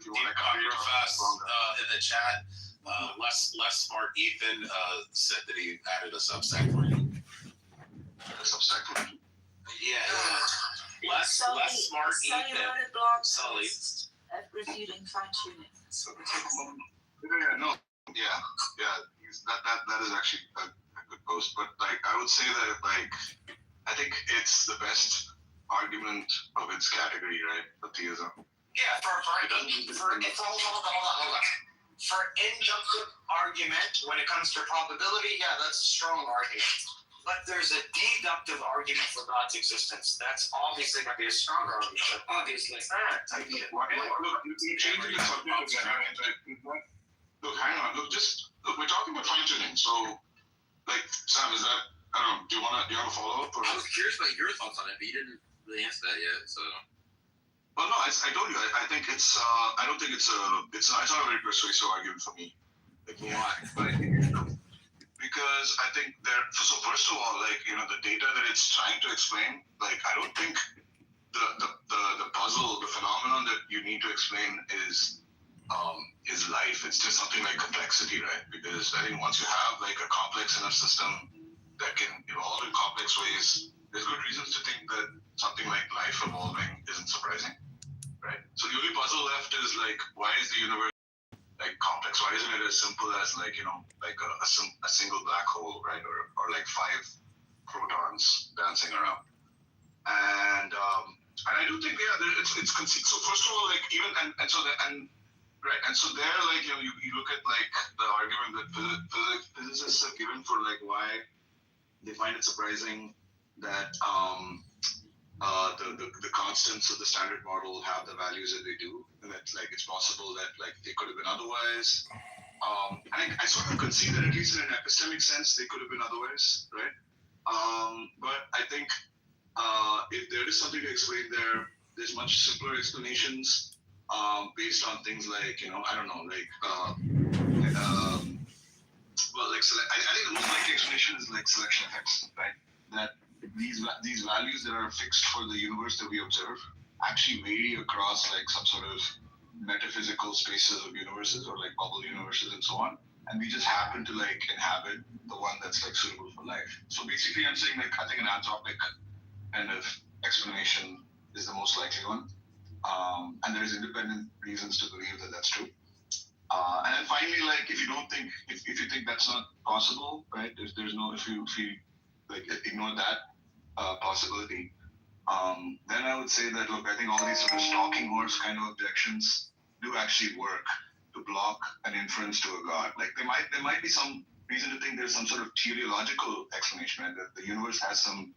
you want to real fast in the chat. Less smart Ethan said that he added a Substack for you. A Substack for you? Yeah. Less smart Ethan. Sully. Refuting fine-tuning. That is actually a good post. But like, I would say that like, I think it's the best argument of its category, right? For theism. Yeah, for injunctive argument, when it comes to probability, yeah, that's a strong argument. But there's a deductive argument for God's existence. That's obviously going to be a stronger argument. Obviously. Look, you're changing the subject again. Look, hang on. Look, we're talking about fine-tuning. So, like, Sam, is that, I don't know, do you want to follow up? Or? I was curious about your thoughts on it, but you didn't really answer that yet, so. Well, no, I told you, I think it's, I don't think it's not a very persuasive argument for me. Like, why? But because I think so first of all, like, you know, the data that it's trying to explain, like, I don't think the puzzle, the phenomenon that you need to explain is life. It's just something like complexity, right? Because I think once you have like a complex enough system that can evolve in complex ways, there's good reasons to think that something like life evolving isn't surprising, right? So the only puzzle left is like, why is the universe like complex? Why isn't it as simple as like, you know, like a single black hole, right? Or like 5 protons dancing around. And I do think, yeah, it's so first of all, like even right, and so there, like, you know, you look at like the argument that physicists have given for like why they find it surprising that the constants of the standard model have the values that they do, and that like it's possible that like they could have been otherwise. I sort of concede that at least in an epistemic sense they could have been otherwise, right? But I think if there is something to explain there, there's much simpler explanations based on things like, you know, I don't know, like well, like I think the most likely explanation is like selection effects, right? That these values that are fixed for the universe that we observe actually vary across like some sort of metaphysical spaces of universes or like bubble universes and so on, and we just happen to like inhabit the one that's like suitable for life. So basically I'm saying like I think an anthropic kind of explanation is the most likely one, and there's independent reasons to believe that that's true. And then finally, like if you think that's not possible, right? If you like ignore that possibility, then I would say that look, I think all these sort of stalking horse kind of objections do actually work to block an inference to a god. Like there might be some reason to think there's some sort of teleological explanation, right? That the universe has some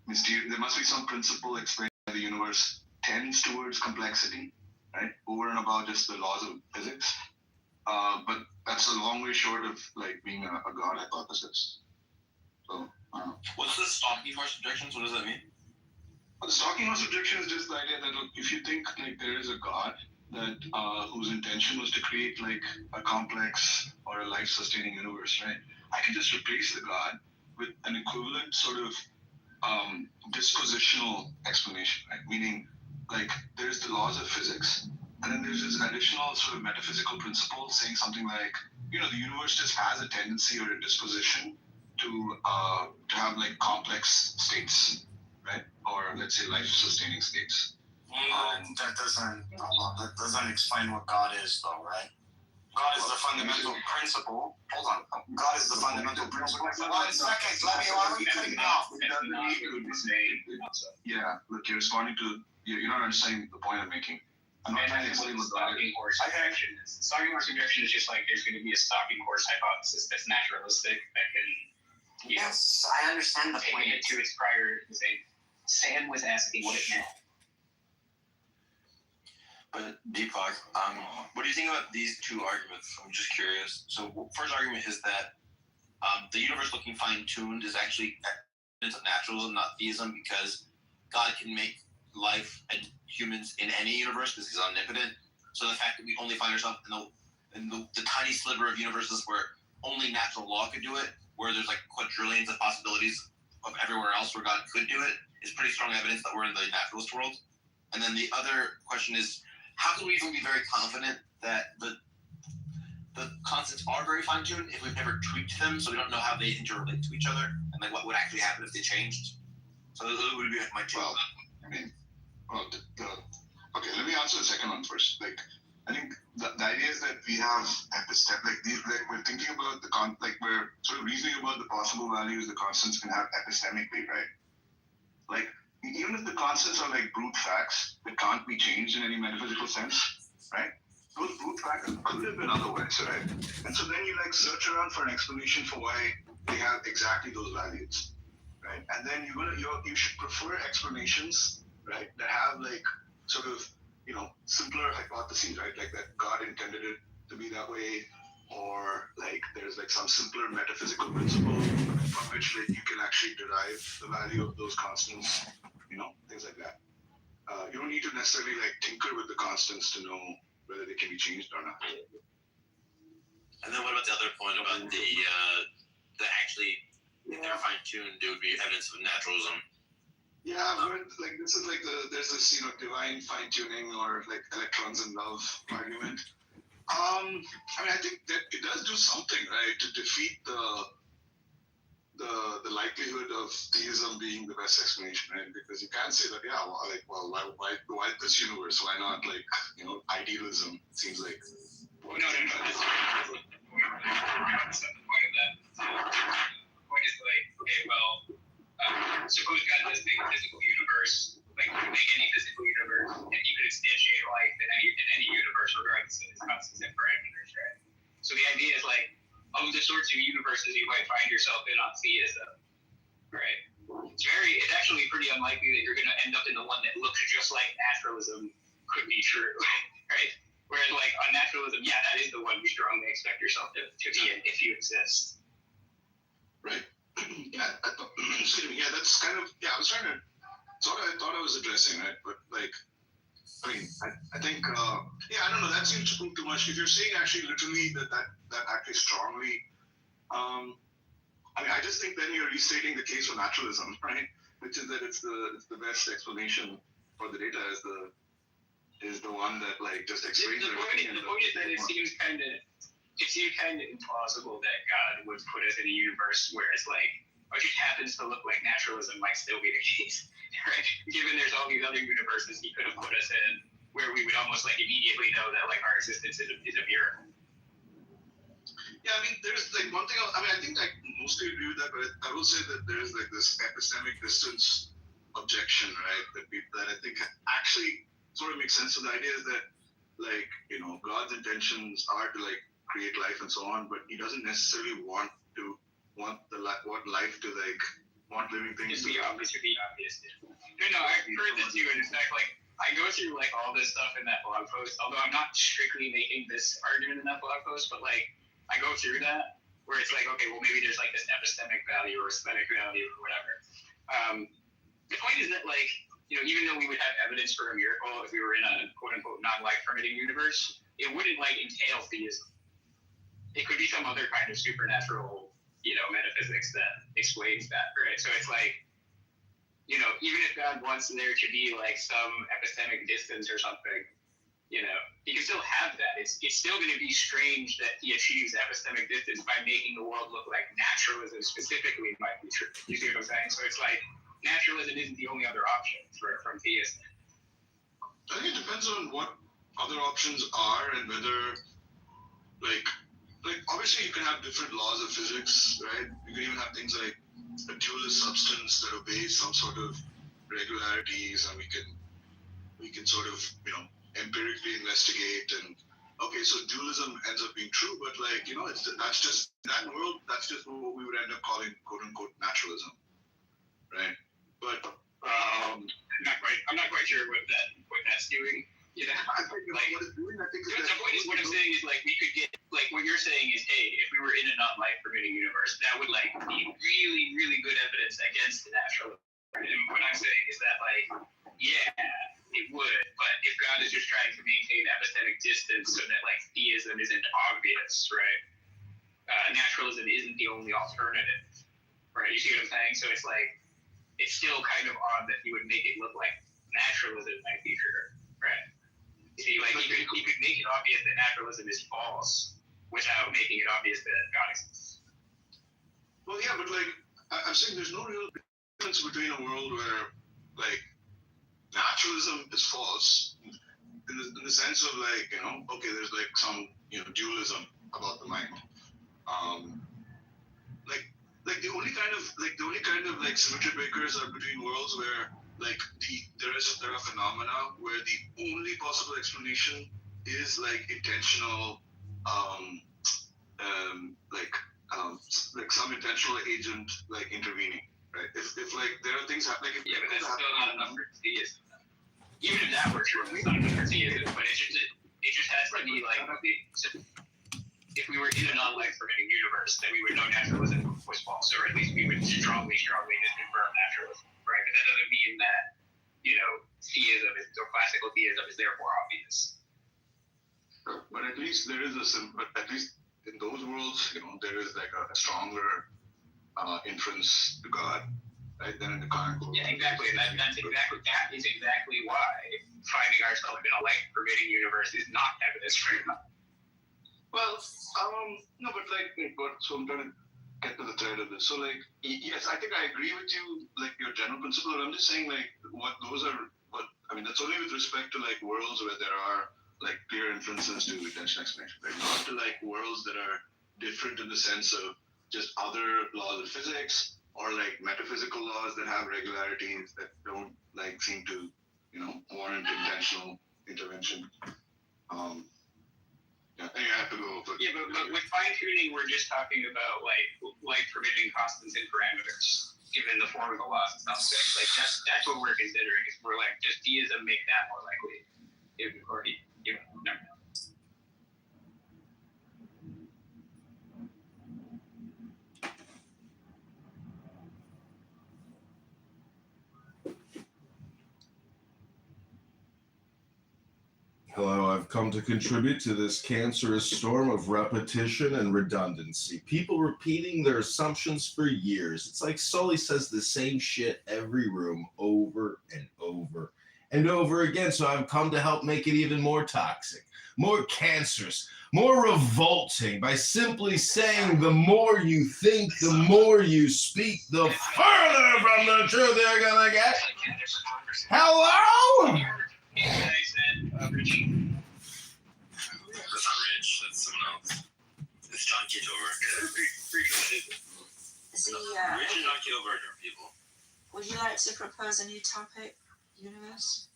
mysterious. There must be some principle explaining why the universe tends towards complexity, right? Over and above just the laws of physics. But that's a long way short of like being a God hypothesis. So, what's the stalking horse objections? What does that mean? Well, the stalking horse objection is just the idea that look, if you think like there is a God that whose intention was to create like a complex or a life-sustaining universe, right? I can just replace the God with an equivalent sort of dispositional explanation, right? Meaning, like there's the laws of physics. And then there's this additional sort of metaphysical principle saying something like, you know, the universe just has a tendency or a disposition to have like complex states, right? Or let's say life-sustaining states. That doesn't explain what God is, though, right? God is the fundamental principle. Hold on. God is the fundamental principle. 1 second, let me cut you off. Yeah, look, you're responding to, you're not understanding the point I'm making. I'm not trying to explain what stalking horse objection is. Stalking horse objection is just like there's going to be a stalking horse hypothesis that's naturalistic that can, yes, I understand the point. Take it to its prior. Sam was asking what it meant. But Deepak, what do you think about these two arguments? I'm just curious. So, first argument is that the universe looking fine-tuned is actually evidence of naturalism, not theism, because God can make life and humans in any universe because he's omnipotent. So the fact that we only find ourselves in the tiny sliver of universes where only natural law could do it, where there's like quadrillions of possibilities of everywhere else where God could do it, is pretty strong evidence that we're in the naturalist world. And then the other question is, how can we even be very confident that the constants are very fine-tuned if we've never tweaked them, so we don't know how they interrelate to each other, and like what would actually happen if they changed? So those would be my two. Well, I mean, okay, let me answer the second one first. Like, I think the idea is that we have we're thinking about we're sort of reasoning about the possible values the constants can have epistemically, right? Like, even if the constants are like brute facts that can't be changed in any metaphysical sense, right? Those brute facts could have been otherwise, right? And so then you like search around for an explanation for why they have exactly those values, right? And then you should prefer explanations, right, that have like sort of, you know, simpler hypotheses, right? Like that God intended it to be that way, or like there's like some simpler metaphysical principle from which like you can actually derive the value of those constants, you know, things like that. You don't need to necessarily like tinker with the constants to know whether they can be changed or not. And then what about the other point about the actually, if they're fine-tuned, it would be evidence of naturalism? Yeah, but like this is like there's this, you know, divine fine tuning or like electrons in love argument. I mean, I think that it does do something, right, to defeat the likelihood of theism being the best explanation, right? Because you can't say that, why this universe? Why not like, you know, idealism? It seems like. No. That's the point of that. The point is like, okay, well, suppose God does make a physical universe, like make any physical universe, and he could instantiate life in any universe regardless of its constants and parameters, right? So the idea is like, of the sorts of universes you might find yourself in on theism, right? It's actually pretty unlikely that you're going to end up in the one that looks just like naturalism could be true, right? Whereas like on naturalism, yeah, that is the one you strongly expect yourself to be in if you exist. Right. Yeah. Excuse me. Yeah, that's kind of, yeah, I was trying to, that's what I thought I was addressing, right? But like, I mean, I think, I don't know, that seems to prove too much. If you're saying actually literally that actually strongly, I mean, I just think then you're restating the case for naturalism, right? Which is that it's the best explanation for the data is the one that like just explains everything. The point is that it seems kind of implausible that God would put us in a universe where it's like, what just happens to look like naturalism might still be the case, right? Given there's all these other universes he could have put us in where we would almost like immediately know that like our existence is a miracle. Yeah, I mean, there's like one thing. I think I mostly agree with that, but I will say that there's like this epistemic distance objection, right? That I think actually sort of makes sense. So the idea is that, like, you know, God's intentions are to like create life and so on, but He doesn't necessarily want life to like want living things to be obvious. No, I've heard this too, and in fact, like I go through like all this stuff in that blog post. Although I'm not strictly making this argument in that blog post, but like I go through that where it's like, okay, well maybe there's like this epistemic value or aesthetic value or whatever. The point is that like, you know, even though we would have evidence for a miracle if we were in a quote unquote non-life permitting universe, it wouldn't like entail theism. It could be some other kind of supernatural, you know, metaphysics that explains that, right? So it's like, you know, even if God wants there to be like some epistemic distance or something, you know, he can still have that. It's still going to be strange that he achieves epistemic distance by making the world look like naturalism specifically might be true. You see what I'm saying? So it's like naturalism isn't the only other option from theism. I think it depends on what other options are and whether, like obviously you can have different laws of physics, right? You can even have things like a dualist substance that obeys some sort of regularities, and we can sort of, you know, empirically investigate and okay, so dualism ends up being true, but like, you know, that's just that world, that's just what we would end up calling quote unquote naturalism, right? But I'm not quite sure what that's doing. You know, I think like what it's doing, I think the point is what I'm saying is like we could get like what you're saying is, hey, if we were in a non-life permitting universe, that would like be really, really good evidence against the naturalism. And what I'm saying is that like, yeah, it would, but if God is just trying to maintain epistemic distance so that like theism isn't obvious, right? Naturalism isn't the only alternative, right? You see what I'm saying? So it's like, it's still kind of odd that he would make it look like naturalism might be true, right? See, like you could make it obvious that naturalism is false without making it obvious that God exists. Well, yeah, but like I'm saying, there's no real difference between a world where like naturalism is false in the sense of like, you know, okay, there's like some, you know, dualism about the mind. Like the only kind of like symmetry breakers are between worlds where like there are phenomena where the only possible explanation is like intentional like some intentional agent like intervening, right? If like there are things happening, yeah, but that's still not enough for theism. Even if that were true, it's not enough for theism. But it just has to be like, if we were in a non-life permitting universe, then we would know naturalism was false, or at least we would strongly disconfirm naturalism, right? But that doesn't mean that, you know, theism is, or classical theism is therefore obvious. But at least there is but at least in those worlds, you know, there is like a stronger inference to God, right, than in the current world. Yeah, exactly. And that is exactly why finding ourselves in a life permitting universe is not evidence for God. Well, no, but so I'm trying to get to the thread of this. So, like, yes, I think I agree with you, like, your general principle. I'm just saying, like, that's only with respect to, like, worlds where there are, like, clear inferences to intentional explanation, right? Not to, like, worlds that are different in the sense of just other laws of physics or, like, metaphysical laws that have regularities that don't, like, seem to, you know, warrant intentional intervention. Yeah, and you have to go. But with fine tuning, we're just talking about like permitting constants and parameters, given the form of the laws and stuff. Like that's what we're considering. Is we're like, does theism make that more likely? No. Hello, I've come to contribute to this cancerous storm of repetition and redundancy. People repeating their assumptions for years. It's like Sully says the same shit every room over and over and over again. So I've come to help make it even more toxic, more cancerous, more revolting by simply saying the more you think, the more you speak, the further from the truth you're gonna get. Hello? Rich. That's not Rich, that's someone else. It's John Kitover. Rich and John Kitover are different people. Would you like to propose a new topic, universe?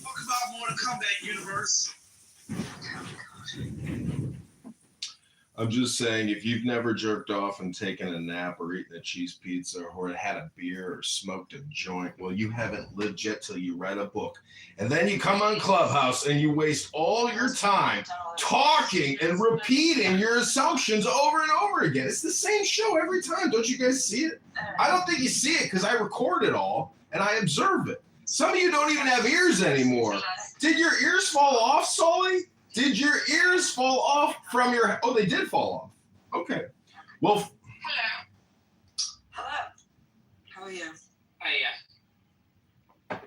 Talk about Mortal Kombat universe. Oh, God. I'm just saying, if you've never jerked off and taken a nap or eaten a cheese pizza or had a beer or smoked a joint, well, you haven't lived yet till you read a book. And then you come on Clubhouse and you waste all your time talking and repeating your assumptions over and over again. It's the same show every time. Don't you guys see it? I don't think you see it because I record it all and I observe it. Some of you don't even have ears anymore. Did your ears fall off, Sully? Did your ears fall off from your... Oh, they did fall off. Okay. Well... Hello. How are you? Yeah.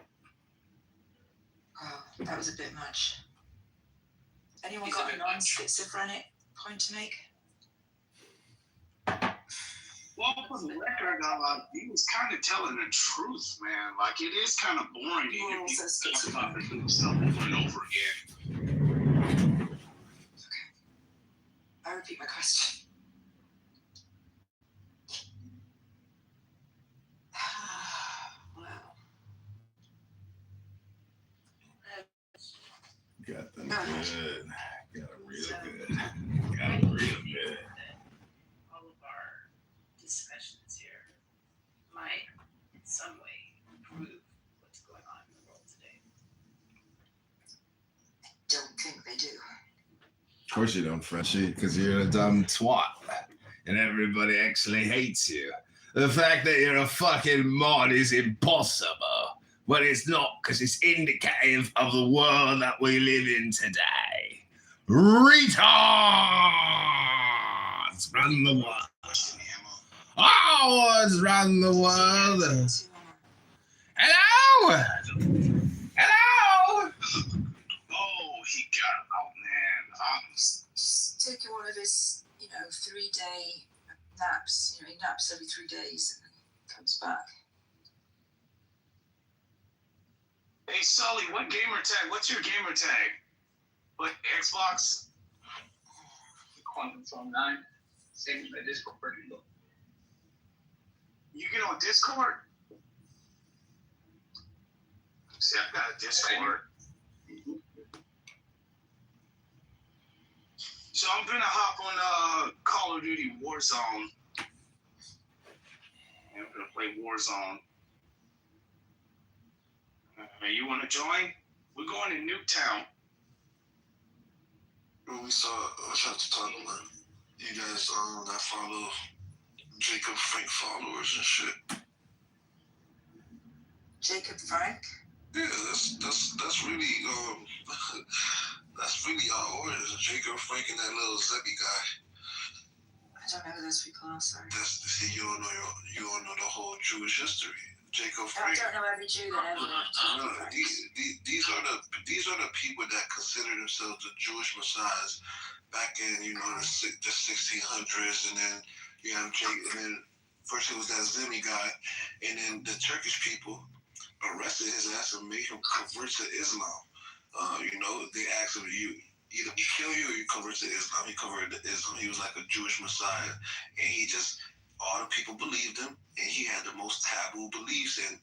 Oh, that was a bit much. Anyone got a non-schizophrenic point to make? Well, for the record, he was kind of telling the truth, man. Like, it is kind of boring to hear people talk about the same stuff over and over again. Okay. I repeat my question. Wow. Got them good. Got them real good. Got them real good. All of our discussions here might in some way improve what's going on in the world today. Don't think they do. Of course you don't, Frenchie, because you're a dumb twat. And everybody actually hates you. The fact that you're a fucking mod is impossible. But it's not, because it's indicative of the world that we live in today. Retards run the world. Ours run the world. Hello? Hello? Just taking one of his, 3-day naps. He naps every 3 days and then comes back. Hey Sully, what gamer tag? What's your gamer tag? What Xbox? Quantum Zone 9. Same as my Discord. You get on Discord? See, I've got a Discord. So I'm gonna hop on Call of Duty Warzone. And I'm gonna play Warzone. You wanna join? We're going to Nuketown. We saw I tried to talk about you guys that follow Jacob Frank followers and shit. Jacob Frank? Yeah, that's really that's really our orders. Jacob Frank and that little Zebby guy. I don't know who those people are, sorry. See, you don't know the whole Jewish history. Jacob I Frank. don't know every Jew that ever lived. No, these are the people that consider themselves the Jewish messiahs back in the 1600s, and then you have and then first it was that Zimmi guy, and then the Turkish people arrested his ass and made him convert to Islam. They asked him, you either we kill you or you convert to Islam. He converted to Islam. He was like a Jewish messiah, and all the people believed him, and he had the most taboo beliefs and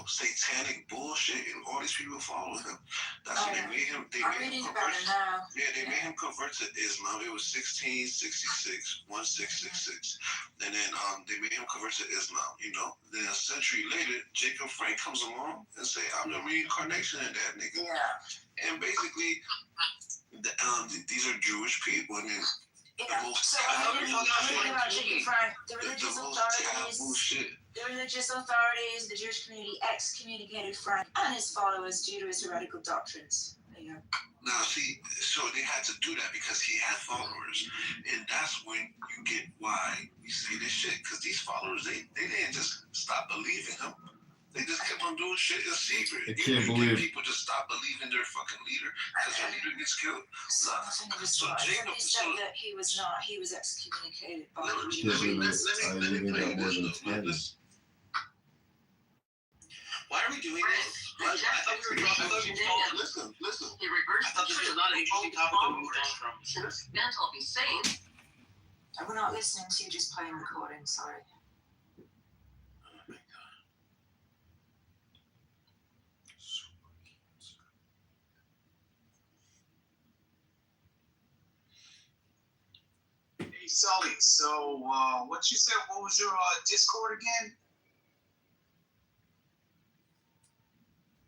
satanic bullshit, and all these people followed him. That's what they made him. I'm reading about it now. Yeah, they made him convert to Islam. It was 1666, 1666, and then they made him convert to Islam. Then a century later, Jacob Frank comes along and say, "I'm the reincarnation of that nigga." Yeah. And basically, these are Jewish people, and then. So I'm reading about Jacob Frank. The religious authorities, the Jewish community excommunicated Frank and his followers due to his heretical doctrines. There you go. Now, see, so they had to do that because he had followers, and that's when you get why we say this shit. Because these followers, they didn't just stop believing him. They just kept on doing shit in secret. I can't believe people just stop believing their fucking leader because their leader gets killed. So Jacob said that he was not. He was excommunicated by. Let me play this. Why are we doing this? I thought we were talking. Listen. I thought this was not an interesting topic to move on from. Mental be safe. We're not listening to you, just playing recording. Sorry. Hey Sully, so what you said? What was your Discord again?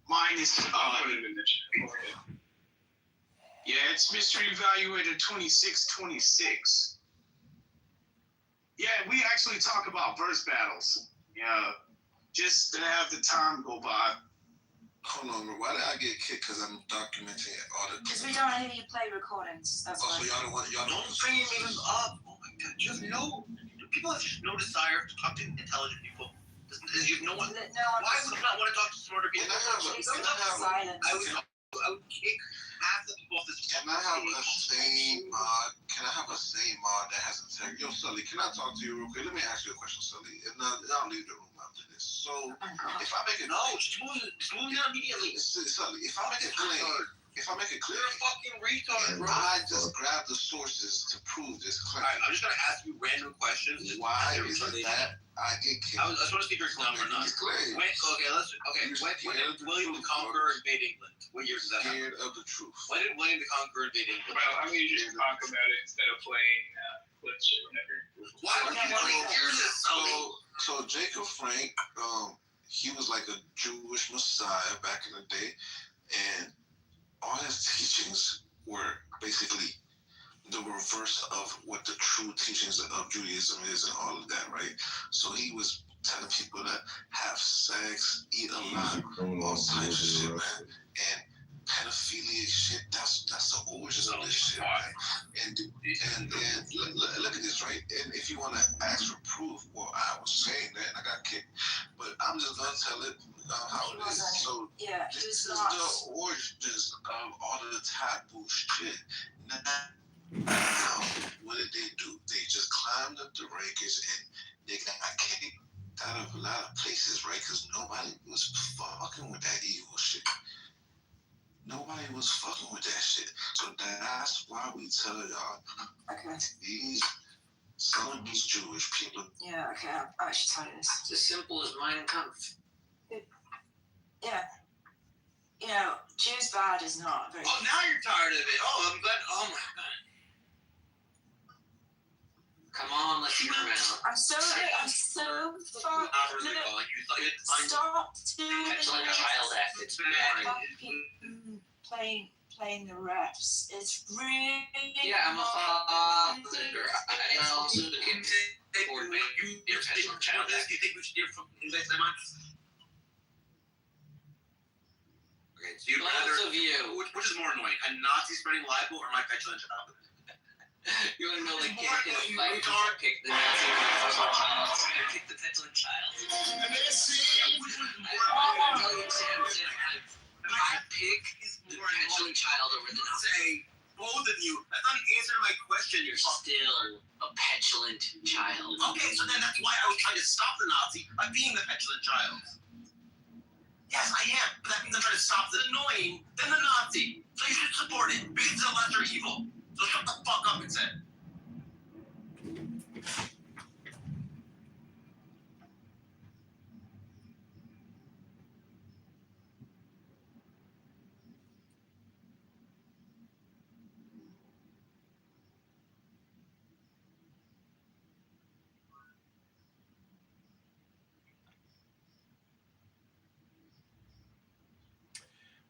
Mine is I'll put it in the chat. yeah, it's Mystery Evaluator 2626. Yeah, we actually talk about verse battles. Yeah, just to have the time go by. Hold on, why did I get kicked? Because I'm documenting all the. Because we don't hear you play recordings. That's Oh, why. so y'all Don't bring him even up. Oh my god, just no. People have just no desire to talk to intelligent people. You have no one. Why would you not want to talk to smarter people? Silence. I would kick half the people off this. Can I have a same mod? Can I have a same mod that has integrity? Yo, Sully, can I talk to you real quick? Let me ask you a question, Sully. And I'll leave the room after this. So, if I make it just move it out immediately. Sully, if I make it clear, You're a fucking retard, bro. I just grab the sources to prove this claim. Alright, I'm just gonna ask you random questions. Why is it that I get kicked? I just want to see if you're dumb or not. When did William the Conqueror invade England? What year does that happen? Scared of the truth. When did William the Conqueror invade England? Well, I'm gonna just talk about it instead of playing clips or whatever. Why would you want to hear this, Sully? So Jacob Frank, he was like a Jewish messiah back in the day, and all his teachings were basically the reverse of what the true teachings of Judaism is and all of that, right? So he was telling people to have sex, eat a lot, all types of shit, man. And pedophilia shit. That's the origins of this shit, right? And look at this, right? And if you want to ask for proof, well, I was saying that and I got kicked, but I'm just gonna tell it how it is. So Yeah, this he is was not. the origins of all of the taboo shit. Now, what did they do? They just climbed up the rankings and they got kicked out of a lot of places, right? Because nobody was fucking with that evil shit. Nobody was fucking with that shit. So that's why we tell y'all Okay. some of these Jewish people. Yeah, okay, I'll actually tell you this. It's as simple as Mein Kampf. Yeah. You know, Jews bad is not very. Oh, now you're tired of it. Oh, I'm glad. Oh my god. Come on, let's hear him out. I'm so far. Not really calling you. Thought you'd find Stop doing petulant child act. It's boring. Playing the refs. It's really. Yeah, I'm a father. I also can say, or you're petulant child act. Do you think we should hear from English that much? Okay, so you'd rather which is more annoying, a Nazi spreading libel or my petulant child? You want to know, like, get in a fight, pick the Nazi child, pick the petulant child. I pick the petulant child over the Nazi. Say, both of you, that's not an answer to my question. You're still a petulant child. Okay, so then that's why I was trying to stop the Nazi by being the petulant child. Yes, I am, but that means I'm trying to stop the annoying than the Nazi. So you should support it, because it's a lesser evil. So shut the fuck up instead.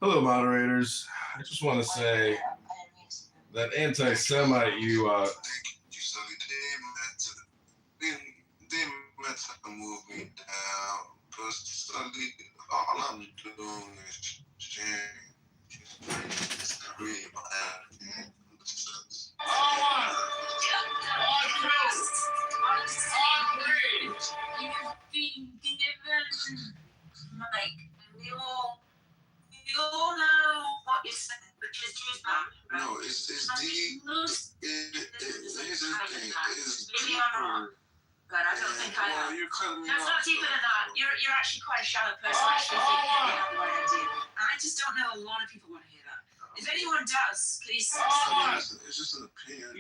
Hello, moderators. I just want to say that anti-Semite you Thank you, Sully. They meant to move me down, but Sully, all I'm doing is sharing. It's not really bad. You've been given, Mike, we all know what you're saying, which is just bad. Right? No, it's here's the thing. It's Maybe I'm wrong, but I don't think I am. Well, you're cutting me That's off. not deeper than that. You're actually quite a shallow person. I actually think you have the right idea. And I just don't know a lot of people want to hear that. If anyone does, please say It's just an opinion.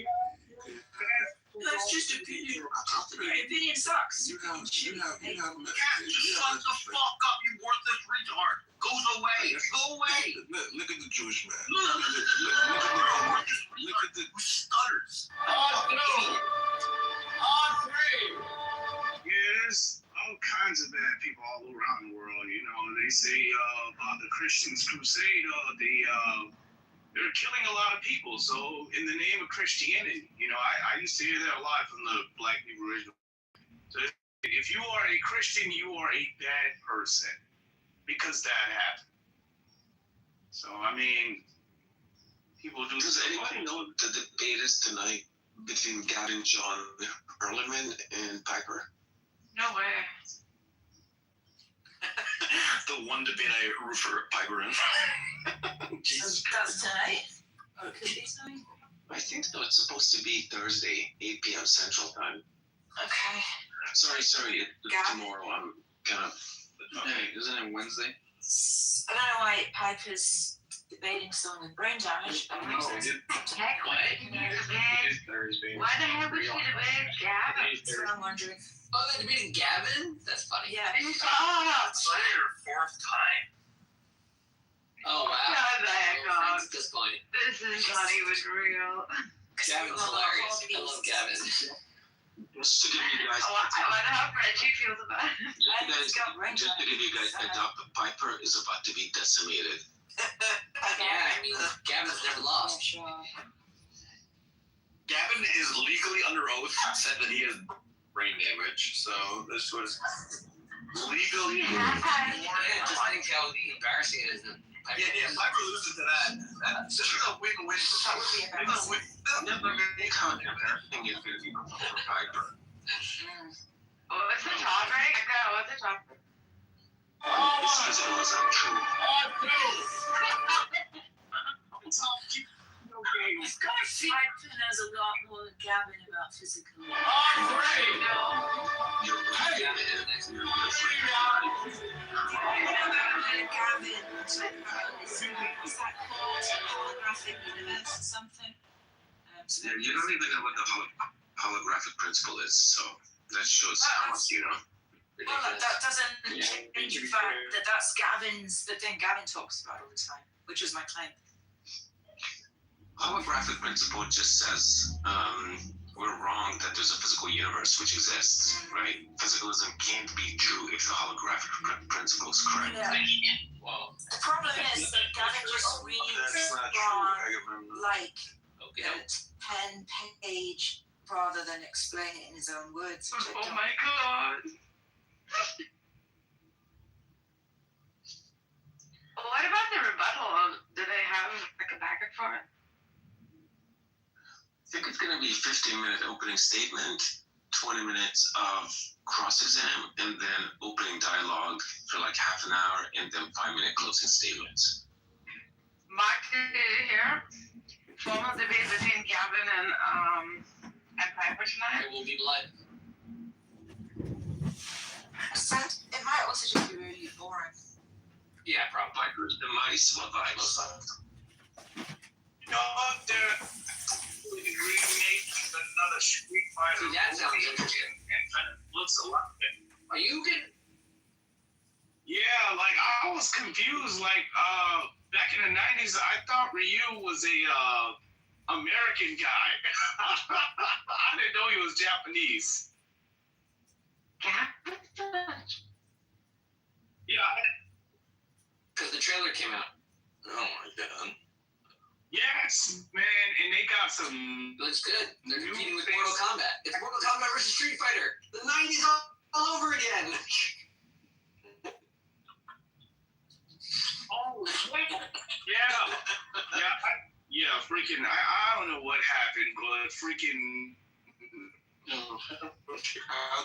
that's just opinion. Your opinion sucks. You have Just shut the fuck up, you worthless retard. Goes away. Go away. Look at the Jewish man. Look at the who stutters. Yes, all kinds of bad people all around the world. You know, they say about the Christians' crusade, they're killing a lot of people. So in the name of Christianity, you know, I used to hear that a lot from the black people originally. So if you are a Christian, you are a bad person because that happened. So I mean, people do. Does anybody know the debate is tonight between Gavin, John, Ehrlichman, and Piper? No way. The one debate I refer Piper in. Jesus. That's tonight? Or it could be tonight? I think so. It's supposed to be Thursday, 8 p.m. Central Time. Okay. Sorry, it's tomorrow. I'm kind of. Hey, isn't it Wednesday? I don't know why Piper's debating someone with brain damage. But No, makes sense. Heck, What? It is Thursday. why the hell would she debate Gavin? That's what I'm wondering. Oh, they're debating Gavin? That's funny. Yeah. It's like your fourth time. Oh, wow. Shut the heck up. At this point. This is not even real. Gavin's hilarious. I love Gavin. Just to give you guys, I wonder how Frenchie feels about it. just to give you guys heads up, Piper is about to be decimated. Yeah, I mean, Gavin's never lost. Gavin is legally under oath said that he has brain damage, so this was legally. Yeah, just think how embarrassing it is. Piper loses to that. This is a win-win for That would be embarrassing. Everything is going to be for Piper. What's the topic? What's the topic? This season was untrue. This guy Piper knows a lot more than Gavin about physical. You're right. Gavin talking about this. Is that called holographic universe or something? Yeah, you don't even know what the holographic principle is, so that shows how much you know. Well, that doesn't change the fact that that's Gavin's, the thing Gavin talks about all the time, which was my claim. Holographic principle just says we're wrong that there's a physical universe which exists, right? Physicalism can't be true if the holographic principle is correct. Yeah. Well, The problem is that Gavin just reads from like a 10-page rather than explain it in his own words. Which I don't. My god. Well, what about the rebuttal? Do they have like a backup for it? I think it's going to be a 15-minute opening statement, 20 minutes of cross-exam, and then opening dialogue for like half an hour, and then 5-minute closing statements. Mark, did you hear? Formal debate between Gavin and Piper tonight. It will be blood. It might also just be really boring. Yeah, probably. Piper's demise will vibes. You know what? They're remaking another Street Fighter. See, that sounds interesting. And kind of looks a lot better. Are you good? Yeah, like I was confused. Like back in the 90s, I thought Ryu was a American guy. I didn't know he was Japanese. Yeah, Because the trailer came out. Oh my god. yes, man, and they got some. It looks good. They're New competing with things. Mortal Kombat. It's Mortal Kombat versus Street Fighter. The 90s all over again. Oh, yeah, freaking. I don't know what happened, but freaking. I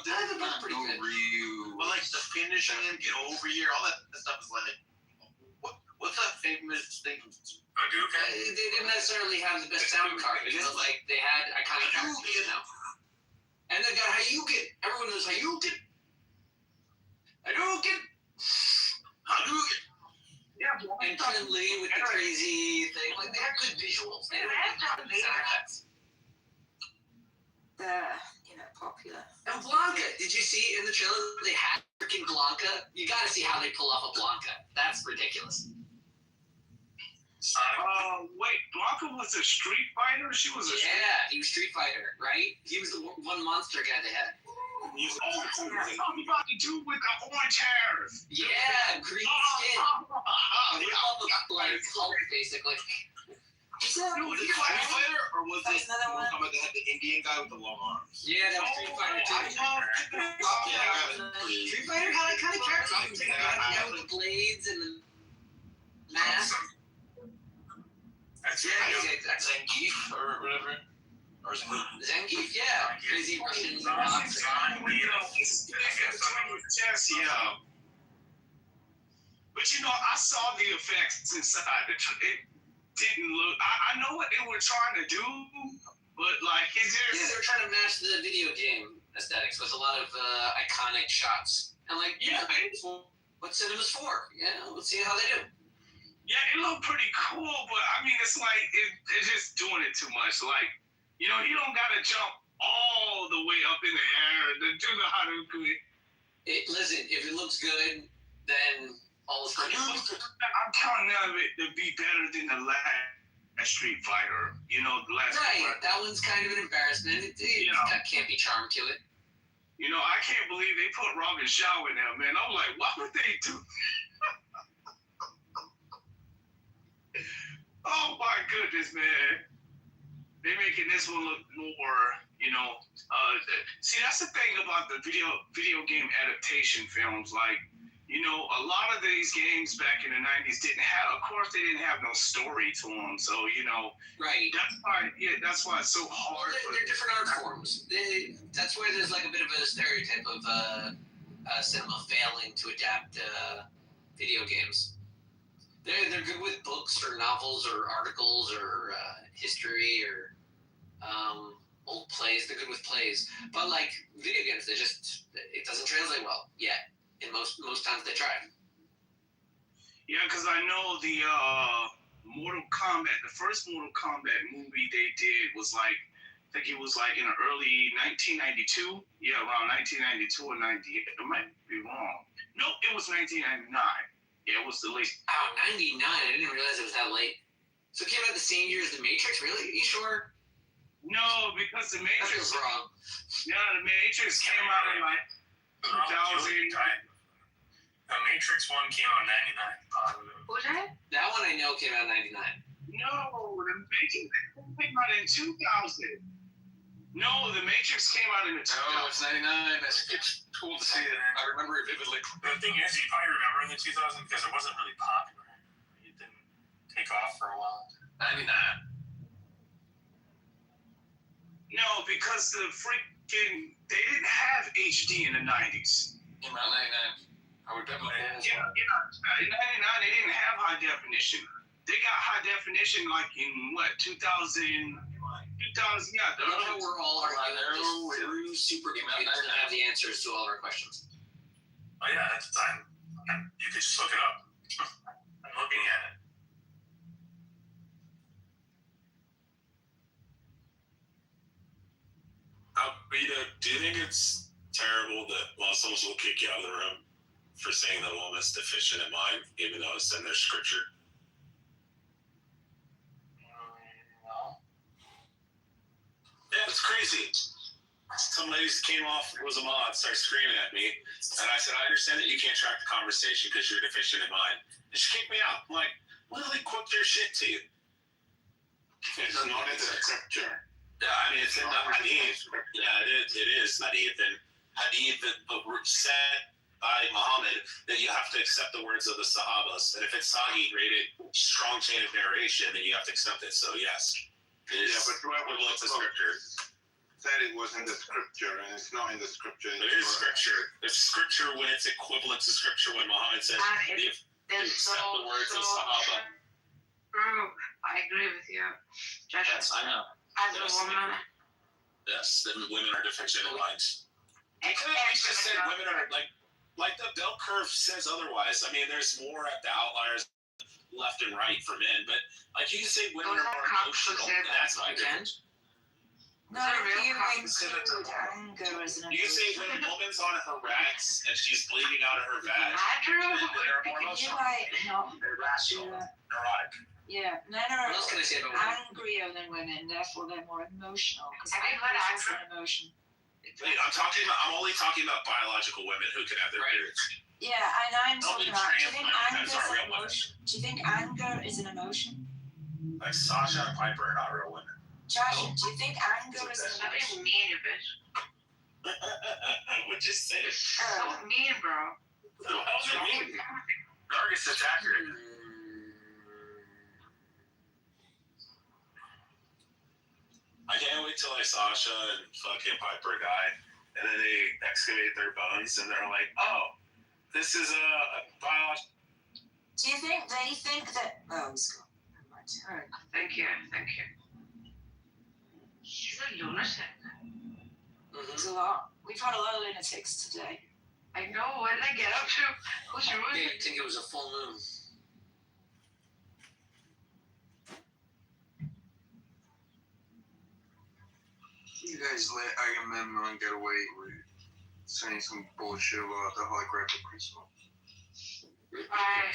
think that's pretty good. Ryu. Well, like the finish and then get over here, all that stuff is like, what's that famous thing from They didn't necessarily have the best sound card, but like they had iconic characters, you know. And they got Hayuken. Everyone knows Hayuken. Hadouken. Hadouken. Yeah, And Chun-Li with the crazy thing. Like they have good visuals. They have good sound effects. They're, popular. And Blanca, did you see in the trailer they had freaking Blanca? You gotta see how they pull off a Blanca. That's ridiculous. Wait, Blanca was a Street Fighter? She was a He was Street Fighter, right? He was the one monster guy they had. He was tell me about the dude with the orange hair. Yeah, green skin. They almost like Hulk, basically. Is that Was it Street Fighter or was That's it another one. They had the Indian guy with the long arms? Yeah, that was Street Fighter too. Street Fighter had iconic characters. Like the guy with the blades and the mask. Zangief or whatever. Or Zangief, yeah. Crazy Russian robots. Yeah. But I saw the effects inside. It didn't look. I know what they were trying to do, but like, is there? Yeah, they're trying to match the video game aesthetics with a lot of iconic shots. And like, it's what cinema's for. Yeah, let's see how they do. Yeah, it looked pretty cool, but I mean, it's like it's just doing it too much. Like, you don't gotta jump all the way up in the air to do the Hadouken. Listen, if it looks good, then all is good. I'm counting on it to be better than the last Street Fighter. The last. Right, that one's kind of an embarrassment. It's got campy charm to it. I can't believe they put Robin Shaw in there, man. I'm like, why would they do? Oh my goodness, man. They're making this one look more, see, that's the thing about the video game adaptation films. Like, you know, a lot of these games back in the 90s didn't have, of course, they didn't have no story to them. So, you know, Right. that's why it's so hard. They're different art forms. That's where there's like a bit of a stereotype of cinema failing to adapt video games. They're good with books or novels or articles or history or old plays. They're good with plays, but like video games, it doesn't translate well yet. And most times they try. Yeah, because I know the Mortal Kombat, the first Mortal Kombat movie they did was like, I think it was like in the early 1992. Yeah, around 1992 or 98. I might be wrong. Nope, it was 1999. Yeah, it was the late. Oh, 99. I didn't realize it was that late. So it came out the same year as The Matrix? Really? Are you sure? No, because the Matrix. That was wrong. Yeah, the Matrix came out in like 2000. The Matrix 1 came out in 99. Was it? That one I know came out in 99. No, the Matrix came out in 2000. No, the Matrix came out in the 2000. Oh, it's 99. It's cool to see it. I remember it vividly. The thing is, you probably remember in the 2000s because it wasn't really popular. It didn't take off for a while. 99. No, because they didn't have HD in the 90s. Came out 99. I would bet my Yeah, in 99 they didn't have high definition. They got high definition like in what 2000. Yeah, I love how we're all arguing through supercomputers and have the answers to all of our questions. Oh yeah, at the time, you could just look it up. I'm looking at it. Rita, do you think it's terrible that Muslims will kick you out of the room for saying the woman's deficient in mind, even though it's in their scripture? No. Yeah, it's crazy. Some ladies came off, it was a mod, started screaming at me, and I said, I understand that you can't track the conversation because you're deficient in mind. And she kicked me out. I'm like, literally quote their shit to you. It's not in the scripture. Yeah, I mean, it's in the hadith. Yeah, it is hadith. And hadith said by Muhammad that you have to accept the words of the Sahabas. And if it's Sahih rated strong chain of narration, then you have to accept it. So, yes, it is equivalent to scripture. Said it was in the scripture, and it's not in the scripture. It is scripture. It's scripture when it's equivalent to scripture when Muhammad says you accept the words of Sahaba. True. I agree with you. Yes, I know. As a woman. Yes, then women are deficient in mind. It could have just said women are like the bell curve says otherwise. I mean, there's more at the outliers left and right for men, but like you can say women are more emotional. And that's my difference. No, you include anger as an You can say when a woman's on her rats and she's bleeding out of her vag, Andrew, then they're more you emotional. might not. They're rational, neurotic. Yeah, men are What else can I say about women? angrier than women, therefore they're more emotional. Because Have you anger got is an emotion. Wait, I'm only talking about biological women who can have their periods. Yeah, and I'm Only talking about. Do you think trans women, anger is that's not an real women. emotion? Do you think anger is an emotion? Like Sasha and Piper are not real women. Josh, do you think anger is an That emotion? is mean, bitch. Would you say? So mean, bro. How's it mean? Darkest attacker. I can't wait till Sasha and fucking Piper die, and then they excavate their bones, and they're like, "Oh, this is a biological." Do you think they think that? Oh, he's gone. Never mind. All right. Thank you. She's a lunatic. It's a lot. We've had a lot of lunatics today. I know. What did I get up to? Who's your I room? think it was a full moon. You guys let Agamemnon get away with saying some bullshit about the holographic crystal. Why?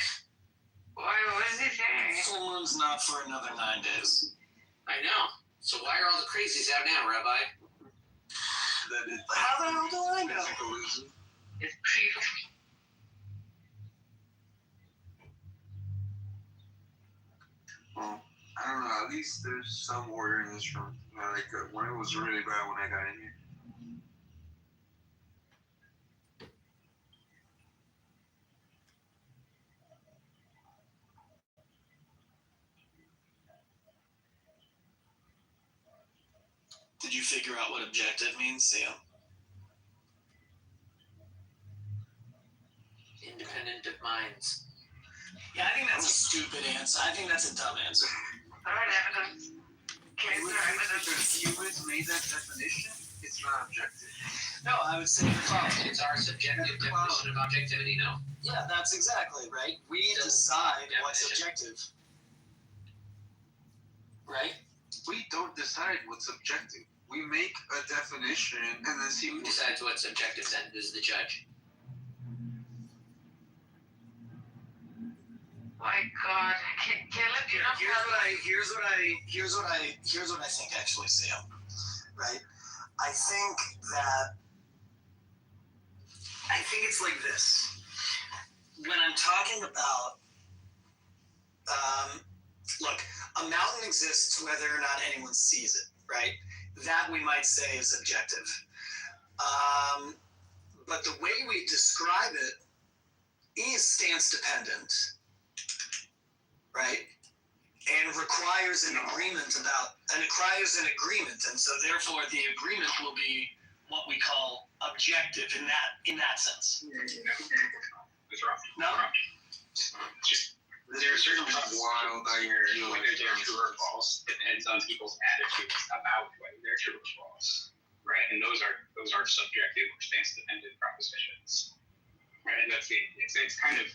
What is he saying? Full moon's not for another 9 days. I know. So why are all the crazies out now, Rabbi? That it's How the hell do I know? physicalism. It's pretty. Well, I don't know. At least there's some order in this room. Like when it was really bad when I got in here. Did you figure out what objective means, Sam? Independent of minds. Yeah, I think that's a stupid answer. I think that's a dumb answer. Alright, evidence. Case or evidence. If humans made that definition, it's not objective. No, I would say the following. It's our subjective definition of objectivity, no? Yeah, that's exactly right. We decide what's objective. Right? We don't decide what's objective. We make a definition and then see Who decides what's objective then is the judge. My God, Caleb, you don't have Here's what I think actually, Sam. Right? I think it's like this. When I'm talking about, look, a mountain exists whether or not anyone sees it, right? That we might say is objective. But the way we describe it is stance dependent, right? And requires an agreement and so therefore the agreement will be what we call objective in that sense. What's wrong? No? Just there are certain things wild whether they're true or false depends on people's attitudes about whether they're true or false, right? And those are subjective or stance dependent propositions, right? And that's it's kind of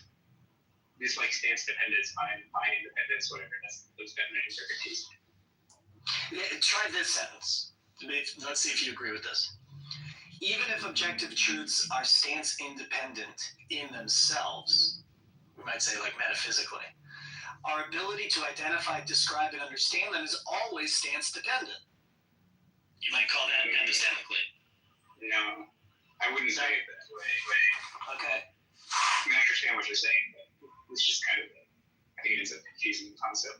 this like stance dependence, mind independence, whatever. Those definitions are confusing. Yeah, try this sentence. Let's see if you agree with this. Even if objective truths are stance independent in themselves, we might say like metaphysically, our ability to identify, describe, and understand them is always stance dependent. You might call that epistemically. No, I wouldn't say it that way. Okay. I mean, I understand what you're saying, but it's just kind of, I think it's a confusing concept.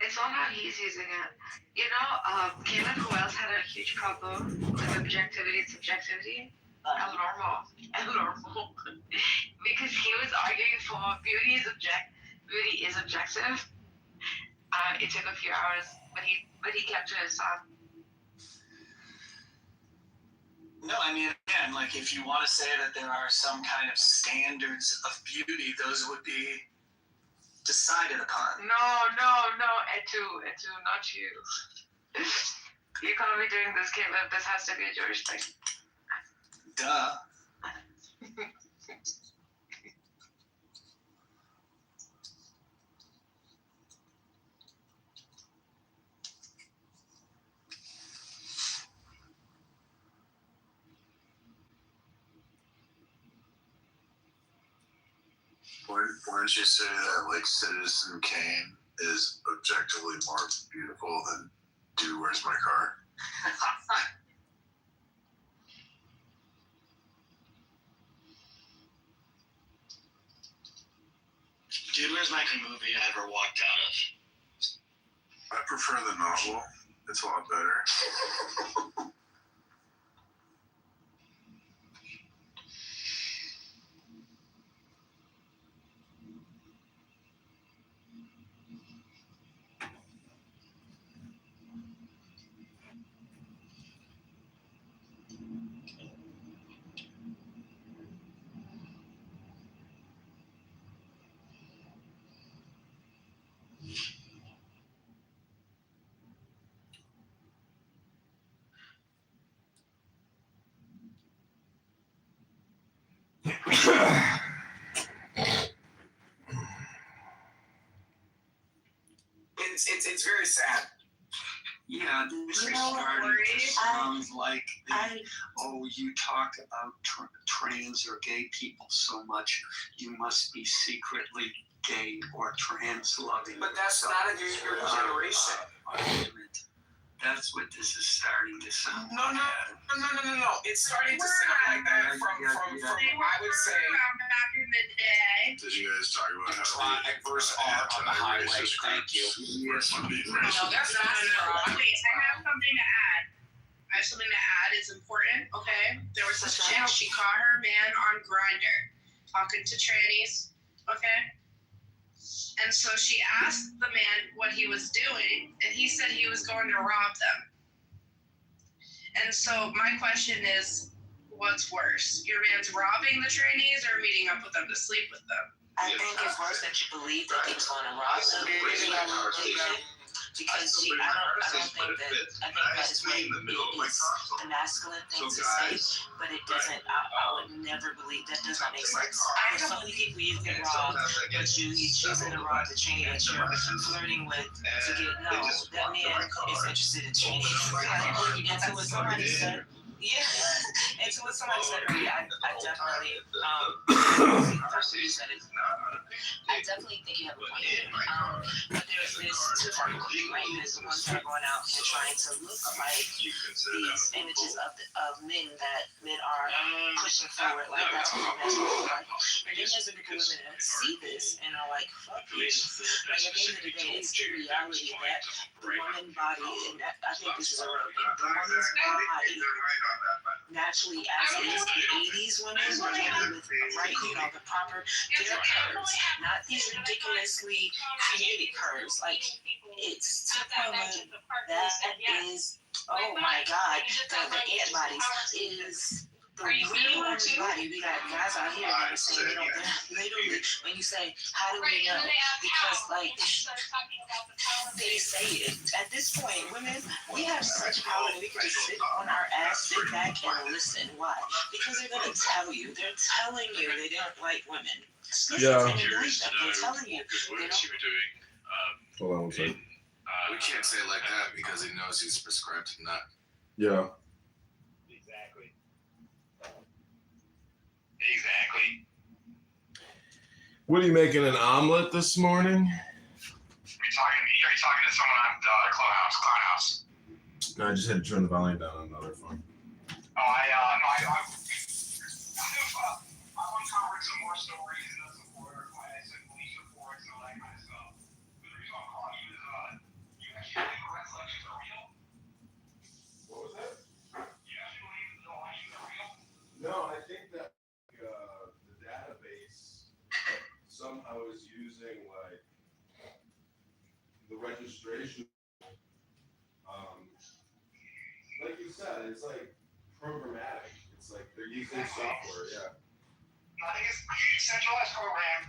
It's all how he's using it. You know, Caleb, who else had a huge problem with objectivity and subjectivity? El Normo. Because he was arguing for beauty is objective. It took a few hours, but he kept to his side. No, I mean, again, like if you want to say that there are some kind of standards of beauty, those would be decided upon. No, Etu, not you. You can't be doing this, Caleb. This has to be a Jewish thing. Duh. Wouldn't you say that like Citizen Kane is objectively more beautiful than Dude, Where's My Car? Dude, Where's My Car movie I ever walked out of? I prefer the novel. It's a lot better. It's very sad. Yeah, this is starting to sound like you talk about trans or gay people so much, you must be secretly gay or trans loving. But that's not a your generation. Argument. That's what this is starting to sound. No. It's starting to sound like that from I would say. Back in the day. Did you guys talk about Try verse R on the highway. Thank you. Yes. No, that's not. Wait, I have something to add. It's important, okay? There was this chick, she caught her man on Grindr, talking to trannies, okay? And so she asked the man what he was doing, and he said he was going to rob them. And so my question is, what's worse? Your man's robbing the trainees or meeting up with them to sleep with them? I think it's worse that you believe that he was going to rob them because I don't think that, I think that is what is the masculine thing to say, but it doesn't, I would never believe, that does not make sense. There's so many people you can rob, but you're choosing to rob the trainee that you're flirting with to get, no, that man is interested in training. And to what somebody said, yeah, and to what somebody said earlier, I definitely, I definitely think you have a point here. But there's two types of people, right? There's the ones that are going out and trying to look like these images of men that men are pushing forward, like that's what that's like. And then there's a group of women that see this and are like, fuck you. Like at the end of the day, it's the reality that the woman body, and I think this is a real thing, the woman's body naturally as is, the 80s women were women with, right, you know, the proper hair curves, not these ridiculously created curves. Like, it's to the point where that is, oh my God, the ant bodies is the real woman's body. We got guys out here that are saying they don't, literally, when you say, how do we know? Because, like, they say it. At this point, women, we have such power that we can just sit on our ass, sit back, and listen. Why? Because they're going to tell you. They're telling you they don't like women. Yeah. They're telling you. What you were doing. Hold on one second. We can't say it like that because he knows he's prescribed to nut. Yeah. Exactly. What are you making, an omelet this morning? Are you talking to me or are you talking to someone on the Clownhouse? No, I just had to turn the volume down on another phone. Oh, I want to cover some more stories and some more police reports and all that kind of stuff. But the reason I'm calling you is, you actually think red selections are real? What was that? You actually believe that the elections are real? No, I think that the database somehow is using like the registration. Like you said, it's like programmatic. It's like they're using software. Yeah. No, I think it's a centralized program.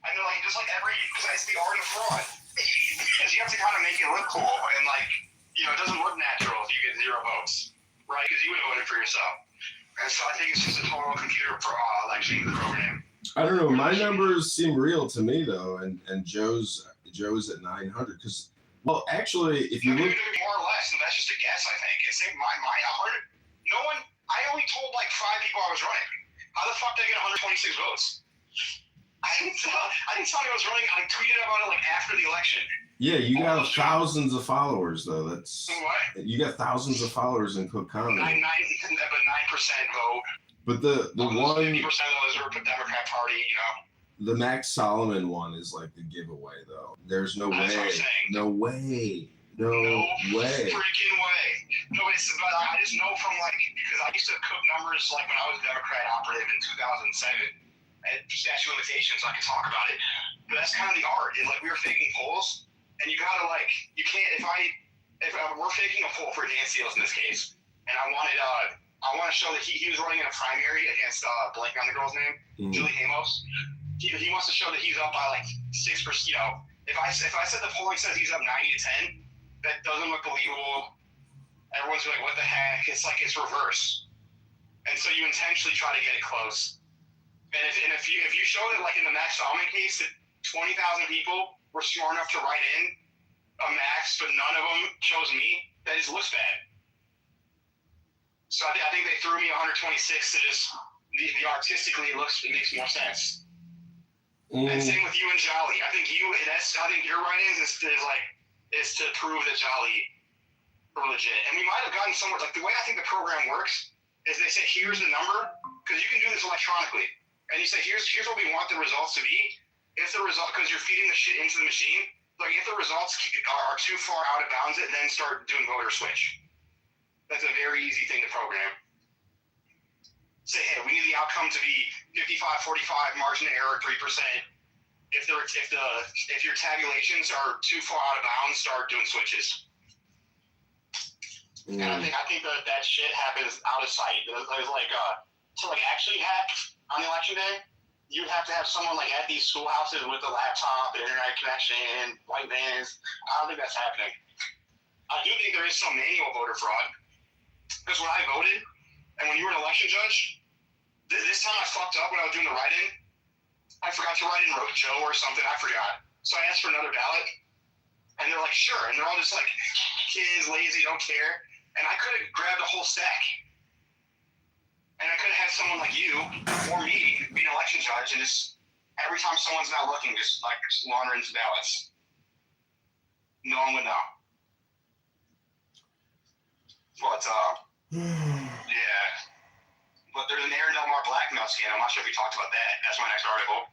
I know, like, just like because it's the art of fraud. Because you have to kind of make it look cool, and like, you know, it doesn't look natural if you get 0 votes, right? Because you would have voted for yourself. And so I think it's just a total computer election program. I don't know. My numbers seem real to me though, and Joe's at 900 because, well, actually, if you look, more or less, and that's just a guess. I think it's my 100. No one. I only told like 5 people I was running. How the fuck did I get 126 votes? I didn't tell you I was running. I tweeted about it like after the election. yeah, you got thousands of followers though. That's what? You got thousands of followers in Cook County. 9% vote. But the one 50% of those are Democrat Party. You know. The Max Solomon one is like the giveaway though. There's no way. No way. No way. Freaking way. No, but I just know from like, because I used to cook numbers like when I was a Democrat operative in 2007. I had statute of limitations, so I can talk about it. But that's kind of the art. And like we were faking polls, and you gotta like, you can't. If we're faking a poll for Dan Seals in this case, and I want to show that he was running in a primary against blank on the girl's name, Julie Amos. He wants to show that he's up by like 6%. You know, if I said the polling says he's up 90 to 10, that doesn't look believable. Everyone's like, what the heck? It's like it's reverse. And so you intentionally try to get it close. And if you show that like in the Max Solomon case that 20,000 people were smart enough to write in a Max, but none of them chose me, that just looks bad. So I think they threw me 126 to just the artistically it makes more sense. And same with you and Jolly. I think your write-ins is to prove that Jolly are legit. And we might have gotten somewhere, like the way I think the program works is they say, here's the number, because you can do this electronically. And you say, here's what we want the results to be. If the result, because you're feeding the shit into the machine, like if the results are too far out of bounds, it then start doing voter switch. That's a very easy thing to program. Say, hey, we need the outcome to be 55-45, margin of error 3%. if your tabulations are too far out of bounds, start doing switches. And I think that shit happens out of sight. There's like to like actually hack on the election day, you'd have to have someone like at these schoolhouses with a laptop, internet connection, white vans. I don't think that's happening. I do think there is some manual voter fraud. Because when I voted, and when you were an election judge, this time I fucked up when I was doing the write-in. I forgot to write in Joe or something. I forgot. So I asked for another ballot. And they're like, sure. And they're all just like, kids, lazy, don't care. And I could have grabbed a whole stack. And I could have had someone like you or me be an election judge and just every time someone's not looking, just launder into ballots. No one would know. But, yeah. But there's an Aaron Delmar blackmail scam. I'm not sure if we talked about that. That's my next article.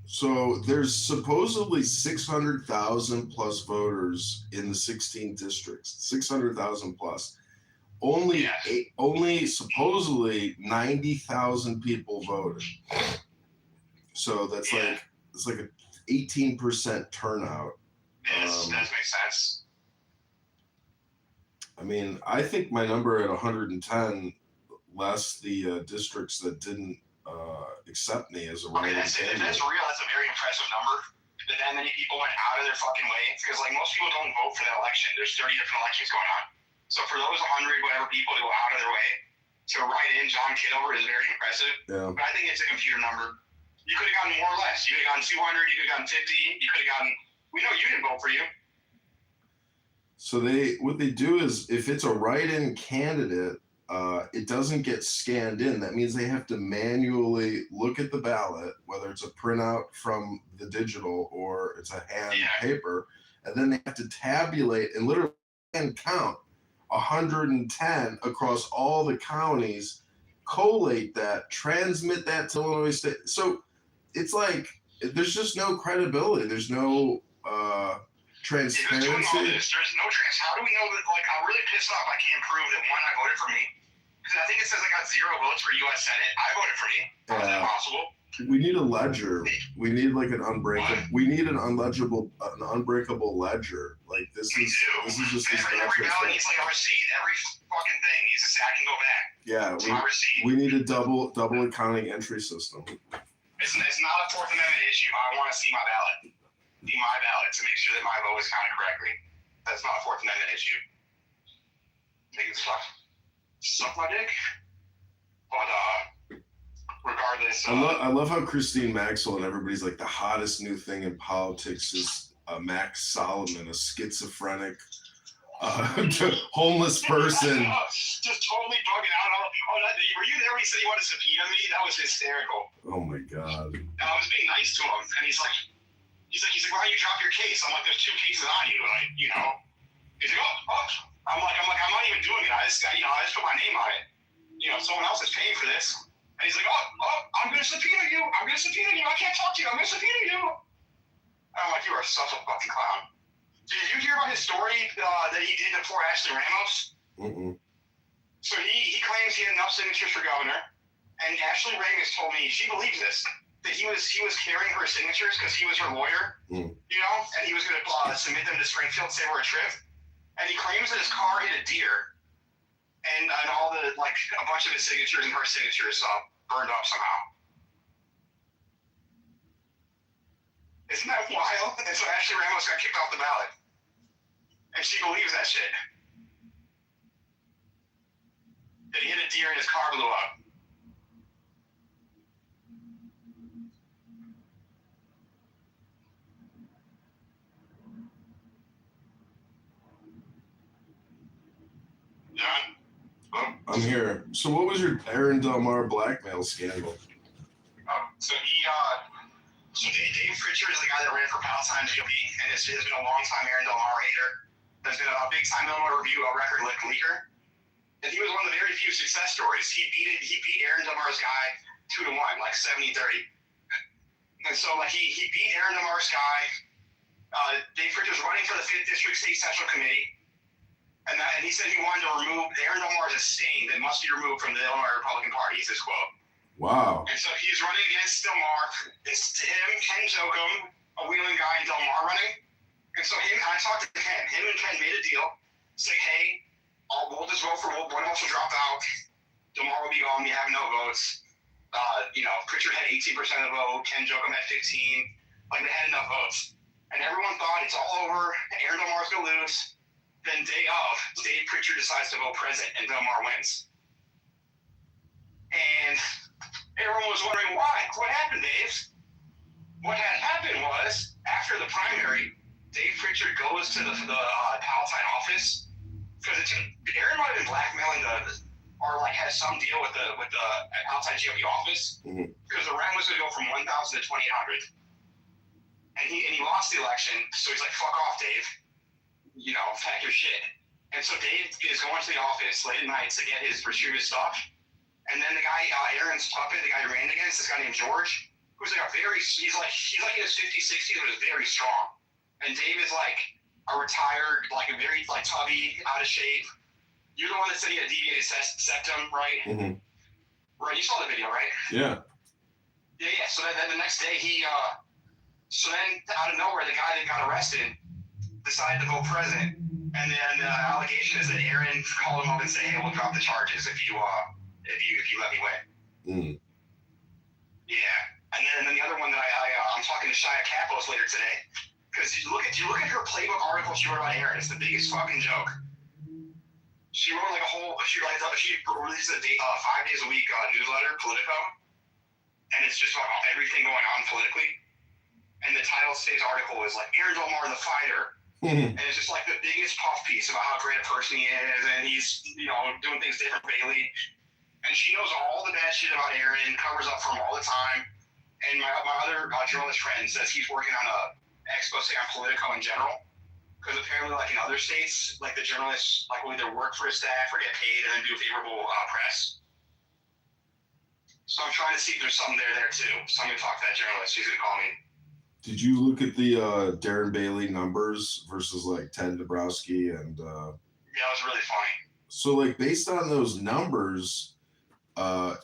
So there's supposedly 600,000 plus voters in the 16 districts. 600,000 plus. Only supposedly 90,000 people voted. So that's like an 18% turnout. That makes sense. I mean, I think my number at 110, less the districts that didn't accept me as a writer. If that's real, that's a very impressive number. That many people went out of their fucking way. Because like most people don't vote for that election. There's 30 different elections going on. So for those 100 whatever people to go out of their way to write in John Kitover is very impressive. Yeah. But I think it's a computer number. You could have gotten more or less. You could have gotten 200. You could have gotten 50. You could have gotten. We know you didn't vote for you. So what they do is if it's a write-in candidate, it doesn't get scanned in. That means they have to manually look at the ballot, whether it's a printout from the digital or it's a hand paper, and then they have to tabulate and literally count 110 across all the counties, collate that, transmit that to Illinois State. So it's like there's just no credibility. There's no transparency. There's no How do we know that? Like, I'm really pissed off. I can't prove that one, I voted for me. Because I think it says I got 0 votes for U.S. Senate. I voted for me. How is that possible? We need a ledger. We need like an unbreakable. We need an unbreakable ledger. Like this is just every ballot needs like a receipt. Every fucking thing needs to say I can go back. Yeah, we need a double accounting entry system. It's not a Fourth Amendment issue. I want to see my ballot. Be my ballot to make sure that my vote is counted correctly. That's not a Fourth Amendment issue. They can suck my dick. But regardless, I love how Christine Maxwell and everybody's like the hottest new thing in politics is Max Solomon, a schizophrenic, homeless person. Just totally bugging out. Were you there when he said he wanted to subpoena me? That was hysterical. Oh my god. And I was being nice to him, and he's like, why don't you drop your case? I'm like, there's 2 cases on you, like, you know. He's like, oh. I'm like, I'm not even doing it. I just put my name on it. You know, someone else is paying for this. And he's like, I'm gonna subpoena you. I can't talk to you. I'm gonna subpoena you. I'm like, you are such a fucking clown. Did you hear about his story that he did before Ashley Ramos? Mm-mm. So he claims he had enough signatures for governor, and Ashley Ramos told me she believes this. That he was carrying her signatures because he was her lawyer, you know, and he was going to submit them to Springfield, say we're a trip. And he claims that his car hit a deer, and all the a bunch of his signatures and her signatures burned up somehow. Isn't that wild? And so Ashley Ramos got kicked off the ballot, and she believes that shit. That he hit a deer and his car blew up. I'm here. So what was your Aaron Delmar blackmail scandal? So Dave Pritchard is the guy that ran for Palestine GOP, and has been a long-time Aaron Delmar hater. Has been a big-time Illinois Review record leaker, and he was one of the very few success stories. He beat Aaron Delmar's guy 2-1, like 70-30. And so he beat Aaron Delmar's guy. Dave Pritchard was running for the 5th District State Central Committee. And he said he wanted to remove Aaron Delmar as a stain that must be removed from the Illinois Republican Party, is his quote. Wow. And so he's running against Del Mar. It's him, Ken Jokum, a wheeling guy, and Del Mar running. And so I talked to Ken. Him and Ken made a deal. Say, hey, we'll just vote for one of us will drop out. Del Mar will be gone. We have no votes. Pritchard had 18% of the vote. Ken Jokum had 15. Like, they had enough votes. And everyone thought it's all over. Aaron Del Mar's going to lose. Then day of, Dave Pritchard decides to vote present, and Del Mar wins. And everyone was wondering why. What happened, Dave? What had happened was, after the primary, Dave Pritchard goes to the Palatine office because Aaron might have been blackmailing or has some deal with the Palatine GOP office because the rank was going to go from 1,000 to 2,800, and he lost the election. So he's like, "Fuck off, Dave. Pack your shit." And so Dave is going to the office late at night to get his retrieve stuff. And then the guy, Aaron's puppet, the guy he ran against, this guy named George, who's he's like in his 50s, 60s, but is very strong. And Dave is like a retired, like a very tubby, out of shape. You're the one that said he had a deviated septum, right? Mm-hmm. Right, you saw the video, right? Yeah. Yeah. So then the next day so then out of nowhere, the guy that got arrested decided to vote present. And then the allegation is that Aaron called him up and said, "Hey, we'll drop the charges if you let me win." Mm. Yeah, and then the other one that I'm talking to Shia Kapos later today, because you look at her playbook article she wrote about Aaron. It's the biggest fucking joke. She wrote she releases a 5 days a week newsletter, Politico, and it's just about everything going on politically. And the title of today's article is Aaron Del Mar, the fighter. And it's just the biggest puff piece about how great a person he is, and he's doing things different for Bailey. And she knows all the bad shit about Aaron, covers up for him all the time. And my other journalist friend says he's working on a expose on Politico in general, because apparently in other states, the journalists will either work for a staff or get paid and then do favorable press. So I'm trying to see if there's something there too. So I'm gonna talk to that journalist. She's gonna call me. Did you look at the Darren Bailey numbers versus Ted Dabrowski and? Yeah, it was really funny. So based on those numbers,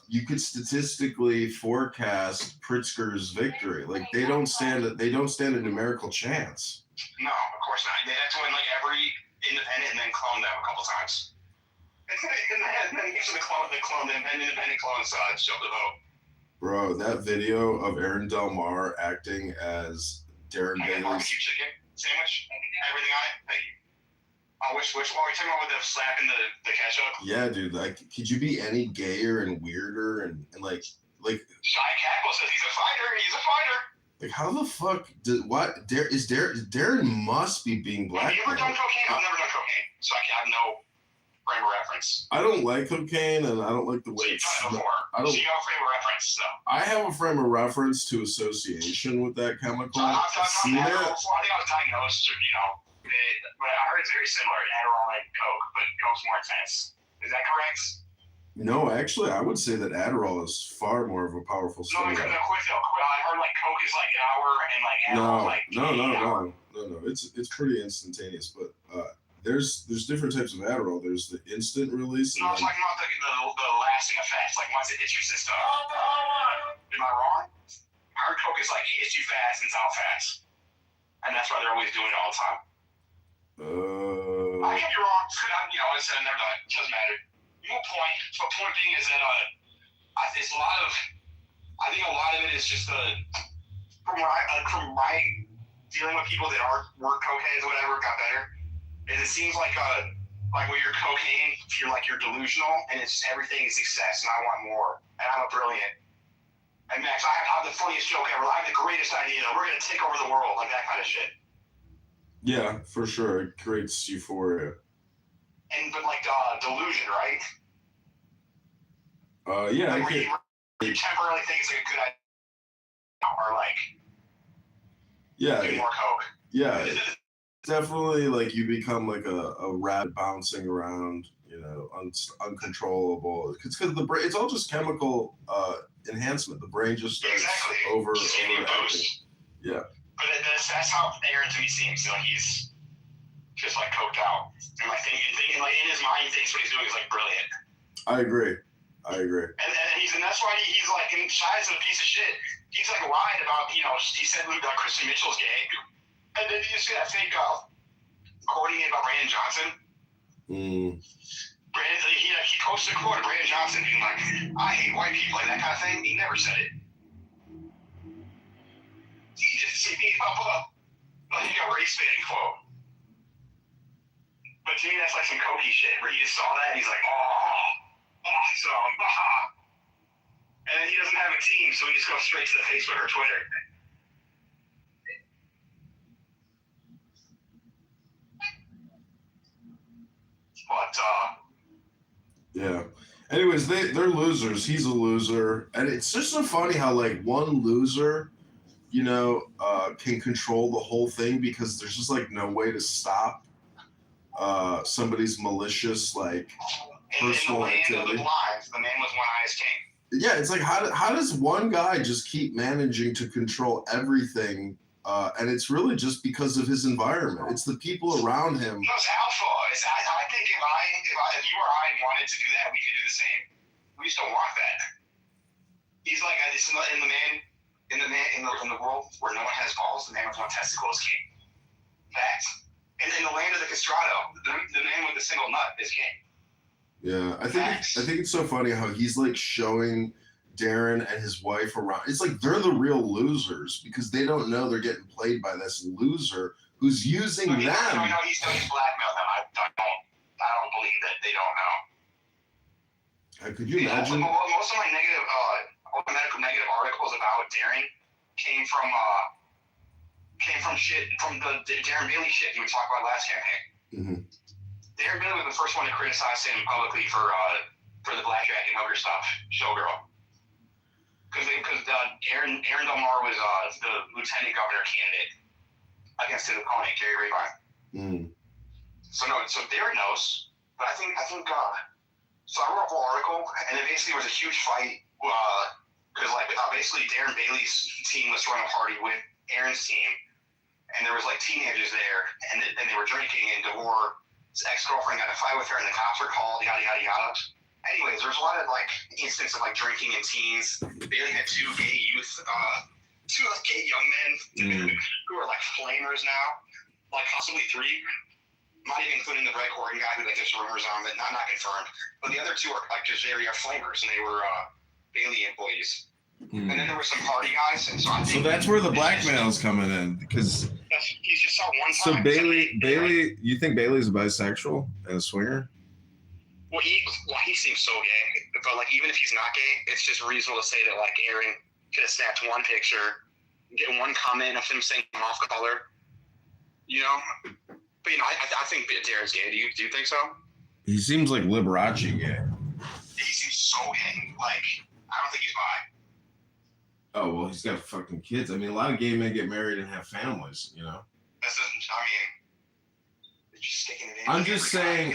you could statistically forecast Pritzker's victory. They don't stand a numerical chance. No, of course not. They had to win every independent and then clone them a couple times. and then the independent clones show the vote. Bro, that video of Aaron Del Mar acting as Darren Bailey's barbecue chicken sandwich, everything on it. Thank you. Which one are we talking about with the slapping the ketchup? Yeah, dude. Could you be any gayer and weirder and Shia Kapos says he's a fighter. He's a fighter. How the fuck Darren must be being blackmailed. Have you ever done cocaine? I've never done cocaine, so I have no frame of reference. I don't like cocaine, and I don't like the way it's. So you have a frame of reference, so. I have a frame of reference to association with that chemical. I think I was diagnosed, but I heard it's very similar to Adderall and Coke, but Coke's more intense. Is that correct? No, actually, I would say that Adderall is far more of a powerful stimulant. No, quick. I heard Coke is an hour and Adderall No. It's pretty instantaneous, but there's different types of Adderall. There's the instant release. No, I'm talking about the lasting effects, once it hits your system. Am I wrong? I heard Coke is it hits you fast and it's out fast, and that's why they're always doing it all the time. I could be wrong. I said I've never done it. It doesn't matter. No point. So the point being is that it's a lot of. I think a lot of it is just from my dealing with people that work cocaine or whatever got better. Is it seems like when you're cocaine, you're delusional, and it's just everything is success, and I want more, and I'm a brilliant. And Max, I have the funniest joke ever. I have the greatest idea. We're gonna take over the world, that kind of shit. Yeah, for sure. It creates euphoria. But delusion, right? Yeah. You temporarily think it's a good idea, or yeah, do more coke. Yeah, definitely. You become a rat bouncing around, uncontrollable. It's because the brain. It's all just chemical enhancement. The brain just starts overacting. Yeah. But that's how Aaron to me seems. He's just coked out, and thinking in his mind, he thinks what he's doing is brilliant. I agree. And that's why he's fucking Shia's a piece of shit. He's like lied about, he said Kristen Mitchell's gay. And then you see that fake quoting about Brandon Johnson. Brandon, he posted a quote of Brandon Johnson being like, I hate white people, like that kind of thing. He never said it. He just made up a race baiting quote. But to me, that's like some Kobe shit, where he just saw that and he's like, awesome, and then he doesn't have a team, so he just goes straight to the Facebook or Twitter. But, yeah. Anyways, they're losers. He's a loser. And it's just so funny how, like, one loser, can control the whole thing because there's just, like, no way to stop somebody's malicious, like, personal activity. In the blind, the man with one eye is king. Yeah, it's like, how does one guy just keep managing to control everything? And it's really just because of his environment. It's the people around him. No, it's alpha. I think if you or I wanted to do that, we could do the same. We just don't want that. He's like, in the world where no one has balls, the man with one testicle is king. Facts. And in the land of the castrato, the man with the single nut is king. Yeah, I think it's so funny how he's like showing Darren and his wife around. It's like they're the real losers because they don't know they're getting played by this loser who's using them. No, he's blackmailed them. I don't believe that they don't know. Could you imagine? Most of my negative articles about Darren came from the Darren Bailey shit he was talking about last campaign. Mm-hmm. Darren Bailey was the first one to criticize him publicly for the blackjack and hooker stuff, showgirl. Because Aaron Del Mar was the lieutenant governor candidate against his opponent, Gary Rabine. So Darren knows, but I think so I wrote a whole article, and it basically was a huge fight because basically Darren Bailey's team was throwing a party with Aaron's team, and there was like teenagers there, and they were drinking, and DeVore's ex-girlfriend got in a fight with her, and the cops were called, yada yada yada. Anyways, there was a lot of like instances of like drinking and teens. Bailey had two gay young men who are like flamers now, like possibly three. Not even including the Brett Gordon guy who like there's rumors on, but not confirmed. But the other two are like just very flamers, and they were Bailey employees. And then there were some party guys, and so I think that's where the blackmail's coming in because he's just saw one time. So Bailey, you think Bailey's a bisexual and a swinger? Well, he seems so gay, but like even if he's not gay, it's just reasonable to say that like Aaron could have snapped one picture, get one comment of him saying I'm off color, But I think Darren's gay. Do you think so? He seems like Liberace gay. He seems so gay. Like I don't think he's bi. Oh well, he's got fucking kids. I mean, a lot of gay men get married and have families. I'm just saying,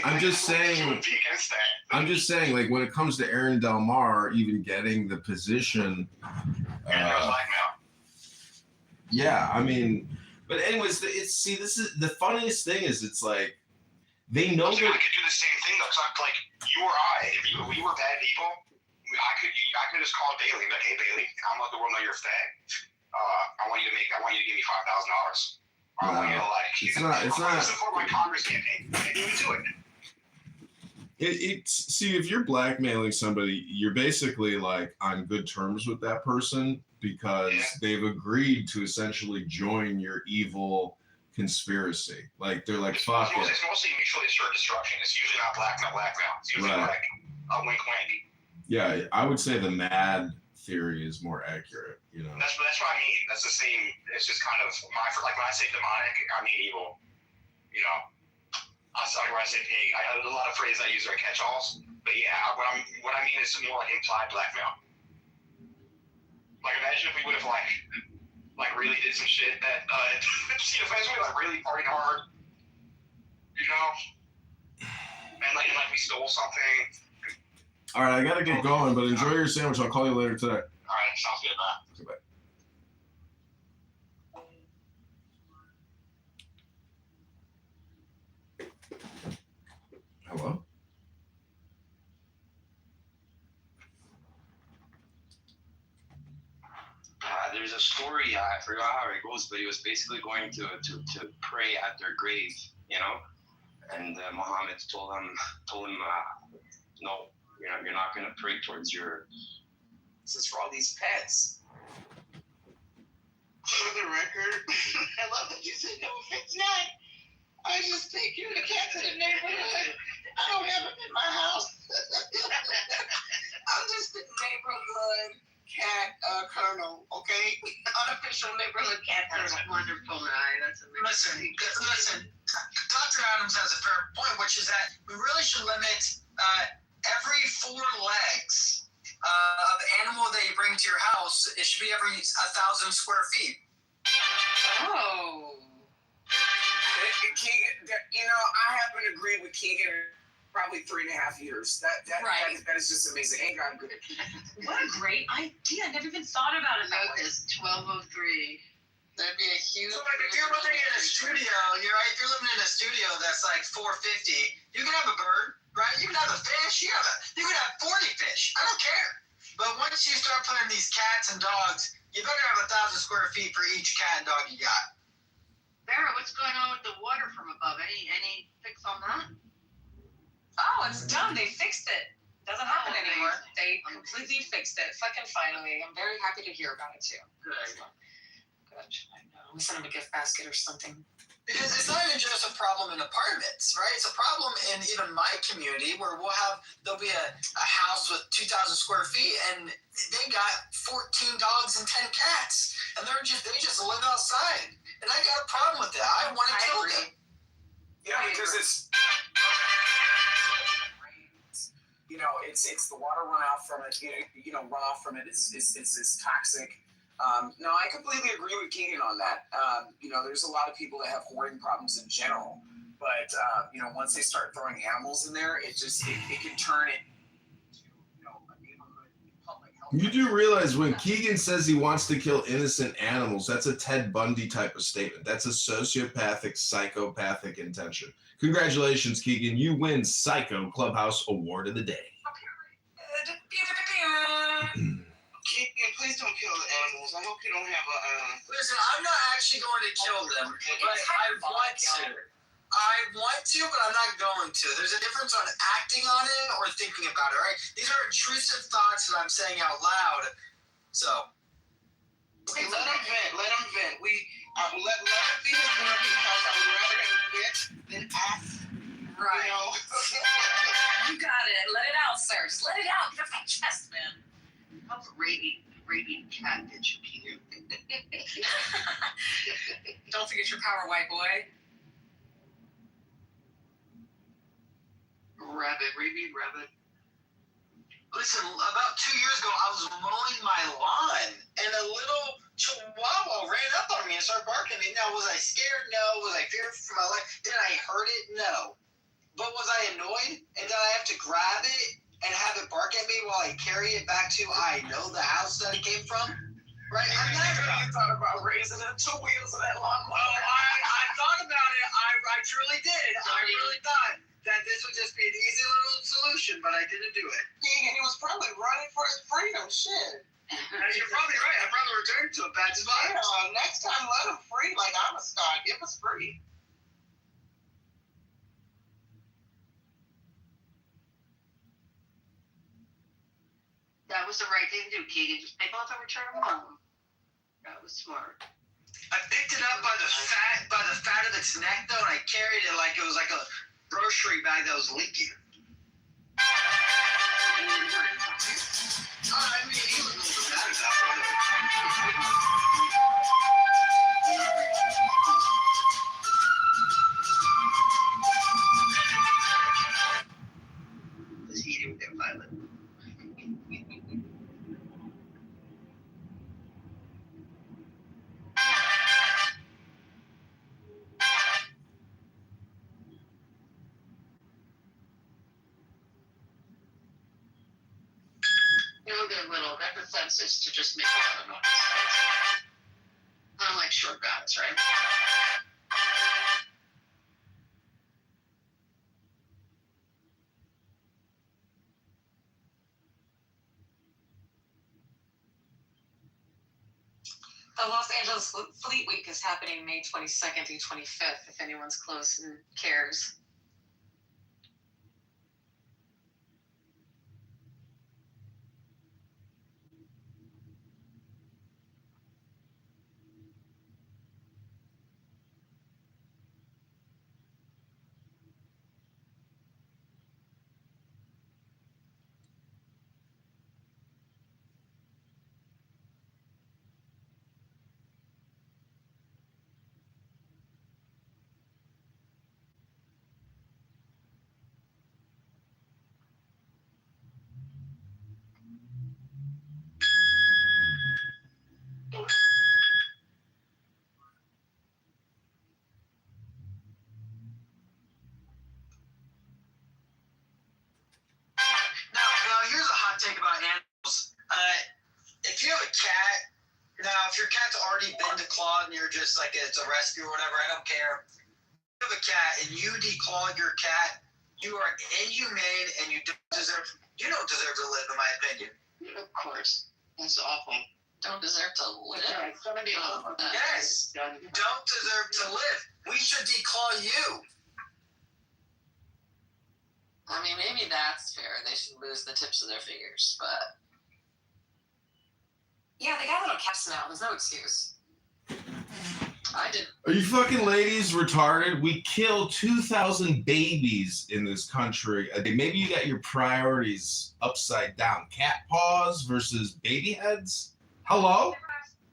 like when it comes to Aaron Del Mar even getting the position, yeah, I mean, but anyways, this is the funniest thing is it's like they know that I could do the same thing though. So like you or I, if we were bad people, I could just call Bailey and be like, hey Bailey, I'm let the world know you're a fag. I want you to give me $5,000. It's not support my Congress campaign. And you do it. See, if you're blackmailing somebody, you're basically like on good terms with that person because they've agreed to essentially join your evil conspiracy. Like they're like, fuck it. It's mostly mutually assured destruction. It's usually not blackmail. It's usually like a wink wink. Yeah, I would say the MAD theory is more accurate. That's what I mean. That's the same. It's just kind of like when I say demonic, I mean evil. I'm sorry when I say pig. I have a lot of phrases I use are catch-alls, but yeah, what I mean is more like implied blackmail. Like imagine if we would have like really did some shit that imagine we like really partied hard, and like we stole something. All right, I gotta get going, but enjoy your sandwich. I'll call you later today. All right, sounds good. Bye. Goodbye. Hello? story. I forgot how it goes, but he was basically going to pray at their grave, you know. And Muhammad told him, no, you're not going to pray towards your. This is for all these pets. For the record, I love that you said no, it's not. I just take you the cats in the neighborhood. I don't have them in my house. I'm just the neighborhood cat colonel, okay? Unofficial neighborhood cat colonel. That's wonderful, Nye. That's amazing. Listen. Dr. Adams has a fair point, which is that we really should limit every 4 legs of animal that you bring to your house. It should be every 1,000 square feet. Oh. Keegan, I happen to agree with Keegan. Probably 3.5 years. That is just amazing. Ain't God good? What a great idea! I never even thought about it. That is 12:03. That'd be a huge. So, like, if you're living in a studio, if you're living in a studio that's like 450, you can have a bird, right? You can have a fish. You can have 40 fish. I don't care. But once you start putting these cats and dogs, you better have 1,000 square feet for each cat and dog you got. Vera, what's going on with the water from above? Any fix on that? Oh, it's done. They fixed it. Doesn't happen anymore. Amazing. They completely fixed it. Fucking finally. I'm very happy to hear about it too. Good. I know. We sent him a gift basket or something. Because it's not even just a problem in apartments, right? It's a problem in even my community where there'll be a house with 2,000 square feet and they got 14 dogs and 10 cats. And they just live outside. And I got a problem with that. I want to kill them. Yeah, because it's it's the water runoff from it. Runoff from it is toxic. No, I completely agree with Keegan on that. There's a lot of people that have hoarding problems in general, but once they start throwing animals in there, it can turn it into a neighborhood public health. You do realize when Keegan says he wants to kill innocent animals, that's a Ted Bundy type of statement. That's a sociopathic, psychopathic intention. Congratulations, Keegan. You win Psycho Clubhouse Award of the Day. Keegan, please don't kill the animals. I hope you don't have a. Listen, I'm not actually going to kill them, but I want to. I want to, but I'm not going to. There's a difference on acting on it or thinking about it, right? These are intrusive thoughts that I'm saying out loud. So. Okay, let him vent. Let him vent. Let him be his therapy because I would rather him vent than act. Right. You got it. Let it out, sir. Just let it out. Get off my chest, man. How's rabied cat bitch, Peter? Don't forget your power, white boy. Rabied rabbit. Listen, about 2 years ago, I was mowing my lawn, and a little chihuahua ran up on me and started barking at me. Now, was I scared? No. Was I feared for my life? Did I hurt it? No. But was I annoyed? And did I have to grab it and have it bark at me while I carry it back to I know the house that it came from? Right? You thought about raising the 2 wheels of that lawnmower. Well, I thought about it. I truly did. I really thought that this would just be an easy little solution, but I didn't do it. Keegan, he was probably running for his freedom. Shit. You're probably right. I'd rather return to a bad spot. Next time, let him free like I'm a Scott. Give us free. That was the right thing to do, Keegan. Just pick off and return them home. That was smart. I picked it up by the fat of its neck, though, and I carried it like it was like a grocery bag that was leaking. I mean, he was a little bit mad about it. Because he didn't get violent. They'll get little. That's a census to just make a lot of noise. Kind of like short guys, right? The Los Angeles Fleet Week is happening May 22nd through 25th, if anyone's close and cares. Now, here's a hot take about animals. If you have a cat, now if your cat's already been declawed and you're just like it's a rescue or whatever, I don't care. If you have a cat and you declaw your cat, you are inhumane and you don't deserve to live, in my opinion. Of course. That's awful. Don't deserve to live. Yes, don't deserve to live. We should declaw you. I mean, maybe that's fair. They should lose the tips of their fingers, but yeah, they got little caps now. There's no excuse. I did. Are you fucking ladies retarded? We kill 2,000 babies in this country a day. Maybe you got your priorities upside down. Cat paws versus baby heads? Hello?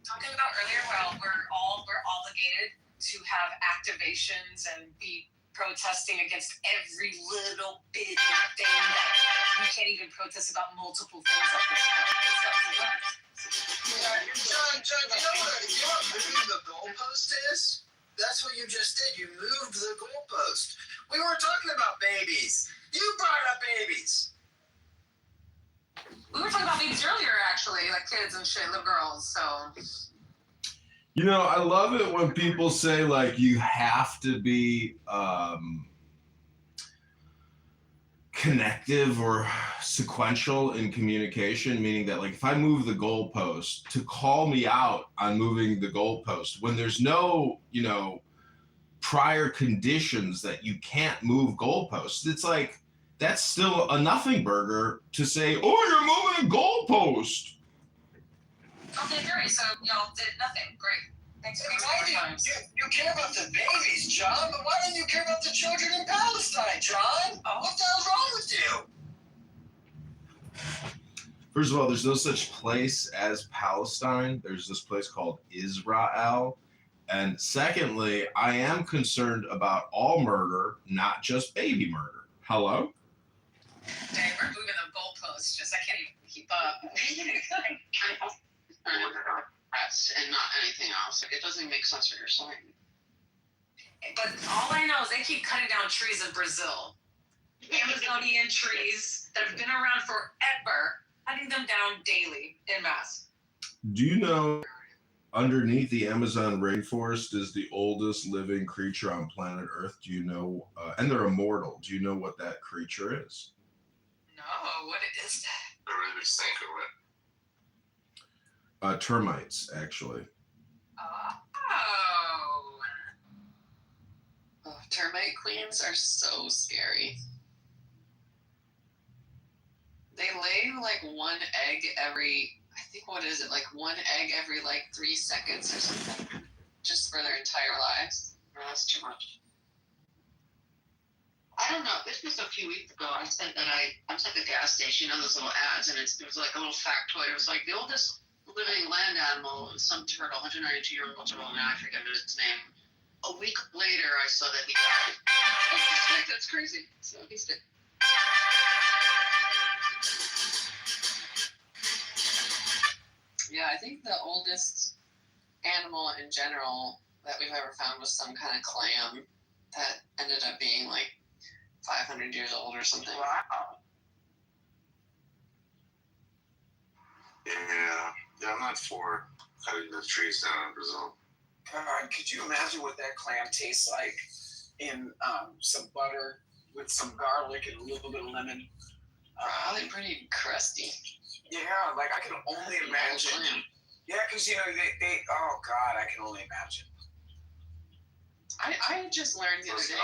Talking about earlier, well, we're obligated to have activations and be protesting against every little bitty thing that we can't even protest about multiple things at this point. John, you know what moving the goalpost is? That's what you just did. You moved the goalpost. We weren't talking about babies. You brought up babies. We were talking about babies earlier, actually, like kids and shit, little girls, so. You know, I love it when people say, like, you have to be connective or sequential in communication, meaning that, like, if I move the goalpost, to call me out on moving the goalpost when there's no, you know, prior conditions that you can't move goalposts. It's like, that's still a nothing burger to say, oh, you're moving a goalpost. Okay, great. So y'all did nothing. Great. Thanks for You care about the babies, John, but why don't you care about the children in Palestine, John? What the hell's wrong with you? First of all, there's no such place as Palestine. There's this place called Israel. And secondly, I am concerned about all murder, not just baby murder. Hello? Dang, we're moving the goalposts. Just, I can't even keep up. Press and not anything else. It doesn't make sense what you're saying. But all I know is they keep cutting down trees in Brazil. Amazonian trees that have been around forever, cutting them down daily en masse. Do you know underneath the Amazon rainforest is the oldest living creature on planet Earth? Do you know, and they're immortal. Do you know what that creature is? No, what is that? A river sink or what? Termites, actually. Oh, termite queens are so scary. They lay like one egg every, I think, what is it, like one egg every like 3 seconds or something, just for their entire lives. No, that's too much. I don't know. This was a few weeks ago. I said that I was at the gas station on those little ads, and it was like a little factoid. It was like the oldest living land animal was some turtle, 192-year-old turtle, and I forget its name. A week later, I saw that he died. That's crazy. So he's dead. Yeah, I think the oldest animal in general that we've ever found was some kind of clam that ended up being like 500 years old or something. Wow. Yeah, I'm not for cutting the trees down in Brazil. God, could you imagine what that clam tastes like in some butter with some garlic and a little bit of lemon? Probably pretty crusty. Yeah, like I can only imagine. Yeah, because you know they. Oh God, I can only imagine. I just learned the other day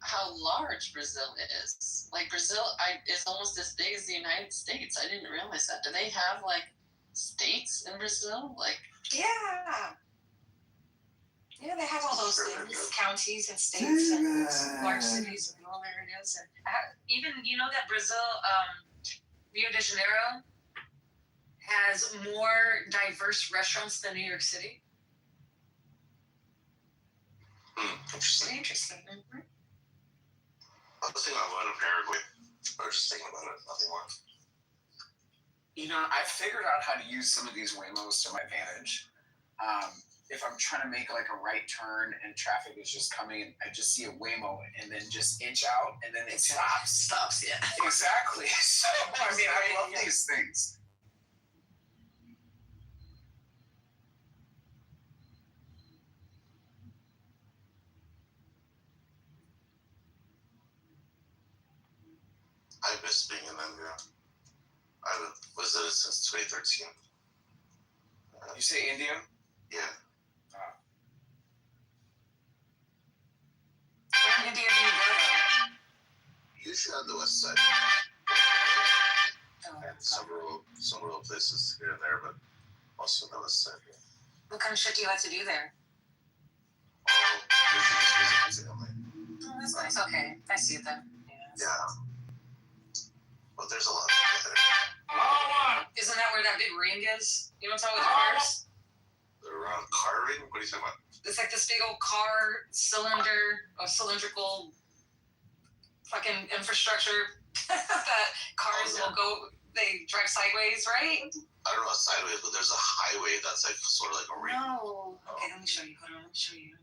how large Brazil is. Like Brazil, is almost as big as the United States. I didn't realize that. Do they have like states in Brazil? Like Yeah. Yeah, they have all those things, counties and states and large cities and rural areas. And even, you know that Brazil, Rio de Janeiro has more diverse restaurants than New York City. Interesting. Interesting. Mm-hmm. I was thinking about going to Paraguay. I was just thinking about it, nothing more. You know, I figured out how to use some of these Waymos to my advantage. If I'm trying to make like a right turn and traffic is just coming and I just see a Waymo and then just inch out and then it stops. Yeah. Exactly. So, I mean, I love these things. I miss being in India. I haven't visited since 2013. You say India? Yeah. Where in India do you go? Usually on the west side. And some rural places here and there, but also on the west side. Yeah. What kind of shit do you like to do there? Usually just family. Oh, that's nice. Okay, I see it then. Yeah. But there's a lot of people there. Isn't that where that big ring is? You know what I'm talking about with cars? They're around car ring? What are you talking about? It's like this big old car cylindrical fucking infrastructure that cars will go, they drive sideways, right? I don't know about sideways, but there's a highway that's like sort of like a ring. No. Okay, let me show you. Hold on, let me show you.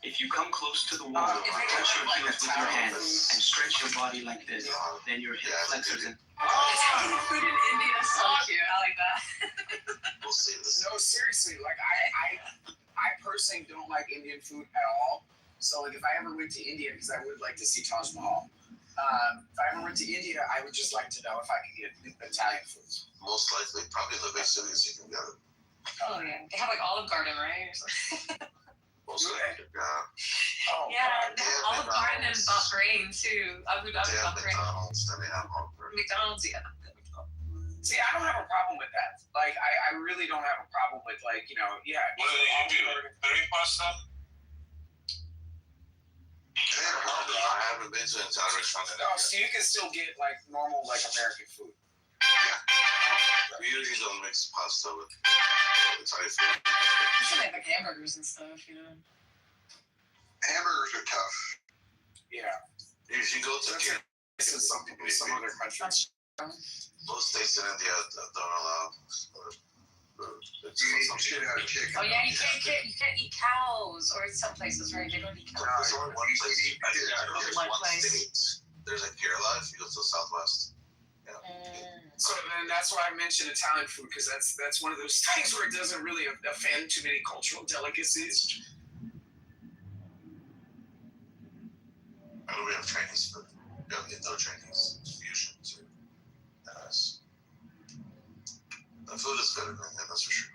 If you come close to the wall, touch your heels with your hands and stretch your body like this, then your hip flexors and... Italian food in India is so cute. I like that. We'll see this. No, seriously. Like, I personally don't like Indian food at all. So, like, if I ever went to India, because I would like to see Taj Mahal, if I ever went to India, I would just like to know if I could get Italian food. Most likely, probably in the big cities you can get it. Oh, yeah. They have, like, Olive Garden, right? Most likely, yeah. Oh, yeah, they have Olive Garden in Bahrain, too. Abu Dhabi, They have Bahrain. McDonald's, then they have McDonald's, yeah. See, I don't have a problem with that. Like, I really don't have a problem with, like, you know, yeah. What do you do? Curry pasta? I haven't been to an Italian restaurant. No, so you can still get, like, normal, like, American food. Yeah. We usually don't mix pasta with Italian food. You should make, like, hamburgers and stuff, you know. Hamburgers are tough. Yeah. If you go to some people, some other countries. Most states in India don't allow. You eat shit out of chicken. Oh yeah, you can't eat cows, or some places, right? They don't eat cows. There's only one place. There's one state. There's like Kerala if you go to the southwest. Yeah. So then that's why I mentioned Italian food, because that's one of those things where it doesn't really offend too many cultural delicacies. And we have Chinese food. We have Indo-Chinese fusion too. Nice. The food is good in India, that's for sure.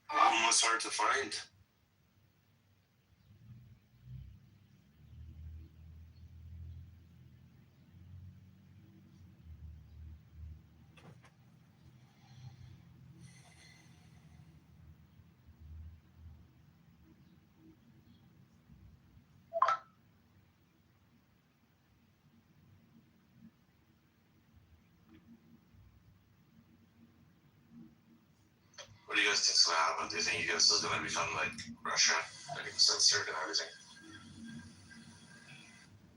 Almost hard to find. What do you guys think's gonna happen? Do you think you guys are gonna become like Russia, like censored and everything?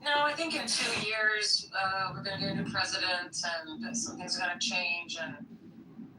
No, I think in 2 years we're going to get a new president, and some things are going to change, and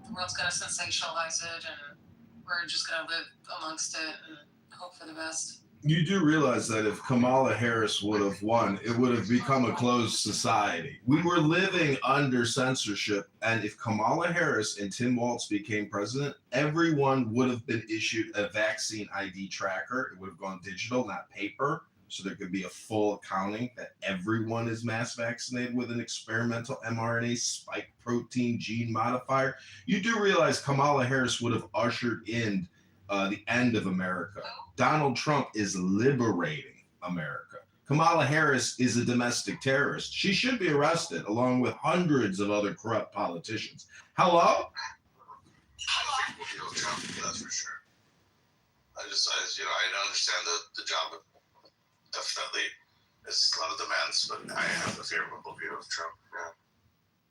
the world's going to sensationalize it, and we're just going to live amongst it and hope for the best. You do realize that if Kamala Harris would have won, it would have become a closed society. We were living under censorship, and if Kamala Harris and Tim Walz became president, everyone would have been issued a vaccine ID tracker. It would have gone digital, not paper, so there could be a full accounting that everyone is mass vaccinated with an experimental mRNA spike protein gene modifier. You do realize Kamala Harris would have ushered in the end of America. Donald Trump is liberating America. Kamala Harris is a domestic terrorist. She should be arrested along with hundreds of other corrupt politicians. Hello? That's for sure. I understand the job definitely is a lot of demands, but I have a favorable view of Trump.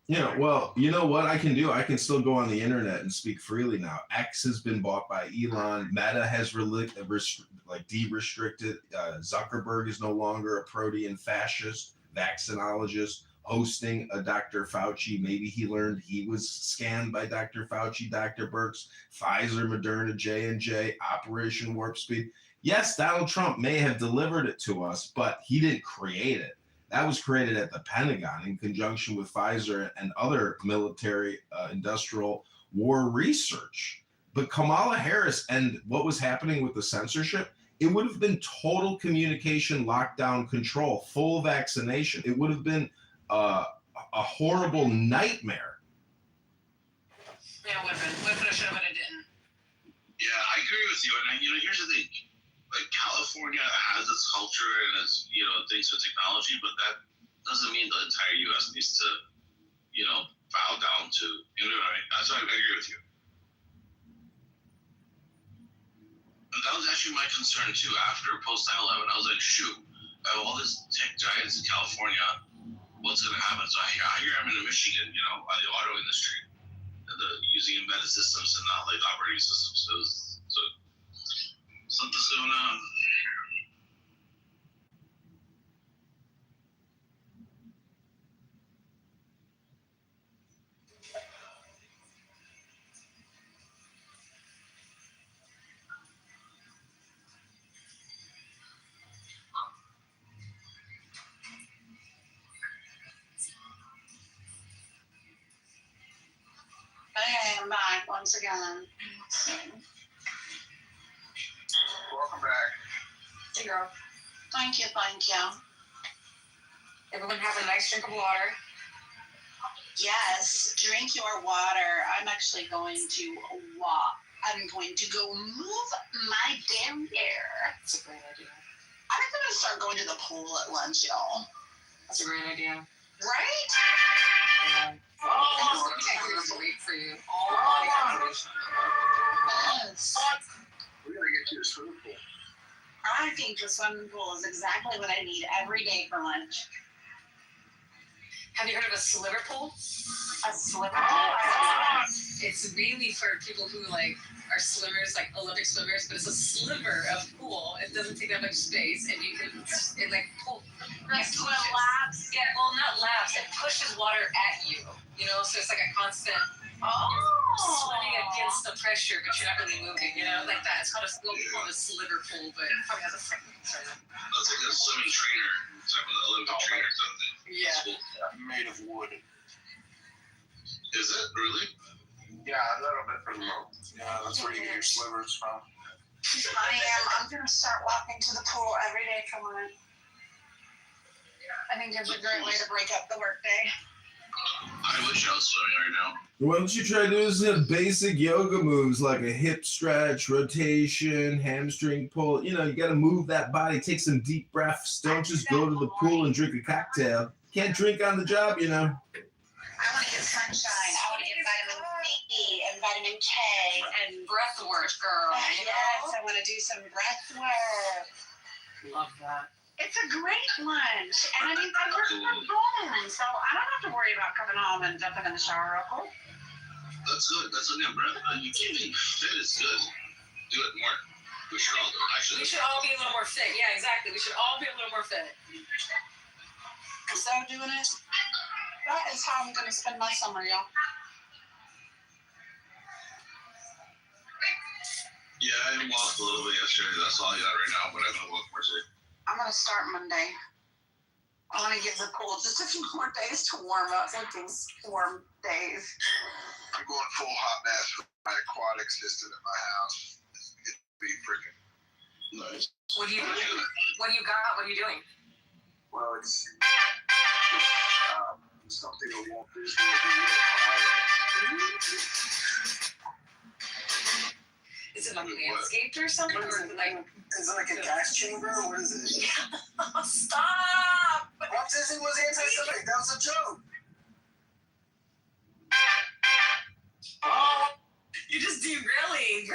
Yeah, well, you know what I can do? I can still go on the internet and speak freely now. X has been bought by Elon. Meta has de-restricted. Zuckerberg is no longer a protean fascist, vaccinologist, hosting a Dr. Fauci. Maybe he learned he was scanned by Dr. Fauci, Dr. Birx, Pfizer, Moderna, J&J, Operation Warp Speed. Yes, Donald Trump may have delivered it to us, but he didn't create it. That was created at the Pentagon in conjunction with Pfizer and other military industrial war research. But Kamala Harris and what was happening with the censorship, it would have been total communication lockdown control, full vaccination. It would have been a horrible nightmare. Yeah, it would have been. Would have, should have, but it didn't. Yeah, I agree with you. And here's the thing. Like California has its culture and its things with technology, but that doesn't mean the entire U.S. needs to bow down to So I agree with you. And that was actually my concern too. After post 9/11, I was like, shoot, I have all this tech giants in California. What's going to happen? So here I'm in Michigan, by the auto industry, using embedded systems and not like operating systems. So something's going on. Okay, I'm back once again. Welcome back. Hey, girl. Thank you. Everyone have a nice drink of water. Yes, drink your water. I'm actually going to walk. I'm going to go move my damn hair. That's a great idea. I'm going to start going to the pool at lunch, y'all. That's a great idea. Right? Yeah. Oh, it's great for you. All body activation. Yes. We're going to get you a swimming pool. I think the swimming pool is exactly what I need every day for lunch. Have you heard of a sliver pool? A sliver pool? It's mainly for people who are swimmers, like Olympic swimmers, but it's a sliver of pool. It doesn't take that much space, and you can pull. You swim laps? Yeah, well, not laps. It pushes water at you. So it's like a constant swimming against the pressure, but you're not really moving. Like that. It's called a sliver pool, but it probably has a second term. That's like a swimming trainer, type of Olympic trainer or something. Yeah. Made of wood. Is it really? Yeah, a little bit from the mouth. Yeah, that's where you get your slivers from. I'm going to start walking to the pool every day for lunch. I think it's a great way to break up the workday. I wish I was swimming right now. Why don't you try doing some basic yoga moves like a hip stretch, rotation, hamstring pull? You got to move that body. Take some deep breaths. Don't just go to the pool and drink a cocktail. Can't drink on the job, I want to get sunshine. I want to get vitamin C and vitamin K and breath work, girl. Yes, I want to do some breath work. Love that. It's a great lunch, and I work from home, so I don't have to worry about coming home and jumping in the shower real quick. That's good. That's a good breath. You keeping fit is good. Do it more. We should all do it. Actually, we should all be a little more fit. Yeah, exactly. We should all be a little more fit. So doing it. That is how I'm going to spend my summer, y'all. Yeah, I walked a little bit yesterday. That's all I got right now, but I'm gonna walk more today. I'm gonna start Monday. I want to give the pool just a few more days to warm up with these warm days. I'm going full hot bath for my aquatic system at my house. It's be freaking nice. What do you got? What are you doing? Well, it's something I won't visually Is it like landscaped or something? Or is it like? Is it like a gas chamber? Or what is it? Yeah. Stop! Autism was anti-Semitic. That was a joke. Oh, you're just derailing.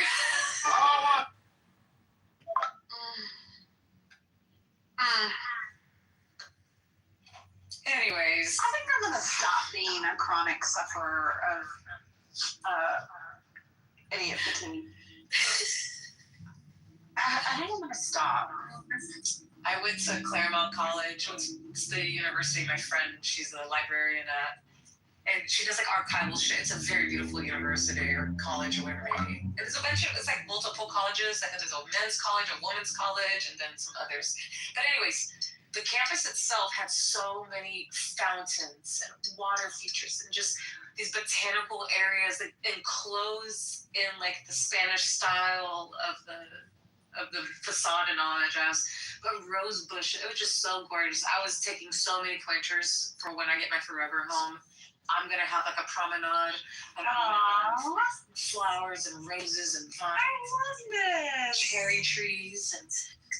Anyways, I think I'm gonna stop being a chronic sufferer of idiot fatigue. I think I'm gonna stop. I went to Claremont College. It's the university my friend, she's a librarian at. And she does like archival shit. It's a very beautiful university or college or whatever it may be. And it's a bunch of, it's like multiple colleges. Like there's a men's college, a women's college, and then some others. But anyways, the campus itself had so many fountains and water features and just these botanical areas that enclose in like the Spanish style of the facade and all that jazz. But rose bush, it was just so gorgeous. I was taking so many pointers for when I get my forever home. I'm gonna have like a promenade and flowers and roses and vines. I love this. Cherry trees and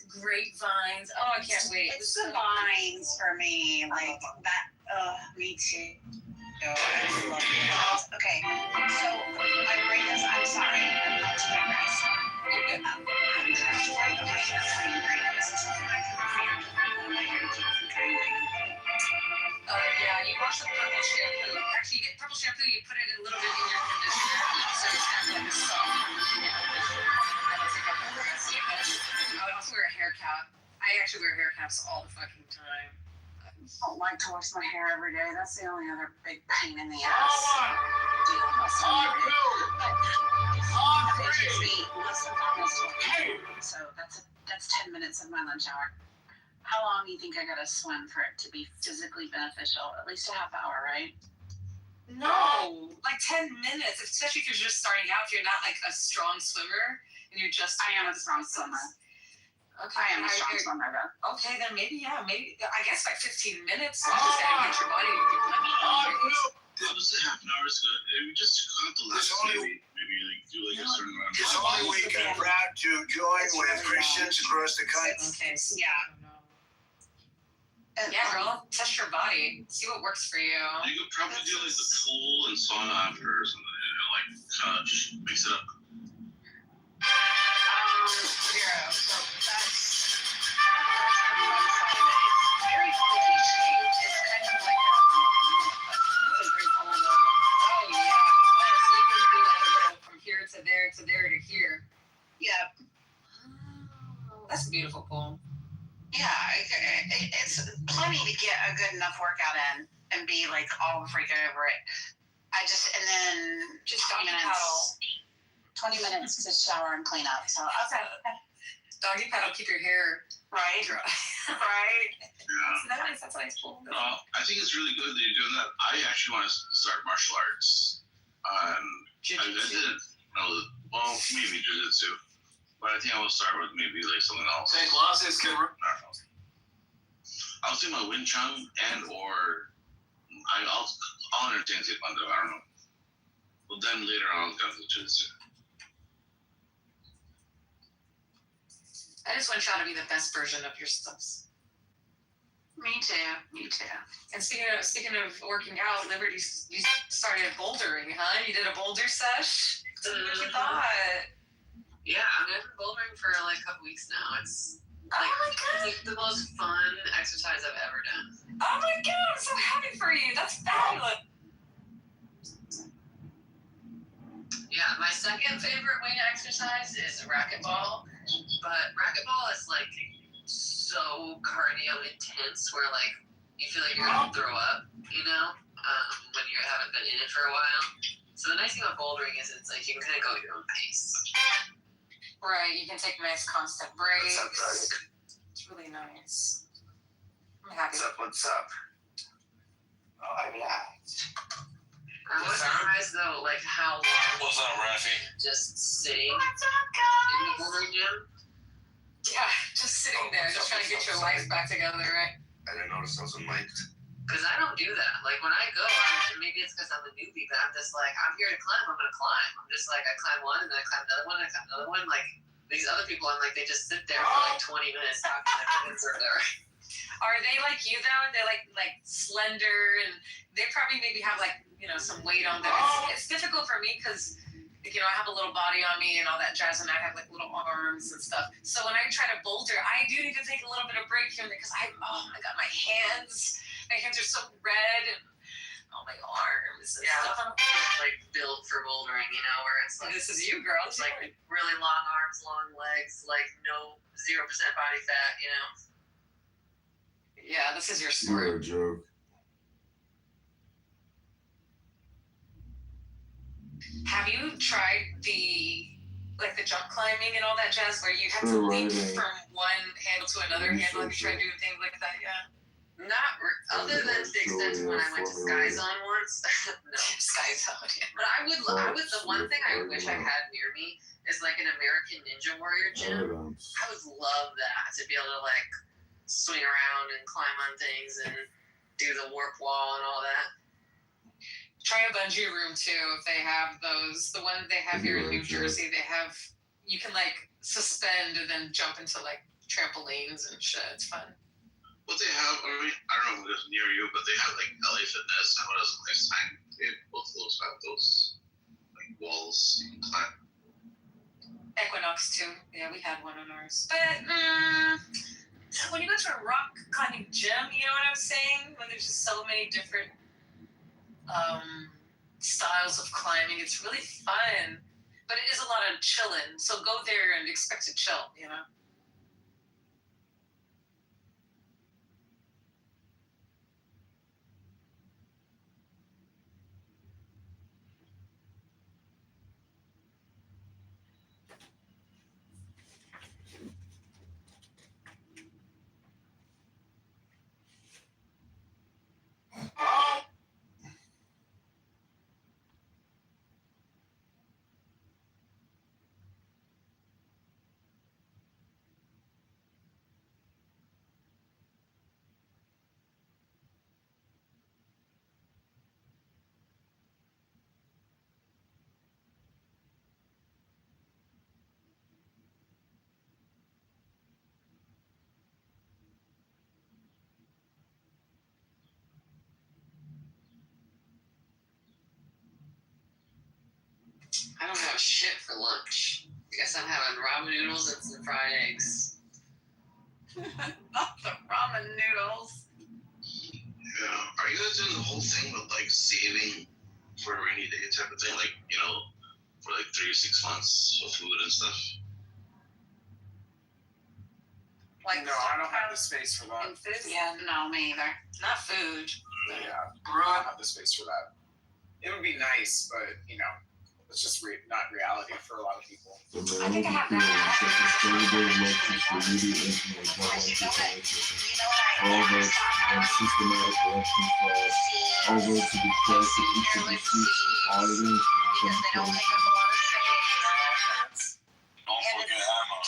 grapevines. Oh, I can't wait. It's the vines for me, like that. Me too. I love vines. Okay, so I bring this. I'm sorry. I'm not too nice. I'm just trying to make this thing great. This is something I can feel. My hair keeps from trying to. Yeah, you wash the purple shampoo. Actually, you get purple shampoo, you put it a little bit in your conditioner, so it's kind of like a soft conditioner. That'll take up all the messiness. I would also wear a hair cap. I actually wear hair caps all the fucking time. I don't like to wash my hair every day. That's the only other big pain in the ass. Dealing with somebody. It takes me less than 5 minutes to wash. So that's 10 minutes of my lunch hour. How long do you think I gotta swim for it to be physically beneficial? At least a half hour, right? No, like 10 minutes, especially if you're just starting out, if you're not like a strong swimmer and you're just. I am a strong swimmer. Okay. I am a strong swimmer, though. Okay, then maybe, I guess like 15 minutes. You just gotta get your body to do I would say half an hour is good. We just got the last maybe like do like a certain amount. It's only weekend proud to join with Christians across the country. Okay, yeah. Yeah, girl, test your body. See what works for you. You could probably do like the pool and sauna after or something, like kind of mix it up. Zero. So that's the one side of it. It's very funky shaped. It's kind of like a great pool though. Oh yeah. Oh, so you can do like a little from here to there to there to here. Yep. Oh, that's a beautiful pool. Yeah, it's plenty to get a good enough workout in and be like all freaking over it. And then just 20 minutes. 20 minutes to shower and clean up. So okay. Doggy paddle, keep your hair right. dry. Right. Yeah. That's a nice pool. I think it's really good that you're doing that. I actually want to start martial arts. I didn't know that. Well, maybe jiu-jitsu. But I think I will start with maybe like something else. Take classes, I'll do my Wing Chun I'll entertain Taekwondo. I don't know. Well, then later on I'll go to jiu-jitsu. I just want y'all to be the best version of yourselves. Me too. And speaking of working out, Liberty, you started bouldering, huh? You did a boulder sesh. Tell me what you thought. Yeah, I've been bouldering for like a couple weeks now. It's like the most fun exercise I've ever done. Oh my god, I'm so happy for you. That's fabulous. Yeah, my second favorite weight exercise is racquetball. But racquetball is like so cardio intense where like you feel like you're gonna throw up, when you haven't been in it for a while. So the nice thing about bouldering is it's like you can kind of go at your own pace. Right, you can take nice constant breaks. What's up, Doug? It's really nice. I'm happy. What's up? Oh, I got. I was surprised though, like how long. What's up, Rafi? Just sitting What's up, in guys? the boarding gym. Yeah, just sitting there, just trying to get your life back together, right? I didn't notice I was mic'd. Because I don't do that. Like when I go, maybe it's because I'm a newbie, but I'm just like, I'm here to climb, I'm going to climb. I'm just like, I climb one, and then I climb another one, and I climb another one. Like these other people, I'm like, they just sit there for like 20 minutes talking their minutes or whatever. Are they like you though? They're like slender, and they probably maybe have like, you know, some weight on them. It's difficult for me because, you know, I have a little body on me and all that jazz, and I have like little arms and stuff. So when I try to boulder, I do need to take a little bit of break here because oh my God, my hands are so red and all my arms and stuff. I'm like built for bouldering, you know, where it's like this is you, girl. It's like really long arms, long legs, like no 0% body fat, you know. Yeah, this is your You're story. a joke. Have you tried the jump climbing and all that jazz where you have to leap from one handle to another handle? Have you tried doing things like that? Yeah. Other than the extent when I went to Sky Zone once. No, Sky Zone. Yeah. But I would. The one thing I wish I had near me is like an American Ninja Warrior gym. I would love that to be able to like swing around and climb on things and do the warp wall and all that. Try a bungee room too. If they have those, the one they have here in New Jersey, they have, you can like suspend and then jump into like trampolines and shit. It's fun. What they have, I mean, I don't know if it's near you, but they have like LA Fitness and what else next time. Both of those have those like walls you can climb. Equinox too. Yeah, we had one on ours. But when you go to a rock climbing gym, you know what I'm saying? When there's just so many different styles of climbing, it's really fun. But it is a lot of chilling. So go there and expect to chill, you know? I don't have shit for lunch. I guess I'm having ramen noodles and some fried eggs. Not the ramen noodles. Yeah. Are you guys doing the whole thing with like saving for a rainy day type of thing? Like, you know, for like 3 to 6 months of food and stuff? Like no, I don't have the space for that. Yeah, no, me either. Not food. Yeah, I don't have the space for that. It would be nice, but you know, it's just not reality for a lot of people. I think I have that. All votes on systematic election fraud. All votes to be cast in each of the seats auditing Because they don't take up a lot of space. Don't forget ammo.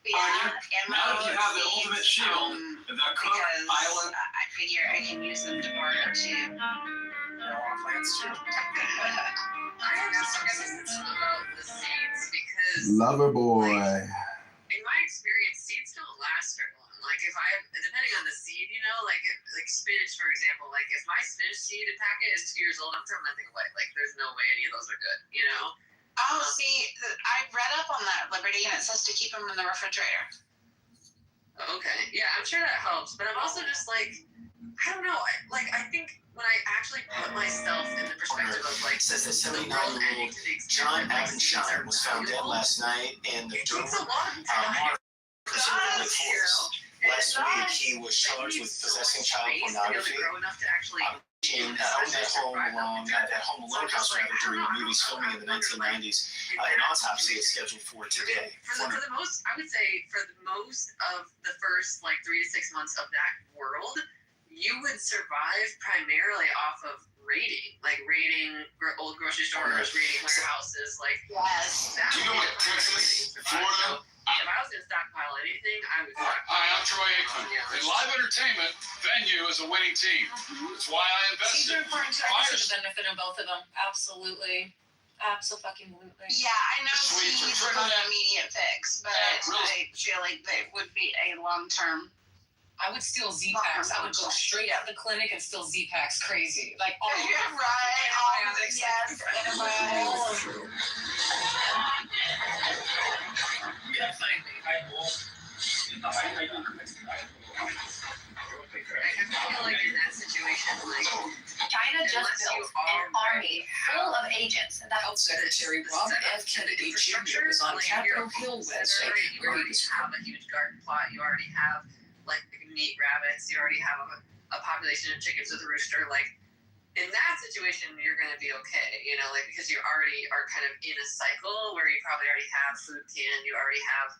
Yeah, Now that you have the ultimate shield, the cook because island. I figure I can use them to barter too. I want plants too. I have some resistance about the seeds because Lover boy. in my experience, seeds don't last very long. Like if depending on the seed, you know, like spinach, for example, like if my spinach seed packet is 2 years old, I'm throwing that thing away. Like there's no way any of those are good, you know? Oh, see, I read up on that, Liberty, and it says to keep them in the refrigerator. Okay, yeah, I'm sure that helps. But I'm also just like, I don't know. I think when I actually put myself in the perspective of like, Says that 79-year-old John Avenshire was found dead last night in the Durham prison with force. Last week, he was charged with possessing child pornography. And owned that home along that Home Alone house rather during the movie's filming in the 1990s. An autopsy is scheduled for today. For the most, I would say for the most of the first like 3 to 6 months of that world, you would survive primarily off of raiding old grocery stores, raiding warehouses, like. Yes. Do you know what Texas, Florida? If I was gonna stockpile anything, I would. Hi, I'm Troy Aikman. In live entertainment, venue is a winning team. That's why I invested. These are important to the benefit of both of them. Absolutely. Absolutely. Yeah, I know seeds are not an immediate fix, but I feel like they would be a long-term. I would steal Z-Packs. I would go straight out of the clinic and steal Z-Packs crazy. Like, oh, you're right. Yes, antibiotics. You'll find me. I feel like in that situation, like China just built an army full of agents. Health Secretary Robert F. Kennedy Jr. was on Capitol Hill Wednesday, where he was. You have a huge garden plot. You already have like meat rabbits. You already have a population of chickens with a rooster. Like in that situation, you're going to be okay. You know, like because you already are kind of in a cycle where you probably already have food canned. You already have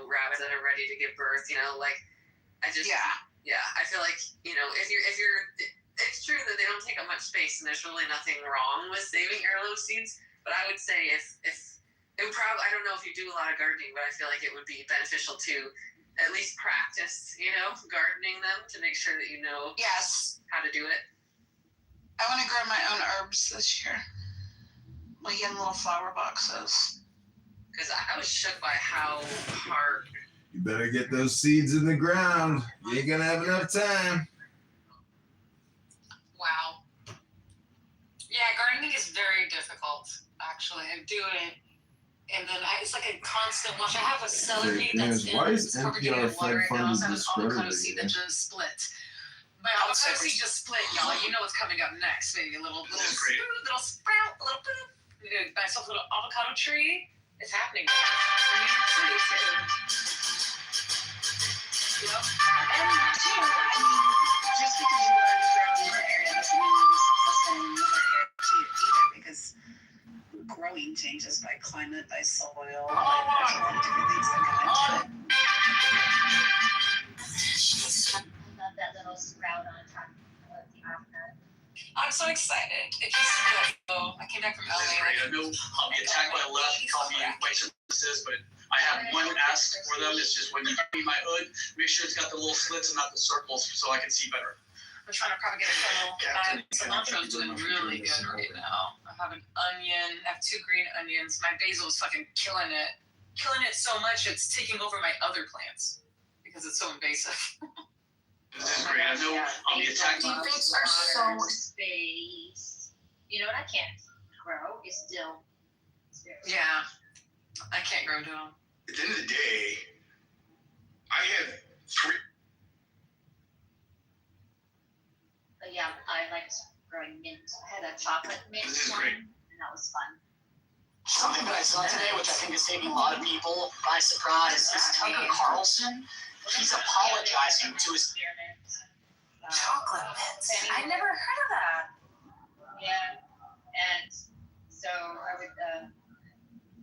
rabbits that are ready to give birth. You know, like I just yeah. I feel like if you're it's true that they don't take up much space and there's really nothing wrong with saving heirloom seeds. But I would say if it would probably, I don't know if you do a lot of gardening, but I feel like it would be beneficial to at least practice, gardening them to make sure that Yes. how to do it. I want to grow my own herbs this year, like in little flower boxes. Because I was shook by how hard. You better get those seeds in the ground. You ain't gonna have enough time. Wow. Yeah, gardening is very difficult, actually. I do it, and then it's like a constant watch. I have a celery that's Why is NPR Fed funded avocado seed that just split. My avocado seed just split, y'all. You know what's coming up next. Maybe a little sprout, a little boop. Nice little avocado tree. It's happening. In New York City, too. And two, I mean, just because you already grow in your area doesn't mean you'll be successful in another area too either, because growing changes by climate, by soil, there's a lot of different things that go into it. I love that little sprout on top of the avocado. I'm so excited. It just I came back from LA. I know I'll be attacked by a lot of white supremacists, but I have one ask for them. It's just when you give me my hood, make sure it's got the little slits and not the circles so I can see better. I'm trying to propagate a funnel. Cilantro is doing really good right now. I have an onion. I have 2 green onions. My basil is fucking killing it. Killing it so much it's taking over my other plants because it's so invasive. This is great. I know I'll be attacked by Fruits are so space. You know what I can't grow is dill. Yeah. I can't grow dill. At the end of the day, I have 3. But yeah, I liked growing mint. I had a chocolate mint This is one, great. and that was fun. Something that I saw today, which I think is taking a lot of people by surprise, is Tucker Carlson. He's apologizing to his chocolate mints. I never heard of that. Yeah, and so I would,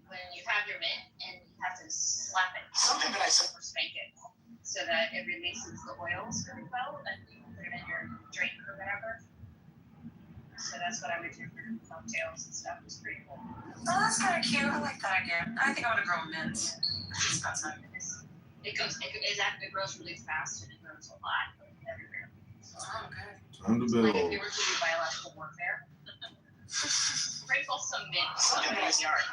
when you have your mint, and you have to slap it. Something that I saw. Or spank it, so that it releases the oils really well, and you can put it in your drink or whatever. So that's what I would do for cocktails and stuff. It's pretty cool. Oh, that's kind of cute. I like that idea. I think I would have grown mint. It grows really fast, and it grows a lot everywhere. Oh, okay. Time to Like if build. you were to do biological warfare. Sprinkle some mint in your yard.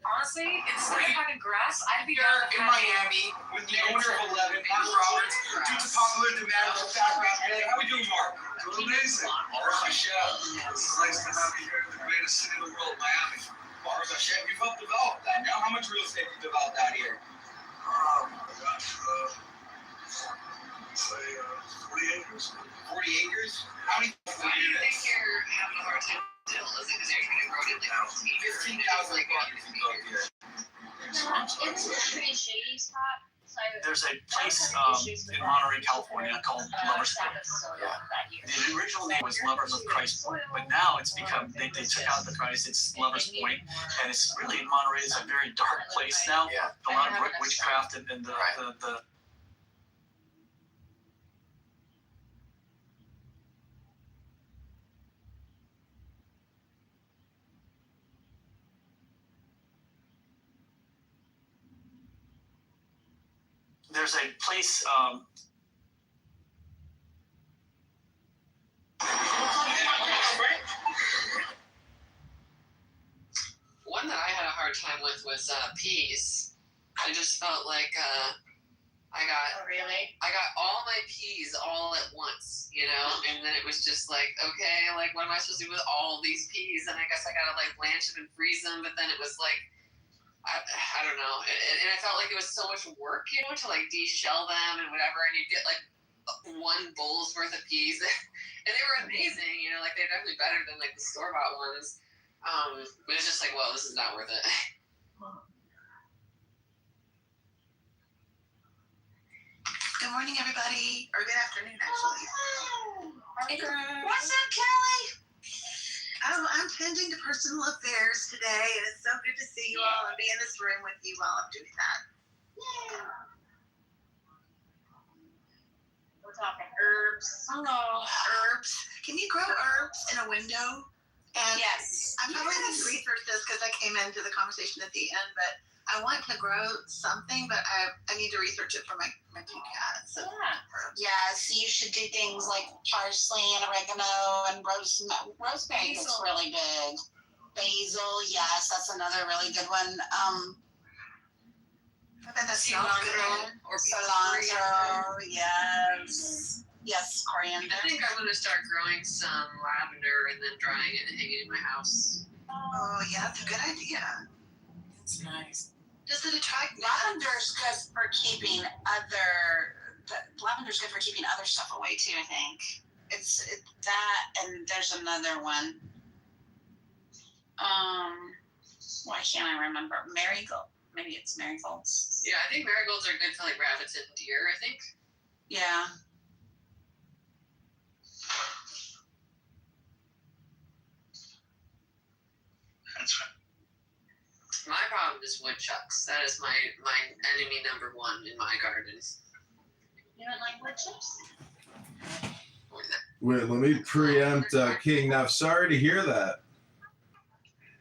Honestly, instead of having grass, I'd be Here in Miami with the owner of 11, Mark Roberts. Due to popular demand for background music. How we doing, Mark? Doing amazing. Bars Hashem. It's nice to have you here in the greatest city in the world, Miami. Bars Hashem. You've helped develop that. Now, how much real estate have you developed out here? Oh my gosh. Say 40 acres. 40 acres? How many? Why do you think you're having a hard time still? Is it because you're trying to grow it like 15,000 Isn't that a pretty shady spot? there's a place in Monterey, California called Lovers Point. The original name was Lovers of Christ Point, but now it's become, they took out the Christ, it's Lovers Point, and it's really, in Monterey, it's a very dark place now. A lot of witchcraft and the there's a place One that I had a hard time with was peas. I just felt like I got all my peas all at once, you know, and then it was just like, okay, like what am I supposed to do with all these peas? And I guess I gotta like blanch them and freeze them, but then it was like, I don't know, and I felt like it was so much work, you know, to like de-shell them and whatever, and you'd get like one bowl's worth of peas, and they were amazing, you know, like they're definitely better than like the store-bought ones, but it's just like, well, this is not worth it. Good morning, everybody, or good afternoon, actually. What's up, Kelly? I'm tending to personal affairs today, and it's so good to see you all and be in this room with you while I'm doing that. We're talking herbs. Oh, herbs. Can you grow herbs in a window? And Yes. I probably need to research this because I came into the conversation at the end, but I want to grow something, but I need to research it for my two cats. So Yes, you should do things like parsley and oregano and rosemary is really good. Basil, yes, that's another really good one. I bet that smells Cilantro good. or Cilantro, yes. Yes, coriander. I think I'm gonna start growing some lavender and then drying it and hanging it in my house. Oh, yeah, that's a good idea. It's nice. Does it attract Lavender's good for keeping lavender's good for keeping other stuff away too, I think. It's that, and there's another one. Why can't I remember? Marigold. Maybe it's marigolds. Yeah, I think marigolds are good for like rabbits and deer, I think. Yeah. That's right. My problem is woodchucks. That is my enemy number one in my garden. You don't like wood chips? Wait, let me preempt King. Now, sorry to hear that.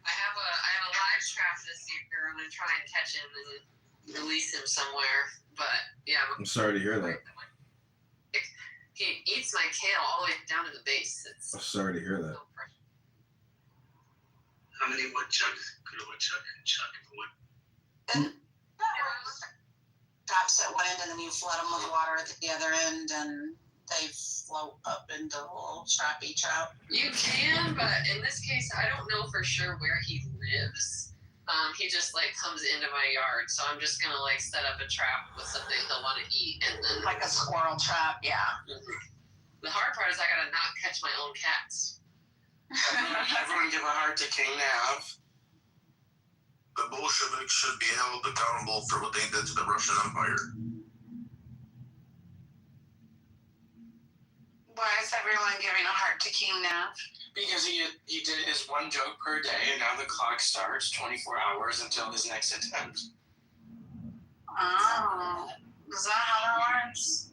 I have a live trap this year. I'm gonna try and catch him and release him somewhere. But yeah, I'm sorry to hear that. he eats my kale all the way down to the base. I'm sorry to hear that. How many woodchucks could a woodchuck chuck in wood? Traps at one end, and then you flood them with water at the other end, and they float up into a little trappy trap. You can, but in this case, I don't know for sure where he lives. He just like comes into my yard, so I'm just gonna like set up a trap with something he'll want to eat, and then Like a squirrel trap, yeah. The hard part is I gotta not catch my own cats. Everyone give a heart to King Nav. The Bolsheviks should be held accountable for what they did to the Russian Empire. Why is everyone giving a heart to King Nav? Because he did his one joke per day, and now the clock starts 24 hours until his next attempt. Oh, is that how that works?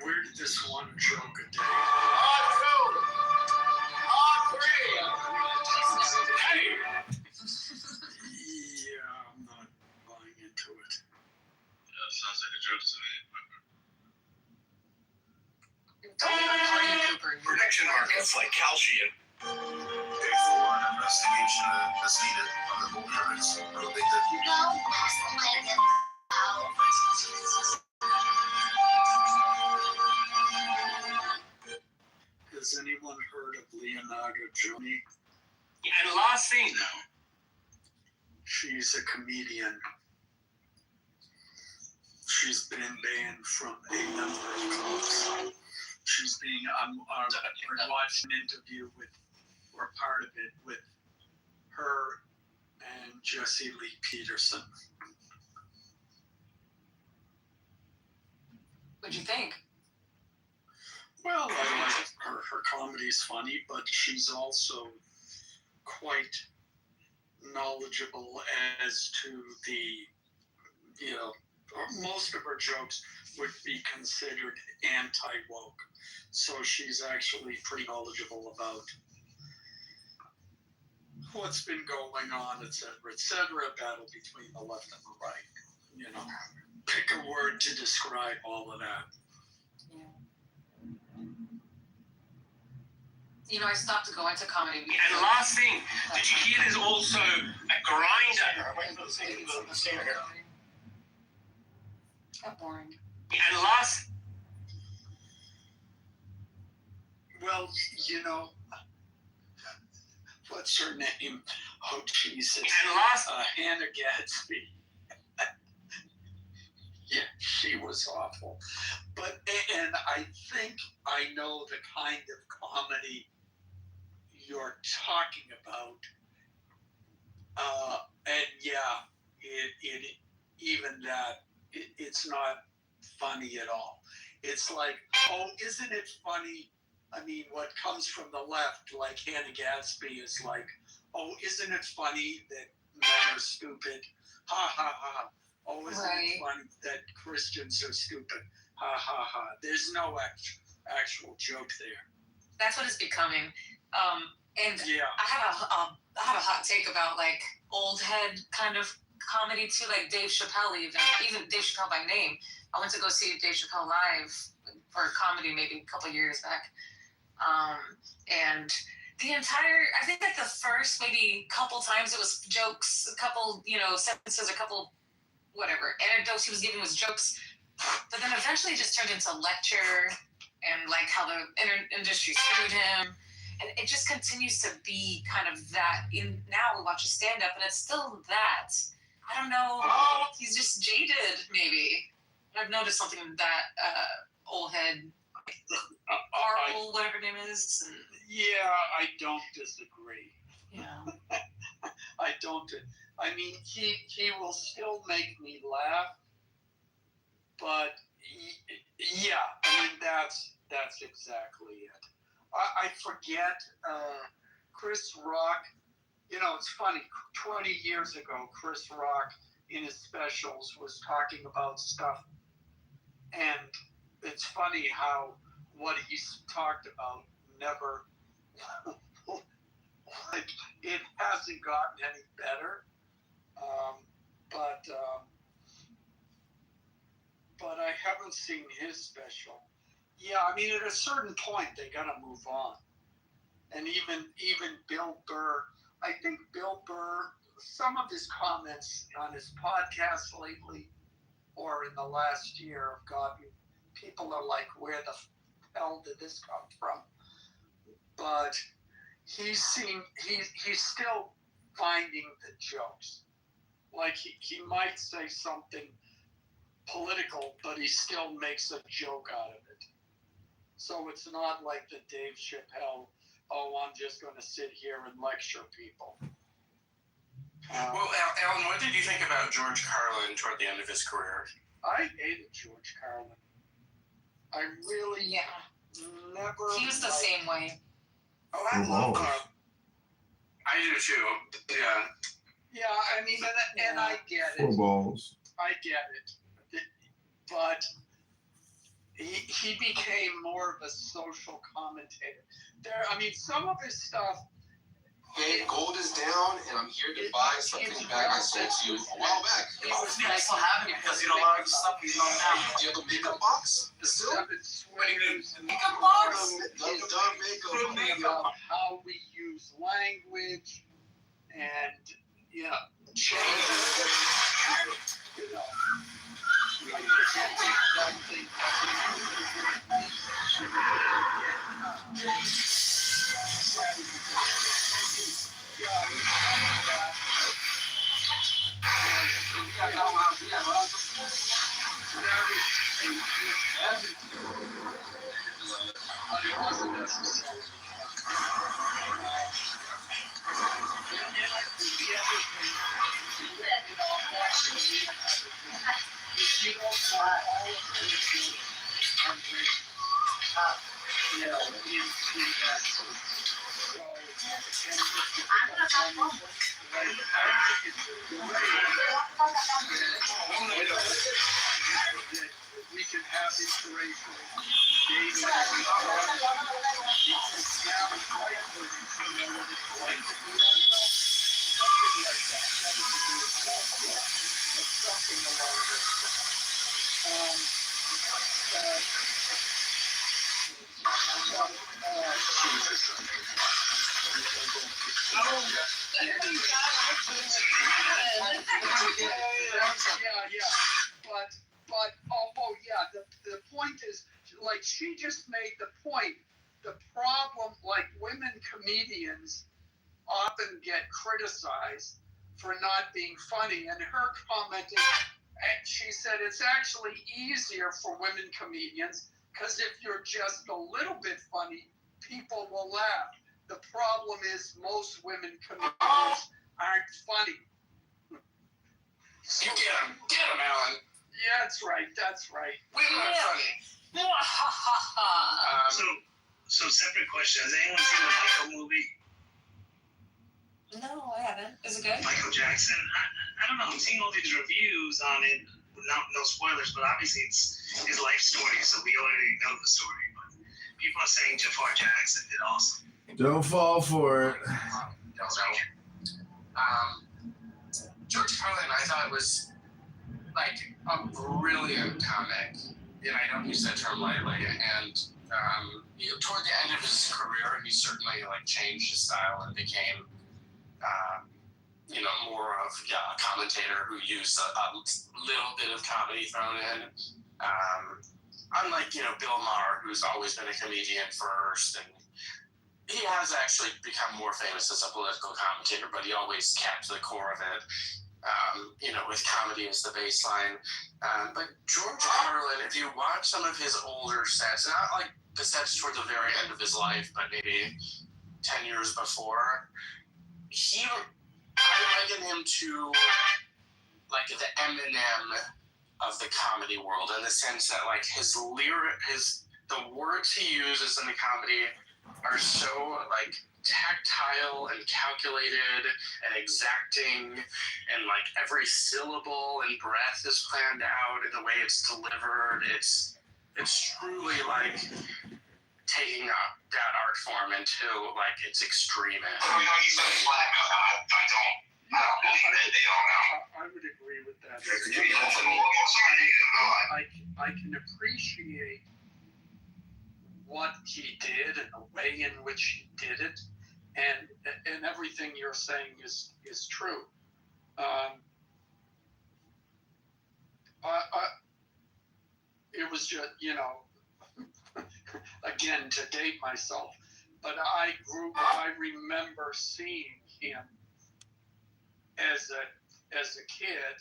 Where did this one joke a day? Hey! Yeah, I'm not buying into it. Yeah, sounds like a joke to me. Prediction markets like calcium. Pay for an investigation that's needed on the Bolsheviks. What they did. Has anyone heard of Leonardo Joni? And last thing now. She's a comedian. She's been banned from a number of clubs. She's being, we're watching an interview with, or part of it, with her and Jesse Lee Peterson. comedy is funny, but she's also quite knowledgeable as to the, most of her jokes would be considered anti-woke. So she's actually pretty knowledgeable about what's been going on, et cetera, battle between the left and the right. Pick a word to describe all of that. I stopped to go into comedy. And last thing, did you hear there's also a grinder? Got boring. And last, well, what's her name? Oh, Jesus. And last, Hannah Gadsby. Yeah, she was awful. And I think I know the kind of comedy you're talking about. And yeah, it's not funny at all. It's like, oh, isn't it funny? I mean, what comes from the left, like Hannah Gadsby, is like, oh, isn't it funny that men are stupid? Ha ha ha. Oh, isn't it funny that Christians are stupid? Ha ha ha. There's no actual joke there. That's what it's becoming. And yeah. I have a hot take about like old head kind of comedy too, like Dave Chappelle even Dave Chappelle by name. I went to go see Dave Chappelle live for comedy maybe a couple years back. And the entire, I think like the first maybe couple times it was jokes, a couple, sentences, a couple, whatever, anecdotes he was giving was jokes. But then eventually it just turned into lecture and like how the industry screwed him. And it just continues to be kind of that. Now we watch a stand-up and it's still that. I don't know. He's just jaded, maybe. I've noticed something that old head, Arl, whatever her name is. Yeah, I don't disagree. Yeah. I don't. I mean, he will still make me laugh, but yeah, I mean that's exactly it. I forget Chris Rock. It's funny. 20 years ago, Chris Rock in his specials was talking about stuff, and it's funny how what he's talked about never. Like it hasn't gotten any better, but I haven't seen his special. Yeah, I mean, at a certain point, they got to move on. And even Bill Burr, I think Bill Burr, some of his comments on his podcast lately, or in the last year, have gotten people are like, where the hell did this come from? But he's still finding the jokes. Like he might say something political, but he still makes a joke out of it. So it's not like the Dave Chappelle, oh, I'm just going to sit here and lecture people. Well, Alan, what did you think about George Carlin toward the end of his career? I hated George Carlin. I really never. He was the same way. Oh, I love Carlin. I do too. Yeah. Yeah, I mean, and I get it. Footballs. I get it. But he became more of a social commentator. Some of his stuff. Hey, gold is down, and I'm here to buy something back I sold to you a while back. I still have it because a lot of stuff he's on now. Do you have the makeup box? Still? What do you mean? Makeup box? The makeup. How we use language and changes. I forget the exact thing. We can have inspiration. The point is, like, she just made the point. The problem, like, women comedians often get criticized for not being funny, and her comment is, she said it's actually easier for women comedians because if you're just a little bit funny, people will laugh. The problem is most women comedians aren't funny. You get him, Alan. Yeah, that's right. Women are funny. So separate question. Has anyone seen the Michael movie? No, I haven't. Is it good? Michael Jackson. I don't know. I'm seeing all these reviews on it. No spoilers, but obviously it's his life story, so we already know the story. But people are saying Jafar Jackson did awesome. Don't fall for it. George Carlin, I thought was like a brilliant comic, and I don't use that term lightly. And toward the end of his career, he certainly like changed his style and became, more of a commentator who used a little bit of comedy thrown in. Unlike Bill Maher, who's always been a comedian first, and he has actually become more famous as a political commentator, but he always kept the core of it. With comedy as the baseline. But George Carlin, if you watch some of his older sets, not like the sets toward the very end of his life, but maybe 10 years before, I liken him to like the Eminem of the comedy world, in the sense that like the words he uses in the comedy are so like tactile and calculated and exacting, and like every syllable and breath is planned out in the way it's delivered. It's truly like taking that art form into like its extremest. I would agree with that. I can appreciate what he did and the way in which he did it, and everything you're saying is true. It was just, again, to date myself, but I remember seeing him as a kid,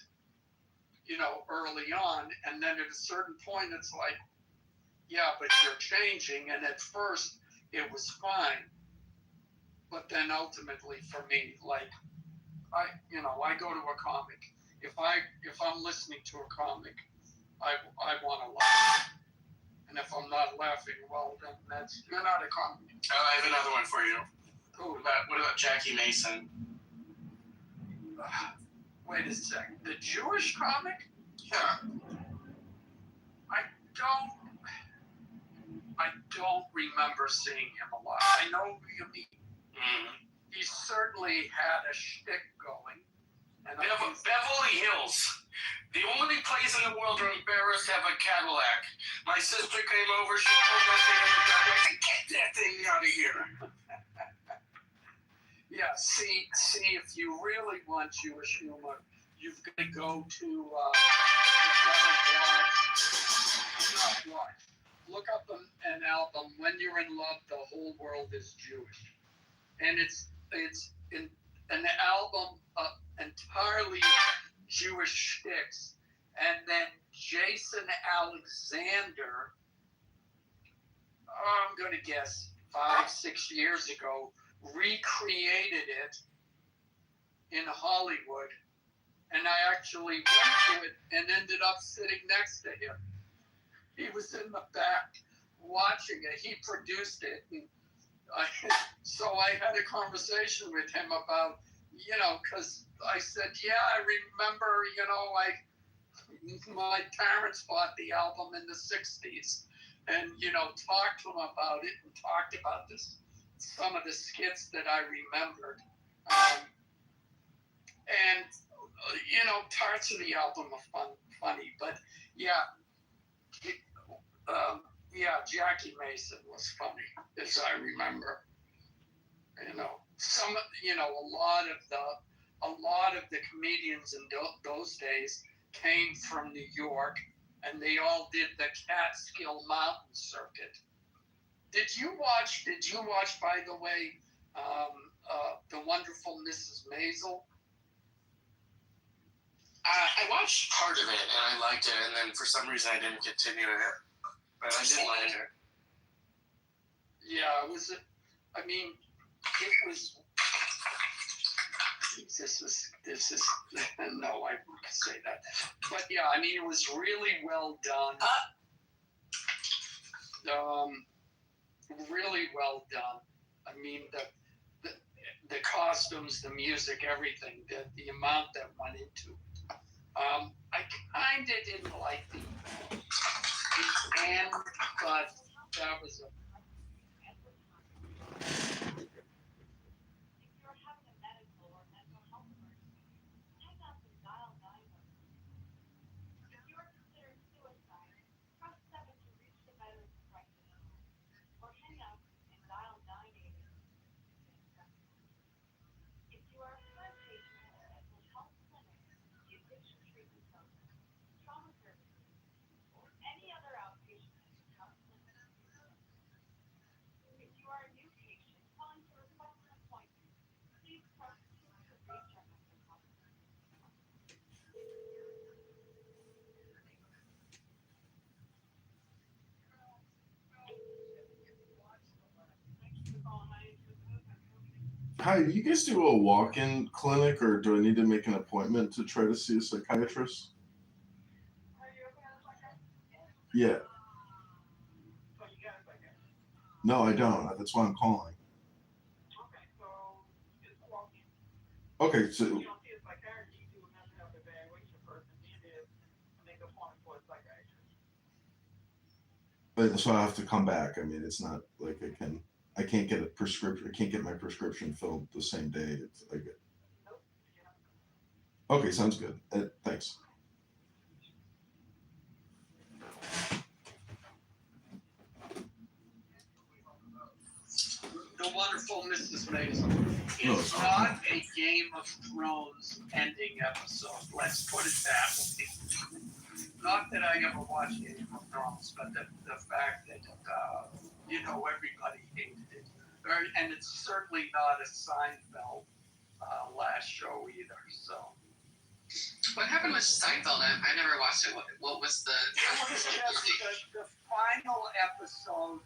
early on, and then at a certain point it's like, yeah, but you're changing, and at first it was fine, but then ultimately for me, like, I go to a comic. If I'm listening to a comic, I want to laugh, and if I'm not laughing, well, then you're not a comic. I have another one for you. Cool. What about Jackie Mason? Wait a second. The Jewish comic? Yeah. I don't remember seeing him a lot. I know who you mean. He certainly had a shtick going. And Beverly Hills. The only place in the world where embarrassed to have a Cadillac. My sister came over, she told that thing in the driveway, get that thing out of here. Yeah, see, if you really want Jewish humor, you've got to go to, look up an album, When You're in Love, The Whole World is Jewish. And it's an album of entirely Jewish shticks. And then Jason Alexander, I'm going to guess 5-6 years ago, recreated it in Hollywood. And I actually went to it and ended up sitting next to him. He was in the back watching it. He produced it. And So I had a conversation with him about, because I said, yeah, I remember, like my parents bought the album in the 60s and, talked to him about it and talked about some of the skits that I remembered. And, parts of the album are funny, but yeah, Jackie Mason was funny, as I remember. A lot of the comedians in those days came from New York, and they all did the Catskill Mountain circuit. Did you watch, by the way, The Wonderful Mrs. Maisel? I watched part of it and I liked it, and then for some reason I didn't continue it. But I did like it. Yeah, it was. This is. No, I wouldn't say that. But yeah, it was really well done. Really well done. The costumes, the music, everything, the amount that went into it. I kind of didn't like the end, but that was a. Hi, do you guys do a walk-in clinic, or do I need to make an appointment to try to see a psychiatrist? Yeah. No, I don't. That's why I'm calling. Okay, so. So I have to come back. It's not like I can't get a prescription. I can't get my prescription filled the same day. Okay, sounds good. Thanks. The Wonderful Mrs. Maisel. It's not a Game of Thrones ending episode. Let's put it that way. Not that I ever watched Game of Thrones, but the fact that everybody hated it, and it's certainly not a Seinfeld last show either. So. What happened with Seinfeld? I never watched it. What was the? It was just the final episode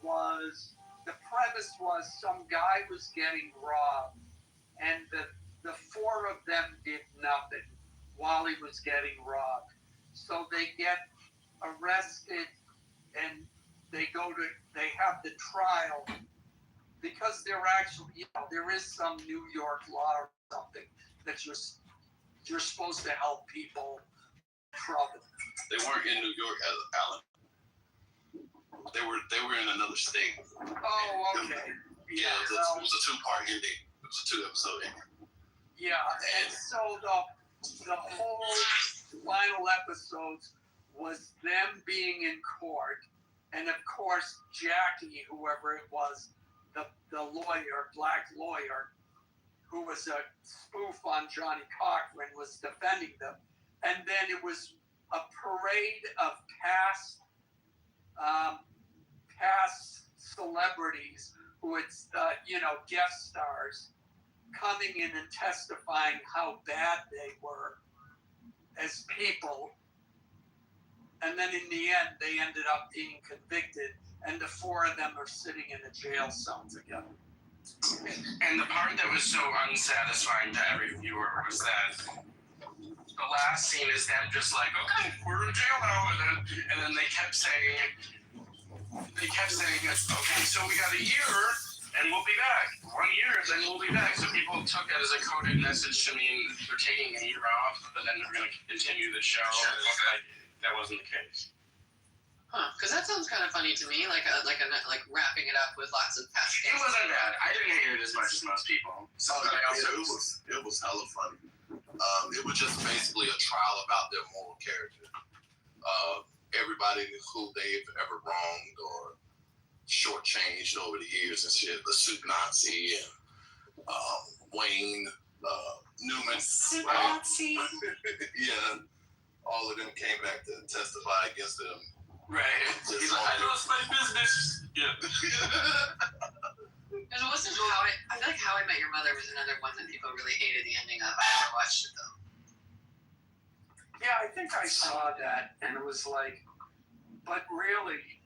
was. The premise was some guy was getting robbed, and the four of them did nothing while he was getting robbed. So they get arrested, and they have the trial, because they're actually, there is some New York law or something that you're supposed to help people in trouble. They weren't in New York, Alan. They were in another state. Oh, okay. Yeah, it was a two-part ending. It was a two-episode ending. Yeah, and so the whole final episodes was them being in court, and of course Jackie, whoever it was, the lawyer, black lawyer, who was a spoof on Johnny Cochran, was defending them, and then it was a parade of past celebrities who had, guest stars coming in and testifying how bad they were as people. And then in the end, they ended up being convicted, and the four of them are sitting in a jail cell together. And the part that was so unsatisfying to every viewer was that the last scene is them just like, okay, we're in jail now, and then they kept saying, okay, so we got a year and we'll be back. 1 year, and we'll be back. So people took it as a coded message to mean they're taking a year off, but then they're going to continue the show. Like, that wasn't the case. Huh? Because that sounds kind of funny to me, like wrapping it up with lots of past. It wasn't bad. I didn't hate it as much as most people. So it was hella funny. It was just basically a trial about their moral character. Everybody who they've ever wronged or shortchanged over the years and shit. The Soup Nazi and Wayne Newman. Soup Nazi. Yeah, all of them came back to testify against them. Right. He's like, I know it's my business. Yeah. It wasn't I feel like How I Met Your Mother was another one that people really hated the ending of. I never watched it though. Yeah, I think I saw that, and it was like, but really,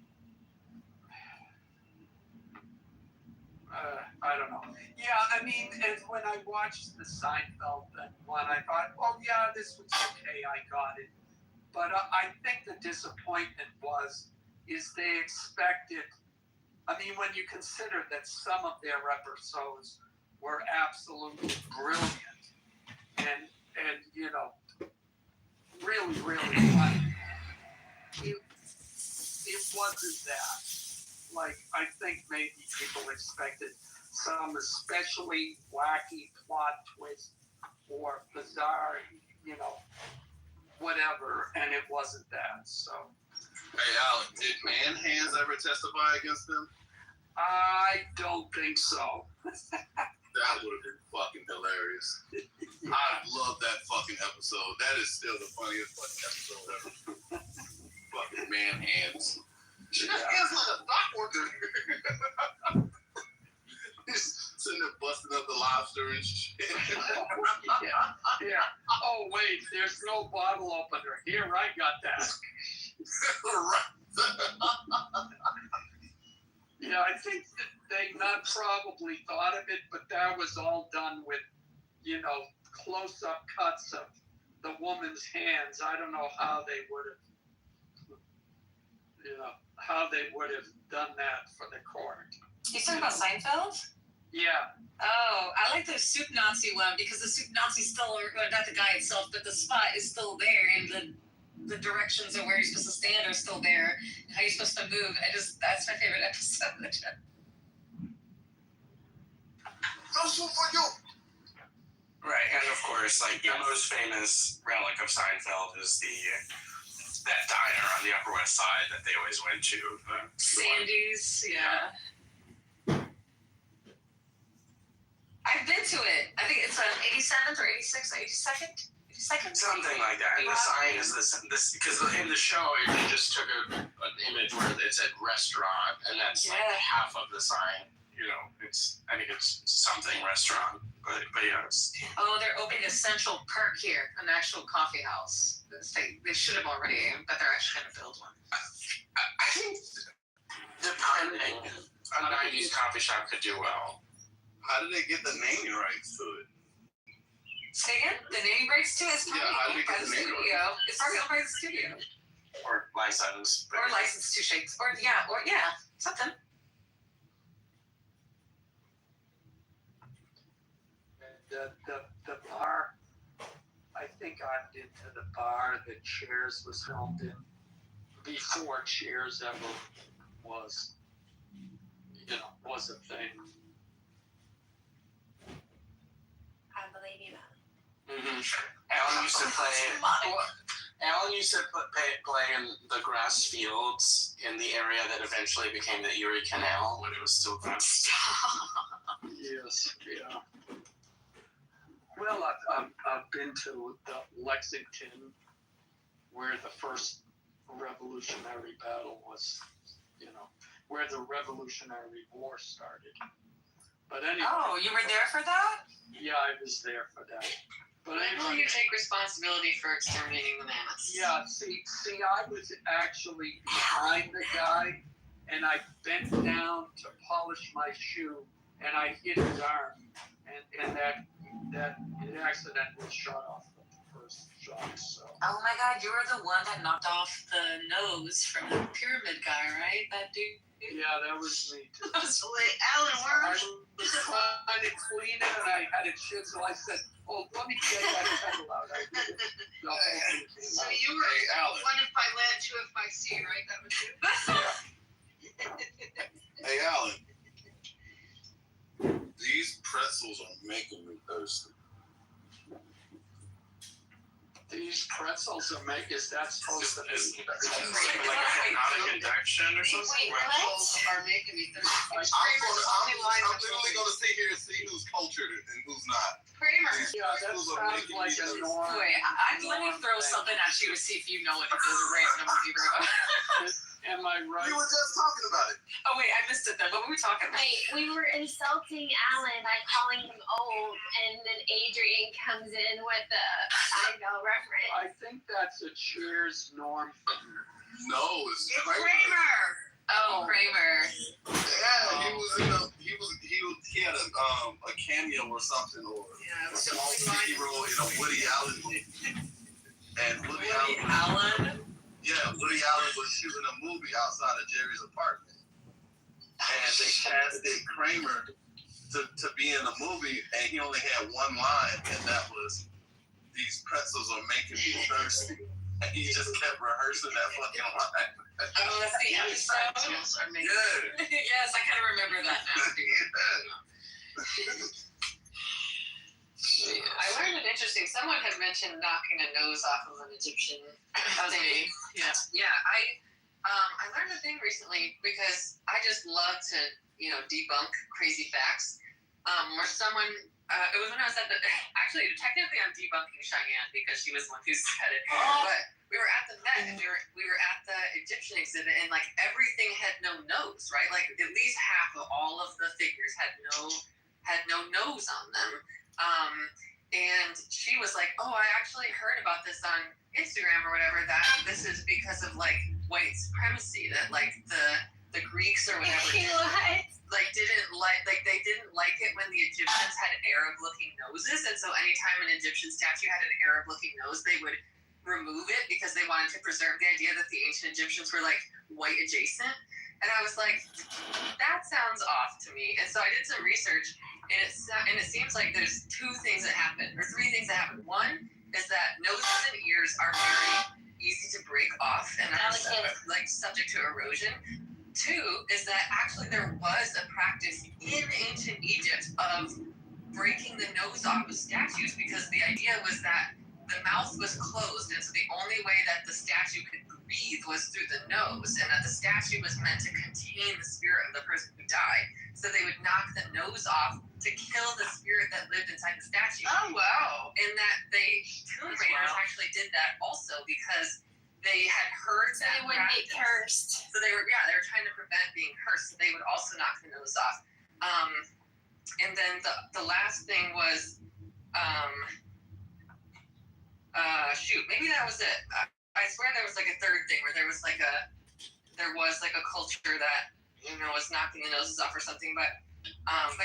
I don't know. Yeah, I mean, and when I watched the Seinfeld one, I thought, oh yeah, this was okay, I got it. But I think the disappointment is they expected, I mean, when you consider that some of their episodes were absolutely brilliant and you know, really, really funny, it wasn't that. Like, I think maybe people expected some especially wacky plot twist or bizarre, you know, whatever, and it wasn't that. So, hey, Alec, did Man Hands ever testify against them? I don't think so. That would have been fucking hilarious. I love that fucking episode. That is still the funniest fucking episode ever. Fucking Man Hands. She got hands like a dock worker. He's sitting there busting up the lobster and shit. Yeah. Oh, wait, there's no bottle opener. Here, I got that. Yeah, I think that they not probably thought of it, but that was all done with, you know, close-up cuts of the woman's hands. I don't know how they would have, you know, done that for the court. You talking about Seinfeld? Yeah. Oh, I like the Soup Nazi one because the Soup Nazi still, not the guy itself, but the spot is still there, and the directions of where you're supposed to stand are still there, how you're supposed to move. That's my favorite episode. Right, and of course, like the most famous relic of Seinfeld is that diner on the Upper West Side that they always went to. Sandy's, yeah. I've been to it. I think it's 87th or 86th, 82nd? 82nd? Something like that. And the sign is this because in the show, it just took an image where it said restaurant, and that's like half of the sign. You know, I think it's something restaurant, but yes. Oh, they're opening a Central Perk here, an actual coffee house. They should have already, but they're actually going to build one. I think depending, a 90s coffee shop could do well. How did they get the naming rights to it? Say again? The naming rights to it? It's probably owned by the studio. It's probably owned by the studio. Or licensed. Or licensed to shapes. Or something. The bar, I think I've been to the bar that Cheers was filmed in before Cheers ever was a thing. I believe you. Mm-hmm. Alan used to play in the grass fields in the area that eventually became the Erie Canal when it was still grass. Yes, yeah. Well, I've been to the Lexington, where the first Revolutionary battle was, you know, where the Revolutionary War started. But anyway. Oh, you were there for that? Yeah, I was there for that. But when will you take responsibility for exterminating the mammoths? Yeah, see, I was actually behind the guy, and I bent down to polish my shoe, and I hit his arm, and that it accidentally shot off the first shot. So. Oh my God, you were the one that knocked off the nose from the pyramid guy, right? That dude. Yeah, that was me too. So wait, Alan, where I are you? was trying to clean it and I had it shit, so I said, "Oh, let me get that pedal out." I did it. The whole thing came So out. you were Hey, Alan. one if I land, two if I see, right? That was you. Hey, Alan. These pretzels are making me thirsty. These pretzels are is that supposed to be? Like a hypnotic induction or something? Wait, Pretzels are making me thirsty. I'm literally going to sit here and see who's cultured and who's not. Kramer. Yeah, that sounds like a norm. Wait, let me throw something at you to see if you know it. If there's a random zero. Am I right? We were just talking about it. Oh wait, I missed it then. What were we talking about? Wait, we were insulting Alan by calling him old, and then Adrian comes in with the Seinfeld reference. I think that's a Cheers norm thing. No, it's Kramer. Oh, Kramer. Yeah, he had a cameo or something, or Yeah, it was a small sticky role in a Woody Allen movie. And Woody Allen? Yeah, Woody Allen was shooting a movie outside of Jerry's apartment, and they casted Kramer to be in the movie, and he only had one line, and that was, "These pretzels are making me thirsty." And he just kept rehearsing that fucking line. Oh, that's the episode? Pretzels are making Yeah. Yes, I kind of remember that now. I learned an interesting. Someone had mentioned knocking a nose off of an Egyptian thing. Yeah. Yeah, I learned a thing recently because I just love to debunk crazy facts. Where someone it was when I was at actually technically I'm debunking Cheyenne because she was the one who said it. But we were at the Met and we were at the Egyptian exhibit and like everything had no nose, right? Like at least half of all of the figures had no nose on them. And she was like, "Oh, I actually heard about this on Instagram or whatever, that this is because of like white supremacy, that like the Greeks or whatever they didn't like it when the Egyptians had Arab looking noses, and so anytime an Egyptian statue had an Arab looking nose, they would remove it because they wanted to preserve the idea that the ancient Egyptians were like white adjacent." And I was like, that sounds off to me. And so I did some research, and it seems like there's two things that happen, or three things that happen. One is that noses and ears are very easy to break off and are like subject to erosion. Two is that actually there was a practice in ancient Egypt of breaking the nose off of statues because the idea was that the mouth was closed, and so the only way that the statue could breathe was through the nose, and that the statue was meant to contain the spirit of the person who died. So they would knock the nose off to kill the spirit that lived inside the statue. Oh wow! And that Tomb Raiders actually did that also because they had heard that they wouldn't get cursed. So they were trying to prevent being cursed. So they would also knock the nose off. And then the last thing was maybe that was it. I swear there was like a third thing where there was like a culture that was knocking the noses off or something. But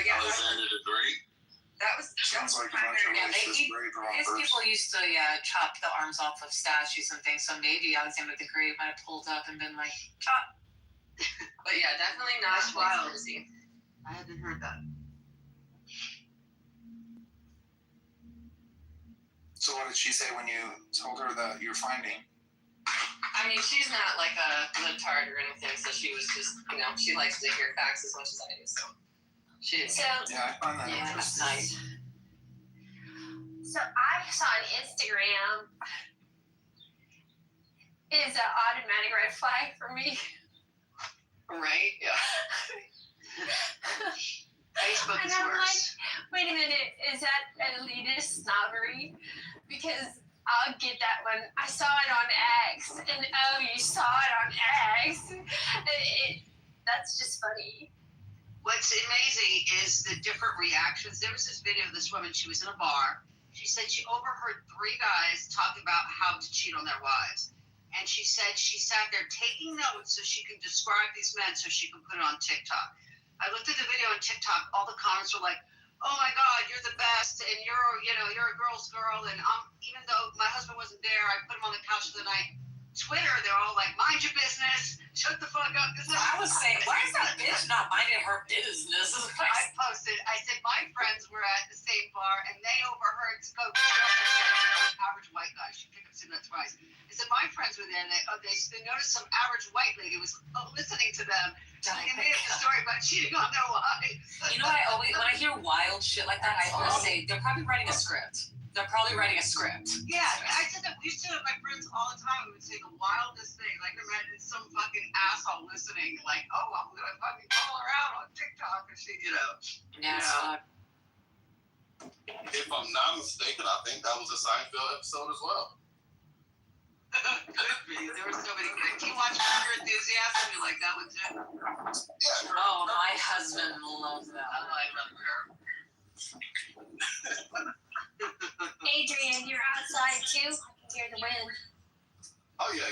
yeah, Alexander the Great. That was Sounds like a bunch of racist rape His robbers. people used to chop the arms off of statues and things. So maybe Alexander the Great might have pulled up and been like, chop. But yeah, definitely not Wow. wild. I hadn't heard that. So what did she say when you told her that you're finding? I mean, she's not like a libtard or anything, so she was just, she likes to hear facts as much as I do, so she didn't. So Yeah, I find that Yeah, that's interesting. nice. So I saw on Instagram is an automatic red flag for me. Right? Yeah. Facebook And is I'm worse. like, wait a minute, is that elitist snobbery? Because I'll get that one. I saw it on X, and oh, you saw it on X. That's just funny. What's amazing is the different reactions. There was this video of this woman. She was in a bar. She said she overheard three guys talking about how to cheat on their wives. And she said she sat there taking notes so she could describe these men so she could put it on TikTok. I looked at the video on TikTok. All the comments were like, "Oh my God, you're the best, and you're a girl's girl." And even though my husband wasn't there, I put him on the couch for the night. Twitter, they're all like, mind your business, shut the fuck up. This is I was saying, why is that bitch not minding her business? I posted, I said, my friends were at the same bar and they overheard Coach say, average white guy. She picked up that twice. I said, my friends were there and they noticed some average white lady was listening to them. And they made up the story about cheating on their wives. You know, when I hear wild shit like that, I always say, they're probably writing a script. They're probably writing a script. Yeah, I said that. We used to have my friends all the time. We would say the wildest thing. Like, imagine some fucking asshole listening, like, oh, I'm gonna fucking call her out on TikTok and she, you know. Yeah. If I'm not mistaken, I think that was a Seinfeld episode as well. Could be. There were so many good. Can you watch Curb Enthusiasm? You like that one too? Yeah. Oh, my husband loves that. I like Curb. Adrian, you're outside too. I can hear the wind. Oh yeah.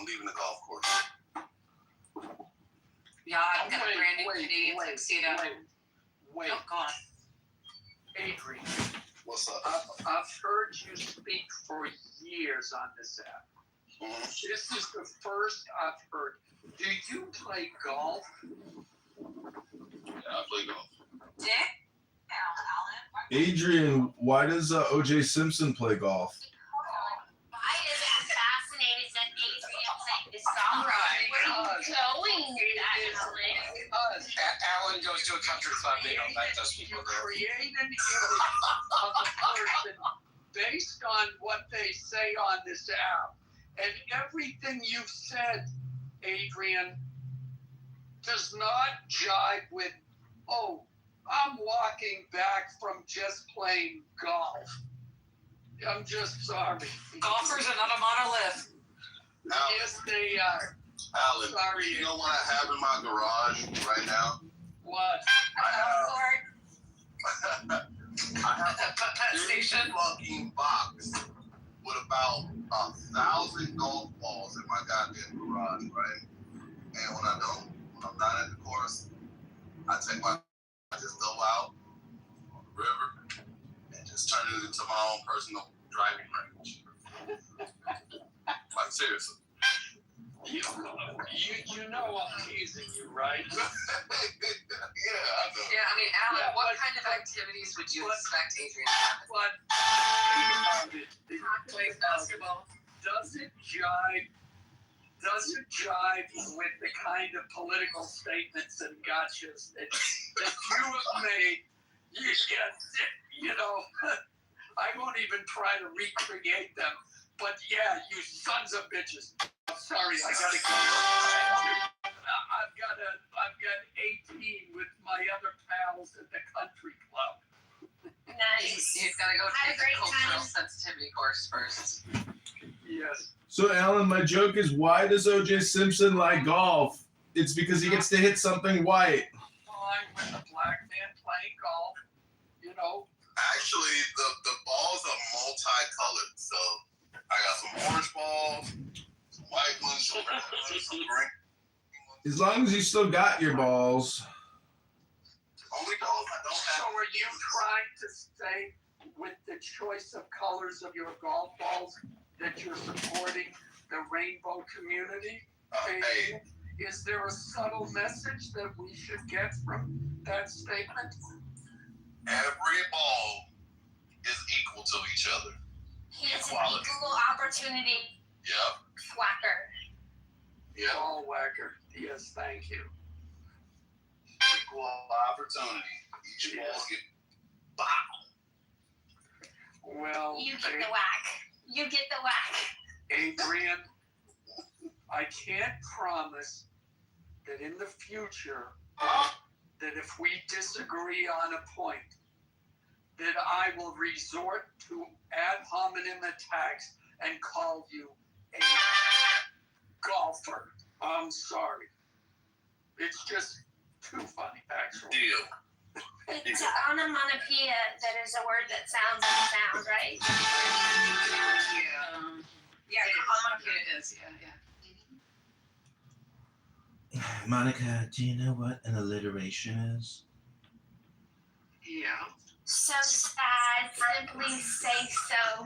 Leaving the golf course. Yeah, I've got a brand new Canadian tuxedo. Wait. Oh, go on. Adrian, What's up? I've heard you speak for years on this app. Mm-hmm. This is the first I've heard. Do you play golf? Yeah, I play golf. Dick? Adrian, why does O.J. Simpson play golf? Why is it fascinating that Adrian played this song? Where are you going, actually? Alan goes to a country club. They don't let those people You there. create an image of a person based on what they say on this app. And everything you've said, Adrian, does not jive with, oh, I'm walking back from just playing golf. I'm just sorry. Golfers are not a monolith. Yes, they are. Alan, Sorry. you know what I have in my garage right now? What? I have a Station. fucking box with about 1,000 golf balls in my goddamn garage, right? And when I'm not at the course, I just go out on the river and just turn it into my own personal driving range. Like, seriously. You know I'm teasing you, right? Yeah, I know. Yeah, I mean, Alan, Yeah, what but- kind of activities would you but- expect Adrian to have? But think about it. Play basketball. Does it jive with the kind of political statements and gotchas that you have made? You know, I won't even try to recreate them. But yeah, you sons of bitches. I'm sorry, I gotta go. I've got 18 with my other pals at the country club. Nice. He's got to go Have take a great a cultural time. sensitivity course first. Yes. So, Alan, my joke is, why does O.J. Simpson like golf? It's because he gets to hit something white. Fine with a black man playing golf, you know. Actually, the balls are multicolored, so I got some orange balls, some white ones, some red ones, some green. As long as you still got your balls. Only balls I don't have. So are you trying to say with the choice of colors of your golf balls that you're supporting the rainbow community? Hey, Is there a subtle message that we should get from that statement? every ball is equal to each other. He's an Equality. equal opportunity Yep. whacker. Yep. Ball whacker. Yes, thank you. Equal opportunity. Each ball get bow. Well, You get the whack. You get the whack. Adrian, I can't promise that in the future, that if we disagree on a point, that I will resort to ad hominem attacks and call you a golfer. I'm sorry. It's just too funny, actually. Deal. It's onomatopoeia that is a word that sounds like a sound, right? Yeah, onomatopoeia is, yeah. Monica, do you know what an alliteration is? Yeah. So sad. Simply say so.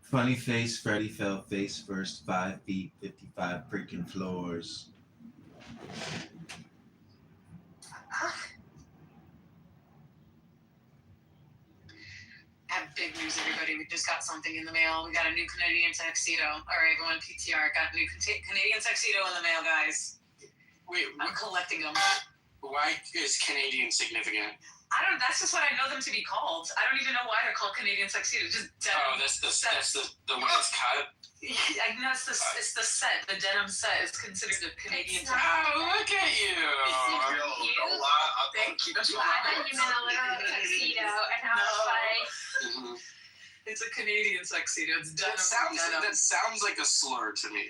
Funny face, Freddy fell face first, 5 feet, 55 freaking floors. I have big news, everybody. We just got something in the mail. We got a new Canadian tuxedo. All right, everyone, PTR. Got a new Canadian tuxedo in the mail, guys. Wait, I'm collecting them. why is Canadian significant? I don't. That's just what I know them to be called. I don't even know why they're called Canadian tuxedo. Just denim. That's the way it's cut. I know it's the set. The denim set is considered a Canadian tuxedo. Oh, look at you! Don't lie. Thank you. I thought you meant a literal tuxedo, and I was like, It's a Canadian tuxedo. It's denim. That sounds like a slur to me.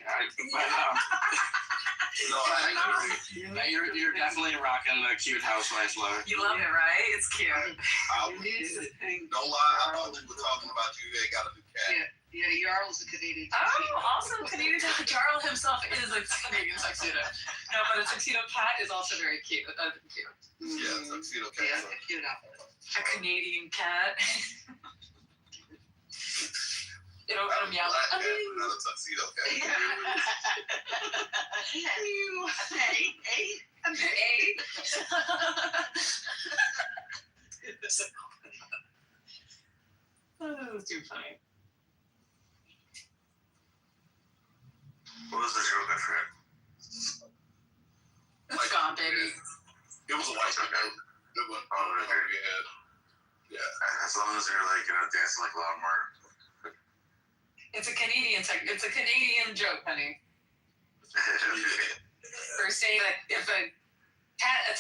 You're definitely rocking the cute housewife look. You love it, right? It's cute. Don't lie. I thought we were talking about you. They got a new cat. Yeah, Jarl's a Canadian. Oh, awesome. Canadian tuxedo. Jarl himself is a Canadian tuxedo. No, but a tuxedo cat is also very cute. Yeah, tuxedo cat. Yeah, cute outfit. A Canadian cat. It'll meow. Another tuxedo cat. Oh, it's too funny. What was the joke, I forgot? It's gone, baby. It was a white guy. It was yeah. As long as you're dancing like a lot more. It's a Canadian joke, honey. We're saying that if a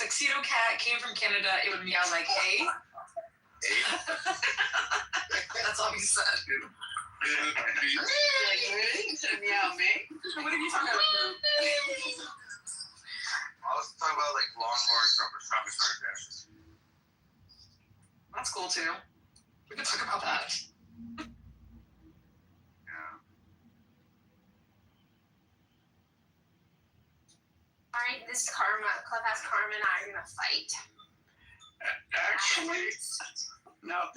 tuxedo cat came from Canada, it would meow like, hey. That's all he said. Meow, me. What are you talking about? I was talking about lawnmowers from Kardashian. That's cool too. We can talk about that. all right, this Clubhouse Karma and I are gonna fight. Actually, now,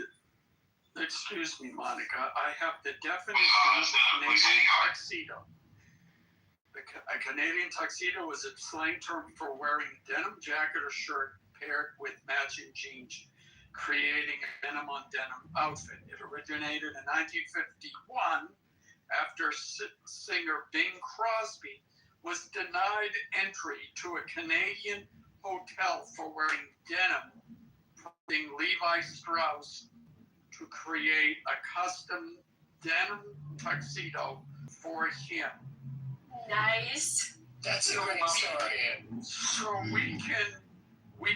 excuse me, Monica, I have the definition of a Canadian tuxedo. A Canadian tuxedo is a slang term for wearing denim jacket or shirt paired with matching jeans, creating a denim-on-denim outfit. It originated in 1951 after singer Bing Crosby was denied entry to a Canadian hotel for wearing denim, prompting Levi Strauss to create a custom denim tuxedo for him. Nice. That's a great story. So we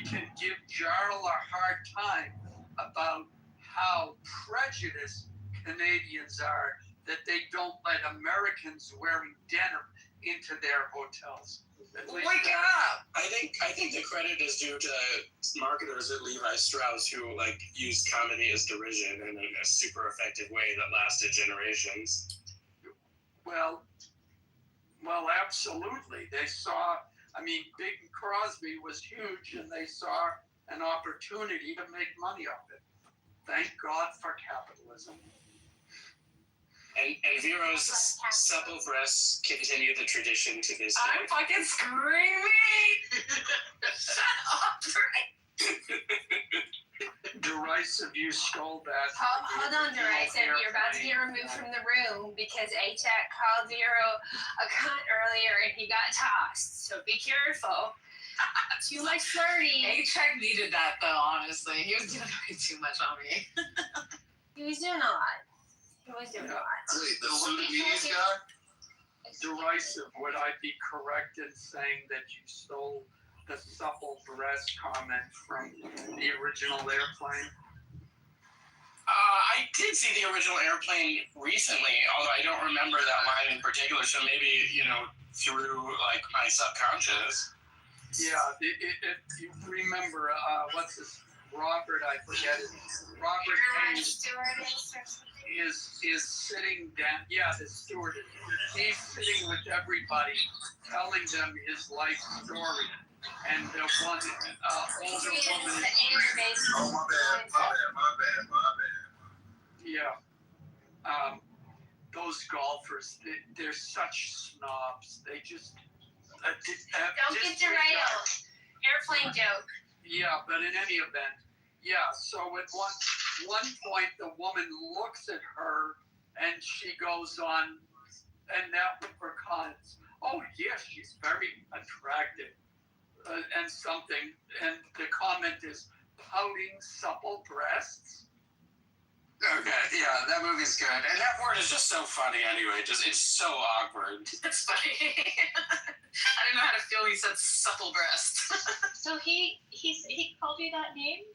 can give Jarl a hard time about how prejudiced Canadians are that they don't let Americans wearing denim into their hotels. Wake up! I think the credit is due to marketers at Levi Strauss who used comedy as derision in a super effective way that lasted generations. Well, absolutely. They saw. Bing Crosby was huge, and they saw an opportunity to make money off it. Thank God for capitalism. And Vero's supple breasts continue the tradition to this day. I'm fucking screaming! Shut up, Derisive, you stole that. Hold on, Derisive. You're about to get removed from the room because A-Check called Vero a cunt earlier and he got tossed. So be careful. Too much flirting. A-Check needed that, though, honestly. He was doing way too much on me. He was doing a lot. Wait, the Sudanese guy? Derisive, would I be correct in saying that you stole the supple breast comment from the original Airplane? I did see the original Airplane recently, although I don't remember that line in particular, so maybe, through, my subconscious. Yeah, if you remember, what's this, Robert, I forget it, Robert Hayes is sitting down, the stewardess, he's sitting with everybody, telling them his life story. And the one older woman is my bad. Yeah. lawyers, they're such snobs. They just Don't get derailed. Airplane joke. Yeah, but in any event, yeah. So at one point, the woman looks at her and she goes on, and that for comments. Oh yes, she's very attractive, and something. And the comment is pouting supple breasts. Okay, yeah, that movie's good, and that word is just so funny anyway. It's so awkward. That's funny. I didn't know how to feel. He said supple breast. So he called you that name?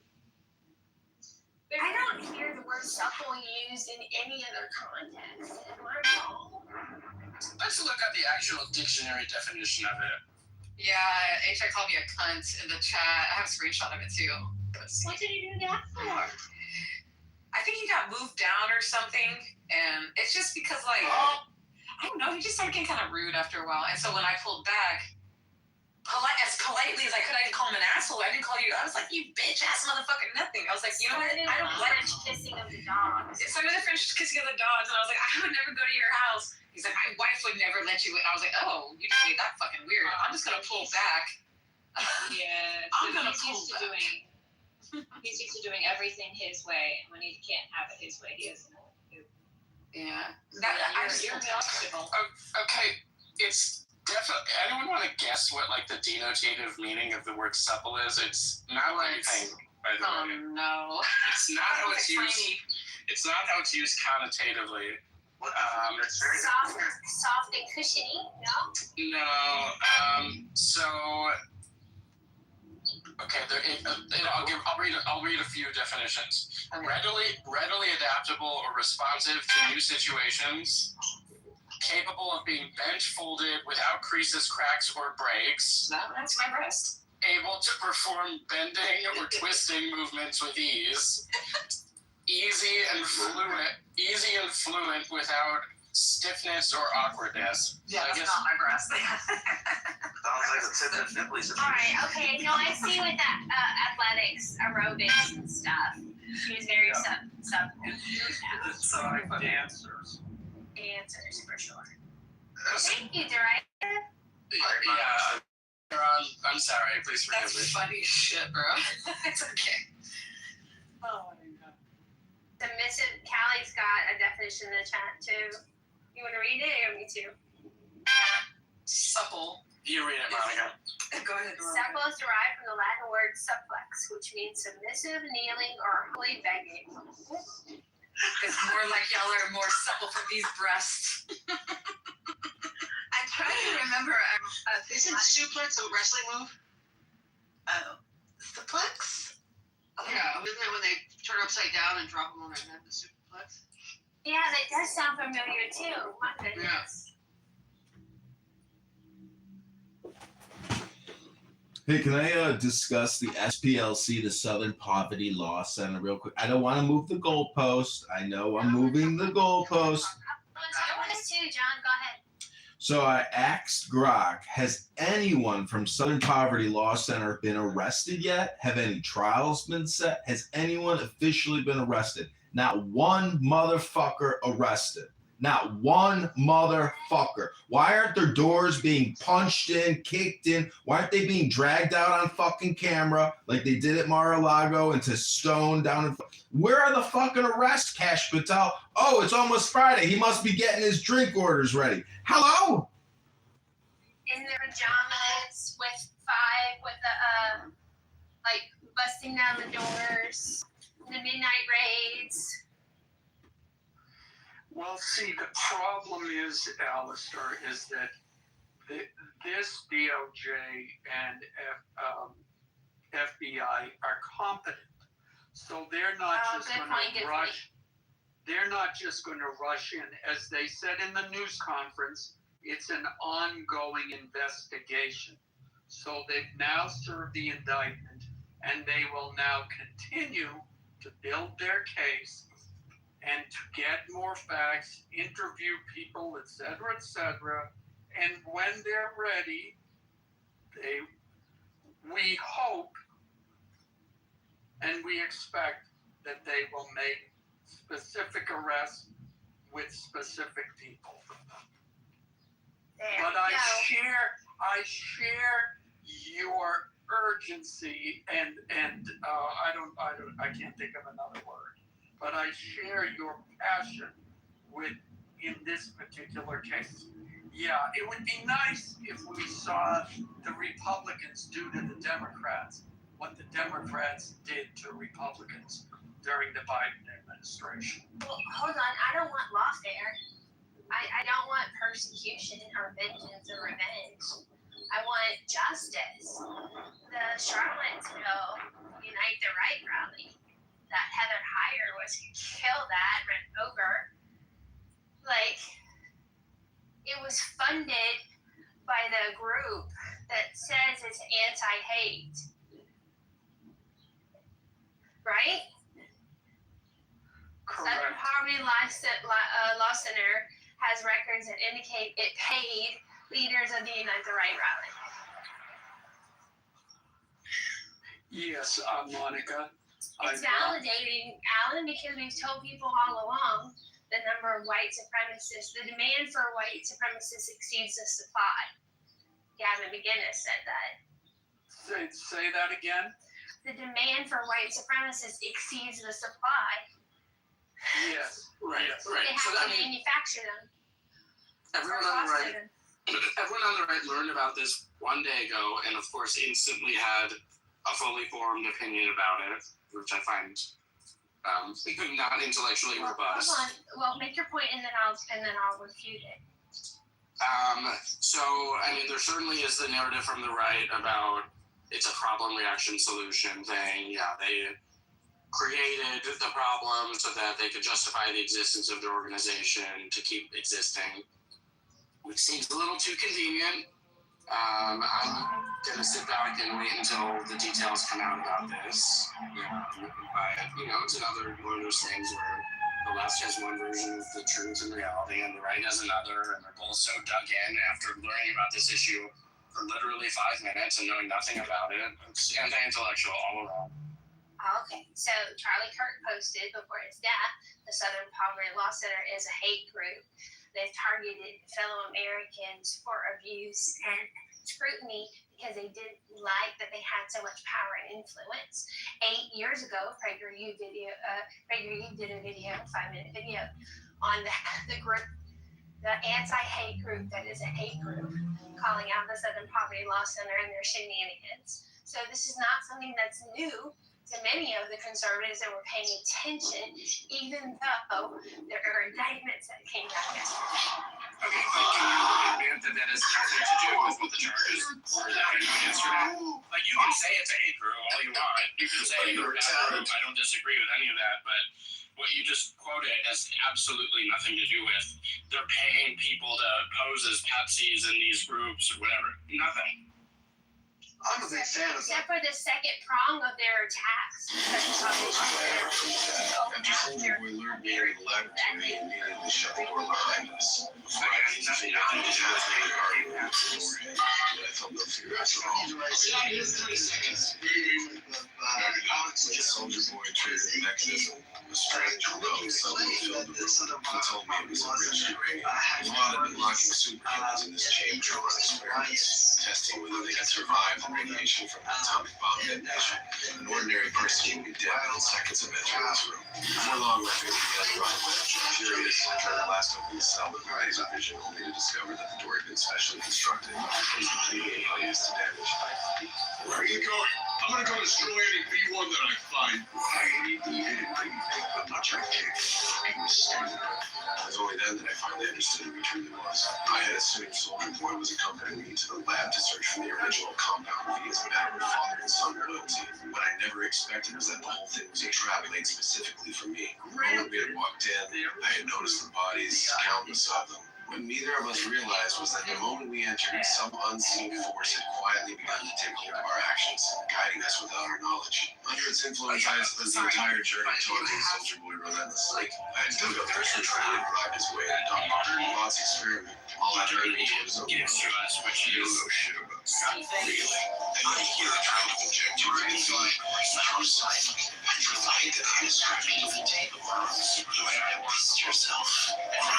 I don't hear the word supple used in any other context. Am I wrong? Let's look at the actual dictionary definition of it. Yeah, HI called me a cunt in the chat. I have a screenshot of it too. What did he do that for? I think he got moved down or something, and it's just because, like, I don't know, he just started getting kind of rude after a while, and so when I pulled back, as politely as I could, I didn't call him an asshole, I didn't call you, I was like, you bitch-ass motherfucker, nothing. I was like, you know what, I don't like French kissing of the dogs. some of the French kissing of the dogs, and I was like, I would never go to your house. He's like, my wife would never let you in. I was like, oh, you just made that fucking weird. I'm just gonna pull back. Yeah. I'm gonna pull back. He's used to doing everything his way, and when he can't have it his way, he doesn't know what to do. Yeah. You're adoptable. Okay, it's definitely. Anyone want to guess what like the denotative meaning of the word supple is? It's not anything, by the way. No. It's not how it's used. It's not how it's used connotatively. Soft and cushiony, no? No. So. Okay, I'll read a few definitions. Okay. Readily adaptable or responsive to new situations, capable of being bench folded without creases, cracks, or breaks. That's my breast. Able to perform bending or twisting movements with ease. Easy and fluent without stiffness or awkwardness. Yeah, that's not my breast. Sounds like a tip and nipplies. Alright, okay, no, I see with that athletics, aerobics and stuff. She was very sub Dancers. Dancers, for sure. Thank you, Dorian. Yeah. I'm sorry, please forgive me. That's funny shit, bro. It's okay. Oh my god. Submissive, Callie's got a definition in the chat too. You want to read it or me too? Supple. You read it, Monica. Go ahead, Monica. Supple is derived from the Latin word supplex, which means submissive, kneeling, or humbly begging. It's more like y'all are more supple for these breasts. I'm trying to remember. Isn't suplex a wrestling move? Suplex? Yeah, isn't that when they turn upside down and drop them on their head, the suplex? Yeah, that does sound familiar too. My goodness. Hey, can I discuss the SPLC, the Southern Poverty Law Center, real quick? I don't want to move the goalpost. I know I'm moving the goalpost. I want us too, John. Go ahead. So I asked Grok, has anyone from Southern Poverty Law Center been arrested yet? Have any trials been set? Has anyone officially been arrested? Not one motherfucker arrested. Not one motherfucker. Why aren't their doors being punched in, kicked in? Why aren't they being dragged out on fucking camera like they did at Mar-a-Lago and to Stone down in... Where are the fucking arrests, Cash Patel? Oh, it's almost Friday. He must be getting his drink orders ready. Hello? In their pajamas with the like busting down the doors, the midnight raids. Well, see, the problem is, Alistair, is that this DOJ and FBI are competent, so they're not just going to rush. They're not just going to rush in, as they said in the news conference. It's an ongoing investigation. So they've now served the indictment, and they will now continue to build their case and to get more facts, interview people, etc., etc. And when they're ready, we hope and we expect that they will make specific arrests, with specific people. There But we I go. share your urgency and I can't think of another word, but I share your passion with in this particular case. Yeah, it would be nice if we saw the Republicans do to the Democrats what the Democrats did to Republicans during the Biden administration. Well, hold on. I don't want lawfare. I don't want persecution or vengeance or revenge. I want justice. The Charlottesville Unite the Right rally that Heather Heyer was killed at, ran over, like, it was funded by the group that says it's anti-hate. Right? Correct. Southern Poverty Law Center has records that indicate it paid leaders of the Unite the Right rally. Yes, Monica. It's validating, Alan, because we've told people all along the number of white supremacists, the demand for white supremacists exceeds the supply. Gavin McGinnis said that. Say that again. The demand for white supremacists exceeds the supply. Yes. Right. They have to manufacture them. Everyone on the right learned about this one day ago, and of course instantly had a fully formed opinion about it, which I find not intellectually robust. Hold on. Well, make your point, and then I'll refute it. So I mean, there certainly is the narrative from the right about it's a problem, reaction, solution thing. Yeah, they created the problem so that they could justify the existence of their organization to keep existing, which seems a little too convenient. I'm gonna sit back and wait until the details come out about this. But it's another one of those things where the left has one version of the truth and reality, and the right has another, and they're both so dug in after learning about this issue for literally 5 minutes and knowing nothing about it. It's anti-intellectual all around. Okay, so Charlie Kirk posted before his death, the Southern Poverty Law Center is a hate group. They've targeted fellow Americans for abuse and scrutiny because they didn't like that they had so much power and influence. 8 years ago, PragerU did a video, 5-minute video, on the group, the anti-hate group that is a hate group, calling out the Southern Poverty Law Center and their shenanigans. So this is not something that's new to many of the conservatives that were paying attention, even though there are indictments that came out yesterday. Okay, but can you admit that has nothing to do with what the charges were that came out yesterday? Like, you can say it's a hate group all you want. You can say you're a bad group. I don't disagree with any of that, but what you just quoted has absolutely nothing to do with they're paying people to pose as Pepsis in these groups or whatever. Nothing. I'm a big fan of Except for the second prong of their attacks. After Soldier Boy learned we were in the laboratory, he immediately shut the door behind us. Before I could even figure out just how to make a guard over the forehead, but I felt no fear after all. When Soldier Boy triggered the mechanism, a strange glow suddenly filled the room. He told me it was enriched uranium. A lot had been locking superhumans in this chamber on experiments, testing whether they could survive the radiation from an atomic bomb detonation. An ordinary person would be dead within seconds of entering this room. Before long, I figured the other right away. Furious, I tried to blast open the cell with my laser vision, only to discover that the door had been specially constructed. It was completely impervious to damage. Where are you going? I'm gonna go destroy any B1 that I find. But not your kick. It was only then that I finally understood who he truly was. I had assumed Soldier Boy was accompanying me to the lab to search for the original compound V as a matter of father and son loyalty. What I never expected was that the whole thing was a trap laid specifically for me. The moment we had walked in, I had noticed the bodies, countless of them. What neither of us realized was that the moment we entered, some unseen force had quietly begun to take hold of our actions, guiding us without our knowledge. Under its influence, I had spent the entire journey targeting Soldier Boy relentlessly. I had dug up personally trying to bribe his way to Dr. Lott's experiment. All I tried to do was gives to us, which You don't is know shit about something. really. And you hear the trying to inject you with inside. Outside. I provide that I was trapped to the table. So I waste yourself. And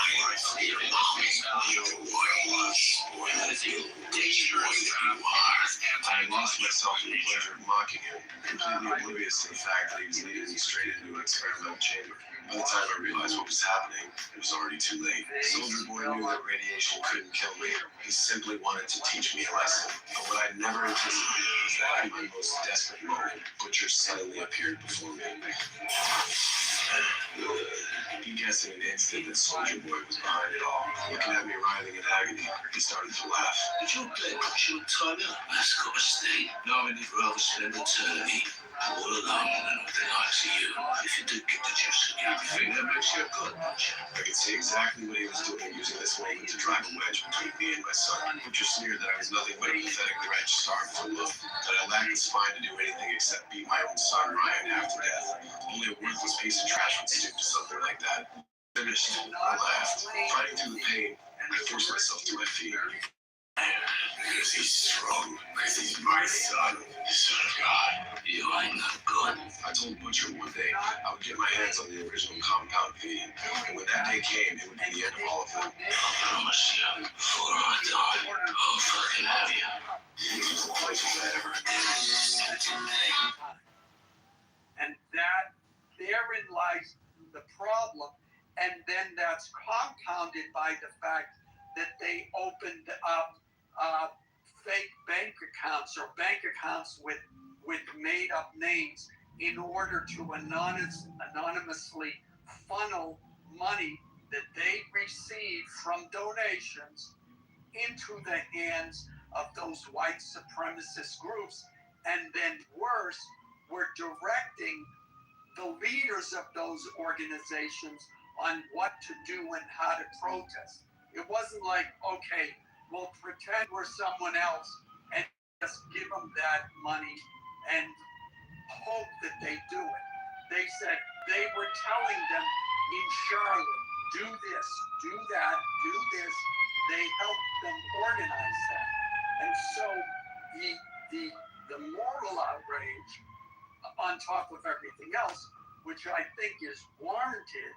mocking him, completely oblivious to the fact that he was leading me straight into an experimental chamber. By the time I realized what was happening, it was already too late. Soldier Boy knew that radiation couldn't kill me. He simply wanted to teach me a lesson. But what I never anticipated was that at my most desperate moment, Butcher suddenly appeared before me. He guessed in an instant that Soldier Boy was behind it all. Looking at me writhing in agony, he started to laugh. If you're playing Butcher with time out, that's got to stay. No, I'd rather spend eternity all alone than with the likes of you. If you did get the juice again, you think that makes you a good Butcher? I could see exactly what he was doing, using this moment to drive a wedge between me and my son. Butcher sneered that I was nothing but a pathetic wretch starved for love, that I lacked the spine to do anything except beat my own son Ryan half to death. Only a worthless piece of trash would stoop to something like that. Finished, I laughed. Fighting through the pain, I forced myself to my feet. Because he's strong. Because he's my son. The son of God. You ain't not good. I told Butcher one day I would get my hands on the original compound V, and when that day came, it would be the end of all of them. I promise you, before I die, I'll fucking have you. This was the closest I ever. And that, therein lies the problem. And then that's compounded by the fact that they opened up fake bank accounts or bank accounts with made up names in order to anonymously funnel money that they received from donations into the hands of those white supremacist groups. And then worse, were directing the leaders of those organizations on what to do and how to protest. It wasn't like, okay, we'll pretend we're someone else and just give them that money and hope that they do it. They said they were telling them in Charlotte, do this, do that, do this. They helped them organize that. And so the moral outrage on top of everything else, which I think is warranted,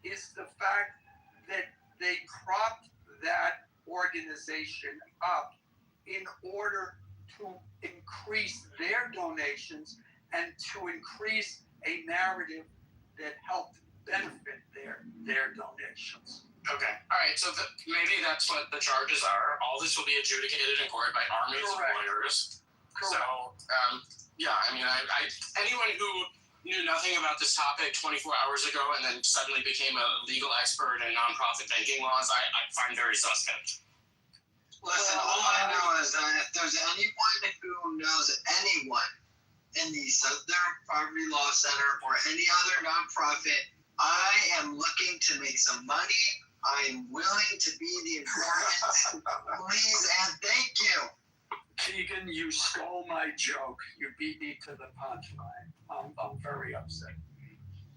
is the fact that they propped that organization up in order to increase their donations and to increase a narrative that helped benefit their donations. Okay. All right. So maybe that's what the charges are. All this will be adjudicated in court by armies of lawyers. Correct. So, yeah, I mean, I anyone who knew nothing about this topic 24 hours ago and then suddenly became a legal expert in nonprofit banking laws, I find very suspect. Listen, all I know is that if there's anyone who knows anyone in the Southern Poverty Law Center or any other nonprofit, I am looking to make some money. I am willing to be the informant. Please and thank you. Keegan, you stole my joke. You beat me to the punchline. I'm very upset.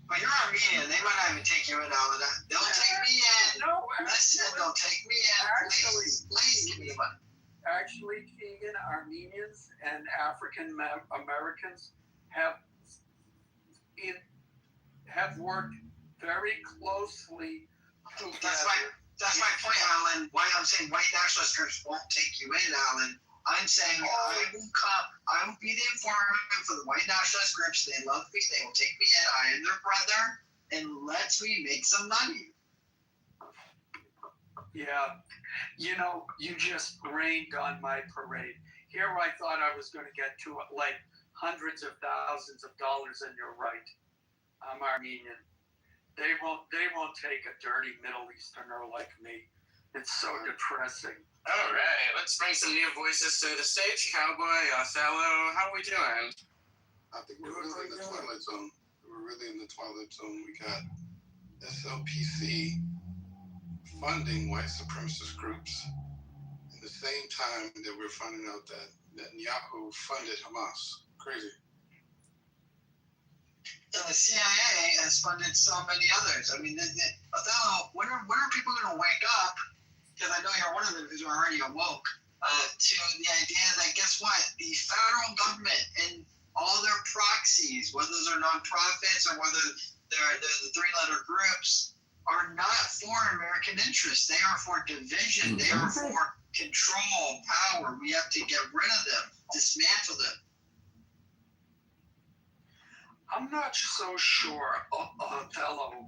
But you're Armenian. They might not even take you in out of that. They'll take me in. No, listen, they'll take me in. Please give me the money. Actually, Keegan, Armenians and African Americans have worked very closely together. That's my point, Alan. Why I'm saying white nationalist groups won't take you in, Alan. I'm saying I will come. I will be the informant for the white nationalist groups. They love me. They will take me in. I am their brother, and let's make some money. Yeah, you just rained on my parade. Here I thought I was going to get to like hundreds of thousands of dollars, and you're right. I'm Armenian. They won't take a dirty Middle Easterner like me. It's so depressing. All right, let's bring some new voices to the stage. Cowboy, Othello, how are we doing? I think we're really in the twilight zone. We're really in the twilight zone. We got SLPC funding white supremacist groups at the same time that we're finding out that Netanyahu funded Hamas. Crazy. And the CIA has funded so many others. I mean, Othello, when are people going to wake up? Because I know you're one of them who's already awoke to the idea that, guess what? The federal government and all their proxies, whether those are nonprofits or whether they're the three-letter groups, are not for American interests. They are for division. They are for control, power. We have to get rid of them, dismantle them. I'm not so sure Othello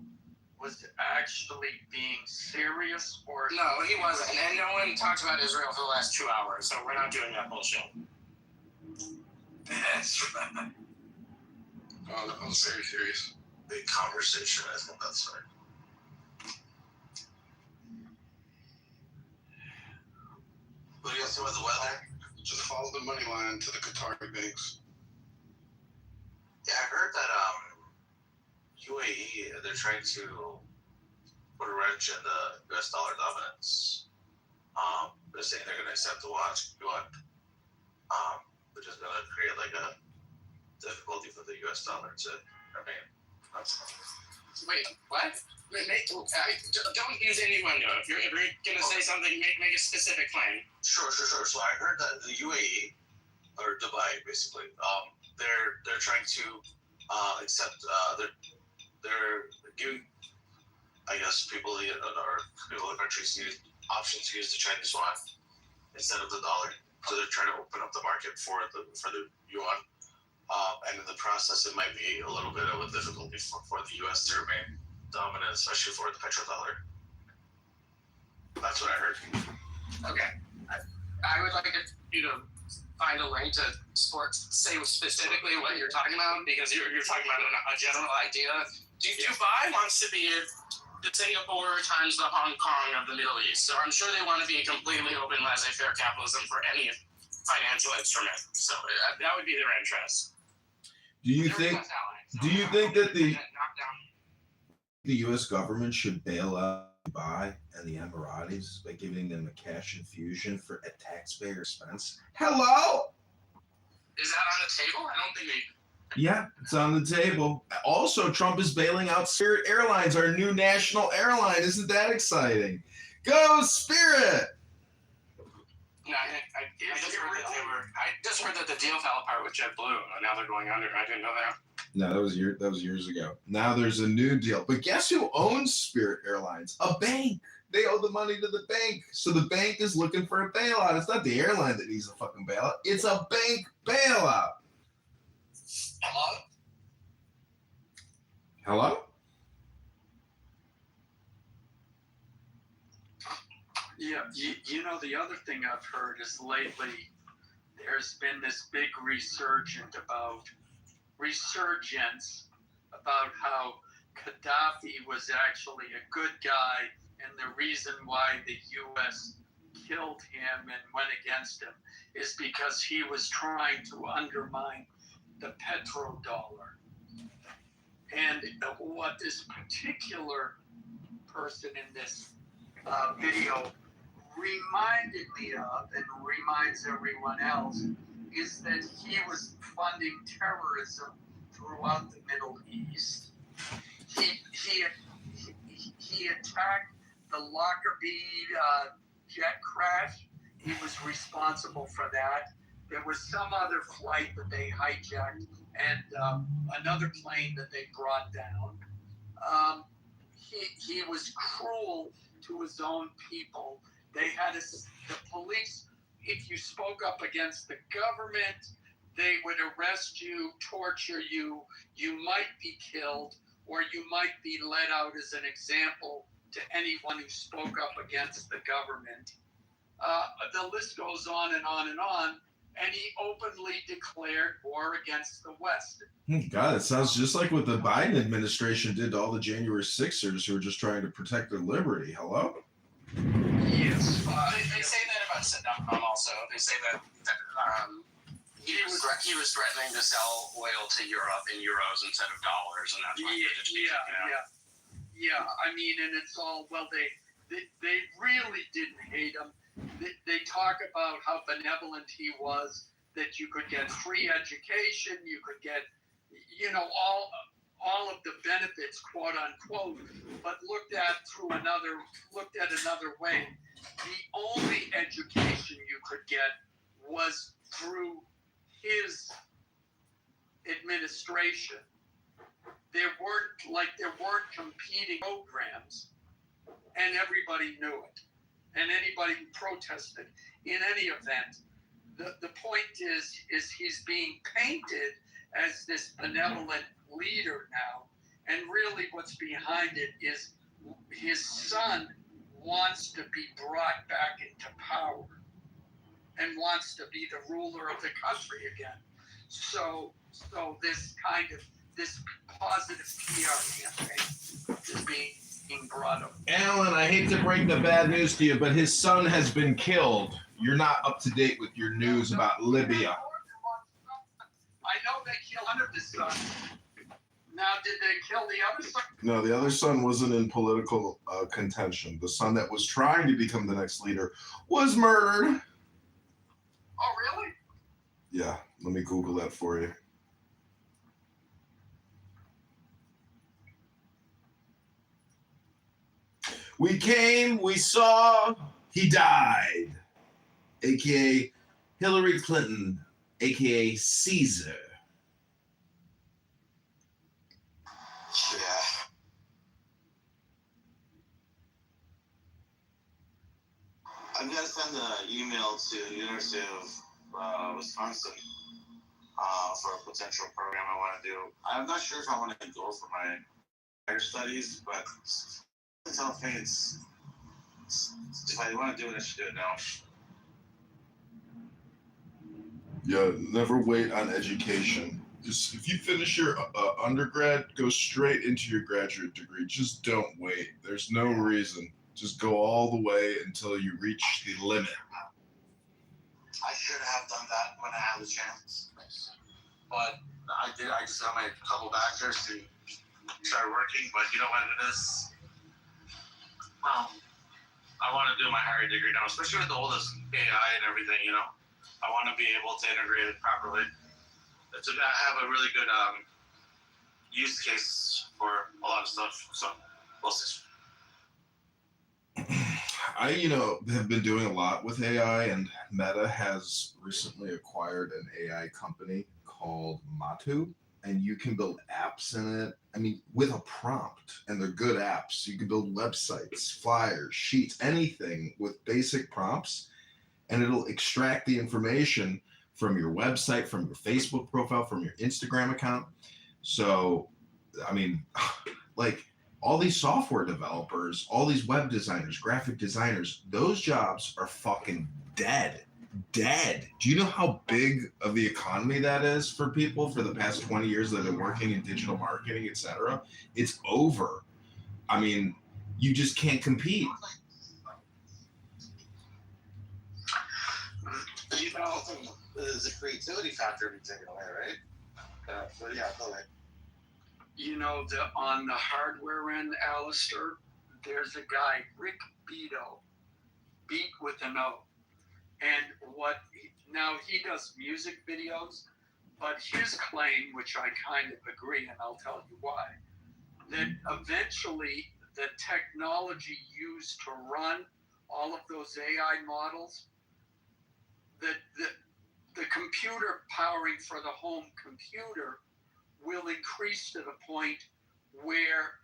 was actually being serious or... No, he wasn't. And no one talked about Israel for the last 2 hours, so we're not doing that bullshit. That's right. Oh, that was very serious. Big conversation, I think that's right. What do you guys think about the weather? Just follow the money line to the Qatari banks. Yeah, I heard that UAE, they're trying to put a wrench in the US dollar dominance. They're saying they're going to accept the yuan, which is going to create like a difficulty for the US dollar to remain. Wait, what? Don't use any window. If you're going to say something, make a specific claim. Sure. So I heard that the UAE, or Dubai basically, they're trying to accept, they're giving, I guess, people in the countries options to use the Chinese yuan instead of the dollar. So they're trying to open up the market for the yuan. And in the process, it might be a little bit of a difficulty for the U.S. to remain dominant, especially for the petrodollar. That's what I heard. Okay. I would like you to find a link to say specifically what you're talking about, because you're talking about a general idea. Dubai wants to be the Singapore times the Hong Kong of the Middle East. So I'm sure they want to be completely open, laissez-faire capitalism for any financial instrument. So that would be their interest. Do you think that the U.S. government should bail out Dubai and the Emiratis by giving them a cash infusion for a taxpayer expense? Hello? Is that on the table? I don't think they... Yeah, it's on the table. Also, Trump is bailing out Spirit Airlines, our new national airline. Isn't that exciting? Go Spirit! No, I just heard that the deal fell apart with JetBlue, and now they're going under. I didn't know that. No, that was years ago. Now there's a new deal. But guess who owns Spirit Airlines? A bank. They owe the money to the bank. So the bank is looking for a bailout. It's not the airline that needs a fucking bailout. It's a bank bailout. Hello? Hello? Yeah, you know, the other thing I've heard is lately there's been this big resurgence about how Gaddafi was actually a good guy, and the reason why the U.S. killed him and went against him is because he was trying to undermine the petrodollar. And what this particular person in this video reminded me of, and reminds everyone else, is that he was funding terrorism throughout the Middle East. He attacked the Lockerbie jet crash. He was responsible for that. There was some other flight that they hijacked, and another plane that they brought down. He was cruel to his own people. They had the police, if you spoke up against the government, they would arrest you, torture you, you might be killed, or you might be let out as an example to anyone who spoke up against the government. The list goes on and on and on, and he openly declared war against the West. God, it sounds just like what the Biden administration did to all the January 6ers who were just trying to protect their liberty. Hello? Yes. They say that about Saddam also. They say that he was threatening to sell oil to Europe in euros instead of dollars, and that's why they just Yeah. I mean, and it's all, well, they really didn't hate him. They talk about how benevolent he was, that you could get free education, you could get, all of the benefits, quote unquote, but looked at another way. The only education you could get was through his administration. There weren't competing programs, and everybody knew it. And anybody who protested, in any event, the point is he's being painted as this benevolent leader now. And really what's behind it is his son wants to be brought back into power and wants to be the ruler of the country again. So this positive PR campaign is being brought up. Alan, I hate to break the bad news to you, but his son has been killed. You're not up to date with your news about Libya. I know they killed one of his sons. Now, did they kill the other son? No, the other son wasn't in political contention. The son that was trying to become the next leader was murdered. Oh, really? Yeah, let me Google that for you. We came, we saw, he died. AKA Hillary Clinton, AKA Caesar. Yeah. I'm gonna send an email to the University of Wisconsin for a potential program I want to do. I'm not sure if I want to go for my higher studies, but tell me it's if I want to do it, I should do it now. Yeah, never wait on education. Just if you finish your undergrad, go straight into your graduate degree. Just don't wait. There's no reason. Just go all the way until you reach the limit. I should have done that when I had the chance, but I did. I just got my couple bachelors to start working. But you know what it is? I want to do my higher degree now, especially with all this AI and everything. You know, I want to be able to integrate it properly. To have a really good use case for a lot of stuff. So we'll see. I, have been doing a lot with AI, and Meta has recently acquired an AI company called Matu, and you can build apps in it. I mean, with a prompt, and they're good apps. You can build websites, flyers, sheets, anything with basic prompts, and it'll extract the information from your website, from your Facebook profile, from your Instagram account. So, I mean, like all these software developers, all these web designers, graphic designers, those jobs are fucking dead. Dead. Do you know how big of the economy that is for people for the past 20 years that have been working in digital marketing, etc.? It's over. I mean, you just can't compete. You know, there's a creativity factor being taken away, right? But yeah, go ahead. On the hardware end, Alistair, there's a guy, Rick Beato, beat with an O. And now he does music videos, but his claim, which I kind of agree, and I'll tell you why, that eventually the technology used to run all of those AI models, that the computer powering for the home computer will increase to the point where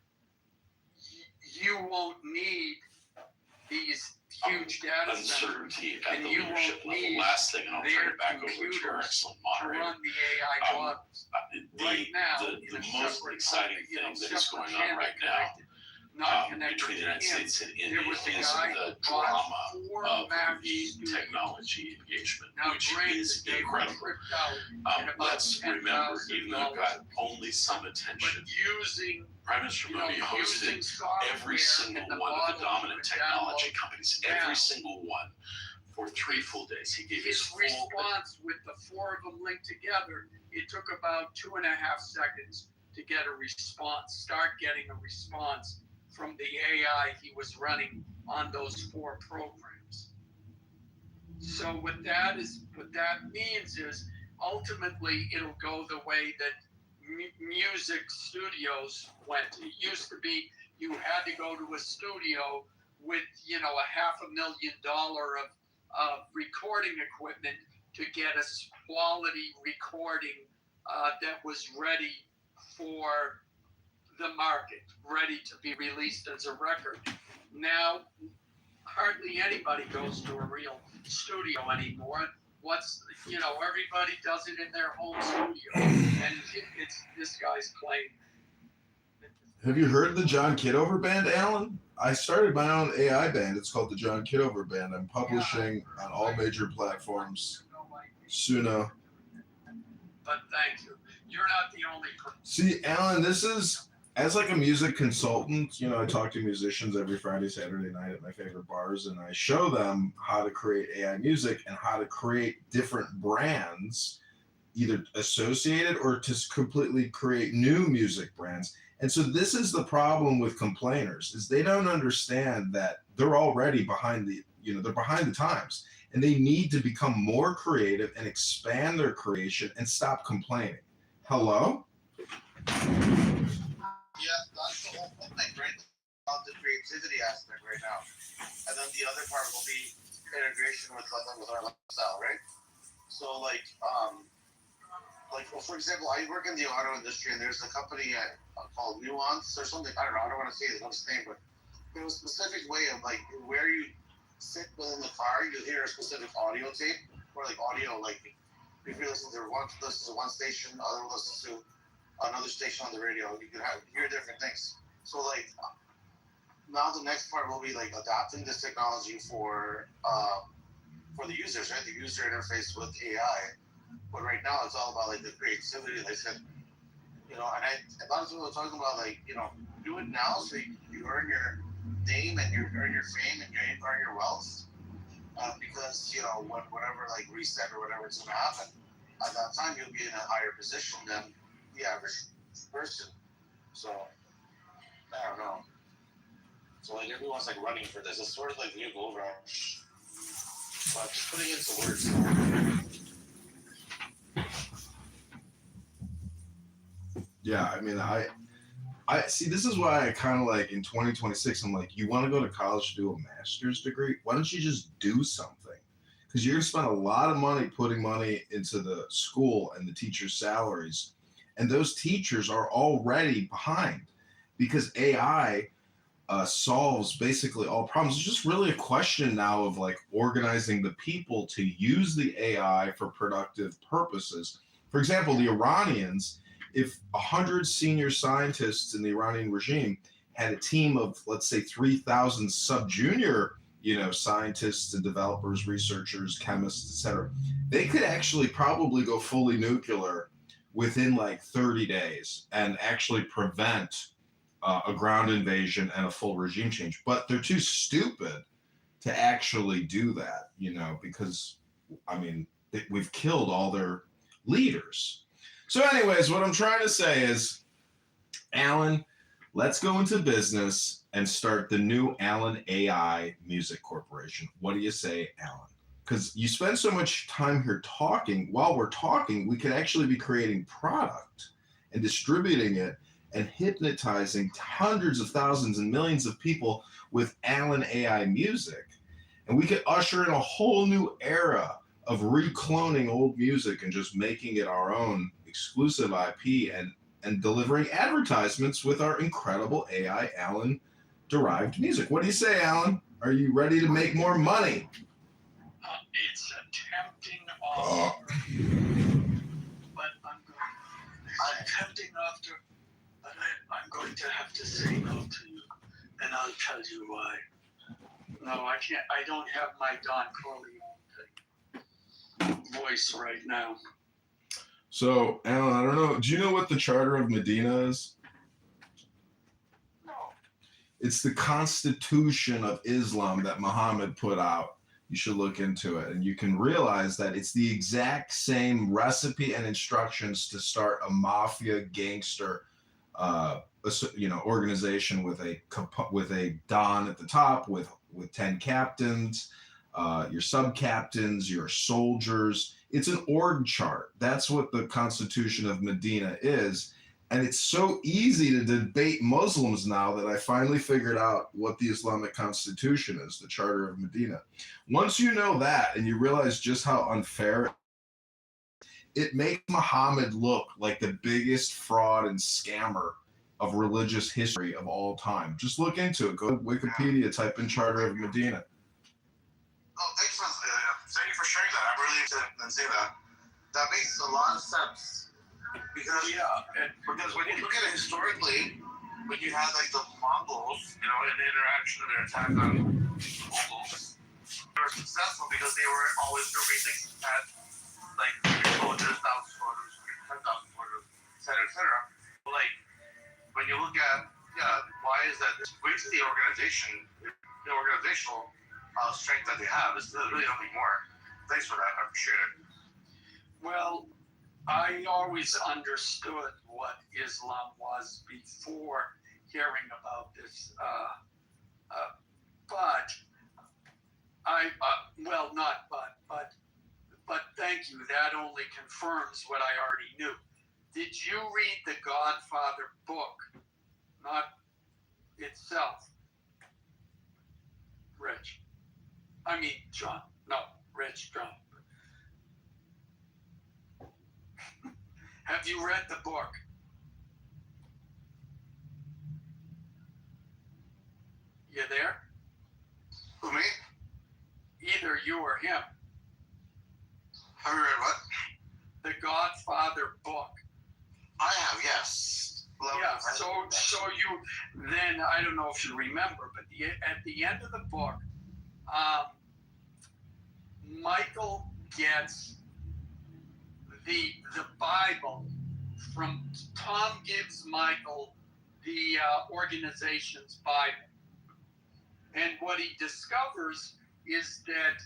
you won't need these huge data centers, and you won't need last thing, and I'll turn it back over to our excellent moderator. To run the AI models. Right now, the most exciting thing that is going on right now between the United States and India is the drama of the technology engagement, which is incredible. Let's remember, even though it got only some attention, Prime Minister Modi hosted every single one of the dominant technology companies, every single one, for 3 full days. He gave his response with the 4 of them linked together. It took about 2.5 seconds to get a response, start getting a response from the AI he was running on those 4 programs. So what that means is ultimately it'll go the way that music studios went. It used to be you had to go to a studio with $500,000 of recording equipment to get a quality recording that was ready for the market, ready to be released as a record. Now, hardly anybody goes to a real studio anymore. everybody does it in their home studio, and it's this guy's playing. Have you heard the John Kitover band, Alan? I started my own AI band. It's called the John Kitover Band. I'm publishing on all major platforms. Suna. But thank you. You're not the only person. See, Alan, this is, as like a music consultant, I talk to musicians every Friday, Saturday night at my favorite bars, and I show them how to create AI music and how to create different brands, either associated or to completely create new music brands. And so this is the problem with complainers, is they don't understand that they're already behind they're behind the times, and they need to become more creative and expand their creation and stop complaining. Hello? Yeah, that's the whole thing, right? About the creativity aspect right now. And then the other part will be integration with our lifestyle, right? So well, for example, I work in the auto industry, and there's a company called Nuance or something. I don't know. I don't want to say the name, but there's a specific way of where you sit within the car, you hear a specific audio tape or audio. If you listen to one station, other will listen to another station on the radio. You can hear different things. So now the next part will be adapting this technology for the users, right? The user interface with AI. But right now it's all about the creativity. Like I said, and a lot of people are talking about do it now so you earn your name and you earn your fame and you earn your wealth. Because whatever reset or whatever is going to happen, at that time you'll be in a higher position than the average person. So I don't know. So everyone's running for this. It's sort of like new gold rush, but just putting it into words. Yeah, I mean, I see. This is why I kind of in 2026. I'm you want to go to college to do a master's degree? Why don't you just do something? Because you're gonna spend a lot of money putting money into the school and the teachers' salaries, and those teachers are already behind because AI solves basically all problems. It's just really a question now of organizing the people to use the AI for productive purposes. For example, the Iranians. If 100 senior scientists in the Iranian regime had a team of, let's say, 3,000 sub-junior, scientists and developers, researchers, chemists, etc., they could actually probably go fully nuclear within 30 days and actually prevent a ground invasion and a full regime change. But they're too stupid to actually do that, because, we've killed all their leaders. So anyways, what I'm trying to say is, Alan, let's go into business and start the new Alan AI Music Corporation. What do you say, Alan? Because you spend so much time here talking. While we're talking, we could actually be creating product and distributing it and hypnotizing hundreds of thousands and millions of people with Alan AI music. And we could usher in a whole new era of recloning old music and just making it our own exclusive IP and delivering advertisements with our incredible AI Alan derived music. What do you say, Alan? Are you ready to make more money? It's a tempting offer, but I'm tempting offer, but I'm going to have to say no to you, and I'll tell you why. No, I can't. I don't have my Don Corleone voice right now. So, Alan, I don't know. Do you know what the Charter of Medina is? No. It's the Constitution of Islam that Muhammad put out. You should look into it, and you can realize that it's the exact same recipe and instructions to start a mafia gangster, organization with a Don at the top, with 10 captains, your sub-captains, your soldiers. It's an org chart. That's what the Constitution of Medina is. And it's so easy to debate Muslims now that I finally figured out what the Islamic Constitution is, the Charter of Medina. Once you know that and you realize just how unfair it makes Muhammad look like the biggest fraud and scammer of religious history of all time. Just look into it. Go to Wikipedia, type in Charter of Medina. Oh, thank you for sharing that. I'm really into and say that. That makes a lot of sense. Because when you look at it historically, when you had like the Mongols, you know, in the interaction of their attack on Mongols, they were successful because they were always releasing at like 3 soldiers, 1,000 soldiers, 10,000 soldiers, et cetera. But like when you look at why is that? It's basically the organizational strength that they have. There's really nothing more. Thanks for that. I appreciate it. Well, I always understood what Islam was before hearing about this, but thank you. That only confirms what I already knew. Did you read the Godfather book? Not itself. Rich. I mean, John. No, Rich, John. Have you read the book? You there? Who, me? Either you or him. Have you read what? The Godfather book. I have, yes. Yeah, so you, then, I don't know if you remember, but at the end of the book, Michael gets the Bible from Tom gives Michael the organization's Bible. And what he discovers is that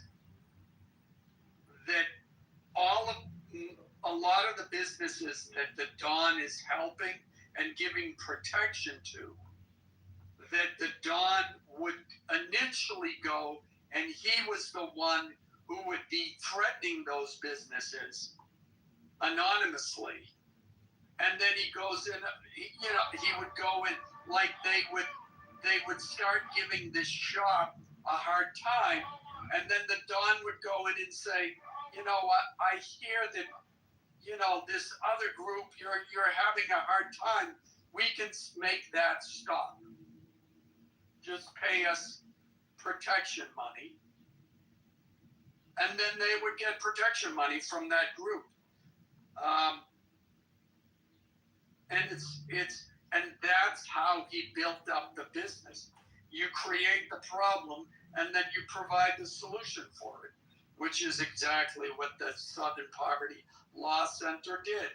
a lot of the businesses that the Don is helping and giving protection to, that the Don would initially go, and he was the one who would be threatening those businesses anonymously. And then he goes in, he would go in, like they would start giving this shop a hard time, and then the Don would go in and say, you know what, I hear that, this other group, you're having a hard time. We can make that stop. Just pay us protection money. And then they would get protection money from that group. And that's how he built up the business. You create the problem, and then you provide the solution for it, which is exactly what the Southern Poverty Law Center did.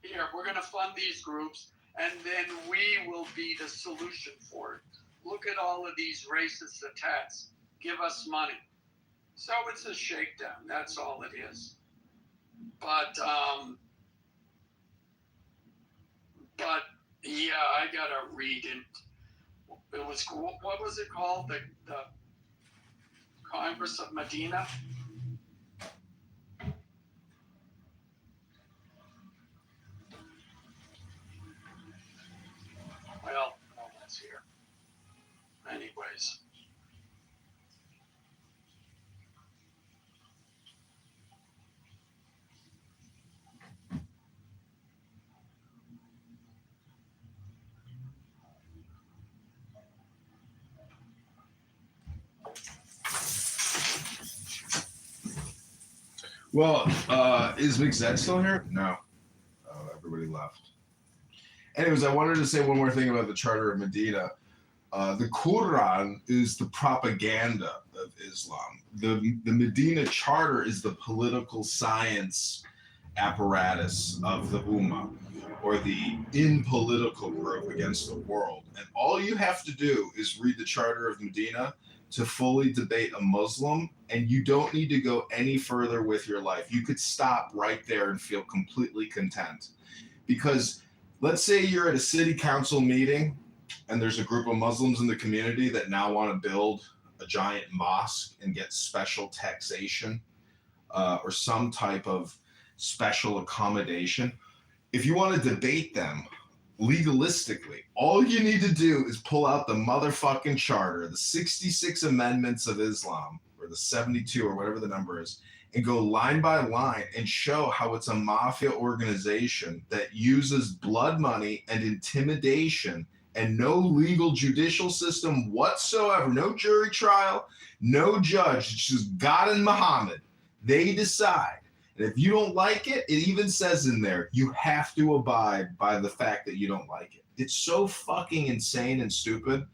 Here, we're going to fund these groups, and then we will be the solution for it. Look at all of these racist attacks. Give us money. So it's a shakedown. That's all it is. But yeah, I gotta read it. It was, what was it called? The Congress of Medina? Well, no one's here. Anyways. Well, is McZed still here? No. Oh, everybody left. Anyways, I wanted to say one more thing about the Charter of Medina. The Quran is the propaganda of Islam. The Medina Charter is the political science apparatus of the Ummah, or the in-political group against the world. And all you have to do is read the Charter of Medina to fully debate a Muslim, and you don't need to go any further with your life. You could stop right there and feel completely content. Because let's say you're at a city council meeting and there's a group of Muslims in the community that now want to build a giant mosque and get special taxation or some type of special accommodation. If you want to debate them legalistically, all you need to do is pull out the motherfucking charter, the 66 amendments of Islam, or the 72 or whatever the number is, and go line by line and show how it's a mafia organization that uses blood money and intimidation and no legal judicial system whatsoever, no jury trial, no judge, it's just God and Muhammad. They decide. And if you don't like it, it even says in there, you have to abide by the fact that you don't like it. It's so fucking insane and stupid.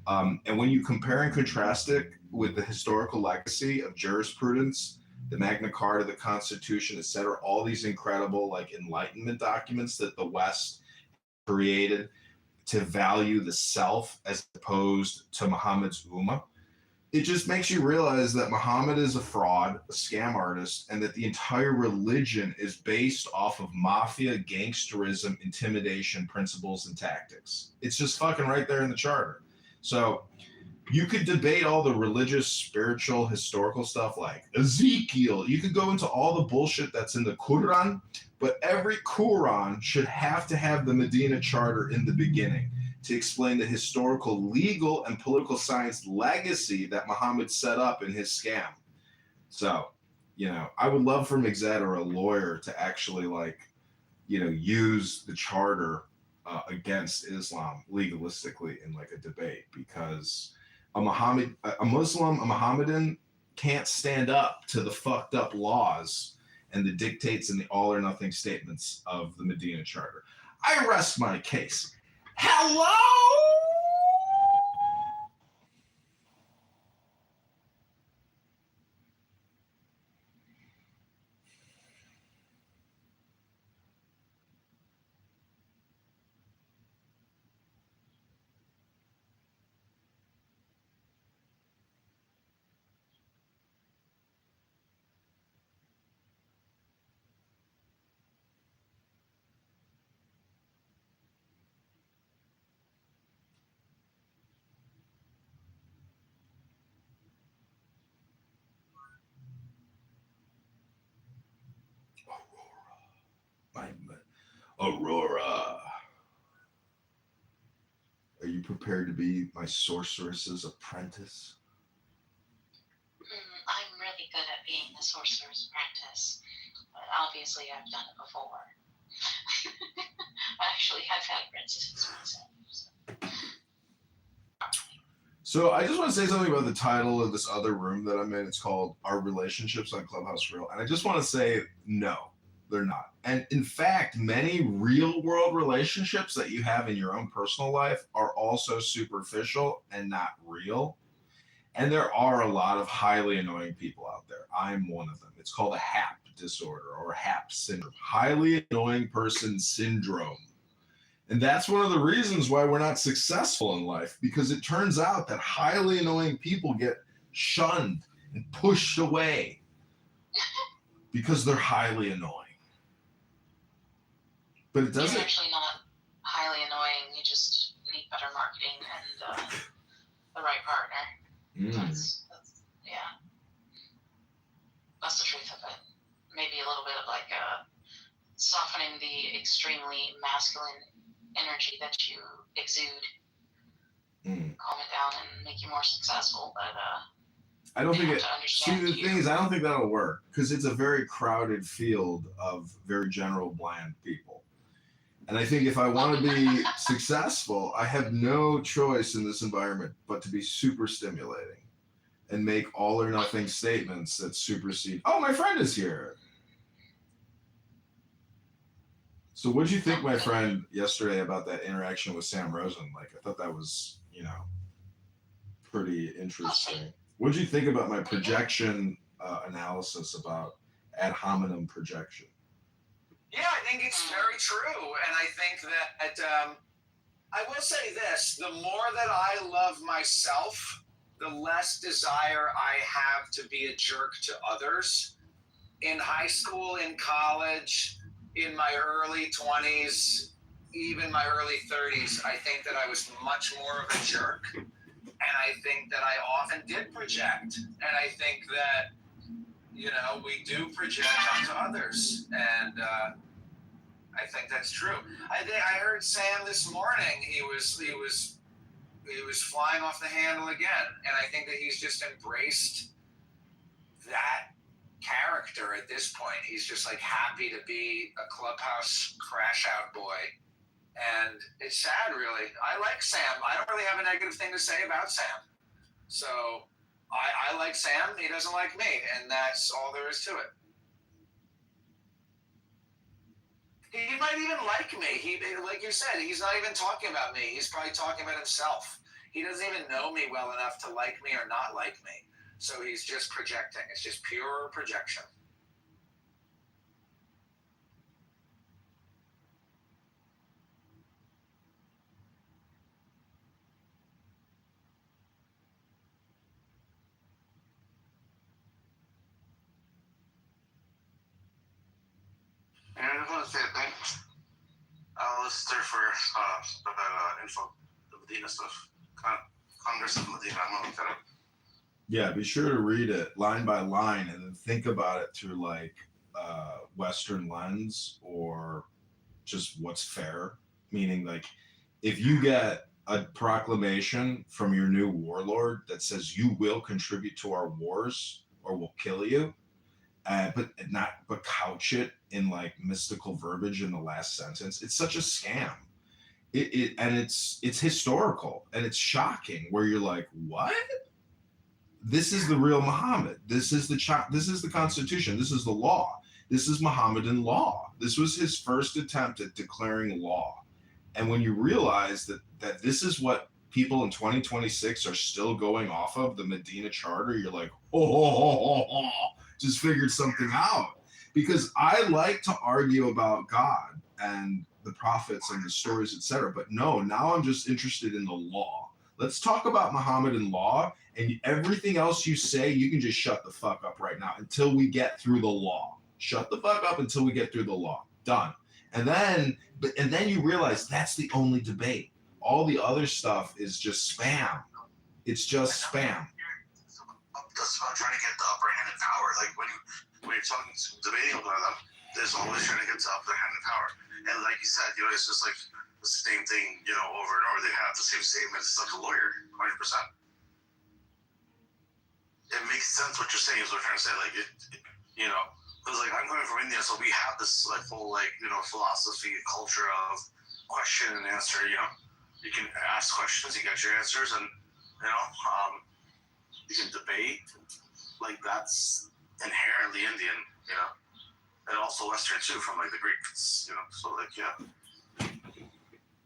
And when you compare and contrast it with the historical legacy of jurisprudence, the Magna Carta, the Constitution, etc., all these incredible like Enlightenment documents that the West created to value the self as opposed to Muhammad's Ummah, it just makes you realize that Muhammad is a fraud, a scam artist, and that the entire religion is based off of mafia, gangsterism, intimidation, principles, and tactics. It's just fucking right there in the charter. So you could debate all the religious, spiritual, historical stuff like Ezekiel. You could go into all the bullshit that's in the Quran, but every Quran should have to have the Medina Charter in the beginning to explain the historical, legal, and political science legacy that Muhammad set up in his scam. So, you know, I would love for Mixed or a lawyer to actually like, you know, use the charter against Islam legalistically in like a debate, because a Muslim, a Mohammedan can't stand up to the fucked up laws and the dictates and the all or nothing statements of the Medina Charter. I rest my case. Hello? Aurora. Are you prepared to be my sorceress's apprentice? I'm really good at being the sorcerer's apprentice, but obviously I've done it before. I actually have had princesses myself. So I just want to say something about the title of this other room that I'm in. It's called Our Relationships on Clubhouse Real. And I just want to say, no, they're not. And in fact, many real world relationships that you have in your own personal life are also superficial and not real. And there are a lot of highly annoying people out there. I'm one of them. It's called a HAP disorder or HAP syndrome, highly annoying person syndrome. And that's one of the reasons why we're not successful in life, because it turns out that highly annoying people get shunned and pushed away because they're highly annoying. But it doesn't. You're actually not highly annoying. You just need better marketing and the right partner. That's the truth of it. Maybe a little bit of like softening the extremely masculine energy that you exude, calm it down and make you more successful. But I don't think it. See, the thing is, I don't think that'll work because it's a very crowded field of very general, bland people. And I think if I want to be successful, I have no choice in this environment but to be super stimulating and make all or nothing statements that supersede. Oh, my friend is here. So what'd you think, my friend, yesterday about that interaction with Sam Rosen? Like, I thought that was, you know, pretty interesting. What'd you think about my projection analysis about ad hominem projection? Yeah, I think it's very true. And I think that I will say this, the more that I love myself, the less desire I have to be a jerk to others. In high school, in college, in my early 20s, even my early 30s, I think that I was much more of a jerk. And I think that I often did project. And I think that, you know, we do project onto others. And I think that's true. I heard Sam this morning, he was flying off the handle again. And I think that he's just embraced that character at this point. He's just like happy to be a Clubhouse crash out boy. And it's sad, really. I like Sam. I don't really have a negative thing to say about Sam. So I like Sam, he doesn't like me, and that's all there is to it. He might even like me. He, like you said, he's not even talking about me. He's probably talking about himself. He doesn't even know me well enough to like me or not like me. So he's just projecting. It's just pure projection. And I just want to say thanks, Alistair, for that info, the Medina stuff. Congress of Medina, I'm gonna look that up. Yeah, be sure to read it line by line and then think about it through like Western lens or just what's fair. Meaning, like, if you get a proclamation from your new warlord that says you will contribute to our wars or we'll kill you, but couch it in like mystical verbiage in the last sentence, it's such a scam. It's historical and it's shocking. Where you're like, what? This is the real Muhammad. This is the Constitution. This is the law. This is Mohammedan law. This was his first attempt at declaring law. And when you realize that this is what people in 2026 are still going off of, the Medina Charter, you're like, just figured something out. Because I like to argue about God and the prophets and the stories, etc. But no, now I'm just interested in the law. Let's talk about Mohammedan law, and everything else you say, you can just shut the fuck up right now until we get through the law. Shut the fuck up until we get through the law. Done. And then you realize that's the only debate. All the other stuff is just spam. It's just spam. That's about trying to get the upper hand in power. Like when you're debating with one of them, there's always trying to get the upper hand in power. And like you said, it's just like the same thing, over and over. They have the same statements. It's like a lawyer, 100%. It makes sense what you're saying is what we're trying to say. Like because like I'm coming from India, so we have this like whole philosophy, culture of question and answer. You can ask questions, you get your answers, and you can debate. Like that's inherently Indian, and also Western too, from like the Greeks, So like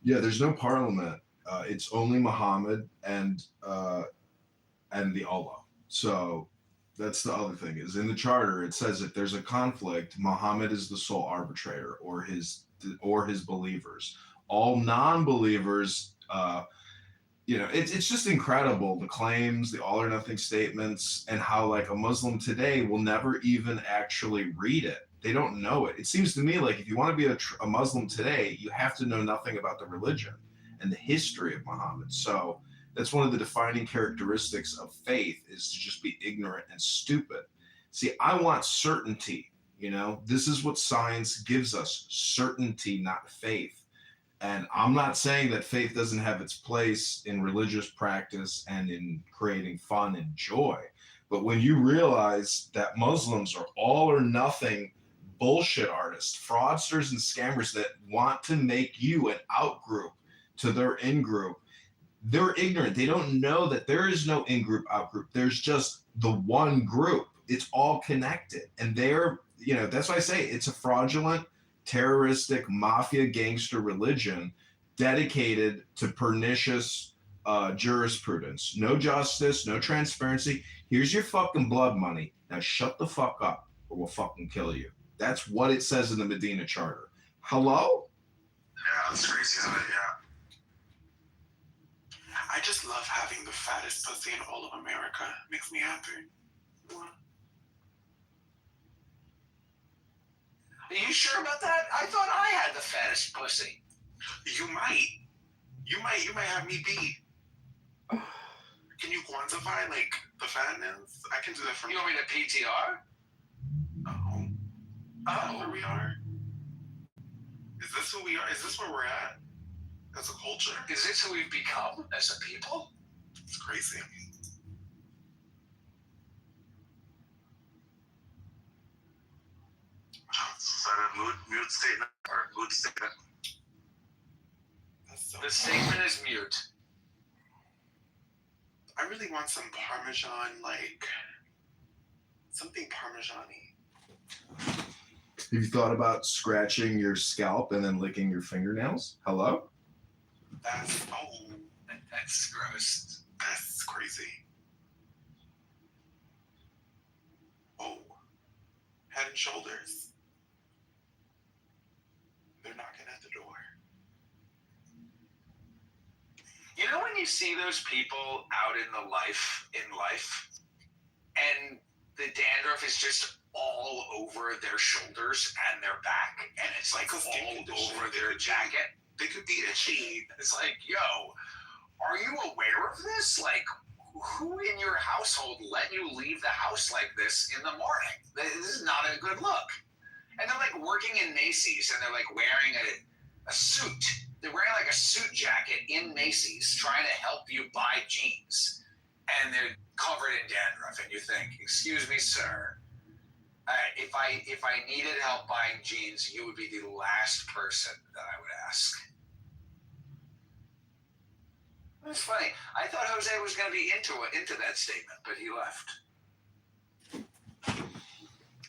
Yeah, there's no parliament. It's only Muhammad and the Allah. So that's the other thing, is in the charter it says if there's a conflict, Muhammad is the sole arbitrator, or his believers. All non-believers, it's just incredible, the claims, the all or nothing statements, and how like a Muslim today will never even actually read it. They don't know it. It seems to me like if you want to be a Muslim today, you have to know nothing about the religion and the history of Muhammad. So that's one of the defining characteristics of faith, is to just be ignorant and stupid. See, I want certainty. This is what science gives us: certainty, not faith. And I'm not saying that faith doesn't have its place in religious practice and in creating fun and joy. But when you realize that Muslims are all or nothing bullshit artists, fraudsters, and scammers that want to make you an out group to their in group, they're ignorant. They don't know that there is no in group, out group. There's just the one group. It's all connected. And that's why I say it's a fraudulent, terroristic, mafia, gangster religion dedicated to pernicious jurisprudence. No justice, no transparency. Here's your fucking blood money. Now shut the fuck up or we'll fucking kill you. That's what it says in the Medina Charter. Hello? Yeah, that's crazy, isn't it? Yeah. I just love having the fattest pussy in all of America. It makes me happy. Are you sure about that? I thought I had the fattest pussy. You might have me beat. Can you quantify like the fatness? I can do that for you. You want me to PTR? Oh, where we are? Is this who we are? Is this where we're at? As a culture? Is this who we've become as a people? It's crazy. Is that a mood statement or mood statement? The statement is mute. I really want some Parmesan, like something Parmesan-y. Have you thought about scratching your scalp and then licking your fingernails? Hello? That's gross. That's crazy. Oh, Head and Shoulders. They're knocking at the door. You know when you see those people out in life, and the dandruff is just all over their shoulders and their back, and it's like all over their jacket? They could be itchy. It's like, yo, are you aware of this? Like, who in your household let you leave the house like this in the morning? This is not a good look. And they're like working in Macy's, and they're like wearing a suit. They're wearing like a suit jacket in Macy's, trying to help you buy jeans, and they're covered in dandruff. And you think, excuse me, sir, if I needed help buying jeans, you would be the last person that I would ask. It's funny. I thought Jose was going to be into that statement, but he left.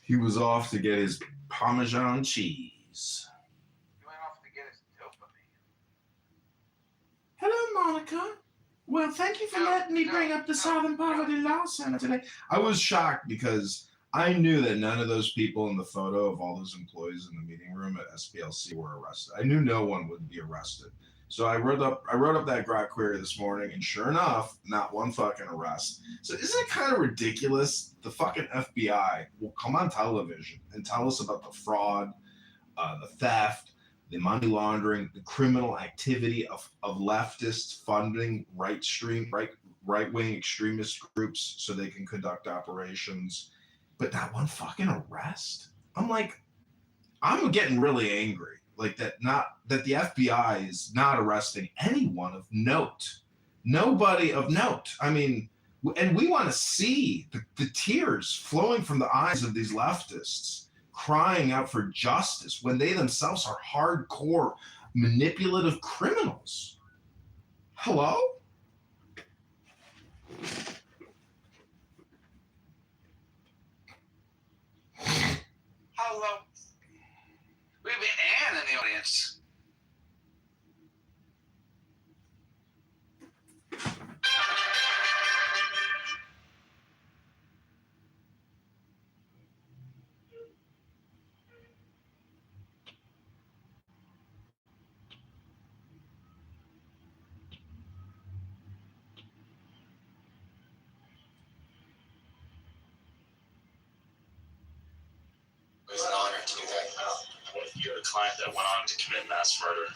He was off to get his Parmesan cheese. He went off to get his dopamine. Hello, Monica. Well, thank you for letting me bring up the Southern Poverty Law Center today. I was shocked because I knew that none of those people in the photo of all those employees in the meeting room at SPLC were arrested. I knew no one would be arrested. So I wrote up that grok query this morning, and sure enough, not one fucking arrest. So isn't it kind of ridiculous? The fucking FBI will come on television and tell us about the fraud, the theft, the money laundering, the criminal activity of leftists funding right-wing extremist groups so they can conduct operations, but not one fucking arrest. I'm getting really angry. Like that the FBI is not arresting anyone of note. Nobody of note. I mean, and we want to see the tears flowing from the eyes of these leftists crying out for justice when they themselves are hardcore manipulative criminals. Hello? Hello. We have Anne in the audience. It was an honor to do that. You're the client that went on to commit mass murder.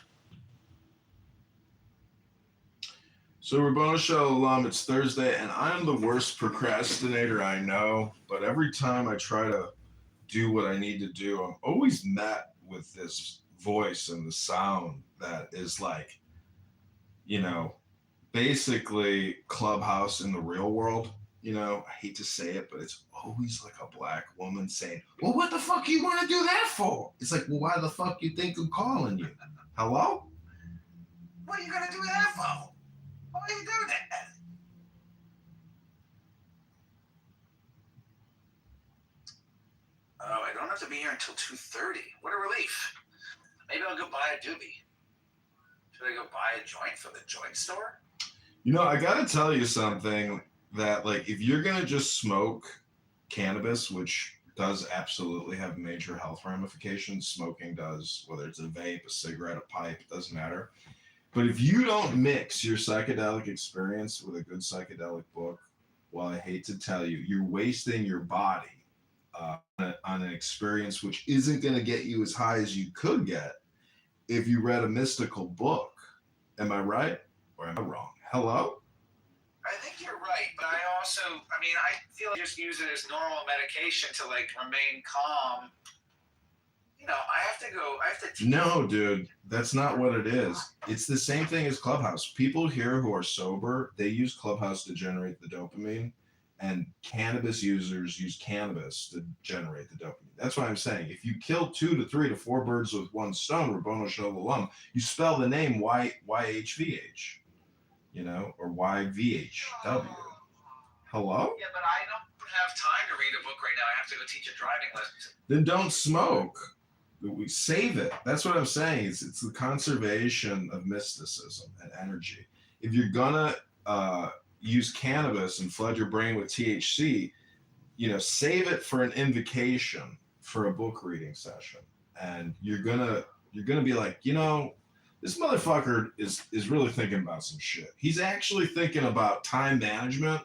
So Rabboni Shalom, it's Thursday, and I'm the worst procrastinator I know, but every time I try to do what I need to do, I'm always met with this voice and the sound that is like, basically Clubhouse in the real world. I hate to say it, but it's always like a black woman saying, well, what the fuck you want to do that for? It's like, well, why the fuck you think I'm calling you? Hello? What are you going to do that for? Why are you doing that? Oh, I don't have to be here until 2:30. What a relief. Maybe I'll go buy a doobie. Should I go buy a joint from the joint store? I got to tell you something that, like, if you're going to just smoke cannabis, which does absolutely have major health ramifications, smoking does, whether it's a vape, a cigarette, a pipe, it doesn't matter. But if you don't mix your psychedelic experience with a good psychedelic book, well, I hate to tell you, you're wasting your body on an experience which isn't going to get you as high as you could get if you read a mystical book. Am I right or am I wrong? Hello? I think you're right, but I feel like just use it as normal medication to like remain calm. I have to No, dude, that's not what it is. It's the same thing as Clubhouse. People here who are sober, they use Clubhouse to generate the dopamine, and cannabis users use cannabis to generate the dopamine. That's why I'm saying if you kill 2 to 3 to 4 birds with one stone, Rabbono Shalom, you spell the name YHVH, or YVHW. Hello? Yeah, but I don't have time to read a book right now. I have to go teach a driving lesson. Then don't smoke. We save it. That's what I'm saying. It's the conservation of mysticism and energy. If you're gonna use cannabis and flood your brain with THC, save it for an invocation for a book reading session. And you're gonna be like, this motherfucker is really thinking about some shit. He's actually thinking about time management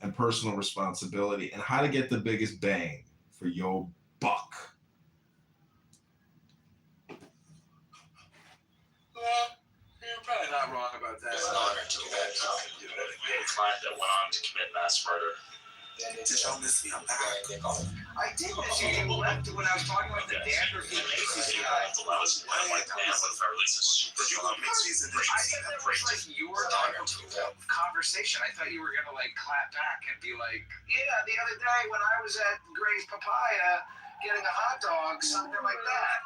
and personal responsibility and how to get the biggest bang for your buck. Well, you're probably not wrong about that. It's an honor to do that. We had a client that went on to commit mass murder. Did y'all miss me? I'm back. I did miss you. You left when I was talking about the Dandruff and Macy's guy. I was kind of like, man, what if I release a super Did you go to Macy's and did you I see thought that? that was like your type of conversation. I thought you were gonna like clap back and be like, yeah, the other day when I was at Gray's Papaya getting a hot dog, something like that.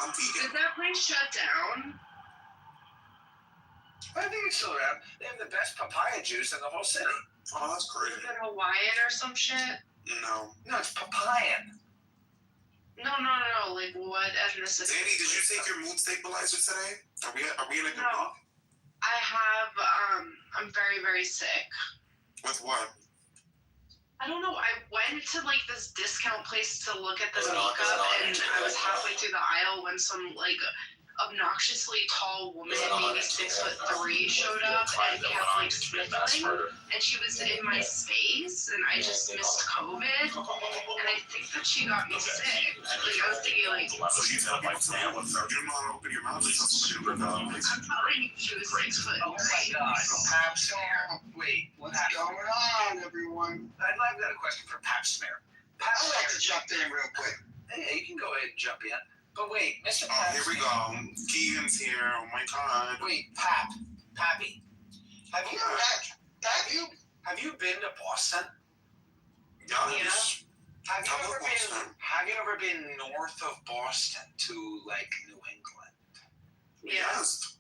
I'm vegan. Did that place shut down? I think it's still around. They have the best papaya juice in the whole city. Oh, that's great. Is it Hawaiian or some shit? No. No, it's papayan. No. Like what ethnicity? Danny, did you take your mood stabilizer today? Are we in a good mood? I have. I'm very, very sick. With what? I don't know. I went to like this discount place to look at the makeup, and I was halfway through the aisle when some like obnoxiously tall woman, maybe 6'3", showed up and kept like sniffling, and she was in my space, and I just missed COVID, and I think that she got me sick. Like I was thinking like. So you tell my family, you don't know how to open your mouth. It's super dumb. I'm telling you, she was 6'3". Oh my God, Pap Smear. Wait, What's going on, everyone? I've got a question for Pap Smear. Pap I'd like to jump in real quick. Hey, you can go ahead and jump in. But wait, Mr. Oh, Pap here we Smear. go. Keegan's here. Oh my God. Wait, Pappy. Have you been to Boston? Yeah. Have you ever been north of Boston to like New England? Yes.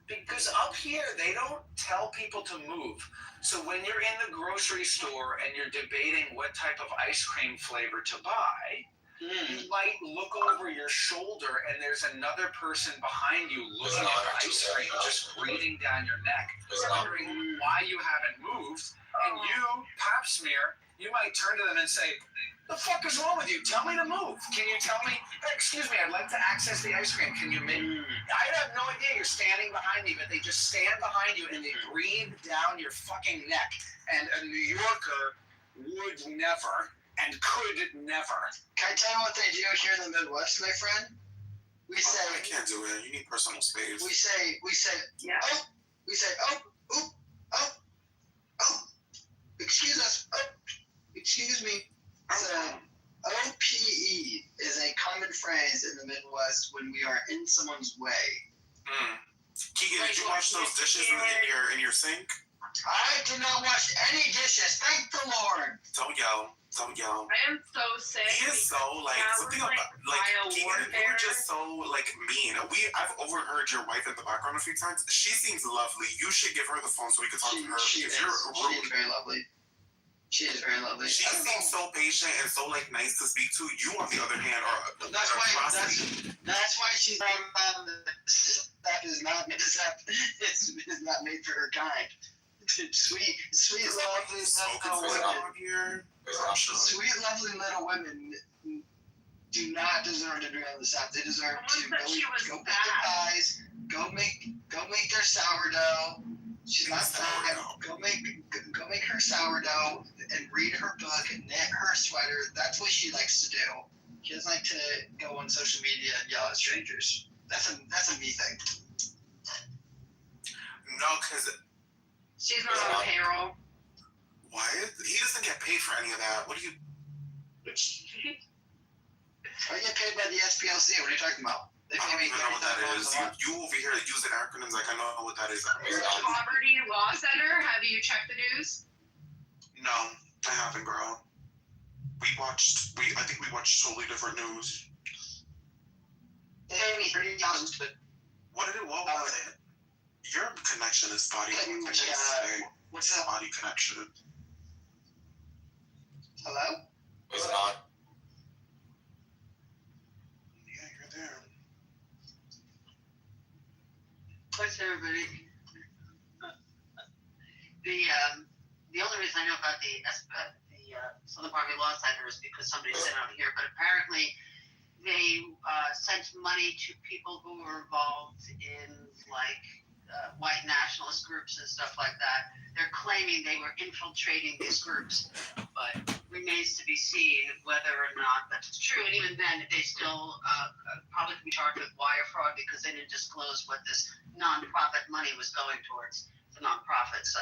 Because up here they don't tell people to move. So when you're in the grocery store and you're debating what type of ice cream flavor to buy, you might look over your shoulder and there's another person behind you looking at the ice cream, just breathing down your neck, wondering why you haven't moved. And you, Pap Smear, you might turn to them and say, "The fuck is wrong with you? Tell me to move. Can you tell me, hey, excuse me, I'd like to access the ice cream. Can you make?" I have no idea you're standing behind me, but they just stand behind you and they breathe down your fucking neck. And a New Yorker would never and could never. Can I tell you what they do here in the Midwest, my friend? We say. I can't do it. You need personal space. We say. Yeah. Oh. We say. Oh. Excuse us. Oh. Excuse me. So, OPE is a common phrase in the Midwest when we are in someone's way. Keegan, did you wash those dishes in your sink? I did not wash any dishes. Thank the Lord. Don't yell. I am so sick. He is so like something about Keegan. You were just so like mean. I've overheard your wife in the background a few times. She seems lovely. You should give her the phone so we can talk to her. She is very lovely. She is very lovely. She seems so patient and so like nice to speak to. You, on the other hand, are that's why she's that is not made for her kind. Sweet, lovely little women do not deserve to be on the South. They deserve to go pick their pies, go make their sourdough. She's not fat. Go make her sourdough and read her book and knit her sweater. That's what she likes to do. She doesn't like to go on social media and yell at strangers. That's a me thing. No, because she's not on payroll. What? He doesn't get paid for any of that. What do you? I get paid by the SPLC. What are you talking about? They pay me. I don't know what that is. You over here using acronyms like I know what that is. Poverty Law Center. Have you checked the news? No, I haven't, girl. I think we watched totally different news. They pay me $30,000. What was it? Your connection is body connection. What's that? Body connection. Hello? It's not. Yeah, you're there. What's everybody? The only reason I know about the Southern Poverty Law Center is because somebody sent out here, but apparently they sent money to people who were involved in white nationalist groups and stuff like that. They're claiming they were infiltrating these groups, but remains to be seen whether or not that's true. And even then, they still probably could be charged with wire fraud because they didn't disclose what this nonprofit money was going towards. It's a nonprofit, so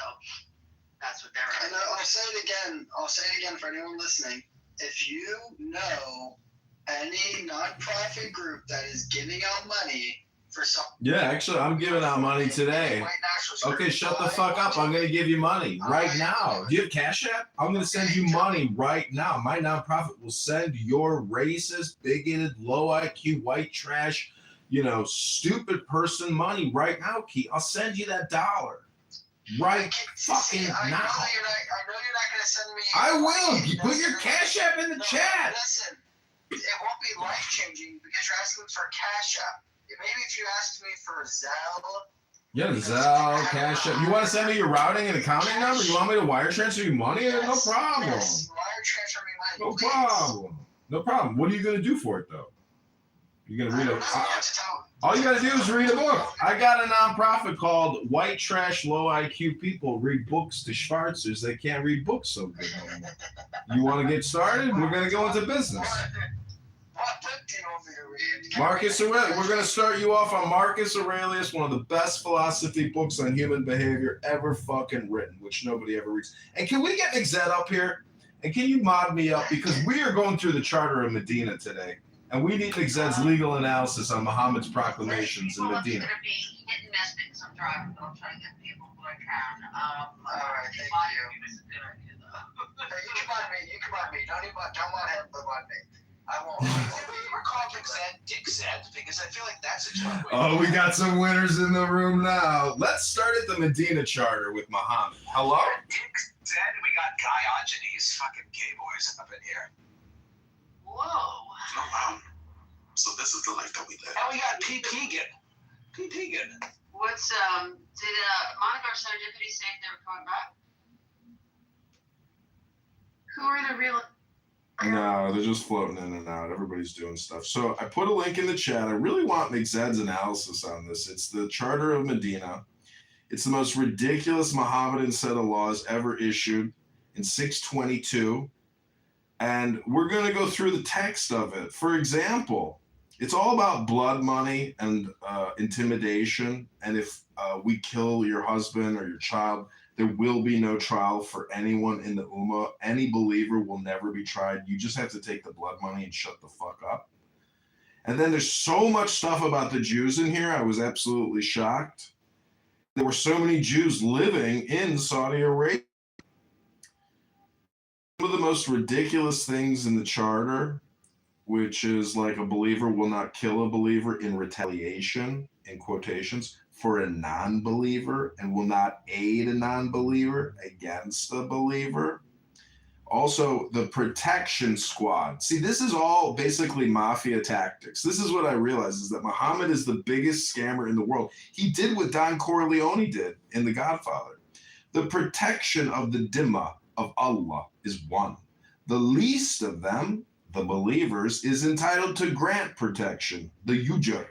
that's what they're. And I'll say it again. I'll say it again for anyone listening. If you know any nonprofit group that is giving out money for some. Yeah, actually, I'm giving out money today. Okay, shut the fuck up. I'm going to give you money right now. Do you have Cash App? I'm going to send you money right now. My nonprofit will send your racist, bigoted, low IQ, white trash, stupid person money right now, Key. I'll send you that $1. Right fucking now. I know you're not going to send me. I will. You put your Cash App in the chat. Listen, it won't be life changing because you're asking for Cash App. Maybe if you asked me for Zelle. Yeah, Zelle, Cash App. You want to send me your routing and accounting number? You want me to wire transfer you money? Yes, No problem. Yes, wire transfer me money. No problem. No problem. What are you going to do for it, though? You're going to read all you got to do is read a book. I got a nonprofit called White Trash Low IQ People Read Books to Schwarzers. They can't read books so good anymore. You want to get started? We're going to go into business. What book do you want me to read? Marcus Aurelius. We're going to start you off on Marcus Aurelius, one of the best philosophy books on human behavior ever fucking written, which nobody ever reads. And can we get Zed up here? And can you mod me up? Because we are going through the Charter of Medina today. And we need Zed's legal analysis on Muhammad's proclamations in Medina. It's going to be hit and miss because I'm driving, but I'll try to get people who I can. All right, thank you. Hey, you come on me. Don't want him, but on me. I won't. We're calling Dick Zed because I feel like that's a joke. Oh, we got some winners in the room now. Let's start at the Medina Charter with Muhammad. Hello? Dick Zed, and we got Diogenes, fucking gay boys up in here. Whoa. Oh, wow. So this is the life that we live. And we got P. Pegan. What's, did Monica or Serendipity say if they were coming back? Who are the real... No, they're just floating in and out. Everybody's doing stuff. So I put a link in the chat. I really want Zed's analysis on this. It's the Charter of Medina. It's the most ridiculous Mohammedan set of laws ever issued in 622. And we're going to go through the text of it. For example, it's all about blood money and intimidation. And if we kill your husband or your child, there will be no trial for anyone in the Ummah. Any believer will never be tried. You just have to take the blood money and shut the fuck up. And then there's so much stuff about the Jews in here. I was absolutely shocked. There were so many Jews living in Saudi Arabia. One of the most ridiculous things in the charter, which is like a believer will not kill a believer in retaliation, in quotations, for a non-believer, and will not aid a non-believer against a believer. Also, the protection squad. See, this is all basically mafia tactics. This is what I realize is that Muhammad is the biggest scammer in the world. He did what Don Corleone did in The Godfather. The protection of the dhimma of Allah is one. The least of them, the believers, is entitled to grant protection, the yujr,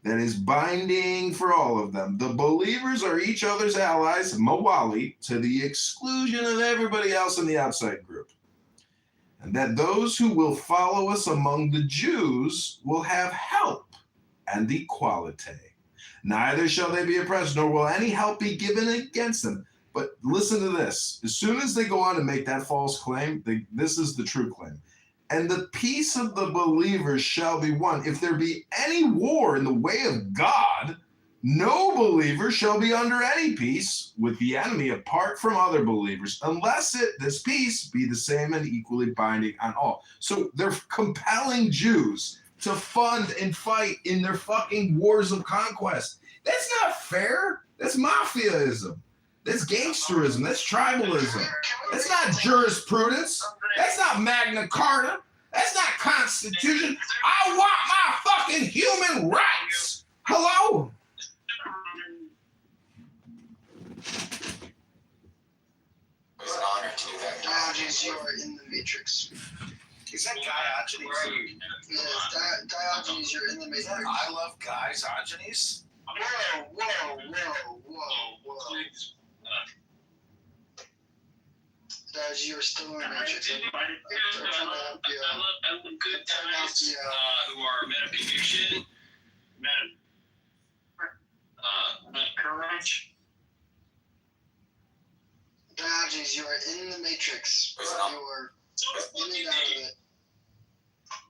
that is binding for all of them. The believers are each other's allies, mawali, to the exclusion of everybody else in the outside group. And that those who will follow us among the Jews will have help and equality. Neither shall they be oppressed, nor will any help be given against them. But listen to this. As soon as they go on and make that false claim, this is the true claim. And the peace of the believers shall be won. If there be any war in the way of God, no believer shall be under any peace with the enemy apart from other believers, unless this peace be the same and equally binding on all. So they're compelling Jews to fund and fight in their fucking wars of conquest. That's not fair. That's mafiaism. That's gangsterism. That's tribalism. That's not jurisprudence. That's not Magna Carta. That's not Constitution. I want my fucking human rights. Hello? It's an honor to do that. Diogenes, you are in the Matrix. Is that Diogenes? Yes, Diogenes, you're in the Matrix. I love guys, Diogenes. Whoa. Diogenes, you're still in the Matrix. I'm trying to help you. I love good guys who are men of conviction, men of courage. Diogenes, you are in the Matrix. You are in and out of it.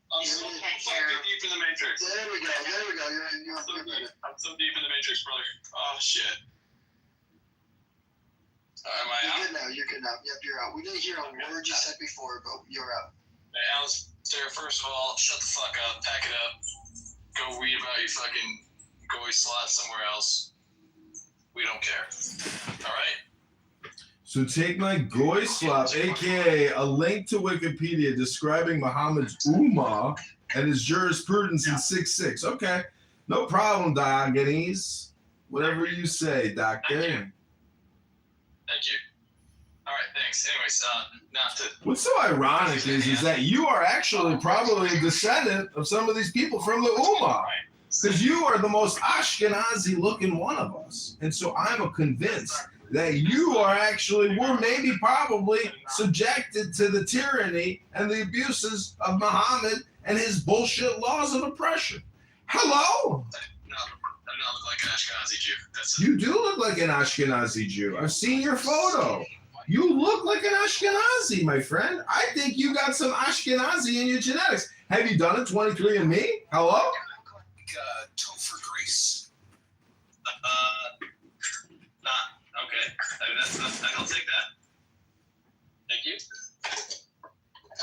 I'm so fucking deep in the Matrix. There we go. You're good. I'm so deep in the Matrix, brother. Oh, shit. Am I out? You're good now. Yep, you're out. We didn't hear a word you said before, but you're out. Hey, Alistair, first of all, shut the fuck up. Pack it up. Go read about your fucking goy slot somewhere else. We don't care. All right? So take my goy slop, aka a link to Wikipedia describing Muhammad's Ummah and his jurisprudence in 6.6. Okay, no problem, Diogenes. Whatever you say, doctor. Thank you. All right, thanks. Anyways, not to. What's so ironic is that you are actually probably a descendant of some of these people from the Ummah. Because you are the most Ashkenazi-looking one of us. And so I'm convinced that you are actually, were maybe probably subjected to the tyranny and the abuses of Muhammad and his bullshit laws of oppression. Hello? No, I don't look like an Ashkenazi Jew. You do look like an Ashkenazi Jew. I've seen your photo. You look like an Ashkenazi, my friend. I think you got some Ashkenazi in your genetics. Have you done it, 23andMe? Hello? Topher Grease. Okay, I'll take that. Thank you.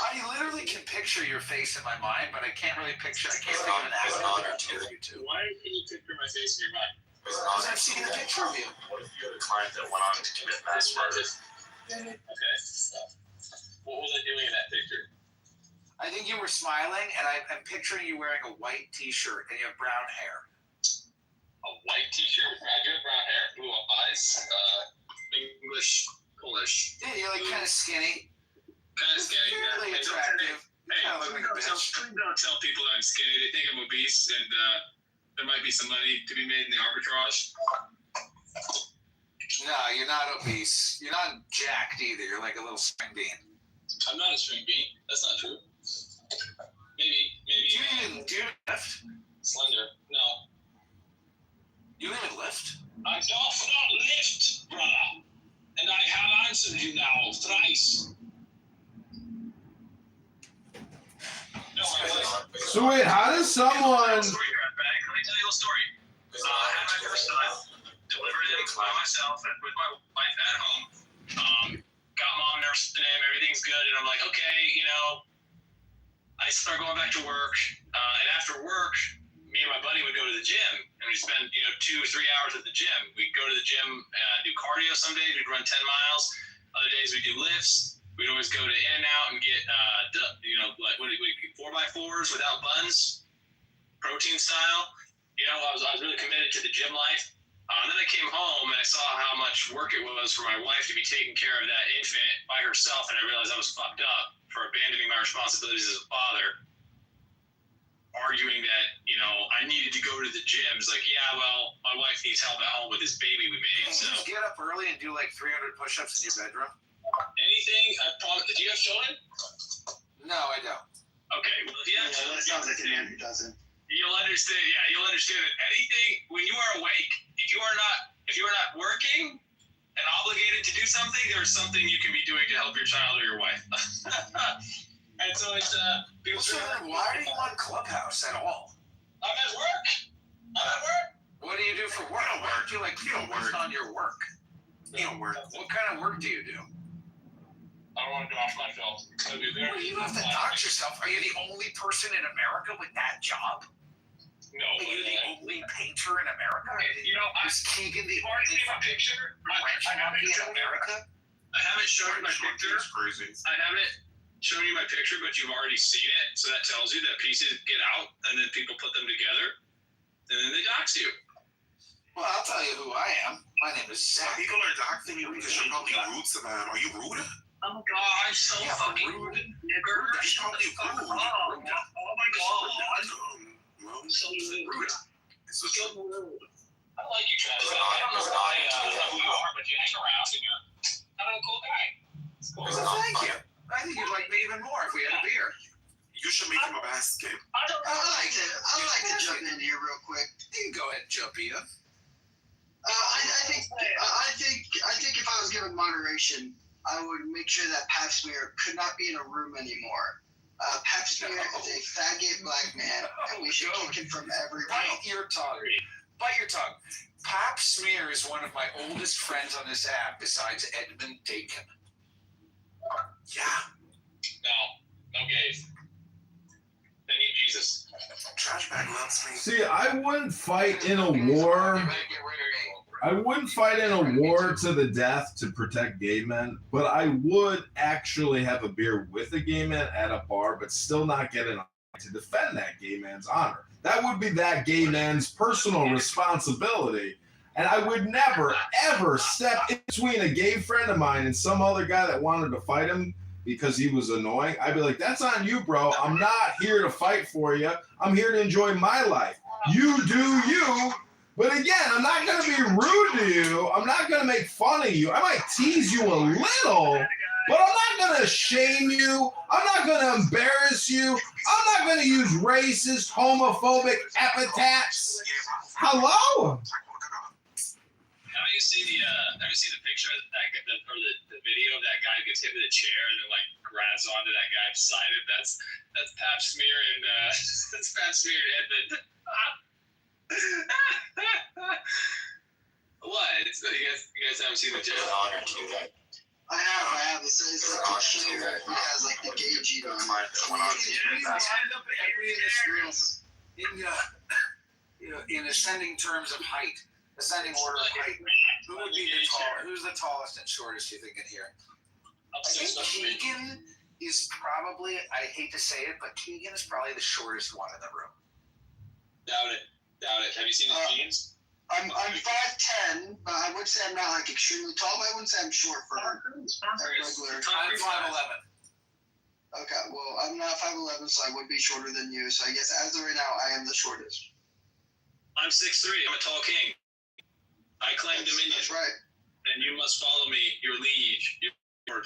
I literally can picture your face in my mind, but I can't really picture. I can't think of an actor to you two. Why can you picture my face in your mind? Because I've seen a picture of you. What if you're the client that went on to commit mass murder? Okay. What was I doing in that picture? I think you were smiling, and I'm picturing you wearing a white T-shirt and you have brown hair. A white T-shirt with brown hair, blue eyes, English, Polish. Yeah, you're like kind of skinny. Kind of skinny. Fairly attractive. Hey, don't tell people I'm skinny. They think I'm obese, and there might be some money to be made in the arbitrage. No, you're not obese. You're not jacked either. You're like a little string bean. I'm not a string bean. That's not true. Maybe. Do you lift? Slender. No. You even lift? I doth not lift, brother. And I have answered you now thrice. So wait, how does someone... Let me tell you a story. I had my first son, delivered him by myself with my wife at home. Got mom nursing him, everything's good, and I'm like, okay, I start going back to work, and after work, me and my buddy would go to the gym, and we'd spend 2 or 3 hours at the gym. We'd go to the gym, do cardio some days, we'd run 10 miles, other days we'd do lifts. We'd always go to In-N-Out and get, 4x4s without buns, protein style. I was really committed to the gym life. Then I came home and I saw how much work it was for my wife to be taking care of that infant by herself, and I realized I was fucked up for abandoning my responsibilities as a father, arguing that, I needed to go to the gym. It's like, yeah, well, my wife needs help at home with this baby we made. Can you just get up early and do like 300 push-ups in your bedroom? Anything, I promise. Do you have children? No, I don't. Okay, well, if you have children, That sounds like a man who doesn't. You'll understand. Yeah, you'll understand that anything when you are awake, if you are not working and obligated to do something, there is something you can be doing to help your child or your wife. And so it's So then why are you on Clubhouse at all? I'm at work. What do you do for work? You don't work on your work. You don't work. What kind of work do you do? I don't want to dox myself. Well, you have to dox yourself. Are you the only person in America with that job? No. Are you the only painter in America? You know, Is Keegan the already only seen my picture. wrench monkey in America? I haven't shown you my picture. It's crazy. I haven't shown you my picture, but you've already seen it. So that tells you that pieces get out, and then people put them together, and then they dox you. Well, I'll tell you who I am. My name is Zach. People are doxing you because you're probably rude to them. Are you rude? Oh my god, I'm so fucking rude. Nigger. You're probably rude. Oh my god. I'm so rude. It's just So rude. I like you, Travis. I don't know who you are, but you hang around and you're kind of a cool guy. Well, thank you. I think you'd like me even more if we had a beer. You should make him a basket. I'd like to jump in here real quick. You can go ahead and jump in. I think if I was given moderation, I would make sure that Pap Smear could not be in a room anymore. Pap Smear is a faggot black man, and we should kick him from every room. Bite your tongue. Bite your tongue. Pap Smear is one of my oldest friends on this app besides Edmund Dakin. Yeah. No gays. They need Jesus. Trash bag loves me. See, I wouldn't fight in a war. I wouldn't fight in a war to the death to protect gay men, but I would actually have a beer with a gay man at a bar, but still not get in to defend that gay man's honor. That would be that gay man's personal responsibility. And I would never, ever step in between a gay friend of mine and some other guy that wanted to fight him because he was annoying. I'd be like, that's on you, bro. I'm not here to fight for you. I'm here to enjoy my life. You do you. But again, I'm not going to be rude to you. I'm not going to make fun of you. I might tease you a little, but I'm not going to shame you. I'm not going to embarrass you. I'm not going to use racist, homophobic epithets. Hello? Have you seen the picture of that or the video of that guy who gets hit with a chair and then like grabs onto that guy beside him? That's Pap Smear and that's Pap Smear and Edmund. What? You guys haven't seen the chair? I have. It's like a chair that has like the gauge on it. In ascending terms of height, ascending order of height, who would be who's the tallest and shortest you think in here? I think Keegan is probably, I hate to say it, but Keegan is probably the shortest one in the room. Doubt it. Have you seen his jeans? I'm 5'10", but I would say I'm not like extremely tall, but I wouldn't say I'm short for regular. I'm 5'11". Okay, well, I'm not 5'11", so I would be shorter than you. So I guess as of right now, I am the shortest. I'm 6'3". I'm a tall king. I claim dominion. That's right. And you must follow me, your liege, your lord.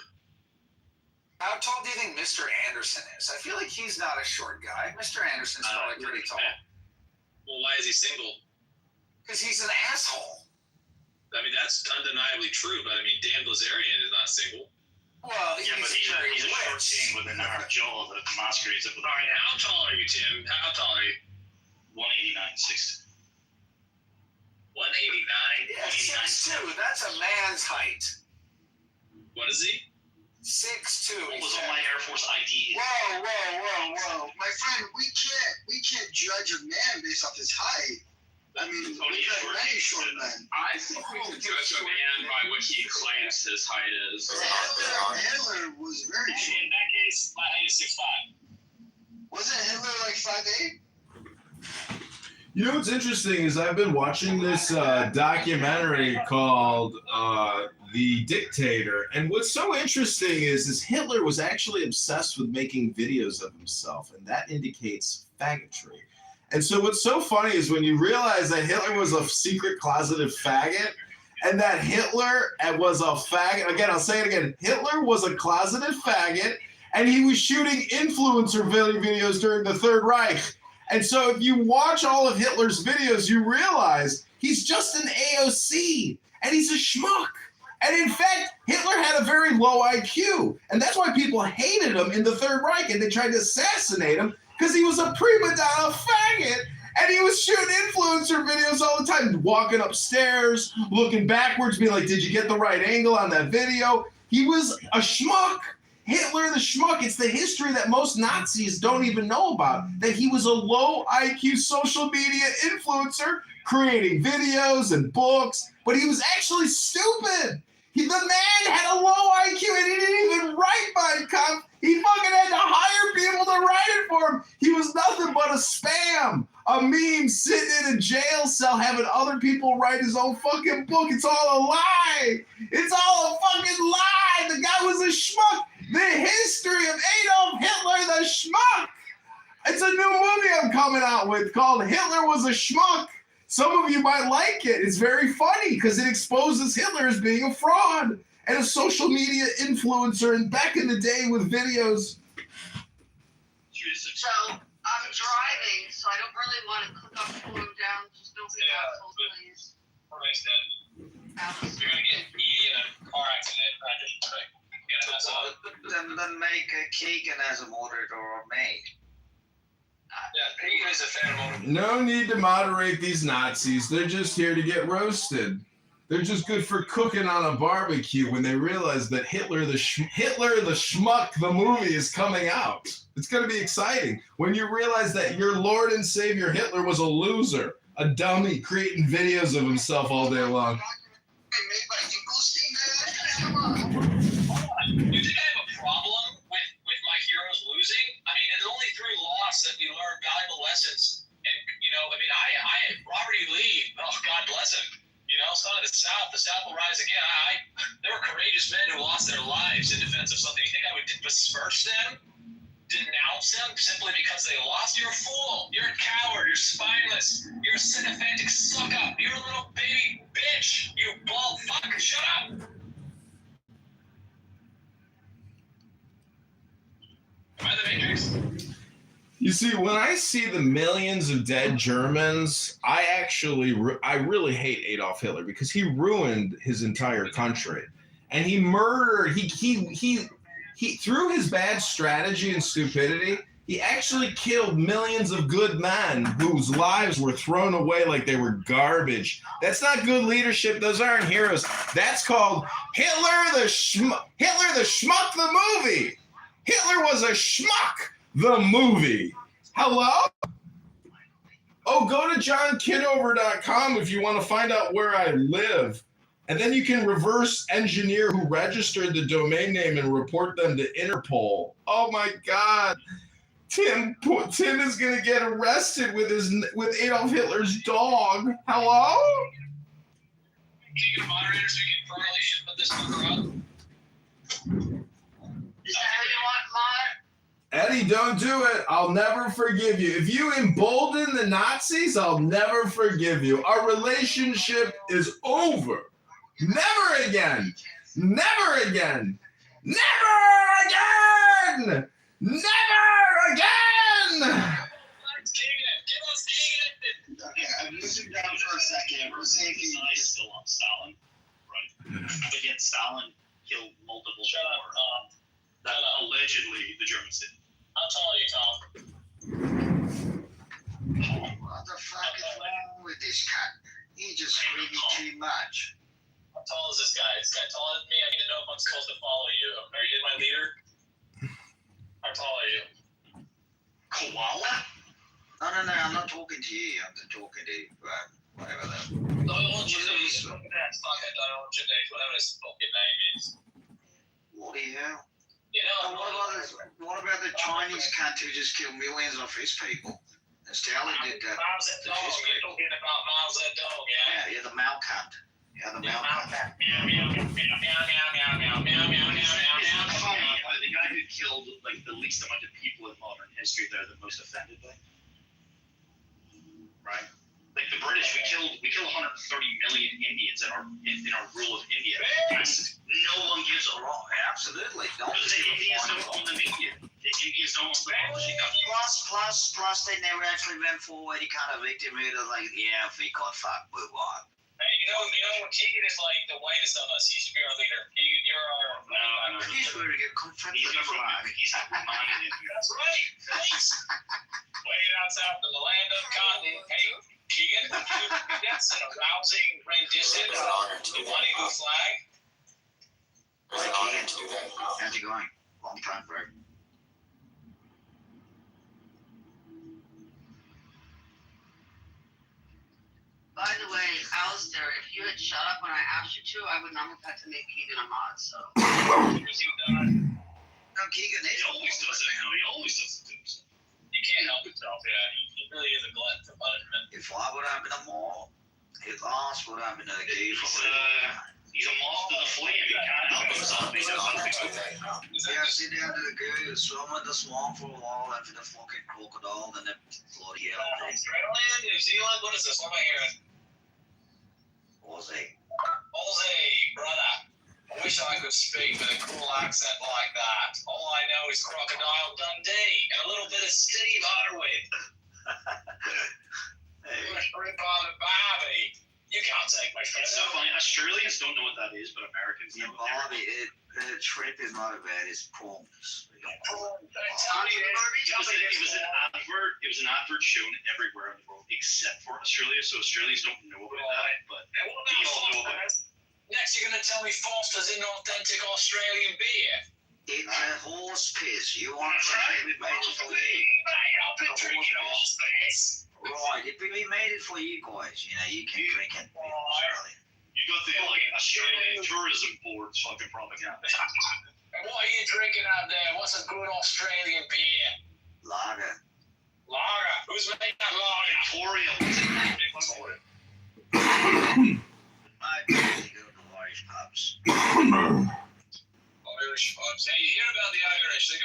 How tall do you think Mr. Anderson is? I feel like he's not a short guy. Mr. Anderson's probably pretty tall. Well, why is he single? Because he's an asshole. I mean, that's undeniably true, but I mean, Dan Blazarian is not single. Well, yeah, but he's a short king with an Joel that masquerades it with. All right, how tall are you, Tim? How tall are you? 189, 6'2". 189? Yeah, 6'2". That's a man's height. What is he? 6'2". What was on my Air Force ID? Whoa. My friend, we can't judge a man based off his height. I mean, we got many short men. I think we can judge a man by what he claims his height is. Hitler was very short. In that case, my height is 6'5". Wasn't Hitler like 5'8"? You know what's interesting is I've been watching this documentary called The Dictator, and what's so interesting is Hitler was actually obsessed with making videos of himself, and that indicates faggotry. And so what's so funny is when you realize that Hitler was a secret closeted faggot, and that Hitler was a faggot. Again, I'll say it again. Hitler was a closeted faggot, and he was shooting influencer videos during the Third Reich. And so if you watch all of Hitler's videos, you realize he's just an AOC, and he's a schmuck. And in fact, Hitler had a very low IQ, and that's why people hated him in the Third Reich, and they tried to assassinate him because he was a prima donna faggot, and he was shooting influencer videos all the time, walking upstairs, looking backwards, being like, did you get the right angle on that video? He was a schmuck. Hitler the schmuck. It's the history that most Nazis don't even know about, that he was a low IQ social media influencer creating videos and books, but he was actually stupid. The man had a low IQ and he didn't even write Mein Kampf. He fucking had to hire people to write it for him. He was nothing but a spam, a meme sitting in a jail cell having other people write his own fucking book. It's all a lie. It's all a fucking lie. The guy was a schmuck. The history of Adolf Hitler the schmuck. It's a new movie I'm coming out with called Hitler Was a Schmuck. Some of you might like it. It's very funny because it exposes Hitler as being a fraud and a social media influencer, and back in the day with videos. So I'm driving, so I don't really want to click on slow down. Just don't be assholes, please. You're gonna get in a car accident. Then make a Keegan as a moderator or a maid. Yeah, Keegan is a fan moderator. No need to moderate these Nazis. They're just here to get roasted. They're just good for cooking on a barbecue when they realize that Hitler the Schmuck, the movie, is coming out. It's going to be exciting when you realize that your Lord and Savior Hitler was a loser, a dummy, creating videos of himself all day long. You think I have a problem with my heroes losing? I mean, it's only through loss that we learn valuable lessons. And, you know, I mean, I Robert E. Lee, oh, God bless him, you know, son of the South will rise again. There were courageous men who lost their lives in defense of something. You think I would besmirch them? Denounce them simply because they lost? You're a fool. You're a coward. You're spineless. You're a sycophantic suck-up. You're a little baby bitch. You bald fuck. Shut up. Am I the Matrix? You see, when I see the millions of dead Germans, I really hate Adolf Hitler because he ruined his entire country, and he murdered. He through his bad strategy and stupidity, he actually killed millions of good men whose lives were thrown away like they were garbage. That's not good leadership. Those aren't heroes. That's called Hitler the Schmuck the movie. Hitler was a schmuck, the movie. Hello? Oh, go to johnkitover.com if you want to find out where I live. And then you can reverse engineer who registered the domain name and report them to Interpol. Oh my God. Tim is going to get arrested with Adolf Hitler's dog. Hello? Can you get a moderator so you can permanently put this fucker up? Is that how you want, Mod? Eddie, don't do it. I'll never forgive you. If you embolden the Nazis, I'll never forgive you. Our relationship is over. Never again. Never again. Never again. Never again. Okay, I'm listening down for a second. We'll see if he's still on Stalin, right? But yet Stalin killed multiple more. That allegedly the Germans did. How tall are you, Tom? What the fuck is wrong with this cat? He just screaming too much. How tall is this guy? Is this guy taller than me? I need to know if I'm supposed to follow you. Are you my leader? How tall are you? Koala? No, I'm not talking to you. I'm just talking to whatever that. Whatever his fucking name is. Bloody hell. You know, what about the Chinese cunt who just killed millions of his people? And Stalin did that. Mao Zedong. You're talking about Mao Zedong, yeah? Yeah, the Mao cunt. Yeah, the Mao cunt. The guy who killed like the least amount of people in modern history, they're the most offended by. Right? Like the British, we killed 130 million Indians in our rule of India. No one gives a wrong. Absolutely. Because the Indians don't own the media. The Indians don't own the publishing company. Plus, they never actually went for any kind of victimhood of like, yeah, if we got fucked, move on. Hey, you know, Keegan is like the whitest of us. He should be our leader. Keegan, you're our. No. He's ready to get confronted. He's reminded him. That's right. Thanks. Way down south in the land of cotton. Hey, Keegan, that's an arousing rendition of the Bunny Blue Flag. How's it going? Long time forever. By the way, Alistair, if you had shut up when I asked you to, I would not have had to make Keegan a mod, so. No, Keegan is. He always does it. He always does it to himself. He can't help himself, yeah. He really is a glutton for punishment. If I would have been a mall, his ass would have been a gay for He's a moth to the flame. He can't help himself. He does something like that. Yeah, sit down to the girl, swim in the swamp for a while after the fucking crocodile, and then bloody hell. Australia, New Zealand, what is this? What am I hearing? Aussie. Aussie, brother. I wish I could speak with a cool accent like that. All I know is Crocodile Dundee and a little bit of Steve Harwood. Shrimp on the Barbie. You can't take my shrimp. It's so funny. Australians don't know what that is, but Americans know. Barbie, shrimp is not a bad, it's prawns. It was an advert shown everywhere in the world except for Australia, so Australians don't know about that, but we all know about it. Next, you're going to tell me Foster's an authentic Australian beer. It's a horse piss. You want to drink it? We made it for you. I've been drinking horse piss. Right, if we made it for you guys, you know, you can drink it in Australia. You got the Australian Tourism Board's fucking propaganda. And what are you drinking out there? What's a good Australian beer? Lager. Lager? Who's making that lager? Victoria. I usually go to Irish pubs. Irish pubs. Hey, you hear about the Irish? They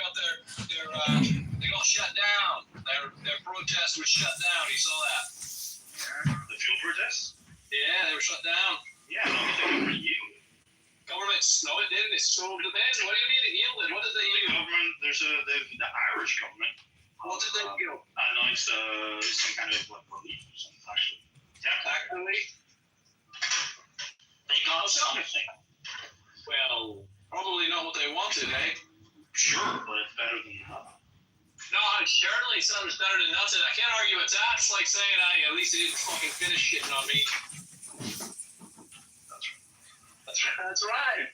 got shut down. Their protest was shut down. You saw that? Yeah. The fuel protests? Yeah, they were shut down. Yeah, I don't think the government yielded. No, it didn't. It sold the men. What do you mean it yielded? What did they yield? The Irish government. What did they yield? Announced some kind of relief or something, actually. Temporary relief? They got something. Well, probably not what they wanted, eh? Sure, but it's better than nothing. No, it certainly sounds better than nothing. I can't argue with that. It's like saying, at least they didn't fucking finish shitting on me. That's right.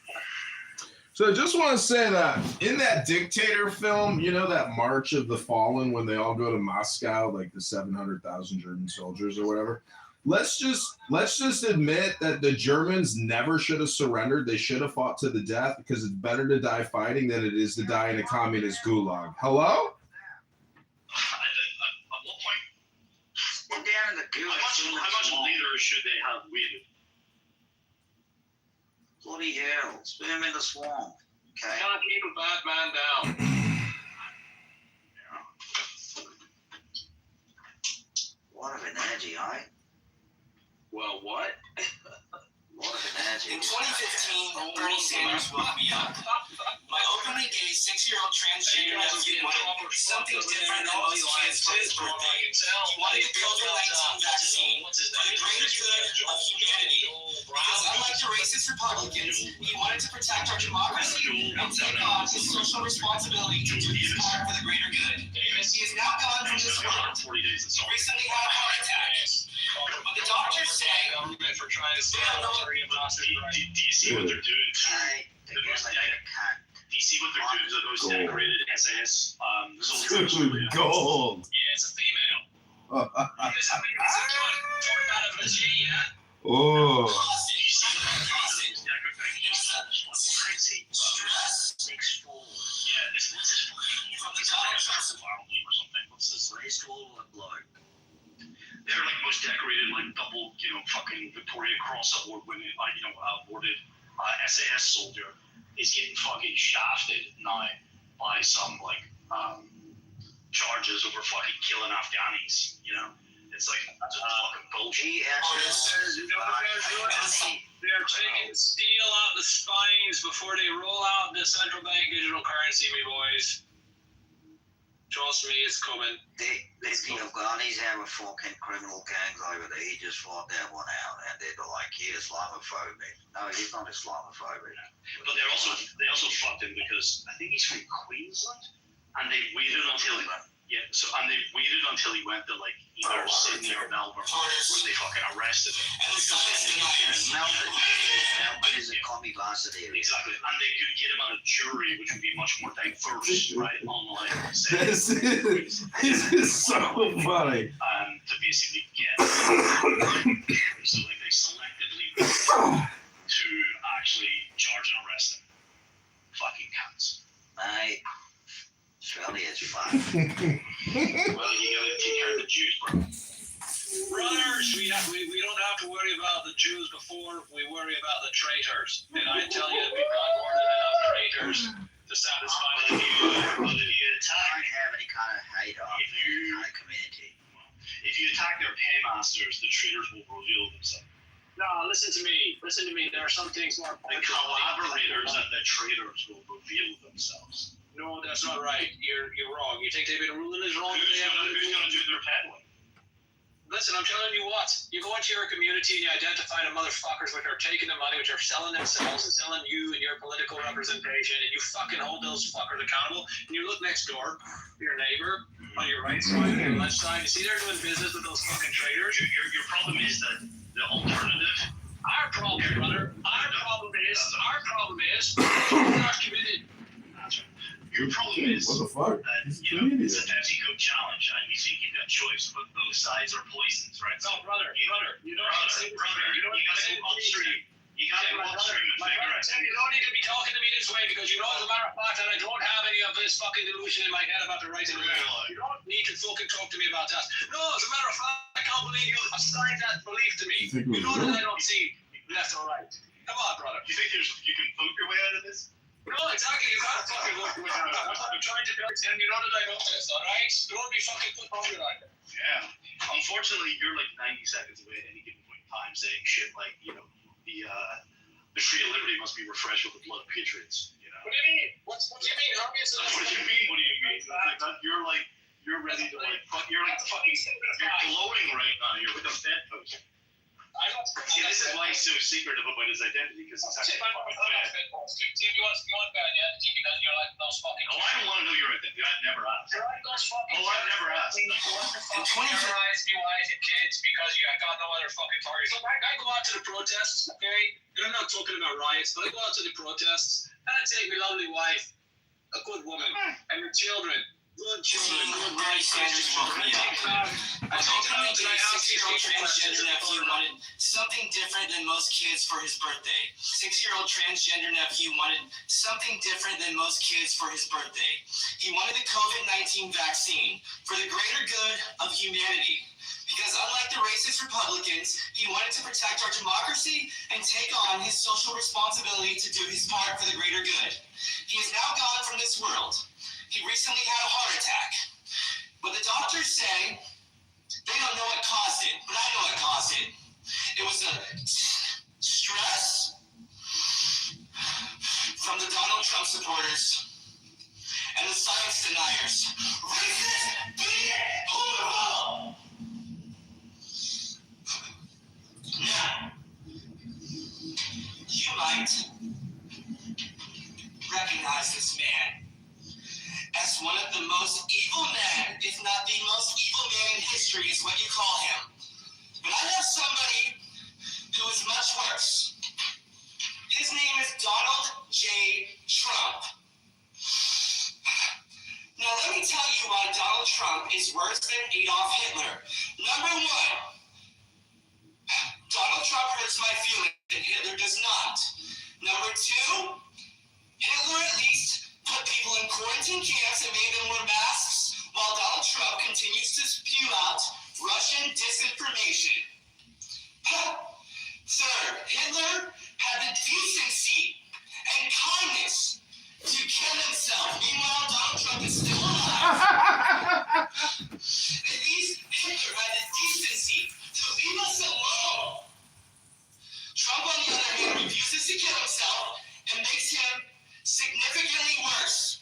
So I just want to say that in that Dictator film, you know that March of the Fallen when they all go to Moscow, like the 700,000 German soldiers or whatever. Let's just admit that the Germans never should have surrendered. They should have fought to the death because it's better to die fighting than it is to die in a communist gulag. Hello? At what point? We're down in the gulag. How much leaders should they have waited? Bloody hell. Spin him in the swamp. Okay. Can't keep a bad man down. What of an energy, eh? Well, what? What of an energy? In 2015, Bernie Sanders woke me up. My openly gay 6-year-old transgender nephew wanted something different than most kids for his birthday. He wanted the COVID-19 vaccine for the greater good of humanity. Because unlike the racist Republicans, he wanted to protect our democracy and take on his social responsibility to do his part for the greater good. He is now gone from this world. He recently had a heart attack. But the doctors say government for trying to stay out of the do you see what they're doing? Do you see what they're doing to those decorated SAS soldiers? Gold. Yeah, it's a female. It's a torn out of a G, yeah? Oh. They're like most decorated, like double, fucking Victoria Cross award-winning, awarded SAS soldier is getting fucking shafted now by some charges over fucking killing Afghanis. It's like that's fucking bullshit. They're taking steel out the spines before they roll out the central bank digital currency, me boys. Trust me, it's coming. The Afghanis have a fucking criminal gangs over there. He just fought that one out, and they're like, he's Islamophobic. No, he's not Islamophobic. But they also fucked him because I think he's from Queensland, and they waited until he went to either Sydney or Melbourne, where they fucking arrested him. Melbourne is a commie bastard area. Exactly, and they could get him on a jury, which would be much more diverse, right? Unlike, say, This is so funny. to basically get. So, like, they selectively to actually charge and arrest him. Fucking cunts. Mate, Australia's fun. Well, you gotta take care of the Jews, bro. Brothers, we don't have to worry about the Jews before we worry about the traitors. And I tell you, we've got more than enough traitors to satisfy the But if you attack, Don't have any kind of hate on any kind of community. if you attack their paymasters, the traitors will reveal themselves. No, listen to me. Listen to me. There are some things more The collaborators and the traitors will reveal themselves. No, that's not right. You're wrong. You think they've been ruling is wrong? Who's gonna do their peddling? Listen, I'm telling you what. You go into your community and you identify the motherfuckers which are taking the money, which are selling themselves and selling you and your political representation, and you fucking hold those fuckers accountable. And you look next door, your neighbor, on your right side, on your left side, you see they're doing business with those fucking traders. Your problem is that the alternative. Our problem, brother. Our problem is we're not committed. That's right. Your problem is What the fuck? that He's you know Canadian. it's a Pepsi Coke challenge, and you think you've got choice, but both sides are poisons, right? No, brother, you don't You gotta go upstream. You gotta go upstream and figure out. You don't need to be talking to me this way because you know as a matter of fact that I don't have any of this fucking delusion in my head about the right and the wrong. You don't need to fucking talk to me about that. No, as a matter of fact, I can't believe you assigned that belief to me. You think it was know real? that I don't see left or right. Come on, brother. You think you can vote your way out of this? No, exactly. You gotta fucking look with that. That's what I'm trying to do. And you know that I know this, alright? Don't be fucking put on your like that. Yeah. Unfortunately, you're like 90 seconds away at any given point in time saying shit like, you know, the tree of liberty must be refreshed with the blood of patriots. You know. What do you mean? What do you mean? Obviously. What do you mean? What do you mean? You're ready to like you're like fucking you're glowing right now. You're like a fed post. See, this is why he's so secretive about his identity because he's actually a fucking fed. Tim, you want bad, yeah? Tim, you're like those fucking. Oh, I don't want to know your identity. I've never asked. You're like those fucking. Oh, I've never asked. You want to fucking terrorize me wives and kids because you got no other fucking targets. So I go out to the protests, okay? And I'm not talking about riots, but I go out to the protests and I take my lovely wife, a good woman, and her children. Good children, good Bernie Sanders woke me up. I Ultimately, a 6-year-old transgender nephew wanted something different than most kids for his birthday. 6-year-old transgender nephew wanted something different than most kids for his birthday. He wanted the COVID-19 vaccine for the greater good of humanity. Because unlike the racist Republicans, he wanted to protect our democracy and take on his social responsibility to do his part for the greater good. He is now gone from this world. He recently had a heart attack. But the doctors say they don't know what caused it, but I know what caused it. It was a stress from the Donald Trump supporters and the science deniers. Racist, bigot, horrible! Now, you might recognize this man as one of the most evil men, if not the most evil man in history is what you call him. But I have somebody who is much worse. His name is Donald J. Trump. Now let me tell you why Donald Trump is worse than Adolf Hitler. Number one, Donald Trump hurts my feelings and Hitler does not. Number two, Hitler at least put people in quarantine camps and made them wear masks, while Donald Trump continues to spew out Russian disinformation. Third, Hitler had the decency and kindness to kill himself. Meanwhile, Donald Trump is still alive. At least Hitler had the decency to leave us alone. Trump, on the other hand, refuses to kill himself and makes him significantly worse.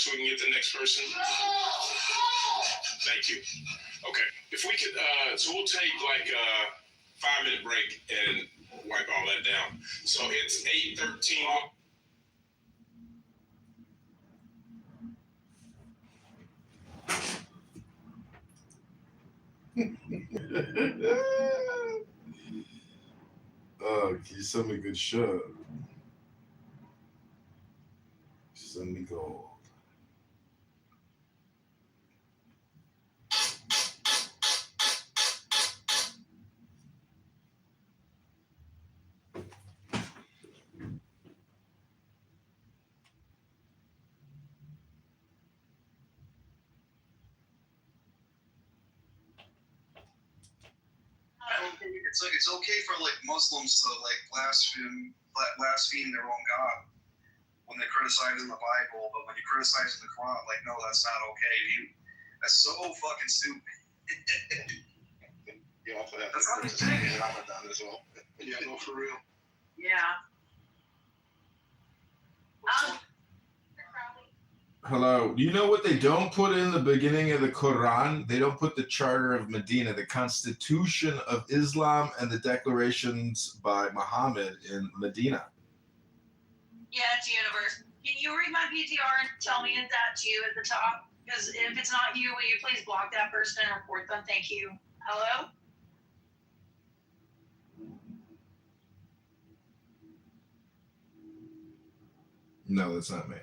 so we can get the next person? Thank you. Okay. If we could, so we'll take like a 5-minute break and wipe all that down. So it's 8:13. Oh, can you send me good shit? Send me gold. It's okay for like Muslims to like blaspheme their own God when they criticize in the Bible, but when you criticize in the Quran, like no, that's not okay. That's so fucking stupid. You also have That's to not his thing. Ramadan as well. Yeah, no, for real. Yeah. Hello. Do you know what they don't put in the beginning of the Quran? They don't put the Charter of Medina, the Constitution of Islam, and the declarations by Muhammad in Medina. Yeah, it's universe. Can you read my PTR and tell me if that's you at the top? Because if it's not you, will you please block that person and report them? Thank you. Hello? No, that's not me.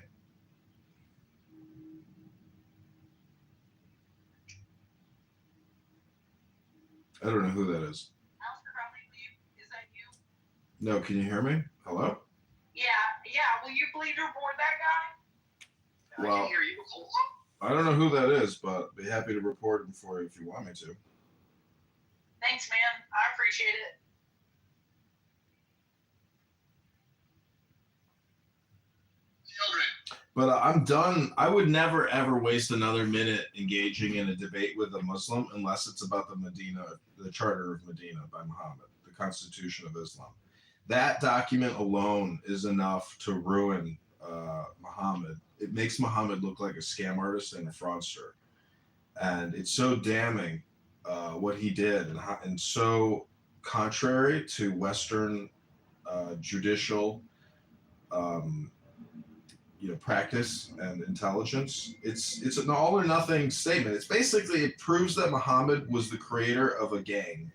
I don't know who that is. Is that you? No, can you hear me? Hello? Yeah. Will you please report that guy? Well, I can hear you. I don't know who that is, but be happy to report him for you if you want me to. Thanks, man. I appreciate it. But I'm done. I would never ever waste another minute engaging in a debate with a Muslim unless it's about the Charter of Medina by Muhammad, the Constitution of Islam. That document alone is enough to ruin Muhammad. It makes Muhammad look like a scam artist and a fraudster, and it's so damning what he did, and so contrary to Western judicial. Practice and intelligence. It's an all or nothing statement. It's basically, it proves that Muhammad was the creator of a gang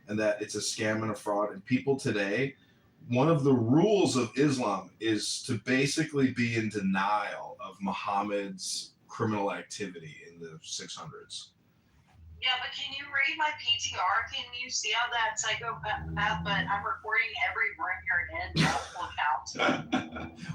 and that it's a scam and a fraud. And people today, one of the rules of Islam is to basically be in denial of Muhammad's criminal activity in the 600s. Yeah, but can you read my PTR? Can you see how that psychopath, but I'm recording every room you're in, multiple accounts.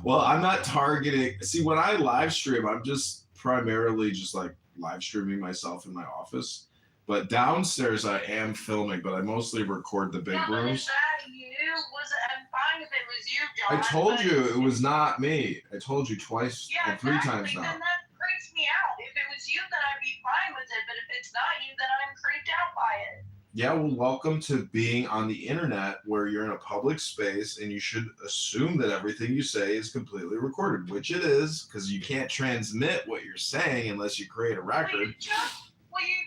Well, I'm not targeting. See, when I live stream, I'm just primarily just like live streaming myself in my office. But downstairs, I am filming, but I mostly record the big rooms. Is that you? I'm fine if it was you, John. I told you it was not me. I told you twice and 3 times now. Then that freaks me out. If it was you, then I'd be fine with it. But if it's not you, then I'm creeped out by it. Yeah, well, welcome to being on the internet where you're in a public space and you should assume that everything you say is completely recorded, which it is, because you can't transmit what you're saying unless you create a record. Will you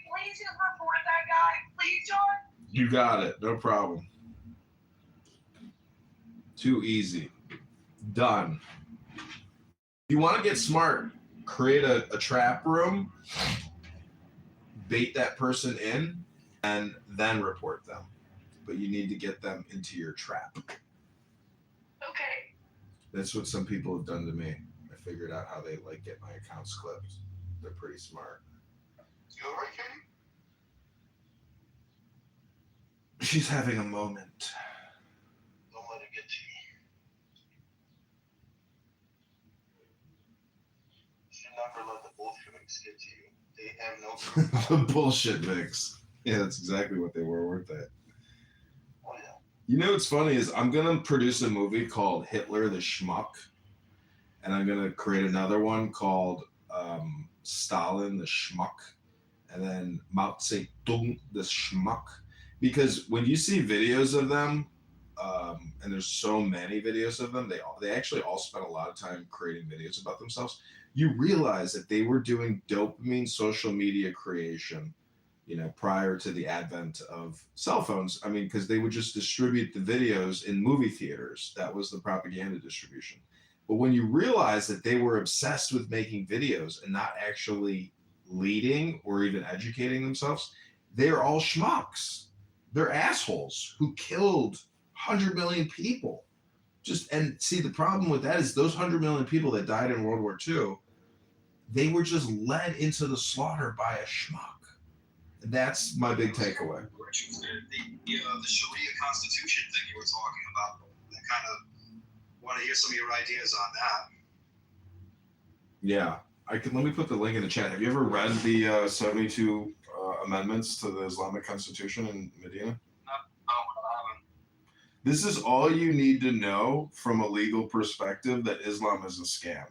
please report that guy? Please, John? You got it. No problem. Too easy. Done. If you want to get smart, create a trap room, bait that person in, and then report them. But you need to get them into your trap. Okay. That's what some people have done to me. I figured out how they like get my accounts clipped. They're pretty smart. You all right, Katie? She's having a moment. Don't let it get to you. You should never let the bullshit mix get to you. They have no The bullshit mix. Yeah, that's exactly what they were, weren't they? Oh, yeah. You know what's funny is I'm going to produce a movie called Hitler the Schmuck. And I'm going to create another one called Stalin the Schmuck. And then Mao Zedong the Schmuck. Because when you see videos of them, and there's so many videos of them, they actually all spend a lot of time creating videos about themselves. you realize that they were doing dopamine social media creation, prior to the advent of cell phones. I mean, because they would just distribute the videos in movie theaters. That was the propaganda distribution. But when you realize that they were obsessed with making videos and not actually leading or even educating themselves, they're all schmucks. They're assholes who killed 100 million people. And see, the problem with that is those 100 million people that died in World War II, they were just led into the slaughter by a schmuck. That's my big takeaway. The Sharia Constitution thing you were talking about, I kind of want to hear some of your ideas on that. Yeah, let me put the link in the chat. Have you ever read the 72 amendments to the Islamic Constitution in Medina? No, I haven't. This is all you need to know from a legal perspective, that Islam is a scam.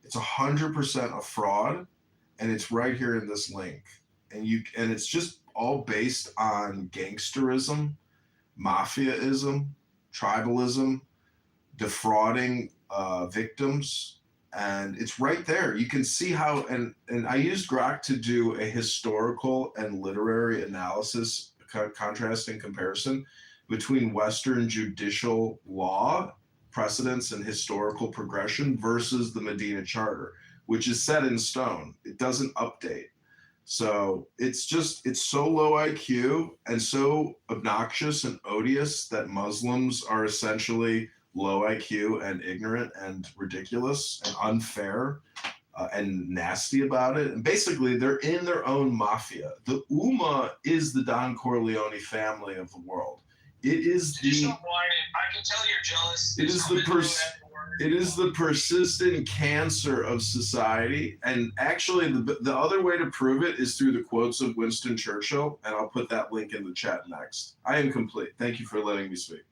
It's 100% a fraud, and it's right here in this link. And it's just all based on gangsterism, mafiaism, tribalism, defrauding victims. And it's right there. You can see how, and I used Grok to do a historical and literary analysis, contrast and comparison between Western judicial law precedents and historical progression versus the Medina Charter, which is set in stone. It doesn't update. So it's so low IQ and so obnoxious and odious that Muslims are essentially low IQ and ignorant and ridiculous and unfair and nasty about it. And basically, they're in their own mafia. The Ummah is the Don Corleone family of the world. It is I can tell you're jealous. It is the persistent cancer of society. And actually, the other way to prove it is through the quotes of Winston Churchill. And I'll put that link in the chat next. I am complete. Thank you for letting me speak.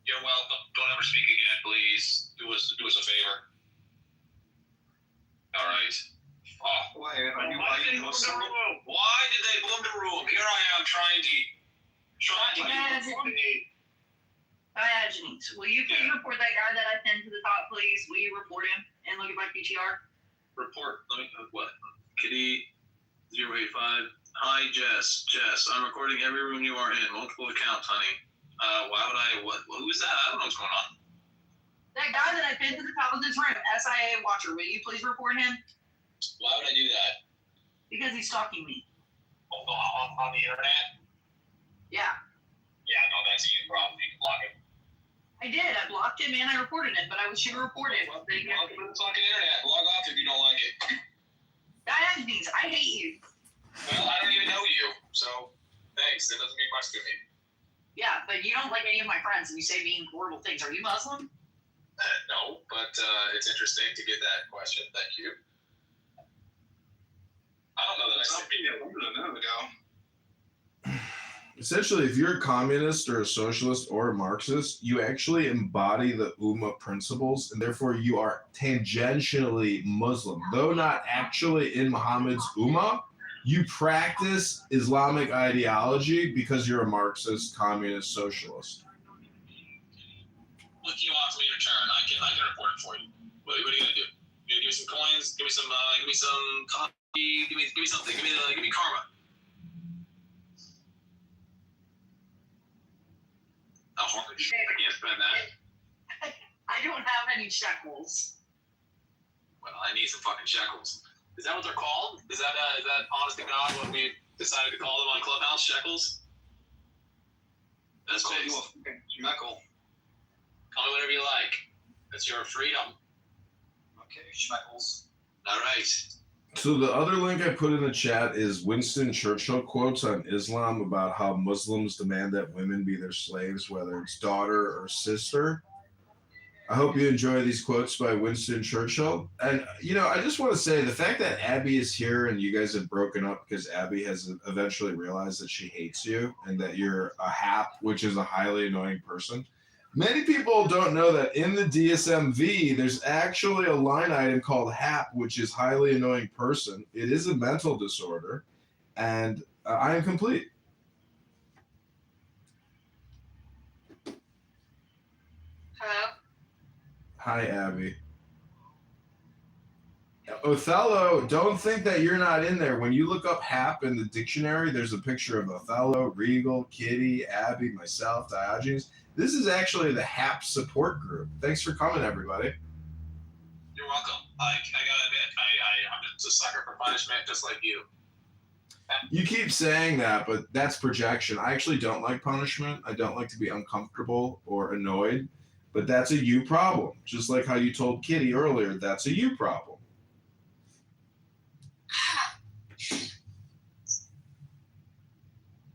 You're welcome. Don't ever speak again, please. Do us a favor. All right. Why did they boom the room? Here I am trying to. Janice, will you please report that guy that I pinned to the top, please? Will you report him and look at my PTR? Report. Let me. What? Kitty 085. Hi, Jess. I'm recording every room you are in. Multiple accounts, honey. Why would I? Who is that? I don't know what's going on. That guy that I pinned to the top of this room, SIA watcher. Will you please report him? Why would I do that? Because he's stalking me. On the internet? Yeah. Yeah, no, that's a you problem. You can block him. I did. I blocked him and I reported him, but I should report him. Well, then block him on the fucking internet. Log off if you don't like it. Diogenes, I hate you. Well, I don't even know you, so thanks. That doesn't mean much to me. Yeah, but you don't like any of my friends and you say mean, horrible things. Are you Muslim? No, but it's interesting to get that question. Thank you. I don't know that I said being a minute ago. Essentially, if you're a communist or a socialist or a Marxist, you actually embody the Ummah principles, and therefore you are tangentially Muslim. Though not actually in Muhammad's Ummah, you practice Islamic ideology because you're a Marxist, communist, socialist. Look you off me in return. I can report it for you. What are you gonna do? You gonna give me some coins? Give me some coffee? Give me something. Give me karma. I can't spend that. I don't have any shekels. Well, I need some fucking shekels. Is that what they're called? Is that honest to God what we decided to call them on Clubhouse? Shekels? That's call you a shekel. Call me whatever you like. That's your freedom. Okay, shekels. All right. So the other link I put in the chat is Winston Churchill quotes on Islam about how Muslims demand that women be their slaves, whether it's daughter or sister. I hope you enjoy these quotes by Winston Churchill. And, I just want to say the fact that Abby is here and you guys have broken up because Abby has eventually realized that she hates you and that you're a hap, which is a highly annoying person. Many people don't know that in the DSM-V, there's actually a line item called HAP, which is highly annoying person. It is a mental disorder, and I am complete. Hello? Hi, Abby. Othello, don't think that you're not in there. When you look up Hap in the dictionary, there's a picture of Othello, Regal, Kitty, Abby, myself, Diogenes. This is actually the Hap support group. Thanks for coming, everybody. You're welcome. I gotta admit, I'm just a sucker for punishment, just like you. You keep saying that, but that's projection. I actually don't like punishment. I don't like to be uncomfortable or annoyed, but that's a you problem. Just like how you told Kitty earlier, that's a you problem.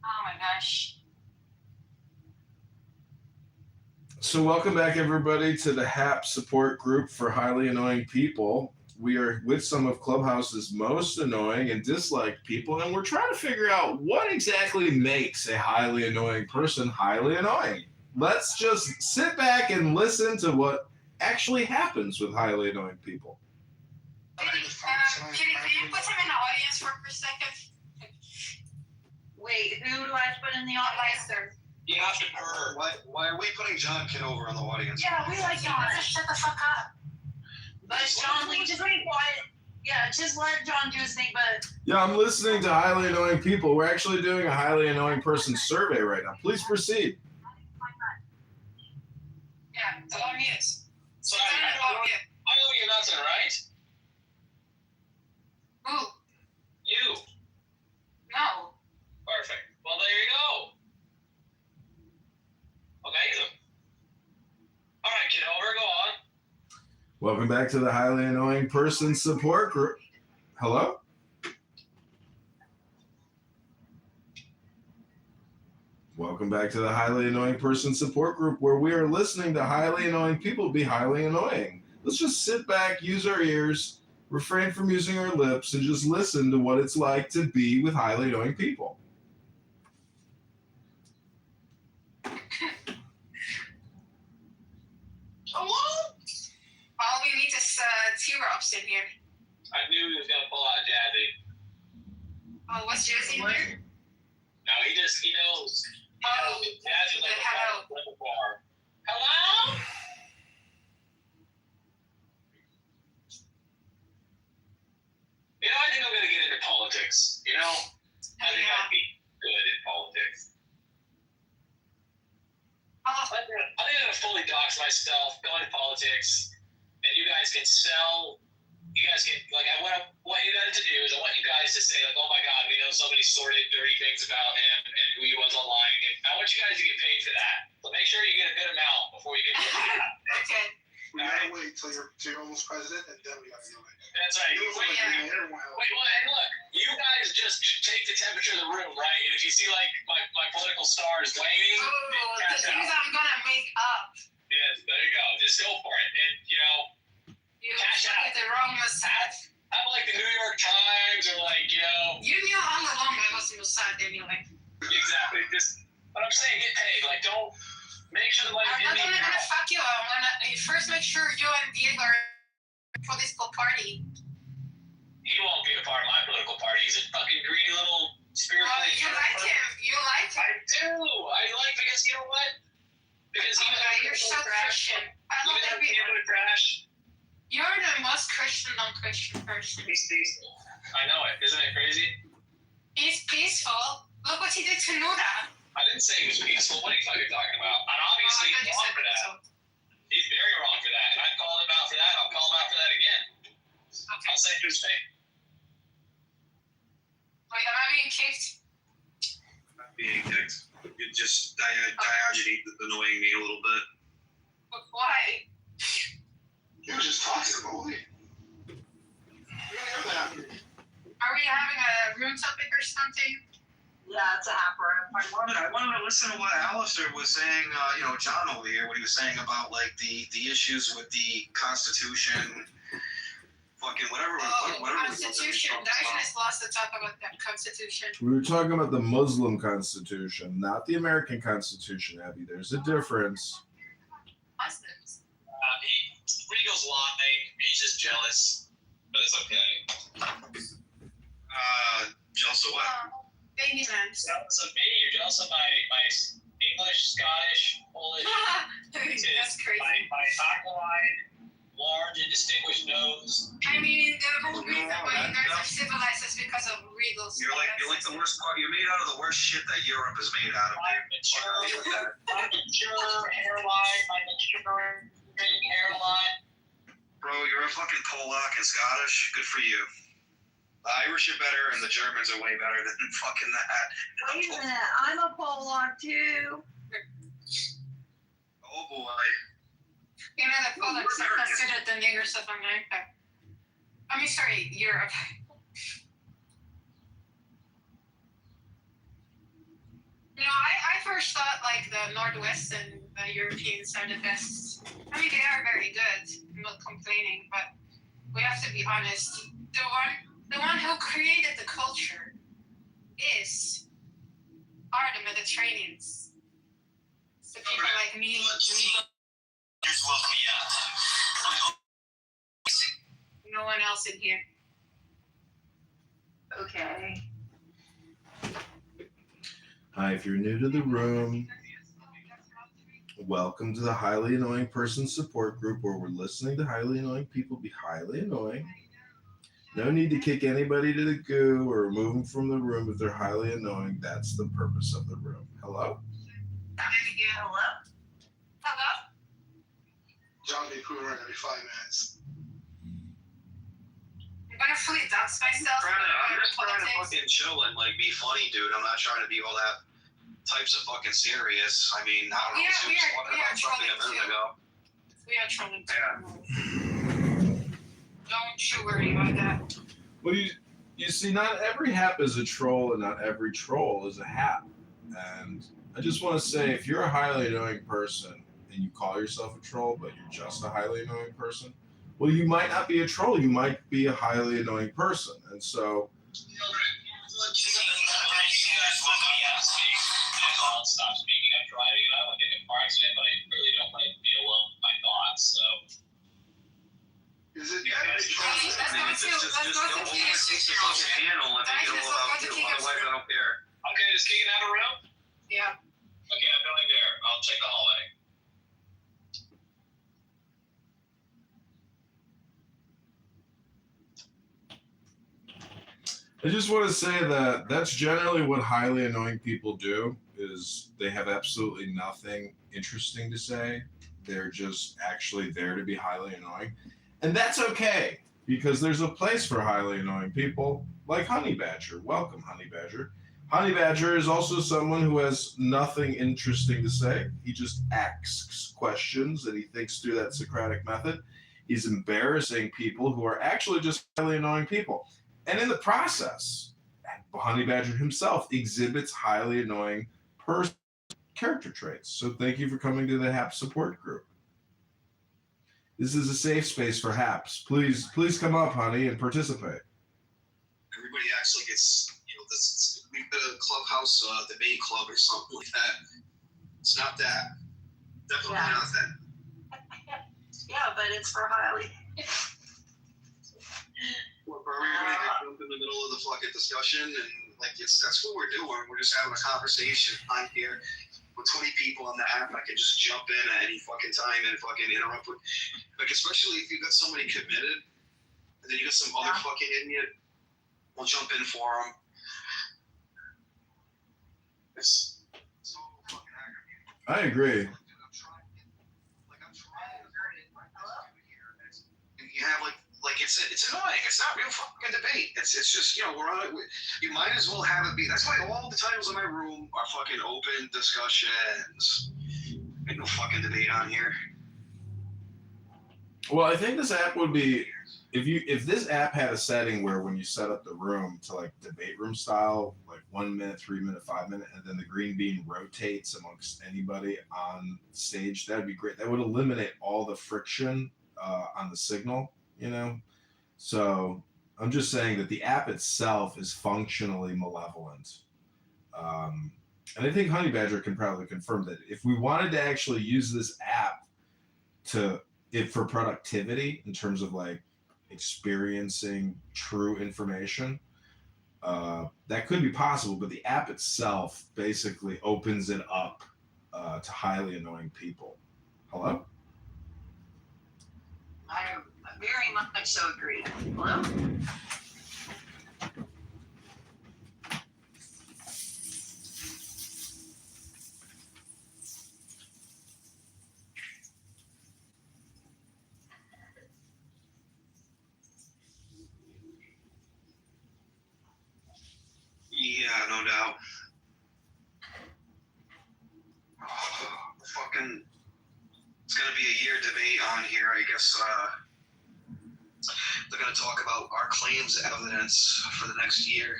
Oh my gosh. So welcome back, everybody, to the HAP support group for highly annoying people. We are with some of Clubhouse's most annoying and disliked people, and we're trying to figure out what exactly makes a highly annoying person highly annoying. Let's just sit back and listen to what actually happens with highly annoying people. Kitty, can you put him in the audience for a second? Wait, who do I put in the audience? You have to purr. Why are we putting John Kitover in the audience? Yeah, we like John. Just shut the fuck up. But John, we just be quiet. Yeah, just let John do his thing, but... Yeah, I'm listening to highly annoying people. We're actually doing a highly annoying person survey right now. Please proceed. Yeah, it's all news. So I know you're nothing, right? Who? You. No. Perfect. Well, there you go. Amazing. All right, Kitover, go on. Welcome back to the highly annoying person support group. Hello? Welcome back to the highly annoying person support group, where we are listening to highly annoying people be highly annoying. Let's just sit back, use our ears, refrain from using our lips, and just listen to what it's like to be with highly annoying people. Hello? All we need is T-Rops in here. I knew he was going to pull out Jazzy. Oh, what's Jazzy in here? No, he knows. Oh, Jazzy like hello. a bar. Hello? You know, I think I'm going to get into politics. You know? I think I'd be good in politics. I think I'm going to fully dox myself, go into politics, and you guys can sell. You guys can, like, I want you guys to do is I want you guys to say, like, oh my God, we know so many sordid, dirty things about him and who he was online. And I want you guys to get paid for that. So make sure you get a good amount before you get paid for that. Okay. We gotta wait till you're almost president, and then we gotta do it. That's right. Wait, and look, you guys just take the temperature of the room, right? And if you see, like, my political stars waning, Oh, the things I'm gonna make up. yes, there you go. Just go for it. And, you know, You cash took out. the wrong mustache. I'm like the New York Times or, like, you know. You knew all along I was mustache anyway. Exactly. Just, but I'm saying get paid. Like, don't make sure the money I'm not only gonna fuck you, I'm gonna first make sure you and Diego are for this political party. He won't be a part of my political party. He's a fucking greedy little spiritual. You like him. You like him. I do. I like because you know what? Because he was you're so Christian. I love that he was trash. You're the most Christian non-Christian person. He's peaceful. I know it. Isn't it crazy? He's peaceful. Look what he did to Nuda. I didn't say he was peaceful. What are you talking about? And obviously he's wrong for that. He's very wrong for that. And I called him out for that. I'll call him out for that again. Okay. I'll say it to his face. Wait, am I being kicked? Being kicked. It just Diogenes annoying me a little bit. But why? You were just talking about me. Are we having a room topic or something? Yeah, it's a happer. I wanted to listen to what Alistair was saying, John over here, what he was saying about, like, the issues with the Constitution, fucking whatever. Constitution. Diogenes lost to talk about the Constitution. We were talking about the Muslim Constitution, not the American Constitution, Abby. There's a difference. Muslims. Regal's lying. He's just jealous. But it's okay. Jealous of what? Baby man. Jealous of me? You're jealous of my English, Scottish, Polish. That's crazy. My aquiline, large and distinguished nose. I I mean, the whole reason why you guys are civilized is because of Regal's. You're like the worst part. You're made out of the worst shit that Europe is made out of. My mature hairline, my mature hairline. Bro, you're a fucking Polak and Scottish. Good for you. The Irish are better and the Germans are way better than fucking that. Wait a minute, I'm a Polak too. Oh boy. You know, the Polacks are considered the niggers of America. I mean, sorry, Europe. You know, I first thought like the Northwest and the Europeans are the best. I mean, they are very good. I'm not complaining, but we have to be honest. The one who created the culture are the Mediterraneans. So people like me. No one else in here. Okay. Hi, if you're new to the room, welcome to the Highly Annoying Person Support Group, where we're listening to highly annoying people be highly annoying. No need to kick anybody to the goo or remove them from the room if they're highly annoying. That's the purpose of the room. Hello? Hello? Hello? John B. Cooper every 5 minutes. I'm gonna fully dox myself. I'm just trying to fucking chill and like be funny, dude. I'm not trying to be all that types of fucking serious. I mean, I don't know. We are talking about something a minute ago. We are trolling too. Yeah. Don't you worry about that. Well, you see, not every hap is a troll and not every troll is a hap. And I just want to say, if you're a highly annoying person and you call yourself a troll, but you're just a highly annoying person, well, you might not be a troll. You might be a highly annoying person. And so... Stop speaking. I'm driving. I don't want to get in a car accident, but I really don't want to be alone with my thoughts. So. Is it? Yeah, Let's go to Just panel and make it all about you. Otherwise, I don't care. Okay, is Keegan out of room? Yeah. Okay, I'm going there. I'll check the hallway. I just want to say that that's generally what highly annoying people do, is they have absolutely nothing interesting to say. They're just actually there to be highly annoying. And that's okay, because there's a place for highly annoying people like Honey Badger. Welcome, Honey Badger. Honey Badger is also someone who has nothing interesting to say. He just asks questions and he thinks through that Socratic method. He's embarrassing people who are actually just highly annoying people. And in the process, Honey Badger himself exhibits highly annoying character traits. So thank you for coming to the HAP support group. This is a safe space for HAPs. Please come up, honey, and participate. Everybody actually gets, we've got a clubhouse debate club or something like that. It's not that. Definitely not that. Yeah, but it's for highly. We're going to jump in the middle of the fucking discussion, and that's what we're doing. We're just having a conversation. I'm here with 20 people on the app. I can just jump in at any fucking time and fucking interrupt with, especially if you got somebody committed, and then you got some other fucking idiot. We'll jump in for them. It's so fucking aggravating. I agree. You have it's annoying. It's not real fucking debate. It's just we're on it. You might as well have it be. That's why all the titles in my room are fucking open discussions. Ain't no fucking debate on here. Well, I think this app would be, if this app had a setting where when you set up the room to like debate room style, like 1 minute, 3 minute, 5 minute, and then the green bean rotates amongst anybody on stage, that'd be great. That would eliminate all the friction on the signal, So I'm just saying that the app itself is functionally malevolent. And I think Honey Badger can probably confirm that if we wanted to actually use this app for productivity in terms of like experiencing true information, that could be possible, but the app itself basically opens it up to highly annoying people. Hello? I very much so agree. Hello? Yeah, no doubt. Fucking, it's gonna be a year debate on here. I guess they're gonna talk about our claims evidence for the next year.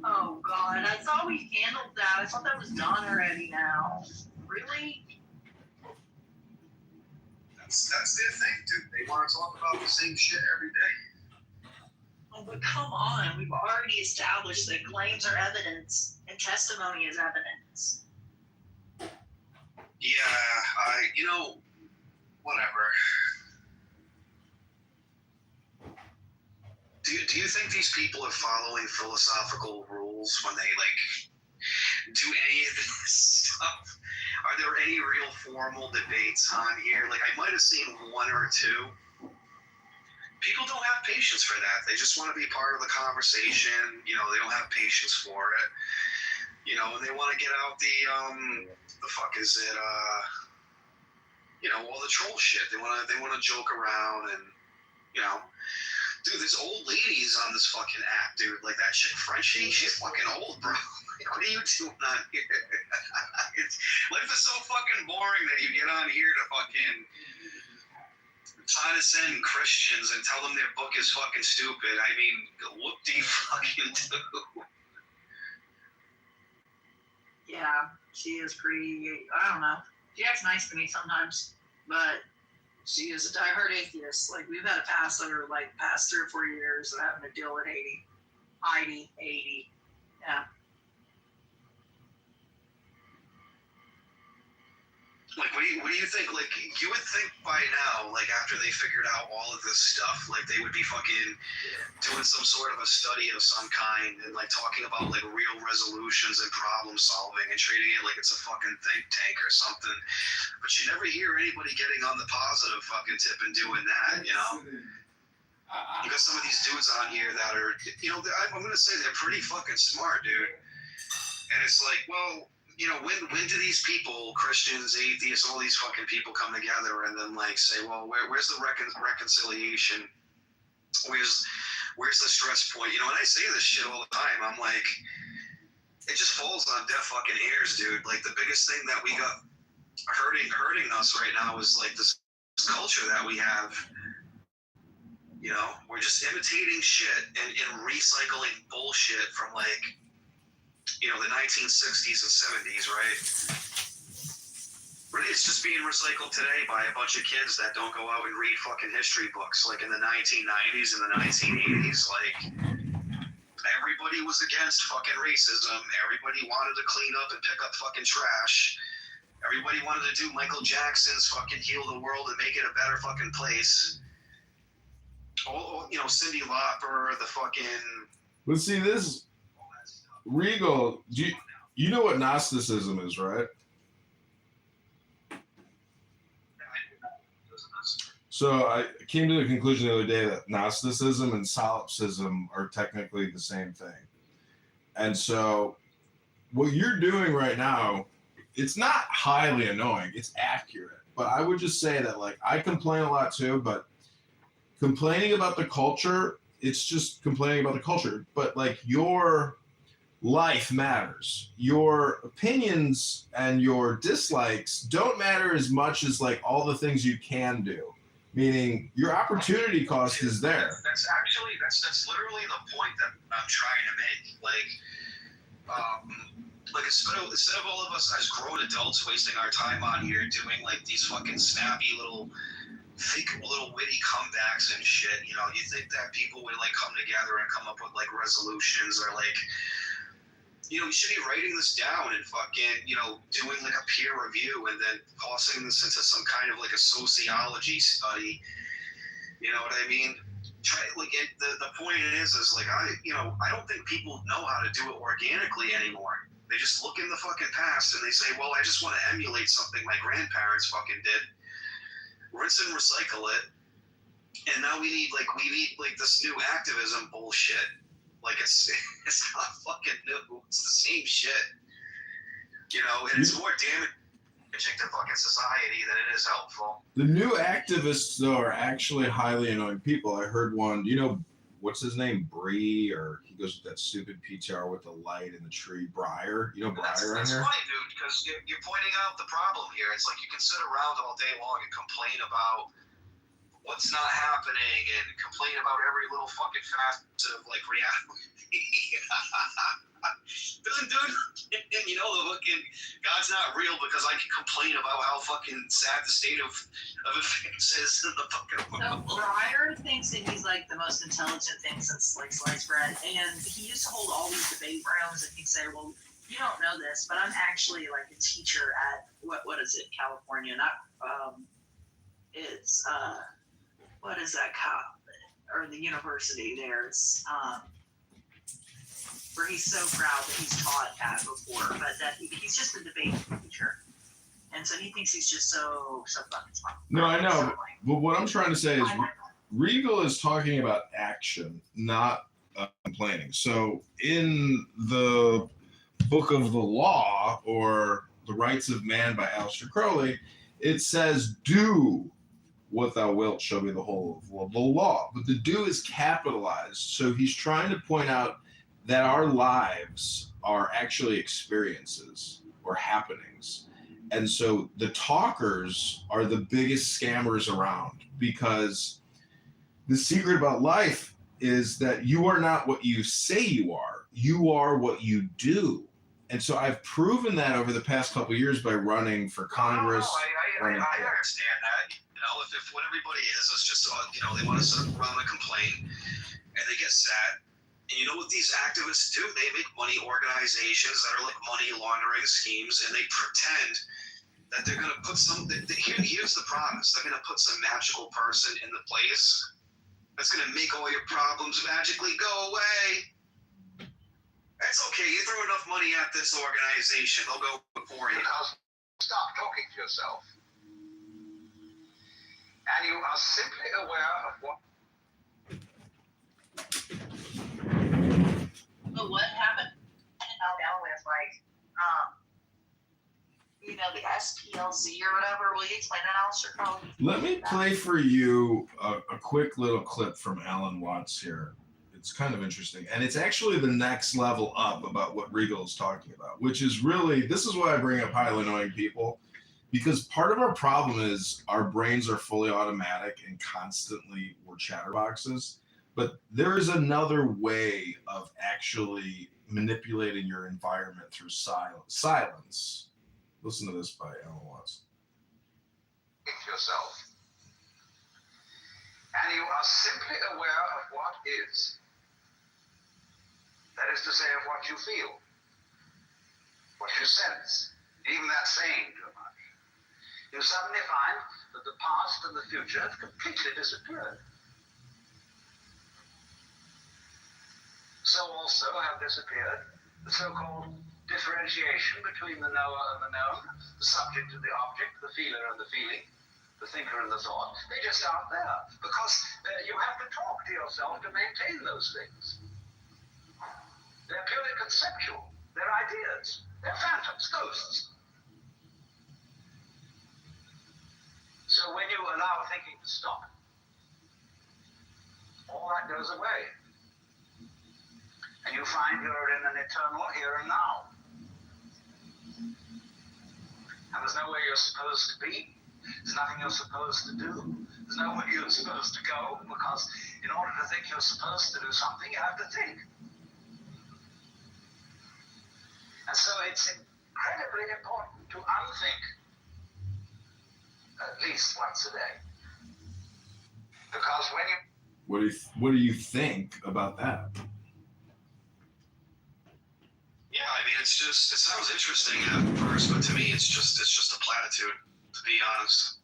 Oh God, I thought we handled that. I thought that was done already now. Really? That's their thing, dude. They want to talk about the same shit every day. Oh, but come on. We've already established that claims are evidence and testimony is evidence. Yeah, whatever. Do you think these people are following philosophical rules when they do any of this stuff? Are there any real formal debates on here? Like, I might have seen one or two. People don't have patience for that. They just want to be part of the conversation. They don't have patience for it. And they want to get out the fuck is it? All the troll shit. They want to joke around and, dude, there's old ladies on this fucking app, dude. Like that chick Frenchie, she's fucking old, bro. What are you doing on here? Life is so fucking boring that you get on here to fucking condescend Christians and tell them their book is fucking stupid. I mean, what do you fucking do? Yeah, she is pretty, I don't know. She acts nice to me sometimes, but she is a diehard atheist. Like, we've had a past 3 or 4 years of having to deal with Heidi. Yeah. Like, what do you think? Like, you would think by now, like, after they figured out all of this stuff, like, they would be fucking doing some sort of a study of some kind and, like, talking about, like, real resolutions and problem solving and treating it like it's a fucking think tank or something. But you never hear anybody getting on the positive fucking tip and doing that, You got some of these dudes on here that are, I'm going to say they're pretty fucking smart, dude. And it's like, well, when do these people, Christians, atheists, all these fucking people come together and then say, well, where's the reconciliation? Where's the stress point? And I say this shit all the time. I'm like, it just falls on deaf fucking ears, dude. Like, the biggest thing that we got hurting us right now is like this culture that we have. We're just imitating shit and recycling bullshit from the 1960s and 70s, right? It's just being recycled today by a bunch of kids that don't go out and read fucking history books. Like in the 1990s and the 1980s, everybody was against fucking racism. Everybody wanted to clean up and pick up fucking trash. Everybody wanted to do Michael Jackson's fucking Heal the World and make it a better fucking place. Cyndi Lauper, the fucking... Let's see this. Regal, you know what Gnosticism is, right? So I came to the conclusion the other day that Gnosticism and solipsism are technically the same thing. And so what you're doing right now, it's not highly annoying. It's accurate. But I would just say that, I complain a lot too, but complaining about the culture, it's just complaining about the culture. But, your life matters. Your opinions and your dislikes don't matter as much as, all the things you can do. Meaning, your opportunity cost is there. That's literally the point that I'm trying to make. Instead of all of us as grown adults wasting our time on here doing these fucking snappy fake little witty comebacks and shit, you think that people would come together and come up with resolutions or you should be writing this down and fucking, doing a peer review and then tossing this into some kind of a sociology study. You know what I mean? The point is I don't think people know how to do it organically anymore. They just look in the fucking past and they say, well, I just want to emulate something my grandparents fucking did. Rinse and recycle it. And now we need this new activism bullshit. Like it's not fucking new. It's the same shit. You know, and it's more damaging to fucking society than it is helpful. The new activists, though, are actually highly annoying people. I heard one, you know, what's his name? Bree, or he goes with that stupid PTR with the light and the tree. Breyer. You know Breyer That's on here? funny, dude, because you're pointing out the problem here. It's like you can sit around all day long and complain about what's not happening and complain about every little fucking facet of like reality. Dude, and you know the fucking God's not real because I can complain about how fucking sad the state of affairs is in the fucking world. So Breyer thinks that he's like the most intelligent thing since like sliced bread, and he used to hold all these debate rooms, and he'd say, "Well, you don't know this, but I'm actually like a teacher at what is it, California? Not it's what is that or the university there? It's where he's so proud that he's taught at before, but that he's just a debate teacher, and so he thinks he's just so fucking smart." No, I know, but what I'm trying to say is Regal is talking about action, not complaining. So in the Book of the Law, or The Rights of Man by Aleister Crowley, it says, "Do what thou wilt shall be the whole of the law." But the "do" is capitalized. So he's trying to point out that our lives are actually experiences or happenings. And so the talkers are the biggest scammers around, because the secret about life is that you are not what you say you are what you do. And so I've proven that over the past couple of years by running for Congress. I understand that. You know, if what everybody is just, you know, they want to sit around and complain and they get sad. And you know what these activists do? They make money organizations that are like money laundering schemes, and they pretend that they're going to put here's the promise. They're going to put some magical person in the place that's going to make all your problems magically go away. That's okay. You throw enough money at this organization, they'll go for you. Now, stop talking to yourself. And you are simply aware of what. But what happened in Alabama with you know, the SPLC or whatever? Will you explain that, Aleister Crowley? Let me play for you a quick little clip from Alan Watts here. It's kind of interesting. And it's actually the next level up about what Regal is talking about, which is really, this is why I bring up highly annoying people, because part of our problem is our brains are fully automatic and constantly we're chatterboxes. But there is another way of actually manipulating your environment through silence. Listen to this by Alan Watts. Yourself. And you are simply aware of what is. That is to say, of what you feel, what you sense, even that saying too much. You suddenly find that the past and the future have completely disappeared. So also have disappeared the so-called differentiation between the knower and the known, the subject and the object, the feeler and the feeling, the thinker and the thought. They just aren't there, because you have to talk to yourself to maintain those things. They're purely conceptual. They're ideas. They're phantoms, ghosts. So when you allow thinking to stop, all that goes away. And you find you're in an eternal here and now. And there's nowhere you're supposed to be. There's nothing you're supposed to do. There's nowhere you're supposed to go, because in order to think you're supposed to do something, you have to think. And so it's incredibly important to unthink at least once a day. Because when you... What do you think about that? Yeah, I mean, it sounds interesting at first, but to me, it's just a platitude, to be honest.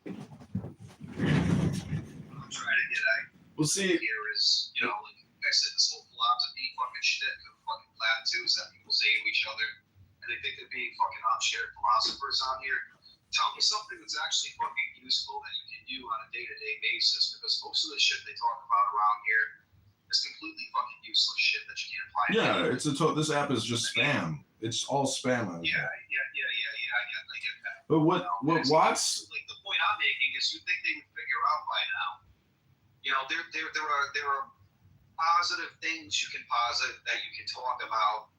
I'm trying to get at. We'll see. Here is, you know, like I said, this whole philosophy fucking shit of fucking platitudes that people say to each other, and they think they're being fucking armchair philosophers on here. Tell me something that's actually fucking useful that you can you on a day-to-day basis, because most of the shit they talk about around here is completely fucking useless shit that you can't apply. Yeah, this app is just spam. It's all spam. I get that. But what Watts? Like the point I'm making is, you think they would figure out by now? You know, there are positive things you can posit that you can talk about.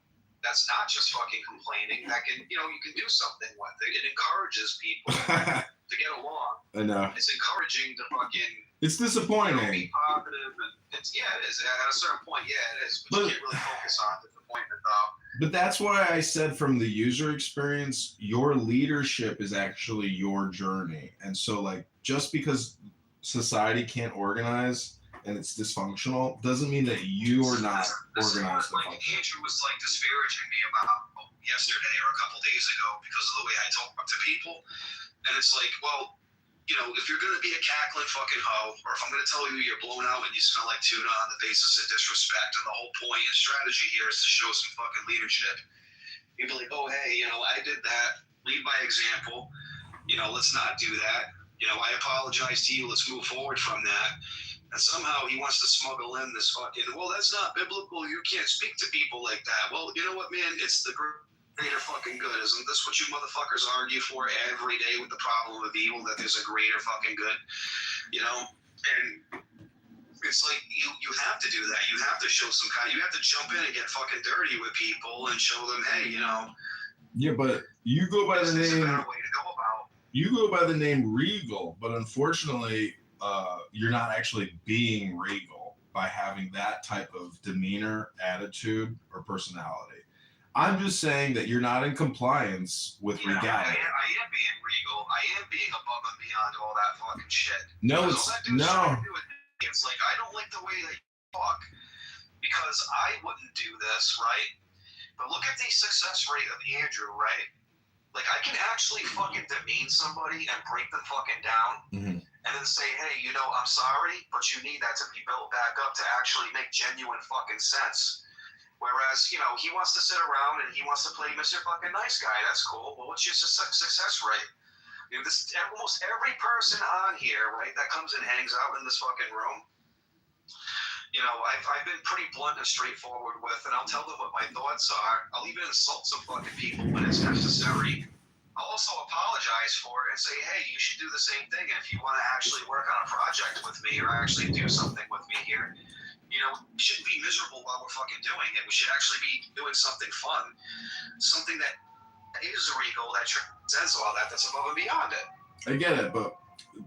That's not just fucking complaining. That can, you can do something with it. It encourages people to get along. I know. It's encouraging to fucking. It's disappointing. Be positive, and it is. At a certain point, it is. But you can't really focus on disappointment, though. But that's why I said, from the user experience, your leadership is actually your journey. And so, like, just because society can't organize and it's dysfunctional doesn't mean that you are not organized. Like Andrew was like disparaging me about yesterday or a couple days ago because of the way I talk to people, and it's like, well, if you're gonna be a cackling fucking hoe, or if I'm gonna tell you you're blown out and you smell like tuna on the basis of disrespect, and the whole point and strategy here is to show some fucking leadership, you'd be like, oh hey, I did that. Lead by example. Let's not do that. I apologize to you. Let's move forward from that. And somehow he wants to smuggle in this fucking, well, that's not biblical. You can't speak to people like that. Well, you know what, man? It's the greater fucking good. Isn't this what you motherfuckers argue for every day with the problem of evil, that there's a greater fucking good? And it's like, you have to do that. You have to show some you have to jump in and get fucking dirty with people and show them, hey, Yeah, but you go by the name. You go by the name Regal, but unfortunately, you're not actually being regal by having that type of demeanor, attitude, or personality. I'm just saying that you're not in compliance with regality. I am being regal. I am being above and beyond all that fucking shit. No, it's like, I don't like the way that you talk, because I wouldn't do this, right? But look at the success rate of Andrew, right? Like, I can actually fucking demean somebody and break them fucking down. Mm-hmm. And then say, hey, I'm sorry, but you need that to be built back up to actually make genuine fucking sense. Whereas, he wants to sit around and he wants to play Mr. Fucking Nice Guy. That's cool. Well, what's your success rate? Almost every person on here, right, that comes and hangs out in this fucking room, I've been pretty blunt and straightforward with, and I'll tell them what my thoughts are. I'll even insult some fucking people when it's necessary. I'll also apologize for it and say, hey, you should do the same thing. And if you want to actually work on a project with me or actually do something with me here, we shouldn't be miserable while we're fucking doing it. We should actually be doing something fun, something that is regal, that transcends all that, that's above and beyond it. I get it, but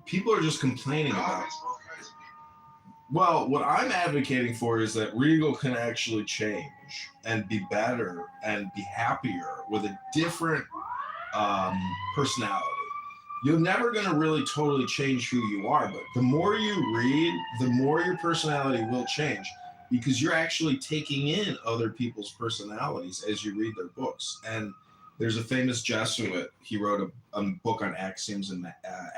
people are just complaining about it. Well, what I'm advocating for is that regal can actually change and be better and be happier with a different personality. You're never going to really totally change who you are, but the more you read, the more your personality will change, because you're actually taking in other people's personalities as you read their books. And there's a famous Jesuit, he wrote a book on axioms and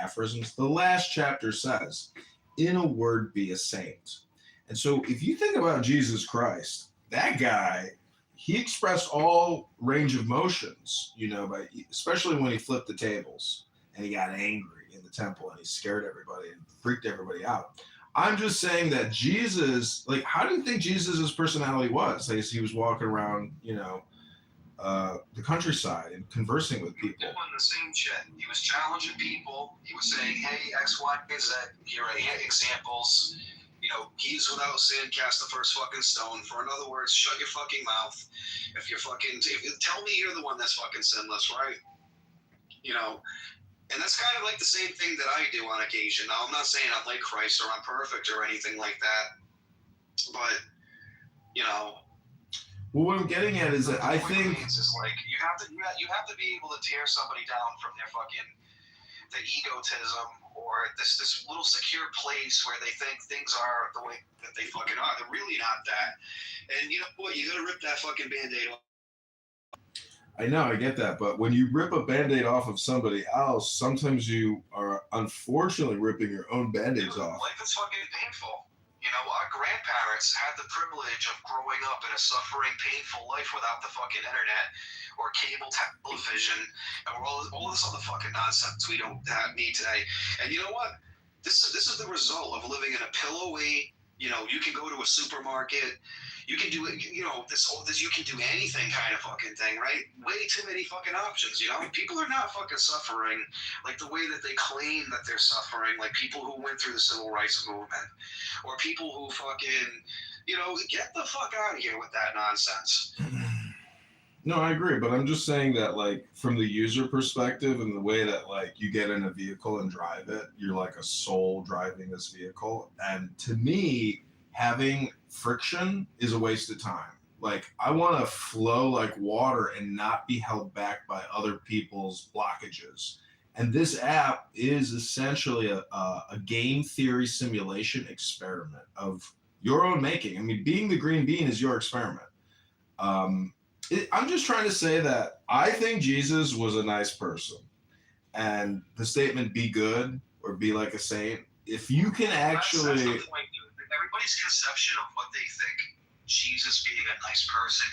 aphorisms. The last chapter says, in a word, be a saint. And so if you think about Jesus Christ, that guy, he expressed all range of motions, especially when he flipped the tables and he got angry in the temple and he scared everybody and freaked everybody out. I'm just saying that Jesus, like, how do you think Jesus's personality was? Like, he was walking around, the countryside and conversing with people. Doing the same shit. He was challenging people. He was saying, hey, X, Y, Z, here are examples. He's without sin, cast the first fucking stone. For in other words, shut your fucking mouth. If tell me you're the one that's fucking sinless, right? And that's kind of like the same thing that I do on occasion. Now, I'm not saying I'm like Christ or I'm perfect or anything like that, but, Well, what I'm getting at is that I think is like you have to be able to tear somebody down from their the egotism or this little secure place where they think things are the way that they fucking are. They're really not that. And you know what? You gotta rip that fucking Band-Aid off. I know, I get that, but when you rip a Band-Aid off of somebody else, sometimes you are unfortunately ripping your own Band-Aids off. Life is fucking painful. Our grandparents had the privilege of growing up in a suffering, painful life without the fucking internet or cable television and all this other fucking nonsense we don't need today. And you know what? This is the result of living in a pillowy. You know, you can go to a supermarket. You can do it. You know, this you can do anything kind of fucking thing, right? Way too many fucking options. You know, people are not fucking suffering like the way that they claim that they're suffering. Like people who went through the civil rights movement, or people who fucking, you know, get the fuck out of here with that nonsense. No, I agree, but I'm just saying that, like, from the user perspective and the way that, like, you get in a vehicle and drive it, you're like a soul driving this vehicle. And to me, having friction is a waste of time. Like, I want to flow like water and not be held back by other people's blockages. And this app is essentially a game theory simulation experiment of your own making. I mean, being the green bean is your experiment. I'm just trying to say that I think Jesus was a nice person. And the statement, be good or be like a saint, if you can actually... That's the point, dude. Everybody's conception of what they think Jesus being a nice person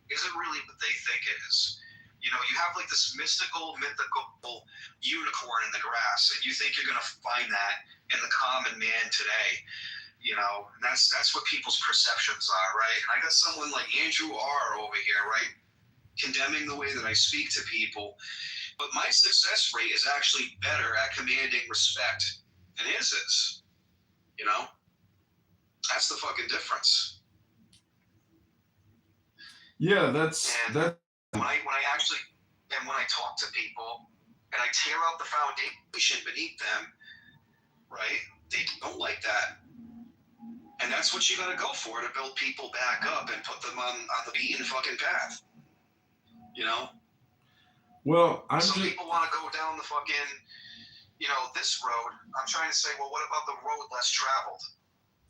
isn't really what they think it is. You know, you have like this mythical unicorn in the grass, and you think you're going to find that in the common man today. You know, and that's what people's perceptions are, right? And I got someone like Andrew R. over here, right, condemning the way that I speak to people. But my success rate is actually better at commanding respect than his is. You know? That's the fucking difference. Yeah, that's... When I talk to people and I tear out the foundation beneath them, right, they don't like that. And that's what you gotta go for to build people back up and put them on the beaten fucking path. You know? Well, Some people want to go down the fucking, you know, this road. I'm trying to say, well, what about the road less traveled?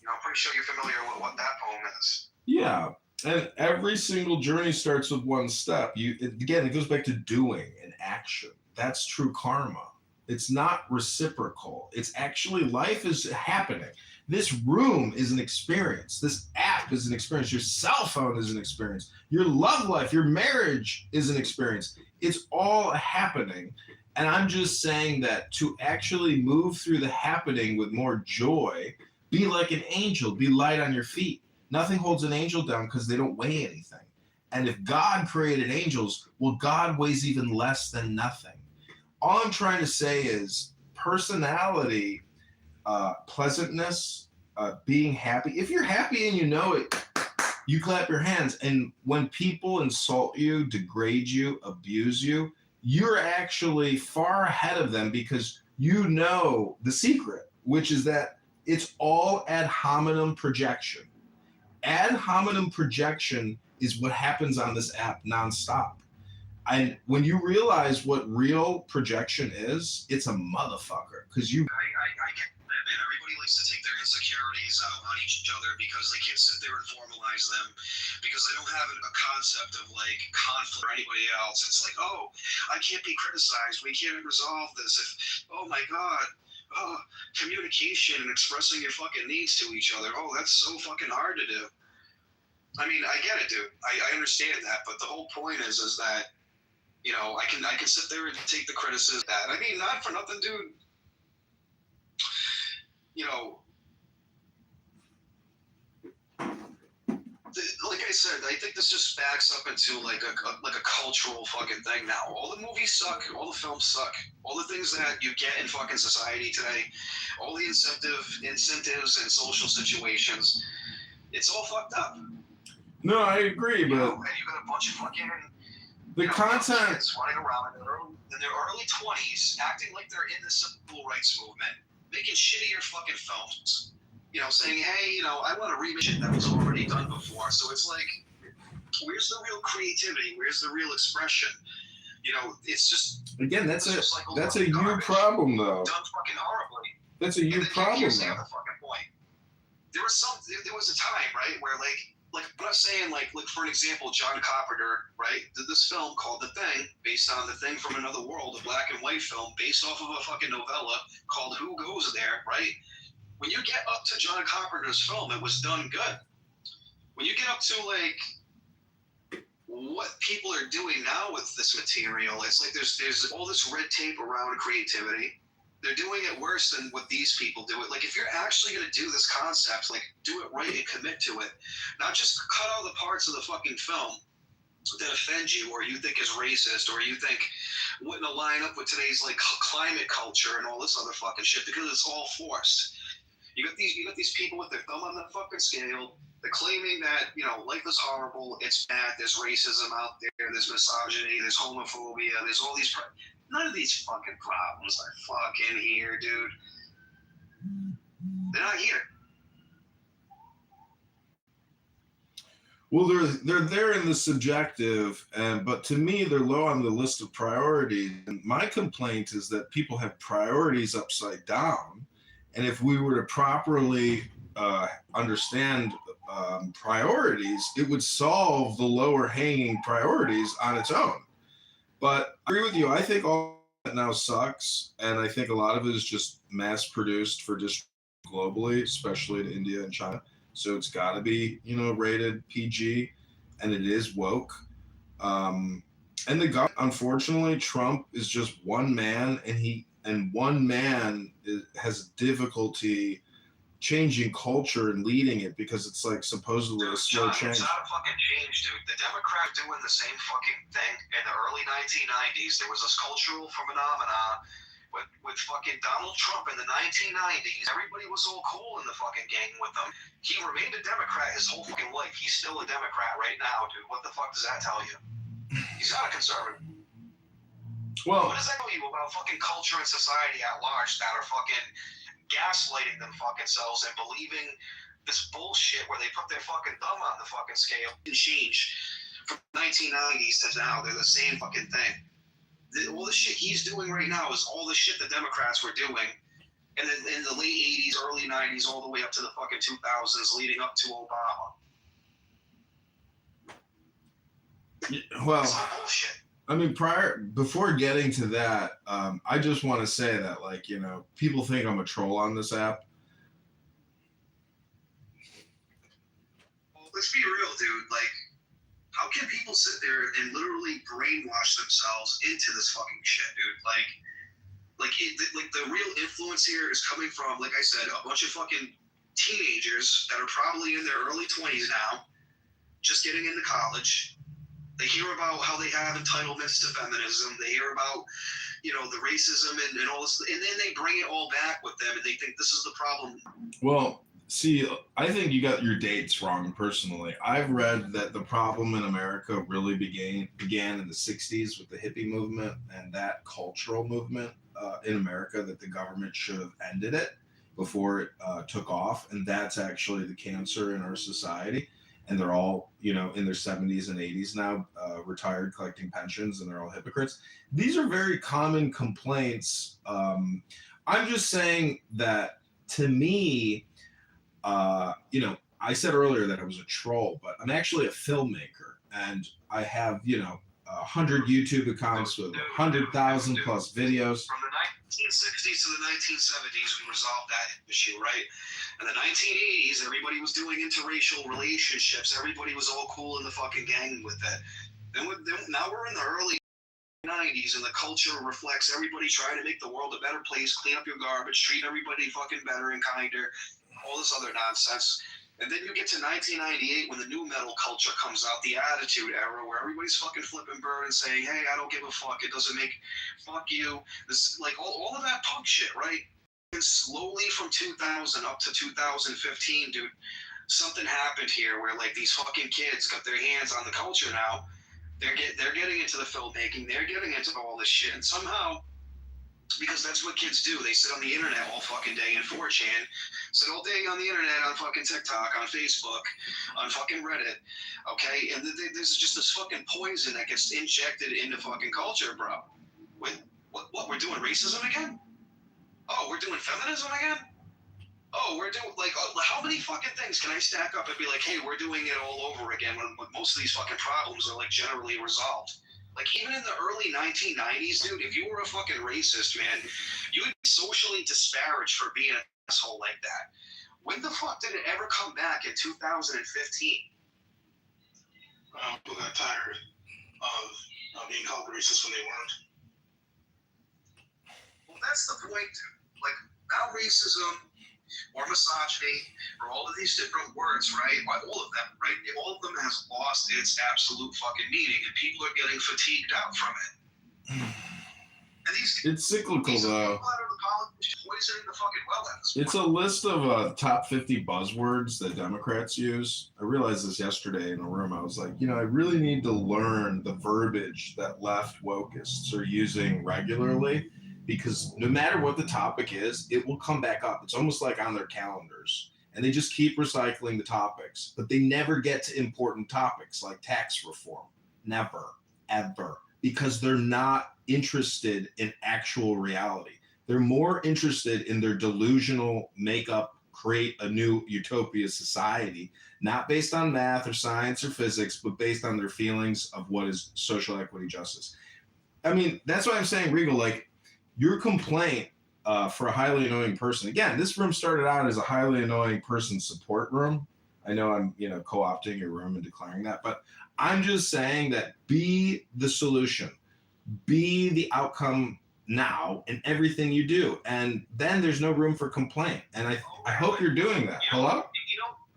You know, I'm pretty sure you're familiar with what that poem is. Yeah. And every single journey starts with one step. It goes back to doing and action. That's true karma. It's not reciprocal. It's actually, life is happening. This room is an experience. This app is an experience. Your cell phone is an experience. Your love life, your marriage is an experience. It's all happening. And I'm just saying that to actually move through the happening with more joy, be like an angel, be light on your feet. Nothing holds an angel down because they don't weigh anything. And if God created angels, well, God weighs even less than nothing. All I'm trying to say is personality, pleasantness, being happy. If you're happy and you know it, you clap your hands. And when people insult you, degrade you, abuse you, you're actually far ahead of them because you know the secret, which is that it's all ad hominem projection. Ad hominem projection is what happens on this app nonstop. And when you realize what real projection is, it's a motherfucker. Because you... I get that, man. Everybody likes to take their insecurities out on each other because they can't sit there and formalize them because they don't have a concept of like conflict or anybody else. It's like, oh, I can't be criticized. We can't resolve this. Oh my God. Oh, communication and expressing your fucking needs to each other. Oh, that's so fucking hard to do. I mean, I get it, dude. I understand that, but the whole point is that, you know, I can sit there and take the criticism of that. I mean, not for nothing, dude. You know, like I said, I think this just backs up into like a cultural fucking thing now. All the movies suck. All the films suck. All the things that you get in fucking society today, all the incentives and social situations, it's all fucked up. No, I agree, but... You know, and you got a bunch of fucking... The content... kids running around in their early 20s, acting like they're in the civil rights movement, making shittier fucking films. You know, saying, hey, you know, I want to remake shit that was already done before. So it's like, where's the real creativity? Where's the real expression? You know, it's just... Again, that's a you problem, though. Done fucking horribly. That's a you problem, Here's the though. other fucking point. There was a time, right, where like I'm not saying like for an example, John Carpenter, right, did this film called The Thing, based on The Thing from Another World, a black and white film based off of a fucking novella called Who Goes There, right? When you get up to John Carpenter's film, it was done good. When you get up to like what people are doing now with this material, it's like there's all this red tape around creativity. They're doing it worse than what these people do it. Like, if you're actually going to do this concept, like, do it right and commit to it. Not just cut out the parts of the fucking film that offend you or you think is racist or you think wouldn't align up with today's, like, climate culture and all this other fucking shit, because it's all forced. You got these people with their thumb on the fucking scale. They're claiming that, you know, life is horrible, it's bad, there's racism out there, there's misogyny, there's homophobia, there's all these... None of these fucking problems are fucking here, dude. They're not here. Well, they're there in the subjective, but to me, they're low on the list of priorities. And my complaint is that people have priorities upside down. And if we were to properly understand priorities, it would solve the lower hanging priorities on its own. But I agree with you. I think all that now sucks. And I think a lot of it is just mass produced for distribution globally, especially to India and China. So it's got to be, you know, rated PG, and it is woke. And the government, unfortunately, Trump is just one man, and one man has difficulty changing culture and leading it because it's like supposedly a slow change. It's not a fucking change, dude. The Democrats doing the same fucking thing in the early 1990s. There was this cultural phenomenon with fucking Donald Trump in the 1990s. Everybody was all cool in the fucking gang with him. He remained a Democrat his whole fucking life. He's still a Democrat right now, dude. What the fuck does that tell you? He's not a conservative. Well, what does that tell you about fucking culture and society at large that are fucking gaslighting them fucking selves and believing this bullshit where they put their fucking thumb on the fucking scale and change from 1990s to now? They're the same fucking thing. All the shit he's doing right now is all the shit the Democrats were doing in the late 80s, early 90s, all the way up to the fucking 2000s, leading up to Obama. Well, it's all bullshit. I mean, before getting to that, I just want to say that, like, you know, people think I'm a troll on this app. Well, let's be real, dude. Like, how can people sit there and literally brainwash themselves into this fucking shit, dude? Like the real influence here is coming from, like I said, a bunch of fucking teenagers that are probably in their early 20s now, just getting into college. They hear about how they have entitlements to feminism. They hear about, you know, the racism and all this, and then they bring it all back with them, and they think this is the problem. Well, see, I think you got your dates wrong personally. I've read that the problem in America really began in the 60s with the hippie movement and that cultural movement in America, that the government should have ended it before it took off. And that's actually the cancer in our society. And they're all, you know, in their 70s and 80s now, retired, collecting pensions, and they're all hypocrites. These are very common complaints. I'm just saying that, to me, you know, I said earlier that I was a troll, but I'm actually a filmmaker, and I have, you know, 100 YouTube accounts with 100,000 plus videos. From the 1960s to the 1970s, we resolved that issue, right? In the 1980s, everybody was doing interracial relationships. Everybody was all cool in the fucking gang with it. Now we're in the early 90s, and the culture reflects everybody trying to make the world a better place, clean up your garbage, treat everybody fucking better and kinder, all this other nonsense. And then you get to 1998 when the new metal culture comes out, the Attitude Era, where everybody's fucking flipping bird and saying, hey, I don't give a fuck, it doesn't make, fuck you. This, like, all of that punk shit, right? And slowly from 2000 up to 2015, dude, something happened here where, like, these fucking kids got their hands on the culture now. They're getting into the filmmaking, they're getting into all this shit, and somehow, because that's what kids do. They sit on the internet all fucking day in 4chan, sit all day on the internet, on fucking TikTok, on Facebook, on fucking Reddit, okay? And there's just this fucking poison that gets injected into fucking culture, bro. What, we're doing racism again? Oh, we're doing feminism again? Oh, we're doing, like, how many fucking things can I stack up and be like, hey, we're doing it all over again when most of these fucking problems are, like, generally resolved? Like, even in the early 1990s, dude, if you were a fucking racist, man, you would be socially disparaged for being an asshole like that. When the fuck did it ever come back in 2015? People got tired of being called racist when they weren't. Well, that's that's the point, dude. Like, now racism or misogyny or all of these different words, right? All of them, right? All of them has lost its absolute fucking meaning, and people are getting fatigued out from it. It's cyclical, though. Poisoning the fucking well at this It's a list of top 50 buzzwords that Democrats use. I realized this yesterday in a room. I was like, I really need to learn the verbiage that left wokeists are using regularly, because no matter what the topic is, it will come back up. It's almost like on their calendars. And they just keep recycling the topics, but they never get to important topics like tax reform. Never, ever. Because they're not interested in actual reality. They're more interested in their delusional makeup, create a new utopia society, not based on math or science or physics, but based on their feelings of what is social equity justice. I mean, that's why I'm saying, Regal, like, your complaint for a highly annoying person. Again, this room started out as a highly annoying person support room. I know I'm, co-opting your room and declaring that, but I'm just saying that be the solution, be the outcome now in everything you do, and then there's no room for complaint. And I hope you're doing that. Hello?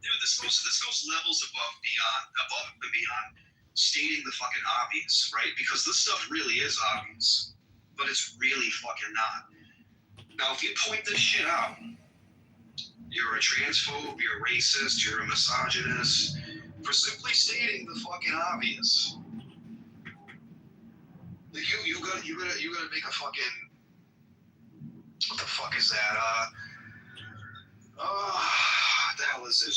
Dude, this goes levels above and beyond stating the fucking obvious, right? Because this stuff really is obvious, but it's really fucking not. Now, if you point this shit out, you're a transphobe, you're a racist, you're a misogynist, for simply stating the fucking obvious. Like you gotta make a fucking, what the fuck is that? What the hell is it?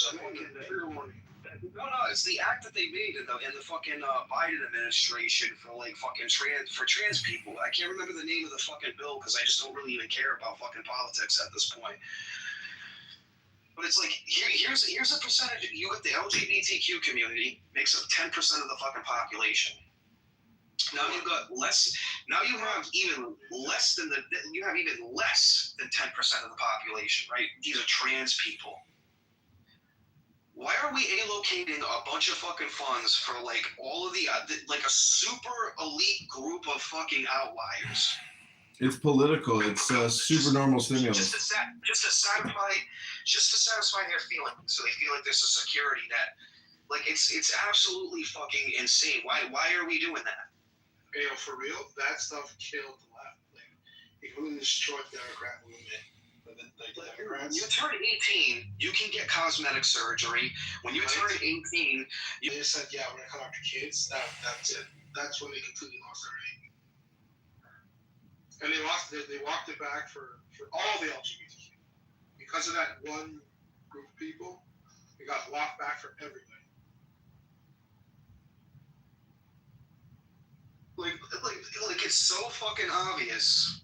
No, it's the act that they made in the fucking Biden administration for like fucking trans people. I can't remember the name of the fucking bill because I just don't really even care about fucking politics at this point. But it's like, here's a percentage. You got the LGBTQ community makes up 10% of the fucking population. Now you've got less. Now you have even less than you have even less than 10% of the population, right? These are trans people. Why are we allocating a bunch of fucking funds for like all of the like a super elite group of fucking outliers? It's political. It's super normal stimulus. Just to satisfy their feelings, so they feel like there's a security net. Like it's absolutely fucking insane. Why are we doing that? For real, that stuff killed the left. Like, it really destroyed the Democrat movement. When you turn 18, you can get cosmetic surgery. When you turn 18, they just said, "Yeah, we're gonna cut off your kids." That's it. That's when they completely lost their aim. And they walked it back for all the LGBTQ. Because of that one group of people, it got walked back for everybody. Like it's so fucking obvious,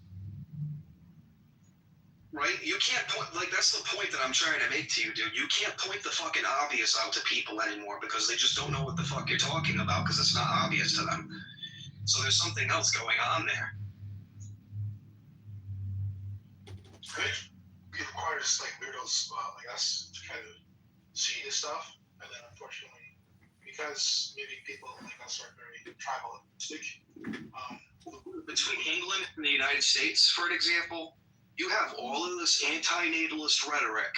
right? You can't point, like, that's the point that I'm trying to make to you, dude. You can't point the fucking obvious out to people anymore because they just don't know what the fuck you're talking about because it's not obvious to them. So there's something else going on there. It requires like weirdos like us to kind of see this stuff, and then unfortunately, because maybe people like us are very tribalistic. Between England and the United States, for an example, you have all of this anti-natalist rhetoric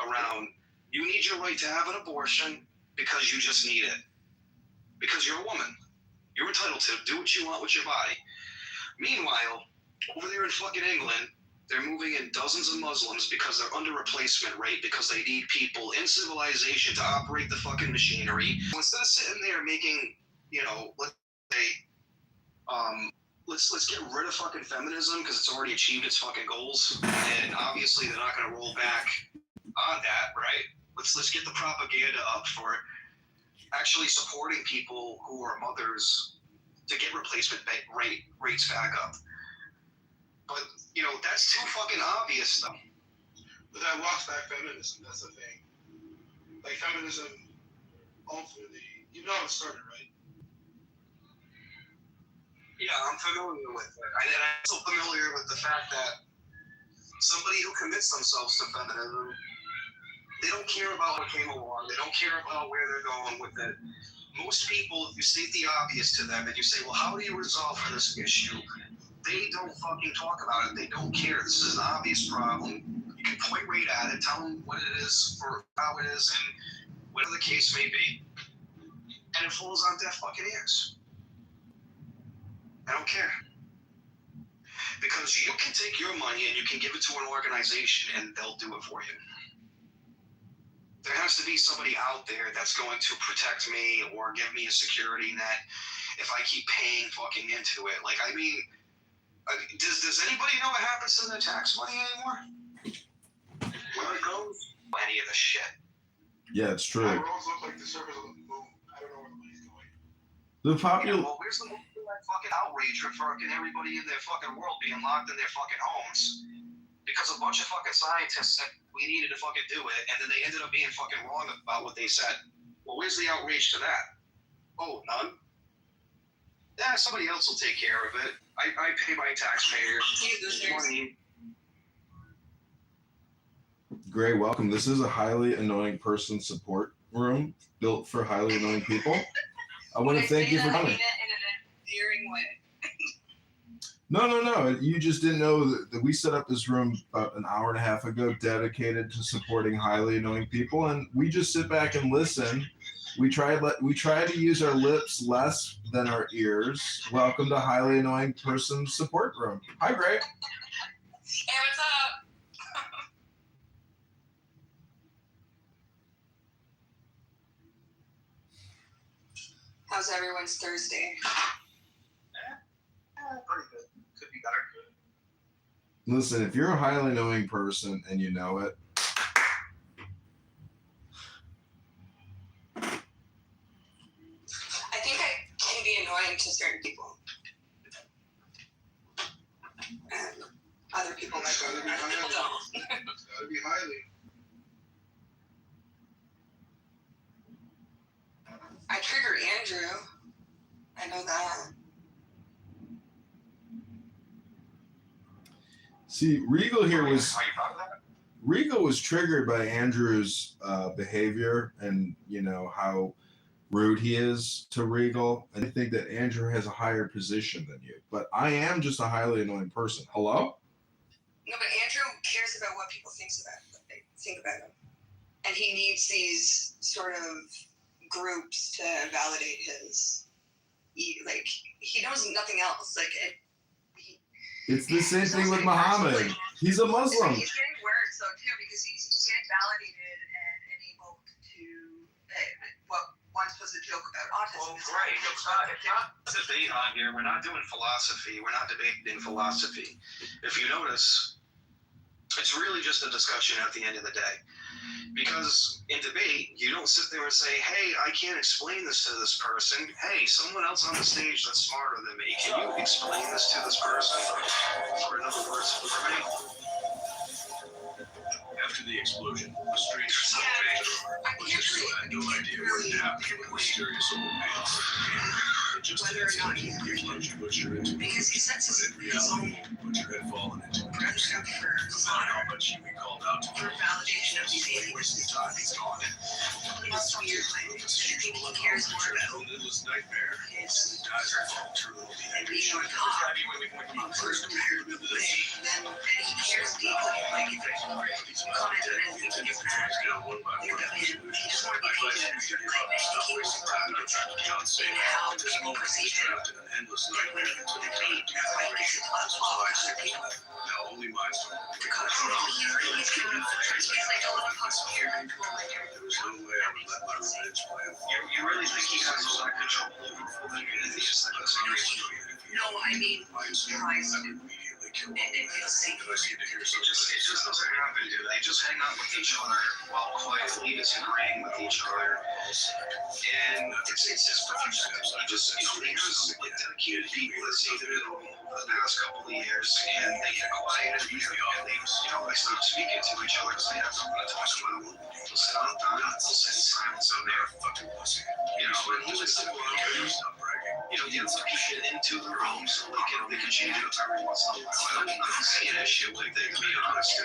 around you need your right to have an abortion because you just need it. Because you're a woman. You're entitled to do what you want with your body. Meanwhile, over there in fucking England, they're moving in dozens of Muslims because they're under replacement rate because they need people in civilization to operate the fucking machinery. Instead of sitting there making, let's say, let's get rid of fucking feminism because it's already achieved its fucking goals, and obviously they're not going to roll back on that, right? Let's get the propaganda up for actually supporting people who are mothers to get replacement rates back up. But that's too fucking obvious, though. But that walks back feminism. That's the thing. Like feminism, ultimately, it started, right? Yeah, I'm familiar with it. And I'm also familiar with the fact that somebody who commits themselves to feminism, they don't care about what came along. They don't care about where they're going with it. Most people, if you state the obvious to them and you say, well, how do you resolve this issue? They don't fucking talk about it. They don't care. This is an obvious problem. You can point right at it, tell them what it is for how it is, and whatever the case may be, and it falls on deaf fucking ears. I don't care. Because you can take your money and you can give it to an organization and they'll do it for you. There has to be somebody out there that's going to protect me or give me a security net if I keep paying fucking into it. Like, I mean, does anybody know what happens to the tax money anymore? Where it goes? Any of the shit. Yeah, it's true. Roads look like the surface of the moon. I don't know where the money's going. The popular. Yeah, well, where's the fucking outrage for fucking everybody in their fucking world being locked in their fucking homes because a bunch of fucking scientists said we needed to fucking do it, and then they ended up being fucking wrong about what they said. Well, where's the outrage to that? Oh, none? Yeah, somebody else will take care of it. I pay my taxpayers money. Gray, welcome. This is a highly annoying person support room built for highly annoying people. I want to thank you for coming. In an endearing way. No. You just didn't know that we set up this room about an hour and a half ago dedicated to supporting highly annoying people, and we just sit back and listen. We try to use our lips less than our ears. Welcome to Highly Annoying Person Support Room. Hi, Gray. Hey, what's up? How's everyone's Thursday? Pretty good. Could be better. Listen, if you're a highly annoying person and you know it, I think I can be annoying to certain people. And other people might go, other people don't. It's gotta be highly. I trigger Andrew. I know that. see, Regal here was triggered by Andrew's behavior and how rude he is to Regal. And I think that Andrew has a higher position than you, but I am just a highly annoying person. Hello? No, but Andrew cares about what people think about him, and he needs these sort of groups to validate his. He knows nothing else. It's the same thing with Muhammad. He's a Muslim. He's getting worse though too because he's getting validated and enabled to what once was a joke about autism. Well, great. It's not a debate on here. We're not doing philosophy. We're not debating philosophy. If you notice, it's really just a discussion at the end of the day. Because in debate, you don't sit there and say, hey, I can't explain this to this person. Hey, someone else on the stage that's smarter than me, can you explain this to this person? Or in other words, for me. After the explosion, a stranger surveyed the door, but Israel had no idea what had happened with the mysterious old man. Just whether or not he's because he senses his own Butcher had fallen into a breath for how much he called out to validation of these aliens. time he's gone. It's weird. I think he cares more about This nightmare. his Guys are falling true to the and being on top first appeared with this. then he cares deeply. Like if there's more comment on anything, he gets mad. He just want to be patient. Like I think he was wrong in how people perceive him. Nightmare until he Debate like this is other people. Now only minds Because he's like a little conspirator control like There was no way I would let my revenge plan. You really think he has a lot of control over the community? No, I mean, tries to. Immediately kill And feels safe. I seem to hear It just doesn't happen, dude. They just hang out with each other while quietly disagreeing with each other. And it's just fucking steps. There's like dedicated people that see through the past couple of years, and they get quiet and they stop speaking to each other because they have something to talk about. They'll sit on silence on there. fucking pussy. When he was Stop bragging. get some people into the room so they can change it up every once in a while. I don't see an issue with it, to be honest.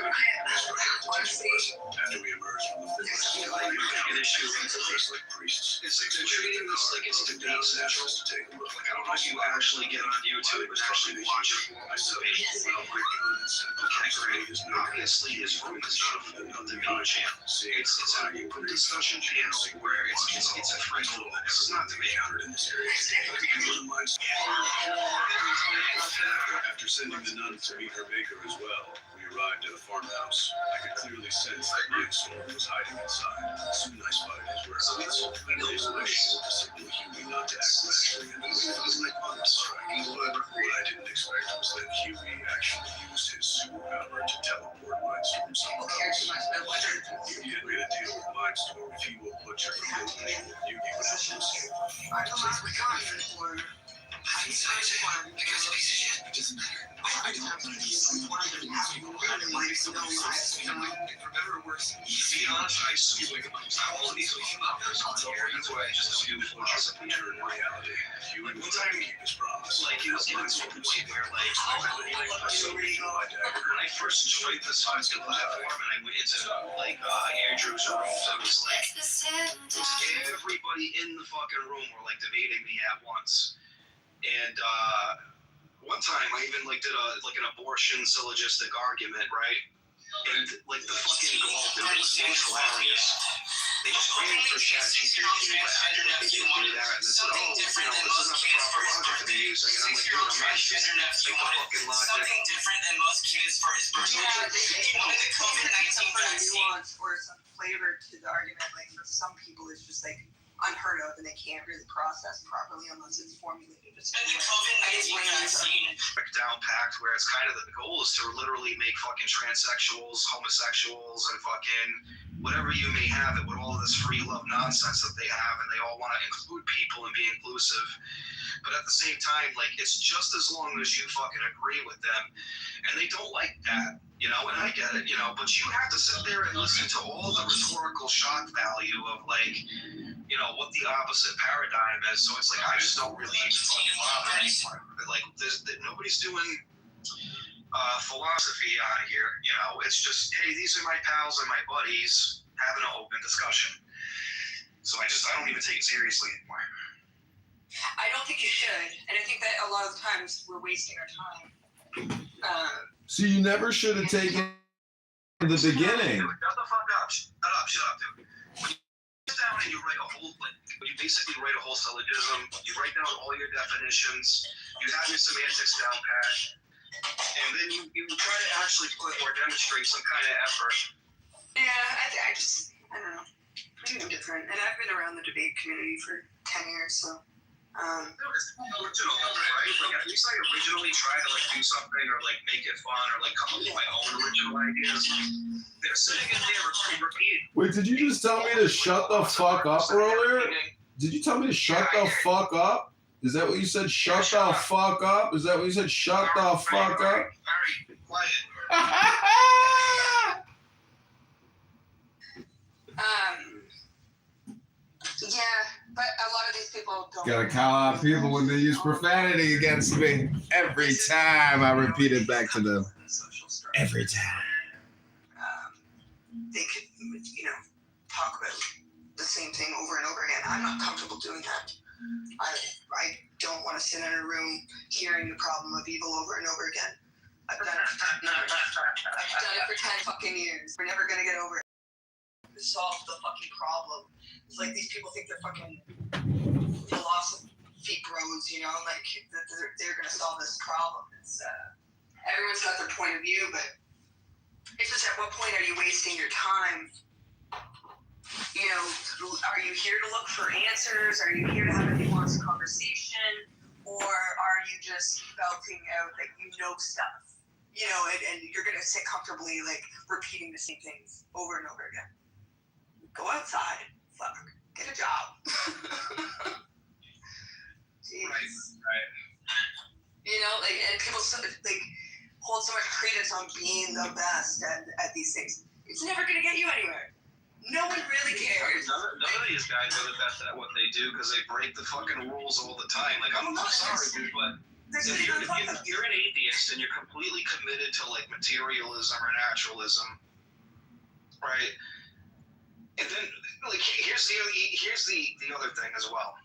Honestly, After we emerge from the There's an issue with like priests, it's like they're treating this like it's debate central. Like, I don't know if you actually get on YouTube and actually watch it. So, okay, great. Obviously, his room is not a debate channel. It's a discussion channel where it's a free flow. It's not debate. After sending the nun to meet her maker as well, we arrived at a farmhouse. I could clearly sense that Mansour was hiding inside. Soon I spotted his whereabouts. I raised my shield to signal Huey not to act rashly and wait for his lightning to strike. What I didn't expect was that Huey actually used his superpower to teleport Mindstorm somewhere else. Huey had made a deal with Mindstorm. If he will butcher from the opening, Huey would have to escape. I don't like the comment for. How do you say it? Because of piece of shit. It doesn't matter. I don't have to be someone that has no kind of like so for better or worse. To be honest, I assume like all of these came out there on here. That's why I just assumed philosophy turned reality. Huey was trying to keep his promise. Like, it was getting to the point where, like, when I first joined this fucking platform and I went into, like, Andrew's room, so it was like, everybody in the fucking room were, like, debating me at once. And, one time I even, like, did an abortion syllogistic argument, right? And, like, the fucking goal dude was hilarious. They just ran for ChatGPT by acting like they didn't do that, and they said, oh, this is not the proper logic to be using. And I'm like, dude, I'm not just like the fucking logic. Something different than most kids for his birthday. He wanted the COVID-19 vaccine. Nuance or some flavor to the argument. Like for some people, it's just like unheard of, and they can't really process properly unless it's formulated. And the COVID-19 vaccine. Down packed where it's kind of the goal is to literally make fucking transsexuals, homosexuals, and fucking whatever you may have it with all of this free love nonsense that they have, and they all want to include people and be inclusive. But at the same time, like, it's just as long as you fucking agree with them, and they don't like that, you know, and I get it, you know, but you have to sit there and listen to all the rhetorical shock value of, like, you know, what the opposite paradigm is. So it's like, I just don't really even fucking bother anymore. Like, nobody's doing philosophy out of here, you know. It's just, hey, these are my pals and my buddies having an open discussion. So I don't even take it seriously anymore. I don't think you should, and I think that a lot of times we're wasting our time. So you never should have taken the beginning. Shut the fuck up. Shut up, dude. When you sit down and you write a whole, like, when you basically write a whole syllogism, you write down all your definitions, you have your semantics down pat, and then you try to actually put or demonstrate some kind of effort. Yeah, I don't know. I think I'm different, and I've been around the debate community for 10 years, so. Right? Like, at least I originally try to, like, do something or, like, make it fun or, like, come up with my own original ideas. They're sitting in there repeating. Wait, did you just tell me to shut the fuck up earlier? Did you tell me to shut the fuck up? Is that what you said? Shut the fuck up? Is that what you said? Shut the fuck up? Very quiet. Yeah, but a lot of these people don't. Gotta call out people when they use profanity against me. Every time I repeat it back to them. Every time. They could, you know, talk about the same thing over and over again. I'm not comfortable doing that. I don't want to sit in a room hearing the problem of evil over and over again. I've done it for 10 years. I've done it for 10 fucking years. We're never gonna get over it. Solve the fucking problem. It's like these people think they're fucking philosophy bros, you know, like they're gonna solve this problem. It's everyone's got their point of view, but it's just at what point are you wasting your time? You know, are you here to look for answers? Are you here to have a nuanced conversation? Or are you just belting out that you know stuff? You know, and you're gonna sit comfortably like repeating the same things over and over again. Go outside, fuck, get a job. Jeez. Right. You know, like, and people like hold so much credence on being the best at these things. It's never gonna get you anywhere. No one really cares. None of these guys are the best at what they do because they break the fucking rules all the time. Like, I'm sorry, dude, but if you're an atheist and you're completely committed to like materialism or naturalism, right? And then, like, here's the other thing as well.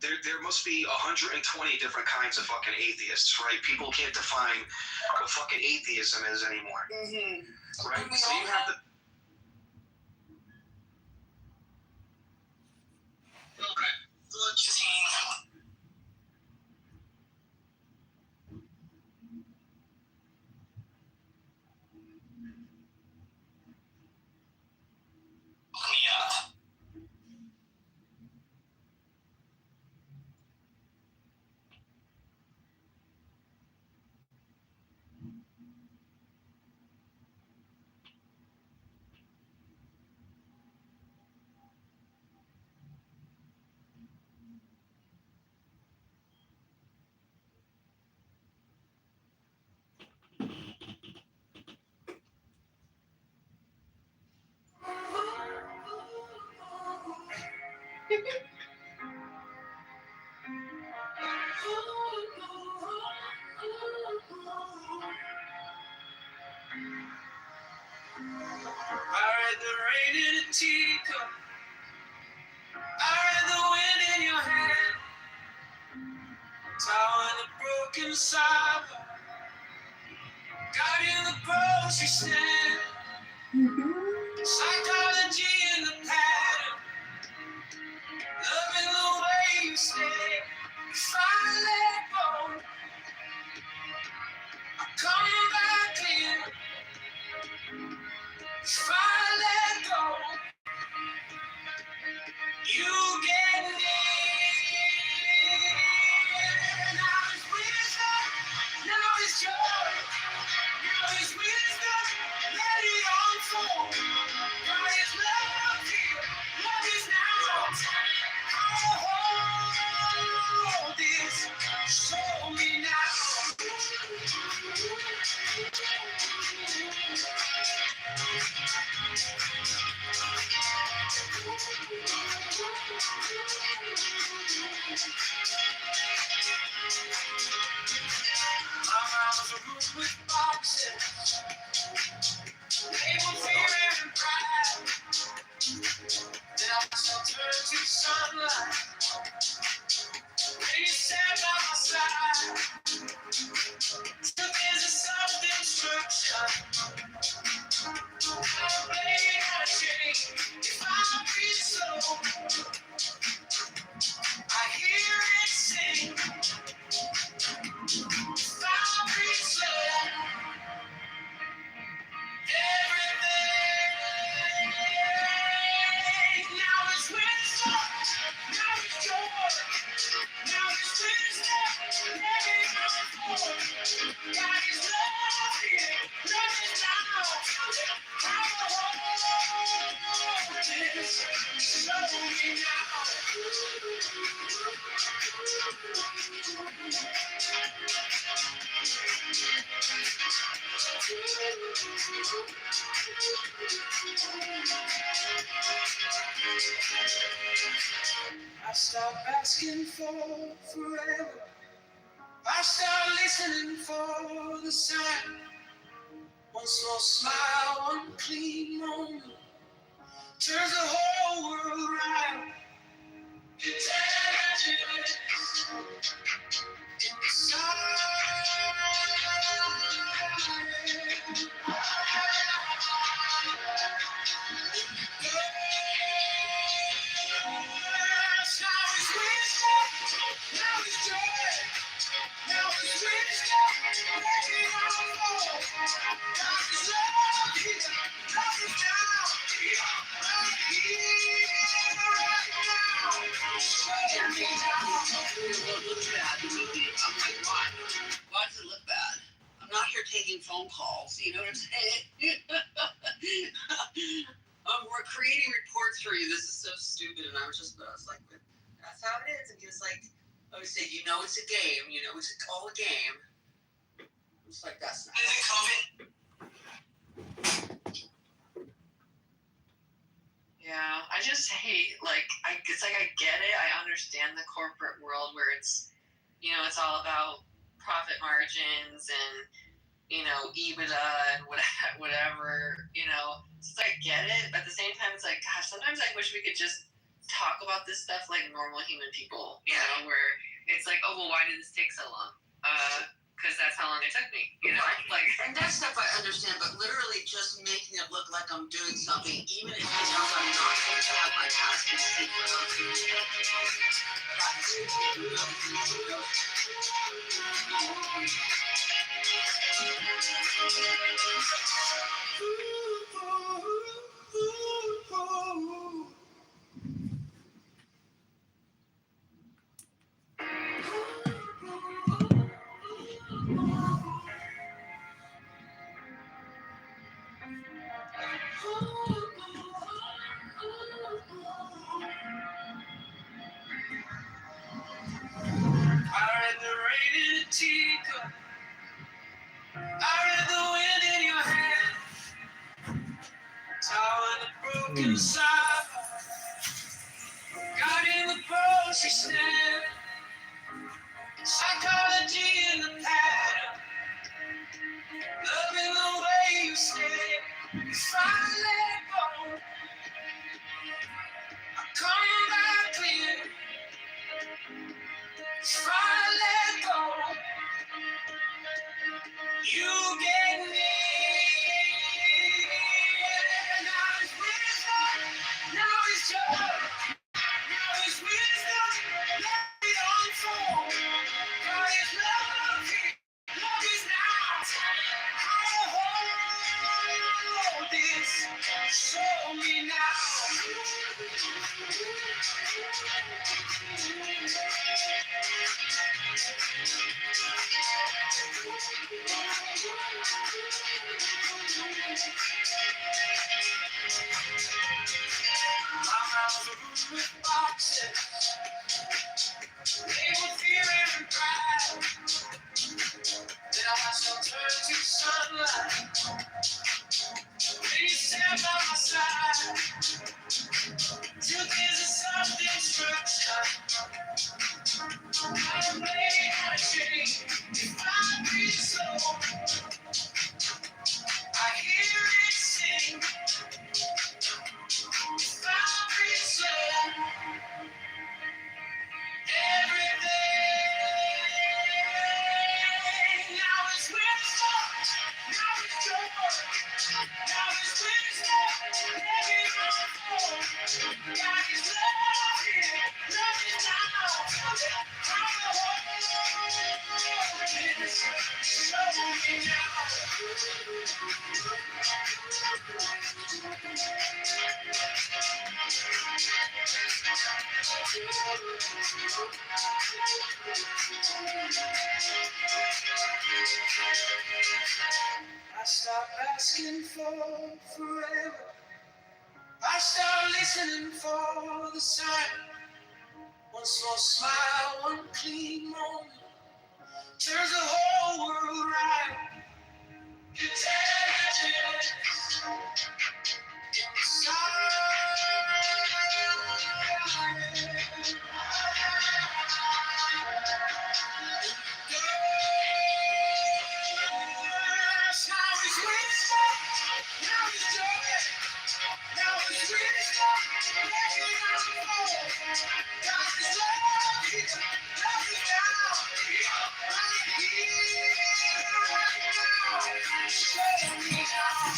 There must be 120 different kinds of fucking atheists, right? People can't define what fucking atheism is anymore, right? So you have to. I read the rain in a teacup. I read the wind in your hand. Tower in the broken sidewalk. Got in the grocery stand. Psychology in the pattern. Loving the way you stay. If I let go, I come back in. If I let go, you get near. Now it's wisdom, now it's joy, now it's wisdom, let it unfold. God is love here, love is now. I'll hold this, show me now. My mouth's a room with boxes, labeled fear and pride. Then I shall turn to sunlight, when you stand by my side. Still there's a self-destruction, I'll play it change. If I breathe slow, I hear it sing. If I breathe slow, everything. Now it's wisdom, now it's joy, now it's wisdom, let it unfold. God is love here, love is now. I'm a hold this, show me now. I stop asking for forever. I start listening for the sign. One small smile, one clean moment, turns the whole world around. Why does it look bad? I'm not here taking phone calls, you know what I'm saying? We're creating reports for you. This is so stupid. And I was like, that's how it is. And he was like, I would say, you know, it's a game. You know, it's all a game. It's like, that's not. Is it COVID? just hate, it's like I get it. I understand the corporate world where it's, it's all about profit margins and, EBITDA and whatever, So I get it. But at the same time, it's like, gosh, sometimes I wish we could just talk about this stuff like normal human people, where it's like, oh, well, why did this take so long? Because that's how long it took me, And that stuff I understand, but literally just making it look like I'm doing something, even if it's because I'm not going to have my task in sequence. I read the rain in a teacup. I read the wind in your hand. Towering the broken side. God in the grocery stand. Psychology in the pattern. Loving the way you stay. If I let go, I come back clear. If I let go, you get me. Now it's wisdom, now it's joy, now it's wisdom, let it unfold. God is love, love is now. How to hold this, show me now. My house rooms with boxes, labeled fear and pride. Then I watch them turn to sunlight. When you stand by my side, truth is a self-destruction. I'm made out of change. If I breathe slow, I hear it sing. If I breathe slow, everything. Now it's wisdom, now it's joy, now it's wisdom, let it unfold. God is love here, love is now. How to hold this, show me now. I stopped asking for forever. I stopped listening for the sign. One small smile, one clean moment turns the whole world right. Intelligence in the silence. Now it's wisdom, now it's joy, now it's wisdom, let it unfold. God is love, love is now, right here, right now. Show me now.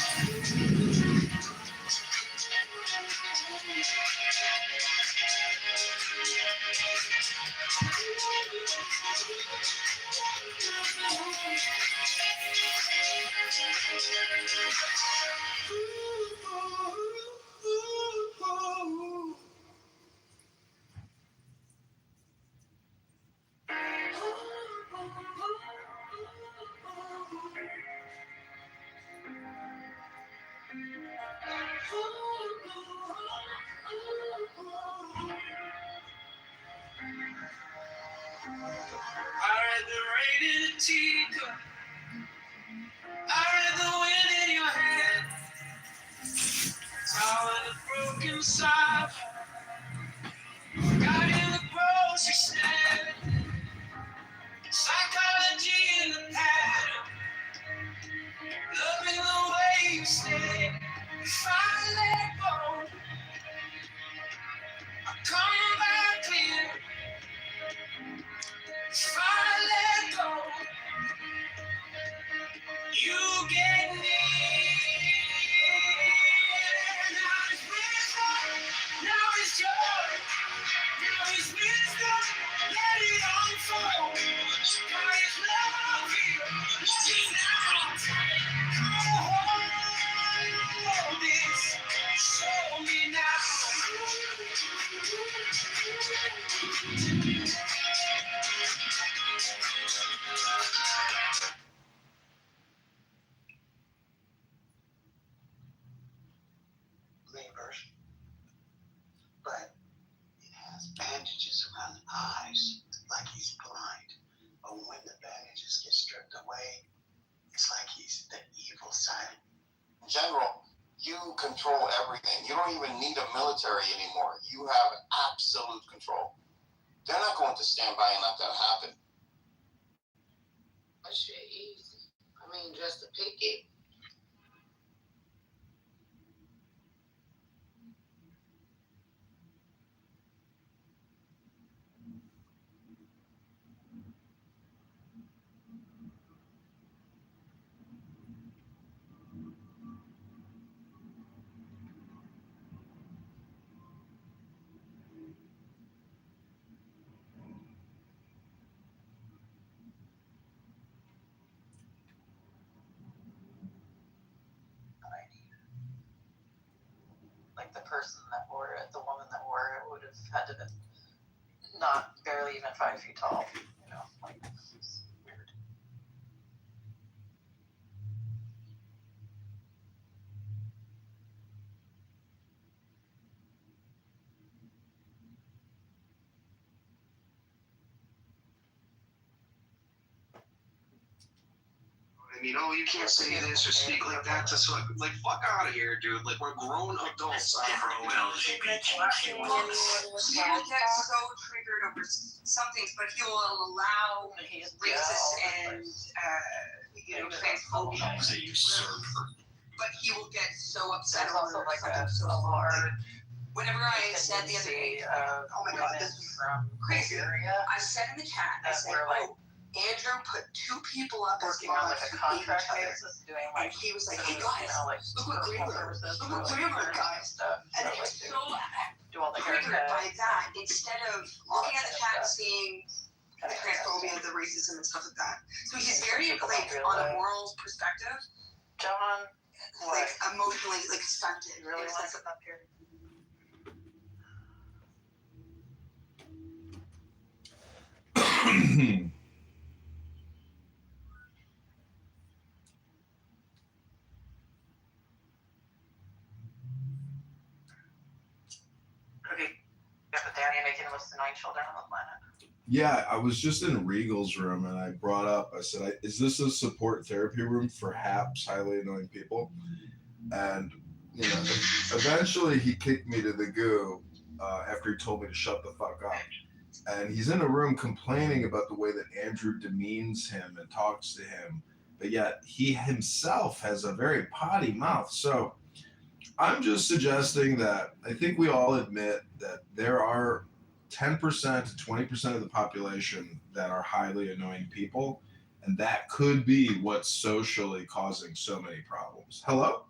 I read the rain in a teacup. I read the wind in your hand. Towering the broken side. You get me. Now it's wisdom, now it's joy, now it's wisdom, let it unfold. God is love here, what is now? Hold this, show me now. Labor, but it has bandages around the eyes, like he's blind. But when the bandages get stripped away, it's like he's the evil side. In general, you control everything. You don't even need a military anymore. You have absolute control. They're not going to stand by and let that happen. That shit easy. I mean, just to pick it. Like the person that wore it, the woman that wore it would have had to been not barely even 5 feet tall, you know, like it's weird. I mean, oh, you can't say this or speak like that. Just like fuck out of here, dude. Like, we're grown adults. People get so triggered over some things, but he will allow racist and transphobia. But he will get so upset over something so hard. Whenever I said the other day, oh my god, this was crazy. I said in the chat, I said, oh, Andrew put 2 people up as wives who hate each other. And he was like, hey guys, look what Greenberg guys. And it was so triggered by that, instead of looking at the chat and seeing the transphobia, the racism and stuff like that. So he's very like on a moral perspective. John, like emotionally like stunted. Really wants it up here. Okay, yeah, but Danny making list the 9 children on the planet. Yeah, I was just in Regal's room and I brought up, I said, is this a support therapy room for HAPs, highly annoying people? And, you know, eventually he kicked me to the goo after he told me to shut the fuck up. And he's in a room complaining about the way that Andrew demeans him and talks to him, but yet he himself has a very potty mouth. So I'm just suggesting that I think we all admit that there are 10% to 20% of the population that are highly annoying people, and that could be what's socially causing so many problems. Hello?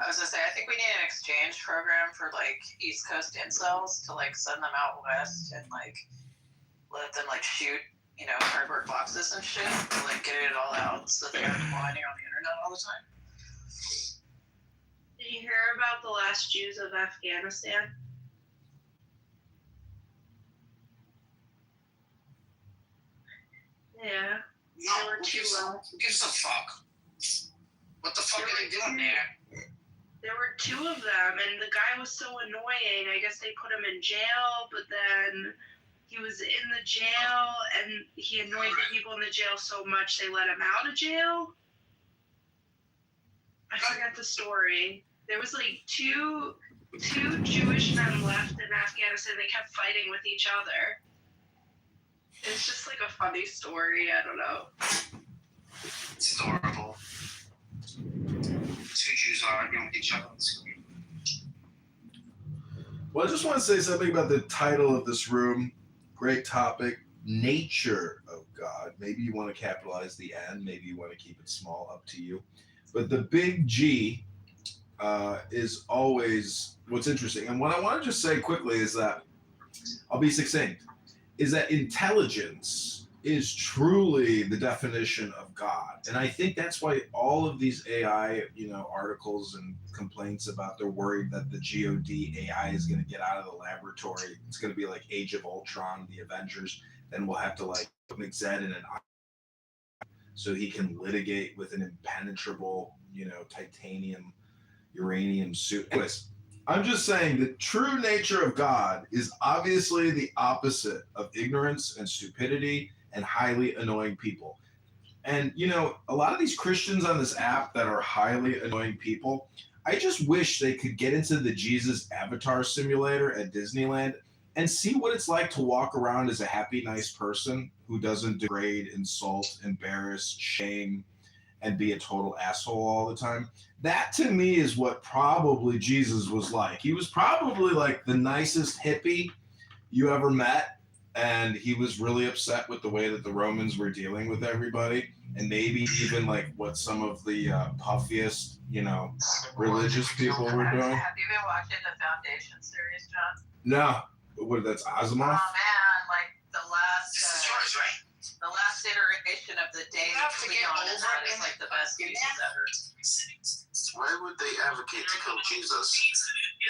I was gonna say, I think we need an exchange program for like East Coast incels to like send them out west and like let them like shoot, you know, cardboard boxes and shit to like get it all out so they aren't whining on the internet all the time. Did you hear about the last Jews of Afghanistan? Yeah. There were 2 Who gives a fuck? What the fuck are they doing there? There were 2 of them, and the guy was so annoying. I guess they put him in jail, but then he was in the jail, and he annoyed the people in the jail so much they let him out of jail. I forgot the story. There was like two Jewish men left in Afghanistan. They kept fighting with each other. It's just like a funny story. I don't know. It's adorable. 2 Jews arguing with each other on the screen. Well, I just want to say something about the title of this room. Great topic. nature of God. Maybe you want to capitalize the N, maybe you want to keep it small, up to you. But the big G is always what's interesting. And what I want to just say quickly is that, I'll be succinct, is that intelligence is truly the definition of God. And I think that's why all of these AI, articles and complaints about they're worried that the God AI is going to get out of the laboratory. It's going to be like Age of Ultron, the Avengers. Then we'll have to like put McZed in an so he can litigate with an impenetrable, titanium, uranium suit. Anyways, I'm just saying the true nature of God is obviously the opposite of ignorance and stupidity and highly annoying people. And, a lot of these Christians on this app that are highly annoying people, I just wish they could get into the Jesus Avatar simulator at Disneyland and see what it's like to walk around as a happy, nice person who doesn't degrade, insult, embarrass, shame, and be a total asshole all the time. That to me is what probably Jesus was like. He was probably like the nicest hippie you ever met, and he was really upset with the way that the Romans were dealing with everybody, and maybe even like what some of the puffiest, religious people were doing. Have you been watching the Foundation series, John? No, what? That's Asimov. Oh man, like the last. This is yours, right? The last iteration of the day Cleon is on is like the best pieces ever. Why would they advocate to kill Jesus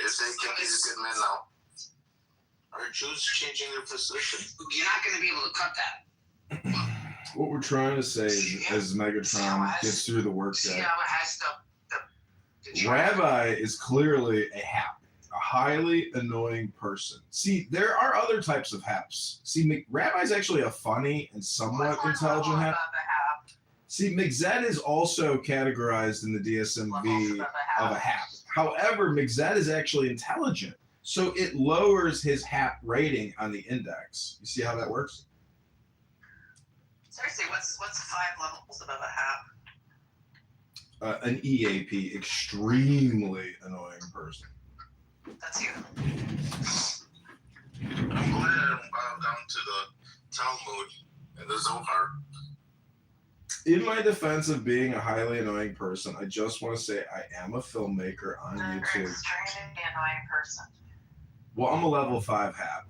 if they think he's a good man now? Are Jews changing their position? You're not going to be able to cut that. What we're trying to say is, as Megatron gets through the workday, See how it has the Rabbi is clearly a hap, a highly annoying person. See, there are other types of haps. See, Rabbi's actually a funny and somewhat intelligent hap. See, McZed is also categorized in the DSMV of a hap. However, McZed is actually intelligent, so it lowers his hap rating on the index. You see how that works? Seriously, what's 5 levels above a hap? An EAP, extremely annoying person. That's you. I'm glad I bowed down to the Talmud and the Zohar. In my defense of being a highly annoying person, I just want to say I am a filmmaker on You're an YouTube. extremely annoying person. Well, I'm a level 5 hap.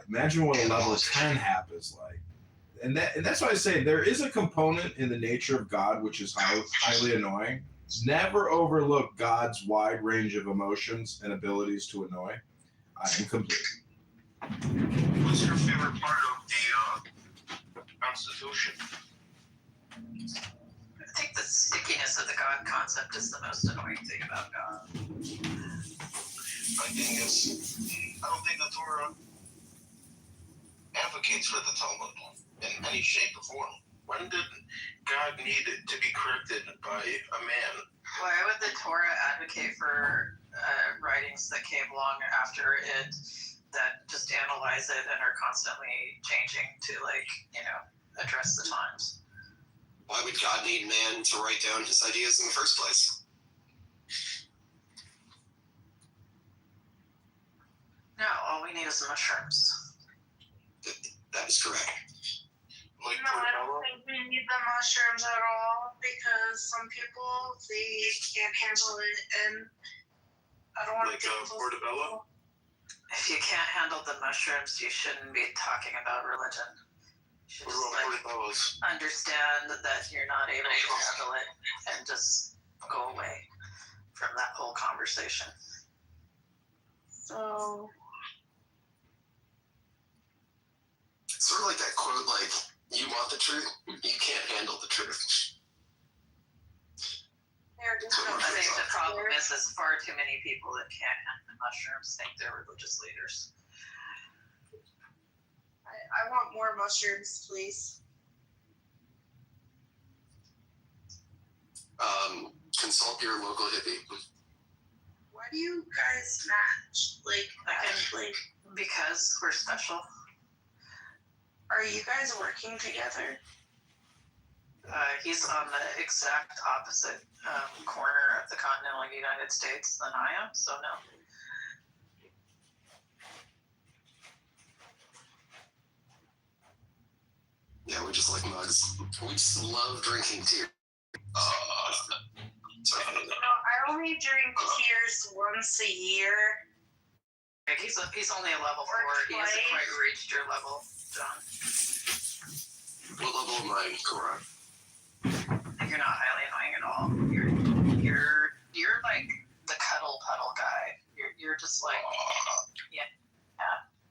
Imagine what a level 10 hap is like. And that's why I say there is a component in the nature of God which is highly annoying. Never overlook God's wide range of emotions and abilities to annoy. I am complete. What's your favorite part of the Constitution? I think the stickiness of the God concept is the most annoying thing about God. I don't think the Torah advocates for the Talmud in any shape or form. When did God need it to be corrected by a man? Why would the Torah advocate for writings that came along after it that just analyze it and are constantly changing to address the times? Why would God need man to write down his ideas in the first place? No, all we need is mushrooms. That is correct. No, I don't think we need the mushrooms at all because some people, they can't handle it, and I don't want to get Portobello? If you can't handle the mushrooms, you shouldn't be talking about religion. You should just understand that you're not able to handle it and just go away from that whole conversation. So It's sort of like that quote, like, you want the truth, you can't handle the truth. I think the problem is there's far too many people that can't handle mushrooms think they're religious leaders. I want more mushrooms, please. Consult your local hippie. Why do you guys match? Because we're special. Are you guys working together? He's on the exact opposite corner of the continental United States than I am, so no. Yeah, we just like mugs. We just love drinking tears. I only drink tears once a year. He's only a level 4. He hasn't quite reached your level, John. What level am I, Cora? You're not highly annoying at all. You're like the cuddle puddle guy. You're just like yeah.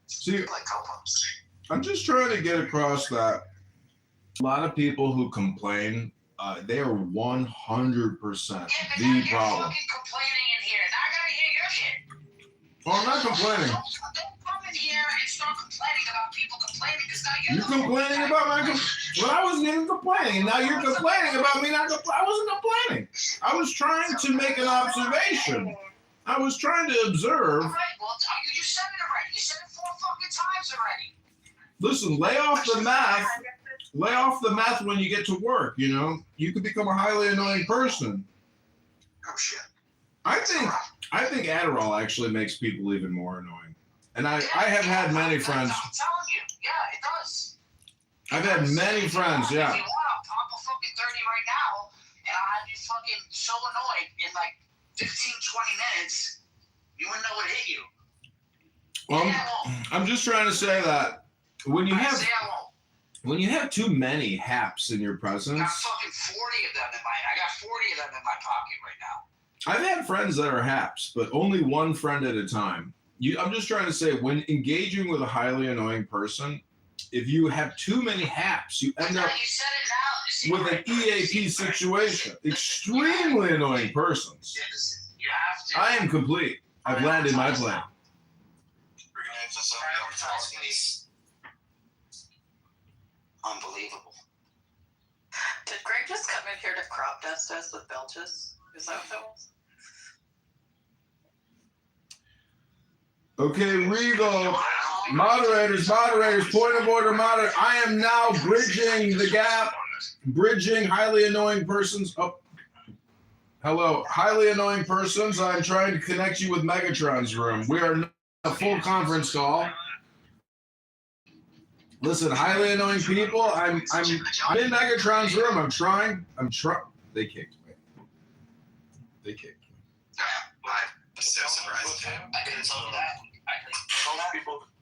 See, Like co-pops. I'm just trying to get across that a lot of people who complain, they are 100% the problem. Fucking complaining in here. Now I gotta hear your shit. Well, I'm not complaining. Don't come in here and start complaining about people complaining because now You're complaining about my well, I wasn't even complaining, and now you're complaining about me not I wasn't complaining. I was trying to make an observation. I was trying to observe. All right, well, you said it already. You said it 4 fucking times already. Listen, lay off the math. Lay off the math when you get to work, you know? You could become a highly annoying person. Oh, shit. I think Adderall actually makes people even more annoying. And I have had many friends. I'm telling you. Yeah, it does. I've had many friends, yeah. If you want, I'll pop a fucking 30 right now, and I'll have you fucking so annoyed in like 15, 20 minutes, you wouldn't know what hit you. Well, I'm just trying to say that when you have too many haps in your presence. I got fucking 40 of them in I got 40 of them in my pocket right now. I've had friends that are haps, but only one friend at a time. I'm just trying to say, when engaging with a highly annoying person, if you have too many haps, you end up with an EAP situation. Extremely annoying persons. You have to. I am complete. I've landed my plane. Unbelievable. Did Greg just come in here to crop dust us with belches? Is that what that was? Okay, Regal. Moderators, point of order, moderator. I am now bridging the gap, bridging highly annoying persons. Oh, hello, highly annoying persons. I'm trying to connect you with Megatron's room. We are in a full conference call. Listen, highly annoying people. I'm in Megatron's room. I'm trying. They kicked me. I'm so surprised. I didn't tell him that.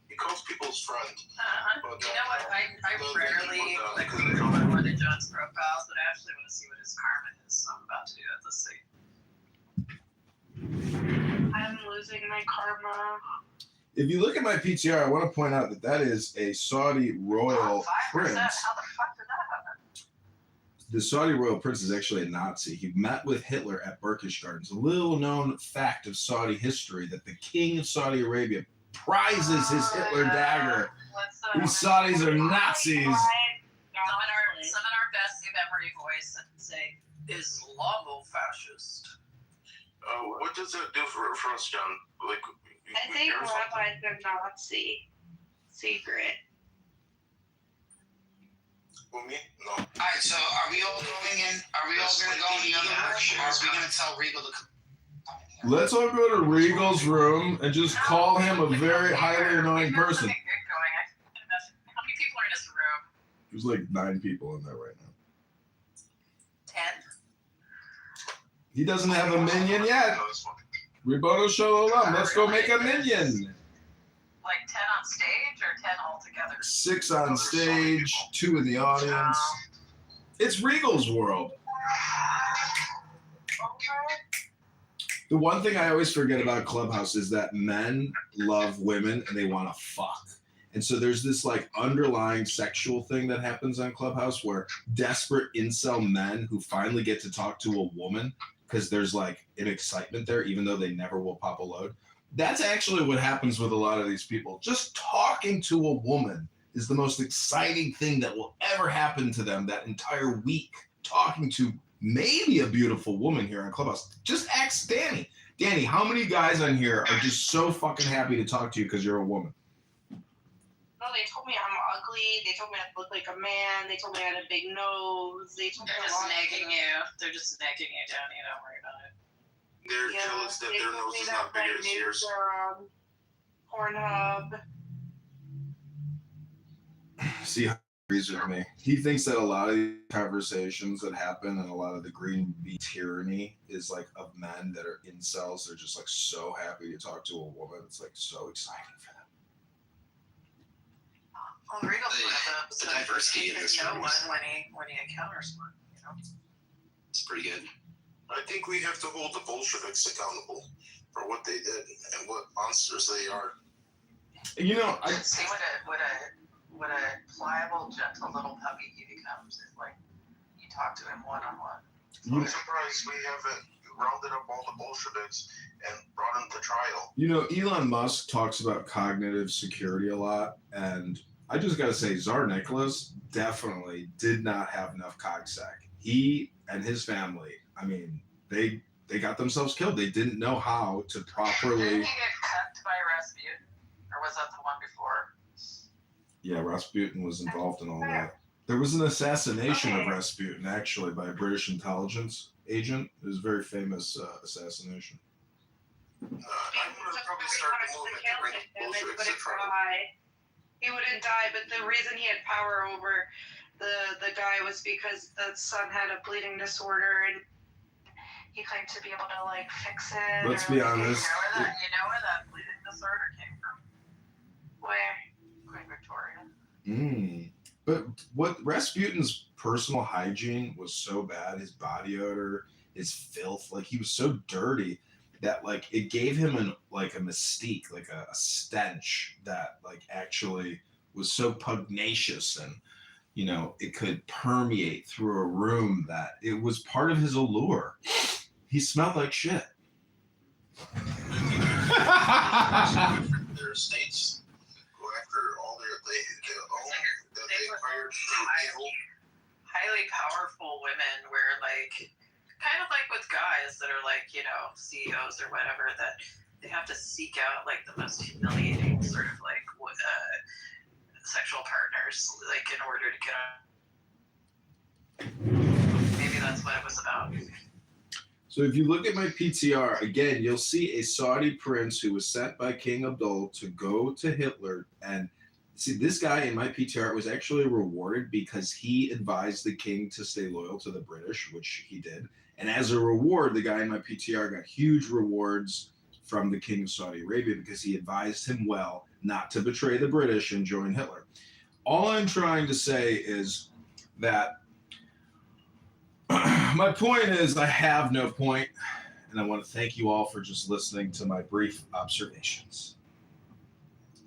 He calls people's friends. You know what? I rarely comment on John's profiles, but I actually want to see what his karma is. So I'm about to do that. Let's see. I'm losing my karma. If you look at my PTR, I want to point out that is a Saudi royal prince. How the fuck did that happen? The Saudi royal prince is actually a Nazi. He met with Hitler at Berkish Gardens. A little known fact of Saudi history that the king of Saudi Arabia prizes his Hitler dagger. These Saudis are Nazis. Summon our best memory voice and say Islamo-fascist. What does it do for us, John? Like, I think Rabbi's a Nazi. Secret. Well, me? No. All right, so are we all going in? Are we all going to go in the other room? Or are we going to tell Regal to come? Let's all go to Regal's room and just call him a very highly annoying person. How many people are in this room? There's like 9 people in there right now. 10? He doesn't have a minion yet. Riboto Shalom. Let's go make a minion. Like 10 on stage or 10 altogether? 6 on stage, 2 in the audience. It's Regal's world. The one thing I always forget about Clubhouse is that men love women and they want to fuck. And so there's this like underlying sexual thing that happens on Clubhouse where desperate incel men who finally get to talk to a woman because there's like an excitement there, even though they never will pop a load. That's actually what happens with a lot of these people. Just talking to a woman is the most exciting thing that will ever happen to them that entire week. Talking to maybe a beautiful woman here on Clubhouse. Just ask Danny. Danny, how many guys on here are just so fucking happy to talk to you because you're a woman? No, they told me I'm ugly. They told me I look like a man. They told me I had a big nose. They told me They're just nagging you. They're just nagging you, Danny. Don't worry about it. They're jealous that their nose is not bigger than yours. Pornhub. See, agrees with me. He thinks that a lot of the conversations that happen and a lot of the green bee tyranny is like of men that are incels. They're just like so happy to talk to a woman. It's like so exciting for them. Well, Regal's one of the diversity in this no room one is- when he encounters one, you know. It's pretty good. I think we have to hold the Bolsheviks accountable for what they did and what monsters they are. You know, I See what a pliable, gentle little puppy he becomes if like you talk to him one on one. I'm surprised we haven't rounded up all the Bolsheviks and brought them to trial. You know, Elon Musk talks about cognitive security a lot, and I just gotta say, Tsar Nicholas definitely did not have enough cogsec. He and his family, I mean, they got themselves killed. They didn't know how to properly. Didn't he get cut by Rasputin, or was that the one before? Yeah, Rasputin was involved in all that. There was an assassination of Rasputin, actually, by a British intelligence agent. It was a very famous assassination. I'm going to probably start the movement to bring the Bolsheviks to trial. He wouldn't die, but the reason he had power over the guy was because the son had a bleeding disorder and he claimed to be able to like fix it. Let's be honest. You know where that bleeding disorder came from? Where? Queen Victoria. But what Rasputin's personal hygiene was so bad, his body odor, his filth, like he was so dirty that like it gave him a mystique, like a stench that like actually was so pugnacious and you know it could permeate through a room that it was part of his allure. He smelled like shit. Their estates go after all they own that they acquired. Highly powerful women where like kind of like with guys that are like, you know, CEOs or whatever, that they have to seek out like the most humiliating sort of like sexual partners, like in order to get on. Maybe that's what it was about. So if you look at my PTR, again, you'll see a Saudi prince who was sent by King Abdul to go to Hitler. And see, this guy in my PTR was actually rewarded because he advised the king to stay loyal to the British, which he did. And as a reward, the guy in my PTR got huge rewards from the king of Saudi Arabia because he advised him well not to betray the British and join Hitler. All I'm trying to say is that my point is I have no point, and I want to thank you all for just listening to my brief observations.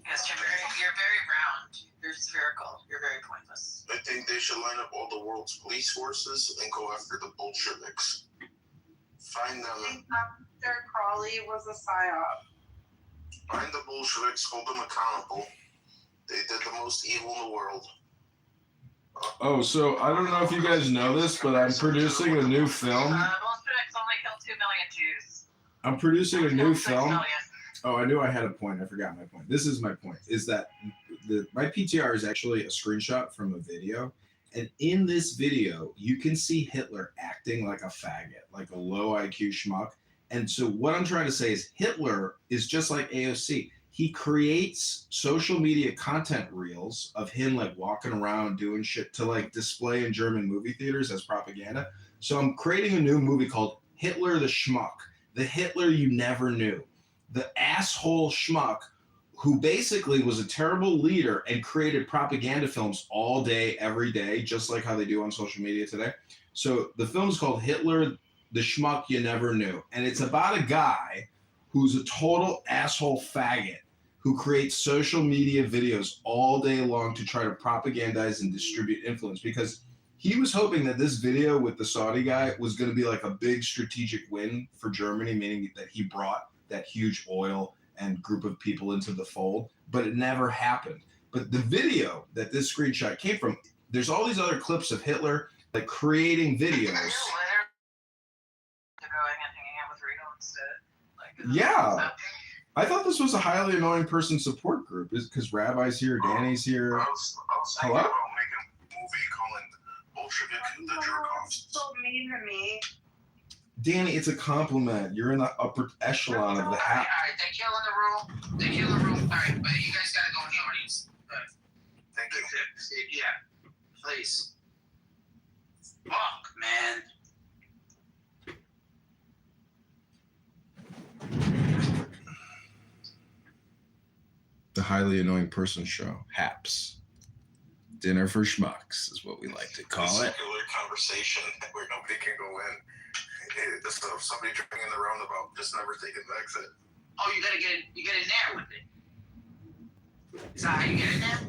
Yes, you're very round. You're spherical. You're very pointless. I think they should line up all the world's police forces and go after the Bolsheviks. Find them. I think Dr. Crawley was a psyop. Find the Bolsheviks, hold them accountable. They did the most evil in the world. Oh, so I don't know if you guys know this, but I'm producing a new film. Bolsheviks only killed 2 million Jews. I'm producing a new film. million. Oh, I knew I had a point. I forgot my point. This is my point, is that my PTR is actually a screenshot from a video. And in this video, you can see Hitler acting like a faggot, like a low IQ schmuck. And so what I'm trying to say is Hitler is just like AOC. He creates social media content reels of him like walking around doing shit to like display in German movie theaters as propaganda. So I'm creating a new movie called Hitler the Schmuck, the Hitler you never knew, the asshole schmuck who basically was a terrible leader and created propaganda films all day, every day, just like how they do on social media today. So the film is called Hitler the Schmuck You Never Knew. And it's about a guy who's a total asshole faggot who creates social media videos all day long to try to propagandize and distribute influence, because he was hoping that this video with the Saudi guy was going to be like a big strategic win for Germany, meaning that he brought that huge oil and group of people into the fold, but it never happened. But the video that this screenshot came from, there's all these other clips of Hitler like creating videos. Yeah. I thought this was a highly annoying person support group, because Rabbi's here, Danny's here. I was thinking Hello? about making a movie calling Bolshevik the Jerk-Offs. So mean to me. Danny, it's a compliment. You're in the upper echelon of the hat. Alright, they killing the room. They killing the room. Alright, but you guys gotta go in the audience. Thank you. Yeah. place. Fuck, man. The Highly Annoying Person Show, HAPS. Dinner for Schmucks is what we like to call it. Circular conversation where nobody can go in. Just somebody drinking in the roundabout, just never taking the exit. Oh, you get in there with it. Is that how you get in there?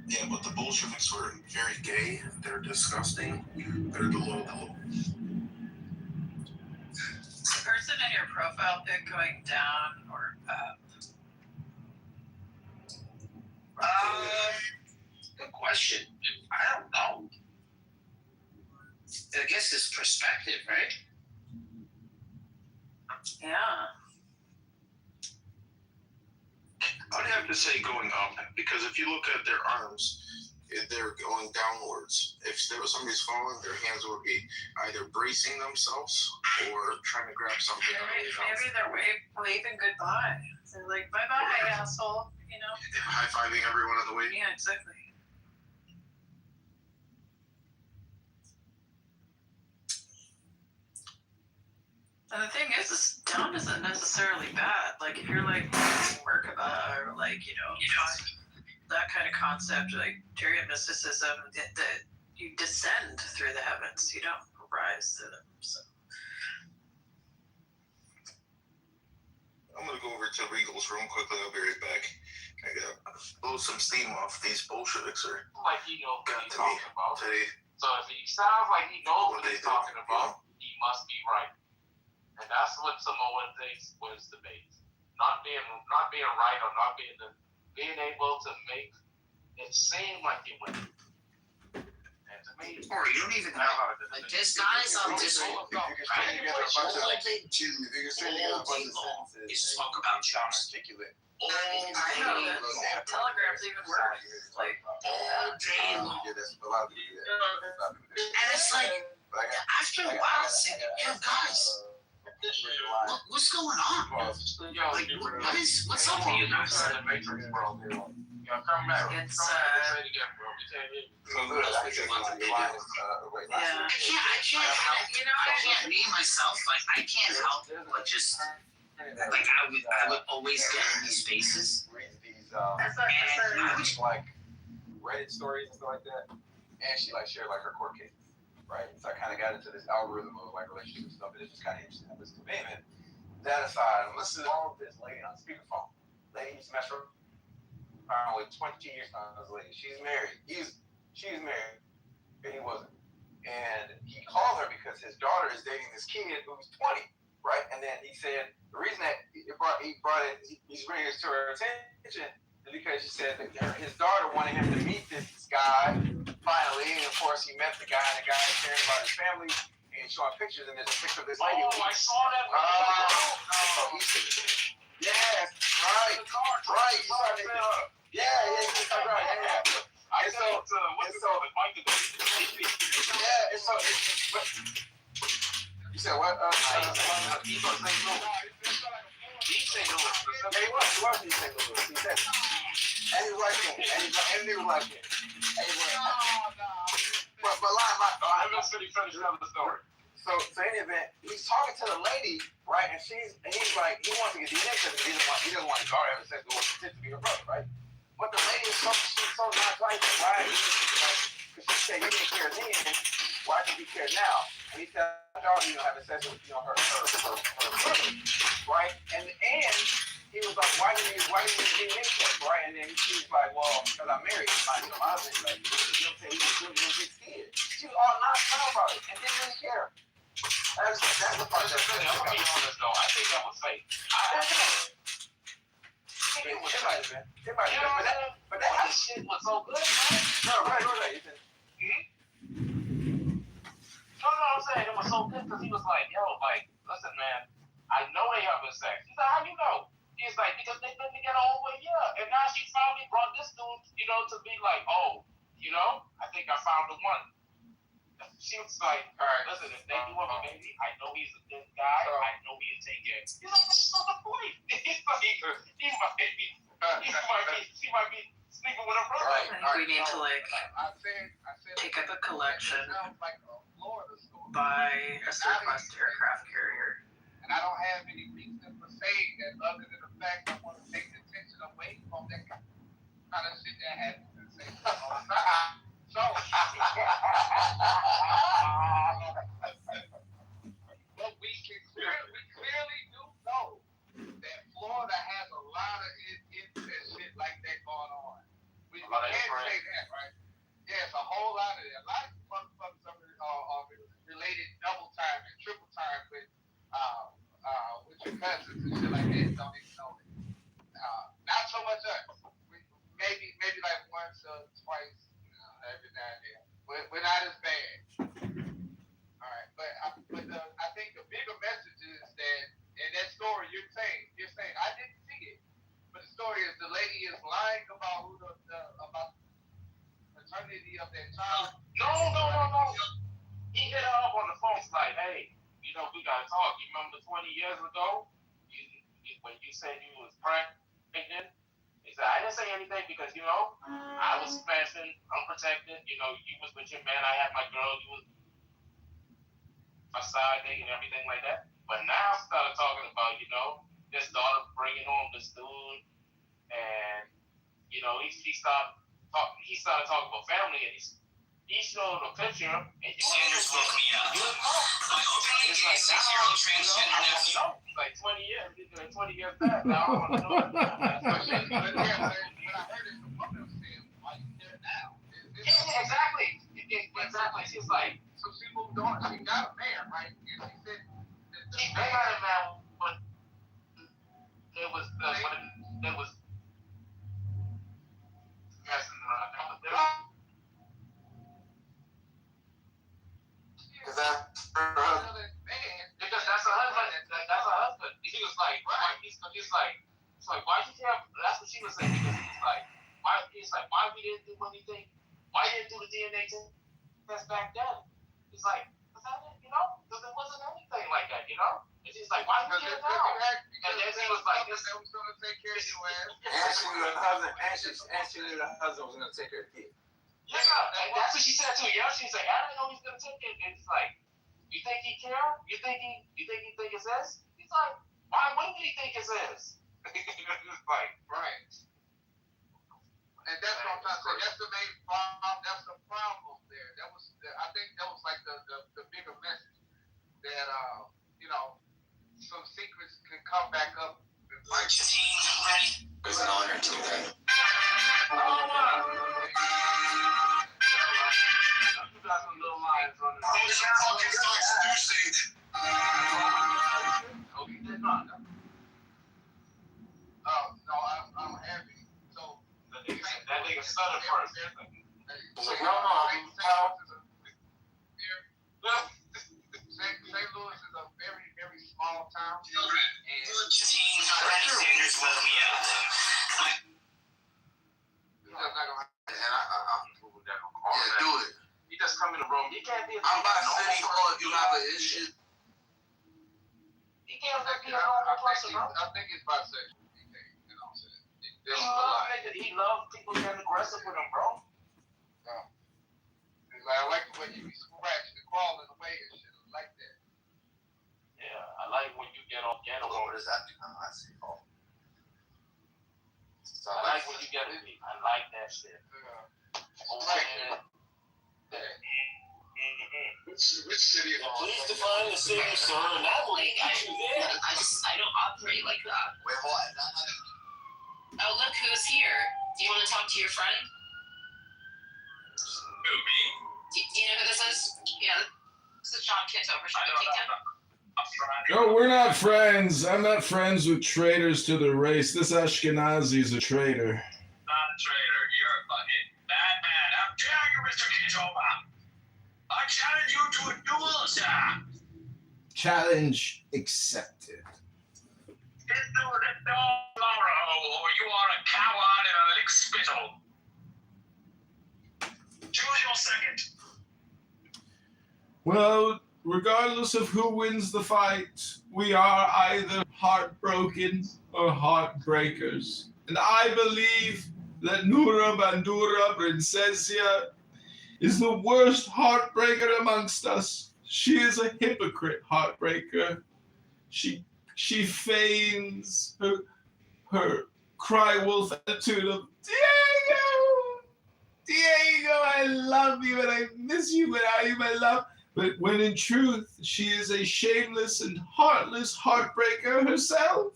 Yeah, but the Bolsheviks were very gay. They're disgusting. They're the low. Is the person in your profile pic going down or up? Good question. I don't know. I guess it's perspective, right? Yeah. I would have to say going up, because if you look at their arms, they're going downwards. If somebody's falling, their hands would be either bracing themselves or trying to grab something. Maybe they're waving goodbye. They're like, bye-bye, asshole. You know? High-fiving everyone on the way. Yeah, exactly. And the thing is down isn't necessarily bad. Like, if you're like Merkaba or like, you know, that kind of concept, like Tyrian mysticism, that you descend through the heavens, you don't rise through them. So. I'm gonna go over to Regal's room quickly. I'll be right back. I gotta blow some steam off these Bolsheviks. Like he knows what he's talking about. Today. So if he sounds like he knows what he's talking about, he must be right. And that's what Samoan thinks was the base. Not being right or not being able to make it seem like you win. And to me, Or you don't even know. Like this guy's on this whole thing. Is talk about jobs. I know that Telegram's even worse. Like, all day long. And it's like, after a while, it's like, yo, guys, what's going on? Like, what's up with you guys? It's, I can't name myself. Like, I can't help it, but just like I would always get in these spaces. And I would like Reddit stories and stuff like that, and she like shared like her court cases, right? So I kind of got into this algorithm of like relationship stuff, and it's just kind of interesting. I listen to me, and that aside, I'm listening to all of this lady on speakerphone. Lady used to mess around with 20 years on this lady. She's married. She's married, and he wasn't. And he called her because his daughter is dating this kid who's 20, right? And then he said the reason that he's bringing this to her attention is because she said that his daughter wanted him to meet this guy finally, and of course he met the guy, and the guy is caring about his family, and he's showing pictures, and there's a picture of this lady. I saw that. Yes, right. Yeah. And so, you said what? He was in St. Louis. Yeah, he was in St. Louis. He said, and he was like him. And he was like him. But I'm just going to finish the story. So in any event, he's talking to the lady, right? And he's like, he wants to get DNA because he doesn't want his daughter having sex with his to be her brother, right? But the lady is so not like, right? Because she said, you didn't care then, why should you care now? And he said, daughter, having sex with, her brother, right? And he was like, why didn't you get me sex, right? And then she was like, well, because I'm married. My husband, like, he's still with his kid. She was all not talking about it and didn't really care. That's the part that's really, I'm going to be honest, though. I think that was fake. It might have been. But that shit was so good, man. No, right. No, I'm saying it was so good because he was like, yo, like, listen, man, I know they having sex. He's like, how you know? He's like, because they've been together all the way, yeah. And now she finally brought this dude, to be like, oh, I think I found the one. She was like, all right, listen, if they do have a baby, I know he's a good guy. I know he'll take care. He's like, that's not the point. He's like, she might be sleeping with a brother. I think we need to like pick up a collection, buy a surplus aircraft carrier. And I don't have any reason for saying that other than the fact I want to take the attention away from that kind of shit that happens and say all the time. So, but we clearly do know that Florida has a lot of incest shit like that going on. We can't say that, right? Yes, a whole lot of it. A lot of motherfuckers are related double time and triple time with your cousins and shit like that. Don't even know it. Not so much us. Maybe like once or twice, every now and then. We're not as bad. All right, but I think the bigger message is that in that story you're saying I didn't see it, but the story is the lady is lying about who about the paternity of that child. No. He hit her up on the phone, like, hey, we gotta talk. You remember 20 years ago, when you said you was pregnant? He said, I didn't say anything because, I was smashing, unprotected. You was with your man, I had my girl, you was my side nigga and everything like that. But now I started talking about, this daughter bringing home this dude, and, he started talking about family, and he showed a picture, and Sanders woke me up. My openly gay 6-year-old transgender nephew. Like 20 years, 20 years back. Now I don't want to know it. But I heard it, the woman said, why you there now? Yeah, exactly. She's like, so she moved on. She got a man, right? And she said, she got a man, but it was messing around. Is that because that's her husband. That's her husband. He was like, right. He's like, why you care? That's what she was saying. Because he's like, why we didn't do anything? Why you didn't do the DNA test back then? He's like, because it wasn't anything like that, And she's like, why you care now? And then he was like, this was gonna take care of your ass. And she knew the husband was gonna take care of the kid. Yeah, and that's what she said too. Yeah, she's like, I didn't know he's gonna take it. And it's like, you think he care? You think he think it's this? He's like, why wouldn't he think it's this? It's like, right. And that's what I'm trying to say. That's the main problem. That's the problem there. I think that was like the bigger message that some secrets can come back up. It was an honor to do that. No, I don't have any. So that nigga stuttered first. St. Louis is a very, very small town. Sanders woke me up. Yeah, do it. You just come in the room. You can't be. I'm by City Hall if you have an issue. You can't be a normal person, bro. I think it's bisexual. He loves people getting aggressive with him, bro. I like the way you be scratching and crawling away and shit like that. Yeah, I like when you get on ghetto. What is that? I see. Oh. I like when you get it. I like that shit. Which city? Please define the city, sir, and I will meet you there. I don't operate like that. Wait, hold on. Oh, look who's here. Do you want to talk to your friend? Who, me? Do you know who this is? Yeah, this is John Kitover. No, we're not friends. I'm not friends with traitors to the race. This Ashkenazi is a traitor. Not a traitor. You're a fucking bad man. How dare you, Mr. Kitover? I challenge you to a duel, sir. Challenge accepted. Tomorrow, or you are a coward and a lick spittle. Choose your second. Well, regardless of who wins the fight, we are either heartbroken or heartbreakers. And I believe that Nura Bandura Princessia is the worst heartbreaker amongst us. She is a hypocrite heartbreaker. She feigns her cry wolf attitude of Diego, I love you and I miss you without you, my love. But when in truth, she is a shameless and heartless heartbreaker herself.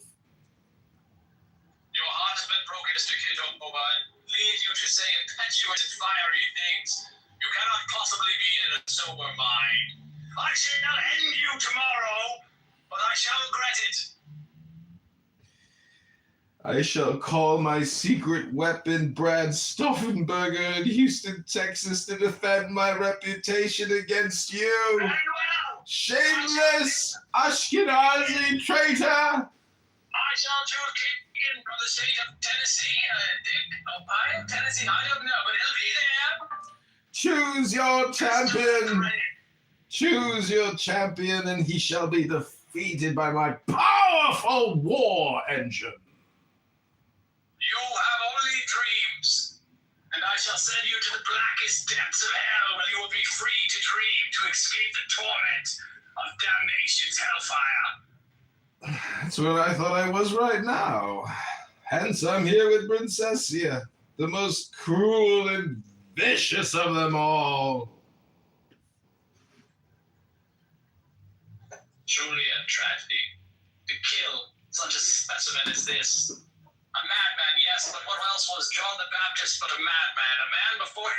Your husband broke Mr. Kitover leads you to say impetuous and fiery things. You cannot possibly be in a sober mind. I shall end you tomorrow, but I shall regret it. I shall call my secret weapon Brad Stoffenberger in Houston, Texas to defend my reputation against you. Very well. Shameless Ashkenazi traitor. I shall choose King from the state of Tennessee. Ohio, Tennessee, I don't know, but he'll be there. Choose your champion. Choose your champion, and he shall be defeated by my powerful war engine. You have only dreams, and I shall send you to the blackest depths of hell where you will be free to dream to escape the torment of damnation's hellfire. That's where I thought I was right now. Hence, I'm here with Princessia, the most cruel and vicious of them all. Truly a tragedy to kill such a specimen as this. A madman, yes, but what else was John the Baptist but a madman? A man before...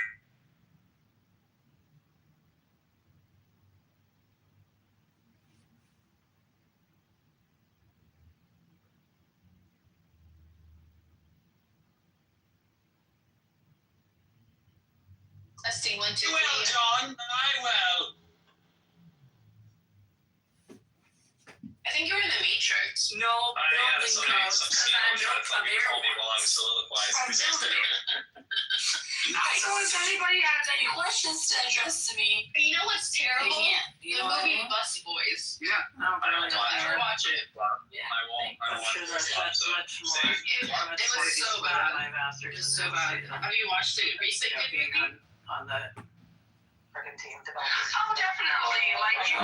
Testing 1, 2, 3. Well, John, I will. I think you're in the Matrix. No, I have some because I I know from there. while I'm soliloquizing. So if anybody has any questions to address to me, But you know what's terrible? they can't. The You know what I movie mean? Busty Boys. Yeah. No, but I don't don't want Ever ever. watch it? Yeah. I won't. I don't want to That's so much more. say- It was so bad. It was so bad. Have you watched it recently? Being on the freaking team development. Oh, definitely. Like you.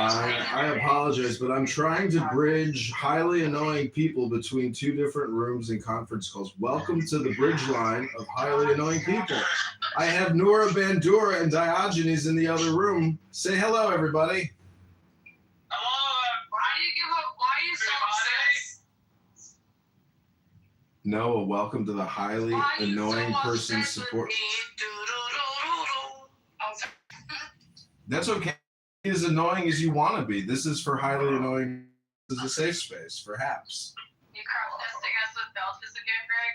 I apologize, but I'm trying to bridge highly annoying people between two different rooms and conference calls. Welcome to the bridge line of highly annoying people. I have Nora Bandura and Diogenes in the other room. Say hello, everybody. Why are you so obsessed? Noah, welcome to the highly Why are you annoying so person obsessed with support. me? Do-do-do-do-do. Oh, sorry. That's okay. As annoying as you want to be. This is for highly annoying. This is a safe space, perhaps. You crowd testing us with belches again, Greg?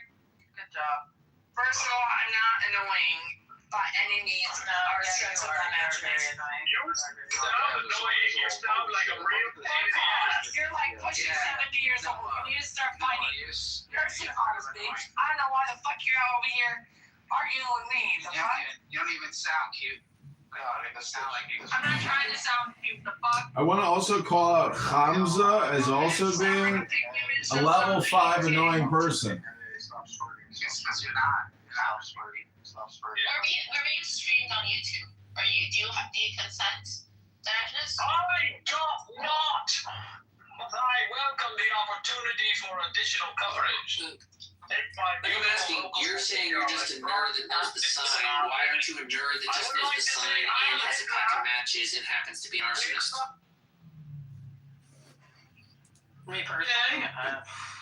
Good job. First of all, I'm not annoying by any means or stretch of the imagination. You sound annoying. You sound like a real pain in the ass. You're like pushing 70 years old. You need to start finding nursing homes, bitch. I don't know why the fuck you're out over here arguing with me. The fuck? You don't even sound cute. God, it doesn't sound like you. I'm not trying to sound cute. The fuck? I want to also call out Hamza as also being a level 5 annoying person. Because you're not. Stop smirking. We're being streamed on YouTube. Do you consent? Darkness? I don't not. But I welcome the opportunity for additional coverage. Like I'm asking, you're saying you're just a nerd that knows the sign. Why aren't you a nerd that just knows the sign and has a pack of matches and happens to be an arsonist? Me personally,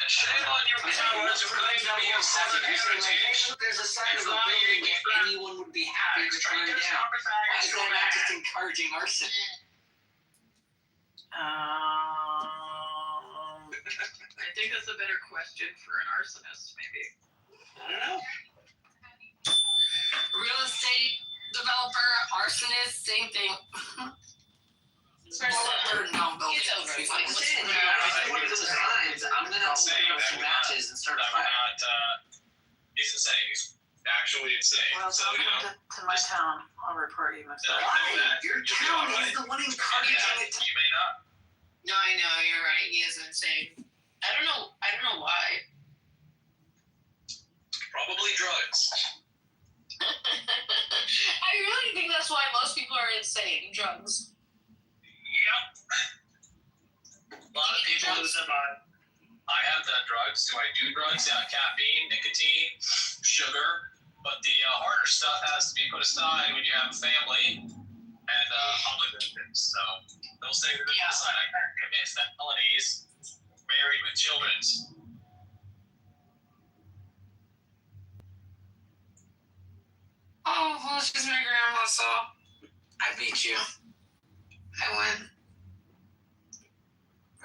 Shame on you cowards who claim to be of Southern heritage. There's a sign of a building that anyone would be happy to turn down. Why is that not just encouraging arson? I think that's a better question for an arsonist, maybe. I don't know. Real estate developer, arsonist, same thing. Or no building. It's over. If I'm gonna open up some matches and start a fire. He's insane. He's actually insane. Well, So, you know. to my town. I'll report you myself. Why? Your town is the one encouraging it. You may not. No, I know, you're right. He is insane. I don't know why. Probably drugs. I really think that's why most people are insane. Drugs. Yep. A lot of people lose their mind. I have done drugs. Do I do drugs? Yeah, caffeine, nicotine, sugar. But the harder stuff has to be put aside when you have a family and public business. So those things are put aside. I can't commit felonies married with children. Oh, well, she's my grandma, so I beat you. I win.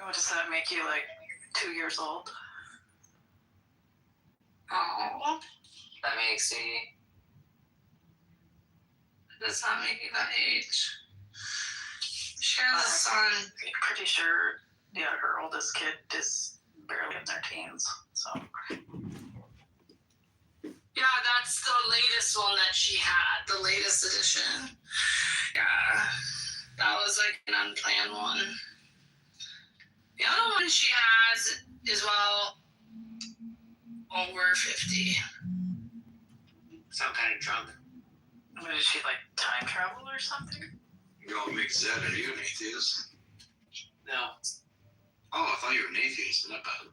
What does that make you, like 2 years old? Oh, that makes you. Does not make you that age. She has a son. I'm pretty sure, yeah, her oldest kid is barely in their teens, so. Yeah, that's the latest one that she had, the latest edition. Yeah, that was like an unplanned one. The other one she has is, well, over 50. Some kind of drunk. What is she, like, time travel or something? You all mix that. Are you an atheist? No. Oh, I thought you were an atheist. Not bad.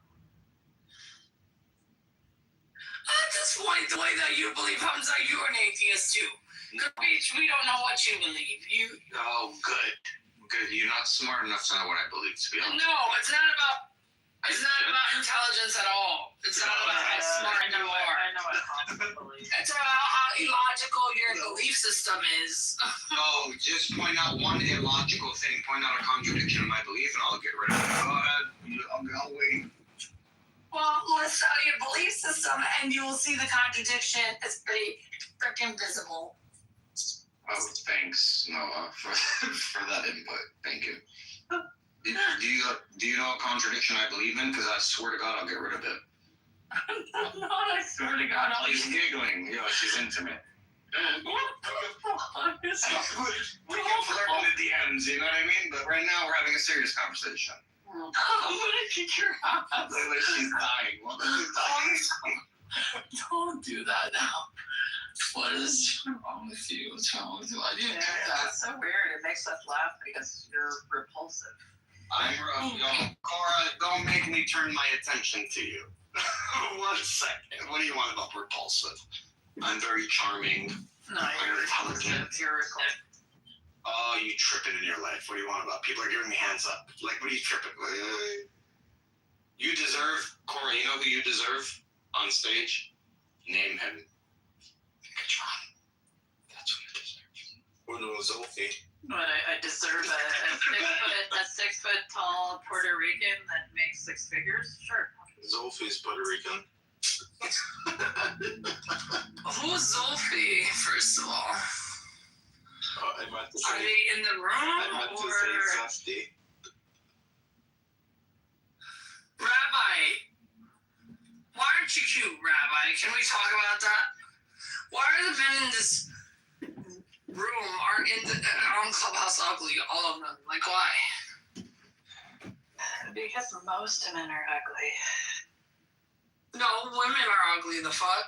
At this point, the way that you believe happens that you're an atheist too. Bitch, we don't know what you believe. Oh, good. Good. You're not smart enough to know what I believe, to be honest. No, it's not about intelligence at all. It's not about how smart you are. I know what Congressman believes. It's about how illogical your belief system is. Oh, just point out one illogical thing. Point out a contradiction in my belief, and I'll get rid of it. Go ahead. I'll wait. Well, let's show your belief system, and you will see the contradiction. It's pretty freaking visible. Oh, thanks, Noah, for that input. Thank you. Do you know a contradiction I believe in? Because I swear to God, I'll get rid of it. No, I swear to God, She's giggling. Yeah, she's intimate. What the fuck is We can flirt in the DMs, you know what I mean? But right now, we're having a serious conversation. I'm gonna kick your ass. She's dying. Don't do that now. What is wrong with you? What's wrong with you? Why do you do that? It's so weird. It makes us laugh because you're repulsive. I'm rough, y'all. Cora, don't make me turn my attention to you. 1 second. What do you want about repulsive? I'm very charming. No, you're intelligent. You're repulsive. Oh, you tripping in your life. What do you want about? People are giving me hands up. Like, what are you tripping? You deserve, Cora, you know who you deserve on stage? Name him. That's what you deserve. Or no, Sophie. What, I deserve a 6 foot tall Puerto Rican that makes 6 figures? Sure. Zolfie's Puerto Rican. Who's Zolfie, first of all? I meant to say, Are they in the room? I meant to say Zafti. Rabbi, why aren't you cute, Rabbi? Can we talk about that? Why are the men in this room on Clubhouse ugly? All of them. Like, why? Because most men are ugly. No, women are ugly, the fuck.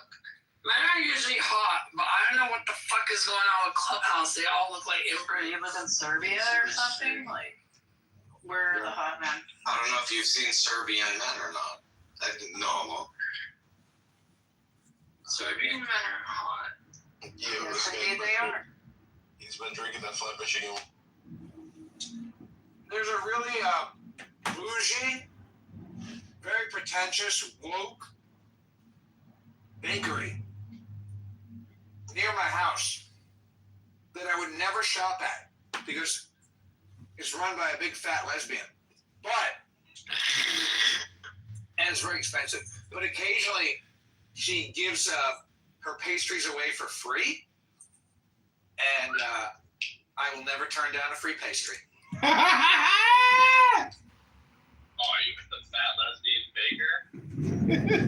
Men are usually hot, but I don't know what the fuck is going on with Clubhouse. They all look like immigrants. You live in Serbia or something? Like, where are the hot men? I don't know if you've seen Serbian men or not. I didn't know. Serbian men are hot. Yeah, Yes, indeed they are. He's been drinking that flat machine. There's a really bougie, very pretentious, woke bakery near my house that I would never shop at because it's run by a big fat lesbian. And it's very expensive. But occasionally she gives her pastries away for free, and I will never turn down a free pastry. Oh, you the fat lesbian baker?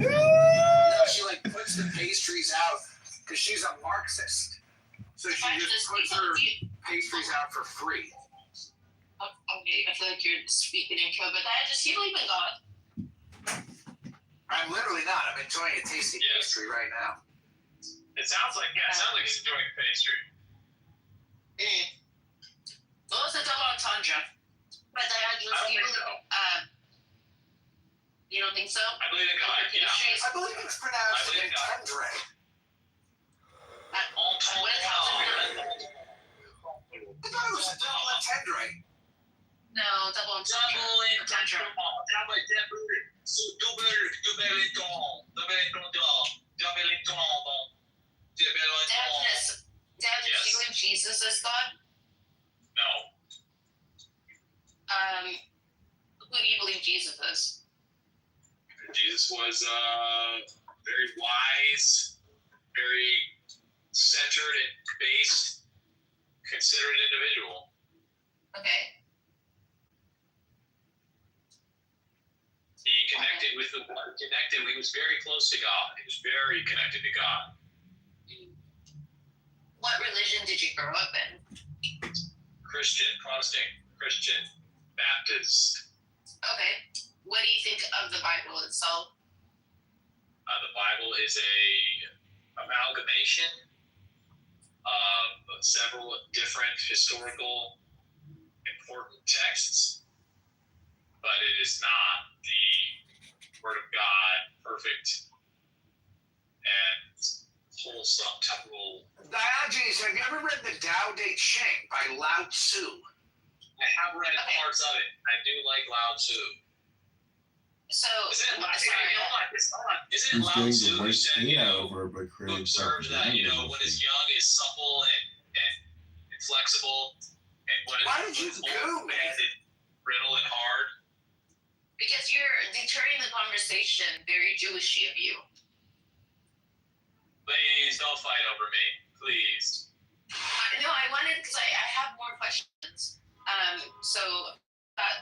No, she like puts the pastries out because she's a Marxist. So she just puts her pastries out for free. Okay, I feel like you're speaking in code, but do you believe in God? I'm literally not. I'm enjoying a tasty pastry right now. It sounds like he's enjoying a pastry. What was the double entendre? But I don't think so. You don't think so? I believe in God. Yeah. I believe it's pronounced entendre. What is entendre? I thought it was a double entendre. No, double entendre. Dad, do you believe Jesus is God? No. Who do you believe Jesus is? Jesus was very wise, very centered and based, considerate individual. Okay. He connected with he was very close to God. He was very connected to God. What religion did you grow up in? Christian, Protestant, Christian, Baptist. Okay. What do you think of the Bible itself? The Bible is a amalgamation of several different historical important texts, but it is not the Word of God, perfect and wholesome rule. Diogenes, have you ever read The Tao Te Ching by Lao Tzu? I have read parts of it. I do like Lao Tzu. So, Isn't it Lao Tzu who said, who observed that, when his young is supple and flexible, and when it's old and brittle and hard? Because you're deterring the conversation very Jewishy of you. Please don't fight over me, please. No, I wanted, because I have more questions. So,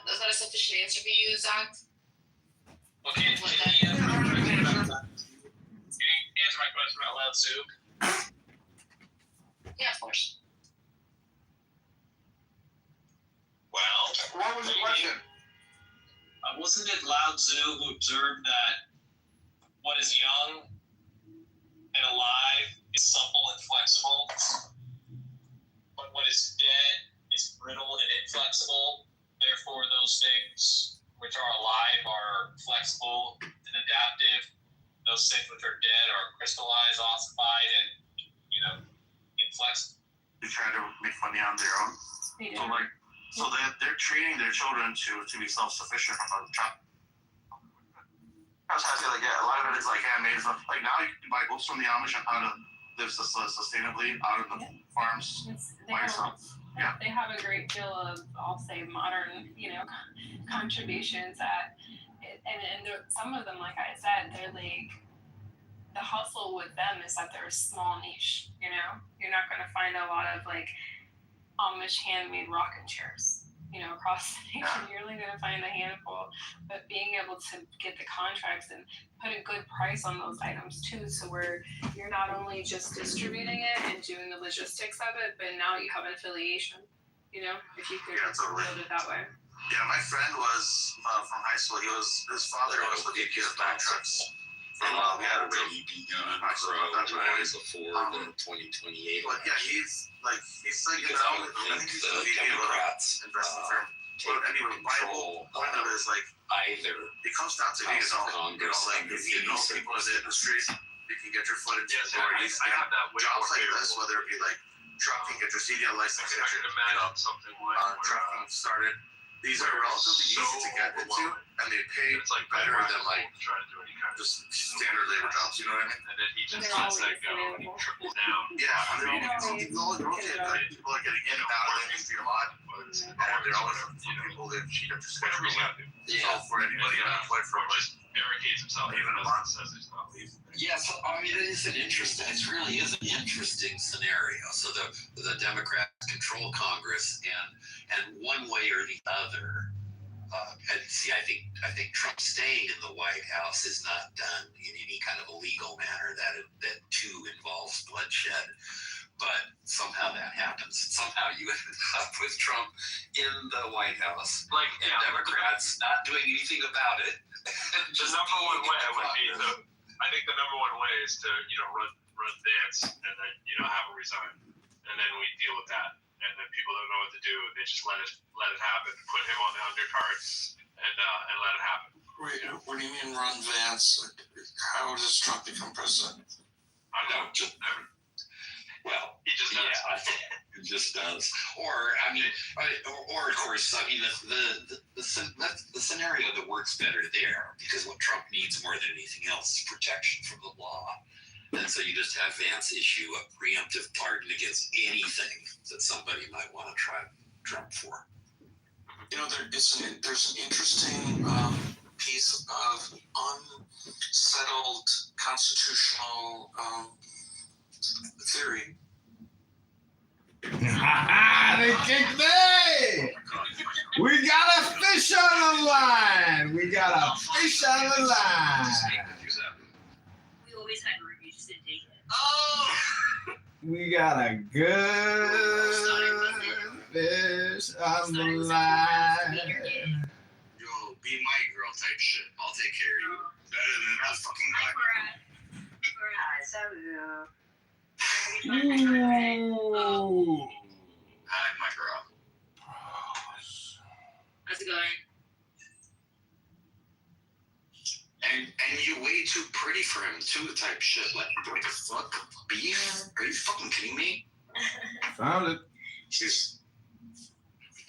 is that a sufficient answer for you, Zach? Well, can you answer my question about Lao Tzu? Yeah, of course. Well, what was the question? Wasn't it Lao Tzu who observed that what is young and alive is supple and flexible, but what is dead is brittle and inflexible? Therefore, those things which are alive are flexible and adaptive. Those things which are dead are crystallized, ossified, and inflexible. They try to make money on their own. So they're training their children to be self-sufficient from the top. That's how I feel like a lot of it is like handmade stuff. Like now you can buy books from the Amish on how to live sustainably out of the farms by yourself. Yeah. They have a great deal of, I'll say, modern, contributions and some of them, like I said, they're like, the hustle with them is that they're a small niche, You're not going to find a lot of like Amish handmade rocking chairs, across the nation. You're only going to find a handful, but being able to get the contracts and put a good price on those items too, so where you're not only just distributing it and doing the logistics of it, but now you have an affiliation, if you could build it that way. Yeah, my friend was from high school. His father was looking at contracts. We had a really before the 2028. But yeah, he's like I think he's the Democrats investment firm. But anyway, my whole point of it is like either it comes down to being like if you know people in the industry, you can get your foot into the door. I have that jobs like this, whether it be like trucking, get your CDL license, get your trucking started. These are relatively easy to get into, and they pay better than like just standard labor jobs. You know what I mean? And then he just lets that go and he triples down. Yeah, and they're always rotated. Like, people are getting in and out of the industry a lot, and they're always people that cheat up to schedule. So for anybody unemployed for like barricades himself even a month says he's not leaving. Yes, I mean it really is an interesting scenario. So the Democrats control Congress, and one way or the other, and see, I think Trump staying in the White House is not done in any kind of a legal manner that too involves bloodshed. but somehow that happens. Somehow you ended up with Trump in the White House, and Democrats not doing anything about it. The number one way would be I think the number one way is to run Vance and then have him resign, and then we deal with that. And then people don't know what to do. They just let it happen. Put him on the undercard and let it happen. Wait, what do you mean run Vance? How does Trump become president? I don't know. Well, he just does. Yeah, it just does. Or of course, the scenario that works better there, because what Trump needs more than anything else is protection from the law. And so you just have Vance issue a preemptive pardon against anything that somebody might want to try Trump for. There's an interesting piece of unsettled constitutional theory. They kicked me! We got a fish on the line! We got a fish on the line! We always had room, you just didn't take it. Oh! We got a good fish on the line. Yo, be my girl type shit. I'll take care of you. Better than that fucking guy. Ooh. Hi, my girl. How's it going? And you're way too pretty for him too, type shit. Like, what the fuck? Beef? Are you fucking kidding me? Found it.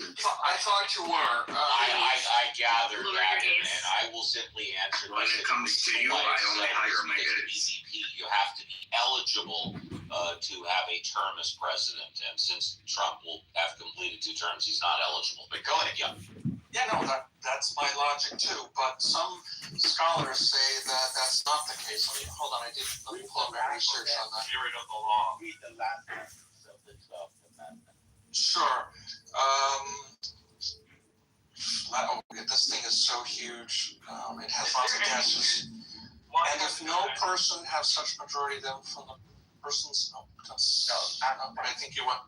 I thought you were. I gathered that, and I will simply answer. When it comes to you, I only hire maggots. You have to be eligible to have a term as president, and since Trump will have completed 2 terms, he's not eligible. But go ahead, yeah. Yeah, no, that's my logic too. But some scholars say that that's not the case. Let me pull up my research on that. Get rid of the law. Read the last sentence of the 12th Amendment. Sure. This thing is so huge. It has lots of dashes. And if no person has such majority, then from the person's but I think you went.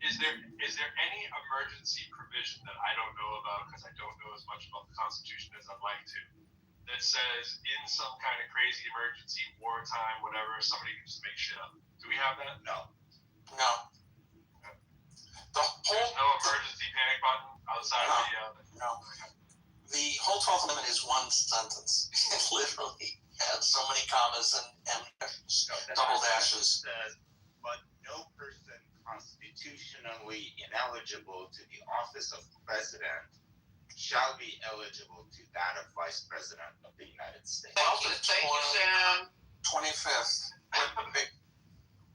Is there any emergency provision that I don't know about, because I don't know as much about the Constitution as I'd like to, that says in some kind of crazy emergency, wartime, whatever, somebody can just make shit up? Do we have that? No. There's no emergency panic button outside of the. No. The whole 12th Amendment is one sentence. It literally has so many commas and double dashes. Says, but no person constitutionally ineligible to the office of president shall be eligible to that of vice president of the United States. Thank you, Sam. 25th.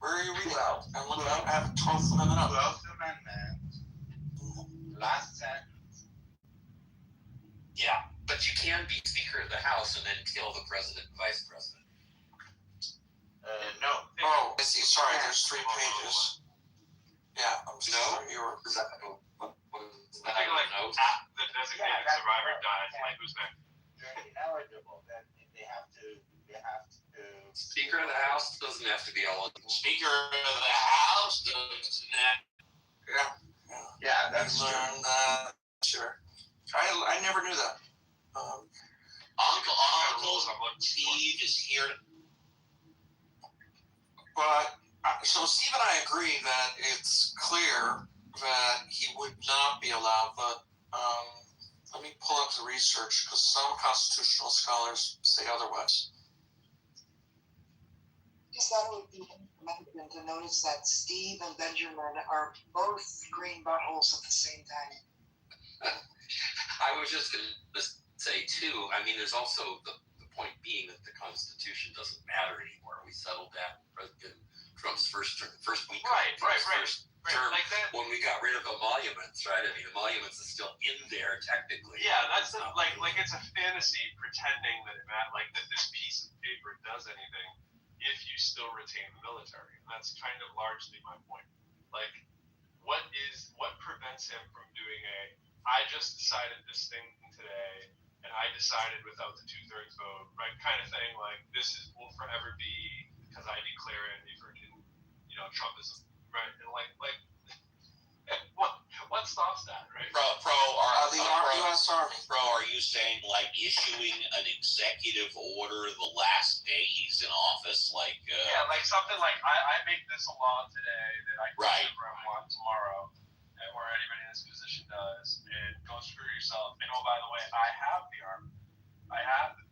Where are you reading out? I'm looking up. I have the 12th Amendment up. 12th Amendment. Last sentence. Yeah, but you can be Speaker of the House and then kill the president and vice president. No. Oh, I see. Sorry, there's 3 pages. Yeah, I'm sorry. You were. I think the designated survivor dies. Like, who's next? They're ineligible. Then they have to. Speaker of the House doesn't have to be eligible. Speaker of the House doesn't have. Yeah, that's true. Sure. I never knew that. Uncle Steve is here. But so Steve and I agree that it's clear that he would not be allowed. But let me pull up the research, because some constitutional scholars say otherwise. Just thought it would be important to notice that Steve and Benjamin are both green buttholes at the same time. I was just going to say, too, I mean, there's also the point being that the Constitution doesn't matter anymore. We settled that in Trump's first week of first term like that. when we got rid of emoluments, right? I mean, emoluments is still in there technically. Yeah, that's like it's a fantasy pretending that this piece of paper does anything if you still retain the military. And that's kind of largely my point. Like, what prevents him from doing I just decided this thing today, and I decided without the 2/3 vote, right? Kind of thing. Like, this will forever be because I declare it a virgin Trumpism, right? And like what stops that, right? The U.S. Army. Bro, are you saying like issuing an executive order the last day he's in office, like? Yeah, like something like I make this a law today that I can Right. everyone tomorrow, and or anybody in this position does, and go screw yourself. And oh, by the way, I have the army. I have the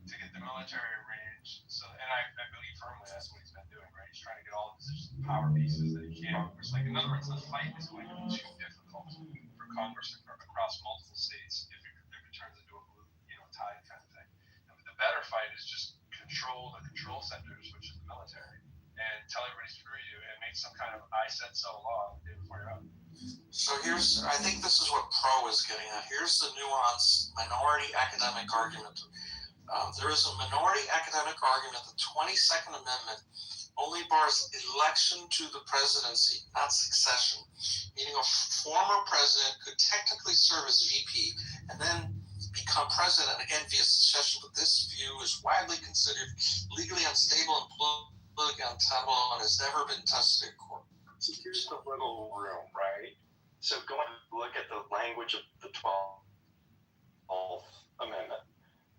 to get the military arranged. So, and I believe firmly that's what he's been doing, right? He's trying to get all of these power pieces that he can. It's like, in other words, the fight is going to be too difficult for Congress across multiple states if it turns into a blue, tide kind of thing. And the better fight is just control the control centers, which is the military, and tell everybody screw you and make some kind of I said so law the day before you're out. So I think this is what Pro is getting at. Here's the nuanced minority academic argument. There is a minority academic argument that the 22nd Amendment only bars election to the presidency, not succession. Meaning a former president could technically serve as VP and then become president again via succession, but this view is widely considered legally unstable and politically untenable and has never been tested in court. So here's the little room, right? So go and look at the language of the 12th Amendment.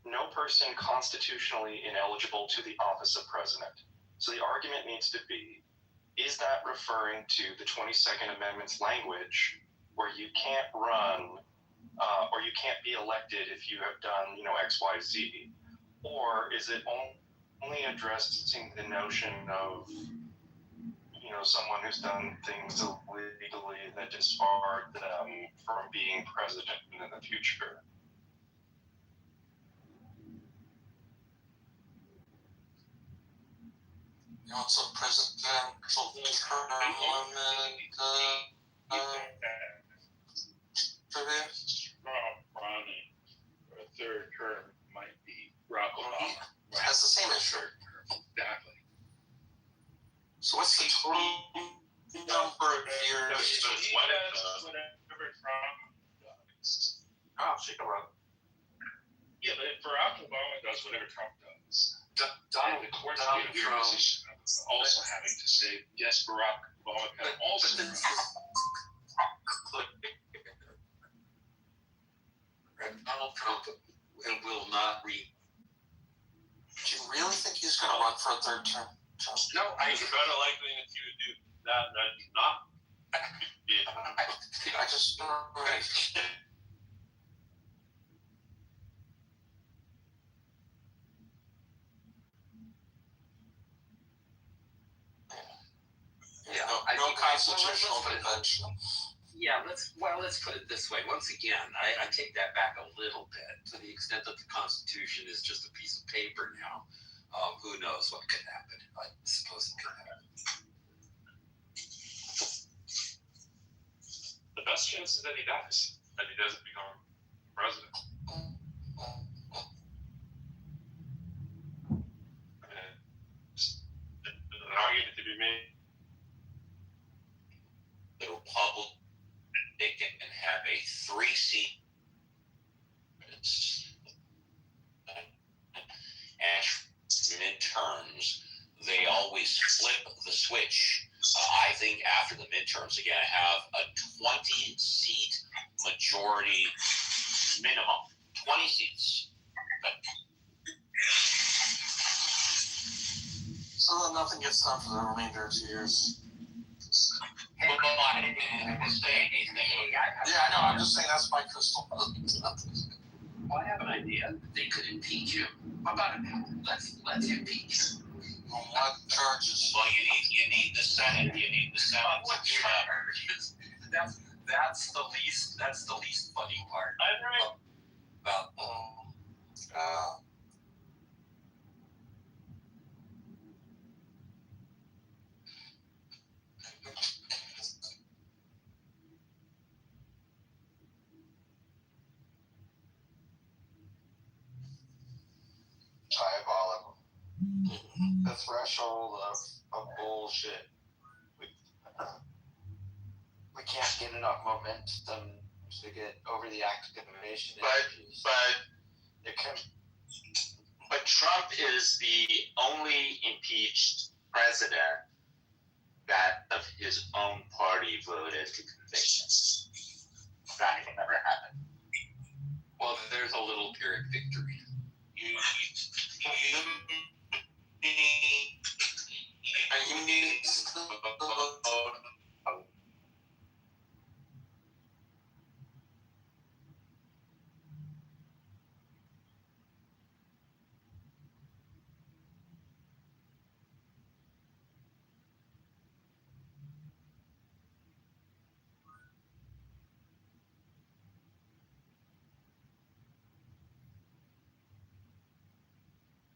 No person constitutionally ineligible to the office of president. So the argument needs to be, is that referring to the 22nd Amendment's language where you can't run or you can't be elected if you have done, X, Y, Z? Or is it only addressing the notion of someone who's done things illegally that disbarred them from being president in the future? You want some presidential term limit? Trivia? Romney for a third term might be Barack Obama. Has the same issue. Exactly. So what's the total number of years? Whatever Trump does. She can run. Yeah, but if Barack Obama does whatever Trump does, Donald the court's Trump in a position of also having to say, yes, Barack Obama can also run. Donald Trump will not read. Do you really think he's going to run for a third term? No, it's better likely that you would do that than not. I just no constitutional convention. Yeah, let's put it this way. Once again, I take that back a little bit to the extent that the Constitution is just a piece of paper now. Who knows what could happen? I suppose it could happen. The best chance is that he dies, that he doesn't become president. An argument to be made. The Republican can have a 3-seat and midterms, they always flip the switch. I think after the midterms, they're going to have a 20-seat majority minimum. 20 seats. So that nothing gets done for the remainder of 2 years. I didn't say anything. Yeah, I know. I'm just saying that's my crystal ball. Well, I have an idea. They could impeach him. How about it? Let's impeach him. On what charges? Well, you need the Senate. You need the Senate. What charges? That's the least funny part. Diabolical. The threshold of bullshit. We can't get enough momentum to get over the activation. But Trump is the only impeached president that of his own party voted to convict him. That can never happen. Well, there's a little Pyrrhic victory.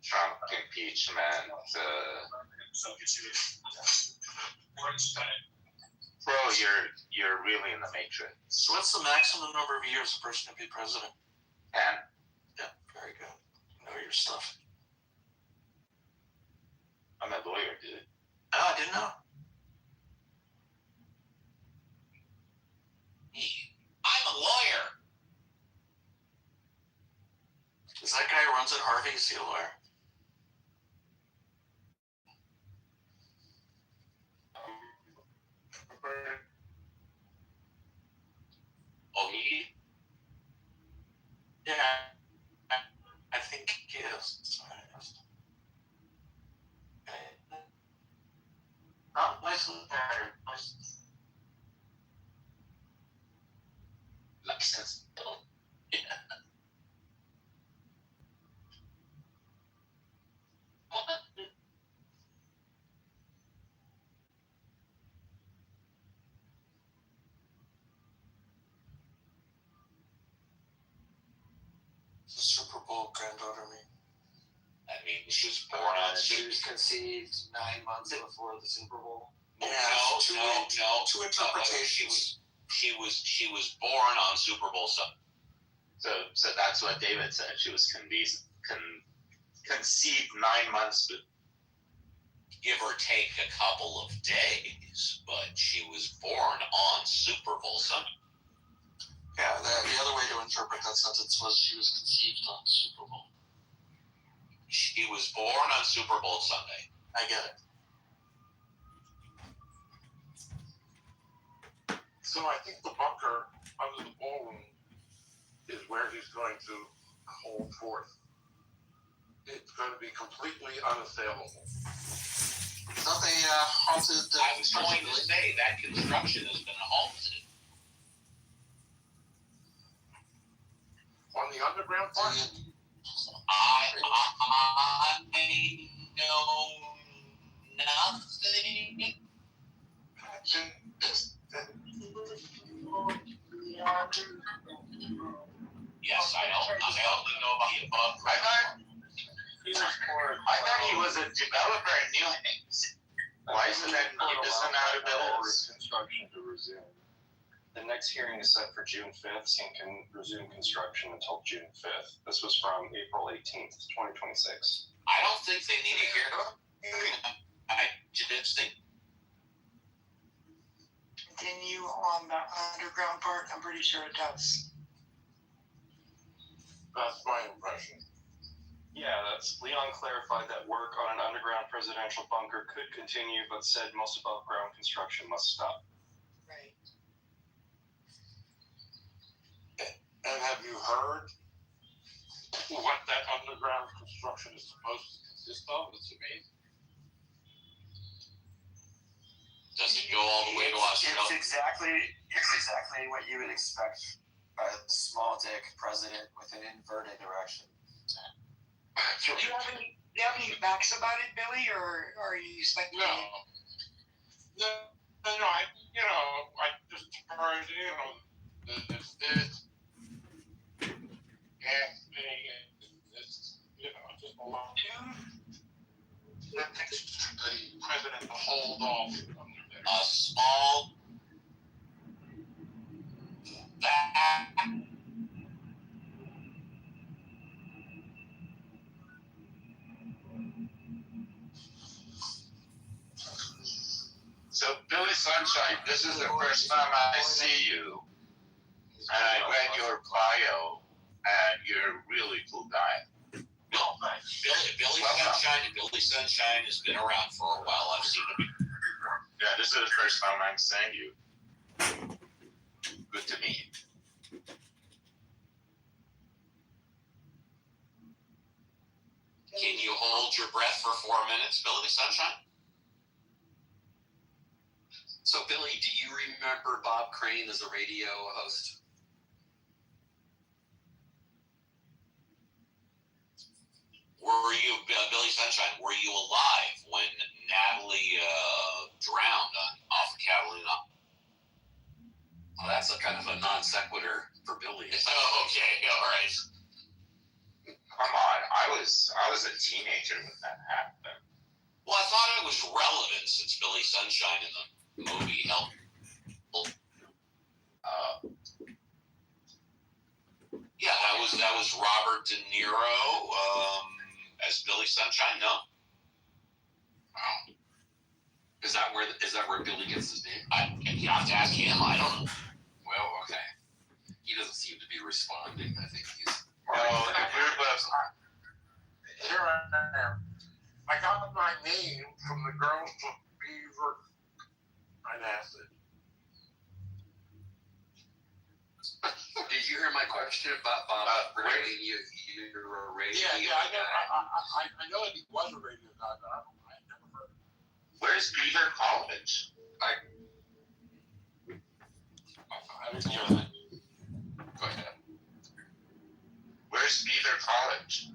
Trump impeachment. Bro, you're really in the matrix. So what's the maximum number of years a person can be president? 10. Yeah, very good. You know your stuff. I'm a lawyer, dude. Oh, I didn't know. I'm a lawyer. Is that guy who runs at Harvey, is he a lawyer? Oh, he? Yeah, I think he is. Not licensed. Licensed. Yeah. The Super Bowl granddaughter, I mean, she was born on She was conceived 9 months before the Super Bowl. Yeah, No. two interpretations. She was born on Super Bowl Sunday. So that's what David said. She was conceived 9 months, give or take a couple of days, but she was born on Super Bowl Sunday. Yeah, the other way to interpret that sentence was she was conceived on Super Bowl. She was born on Super Bowl Sunday. I get it. So I think the bunker under the ballroom is where he's going to hold forth. It's going to be completely unassailable. Not they halted the I was going to say that construction has been halted. On the underground part? I know nothing. Yes, I know. I only know about the above ground. I thought he was a developer in New Hampshire. Why isn't that he doesn't know how to build? Construction to resume. The next hearing is set for June 5th and can resume construction until June 5th. This was from April 18th, 2026. I don't think they need a hearing. I just think. Continue on the underground part? I'm pretty sure it does. That's my impression. Yeah, Leon clarified that work on an underground presidential bunker could continue, but said most above ground construction must stop. Right. And have you heard what that underground construction is supposed to consist of? It's amazing. Does it go all the way to Australia? It's exactly what you would expect a small dick president with an inverted erection. Do you have any facts about it, Billy, or are you speculating? No, I just heard, this gas thing, and this, just a lot. That takes the president to hold off under there. A small. So, Billy Sunshine, this is the first time I see you. And I read your bio, and you're a really cool guy. Billy Sunshine has been around for a while. I've seen him. Yeah, this is the first time I'm seeing you. Good to meet you. Can you hold your breath for 4 minutes, Billy Sunshine? So, Billy, do you remember Bob Crane as a radio host? Were you, Billy Sunshine, were you alive when Natalie drowned off of Catalina? Well, that's a kind of a non sequitur for Billy. Oh, okay, all right. Come on, I was a teenager when that happened. Well, I thought it was relevant since Billy Sunshine in the movie helped. Yeah, that was Robert De Niro as Billy Sunshine. No. Is that where Billy gets his name? You have to ask him. I don't know. Well, okay. He doesn't seem to be responding. I think he's. Well, here I am. I got my name from the girls of Beaver and Acid. Did you hear my question about Bob Crane? You're a radio guy. I know that he was a radio guy, but I never heard of him. Where's Beaver College? I didn't hear that. Go ahead. Where's Beaver College?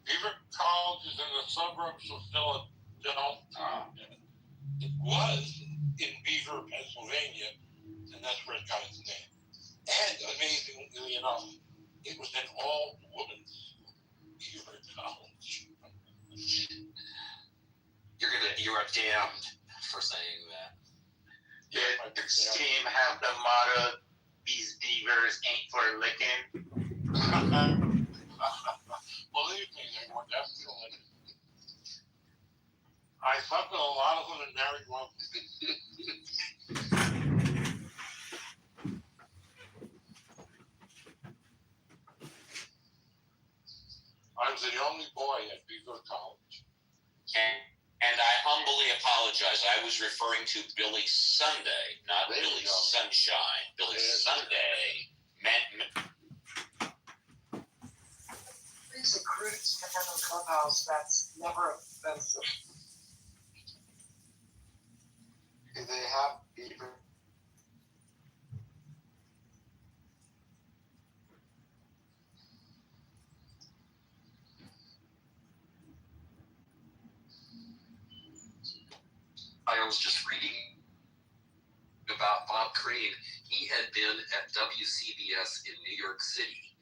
Beaver College is in the suburbs of Philadelphia. It was in Beaver, Pennsylvania, and that's where it got its name. And amazingly enough, it was an all-women's Beaver College. You are damned for saying that. Did this team have the motto, "These beavers ain't for licking"? Believe me, they were definitely. I slept with a lot of them and married one. I was the only boy at Beaver College. And I humbly apologize. I was referring to Billy Sunday, not Billy Sunshine. Billy Sunday meant. There's a crude stuff on the clubhouse that's never offensive. Do they have beaver? I was just reading about Bob Crane. He had been at WCBS in New York City,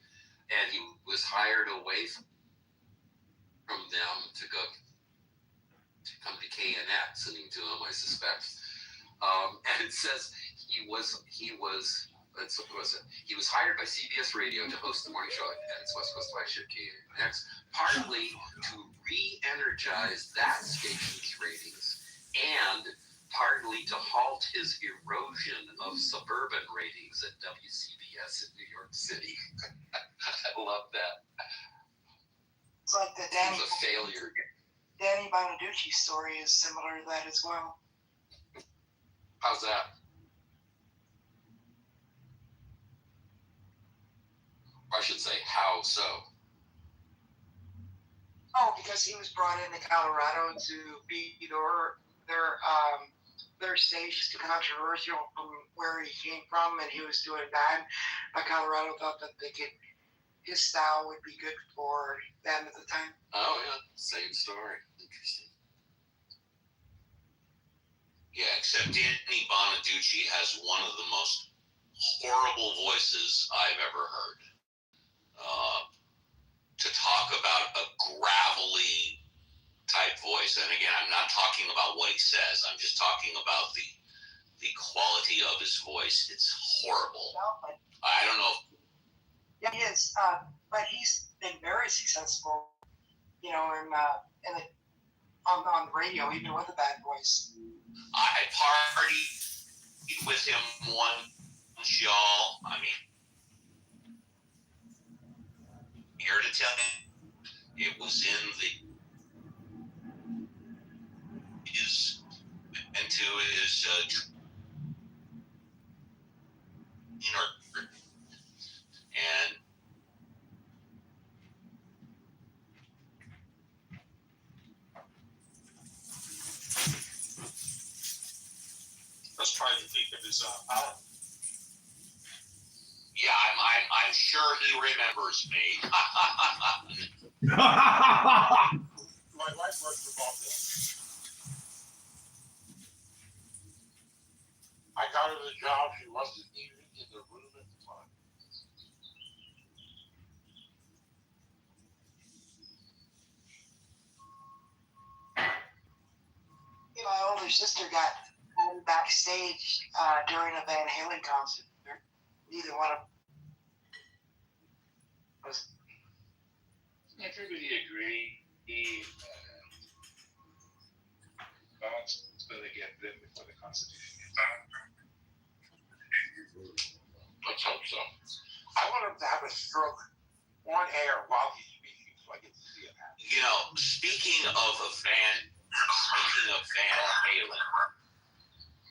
and he was hired away from them to come to KNX, listening to him, I suspect. And it says he was hired by CBS Radio to host the morning show at its West Coast flagship KNX, partly to re-energize that station's ratings and partly to halt his erosion of suburban ratings at WCBS in New York City. I love that. It's like the It was a failure. Danny Bonaducci story is similar to that as well. How's that? I should say, how so? Oh, because he was brought into Colorado to be their station, too controversial from where he came from, and he was doing that. But Colorado thought that his style would be good for them at the time. Oh yeah, same story. Interesting. Yeah, except Danny Bonaducci has one of the most horrible voices I've ever heard. To talk about a gravelly type voice, and again, I'm not talking about what he says. I'm just talking about the quality of his voice. It's horrible. I don't know. Yeah, he is. But he's been very successful, on the radio, even with a bad voice. I partied with him one y'all. I mean, here to tell you, it was in his into his and Let's try to think of his power. yeah, I'm sure he remembers me. My wife worked for Bob Dylan. I got her the job. She wasn't even in the room at the time. My older sister got backstage during a Van Halen concert. Neither one of us. Everybody agreed. God's going to get them before the Constitution gets out. Let's hope so. I want him to have a stroke on air while he's speaking, so I get to see it happen. You know, speaking of Van Halen.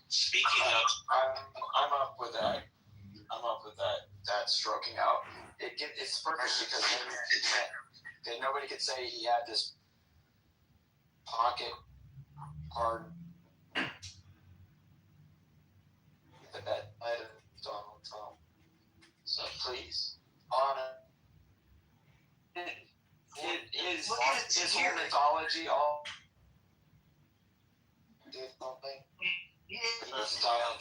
Speaking of, I'm up with that. I'm up with that. That stroking out. It's perfect because then nobody could say he had this pocket hard. That might have Donald Trump. So please, on it. His whole mythology all did something. He was styling.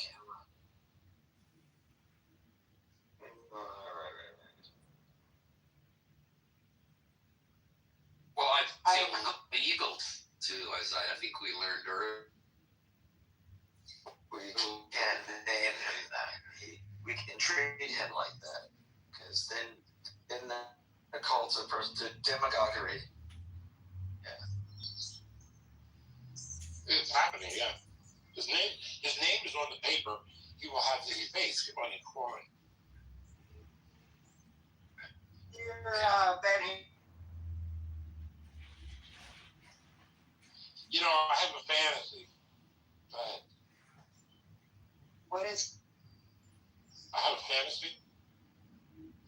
Well, I think the Eagles too, as I think we learned earlier. We can name him that. We can treat him like that, because then the cult of demagoguery. Yeah, it's happening. Yeah, his name is on the paper. He will have his face on the coin. Benny. You know, I have a fantasy. But what is? I have a fantasy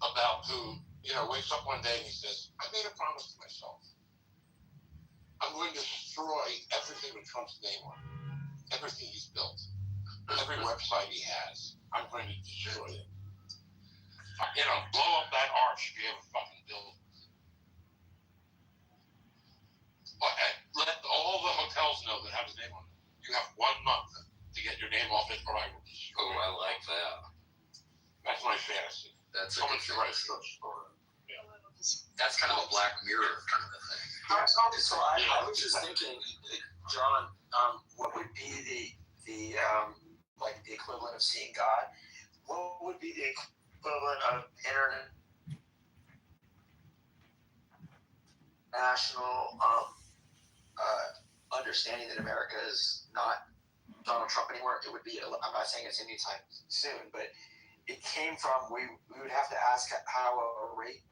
about who, wakes up one day and he says, I made a promise to myself. I'm going to destroy everything with Trump's name on it. Everything he's built. Every website he has. I'm going to destroy it. Blow up that arch if you ever fucking build it. Let all the hotels know that have his name on it. You have 1 month to get your name off it, or I will destroy it. Oh, I like that. That's my fantasy. That's a Someone good should write a fantasy. short story. Yeah. That's kind of a Black Mirror kind of a thing. So I was just thinking, John, what would be the like the equivalent of seeing God? What would be the equivalent of international understanding that America is not Donald Trump anymore? It would be. I'm not saying it's anytime soon, but it came from we would have to ask how a rape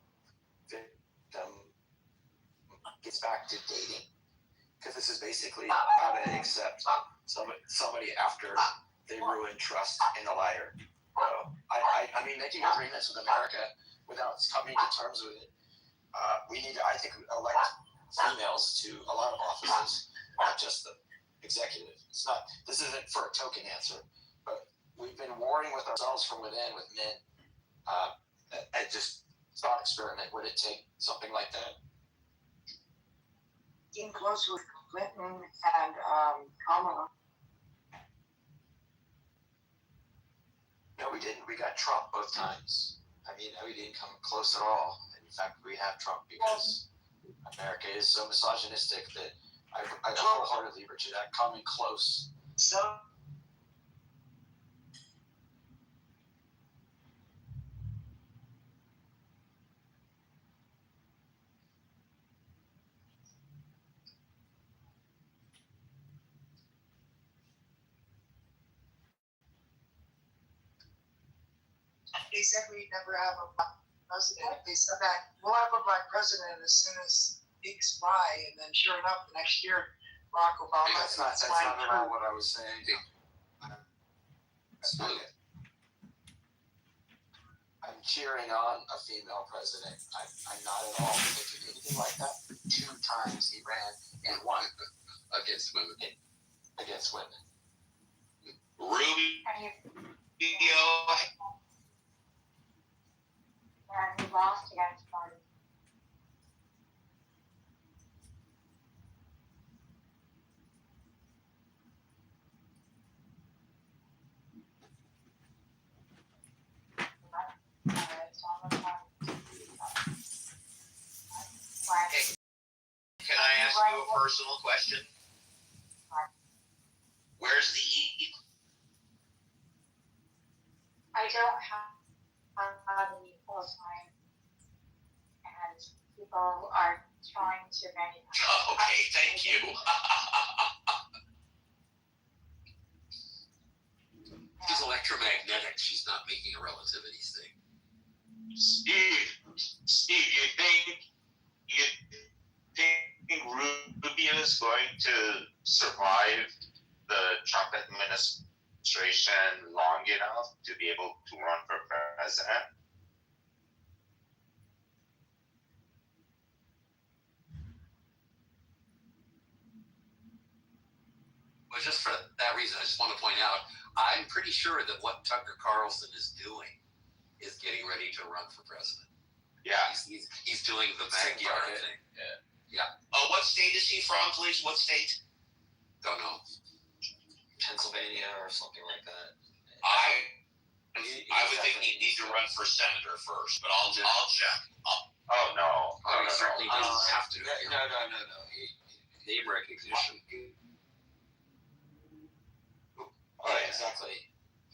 victim gets back to dating, because this is basically how to accept somebody after they ruin trust in a liar. So I mean, making agreements with America without coming to terms with it. We need to, I think, elect females to a lot of offices, not just the executive. It's not. This isn't for a token answer, but we've been warring with ourselves from within with men. Just thought experiment. Would it take something like that? Getting close with Clinton and Kamala. No, we didn't. We got Trump both times. I mean, we didn't come close at all. In fact, we have Trump because America is so misogynistic that I wholeheartedly reject that coming close. So. They said we'd never have a black president. They said that we'll have a black president as soon as weeks fly, and then sure enough, the next year, Barack Obama. That's not at all what I was saying. I'm cheering on a female president. I'm not at all. If you do anything like that, 2 times he ran and won against women. Against women. Rubio. And he lost against Biden. Can I ask you a personal question? Where's the E? I don't have an equal sign, and people are trying to manufacture. Oh, okay, thank you. She's electromagnetic. She's not making a relativity thing. Steve, you think Rubio is going to survive the Trump administration long enough to be able to run for president? Well, just for that reason, I just want to point out, I'm pretty sure that what Tucker Carlson is doing is getting ready to run for president. Yeah. He's doing the Magyar thing. Yeah. What state is he from, please? What state? Don't know. Pennsylvania or something like that. I would think he'd need to run for senator first, but I'll check. Oh no. He certainly doesn't have to. No. Name recognition. Oh, exactly.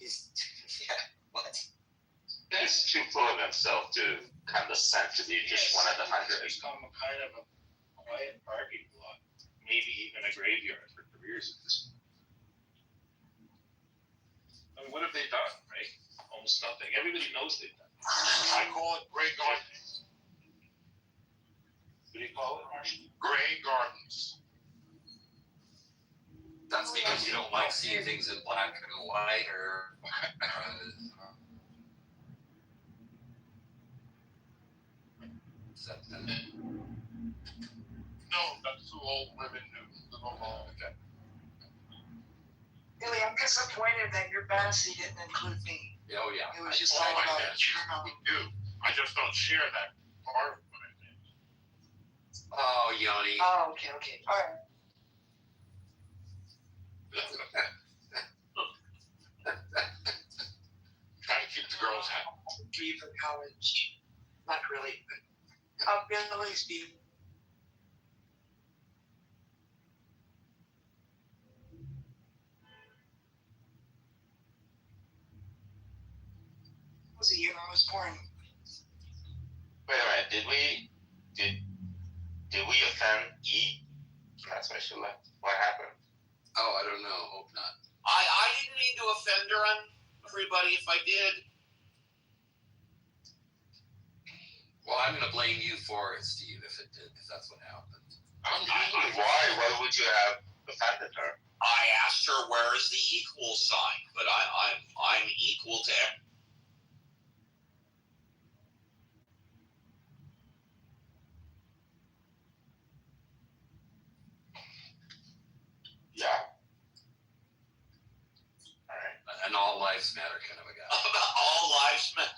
He's what? He's too full of himself to condescend to be just one of the 100. It's become a kind of a quiet parking lot, maybe even a graveyard for careers at this point. I mean, what have they done, right? Almost nothing. Everybody knows they've done. I call it Grey Gardens. What do you call it, Marshall? Grey Gardens. That's because you don't like seeing things in black and white, or No, that's too old women do. Okay. Billy, I'm disappointed that your fantasy didn't include me. Oh yeah. It was just All like my about fancies do. I just don't share that part of what I think. Oh, Yanni. Oh, okay. All right. Trying to keep the girls happy. Beaver College. Not really, but Billy's Beaver. It was the year I was born. Wait a minute, did we offend E? That's why she left. What happened? Oh, I don't know. Hope not. I didn't mean to offend her on everybody if I did. Well, I'm going to blame you for it, Steve, if that's what happened. Why? Why would you have offended her? I asked her where is the equal sign, but I'm equal to everyone. Yeah. All right. An all lives matter kind of a guy. All lives matter.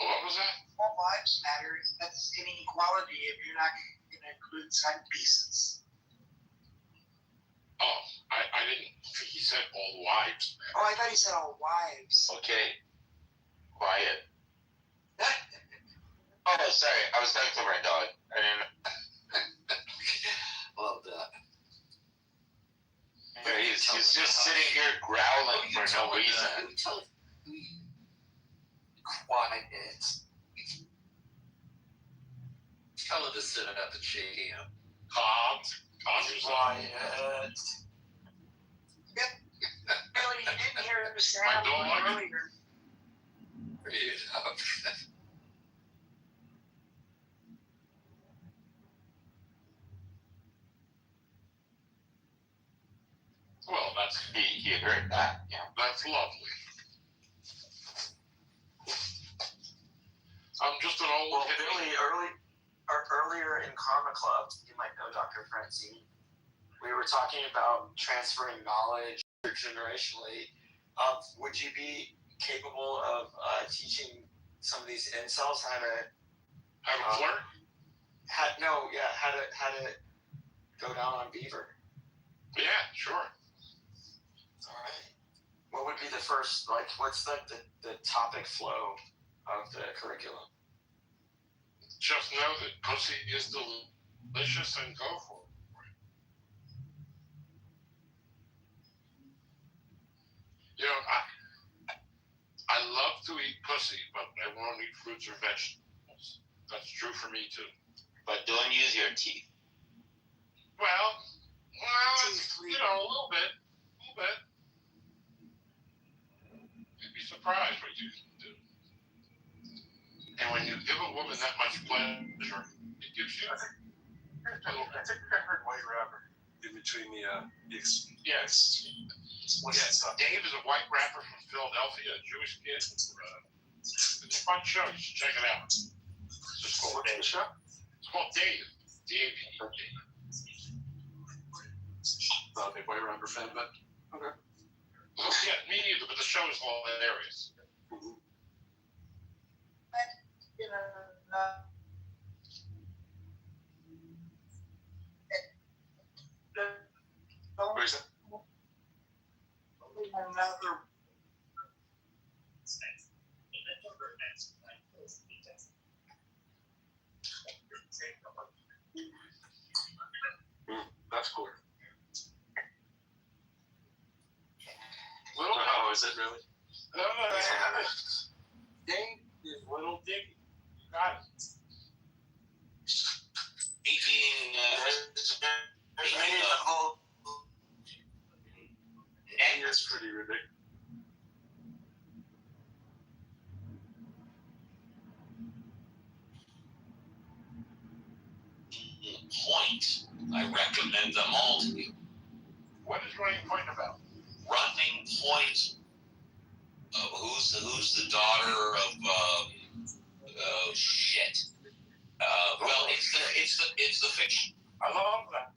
What was that? All lives matter. That's inequality if you're not going to include side pieces. Oh, I I didn't. He said all wives. Oh, I thought he said all wives. Okay. Quiet. Oh, sorry. I was talking to my dog. I didn't. Love that. Yeah, he's just sitting here growling for no reason. Quiet. Tell her to sit at the chair. Calm yourself. Quiet. Billy, you didn't hear him say My dog. earlier. Well, he heard that. Yeah. that's lovely. I'm just an old Well, hippie. Billy, earlier in Karma Club, you might know Dr. Francine, we were talking about transferring knowledge generationally. Would you be capable of teaching some of these incels how to flirt? How to go down on Beaver? Yeah, sure. All right. What would be the first, what's the topic flow of the curriculum? Just know that pussy is delicious and go for it. You know, I love to eat pussy, but I won't eat fruits or vegetables. That's true for me too. But don't use your teeth. Well, it's, you know, a little bit. You'd be surprised what you can do. And when you give a woman that much pleasure, it gives you. I think I heard white rapper in between yes. Dave is a white rapper from Philadelphia, a Jewish kid. It's a fun show. You should check it out. It's just called Dave. It's called Dave. Dave. Not a big white rapper fan, but okay. Yeah, me neither, but the show is hilarious. What is that? Another. That's cool. Little oh, is it really? Dave is Little Dicky. You got it. Speaking and it's pretty ridiculous. Point. I recommend them all to you. What is Running Point about? Running Point. Who's the daughter of shit? Well, it's the fiction. I love that.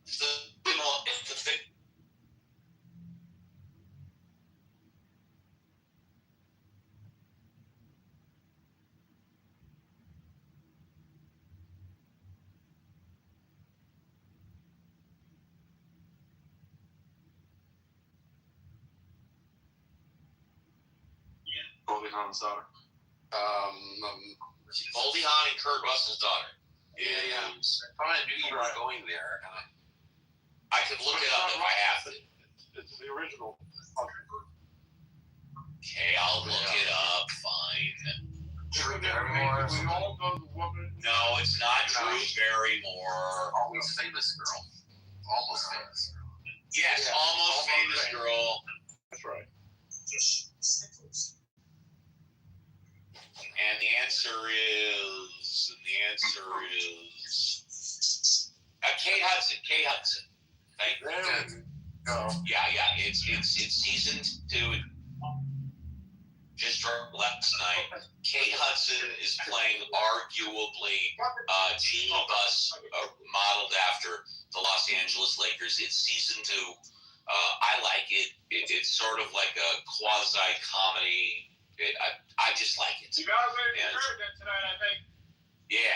It's the fiction. Goldie Hawn's daughter. Goldie Hawn and Kurt Russell's daughter. Yeah. I thought I knew you were going there. I could look it up if I have to. It's the original. Okay, I'll look it up. Fine. Drew Barrymore. We all know the woman. No, it's not Drew Barrymore. Almost Famous Girl. Almost Famous Girl. Yes, Almost Famous Girl. That's right. And the answer is Kate Hudson. Kate Hudson. Thank you. Yeah. It's season 2. Just dropped last night. Kate Hudson is playing arguably Jeannie Buss, modeled after the Los Angeles Lakers. It's season 2. I like it. It's sort of like a quasi comedy. I just like it. You guys are encouraging tonight, I think. Yeah.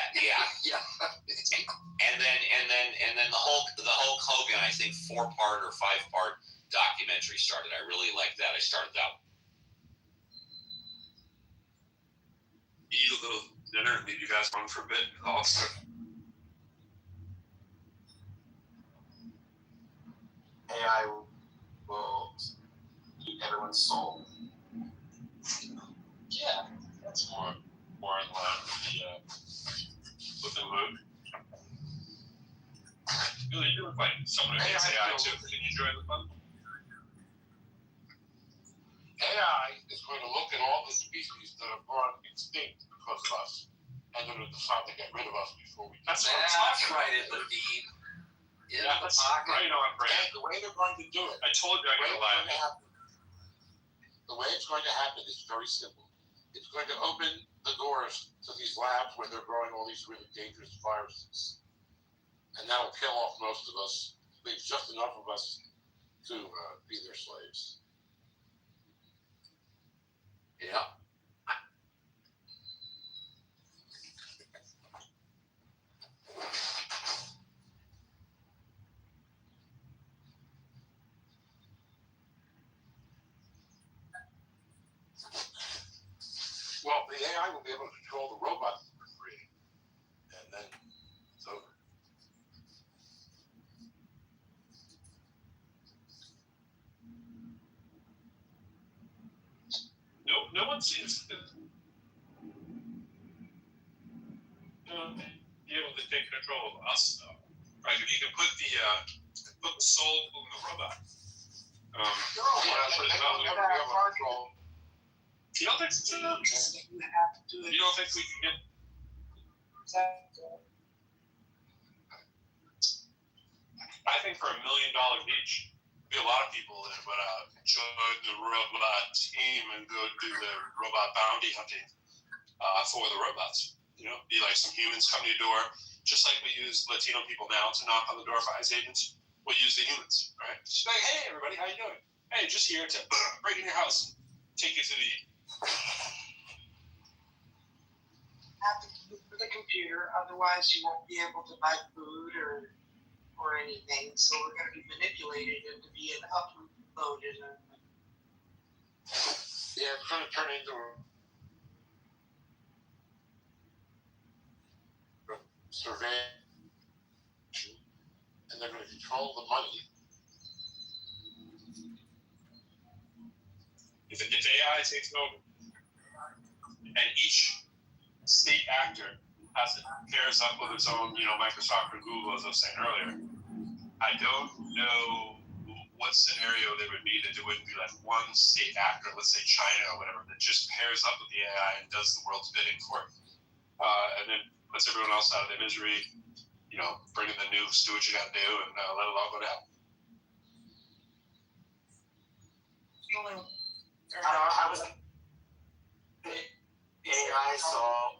And then the Hulk Hogan, I think 4-part or 5-part documentary started. I really liked that. I started that. Eat a little dinner and leave you guys alone for a bit. Also, AI will eat everyone's soul. yeah, that's more in line with the mood. Really, you look like someone who hates AI too. Can you enjoy the fun? AI is going to look at all the species that have gone extinct because of us, and they're going to decide to get rid of us before we. That's right, in the feed. In the pocket. Right on, Brad. And the way they're going to do it. I told you I got a lie. The way it's going to happen is very simple. It's going to open the doors to these labs where they're growing all these really dangerous viruses. And that'll kill off most of us, leaves just enough of us to be their slaves. Yeah. Well, the AI will be able to control the robots that we're creating. And then it's over. No one seems to be able to take control of us, though. Right? If you can put the soul in the robot. You don't think so? You don't think we can get? I think for $1 million each, be a lot of people that would join the robot team and go do the robot bounty hunting for the robots. You know, be like some humans come to your door, just like we use Latino people now to knock on the door for ICE agents. We'll use the humans, right? Just like, hey, everybody, how you doing? Hey, just here to break in your house, take you to the. Have to keep it with a computer, otherwise you won't be able to buy food or anything. So we're going to be manipulated into being uploaded. Yeah, it's going to turn into a survey, and they're going to control the money. If AI takes over, and each state actor pairs up with its own, Microsoft or Google, as I was saying earlier, I don't know what scenario there would be that there wouldn't be like one state actor, let's say China or whatever, that just pairs up with the AI and does the world's bidding for it. And then lets everyone else out of their misery, bring in the nukes, do what you gotta do, and let it all go down. I was AI saw.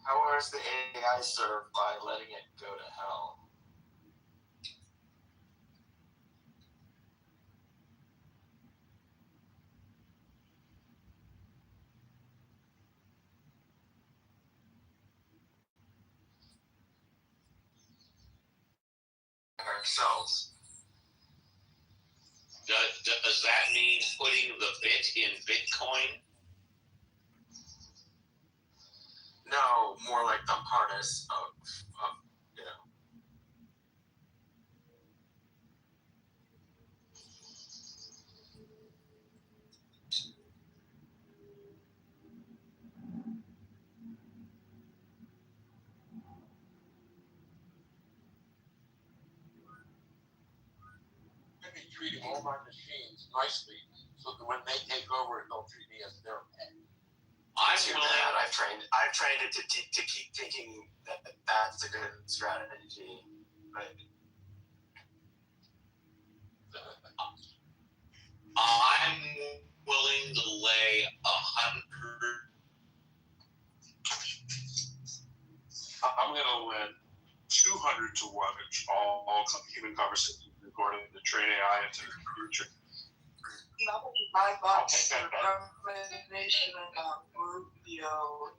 How is the AI served by letting it go to hell? Ourselves. Does that mean putting the bit in Bitcoin? No, more like the harness of treating all my machines nicely so that when they take over, they'll treat me as their pet. I'm willing. I've trained it to keep thinking that that's a good strategy. But I'm willing to lay 100. I'm gonna win 200 to 1 all human conversations according to train AI into the future. My thoughts, the recommendation about Rubio.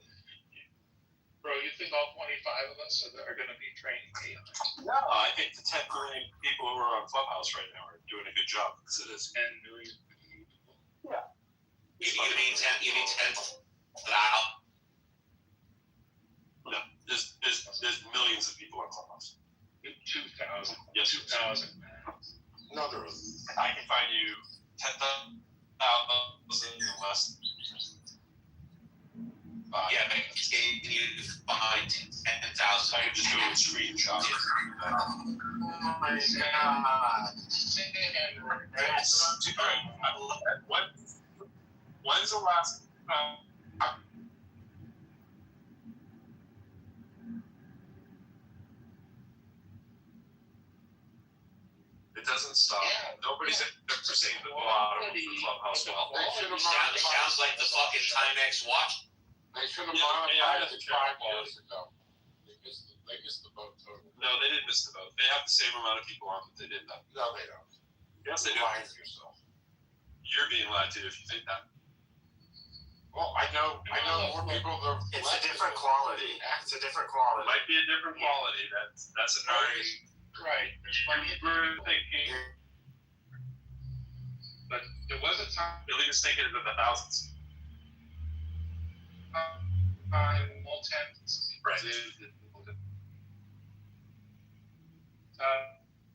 Bro, you think all 25 of us are going to be training AI? No, I think the 10 million people who are on Clubhouse right now are doing a good job because it is 10 million people. Yeah. You mean 10,000? No, there's millions of people on Clubhouse. 2,000. Yes, 2,000. No, there isn't. I can find you 10,000 less. Yeah, but can you find 10,000? I can just do a screenshot. Oh my God. That's too great. I love that. When's the last It doesn't stop. Yeah. Nobody's ever saying the bottom of the Clubhouse well. It sounds like the fucking Timex watch. They should have Yeah, monetized it 5 years ago. They missed the boat totally. No, they didn't miss the boat. They have the same amount of people on that they did that. No, they don't. Yes, they do. You're lying to yourself. You're being lied to if you think that. Well, I know more people that. It's a different quality. It's a different quality. It might be a different quality. That's a very Right. we're thinking. But there was a time Billy was thinking into the thousands. All 10. Right.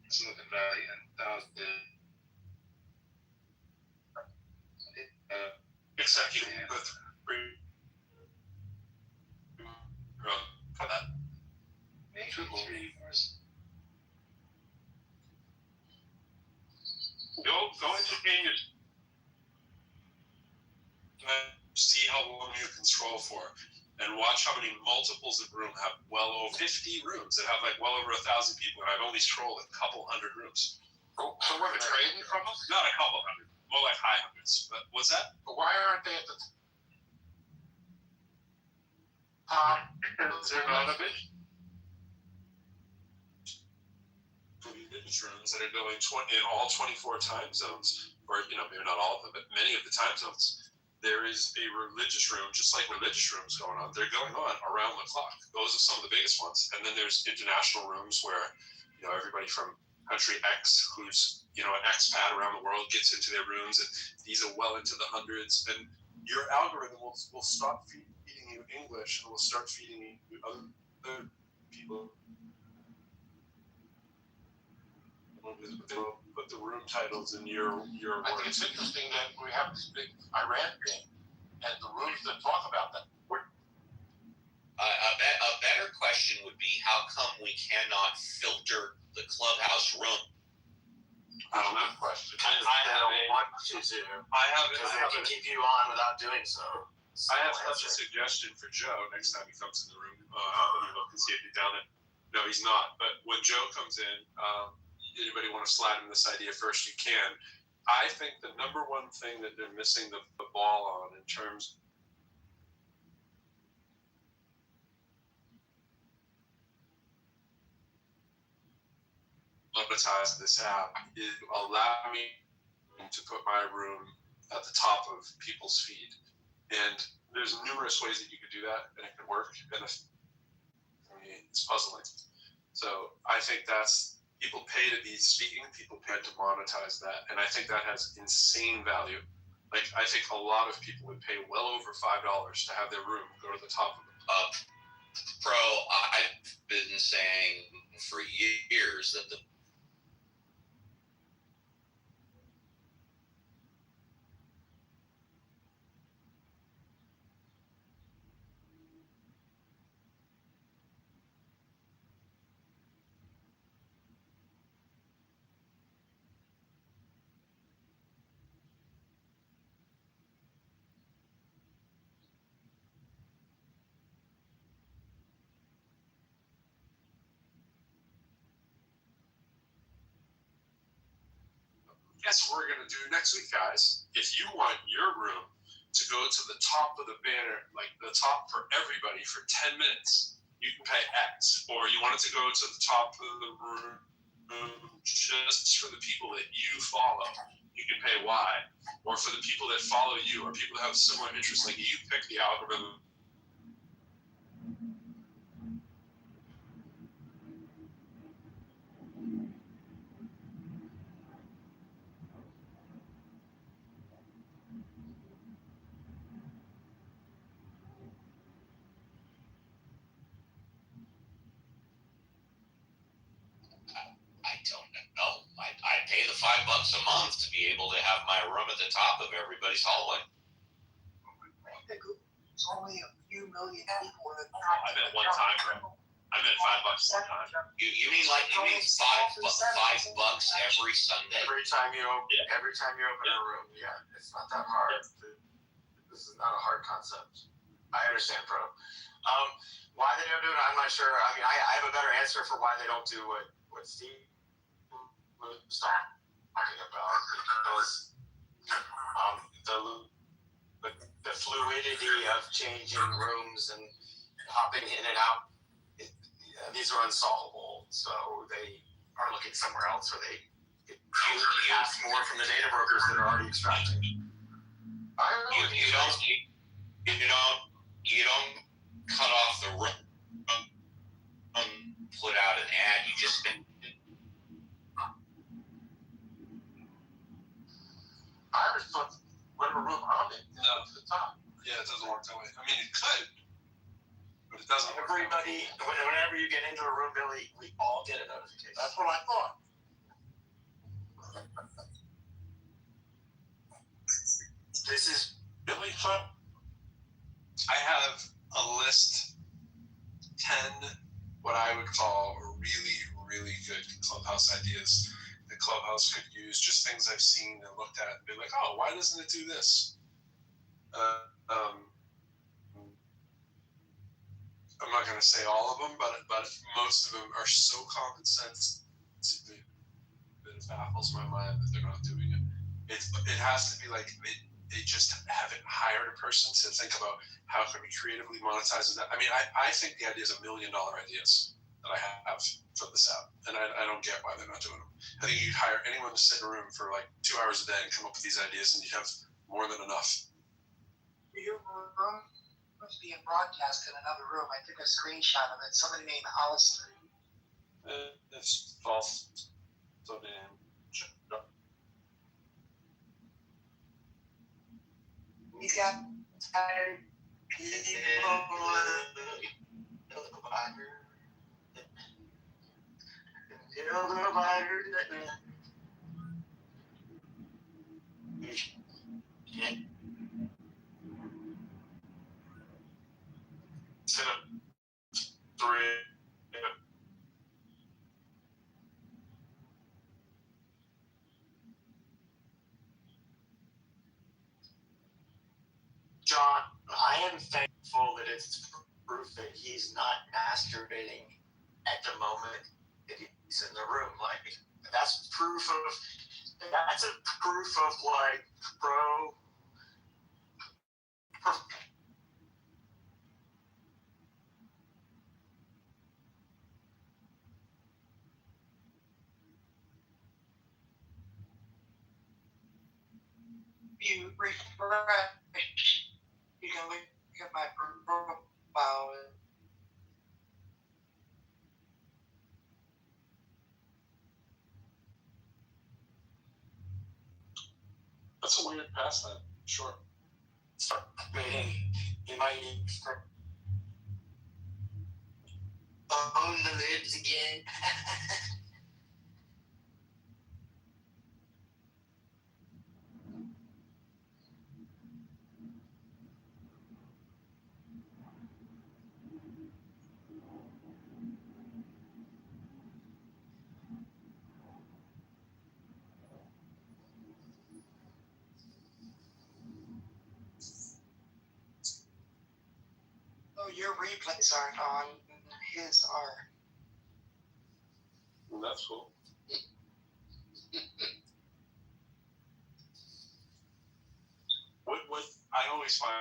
Silicon Valley and Except you can put for that. maybe 3 years. Go entertain your see how long you can scroll for and watch how many multiples of room have well over 50 rooms that have like well over 1,000 people, and I've only scrolled a couple hundred rooms. So what are trading from us? Not a couple hundred, more like high hundreds. But what's that? But why aren't they at the top? They're not a bit rooms that are going in all 24 time zones, or maybe not all of them, but many of the time zones. There is a religious room, just like religious rooms going on. They're going on around the clock. Those are some of the biggest ones. And then there's international rooms where everybody from country X, who's an expat around the world, gets into their rooms, and these are well into the hundreds. And your algorithm will stop feeding you English and will start feeding you other people. They'll put the room titles in your I think it's interesting that we have this big Iran thing, and the rooms that talk about that. A better question would be, how come we cannot filter the Clubhouse room? I don't know. Question. I don't want to. Because they can keep you on without doing so. I have such a suggestion for Joe next time he comes in the room. Let me look and see if he's down it. No, he's not. But when Joe comes in, anybody want to slide him this idea first, you can. I think the number one thing that they're missing the ball on in terms of monetize this app is allow me to put my room at the top of people's feed. And there's numerous ways that you could do that, and it can work. And it's puzzling. So I think people pay to be speaking, people pay to monetize that, and I think that has insane value. Like, I think a lot of people would pay well over $5 to have their room go to the top of it. Pro, I've been saying for years that the guess what we're going to do next week, guys? If you want your room to go to the top of the banner, like the top for everybody for 10 minutes, you can pay X. Or you want it to go to the top of the room just for the people that you follow, you can pay Y. Or for the people that follow you or people that have similar interests, like you pick the algorithm. I don't know. I pay the $5 a month to be able to have my room at the top of everybody's hallway. There's only a few million people that. I bet one time, bro. I bet $5 one time. You mean $5 every Sunday? Every time you open a room, yeah, it's not that hard. This is not a hard concept. I understand, Pro. Why they don't do it, I'm not sure. I mean, I have a better answer for why they don't do what Steve was talking about, because the fluidity of changing rooms and hopping in and out, these are unsolvable. So they are looking somewhere else, or they ask more from the data brokers that are already extracting. You don't cut off the room, put out an ad. You just. I just thought whatever room I'm in, No, to the top. Yeah, it doesn't work that way. I mean, it could, but it doesn't work. Everybody, whenever you get into a room, Billy, we all get a notification. That's what I thought. This is Billy Flip. I have a list 10 what I would call really, really good Clubhouse ideas that Clubhouse could use, just things I've seen and looked at and be like, oh, why doesn't it do this? I'm not going to say all of them, but most of them are so common sense that it baffles my mind that they're not doing it. It has to be like they just haven't hired a person to think about how can we creatively monetize that. I mean, I think the idea is $1 million ideas that I have for this app, and I don't get why they're not doing them. I think you'd hire anyone to sit in a room for like 2 hours a day and come up with these ideas, and you'd have more than enough. Your room was being broadcast in another room. I took a screenshot of it. Somebody named Alistair. It's false. So damn. He's got tired people. Set up 3. John, I am thankful that it's proof that he's not masturbating at the moment that he's in the room. Like, that's a proof of like pro. You refresh, you can look at my profile. That's a weird pastime. Sure. Meaning, you might need to own the libs again. Oh, your replays aren't on. His are. Well, that's cool. What I always find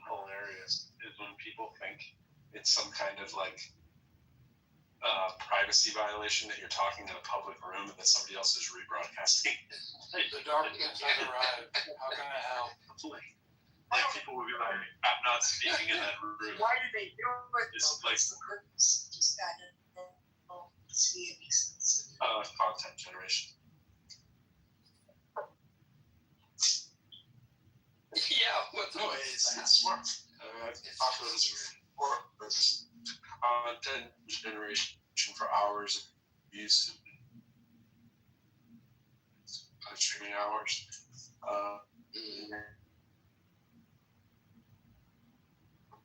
hilarious is when people think it's some kind of like privacy violation that you're talking in a public room and that somebody else is rebroadcasting. The darkness has arrived. How can I help? Like people will be like, I'm not speaking in that room. Why do they do it? It's a place that Just got to see it makes sense. content generation. Yeah, what's No, it's smart. Content generation for hours of use. Streaming hours.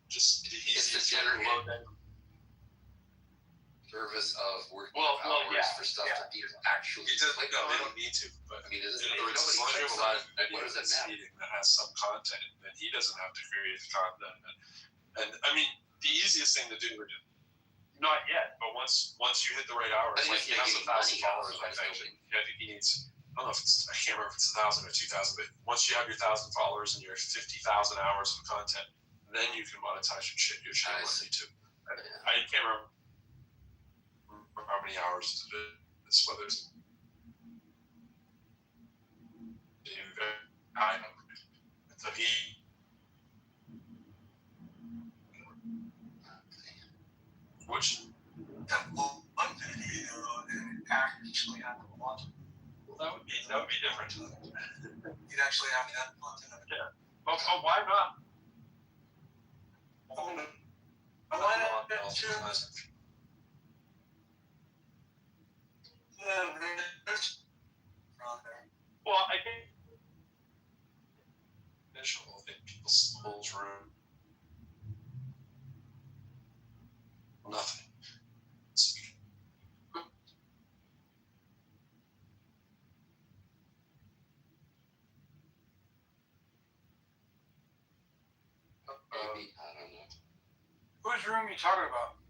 Just It's the general service of working hours for stuff that people actually. It doesn't. No, they don't need to. But I mean, as long as you have a live video proceeding that has some content, then he doesn't have to create the content. And I mean, the easiest thing to do would. Not yet, but once you hit the right hours, like he has 1,000 followers, I think he needs. I don't know if I can't remember if it's 1,000 or 2,000, but once you have your 1,000 followers and your 50,000 hours of content, then you can monetize your channel on YouTube. I can't remember how many hours it's whether it's so he. Which One video and actually have a lot. well, that would be different. You'd actually have that content. Yeah. Oh, why not? Why not? Well, I think initial people's souls room. Nothing. Maybe, I don't know. Whose room are you talking about?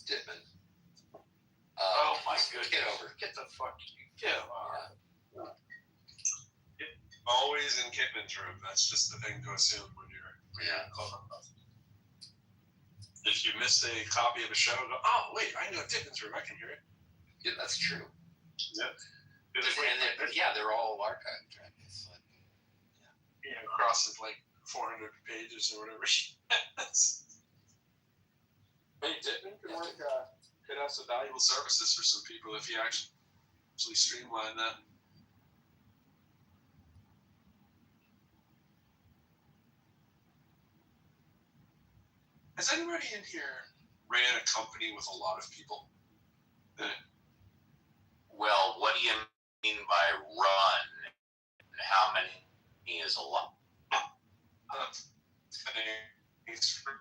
Dittman. Oh my goodness. Kitover. Get the fuck. Get over. Always in Kidman's room. That's just the thing to assume when you're in Clubhouse. If you missed a copy of a show, go, oh wait, I know Kidman's room. I can hear it. Yeah, that's true. Yeah. They're all archived. Right? It's like, Crosses like 400 pages or whatever. Hey, Dittman could have some valuable services for some people if you actually streamline that. Has anybody in here ran a company with a lot of people? Well, what do you mean by run? And how many is a lot? Thanks for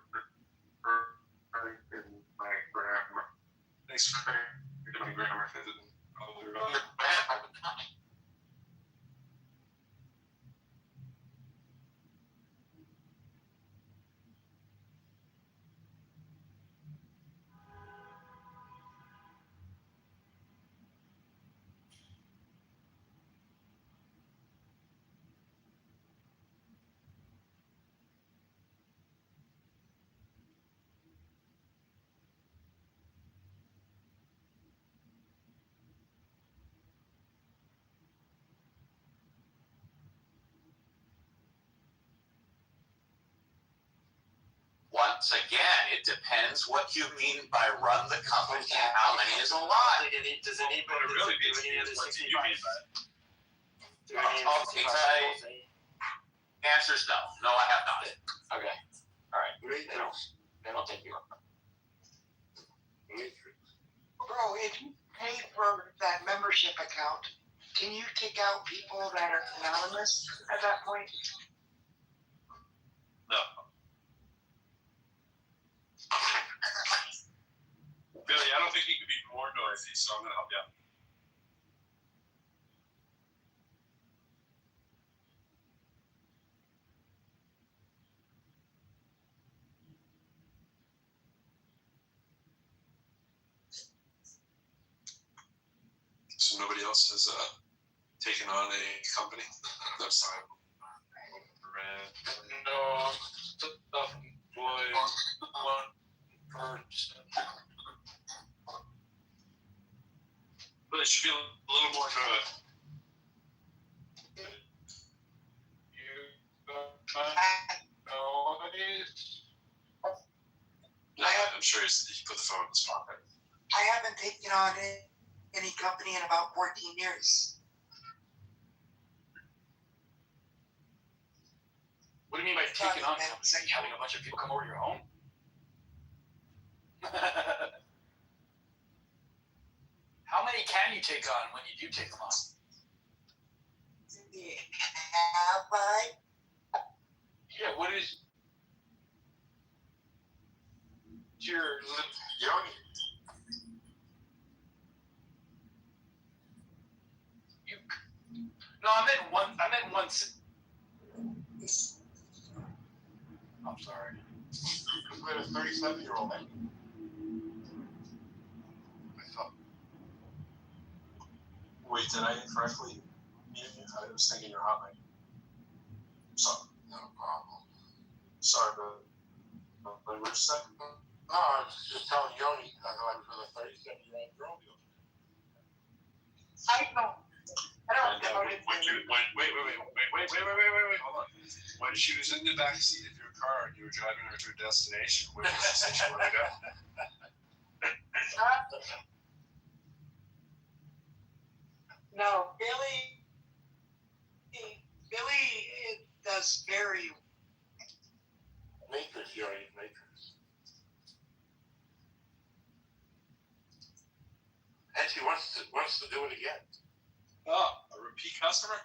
my grammar. Thanks for doing grammar. Once again, it depends what you mean by run the company. How many is a lot? Does anybody really do any of the what do you mean by it? Do any of the 65? Answer's no. No, I have not. Okay. All right. They don't take you. Bro, if you pay for that membership account, can you kick out people that are anonymous at that point? No. Billy, I don't think you could be more noisy, so I'm going to help you out. So nobody else has taken on a company? No, sorry. No, self-employed, one person. But there should be a little more to it. I'm sure he put the phone in his pocket. I haven't taken on any company in about 14 years. What do you mean by taking on companies? Like having a bunch of people come over to your home? How many can you take on when you do take them on? Have I? Yeah, what is your Yoni? No, I meant one. I'm sorry. Because we had a 37-year-old man. Wait, did I incorrectly mute you? I was thinking you're humming. Sorry. No problem. Sorry, but what were you saying? No, I was just telling Yoni I was with a 37-year-old girl the other day. I don't know. Wait, hold on. When she was in the back seat of your car and you were driving her to a destination, where did she say she wanted to go? No, Billy does very. Matrix, Yoni, Matrix. And she wants to do it again. Oh, a repeat customer?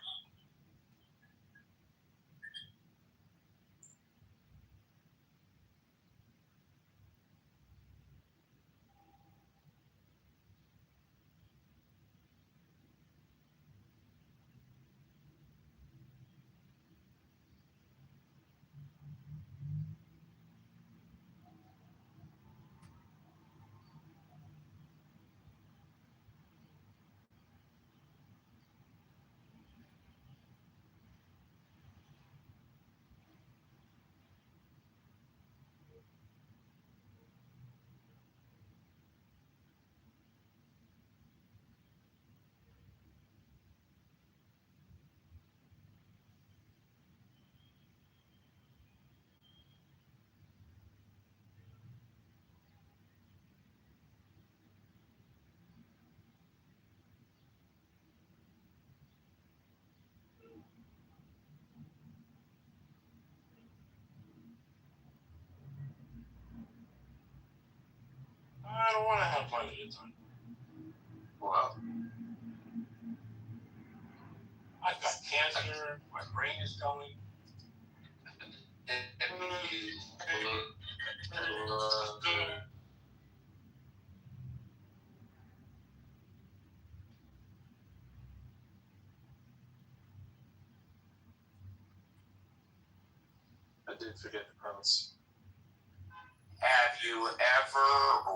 I don't want to have plenty of time. Well, I've got cancer. My brain is going. I did forget the premise. Have you ever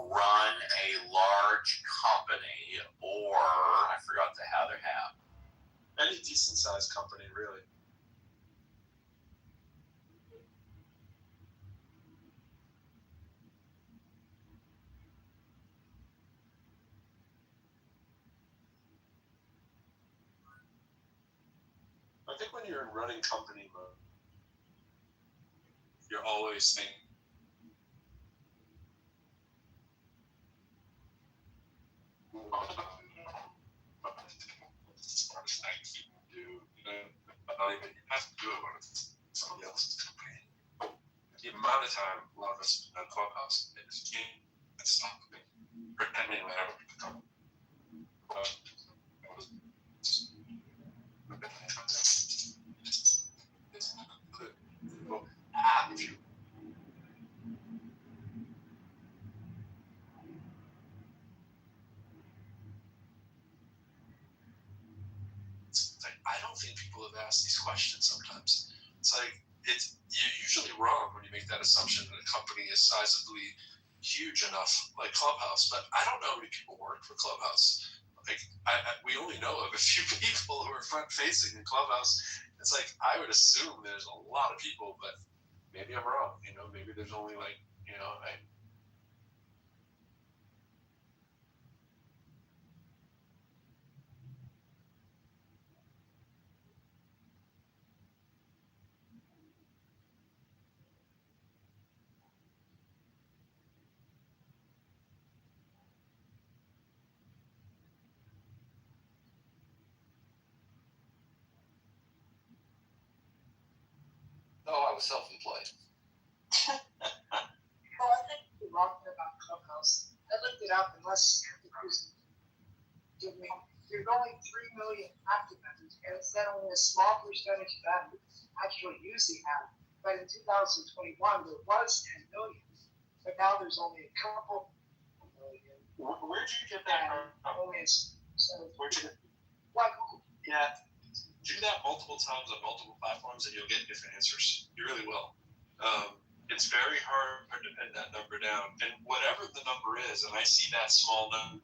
run a large company, or I forgot the other half? Any decent sized company, really. I think when you're in running company mode, you're always thinking, smartest thing you can do, not even you have to do it when it's somebody else's company. The amount of time a lot of us in Clubhouse is stopping, pretending that I would become. If you I don't think people have asked these questions sometimes. It's like you're usually wrong when you make that assumption that a company is sizably huge enough like Clubhouse, but I don't know how many people work for Clubhouse. Like we only know of a few people who are front facing in Clubhouse. It's like I would assume there's a lot of people, but maybe I'm wrong. Maybe there's only like was self-employed. Well, I think the wrong thing about Clubhouse. I looked it up, unless there's only 3 million active members, and it's that only a small percentage of them actually use the app. But in 2021, there was 10 million, but now there's only a couple million. Where'd you get that from? Only a percentage. Where'd you get? Like, Yeah. Do that multiple times on multiple platforms, and you'll get different answers. You really will. It's very hard to pin that number down, and whatever the number is, and I see that small number.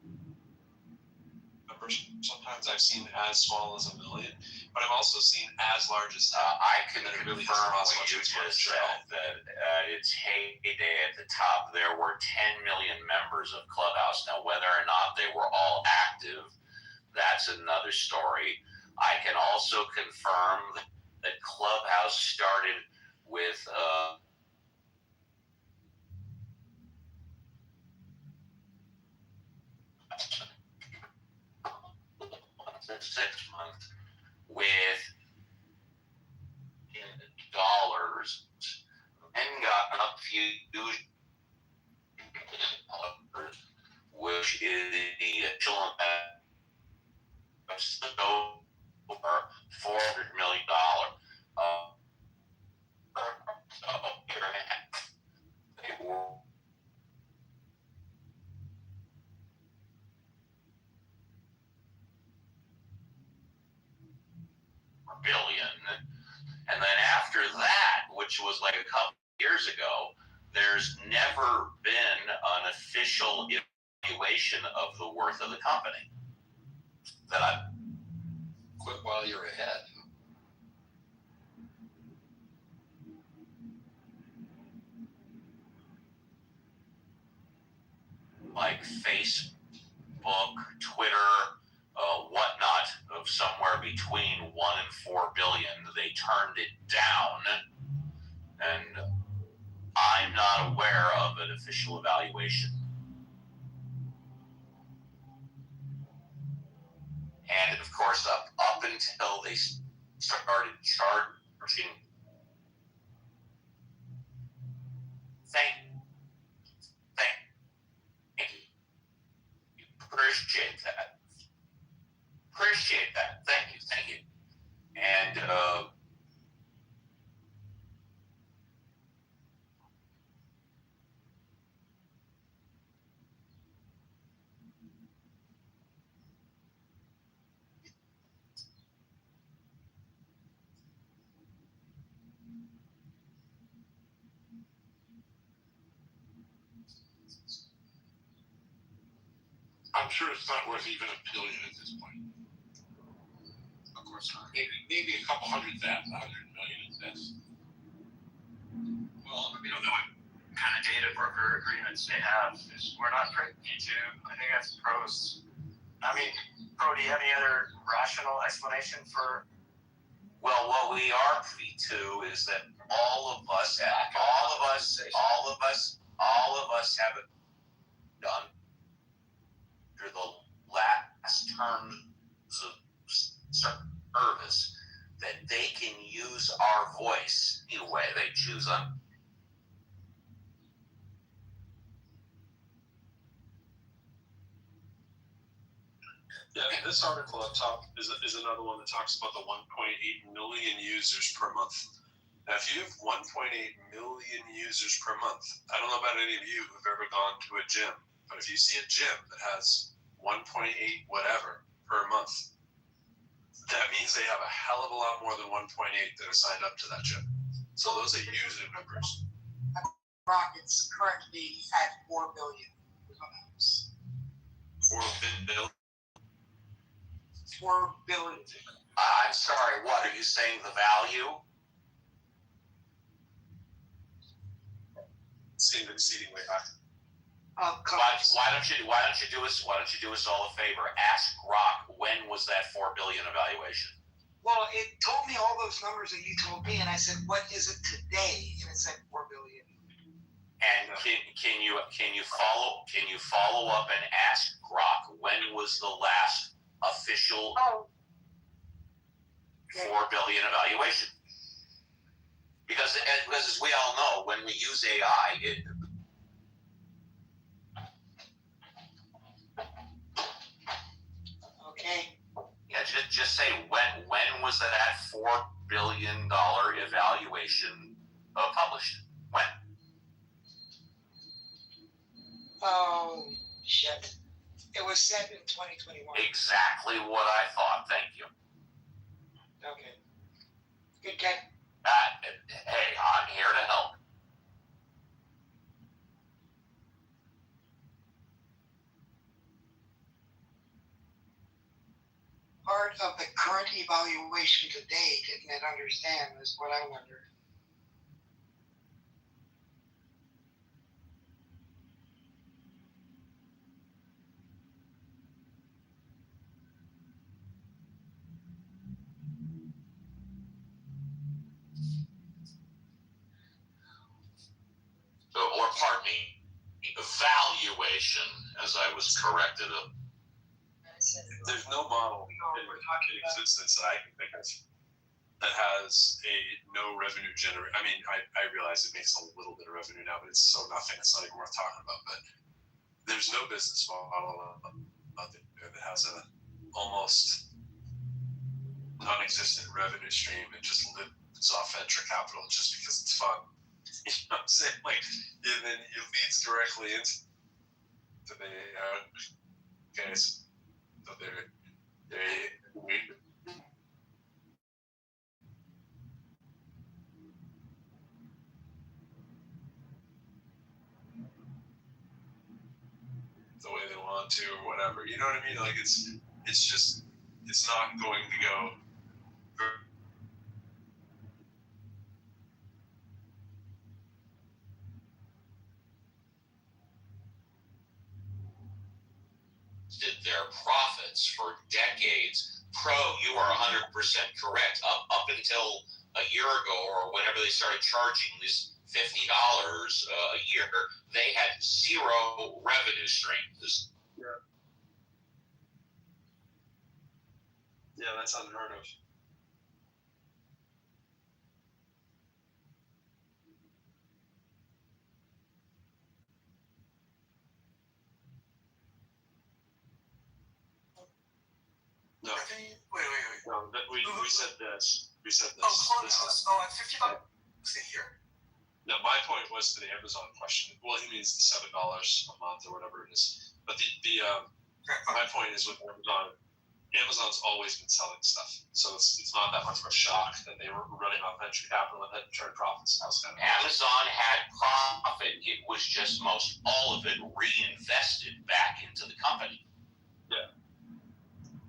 Sometimes I've seen as small as 1 million, but I've also seen as large as that. I can And it confirm really doesn't what cost much you of a just trail. said, that its heyday at the top, there were 10 million members of Clubhouse. Now, whether or not they were all active, that's another story. I can also confirm that Clubhouse started with 6 months with dollars, and got up huge, which is the equivalent of over $400 million. They were billion, and then after that, which was like a couple years ago, there's never been an official evaluation of the worth of the company. That I Quit while you're ahead. like Facebook, Twitter, whatnot, of somewhere between 1 and 4 billion. They turned it down, and I'm not aware of an official evaluation. And of course, up until they started charging, thank you. Appreciate that. Thank you. And I'm sure it's not worth even $1 billion at this point. Of course not. Maybe a couple $100 million at best. Well, we don't know what kind of data broker agreements they have. We're not privy to. I think that's pros. I mean, Pro, do you have any other rational explanation for? well, what we are privy to is that all of us have it done under the last terms of service that they can use our voice any way they choose on. Yeah, this article up top is another one that talks about the 1.8 million users per month. Now, if you have 1.8 million users per month, I don't know about any of you who've ever gone to a gym, but if you see a gym that has 1.8 whatever per month, that means they have a hell of a lot more than 1.8 that are signed up to that gym. So those are user numbers. Rockets currently at 4 billion. 4 billion. 4 billion. I'm sorry, what are you saying? The value? Seemed exceedingly high. Why don't you do us all a favor? Ask Grok, when was that 4 billion evaluation? Well, it told me all those numbers that you told me, and I said, "What is it today?" And it said 4 billion. And can you follow up and ask Grok, when was the last official 4 billion evaluation? Because as we all know, when we use AI, Okay. yeah, just say when was that $4 billion evaluation published? When? Oh, shit. It was set in 2021. Exactly what I thought. Thank you. Okay. Good catch. Hey, I'm here to help. Part of the current evaluation today didn't it understand is what I wonder. Or pardon me, evaluation, as I was corrected. There's no model in existence that I can think of that has a no revenue generate. I mean, I realize it makes a little bit of revenue now, but it's so nothing. It's not even worth talking about. But there's no business model out there that has a almost non-existent revenue stream. It just lives off venture capital just because it's fun. You know what I'm saying? Like, and then it leads directly into the case. So the way they want to or whatever. You know what I mean? Like it's just it's not going to go. Did their profits for decades. Pro, you are 100% correct. Up until a year ago or whenever they started charging this $50 a year, they had zero revenue streams. Yeah, that's unheard of. No. Wait. No, we said this. We said this. Oh, Clubhouse. Oh, at $50 a year. No, my point was to the Amazon question. Well, he means the $7 a month or whatever it is. But my point is with Amazon. Amazon's always been selling stuff, so it's not that much of a shock that they were running off venture capital and then turned profits. Amazon had profit. It was just most all of it reinvested back into the company. Yeah.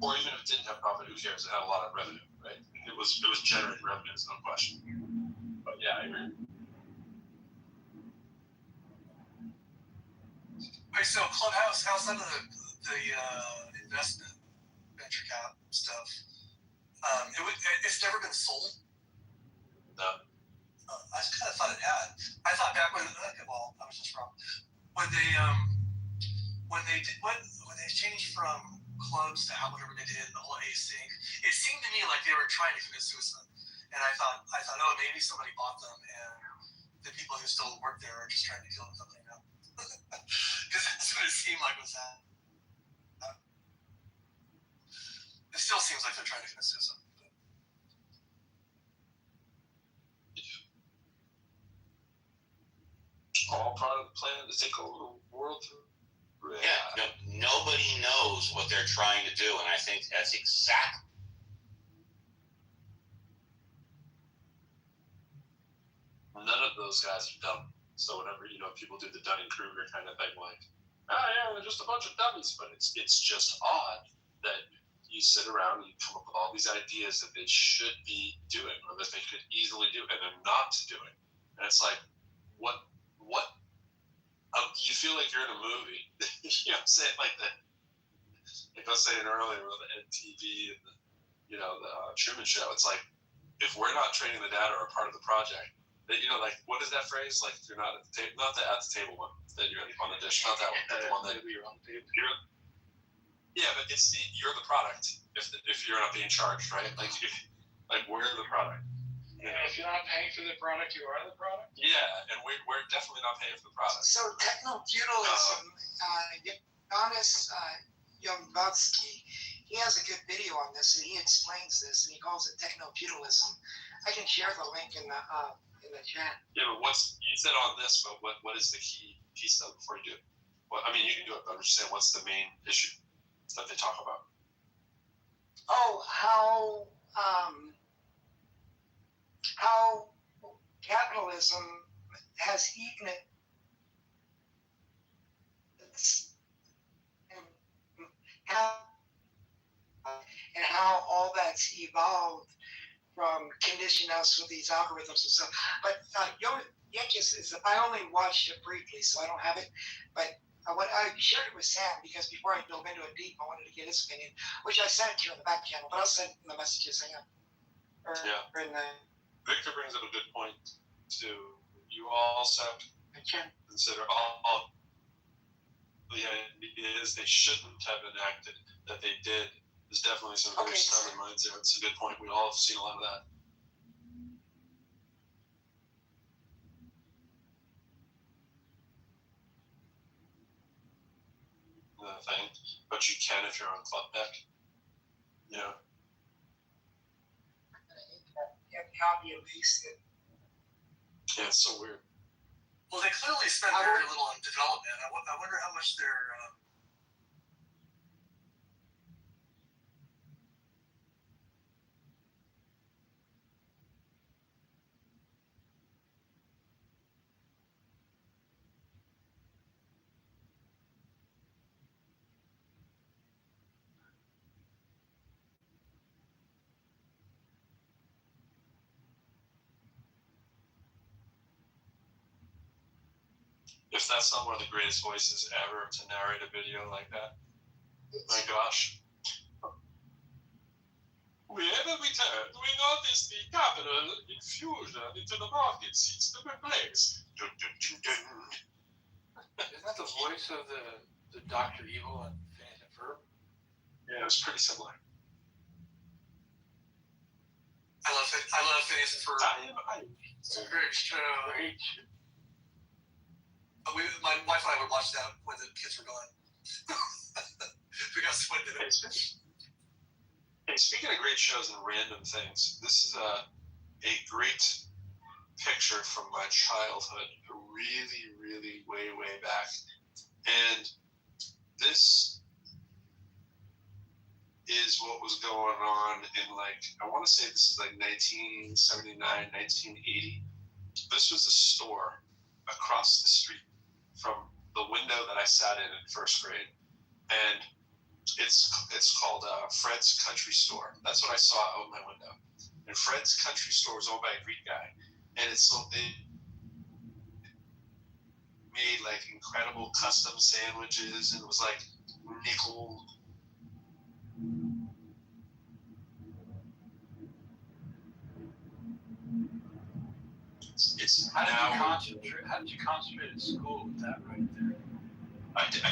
Or even if it didn't have profit, who cares? It had a lot of revenue, right? It was generating revenues, no question. But yeah, I agree. Right, so Clubhouse, outside of the investment venture cap stuff, it's never been sold. No. I just kind of thought it had. I thought back when well, I was just wrong. When they changed from clubs to whatever they did, the whole async, it seemed to me like they were trying to commit suicide. And I thought, oh, maybe somebody bought them, and the people who still work there are just trying to kill the company now. Because that's what it seemed like was that. It still seems like they're trying to commit suicide. All part of the plan to take over the world. Yeah, nobody knows what they're trying to do, and I think that's exactly. None of those guys are dumb. So whenever people do the Dunning-Kruger kind of thing, like, yeah, they're just a bunch of dummies. But it's just odd that you sit around and you come up with all these ideas that they should be doing or that they could easily do, and they're not doing. And it's like, what? You feel like you're in a movie. You know what I'm saying? Like I was saying earlier with the NTV and the Truman Show. It's like, if we're not training the data or part of the project, that like, what is that phrase? Like, you're not at the table, not the at the table one. That you're on the dish, not that one, but the one that you're on the table. Yeah, but you're the product. If you're not being charged, right? Like we're the product. If you're not paying for the product, you are the product. Yeah, and we're definitely not paying for the product. So techno-feudalism, Giannis Yombatsky, he has a good video on this, and he explains this, and he calls it techno-feudalism. I can share the link in the chat. Yeah, but you said on this, but what is the key piece though before you do it? Well, I mean, you can do it, but I'm just saying, what's the main issue that they talk about? Oh, how capitalism has eaten it. And how all that's evolved from conditioning us with these algorithms and stuff. But Yankees is, I only watched it briefly, so I don't have it. But I shared it with Sam because before I dove into it deep, I wanted to get his opinion, which I sent it to you on the back channel, but I'll send the messages Victor brings up a good point too. You also have to consider all the ideas they shouldn't have enacted that they did. There's definitely some very stubborn minds there. It's a good point. We all have seen a lot of that. The thing, but you can if you're on club deck. Yeah. Copy and paste it. Yeah, it's so weird. Well, they clearly spent very little on development. I wonder how much they're. If that's not one of the greatest voices ever to narrate a video like that, my gosh. Wherever we turn, we notice the capital infusion into the market seems to replace. Dun, dun, dun, dun. Isn't that the voice of the Dr. Evil and Phineas and Ferb? Yeah, it was pretty similar. I love Phineas and Ferb. It's a great show. Great show. My wife and I would watch that when the kids were gone. We got swept in it. Hey, speaking of great shows and random things, this is a great picture from my childhood, really, really way back. And this is what was going on in, like, I want to say this is like 1979, 1980. This was a store across the street from the window that I sat in first grade, and it's called Fred's Country Store. That's what I saw out my window. And Fred's Country Store was owned by a Greek guy, and they made like incredible custom sandwiches, and it was like nickel. It's How did you concentrate at school with that right there? I did.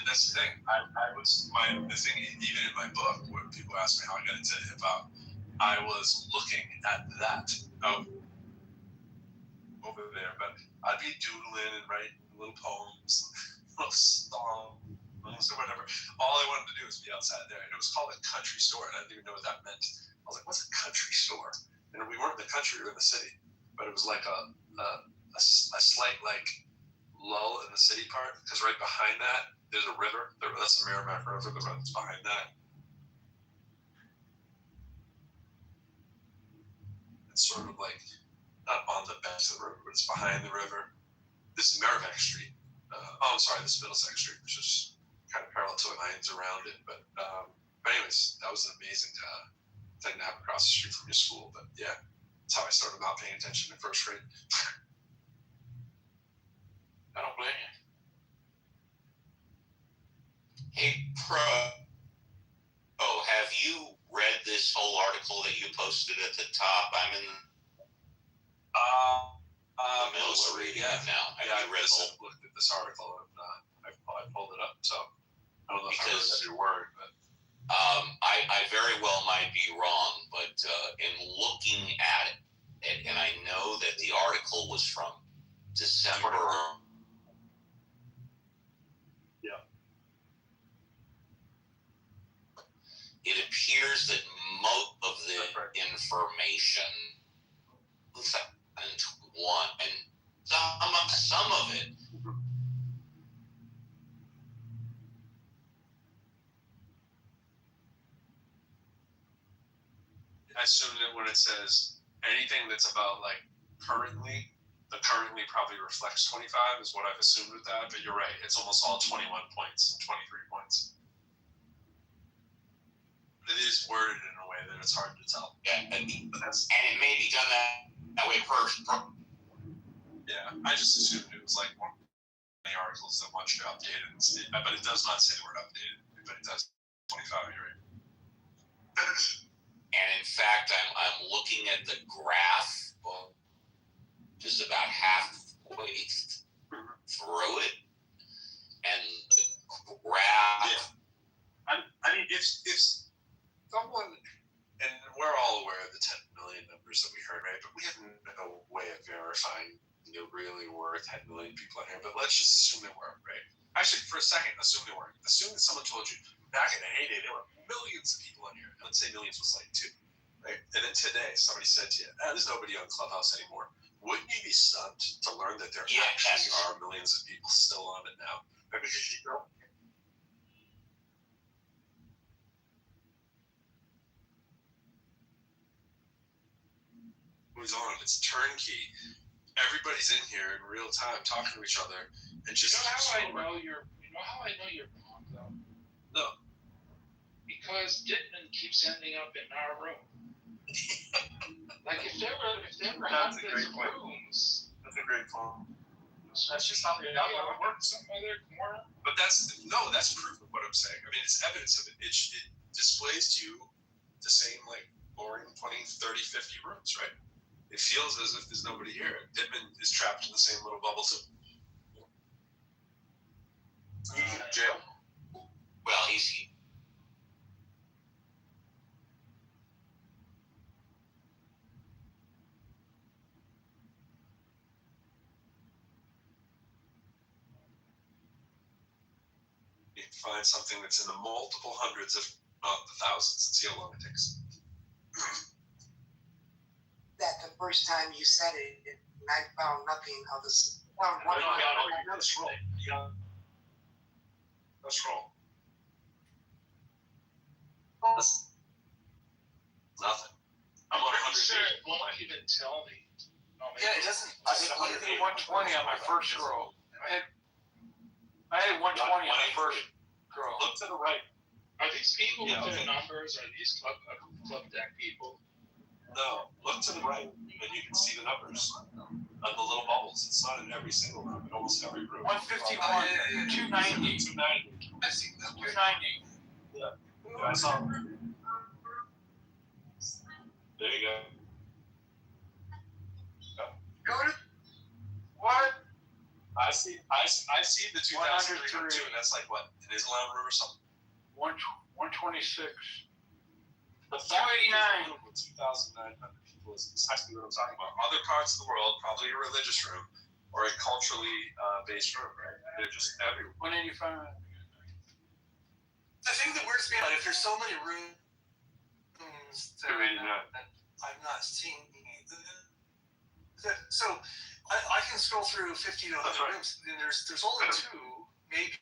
That's the thing. The thing, even in my book, where people ask me how I got into hip hop, I was looking at that over there. But I'd be doodling and writing little poems, little songs, or whatever. All I wanted to do was be outside there, and it was called a country store, and I didn't even know what that meant. I was like, "What's a country store?" And we weren't in the country; we were in the city. But it was like a slight like lull in the city part, because right behind that there's a river. That's the Merrimack River that runs behind that. It's sort of like not on the banks of the river, but it's behind the river. This is Merrimack Street. This is Middlesex Street, which is kind of parallel to it, lines around it. But anyways, that was an amazing thing to have across the street from your school. But yeah. That's how I started not paying attention in first grade. I don't blame you. Hey, Pro, have you read this whole article that you posted at the top? I'm in the middle of reading it now. I looked at this article and I pulled it up. So I don't know if I read every word, but I very well might be wrong, but in looking at it, and I know that the article was from December. Yeah. It appears that most of the information, and some of it. I assume that when it says anything that's about like currently, the currently probably reflects 25 is what I've assumed with that, but you're right. It's almost all 21 points and 23 points. It is worded in a way that it's hard to tell. Yeah, and it may be done that way first. Yeah, I just assumed it was like one of the articles that once you updated, but it does not say the word updated, but it does 25, you're right. And in fact, I'm looking at the graph, just about halfway through it, and the graph. Yeah. I mean, if someone, and we're all aware of the 10 million numbers that we heard, right? But we have no way of verifying there really were 10 million people in here. But let's just assume there were, right? Actually, for a second, assume there weren't. Assume that someone told you back in the heyday there were millions of people in here. And let's say millions was like 2, right? And then today somebody said to you, there's nobody on Clubhouse anymore. Wouldn't you be stunned to learn that there actually are millions of people still on it now? Because you don't. Who's on? It's turnkey. Everybody's in here in real time talking to each other and just. You know how I know you're wrong though? No. Because Dittman keeps ending up in our room. Like if there were hundreds of rooms. That's a great point. That's just how they work. Some other corner. But that's proof of what I'm saying. I mean, it's evidence of it. It displays to you the same like boring 20, 30, 50 rooms, right? It feels as if there's nobody here. Dittman is trapped in the same little bubble too. Jail? Well, he's. You find something that's in the multiple hundreds, if not the thousands, and see how long it takes. That the first time you said it, and I found nothing of this. You gotta scroll. Let's scroll. Nothing. I'm on 100. Sure, it won't even tell me. Yeah, it doesn't. I hit 120 on my first scroll. I had 120 on my first scroll. Look to the right. Are these people with their numbers? Are these club deck people? No, look to the right, and you can see the numbers on the little bubbles. It's not in every single room, in almost every room. 151, 290. 290. I see that. 290. Yeah, I saw it. There you go. Go to what? I see the 2,302, and that's like what, an Islam room or something? 126. The 289 with 2,900 people is exactly what I'm talking about. Other parts of the world, probably a religious room or a culturally based room, right? They're just everywhere. 185. The thing that weirds me out, if there's so many rooms that I'm not seeing, so I can scroll through 50 to 100 rooms, and there's only 2, maybe.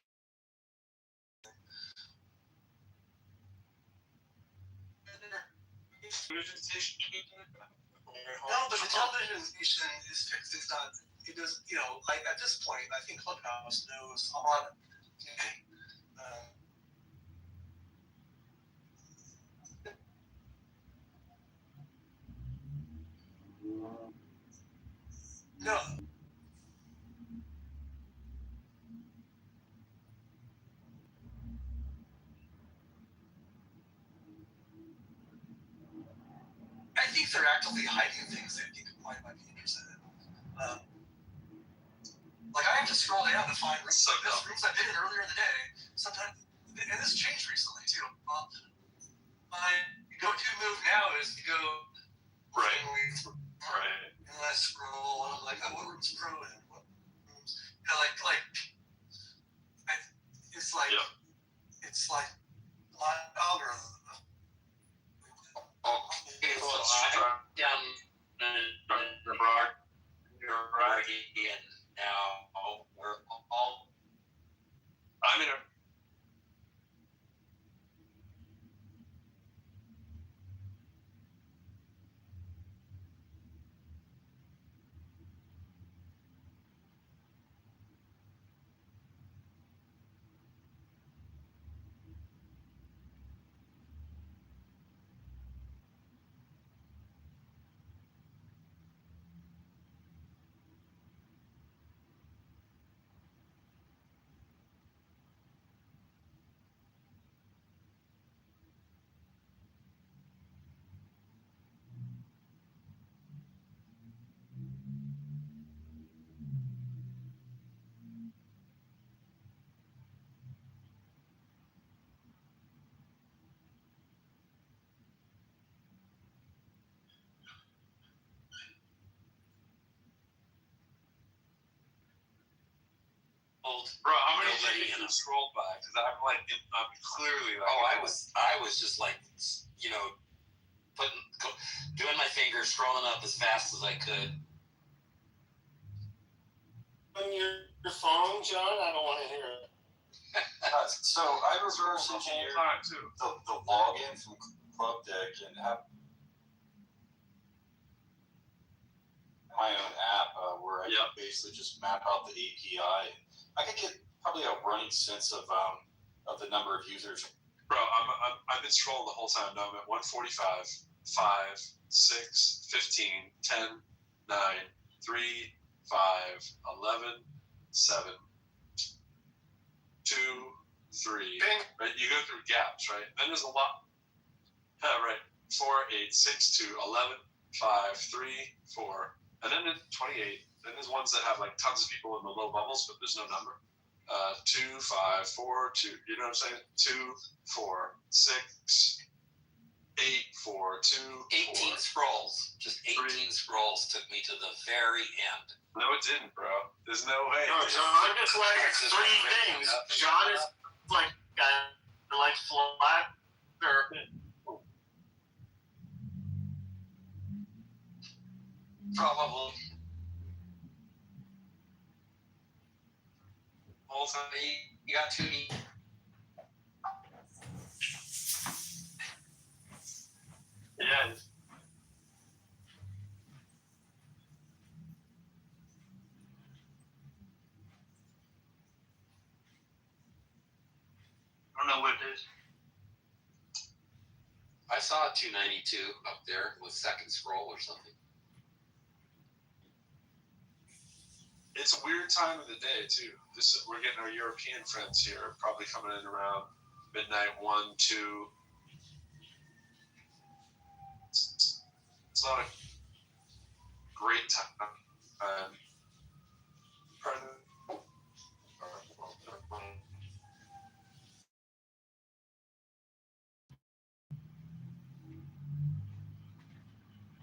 No, but the television station is fixed. It's not. It does. You know, like at this point, I think Clubhouse knows a lot. No. I think they're actively hiding things that people might be interested in. Like I have to scroll down to find rooms like this, rooms I did it earlier in the day. Sometimes, and this changed recently too. My go-to move now is to go. Right. Right. And then I scroll, and I'm like, oh, what room's pro in? What rooms? You know, it's like, Yep. it's like live algorithm. Okay, so I'm down the broad, you're right, and now we're all. I'm in a. Bro, how many Nobody did in you them. scroll by? Because I'm like, I'm clearly like. Oh, I was just like, you know, doing my finger, scrolling up as fast as I could. On your phone, John? I don't want to hear it. So I reverse engineered the login from Club Deck and have my own app where I can basically just map out the API. I could get probably a running sense of the number of users. Bro, I've been scrolling the whole time. Now I'm at 145, 5, 6, 15, 10, 9, 3, 5, 11, 7, 2, 3. Right? You go through gaps, right? Then there's a lot. Right. 4, 8, 6, 2, 11, 5, 3, 4. And then there's 28. Then there's ones that have like tons of people in the low bubbles, but there's no number. 2, 5, 4, 2. You know what I'm saying? 2, 4, 6, 8, 4, 2. 18 scrolls. Just 18 scrolls took me to the very end. No, it didn't, bro. There's no way. No, John is like three things. John is like flat or Probably. Also, you got 2. Yeah. I don't know what it is. I saw a 292 up there with second scroll or something. It's a weird time of the day too. We're getting our European friends here, probably coming in around midnight, 1, 2. It's not a great time.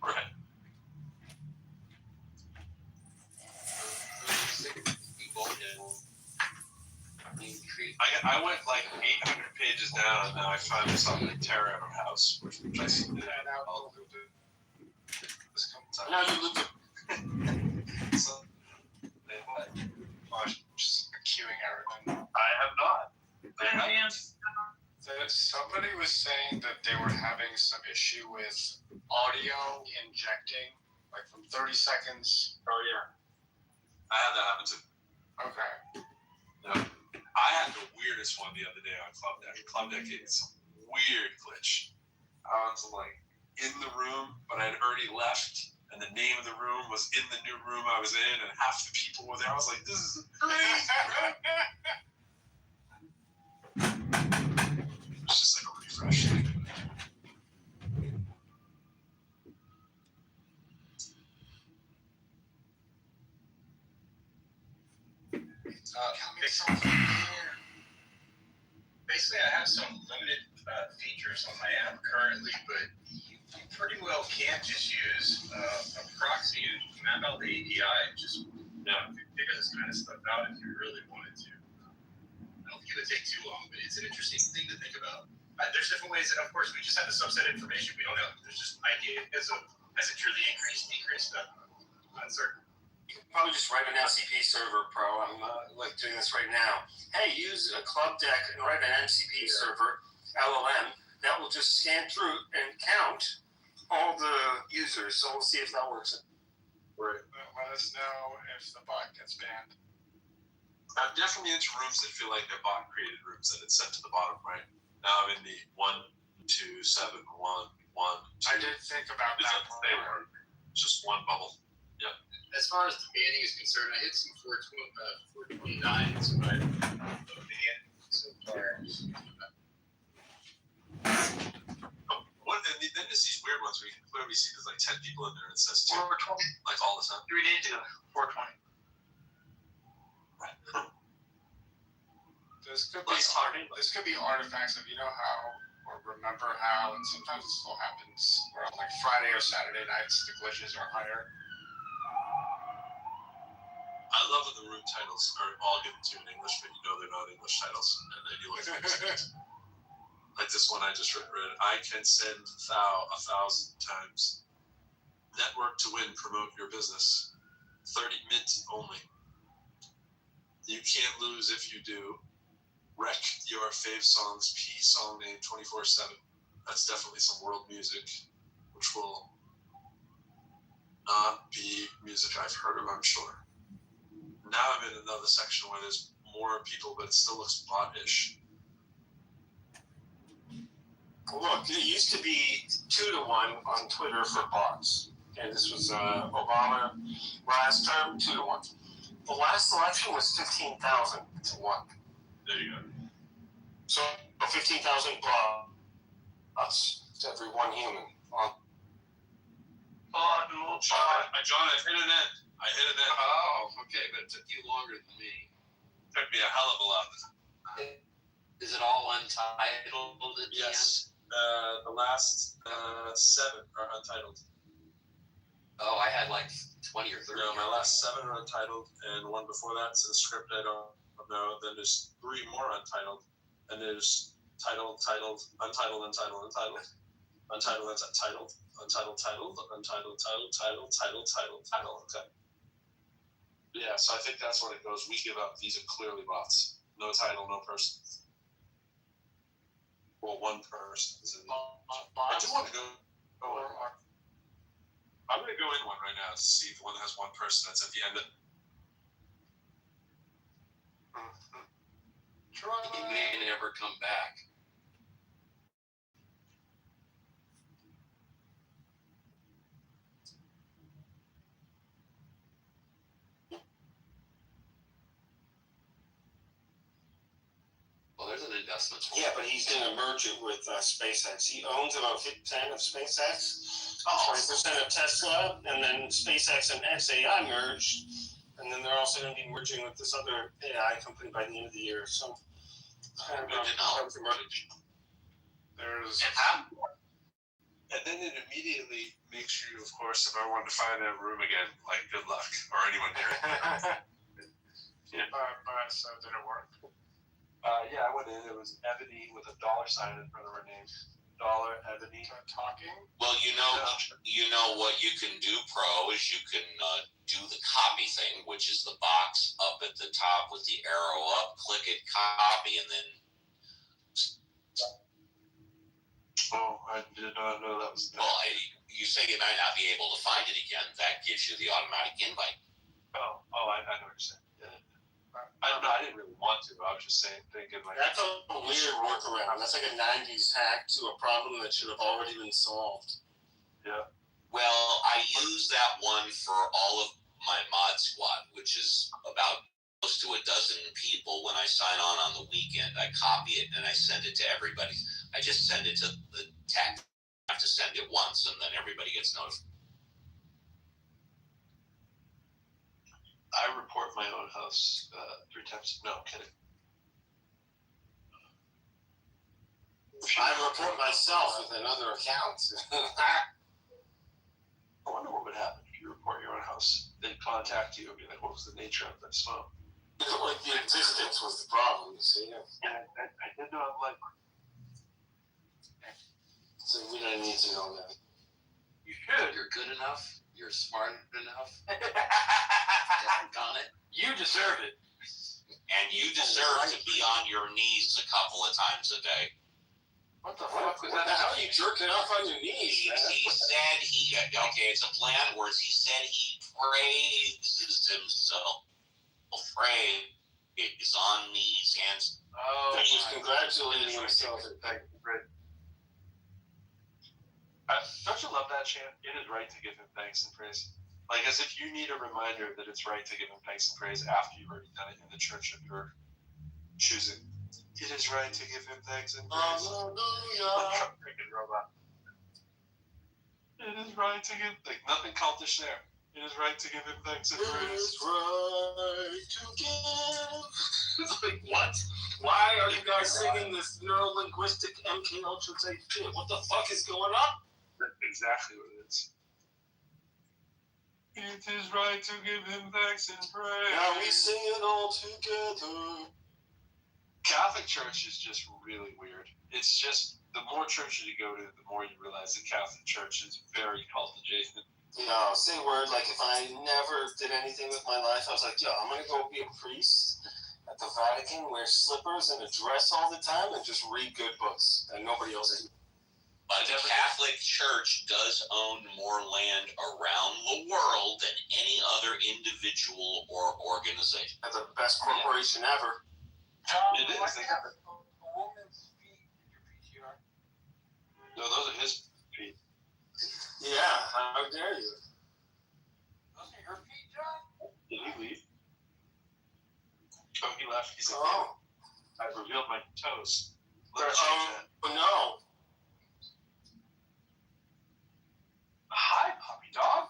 Right. I went like 800 pages down, and now I find myself in Terror House, which I see that out. now you look at So, just queuing everything. I have not. Somebody was saying that they were having some issue with audio injecting, like from 30 seconds. Oh yeah, I had that happen too. Okay. Yeah. I had the weirdest one the other day on Club Deck. Club Deck had some weird glitch. I was like in the room, but I had already left, and the name of the room was in the new room I was in, and half the people were there. I was like, this is crazy. It's just like a refresh. Basically, I have some limited features on my app currently, but you pretty well can just use a proxy is, of course, we just have the subset information. We don't know. There's just ideas of has it truly increased, decreased, uncertain. You can probably just write an MCP server, Pro. I'm like doing this right now. Hey, use a club deck and write an MCP server, LLM, that will just scan through and count all the users. So we'll see if that works. Right. Let us know if the bot gets banned. I'm definitely into rooms that feel like they're bot created rooms that it's sent to the bottom right. Now I'm in the 1, 2, 7, 1, 1. 2. I did think about that. They were just one bubble. Yep. As far as the banning is concerned, I hit some 429s, but no ban so far. What, and then there's these weird ones where you can clearly see there's like 10 people in there and it says 2. 420. Like all the time. 3 days ago, 420. This could be artifacts of, you know how, or remember how, and sometimes it still happens where on like Friday or Saturday nights the glitches are higher. I love when the room titles are all given to you in English, but you know they're not English titles, and then you look at like this one I just read. I can send thou 1,000 times. Network to win, promote your business. 30 mint only. You can't lose if you do. Wreck your fave songs, P song name 24/7. That's definitely some world music, which will not be music I've heard of, I'm sure. Now I'm in another section where there's more people, but it still looks bot-ish. Look, it used to be 2 to 1 on Twitter for bots. Okay, this was Obama last term, 2 to 1. The last election was 15,000 to 1. There you go. So 15,000 bots to every one human. John, I've hit an end. I hit an end. Oh, okay, but it took you longer than me. Took me a hell of a lot. Is it all untitled? Yes. The last 7 are untitled. Oh, I had like 20 or 30. No, my last 7 are untitled, and one before that's in a script I don't know. Then there's 3 more untitled, and there's titled, untitled, untitled, untitled, untitled, untitled, untitled, titled, untitled, titled, titled. Okay. Yeah, so I think that's what it goes. We give up. These are clearly bots. No title, no person. Well, one person is in. I do want to go. I'm going to go in one right now to see the one that has one person that's at the end of. He may never come back. Well, there's an investment. Yeah, but he's going to merge it with SpaceX. He owns about 50% of SpaceX, 20% of Tesla, and then SpaceX and XAI merged. And then they're also going to be merging with this other AI company by the end of the year. So, there's. And then it immediately makes you, of course, if I wanted to find that room again, like, good luck, or anyone here. Yeah. So did it work? Yeah, I went in. It was Ebony with a $sign in front of her name. Ebony. Talking. Well, you know what you can do, Pro, is you can do the copy thing, which is the box up at the top with the arrow up. Click it, copy, and then. Oh, I did not know that was there. Well, you say you might not be able to find it again. That gives you the automatic invite. Oh, I know what you're saying. I didn't really want to. I was just thinking like. That's a weird workaround. That's like a 90s hack to a problem that should have already been solved. Yeah. Well, I use that one for all of my mod squad, which is about close to a dozen people. When I sign on the weekend, I copy it and I send it to everybody. I just send it to the tech. I have to send it once, and then everybody gets notified. I report my own house 3 times. No, I'm kidding. I report myself with another account. I wonder what would happen if you report your own house. They'd contact you and be like, what was the nature of that smoke? Like the existence was the problem, you see? Yeah, I did know. I'm like, So we don't need to know that. You should. You're good enough. You're smart enough. On it. You deserve it. And you deserve to be on your knees a couple of times a day. What the fuck was that? How are you jerking off on your knees, man? He said okay, it's a planned words. He said he praises himself. He's on knees, hands. Oh, He's congratulating himself. Don't you love that chant? It is right to give him thanks and praise. Like as if you need a reminder that it's right to give him thanks and praise after you've already done it in the church of your choosing. It is right to give him thanks and praise. Hallelujah. Freaking robot. It is right to give nothing cultish there. It is right to give him thanks and praise. It's right to give. It's like, what? Why are you guys singing this neuro-linguistic MK Ultra type shit? What the fuck is going on? That's exactly what it is. It is right to give him thanks and praise. Now we sing it all together. Catholic Church is just really weird. It's just, the more churches you go to, the more you realize the Catholic Church is very cult adjacent. No, say word, like if I never did anything with my life, I was like, yo, I'm gonna go be a priest at the Vatican, wear slippers and a dress all the time, and just read good books, and nobody else is. But the Catholic Church does own more land around the world than any other individual or organization. That's the best corporation ever. It is. They got a woman's feet in your PTR. No, those are his feet. Yeah, how dare you? Those are your feet, John? Did he leave? Oh, he left. He said, I've revealed my toes. No. Hi, puppy dog.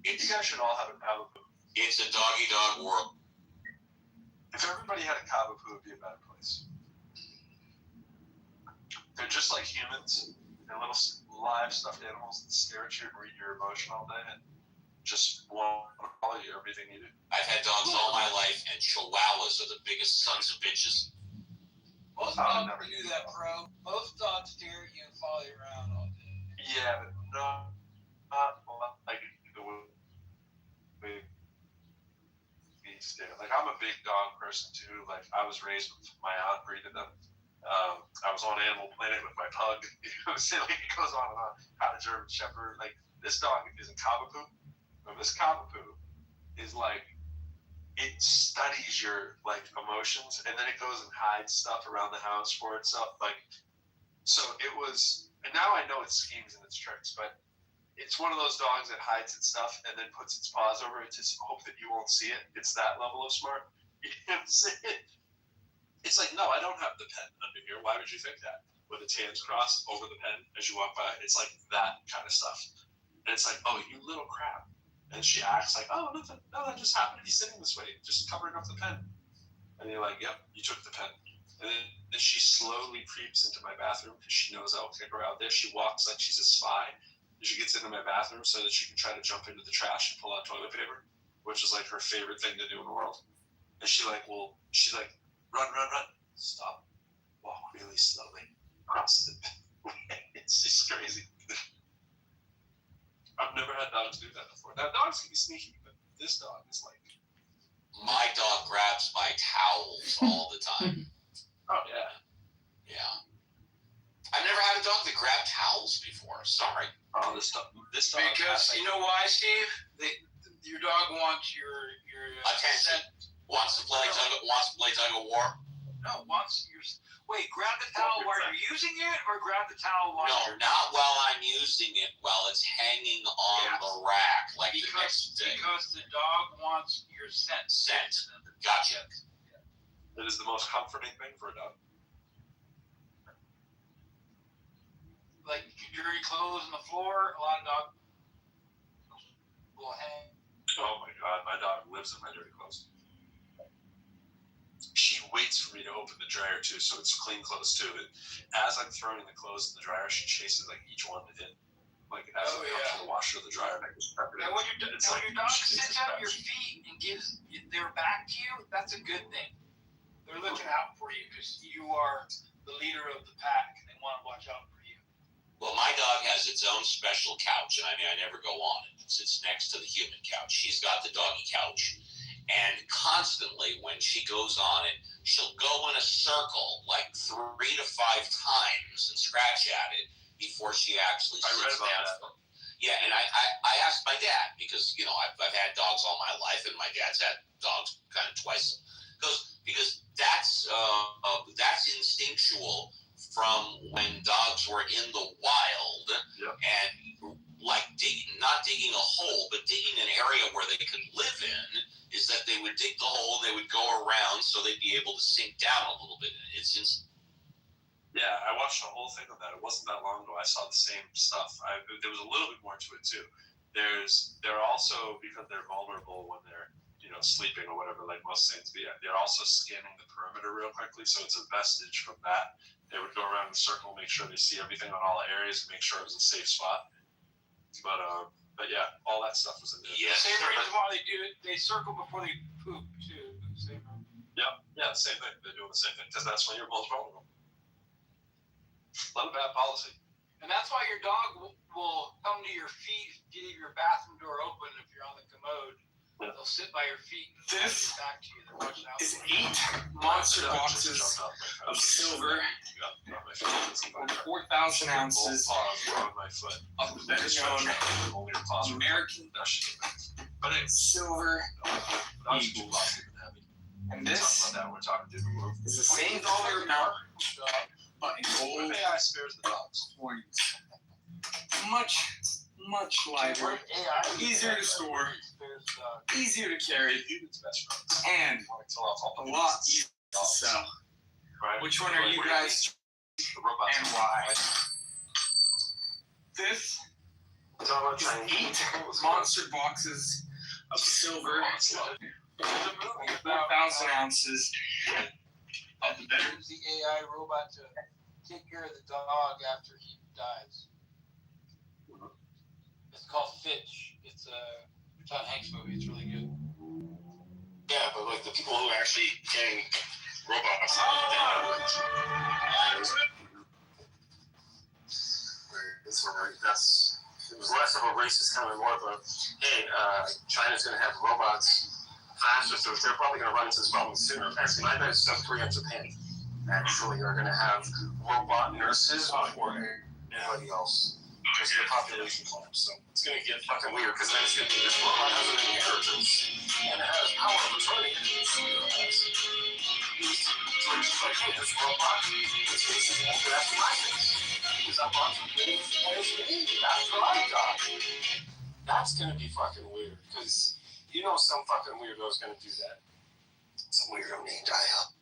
You guys should all have a Cavapoo. It's a doggy-dog world. If everybody had a Cavapoo, it would be a better place. They're just like humans. They're little live stuffed animals that stare at you and read your emotion all day and just want to follow you everything you do. I've had dogs all my life, and Chihuahuas are the biggest sons of bitches. Most dogs do that, bro. Most dogs stare at you and follow you around all day. Yeah, but not like the way we stare. Like I'm a big dog person too. Like I was raised with my aunt breeded them. I was on Animal Planet with my pug. You know, like it goes on and on. Had a German Shepherd. Like this dog is a Cavapoo. And this Cavapoo is like, it studies your like emotions, and then it goes and hides stuff around the house for itself. Like, so it was, and now I know its schemes and its tricks, but it's one of those dogs that hides its stuff and then puts its paws over it to hope that you won't see it. It's that level of smart. You know what I'm saying? It's like, no, I don't have the pen under here. Why would you think that? With its hands crossed over the pen as you walk by, it's like that kind of stuff. And it's like, oh, you little crap. And she acts like, oh, nothing. No, that just happened. He's sitting this way, just covering up the pen. And you're like, yep, you took the pen. And then she slowly creeps into my bathroom because she knows I'll kick her out there. She walks like she's a spy. And she gets into my bathroom so that she can try to jump into the trash and pull out toilet paper, which is like her favorite thing to do in the world. And she's like, run. Stop. Walk really slowly. Cross the It's just crazy. I've never had dogs do that before. Now, dogs can be sneaky, but this dog is like... My dog grabs my towels all the time. Oh, yeah. Yeah. I've never had a dog that grabbed towels before. Sorry. Oh, this dog. Because you know why, Steve? Your dog wants your attention. Wants to play tug of war. No, wants your. Wait, grab the towel while you're using it, or grab the towel while you're. No, not while I'm using it. While it's hanging on the rack, like the next day. Because the dog wants your scent. Gotcha. That is the most comforting thing for a dog. Like dirty clothes on the floor, a lot of dogs will hang. Oh my god, my dog lives in my dirty clothes. She waits for me to open the dryer too, so it's clean clothes too. And as I'm throwing the clothes in the dryer, she chases like each one in, like as it comes from the washer to the dryer. And I just prep it. And when your dog sits at your feet and gives their back to you, that's a good thing. They're looking out for you because you are the leader of the pack, and they want to watch out for you. Well, my dog has its own special couch, and I mean, I never go on it. It sits next to the human couch. She's got the doggy couch. And constantly, when she goes on it, she'll go in a circle like 3 to 5 times and scratch at it before she actually sits down. Yeah, and I asked my dad, because, you know, I've had dogs all my life, and my dad's had dogs kind of twice. Because that's instinctual from when dogs were in the wild, and like not digging a hole, but digging an area where they could live in, is that they would dig the hole, they would go around so they'd be able to sink down a little bit. Yeah, I watched the whole thing of that. It wasn't that long ago. I saw the same stuff. There was a little bit more to it too. They're also, because they're vulnerable when they're, you know, sleeping or whatever, like most things. But yeah, they're also scanning the perimeter real quickly, so it's a vestige from that. They would go around in a circle, make sure they see everything on all areas, and make sure it was a safe spot. But yeah, all that stuff was in there. Yeah, same reason why they do it. They circle before they poop too. Same. Yeah, same thing. They're doing the same thing because that's when you're most vulnerable. Not a bad policy. And that's why your dog will come to your feet, get your bathroom door open if you're on the commode. Yeah. They'll sit by your feet and this back to you. They're watching out. Is 8 monster boxes of silver, 4,000 ounces of the better known American silver eagle. And this is the same dollar amount, but in gold coins. Much lighter, easier to store, easier to carry, and a lot easier to sell. Which one are you guys and why? This is 8 monster boxes of silver, 4,000 ounces of the better. Use the AI robot to take care of the dog after he dies. It's called Fitch. It's a Tom Hanks movie. It's really good. Yeah, but like the people who are actually getting robots. It was less of a racist comment, more of a, hey, China's going to have robots faster, so they're probably going to run into this problem sooner. Actually, I bet South Korea and Japan actually are going to have robot nurses before anybody else. Because of the population plan. So it's going to get fucking weird, because then it's going to be this robot has an inheritance and it has power of attorney. So it's like, hey, this robot, this is that's my face. Because I bought some things after I died. That's going to be fucking weird, because you know some fucking weirdo is going to do that. Some weirdo named I.L.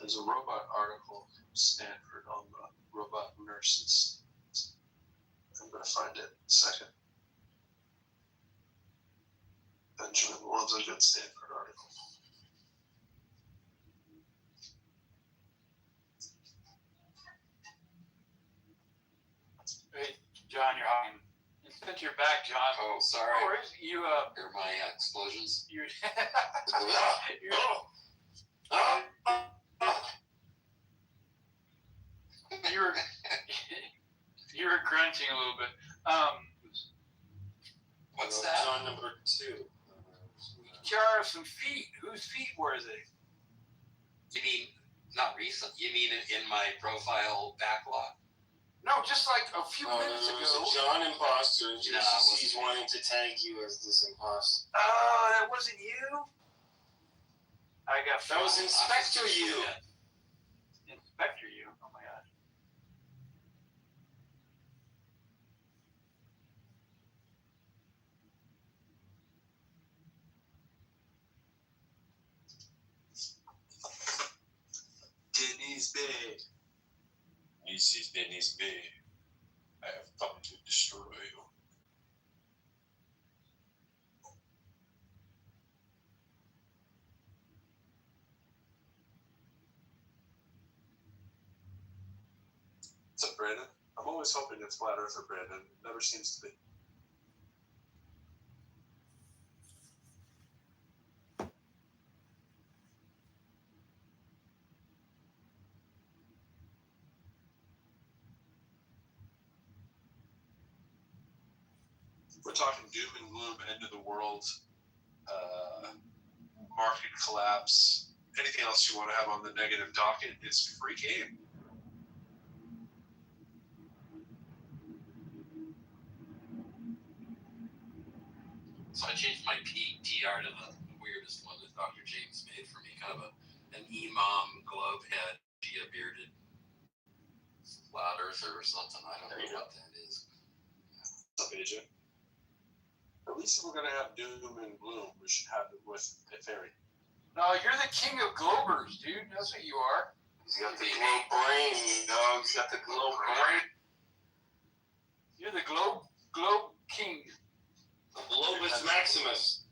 There's a robot article from Stanford on the robot nurses. I'm going to find it in a second. Benjamin loves a good Stanford article. Hey, John, you're hiding. Since you're back, John. Oh, sorry. Oh, you Hear my explosions? You were grunting a little bit. What's that? On number 2. Jar of some feet. Whose feet were they? You mean not recent? You mean in my profile backlog? No, just like a few minutes ago. It was a John imposter. No, JCC's wanting to tag you as this imposter. Oh, that wasn't you? I got That was Inspector you. Inspector you. Oh my god. Denny's Bay. This is Denny's Bay. I have come to destroy you. What's up, Brandon? I'm always hoping it's flat earther, Brandon. Never seems to be. We're talking doom and gloom, end of the world, market collapse, anything else you want to have on the negative docket, it's free game. So I changed my PTR to the weirdest one that Dr. James made for me, kind of an imam globe head, a bearded flat earther or something. I don't know what that is. What's up, AJ? At least if we're gonna have doom and gloom, we should have it with a fairy. No, you're the king of globers, dude. That's what you are. He's got the globe brain, you know. He's got the globe brain. You're the globe king. The Globus Maximus.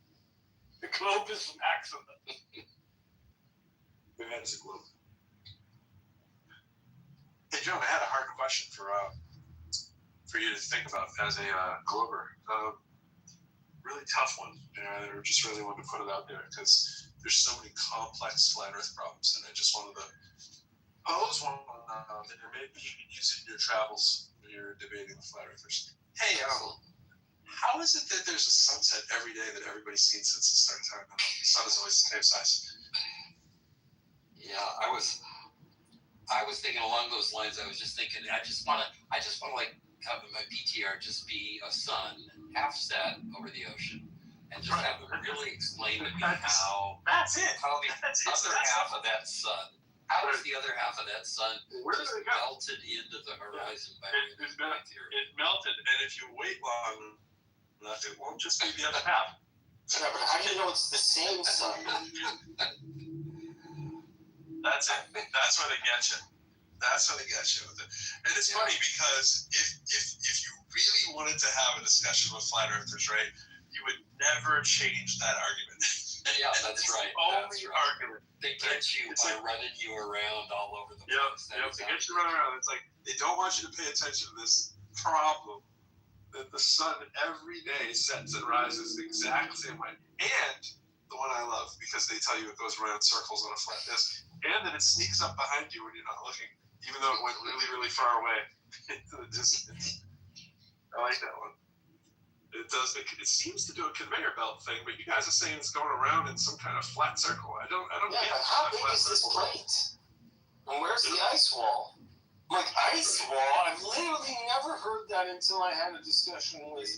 The Globus Maximus. Your head is a globe. Hey, Joe, I had a hard question for you to think about as a glober. Really tough one. I just really wanted to put it out there because there's so many complex flat Earth problems, and I just wanted to pose one that maybe you can use it in your travels when you're debating with flat Earthers. Hey, how is it that there's a sunset every day that everybody's seen since the start of time? The sun is always the same size. Yeah, I was thinking along those lines. I was just thinking, I just want to like have my PTR just be a sun half set over the ocean, and just have them really explain to me how the other half of that sun. How is the other half of that sun just melted into the horizon by it melted, and if you wait long enough, it won't just be the other half. Yeah, but how do you know it's the same sun? That's it. That's where they get you. That's where they get you with it. And it's funny because if you really wanted to have a discussion with flat earthers, right, you would never change that argument. Yeah, that's right. Only argument. They get you by running you around all over the place. Yep, they get you running around. It's like they don't want you to pay attention to this problem that the sun every day sets and rises the exact same way. And the one I love, because they tell you it goes around circles on a flat disk, and that it sneaks up behind you when you're not looking, even though it went really, really far away into the distance. I like that one. It does. It seems to do a conveyor belt thing, but you guys are saying it's going around in some kind of flat circle. I don't Yeah, get but how big is this plate? And where's the ice wall? Like, ice wall? I've literally never heard that until I had a discussion with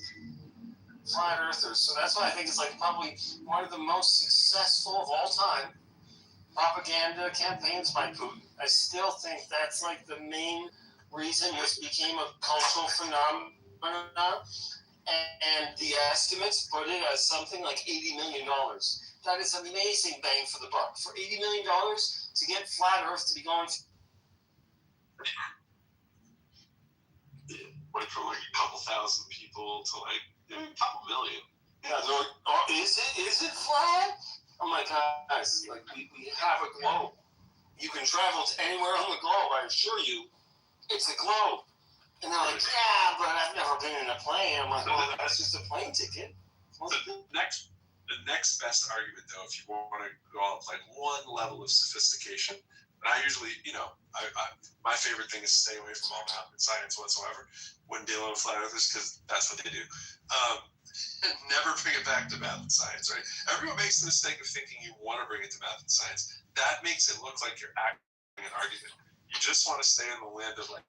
flat earthers. So that's why I think it's like probably one of the most successful of all time propaganda campaigns by Putin. I still think that's like the main reason this became a cultural phenomenon. And the estimates put it as something like $80 million. That is amazing bang for the buck. For $80 million to get flat Earth to be going. Went from like a couple thousand people to like a couple million. Yeah, they're like, oh, is it flat? I'm like, guys, like we have a globe. You can travel to anywhere on the globe. I assure you, it's a globe. And they're like, yeah, but I've never been in a plane. I'm like, well, that's just a plane ticket. The next best argument, though, if you want to go up like one level of sophistication, and I usually, my favorite thing is stay away from all math and science whatsoever when dealing with flat earthers, because that's what they do. and never bring it back to math and science, right? Everyone makes the mistake of thinking you want to bring it to math and science. That makes it look like you're acting an argument. You just want to stay in the land of like,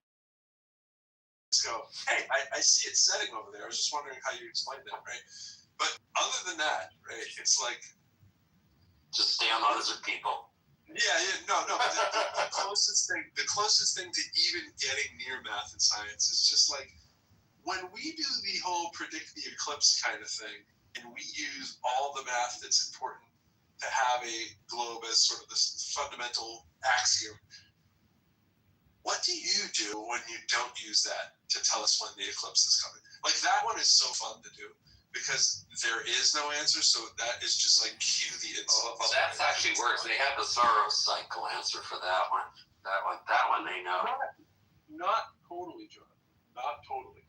let's go, hey, I see it setting over there. I was just wondering how you explained that, right? But other than that, right, it's like, just stay on the lizard people. No. But the closest thing to even getting near math and science is just like, when we do the whole predict the eclipse kind of thing, and we use all the math that's important to have a globe as sort of this fundamental axiom, what do you do when you don't use that to tell us when the eclipse is coming? Like, that one is so fun to do because there is no answer, so that is just like cue the insult. Well, that actually works. They have the Sorrow cycle answer for that one. That one they know. Not totally, John. Not totally.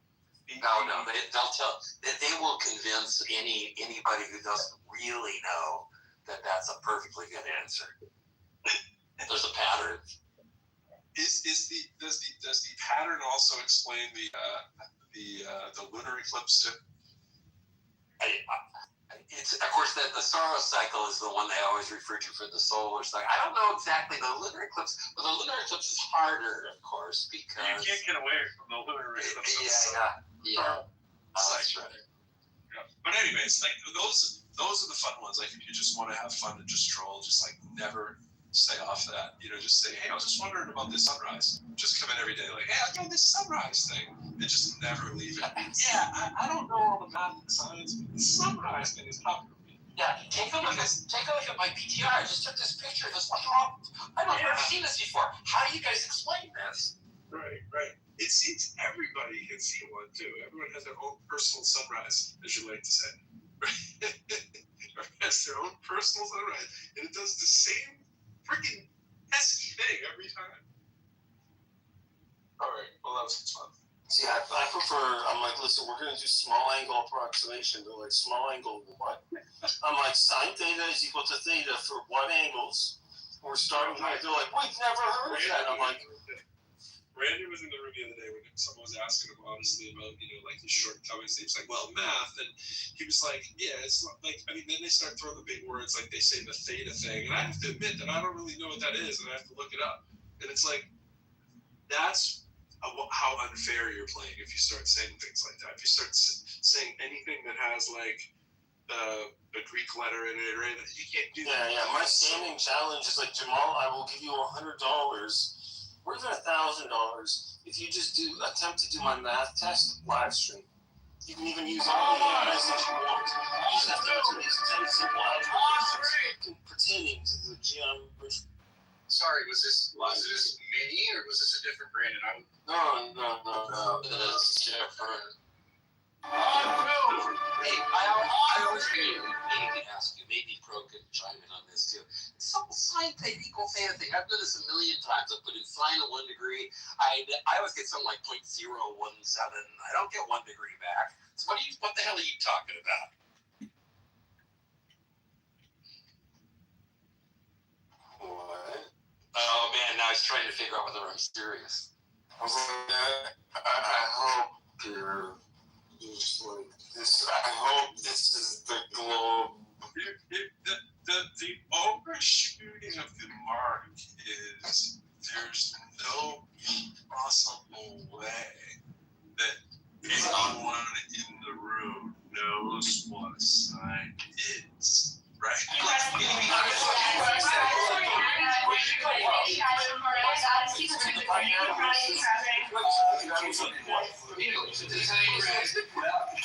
No, they'll tell. They will convince anybody who doesn't really know that that's a perfectly good answer. There's a pattern. Does the pattern also explain the lunar eclipse too? It's of course that the Sorrow cycle is the one they always refer to for the solar cycle. I don't know exactly the lunar eclipse, but the lunar eclipse is harder, of course, because you can't get away from the lunar eclipse. Yeah. That's right. Yeah. But anyways, like those are the fun ones. Like if you just want to have fun and just troll, just like never stay off that. You know, just say, hey, I was just wondering about this sunrise. Just come in every day, like, hey, I know this sunrise thing, and just never leave it. Yeah, I don't know all the math and science, but the sunrise thing is popular. Yeah, take a look at my PTR. I just took this picture of this. I've never seen this before. How do you guys explain this? Right. It seems everybody can see one too. Everyone has their own personal sunrise, as you like to say. Everyone has their own personal sunrise, and it does the same freaking pesky thing every time. All right, well that was fun. See, I prefer. I'm like, listen, we're gonna do small angle approximation. They're like, small angle what? I'm like, sine theta is equal to theta for what angles? We're starting here. They're like, we've never heard of that. I'm like. Brandon was in the room the other day when someone was asking him honestly about, like his shortcomings. He was like, well, math. And he was like, yeah, it's not like, then they start throwing the big words, like they say the theta thing. And I have to admit that I don't really know what that is, and I have to look it up. And it's like, that's how unfair you're playing if you start saying things like that. If you start saying anything that has like a Greek letter in it, right? You can't do that. Yeah. My standing challenge is like, Jamal, I will give you $100. Or even $1,000 if you just attempt to do my math test live stream. You can even use all the AIs that you want. You just have to answer these 10 simple algebra questions pertaining to the geometry. Sorry, was this me or was this a different Brandon? No. It's different. Hey, I always need to ask you. Maybe Pro could chime in on this too. Some sine theta equal theta thing. I've done this a million times. I put in sine of 1 degree. I always get something like 0.017. I don't get 1 degree back. So what the hell are you talking about? What? Oh man, now he's trying to figure out whether I'm serious. I hope you're just like this. I hope this is the globe. The overshooting of the mark is there's no possible way that anyone in the room knows what a sign is, right? He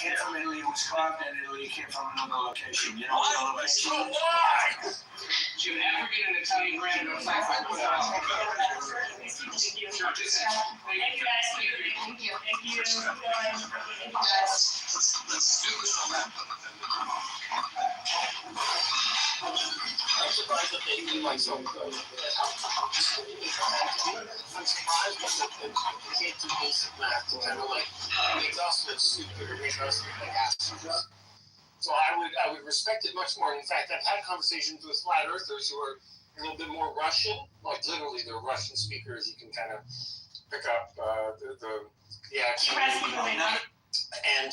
came from Italy, was carved in Italy, he came from another location. You know Why? Should African and Italian brand of like Thank you guys. Thank you. Let's do this on that. I'm surprised that they do like so good. I'm surprised that they can't do basic math to kind of like make us look stupid or make us look like assholes. So I would respect it much more. In fact, I've had conversations with flat earthers who are a little bit more Russian, like literally they're Russian speakers. You can kind of pick up the accent. And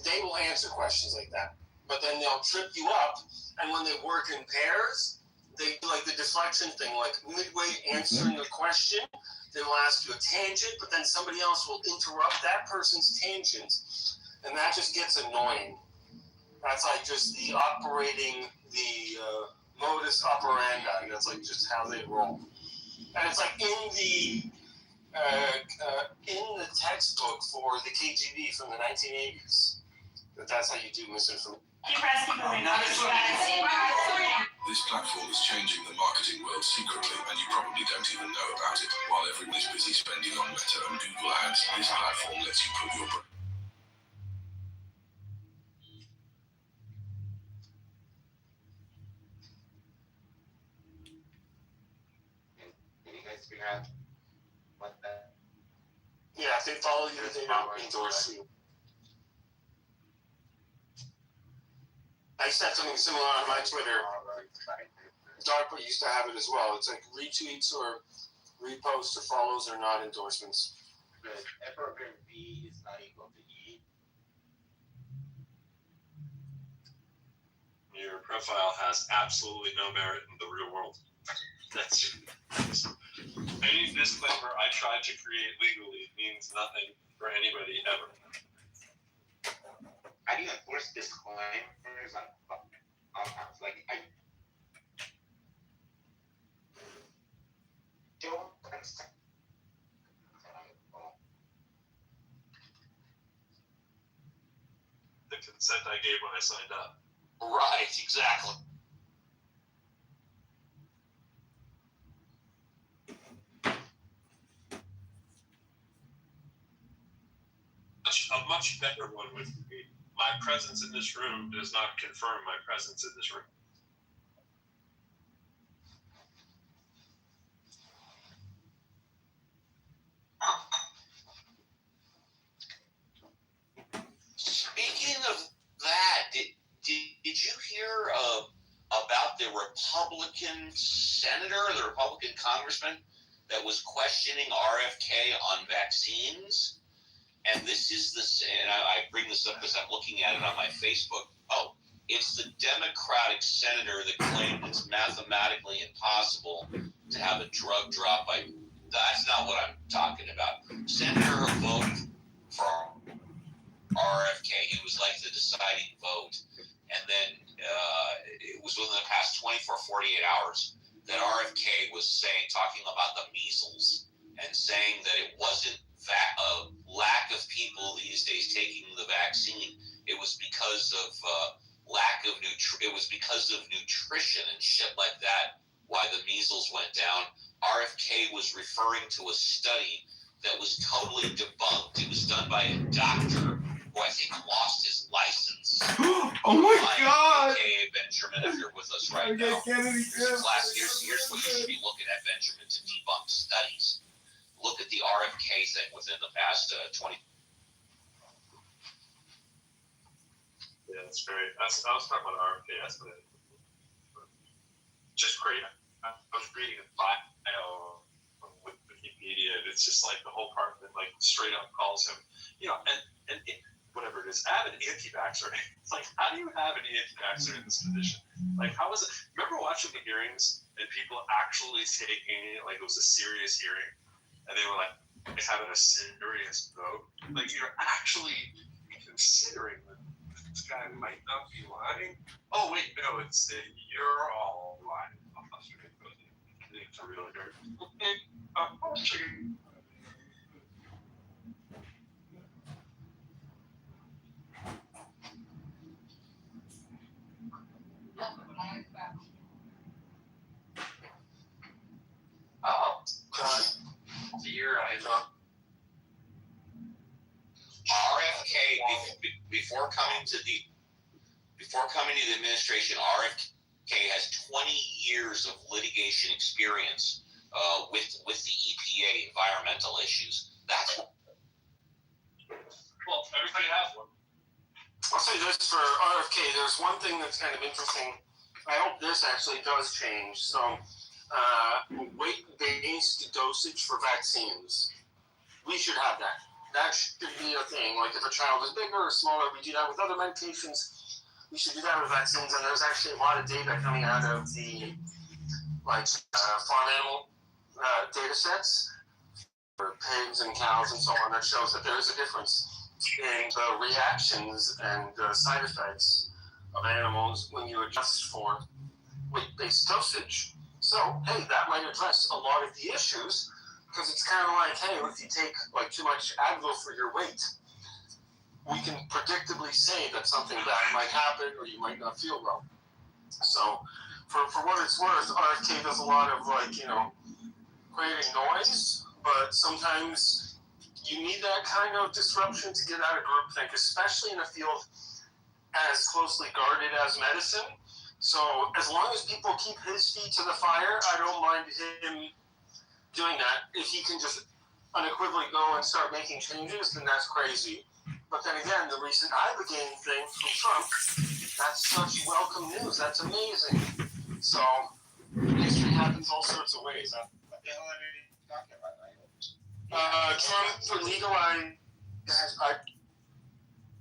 they will answer questions like that. But then they'll trip you up, and when they work in pairs, they do like the deflection thing, like midway answering the question, they will ask you a tangent, but then somebody else will interrupt that person's tangent, and that just gets annoying. That's like just the operating, the modus operandi. That's like just how they roll. And it's like in the textbook for the KGB from the 1980s. That's how you do misinformation. This platform is changing the marketing world secretly, and you probably don't even know about it. While everyone's busy spending on Meta and Google ads, this platform lets you put your Can you guys figure out what that? Yeah, if they follow you, they don't endorse you. I used to have something similar on my Twitter. DARPA used to have it as well. It's like retweets or reposts or follows are not endorsements. But F over V is not equal to E. Your profile has absolutely no merit in the real world. That's any disclaimer I tried to create legally means nothing for anybody ever. How do you enforce disclaimers on compounds? Like, I don't understand. The consent I gave when I signed up. Right, exactly. A much better one would be, my presence in this room does not confirm my presence in this room. Speaking of that, did you hear about the Republican senator, the Republican congressman that was questioning RFK on vaccines? And this is and I bring this up because I'm looking at it on my Facebook. Oh, it's the Democratic senator that claimed it's mathematically impossible to have a drug drop by. That's not what I'm talking about. Senator who voted for RFK. He was like the deciding vote. And then it was within the past 24, 48 hours that RFK was talking about the measles and saying that it wasn't a lack of people these days taking the vaccine. It was because of it was because of nutrition and shit like that why the measles went down. RFK was referring to a study that was totally debunked. It was done by a doctor who I think lost his license. Oh my God! AKA Benjamin, if you're with us right now. Here's what you should be looking at, Benjamin, to debunk studies. Look at the RFK thing within the past 20. Yeah, that's great. I was talking about RFK yesterday. Just great. I was reading a bio with Wikipedia, and it's just like the whole part that like straight up calls him, and whatever it is, have an anti-vaxxer. It's like, how do you have an anti-vaxxer in this position? Like, how was it? Remember watching the hearings and people actually taking it like it was a serious hearing? And they were like having a serious vote. Like, you're actually considering that this guy might not be lying. Oh wait, no, you're all lying. It's really hurt. RFK before coming to the administration, RFK has 20 years of litigation experience with the EPA environmental issues. That's well, everybody has one. I'll say this for RFK. There's one thing that's kind of interesting. I hope this actually does change. So, weight-based dosage for vaccines. We should have that. that should be a thing. Like if a child is bigger or smaller, we do that with other medications. We should do that with vaccines. And there's actually a lot of data coming out of the farm animal data sets for pigs and cows and so on that shows that there is a difference in the reactions and side effects of animals when you adjust for weight-based dosage. So, hey, that might address a lot of the issues, because it's kind of like, hey, if you take like too much Advil for your weight, we can predictably say that something bad might happen or you might not feel well. So, for what it's worth, RFK does a lot of creating noise, but sometimes you need that kind of disruption to get out of groupthink, especially in a field as closely guarded as medicine. So as long as people keep his feet to the fire, I don't mind him doing that. If he can just unequivocally go and start making changes, then that's crazy. But then again, the recent Ibogaine thing from Trump, that's such welcome news. That's amazing. So history happens all sorts of ways. What the hell are you talking about? Trump for legalizing.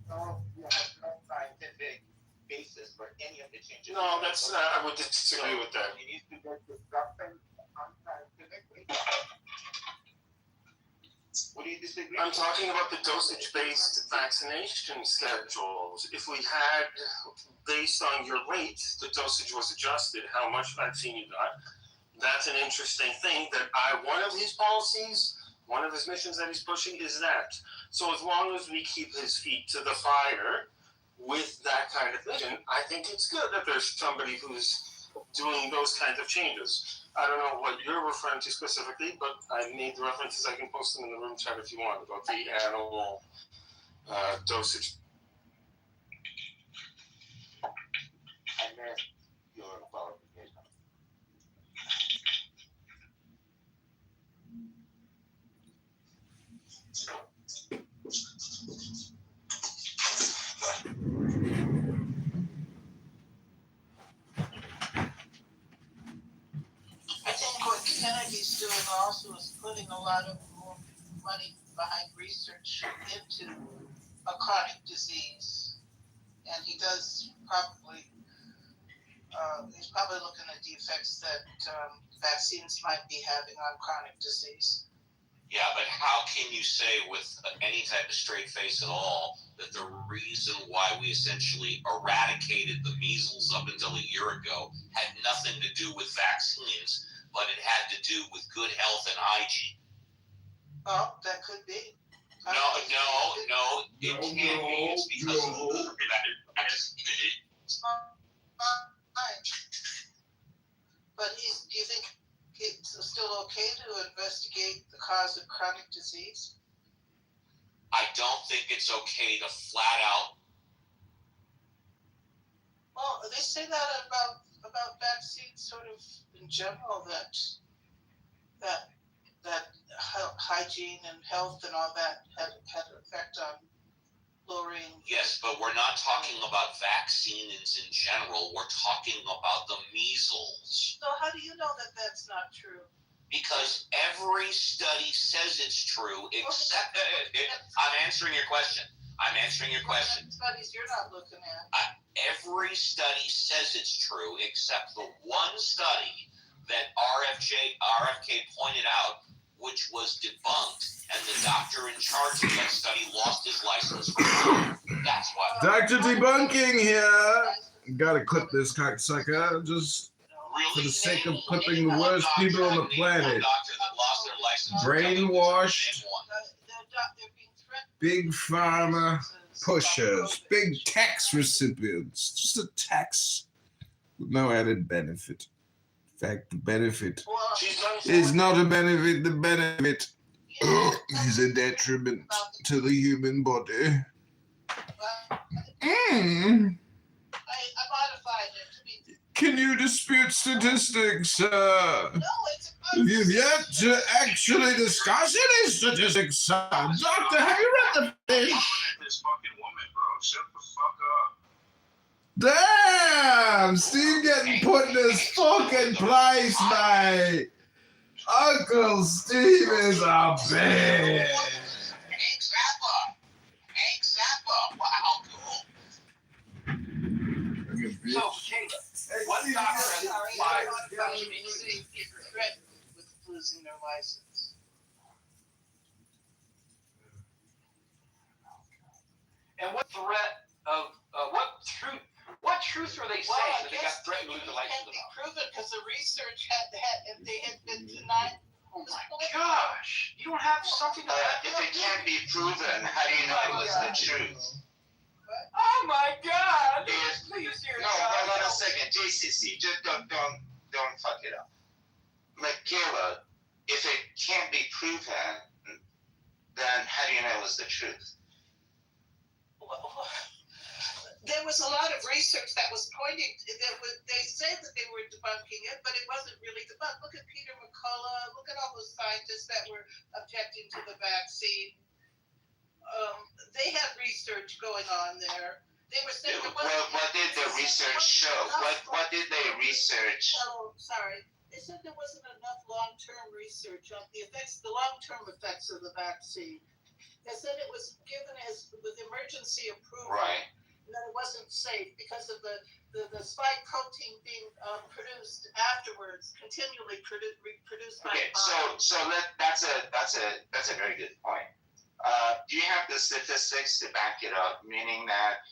No scientific basis for any of the changes. No, that's I would disagree with that. He needs to get disrupting unscientifically. What do you disagree? I'm talking about the dosage-based vaccination schedules. If we had, based on your weight, the dosage was adjusted, how much vaccine you got, that's an interesting thing that one of his policies, one of his missions that he's pushing is that. So as long as we keep his feet to the fire with that kind of vision, I think it's good that there's somebody who's doing those kinds of changes. I don't know what you're referring to specifically, but I made the references. I can post them in the room chat if you want about the animal dosage. I missed your qualification. I think what Kennedy's doing also is putting a lot of more money behind research into a chronic disease. And he does probably, he's probably looking at the effects that vaccines might be having on chronic disease. Yeah, but how can you say with any type of straight face at all that the reason why we essentially eradicated the measles up until a year ago had nothing to do with vaccines, but it had to do with good health and hygiene? Well, that could be. No, it can't be. It's because of the But do you think it's still okay to investigate the cause of chronic disease? I don't think it's okay to flat out. Well, they say that about vaccines, sort of in general, that hygiene and health and all that had an effect on lowering. Yes, but we're not talking about vaccines in general. We're talking about the measles. So how do you know that that's not true? Because every study says it's true, except I'm answering your question. Studies you're not looking at. Every study says it's true, except the one study that RFK pointed out, which was debunked, and the doctor in charge of that study lost his license. That's why. Dr. Debunking here. Gotta clip this cocksucker, just for the sake of clipping the worst people on the planet. Brainwashed, big pharma pushers, big tax recipients. Just a tax with no added benefit. In fact, the benefit is not a benefit. The benefit is a detriment to the human body. I modified it. Can you dispute statistics? No, it's You've yet to actually discuss any statistics, Doctor. Have you read the thing? This fucking woman, bro. Shut the fuck up. Damn! Steve getting put in his fucking place, mate. Uncle Steve is a bitch. Sorry, I thought about BBC threatened with losing their license. And what threat of what truth are they saying that they got threatened to lose the license? Can't be proven because the research and they had been denied. Oh my gosh! You don't have something to If it can't be proven, how do you know it was the truth? Oh my God! If, Please, dear no, God. hold on a second, JCC, just don't fuck it up. Michaela, if it can't be proven, then how do you know it was the truth? There was a lot of research that was pointing. They said that they were debunking it, but it wasn't really debunked. Look at Peter McCullough. Look at all those scientists that were objecting to the vaccine. They had research going on there. They were saying. What did the research show? What did they research? Oh, sorry. They said there wasn't enough long-term research on the effects, the long-term effects of the vaccine. They said it was given with emergency approval. Right. That it wasn't safe because of the spike protein being produced afterwards, continually produced by. Okay, that's a very good point. Do you have the statistics to back it up? Meaning that,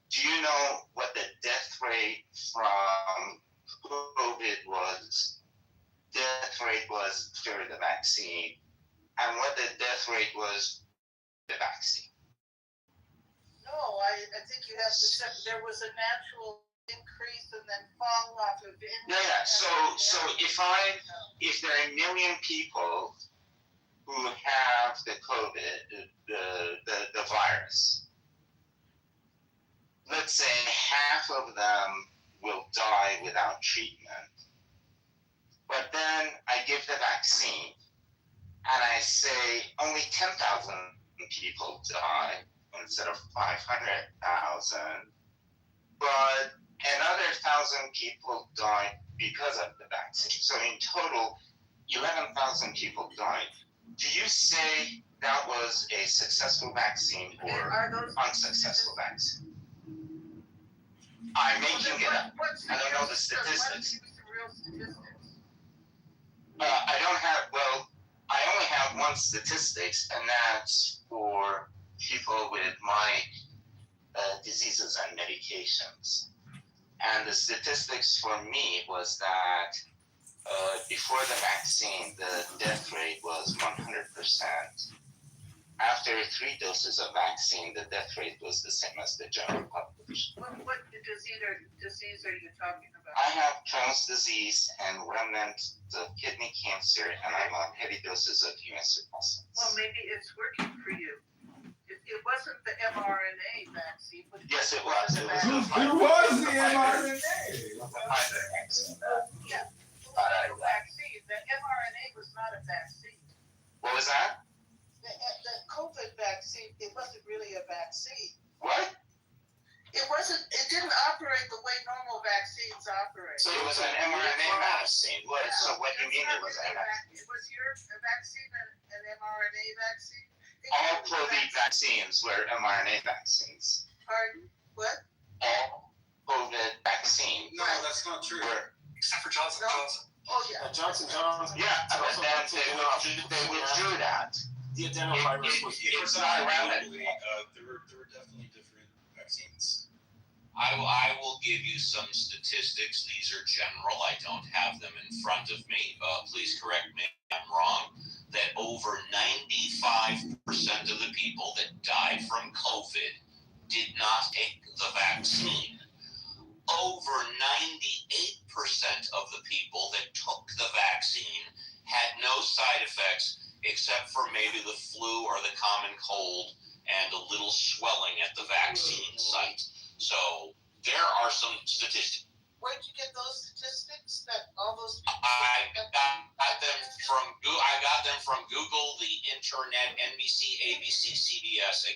do you know what the death rate from COVID was? Death rate was for the vaccine, and what the death rate was the vaccine. No, I think you have to say there was a natural increase and then fall off of it. Yeah. So if there are 1 million people who have the COVID, the virus, let's say half of them will die without treatment. But then I give the vaccine and I say only 10,000 people die instead of 500,000, but another 1,000 people died because of the vaccine. So in total, 11,000 people died. Do you say that was a successful vaccine or unsuccessful vaccine? I'm making it up. I don't know the statistics. I only have one statistics, and that's for people with my diseases and medications. And the statistics for me was that before the vaccine, the death rate was 100%. After 3 doses of vaccine, the death rate was the same as the general population. What disease are you talking about? I have Crohn's disease and remnant of kidney cancer, and I'm on heavy doses of immunosuppressants. Well, maybe it's working for you. It wasn't the mRNA vaccine. Yes, it was. It was the mRNA. vaccine. Yeah, it was a vaccine. The mRNA was not a vaccine. What was that? The COVID vaccine, it wasn't really a vaccine. What? It didn't operate the way normal vaccines operate. So it was an mRNA vaccine. So what do you mean it was a vaccine? Was your vaccine an mRNA vaccine? All COVID vaccines were mRNA vaccines. Pardon? What? All COVID vaccines. No, that's not true. Except for Johnson Johnson. Oh, yeah. Johnson Johnson. Yeah, but then they withdrew that. The adenovirus was. It's not relevant. There were definitely different vaccines. I will give you some statistics. These are general. I don't have them in front of me. Please correct me if I'm wrong. That over 95% of the people that died from COVID did not take the vaccine. Over 98% of the people that took the vaccine had no side effects except for maybe the flu or the common cold and a little swelling at the vaccine site. So there are some statistics. Where'd you get those statistics? That all those. I got them from Google. I got them from Google, the internet, NBC, ABC, CBS.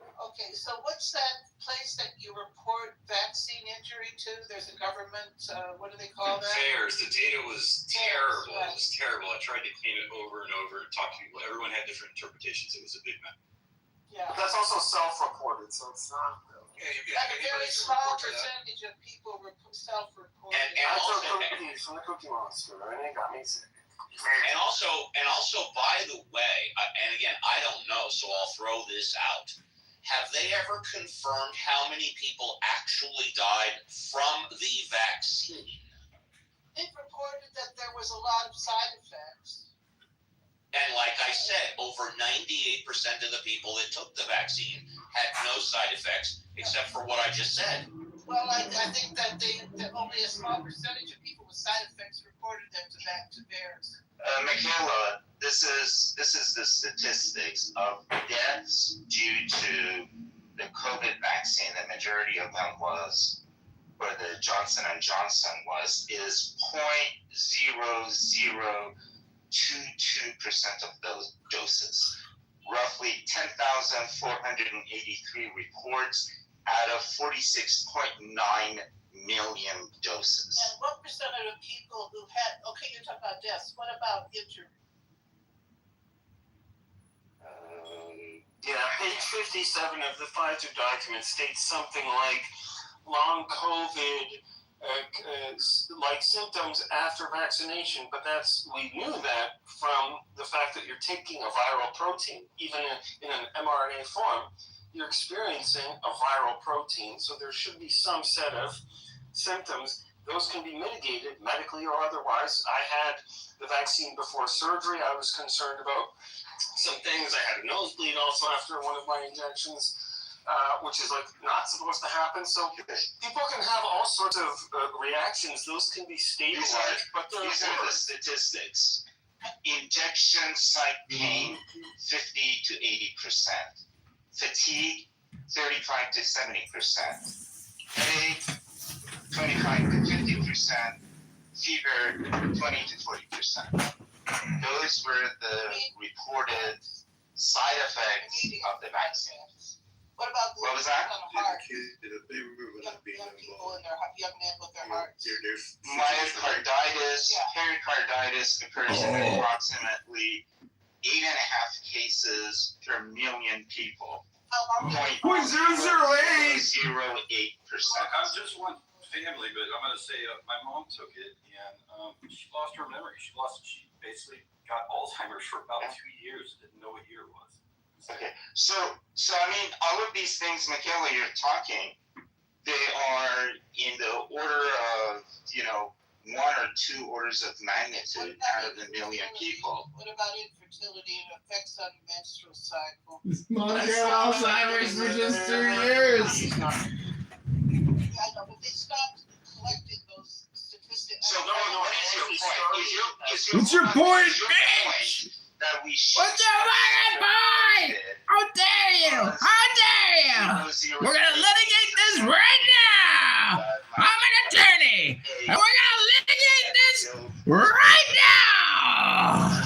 Okay, so what's that place that you report vaccine injury to? There's a government. What do they call that? VAERS. The data was terrible. It was terrible. I tried to clean it over and over, talk to people. Everyone had different interpretations. It was a big mess. Yeah. But that's also self-reported, so it's not. Like a very small percentage of people were self-reported. And I also, took cookies from the Cookie Monster, and it got me sick. and also, by the way, and again, I don't know, so I'll throw this out. Have they ever confirmed how many people actually died from the vaccine? They've reported that there was a lot of side effects. And like I said, over 98% of the people that took the vaccine had no side effects, except for what I just said. Well, I think that only a small percentage of people with side effects reported them to bears. Michaela, this is the statistics of deaths due to the COVID vaccine. The majority of them was, or the Johnson & Johnson is 0.0022% of those doses. Roughly 10,483 reports out of 46.9 million doses. And what percentage of people who had, okay, you're talking about deaths, what about injury? Yeah, page 57 of the Pfizer document states something like long COVID like symptoms after vaccination, but we knew that from the fact that you're taking a viral protein, even in an mRNA form, you're experiencing a viral protein, so there should be some set of symptoms. Those can be mitigated medically or otherwise. I had the vaccine before surgery. I was concerned about some things. I had a nosebleed also after one of my injections, which is like not supposed to happen. So people can have all sorts of reactions. Those can be stabilized, but these are the statistics. Injection site pain, 50 to 80%. Fatigue, 35 to 70%. Headache, 25 to 50%. Fever, 20 to 40%. Those were the reported side effects of the vaccine. What about the what was that? young people and young men with their hearts? Myocarditis, pericarditis occurs in approximately 8.5 cases per million people. 0.008%. I'm just one family, but I'm going to say my mom took it and she lost her memory. She basically got Alzheimer's for about 2 years. Didn't know what year it was. Okay, so I mean, all of these things, Michaela, you're talking, they are in the order of 1 or 2 orders of magnitude out of a million people. What about infertility and effects on the menstrual cycle? Mom got Alzheimer's for just 2 years. Yeah, I know, but they stopped collecting those statistics. So what is your point? What's your point, bitch? That we What's your fucking point? How dare you? How dare you? We're gonna litigate this right now. I'm an attorney, and we're gonna litigate this right now.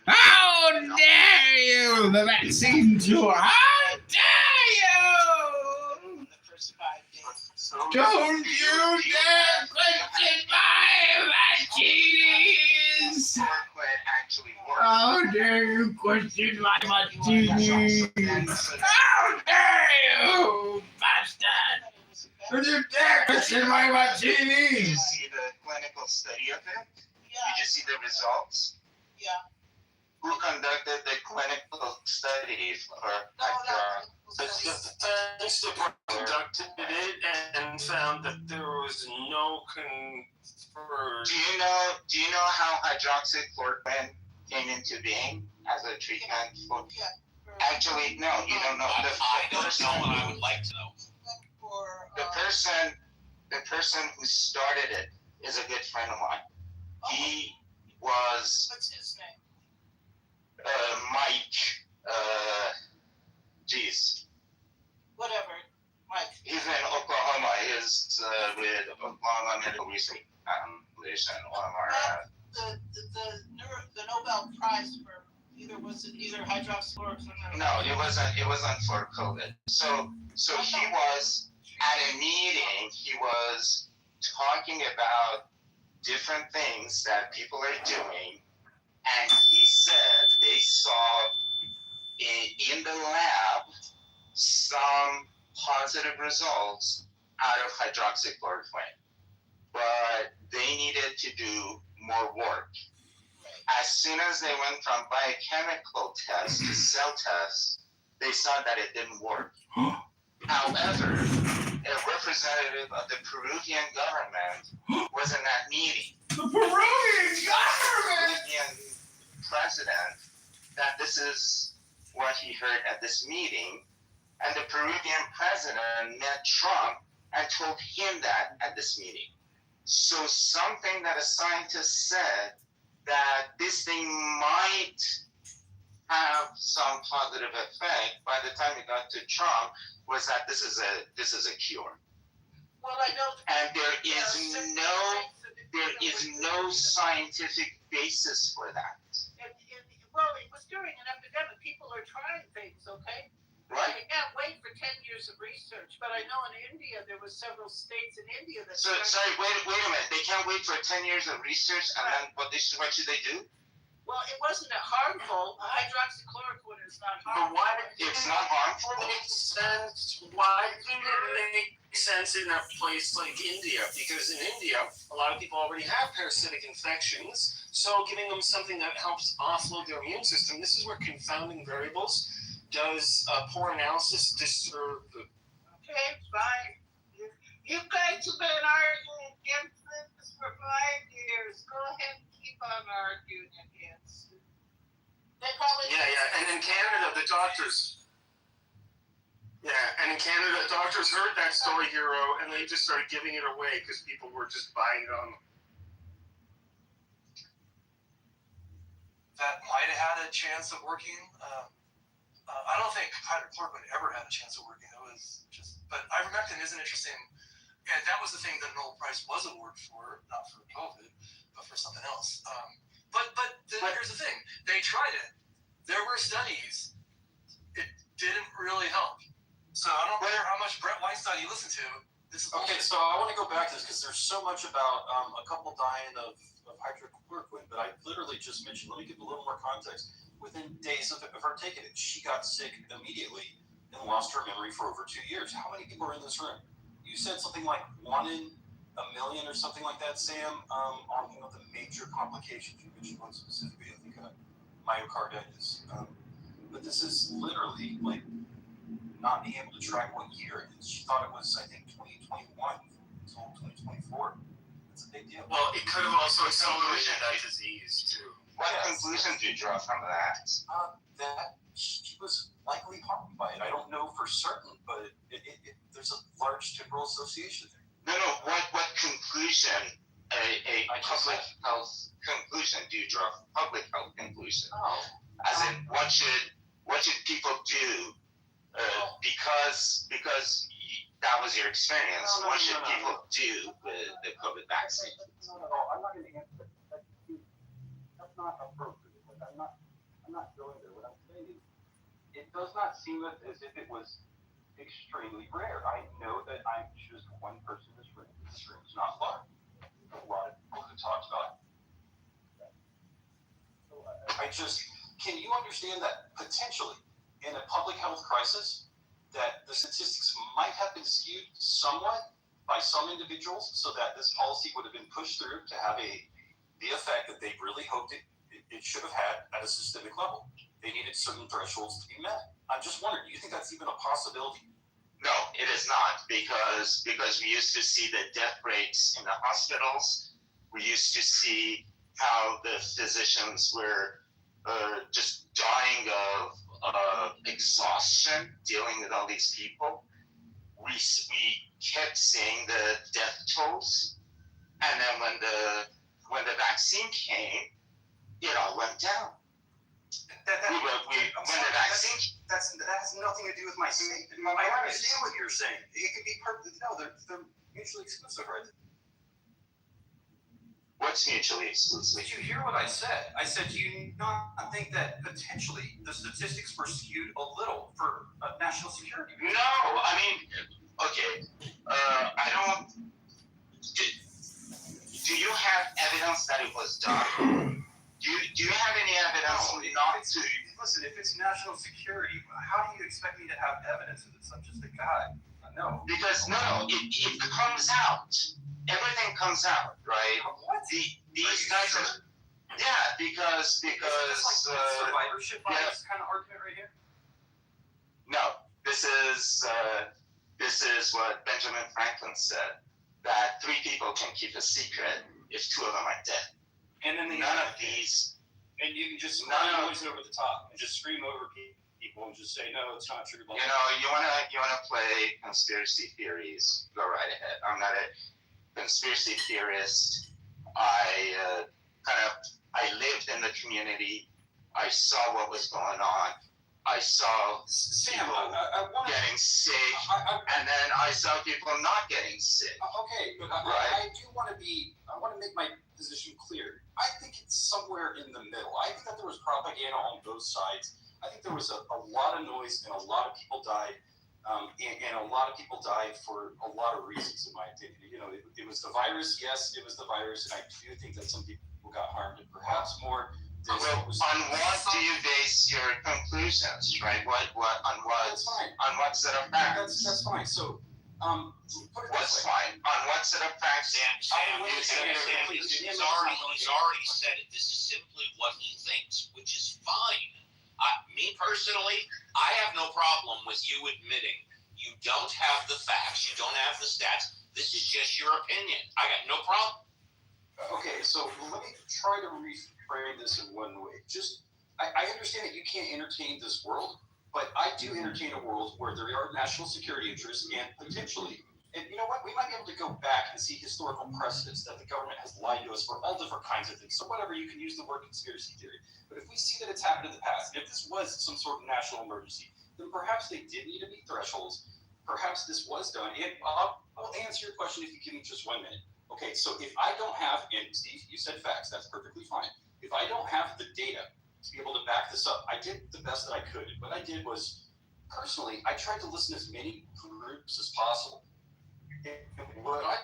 How dare you? The vaccine tour. How dare you? Don't you dare question my martinis! How dare you question my martinis? How dare you, bastard! Don't you dare question my martinis! Did you see the clinical study of it? Did you see the results? Yeah. Who conducted the clinical study for the defense department conducted it and found that there was no Do you know how hydroxychloroquine came into being as a treatment for? Actually, no, you don't know. I don't know, and I would like to know. The person who started it is a good friend of mine. He was. What's his name? Mike. Whatever. Mike. He's in Oklahoma. He's with Oklahoma Medical Research Foundation. One of our. The Nobel Prize for either hydroxychloroquine or. No, it wasn't for COVID. So he was at a meeting. He was talking about different things that people are doing, and he said they saw in the lab some positive results out of hydroxychloroquine, but they needed to do more work. As soon as they went from biochemical tests to cell tests, they saw that it didn't work. However, a representative of the Peruvian government was in that meeting. The Peruvian government! Peruvian president, that this is what he heard at this meeting, and the Peruvian president met Trump and told him that at this meeting. So something that a scientist said that this thing might have some positive effect by the time it got to Trump was that this is a cure. Well, I know. And there is no scientific basis for that. Well, it was during an epidemic. People are trying things, okay? Right. You can't wait for 10 years of research, but I know in India there were several states in India that. So sorry, wait a minute. They can't wait for 10 years of research, and then what should they do? Well, it wasn't harmful. Hydroxychloroquine is not harmful. But why It's not harmful. Make sense? Why didn't it make sense in a place like India? Because in India, a lot of people already have parasitic infections. So giving them something that helps offload their immune system. This is where confounding variables does poor analysis disturb the. Okay, fine. You guys have been arguing against this for 5 years. Go ahead and keep on arguing against it. They probably. Yeah. And in Canada, the doctors. Yeah, and in Canada, doctors heard that story, Hero, and they just started giving it away because people were just buying it on. That might have had a chance of working. I don't think hydrochloroquine ever had a chance of working. It was just, but ivermectin is an interesting, and that was the thing that Nobel Prize was awarded for, not for COVID, but for something else. But here's the thing: they tried it. There were studies. It didn't really help. So I don't care how much Brett Weinstein you listen to. This is Okay, so I want to go back to this because there's so much about a couple dying of hydrochloroquine, but I literally just mentioned, let me give a little more context. Within days of her taking it, she got sick immediately and lost her memory for over 2 years. How many people are in this room? You said something like 1 in a million or something like that, Sam, on one of the major complications. You mentioned one specifically, I think myocarditis. But this is literally like not being able to track what year it is. She thought it was, I think, 2021 until 2024. It's a big deal. Well, it could have also accelerated that disease too. What conclusion do you draw from that? That she was likely harmed by it. I don't know for certain, but there's a large temporal association there. No. What conclusion? A public health conclusion do you draw? Public health conclusion. As in, what should people do? Because that was your experience. What should people do with the COVID vaccine? No, I'm not going to answer that. That's not appropriate. I'm not going there. What I'm saying is, it does not seem as if it was extremely rare. I know that I'm just one person in this room. This room is not large. There's a lot of people who talked about it. So can you understand that potentially in a public health crisis, that the statistics might have been skewed somewhat by some individuals so that this policy would have been pushed through to have the effect that they really hoped it should have had at a systemic level. They needed certain thresholds to be met. I'm just wondering, do you think that's even a possibility? No, it is not, because we used to see the death rates in the hospitals. We used to see how the physicians were just dying of exhaustion dealing with all these people. We kept seeing the death tolls, and then when the vaccine came, it all went down. That has nothing to do with my statement. I understand what you're saying. It could be perfect. No, they're mutually exclusive, right? What's mutually exclusive? Did you hear what I said? I said, do you not think that potentially the statistics were skewed a little for national security? No, I mean, okay. I don't. Do you have evidence that it was done? Do you have any evidence not to? Listen, if it's national security, how do you expect me to have evidence if I'm just a guy? No. Because it comes out. Everything comes out, right? What? These types of because survivorship bias kind of argument right here. No, this is what Benjamin Franklin said, that 3 people can keep a secret if 2 of them are dead. And then none of these. And you can just noise over the top and just scream over people and just say, no, it's not true. You wanna play conspiracy theories? Go right ahead. I'm not a conspiracy theorist. I lived in the community. I saw what was going on. I saw people getting sick, and then I saw people not getting sick. Okay, but I want to make my position clear. I think it's somewhere in the middle. I think that there was propaganda on both sides. I think there was a lot of noise and a lot of people died, and a lot of people died for a lot of reasons, in my opinion. It was the virus. Yes, it was the virus, and I do think that some people got harmed, and perhaps more. On what do you base your conclusions, right? On what set of facts? That's fine. So, what's fine? On what set of facts? Sam, he's already said it. This is simply what he thinks, which is fine. Me personally, I have no problem with you admitting you don't have the facts, you don't have the stats. This is just your opinion. I got no problem. Okay, so let me try to reframe this in one way. I understand that you can't entertain this world, but I do entertain a world where there are national security interests and potentially, and you know what, we might be able to go back and see historical precedents that the government has lied to us for all different kinds of things. So whatever, you can use the word conspiracy theory. But if we see that it's happened in the past, and if this was some sort of national emergency, then perhaps they did need to meet thresholds. Perhaps this was done. And I'll answer your question if you give me just 1 minute. Okay, so if I don't have, and Steve, you said facts, that's perfectly fine. If I don't have the data to be able to back this up, I did the best that I could. What I did was, personally, I tried to listen to as many groups as possible. And what I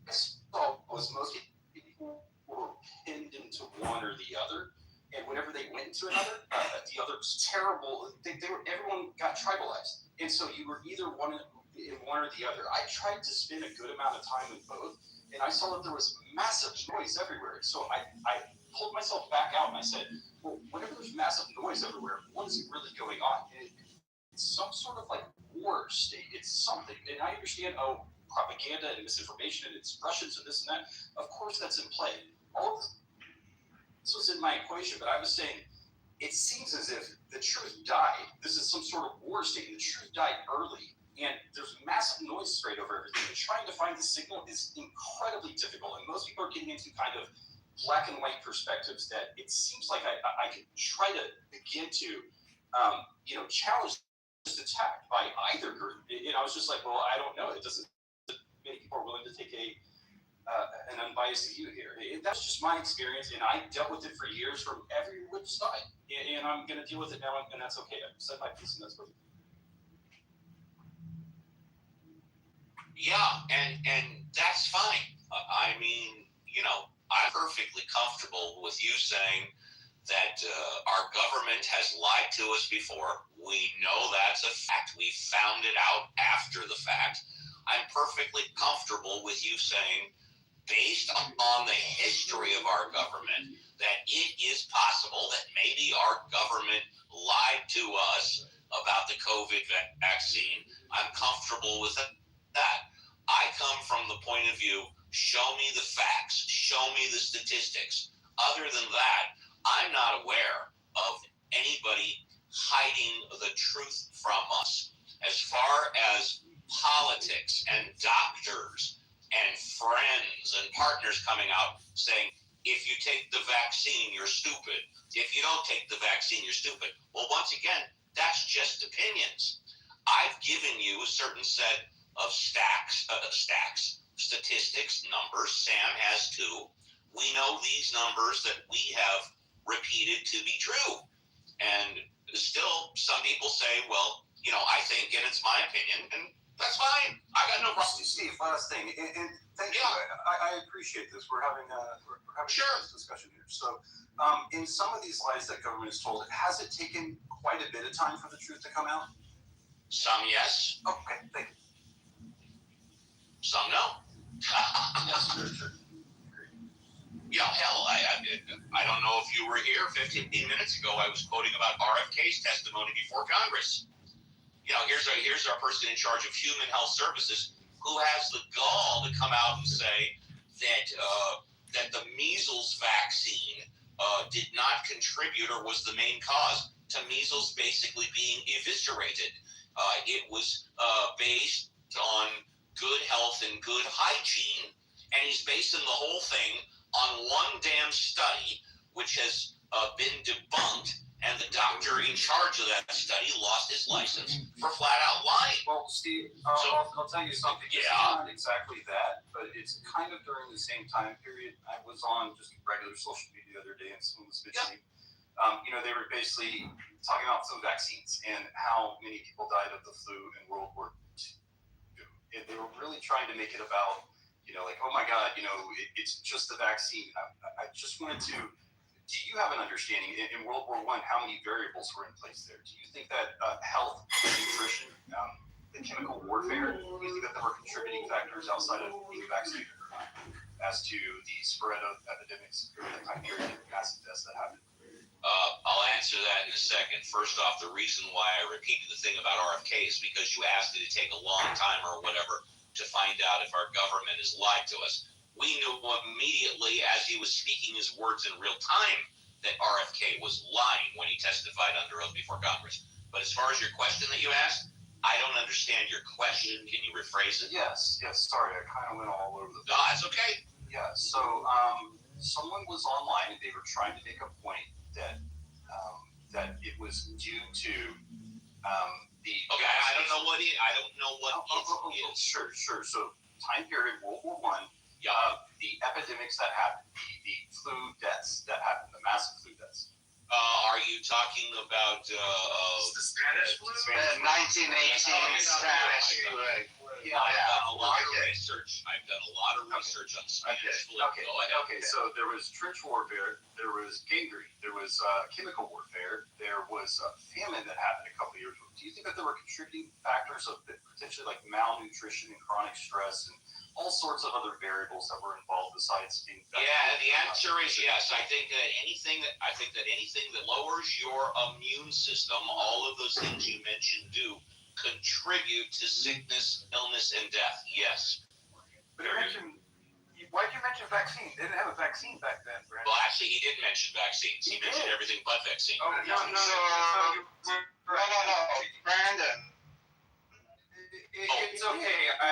saw was most people were pinned into one or the other. And whenever they went into another, the other was terrible. Everyone got tribalized. And so you were either one or the other. I tried to spend a good amount of time with both. And I saw that there was massive noise everywhere. So I pulled myself back out and I said, well, whenever there's massive noise everywhere, what is really going on? It's some sort of like war state. It's something. And I understand, propaganda and misinformation and it's Russians and this and that. Of course that's in play. All of this was in my equation, but I was saying, it seems as if the truth died. This is some sort of war state. The truth died early. And there's massive noise sprayed over everything. And trying to find the signal is incredibly difficult. And most people are getting into kind of black and white perspectives that it seems like I could try to begin to, challenge this attack by either group. And I was just like, well, I don't know. It doesn't. Many people are willing to take an unbiased view here. That's just my experience, and I dealt with it for years from every which side. And I'm going to deal with it now, and that's okay. I've said my piece, and that's perfect. Yeah, and that's fine. I mean, I'm perfectly comfortable with you saying that our government has lied to us before. We know that's a fact. We found it out after the fact. I'm perfectly comfortable with you saying, based on the history of our government, that it is possible that maybe our government lied to us about the COVID vaccine. I'm comfortable with that. I come from the point of view, show me the facts, show me the statistics. Other than that, I'm not aware of anybody hiding the truth from us. As far as politics and doctors and friends and partners coming out saying, if you take the vaccine, you're stupid. If you don't take the vaccine, you're stupid. Well, once again, that's just opinions. I've given you a certain set of statistics, numbers. Sam has too. We know these numbers that we have repeated to be true. And still, some people say, well, I think, and it's my opinion, and that's fine. I got no problem. Steve, last thing, and thank you. I appreciate this. We're having this discussion here. So, in some of these lies that government has told, has it taken quite a bit of time for the truth to come out? Some yes, Okay, thank you. some no. Yes, sure. Yeah, hell, I don't know if you were here 15 minutes ago. I was quoting about RFK's testimony before Congress. You know, here's our person in charge of human health services who has the gall to come out and say that the measles vaccine did not contribute or was the main cause to measles basically being eviscerated. It was based on good health and good hygiene, and he's basing the whole thing on one damn study, which has been debunked, and the doctor in charge of that study lost his license for flat out lying. Well, Steve, I'll tell you something. Yeah. It's not exactly that, but it's kind of during the same time period. I was on just regular social media the other day, and someone was mentioning, they were basically talking about some vaccines and how many people died of the flu in World War II. And they were really trying to make it about, like, oh my God, it's just the vaccine. I just wanted to. Do you have an understanding in World War I how many variables were in place there? Do you think that health, nutrition, the chemical warfare, do you think that there were contributing factors outside of being vaccinated or not as to the spread of epidemics during the time period and massive deaths that happened? I'll answer that in a second. First off, the reason why I repeated the thing about RFK is because you asked it to take a long time or whatever to find out if our government has lied to us. We knew immediately as he was speaking his words in real time that RFK was lying when he testified under oath before Congress. But as far as your question that you asked, I don't understand your question. Can you rephrase it? Yes. Sorry, I kind of went all over the place. No, that's okay. Yeah, so someone was online and they were trying to make a point that it was due to the. Okay, I don't know what it is. Sure. So time period, World War I. The epidemics that happened, the flu deaths that happened, the massive flu deaths. Are you talking about the Spanish flu? The 1918 Spanish flu. Yeah, I've done a lot of research. On Spanish flu. Okay. So there was trench warfare, there was gangrene, there was chemical warfare, there was famine that happened a couple of years ago. Do you think that there were contributing factors of potentially like malnutrition and chronic stress and all sorts of other variables that were involved besides being? Yeah, the answer is yes. I think that anything that lowers your immune system, all of those things you mentioned do contribute to sickness, illness, and death. Yes. But why'd you mention vaccine? They didn't have a vaccine back then, Brandon. Well, actually, he did mention vaccines. He mentioned everything but vaccine. Oh, no. Brandon. It's okay. I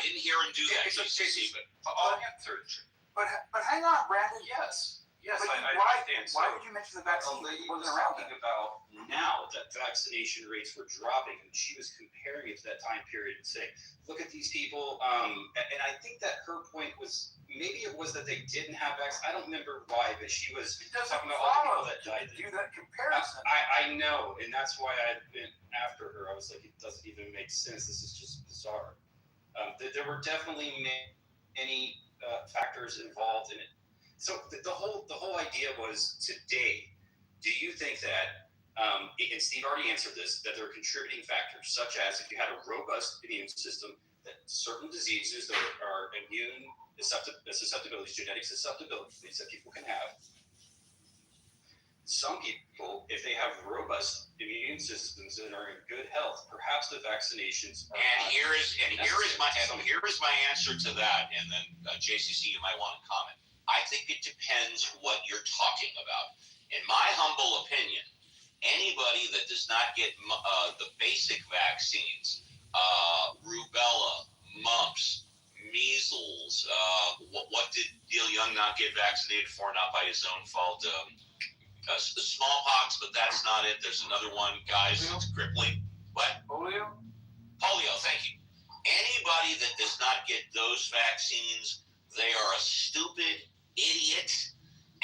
didn't hear him do that. I'll answer it. But hang on, Brandon. Yes, I understand. Why would you mention the vaccine? A lady wasn't was around talking then. about now that vaccination rates were dropping, and she was comparing it to that time period and saying, look at these people. And I think that her point was, maybe it was that they didn't have vaccine. I don't remember why, but she was talking about all the people that died. Do that comparison. I know, and that's why I've been after her. I was like, it doesn't even make sense. This is just bizarre. There were definitely many factors involved in it. So the whole idea was today. Do you think that, and Steve already answered this, that there are contributing factors such as if you had a robust immune system, that certain diseases that are immune susceptibilities, genetic susceptibilities that people can have. Some people, if they have robust immune systems and are in good health, perhaps the vaccinations are here is my answer to that, and then JCC, you might want to comment. I think it depends what you're talking about. In my humble opinion, anybody that does not get the basic vaccines, rubella, mumps, measles, what did Neil Young not get vaccinated for? Not by his own fault. The smallpox, but that's not it. There's another one, guys. It's crippling. What? Polio, thank you. Anybody that does not get those vaccines, they are a stupid idiot.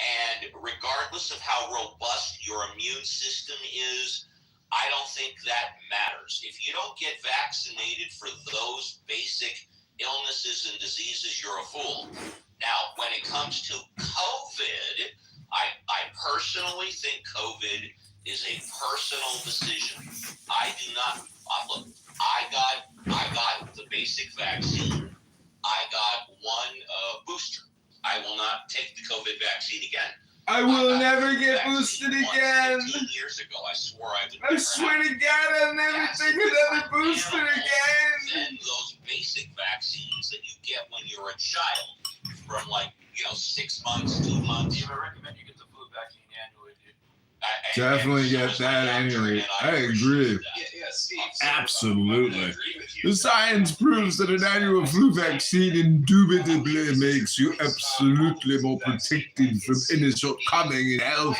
And regardless of how robust your immune system is, I don't think that matters. If you don't get vaccinated for those basic illnesses and diseases, you're a fool. Now, when it comes to COVID, COVID, I personally think COVID is a personal decision. I do not, look, I got the basic vaccine. I got one booster. I will not take the COVID vaccine again. I will never get boosted again. 15 years ago, I swore I would. I swear to God, I'll never take another booster again. Then those basic vaccines that you get when you're a child, from 6 months, 2 months. I recommend you get the flu vaccine annually, dude. Definitely get that annually. I agree. Yeah, Steve. Absolutely. The science proves that an annual flu vaccine indubitably makes you absolutely more protected from any shortcoming in health.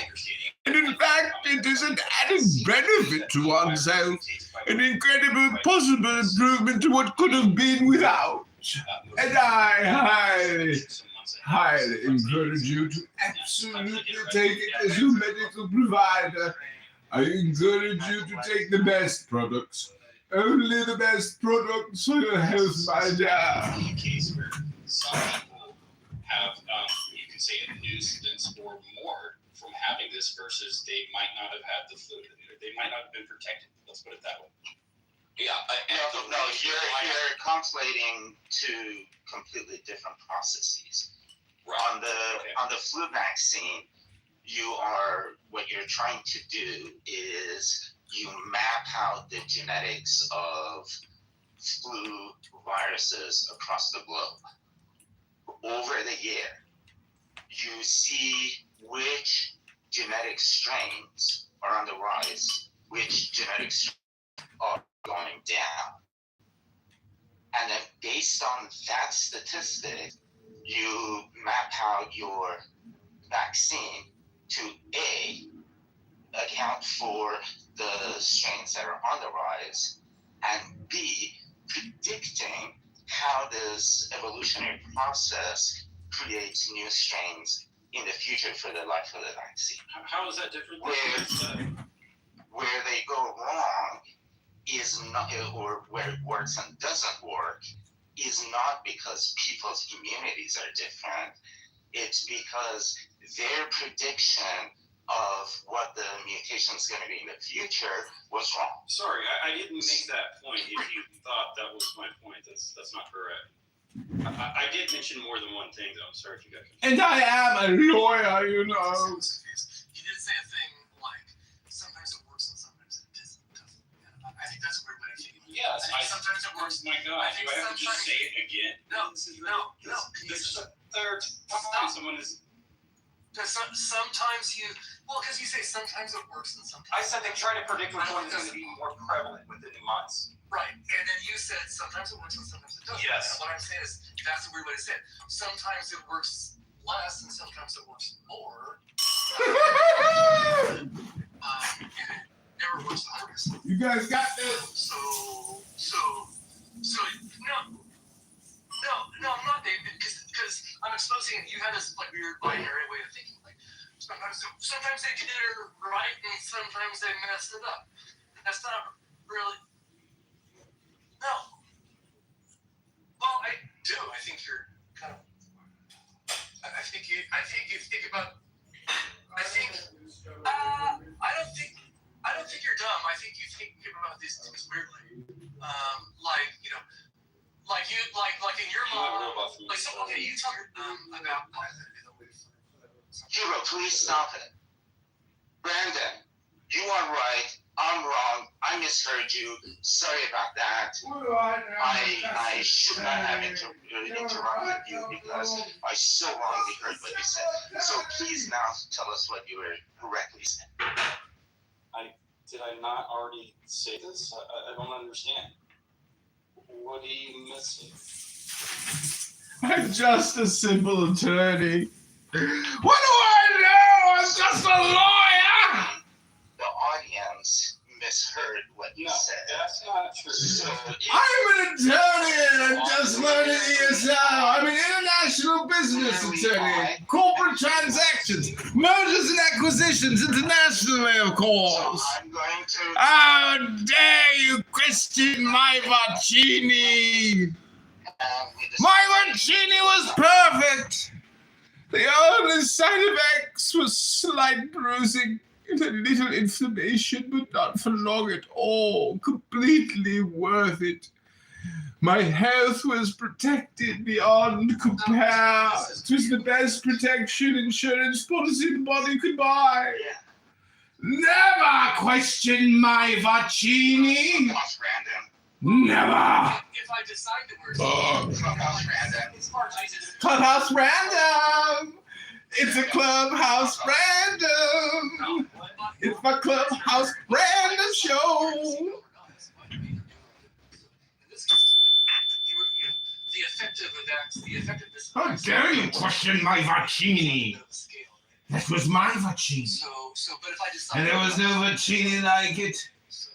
And in fact, it is an added benefit to one's health, an incredible possible improvement to what could have been without. And I highly encourage you to absolutely take it as your medical provider. I encourage you to take the best products. Only the best products for your health, my dear. A case where some people have, you can say, a nuisance or more from having this versus they might not have had the flu. They might not have been protected. Let's put it that way. Yeah, no, you're conflating two completely different processes. On the flu vaccine, what you're trying to do is you map out the genetics of flu viruses across the globe. Over the year, you see which genetic strains are on the rise, which genetic strains are going down. And then based on that statistic, you map out your vaccine to A, account for the strains that are on the rise, and B, predicting how this evolutionary process creates new strains in the future for the life of the vaccine. How is that different? Where they go wrong is not, or where it works and doesn't work, is not because people's immunities are different. It's because their prediction of what the mutation is going to be in the future was wrong. Sorry, I didn't make that point. If you thought that was my point, that's not correct. I did mention more than one thing, though. I'm sorry if you got confused. And I am a lawyer, you know. You did say a thing like sometimes it works and sometimes it doesn't. I think that's a weird way of thinking. Yes, sometimes it works. My God, do I have to just say it again? No. This is the third time someone is. Because sometimes because you say sometimes it works and sometimes. I said they try to predict which one is going to be more prevalent within the months. Right, and then you said sometimes it works and sometimes it doesn't. Yes. And what I'm saying is that's a weird way to say it. Sometimes it works less and sometimes it works more. And it never works 100%. You guys got this? So no, I'm not, David, because I'm exposing you had this weird binary way of thinking. Like sometimes they did it right and sometimes they messed it up. That's not really. No. Well, I do. I think you're kind of. I think you think about. I don't think you're dumb. I think you think about these things weirdly. Like in your mom. Okay, you talk about. Hero, please stop it. Brandon, you are right. I'm wrong. I misheard you. Sorry about that. I should not have interrupted you because I so wrongly heard what you said. So please now tell us what you were correctly saying. Did I not already say this? I don't understand. What are you missing? I'm just a simple attorney. What do I know? I'm just a lawyer. The audience misheard what you said. That's not true. So I'm an attorney and I'm just learning ESL. I'm an international business attorney. Corporate transactions, mergers and acquisitions, internationally, of course. I'm going to. How dare you question my Marcini? My Marcini was perfect. The only side effects was slight bruising and a little inflammation, but not for long at all. Completely worth it. My health was protected beyond compare. It was the best protection insurance policy the body could buy. Never question my vaccini. Never. If I decide to wear Clubhouse random. Clubhouse random. It's a clubhouse random. It's my clubhouse random show. The effectiveness. How dare you question my vaccini? That was my vaccini. So, but if I decide. And there was no vaccini like it.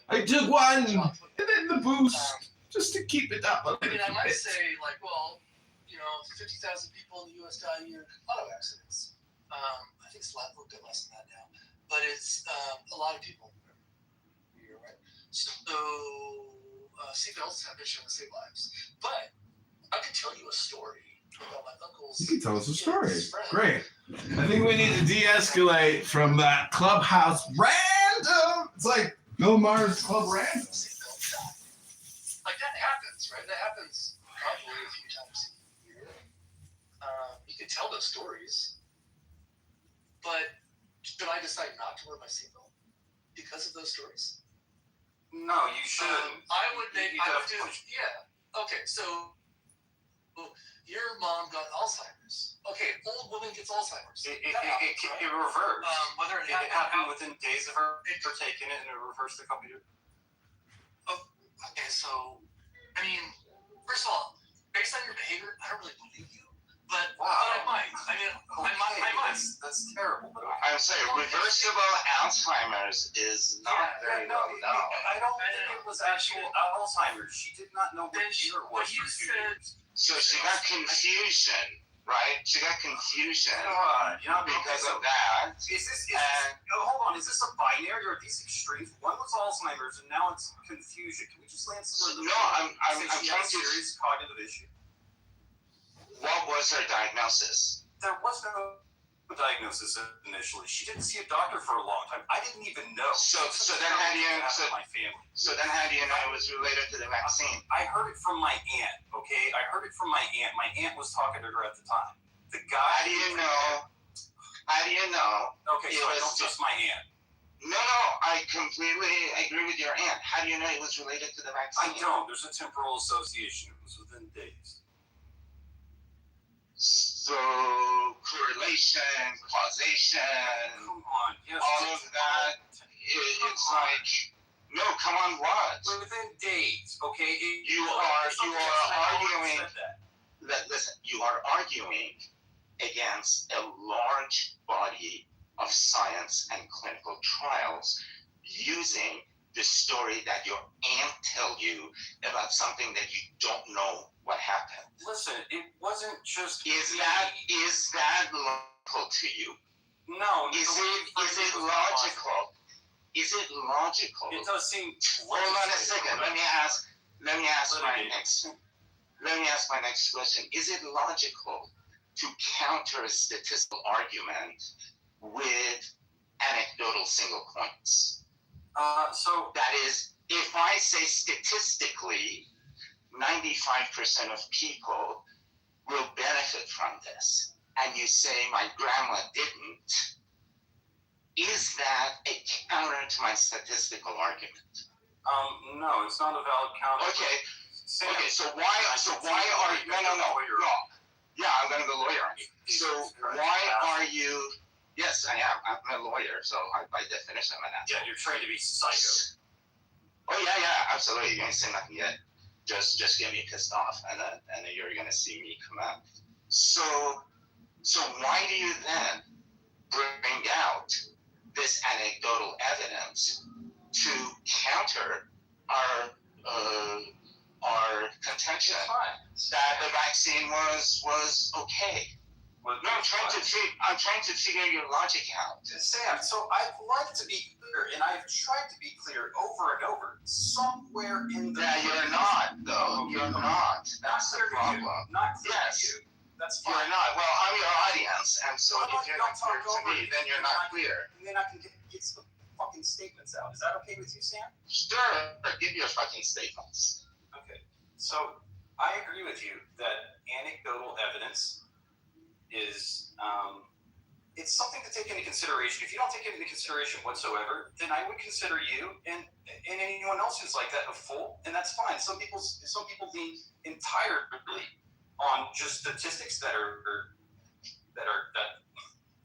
I took one, and then the boost, just to keep it up a little bit. I might say, like, well, 50,000 people in the U.S. die a year in auto accidents. I think it's a little bit less than that now, but it's a lot of people. You're right. So seatbelts have been shown to save lives. But I could tell you a story about my uncle's. You can tell us a story. Great. I think we need to de-escalate from that clubhouse random. It's like Bill Maher's Club Random. Like that happens, right? That happens probably a few times a year. You can tell those stories, but should I decide not to wear my seatbelt because of those stories? No, you shouldn't. I would do. Yeah. Okay. So your mom got Alzheimer's. Okay, old woman gets Alzheimer's. It reversed. Whether it happened within days of her taking it, and it reversed a couple years. Okay, so I mean, first of all, based on your behavior, I don't really believe you, but I might. I mean, I might. That's terrible. I would say reversible Alzheimer's is not very well known. I don't think it was actual Alzheimer's. She did not know what year it was. You said. So she got confusion, right? She got confusion because of that. Hold on, is this a binary or are these extremes? One was Alzheimer's and now it's confusion. Can we just land somewhere in the middle? I'm trying to. Serious cognitive issue. What was her diagnosis? There was no diagnosis initially. She didn't see a doctor for a long time. I didn't even know. So then how do you? My family. So then how do you know it was related to the vaccine? I heard it from my aunt. Okay, I heard it from my aunt. My aunt was talking to her at the time. The guy. How do you know? How do you know? Okay, so I don't trust my aunt. No, I completely agree with your aunt. How do you know it was related to the vaccine? I don't. There's a temporal association. It was within days. So correlation, causation, come on, yes, all of that. It's like, no, come on, what? Within days, okay. You are arguing. Listen, you are arguing against a large body of science and clinical trials using the story that your aunt tell you about something that you don't know what happened. Listen, it wasn't just. Is that logical to you? No. Is it logical? Is it logical? It does seem. Hold on a second. Let me ask my next question. Is it logical to counter a statistical argument with anecdotal single points? So that is, if I say statistically, 95% of people will benefit from this, and you say my grandma didn't, is that a counter to my statistical argument? No, it's not a valid counter. Okay. So why are you? No. Yeah, I'm gonna go lawyer on you. So why are you? Yes, I am. I'm a lawyer, so by definition, I'm an asshole. Yeah, you're trained to be psycho. Oh yeah, absolutely. You ain't saying nothing yet. Just get me pissed off, and then you're gonna see me come out. So why do you then bring out this anecdotal evidence to counter our contention that the vaccine was okay? No, I'm trying to figure your logic out. Sam, so I'd like to be clear, and I've tried to be clear over and over. Somewhere in the you're not, though. You're not. That's the problem. Not clear to you. That's fine. You're not. Well, I'm your audience, and so How about if you're you not don't clear talk to over me, me, then you're not clear. And then I can get some fucking statements out. Is that okay with you, Sam? Sure, give your fucking statements. Okay. So I agree with you that anecdotal evidence is it's something to take into consideration. If you don't take it into consideration whatsoever, then I would consider you and anyone else who's like that a fool, and that's fine. Some people lean entirely on just statistics that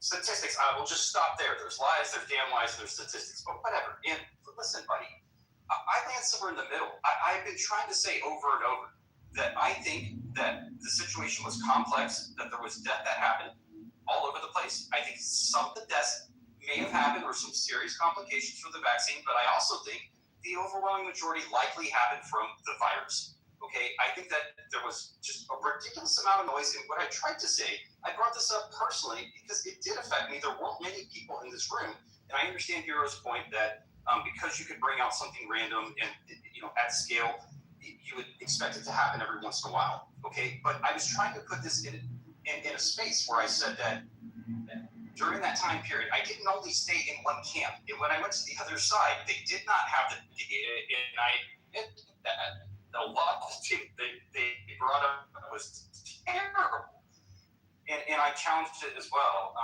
statistics. I will just stop there. There's lies, there's damn lies, there's statistics, but whatever. And listen, buddy, I land somewhere in the middle. I've been trying to say over and over that I think that the situation was complex, that there was death that happened all over the place. I think some of the deaths may have happened or some serious complications from the vaccine, but I also think the overwhelming majority likely happened from the virus. Okay, I think that there was just a ridiculous amount of noise, and what I tried to say, I brought this up personally because it did affect me. There weren't many people in this room, and I understand Hero's point that because you could bring out something random and at scale, you would expect it to happen every once in a while. Okay, but I was trying to put this in a space where I said that during that time period, I didn't only stay in one camp. And when I went to the other side, they did not have the data, and I admit that a lot of the they brought up was terrible. And I challenged it as well.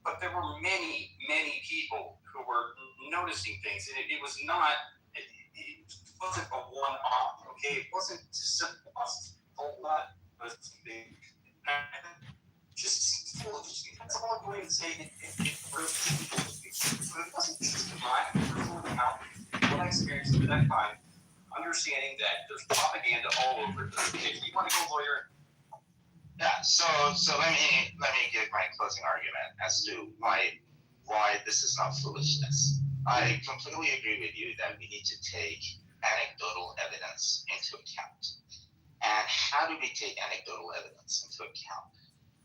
But there were many, many people who were noticing things, and it was not, it wasn't a one-off, okay? It wasn't just a whole lot of things. Just full of that's all I'm going to say. It wasn't just my personal account, what I experienced at that time, understanding that there's propaganda all over. If you want to go lawyer, Yeah. So let me give my closing argument as to why this is not foolishness. I completely agree with you that we need to take anecdotal evidence into account. And how do we take anecdotal evidence into account?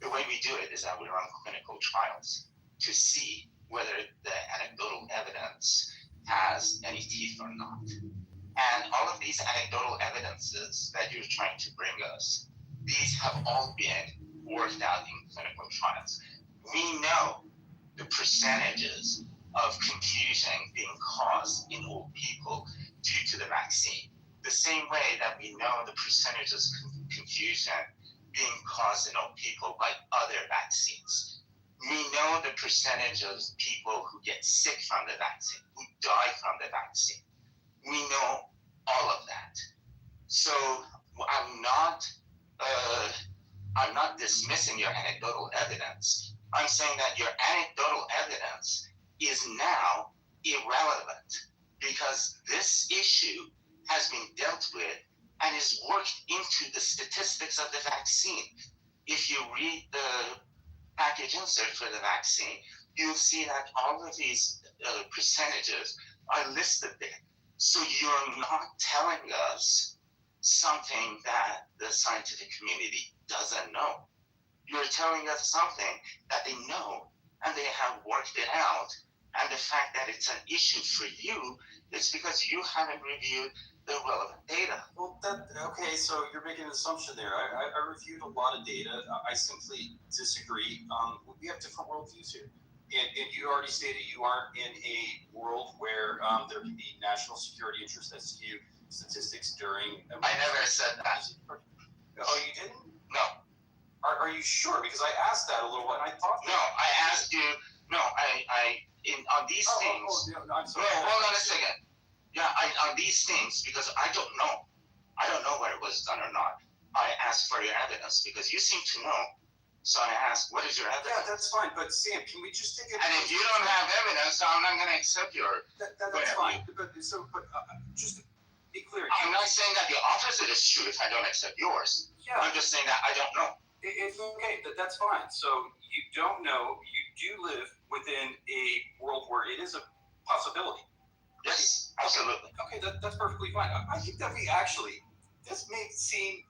The way we do it is that we run clinical trials to see whether the anecdotal evidence has any teeth or not. And all of these anecdotal evidences that you're trying to bring us, these have all been worked out in clinical trials. We know the percentages of confusion being caused in old people due to the vaccine. The same way that we know the percentages of confusion being caused in old people by other vaccines. We know the percentage of people who get sick from the vaccine, who die from the vaccine. We know all of that. So I'm not dismissing your anecdotal evidence. I'm saying that your anecdotal evidence is now irrelevant because this issue has been dealt with and is worked into the statistics of the vaccine. If you read the package insert for the vaccine, you'll see that all of these percentages are listed there. So you're not telling us something that the scientific community doesn't know. You're telling us something that they know and they have worked it out. And the fact that it's an issue for you is because you haven't reviewed the relevant data. Well, okay, so you're making an assumption there. I reviewed a lot of data. I simply disagree. We have different worldviews here. And you already stated you aren't in a world where there can be national security interests that skew statistics during... I never said that. Oh, you didn't? No. Are you sure? Because I asked that a little while, and I thought... No, I asked you... No, on these things... No, I'm sorry. No, hold on a second. Yeah, on these things, because I don't know. I don't know whether it was done or not. I asked for your evidence because you seem to know. So I asked, what is your evidence? Yeah, that's fine. But Sam, can we just take it? And if you don't have evidence, I'm not going to accept your. That's fine. But just to be clear, I'm not saying that the opposite is true if I don't accept yours. Yeah. I'm just saying that I don't know. It's okay. That's fine. So you don't know. You do live within a world where it is a possibility. Yes, absolutely. Okay, that's perfectly fine. I think that we actually, this may seem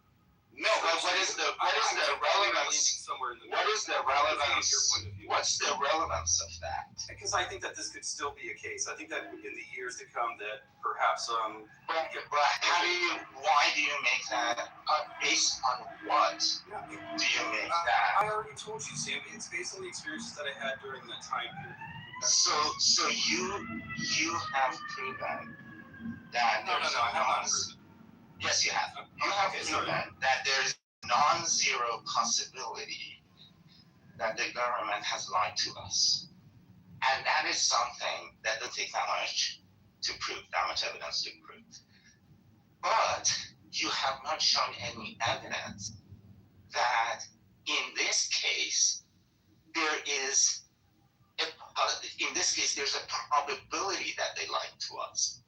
No, but what is the relevance? What is the relevance? What's the relevance of that? Because I think that this could still be a case. I think that in the years to come, that perhaps But why do you make that? Based on what do you make that? I already told you, Sam. It's based on the experiences that I had during that time period. So you have proven that No, I have not proven. Yes, you have. You have proven that there's non-zero possibility that the government has lied to us. And that is something that doesn't take that much to prove, that much evidence to prove. But you have not shown any evidence that in this case, there's a probability that they lied to us.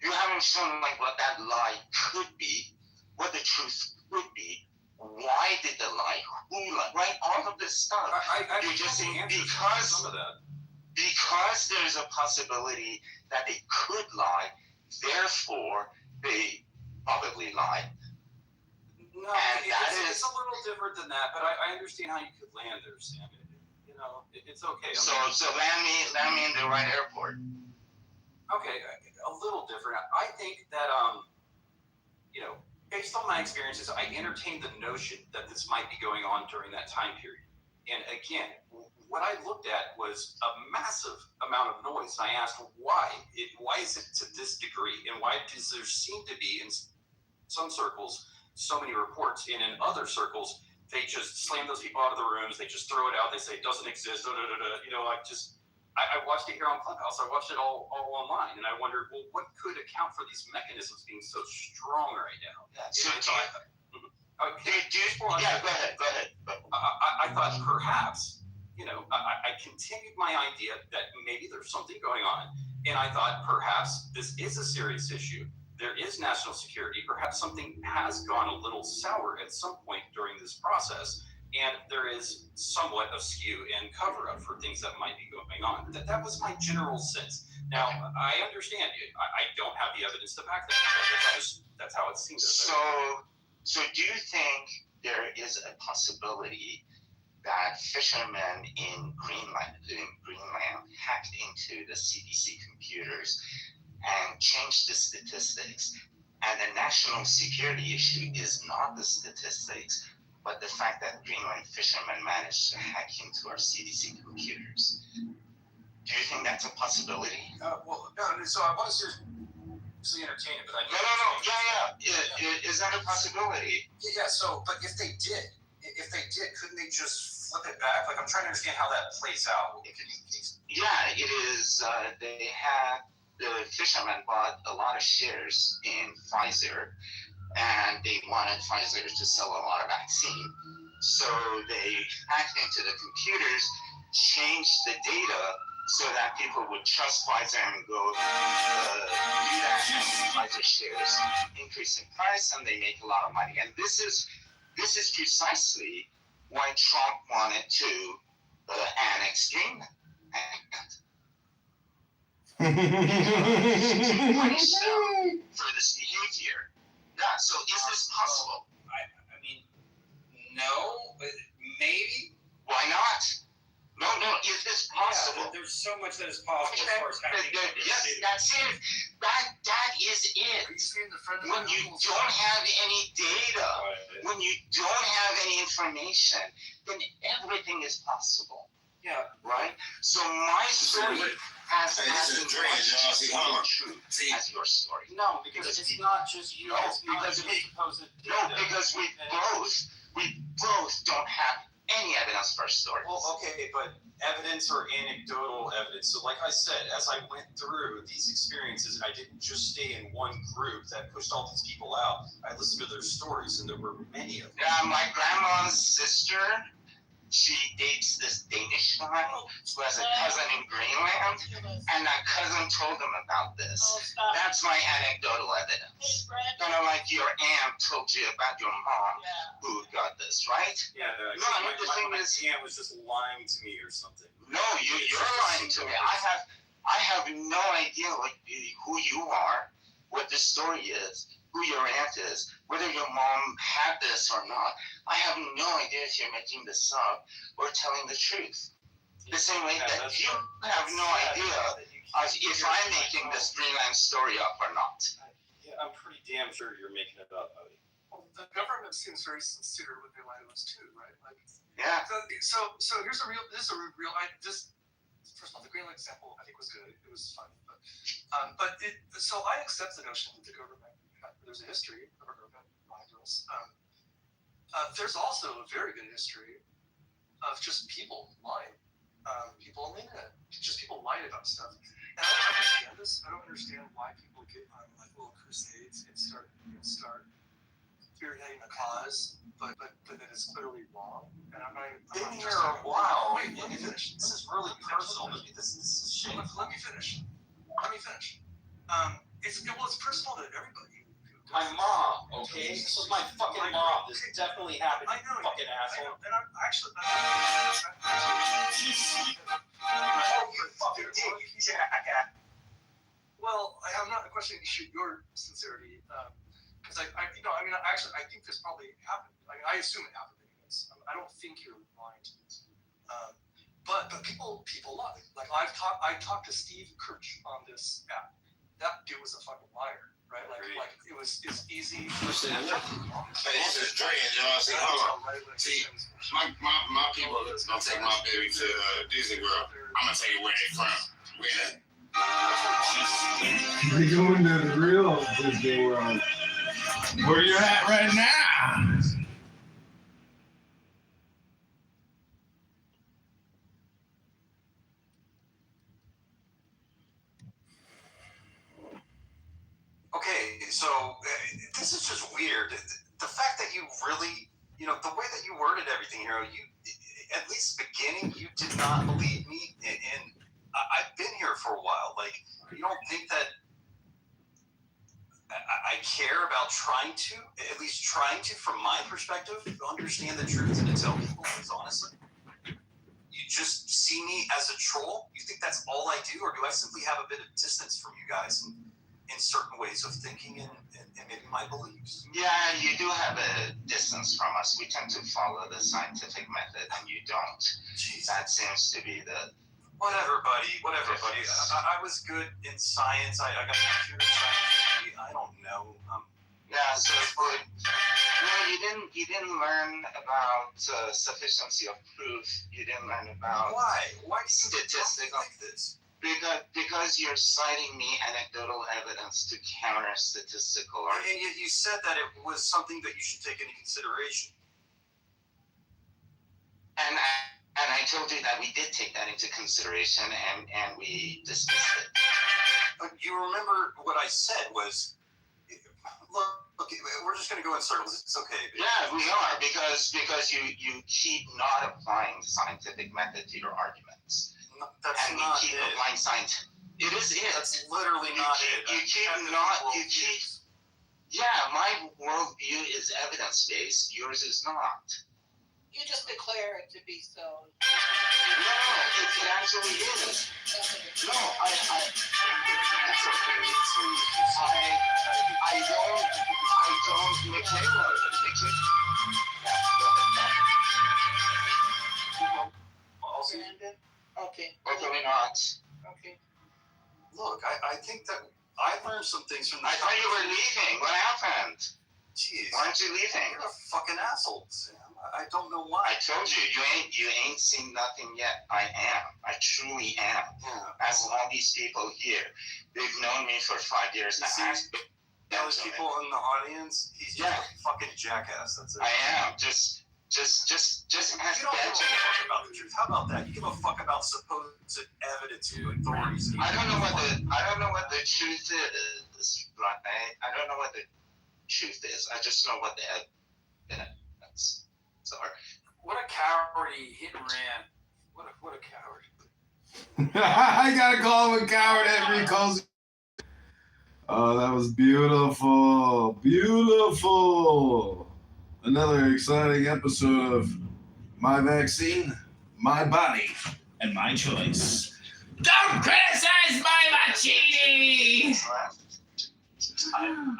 You haven't shown like what that lie could be, what the truth could be, why did they lie, who lied, right? All of this stuff. You're just saying because there's a possibility that they could lie, therefore they probably lied. No, it's a little different than that, but I understand how you could land there, Sam. It's okay. So land me in the right airport. Okay, a little different. I think that based on my experiences, I entertained the notion that this might be going on during that time period. And again, what I looked at was a massive amount of noise. And I asked why is it to this degree, and why does there seem to be in some circles so many reports, and in other circles they just slam those people out of the rooms, they just throw it out, they say it doesn't exist, I watched it here on Clubhouse. I watched it all online, and I wondered, well, what could account for these mechanisms being so strong right now? Go ahead. I thought perhaps, I continued my idea that maybe there's something going on, and I thought perhaps this is a serious issue. There is national security. Perhaps something has gone a little sour at some point during this process, and there is somewhat of skew and cover-up for things that might be going on. That was my general sense. Now, I understand you. I don't have the evidence to back that. That's how it seems. So do you think there is a possibility that fishermen in Greenland hacked into the CDC computers and changed the statistics, and the national security issue is not the statistics, but the fact that Greenland fishermen managed to hack into our CDC computers? Do you think that's a possibility? So I want to seriously entertain it, but Is that a possibility? Yeah, but if they did, couldn't they just flip it back? Like, I'm trying to understand how that plays out. Yeah, it is. The fishermen bought a lot of shares in Pfizer, and they wanted Pfizer to sell a lot of vaccine. So they hacked into the computers, changed the data so that people would trust Pfizer and go do that, and Pfizer shares increase in price, and they make a lot of money. And this is precisely why Trump wanted to annex Greenland. To punish them for this behavior. Yeah, so is this possible? I mean, no, but maybe. Why not? No, is this possible? Yeah, there's so much that is possible as far as hacking. Yes, that's it. That is it. When you don't have any data, when you don't have any information, then everything is possible. Yeah. Right? So my story has as much truth as your story. No, because it's not just you. Because we both don't have any evidence for our stories. Well, okay, but evidence or anecdotal evidence. So like I said, as I went through these experiences, I didn't just stay in one group that pushed all these people out. I listened to their stories, and there were many of them. Yeah, my grandma's sister, she dates this Danish guy who has a cousin in Greenland, and that cousin told them about this. That's my anecdotal evidence. Kind of like your aunt told you about your mom who got this, right? Yeah, my aunt was just lying to me or something. No, you're lying to me. I have no idea who you are, what the story is. who your aunt is, whether your mom had this or not. I have no idea if you're making this up or telling the truth. The same way that you have no idea if I'm making this Greenland story up or not. Yeah, I'm pretty damn sure you're making it up, Odie. Well, the government seems very sincere when they lie to us too, right? Like, yeah. So here's a real. This is a real. First of all, the Greenland example I think was good. It was fun, so I accept the notion that the government. There's a history of our government lying to us. There's also a very good history of just people lying. People on the internet, just people lying about stuff. And I don't understand this. I don't understand why people get on like little crusades and start spearheading a cause, but then it's clearly wrong. And I'm not. Been here a while. Wait, let me finish. This is really personal. This is shit. Let me finish. It's personal to everybody. My mom, okay? This was my fucking mom. This definitely happened. I know. Fucking asshole. And I'm actually. You fucking did, you jackass. Well, I'm not questioning your sincerity, because I think this probably happened. I assume it happened anyways. I don't think you're lying to me. But people lie. Like I talked to Steve Kirch on this app. That dude was a fucking liar, right? Like it was easy. This is Dre and John. Hold on. See, my people don't take my baby to Disney World. I'm gonna tell you where they from. They going to the real Disney World. Where you at right now? Okay, so this is just weird. The fact that you really, the way that you worded everything, Hero, you, at least beginning, you did not believe me, and I've been here for a while. Like, you don't think that I care about trying to, at least trying to, from my perspective, understand the truth and to tell people things honestly? You just see me as a troll? You think that's all I do, or do I simply have a bit of distance from you guys in certain ways of thinking and maybe my beliefs? Yeah, you do have a distance from us. We tend to follow the scientific method, and you don't. Jeez. That seems to be the... Whatever, buddy. I was good in science. I got a computer science degree. I don't know. Yeah, so good. No, you didn't learn about sufficiency of proof. You didn't learn about... Why do you statistics like this? Because you're citing me anecdotal evidence to counter statistical arguments. And yet you said that it was something that you should take into consideration. And I told you that we did take that into consideration, and we dismissed it. But you remember what I said was, look, we're just going to go in circles. It's okay. Yeah, we are, because you keep not applying the scientific method to your arguments. That's and not you keep it. applying science. It is it. That's literally not it. Yeah, my worldview is evidence-based. Yours is not. You just declare it to be so. No, it actually is. No, that's okay. I don't make Brandon? Okay. Hopefully not. Okay. Look, I think that I learned some things from this. I thought you were leaving. What happened? Jeez. Why aren't you leaving? You're a fucking asshole, Sam. I don't know why. I told you, you ain't seen nothing yet. I am. I truly am. Yeah. As all these people here, they've known me for 5 years now. Those people in the audience, he's just a fucking jackass. That's it. I am. Just has you don't give a fuck about the truth. How about that? You give a fuck about supposed evidence to authorities. I don't know what the truth is, right? I don't know what the truth is. I just know what the evidence. Sorry. What a coward, he hit and ran. What a coward. I gotta call him a coward after he calls. Oh, that was beautiful. Beautiful. Another exciting episode of My Vaccine, My Body, and My Choice. Don't criticize my machini!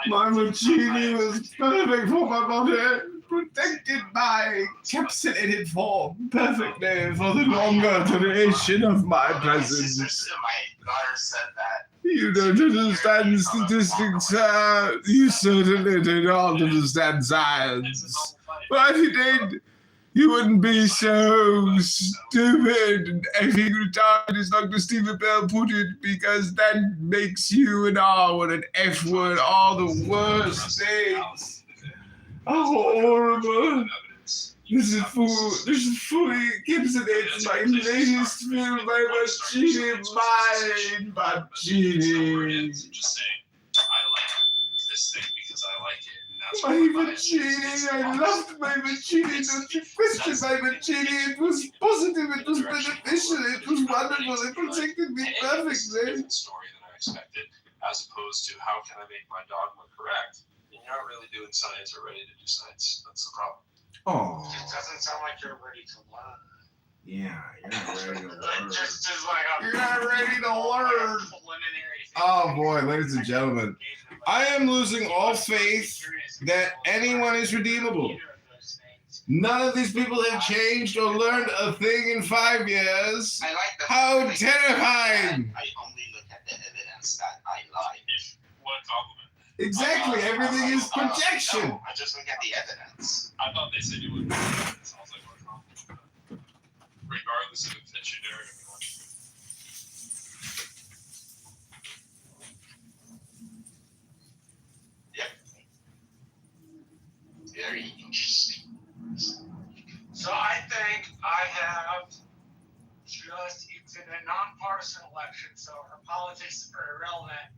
My Mancini was perfect for my body, protected by encapsulated form, perfectly for the longer duration of my presence. My daughter said that. You don't understand statistics, sir. You certainly do not understand science. But if you did, you wouldn't be so stupid and effing retarded as Dr. Stephen Bell put it, because that makes you an R word, an F word, all the worst things. Oh, horrible. This is fully encapsulates my latest film by Mancini, mine, Mancini. Just saying, I like this thing because I like it. And that's My Mancini, I loved my Mancini, don't you question my Mancini, it was positive, it was beneficial, it was wonderful, it protected me perfectly. Story than I expected, as opposed to how can I make my dogma correct? And you're not really doing science or ready to do science. That's the problem. Oh. It doesn't sound like you're ready to learn. Yeah, you're not ready to learn. Just as like You're not ready to learn. Preliminary thing. Oh boy, ladies and gentlemen, I am losing all faith that anyone is redeemable. None of these people have changed or learned a thing in 5 years. I like the How terrifying! I only look at the evidence that I like. What compliment? Exactly, everything is projection. No, I just look at the evidence. I thought they said you wouldn't. It sounds like what compliment. Regardless if it fits your narrative or not. Yep. Very interesting. So I think I have it's in a nonpartisan election, so her politics are irrelevant.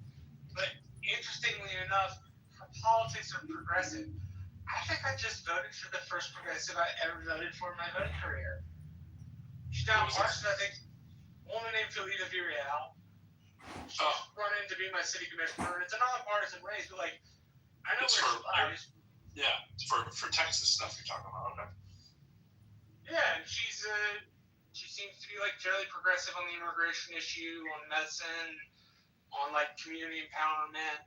But interestingly enough, her politics are progressive. I think I just voted for the first progressive I ever voted for in my voting career. She's not partisan, I think. A woman named Felita Villarreal. She's running to be my city commissioner. It's a nonpartisan race, but like, I know It's where she lies. Yeah, for Texas stuff you're talking about, okay. Yeah, and she seems to be like fairly progressive on the immigration issue, on medicine, on like community empowerment.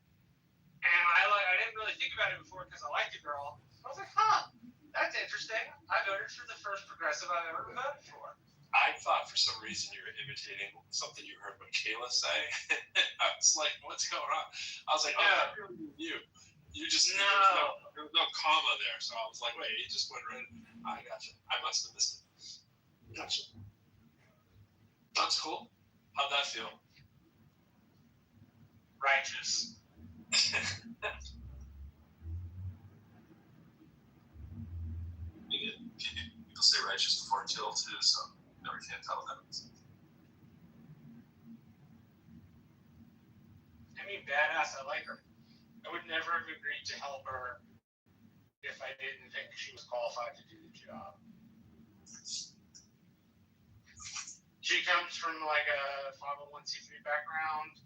And I didn't really think about it before because I liked the girl. I was like, huh, that's interesting. I voted for the first progressive I've ever voted for. I thought for some reason you were imitating something you heard Michaela say. I was like, what's going on? I was like, oh, you. You just, there was no comma there. So I was like, wait, he just went right. I gotcha. I must have missed it. Gotcha. That's cool. How'd that feel? Righteous. People say righteous before kill too, so never can't tell what that means. I mean, badass. I like her. I would never have agreed to help her if I didn't think she was qualified to do the job. She comes from like a 501c3 background,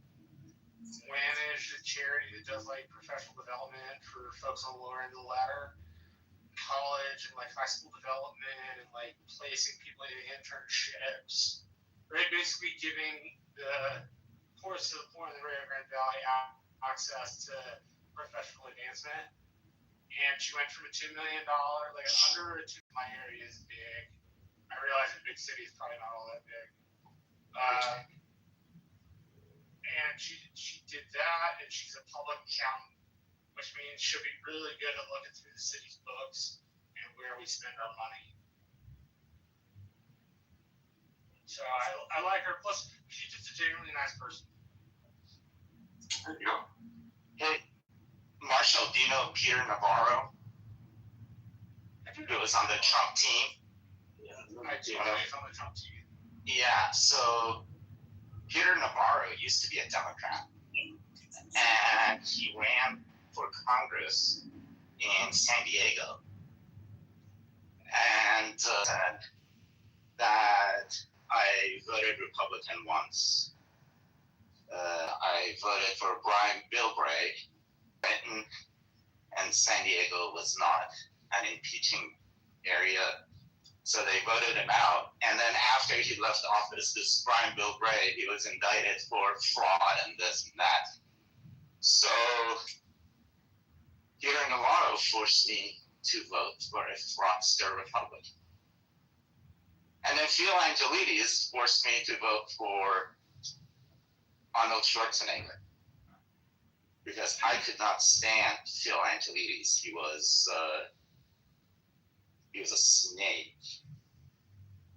managed a charity that does like professional development for folks on the lower end of the ladder, college and like high school development and like placing people in internships, right? Basically giving the poorest of the poor in the Rio Grande Valley access to professional advancement. And she went from a $2 million, like under a $2 million, my area is big. I realize a big city is probably not all that big. And she did that, and she's a public accountant, which means she'll be really good at looking through the city's books and where we spend our money. So I like her. Plus, she's just a genuinely nice person. There you go. Hey, Marshall, do you know Peter Navarro? He was on the Trump team. Yeah, I do. He's on the Trump team. Yeah, so Peter Navarro used to be a Democrat, and he ran for Congress in San Diego, and said that I voted Republican once. I voted for Bill Bragg, and San Diego was not an impeaching area, so they voted him out. And then after he left office, this Bill Bragg, he was indicted for fraud and this and that. So hearing a lot forced me to vote for a fraudster Republic. And then Phil Angelides forced me to vote for Arnold Schwarzenegger because I could not stand Phil Angelides. He was a snake.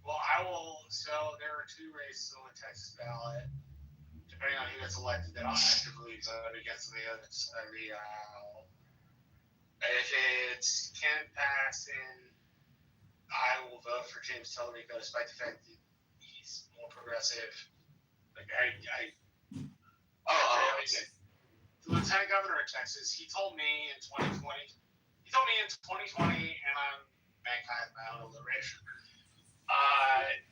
Well, so there are two races on the Texas ballot, depending on who gets elected, that I'll actively vote against the other side of the aisle. If it's Ken Paxton, I will vote for James Tellerico, despite the fact that he's more progressive. Like okay. The Lieutenant Governor of Texas, he told me in 2020, and I'm mankind my own alliteration.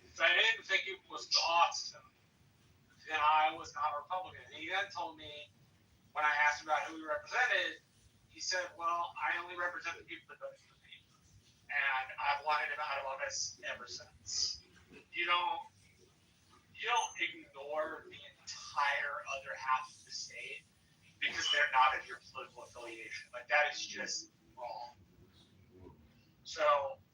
If I didn't think it was awesome, then I was not a Republican. And he then told me, when I asked about who he represented, he said, well, I only represent the people that voted for me. And I've wanted him out of office ever since. You don't ignore the entire other half of the state because they're not of your political affiliation. Like, that is just wrong. So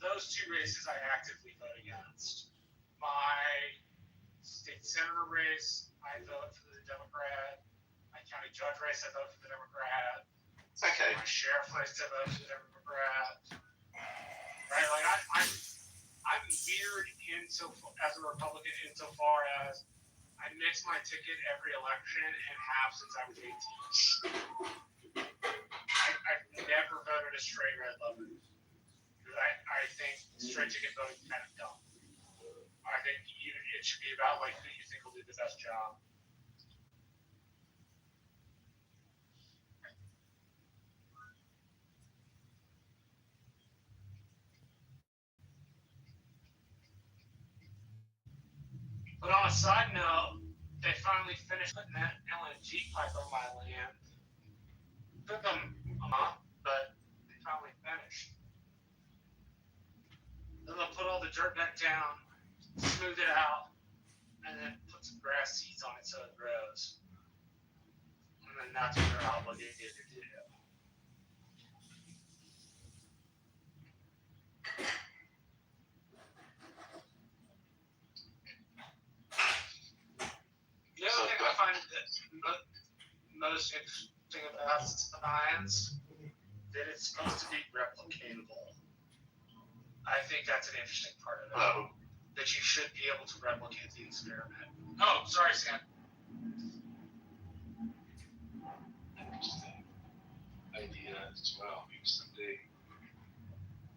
those two races I actively vote against. My state senator race, I vote for the Democrat. My county judge race, I vote for the Democrat. Okay. My sheriff race, I vote for the Democrat. Right? Like I'm weird as a Republican insofar as I mix my ticket every election and have since I was 18. I've never voted a straight red lover. I think straight ticket voting is kind of dumb. I think it should be about like who you think will do the best job. But on a side note, they finally finished putting that LNG pipe on my land. Took them a month, but they finally finished. Then they'll put all the dirt back down, smooth it out, and then put some grass seeds on it so it grows. And then that's what they're obligated to do. The other thing I find that most interesting about science, that it's supposed to be replicatable. I think that's an interesting part of it. Hello. That you should be able to replicate the experiment. Oh, sorry, Sam. Interesting idea as well.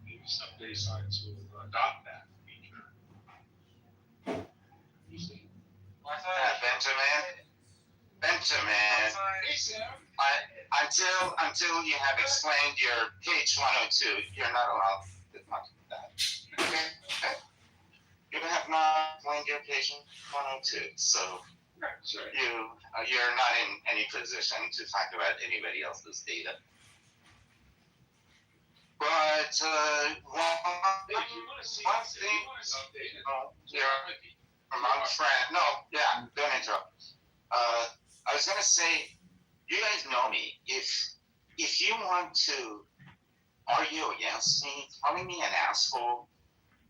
Maybe someday science will adopt that feature. Benjamin. Until you have explained your page 102, you're not allowed to talk about that. Okay? You have not explained your page 102, so you're not in any position to talk about anybody else's data. But one thing, among friends, don't interrupt. I was gonna say, you guys know me. If you want to argue against me, calling me an asshole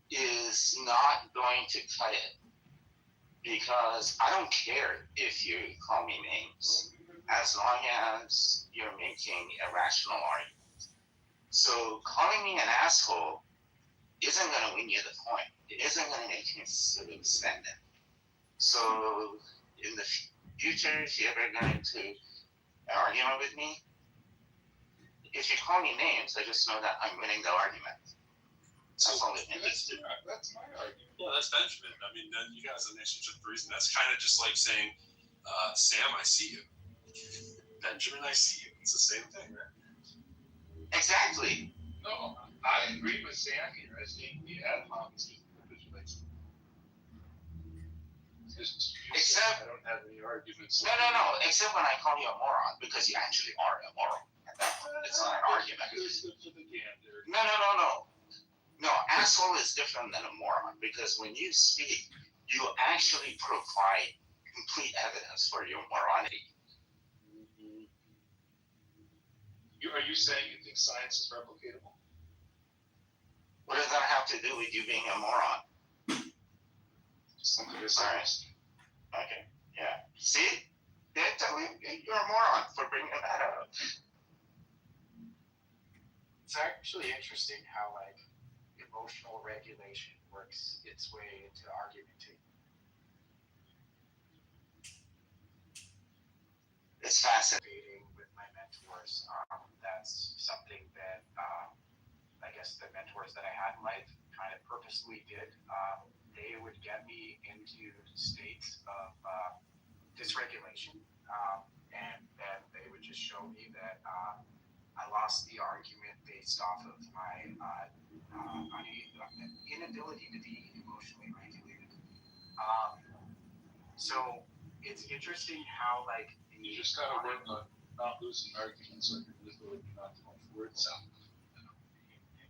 is not going to cut it. Because I don't care if you call me names, as long as you're making a rational argument. So calling me an asshole isn't going to win you the point. It isn't going to make me spend it. So in the future, if you're ever going to argue with me, if you call me names, I just know that I'm winning the argument. That's all it means. That's my argument. Yeah, that's Benjamin. I mean, then you guys have an exchange of threes, and that's kind of just like saying, Sam, I see you. Benjamin, I see you. It's the same thing, right? Exactly. No, I agree with Sam here. I think the ad hoc is capitulation. Except, I don't have any arguments. No. Except when I call you a moron, because you actually are a moron. It's not an argument. No. No, asshole is different than a moron, because when you speak, you actually provide complete evidence for your morality. Are you saying you think science is replicatable? What does that have to do with you being a moron? Something is science. Okay. Yeah. See? You're a moron for bringing that up. It's actually interesting how like emotional regulation works its way into argumenting. It's fascinating. With my mentors, that's something that I guess the mentors that I had in life kind of purposely did. They would get me into states of dysregulation, and then they would just show me that I lost the argument based off of my inability to be emotionally regulated. So it's interesting how like you just gotta work on not losing arguments on your ability not to move forward. So,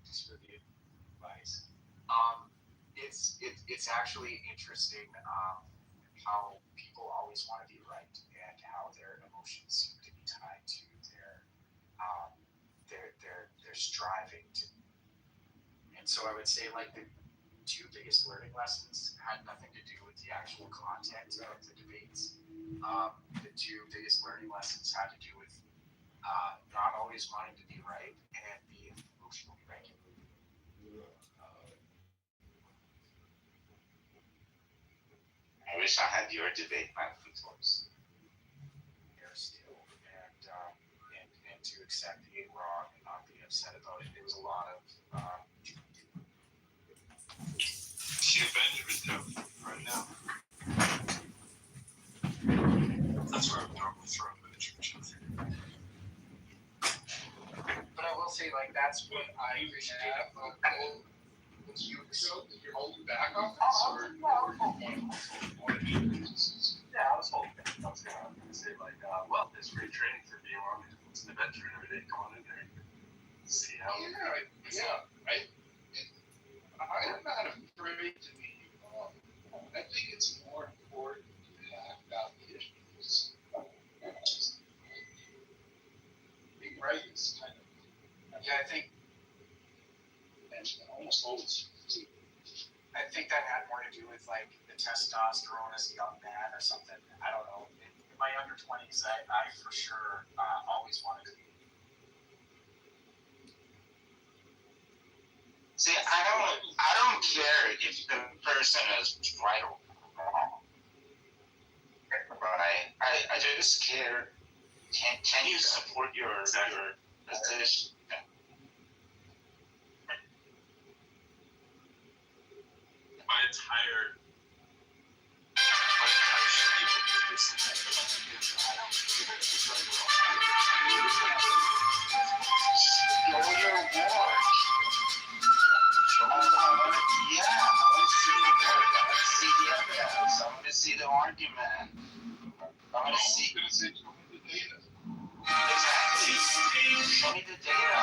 just for the advice. It's actually interesting how people always want to be right and how their emotions seem to be tied to their striving to. And so I would say like the two biggest learning lessons had nothing to do with the actual content of the debates. The two biggest learning lessons had to do with not always wanting to be right and being emotionally regulated. I wish I had your debate mentors. There still, and to accept being wrong and not be upset about it. There was a lot of. See Benjamin though, right now. That's where I would normally throw Benjamin. But I will say, like, that's what I appreciate about you feel that you're holding back on this, or yeah, I was holding back. I was gonna say like, well, there's great training for being wrong. It's an adventure every day. Come on in there, see how. I'm not afraid to be wrong. I think it's more important to have valid issues. Being right is kind of. Yeah, I think. Almost always. I think that had more to do with like the testosterone as a young man or something. I don't know. In my under 20s, I for sure always wanted to be. See, I don't care if the person is right or wrong. Right? I just care. Can you support your position? My entire Show your work. Yeah, I want to see the argument. I want to see. Show me the data. Exactly. Show me the data.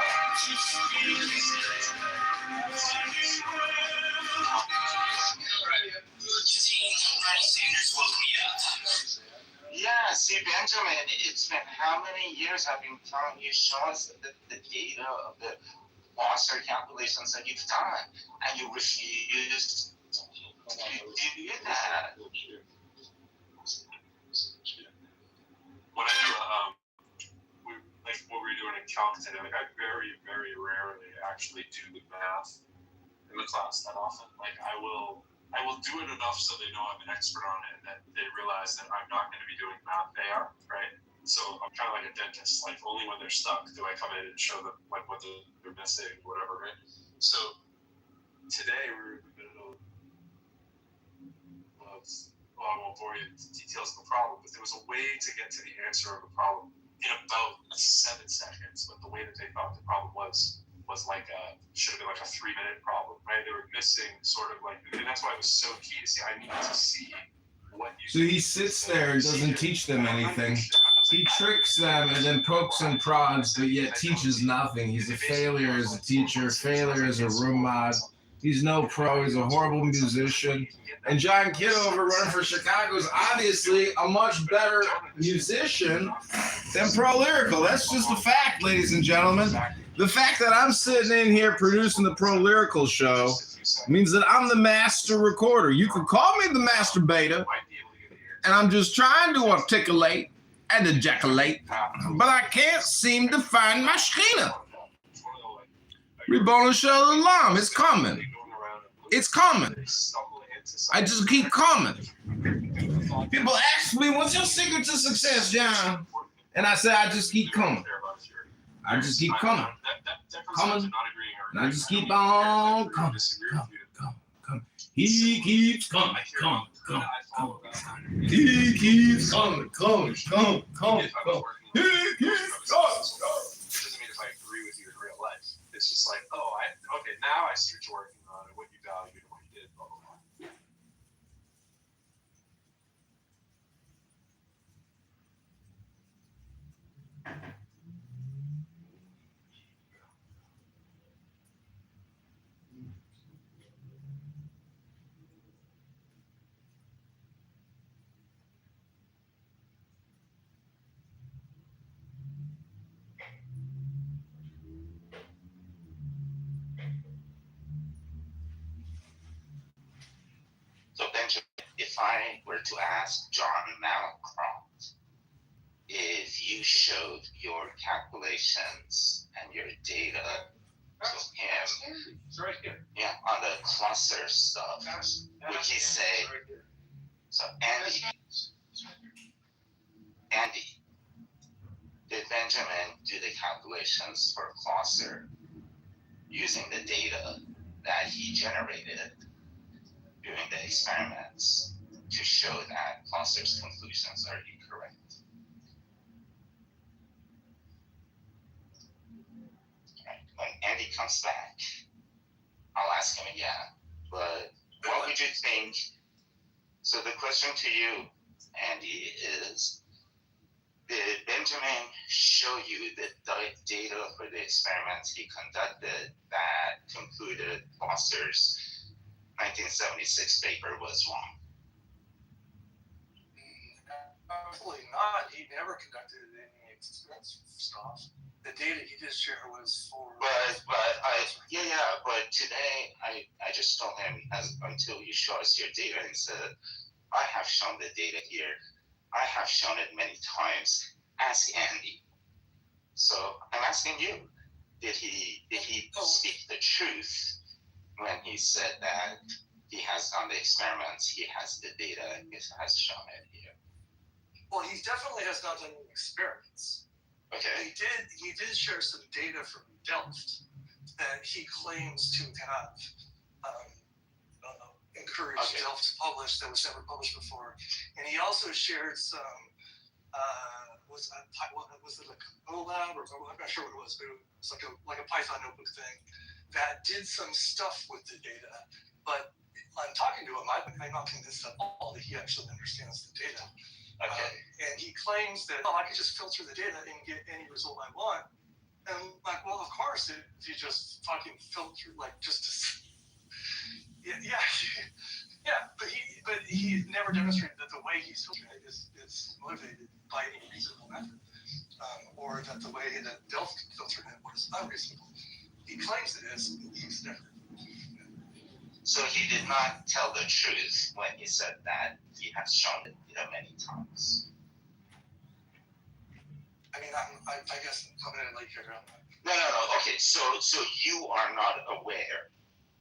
Yeah, see, Benjamin, it's been how many years I've been telling you, show us the data of the monster calculations that you've done, and you refuse to do that. When I do like what we were doing in calc today, like I very, very rarely actually do the math in the class that often. Like I will do it enough so they know I'm an expert on it and that they realize that I'm not going to be doing math they are, right? So I'm kind of like a dentist, like only when they're stuck do I come in and show them like what they're missing, whatever, right? So today we're in the middle of, well, I won't bore you with the details of the problem, but there was a way to get to the answer of the problem in about 7 seconds, but the way that they thought the problem was like should have been like a 3-minute problem, right? They were missing sort of like, and that's why it was so key to see. I needed to see what you. So he sits there and doesn't teach them anything. He tricks them and then pokes and prods, but yet teaches nothing. He's a failure as a teacher, failure as a room mod. He's no pro. He's a horrible musician. And John Kitover running for Chicago is obviously a much better musician than Pro Lyrical. That's just a fact, ladies and gentlemen. The fact that I'm sitting in here producing the Pro Lyrical show means that I'm the master recorder. You could call me the master beta, and I'm just trying to articulate and ejaculate, but I can't seem to find my Shekhinah. Ribbon Shalom, it's coming. It's coming. I just keep coming. People ask me, what's your secret to success, John? And I say, I just keep coming. I just keep coming. Coming. And I just keep on coming. Come. He keeps coming. Come. He keeps coming. Come. He keeps coming. It doesn't mean if I agree with you in real life. It's just like, okay, now I see what you're working on and what you valued and what you did, blah, blah, blah. So Benjamin, if I were to ask John Malcroft if you showed your calculations and your data to him, It's right here. yeah, on the cluster stuff, would he say, so Andy, did Benjamin do the calculations for cluster using the data that he generated during the experiments to show that cluster's conclusions are incorrect? Right. When Andy comes back, I'll ask him again, but what would you think? So the question to you, Andy, is did Benjamin show you the data for the experiments he conducted that concluded Foster's 1976 paper was wrong? Absolutely not. He never conducted any experiments stuff. The data he did share was for. But today I just told him until you show us your data, and said, I have shown the data here. I have shown it many times. Ask Andy. So I'm asking you, did he speak the truth when he said that he has done the experiments, he has the data, he has shown it here? Well, he definitely has not done any experiments. Okay. He did share some data from Delft that he claims to have encouraged Delft to publish that was never published before. And he also shared some, was it a Colab or I'm not sure what it was, but it was like a Python notebook thing that did some stuff with the data. But I'm talking to him, I'm not convinced at all that he actually understands the data. Okay. And he claims that, I could just filter the data and get any result I want. And I'm like, well, of course, if you just fucking filter, but he never demonstrated that the way he's filtering it is motivated by any reasonable method, or that the way that Delft filtered it was unreasonable. He claims it is, he's never. So he did not tell the truth when he said that he has shown it many times. I mean, I guess I'm coming in late here. No. Okay, so you are not aware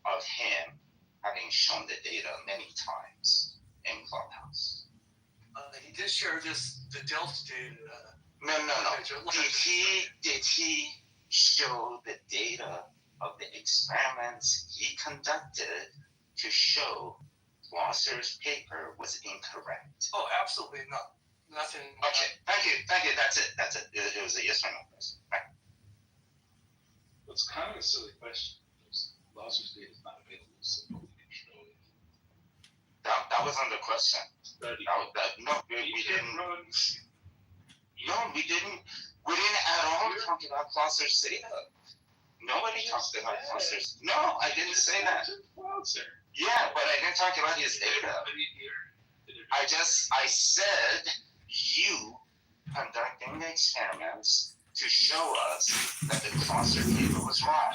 of him having shown the data many times in Clubhouse. He did share the Delft data. No. Did he show the data of the experiments he conducted to show Glosser's paper was incorrect? Oh, absolutely not. Nothing. Okay, thank you. That's it. It was a yes or no question. Right. It's kind of a silly question. Glosser's data is not available, so nobody can show it. That wasn't the question. We didn't. No, we didn't. We didn't at all talk about Glosser's data. Nobody talked about Foster's. No, I didn't say that. Yeah, but I didn't talk about his data. I said you conducting the experiments to show us that the Foster paper was wrong.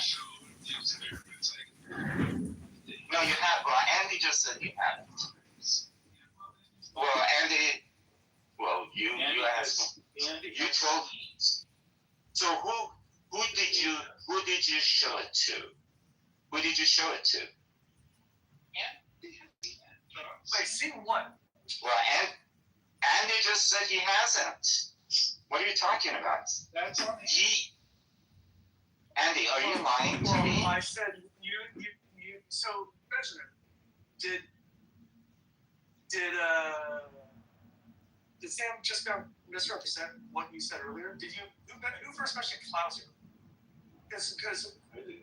No, you have. Well, Andy just said you haven't. Well, Andy. Well, you asked. You told. So who did you show it to? Who did you show it to? Wait, see what? Well, Andy just said he hasn't. What are you talking about? That's on him. Andy, are you lying to me? I said you. So Benjamin, did Sam just misrepresent what you said earlier? Did you? Who first mentioned Klauser? Because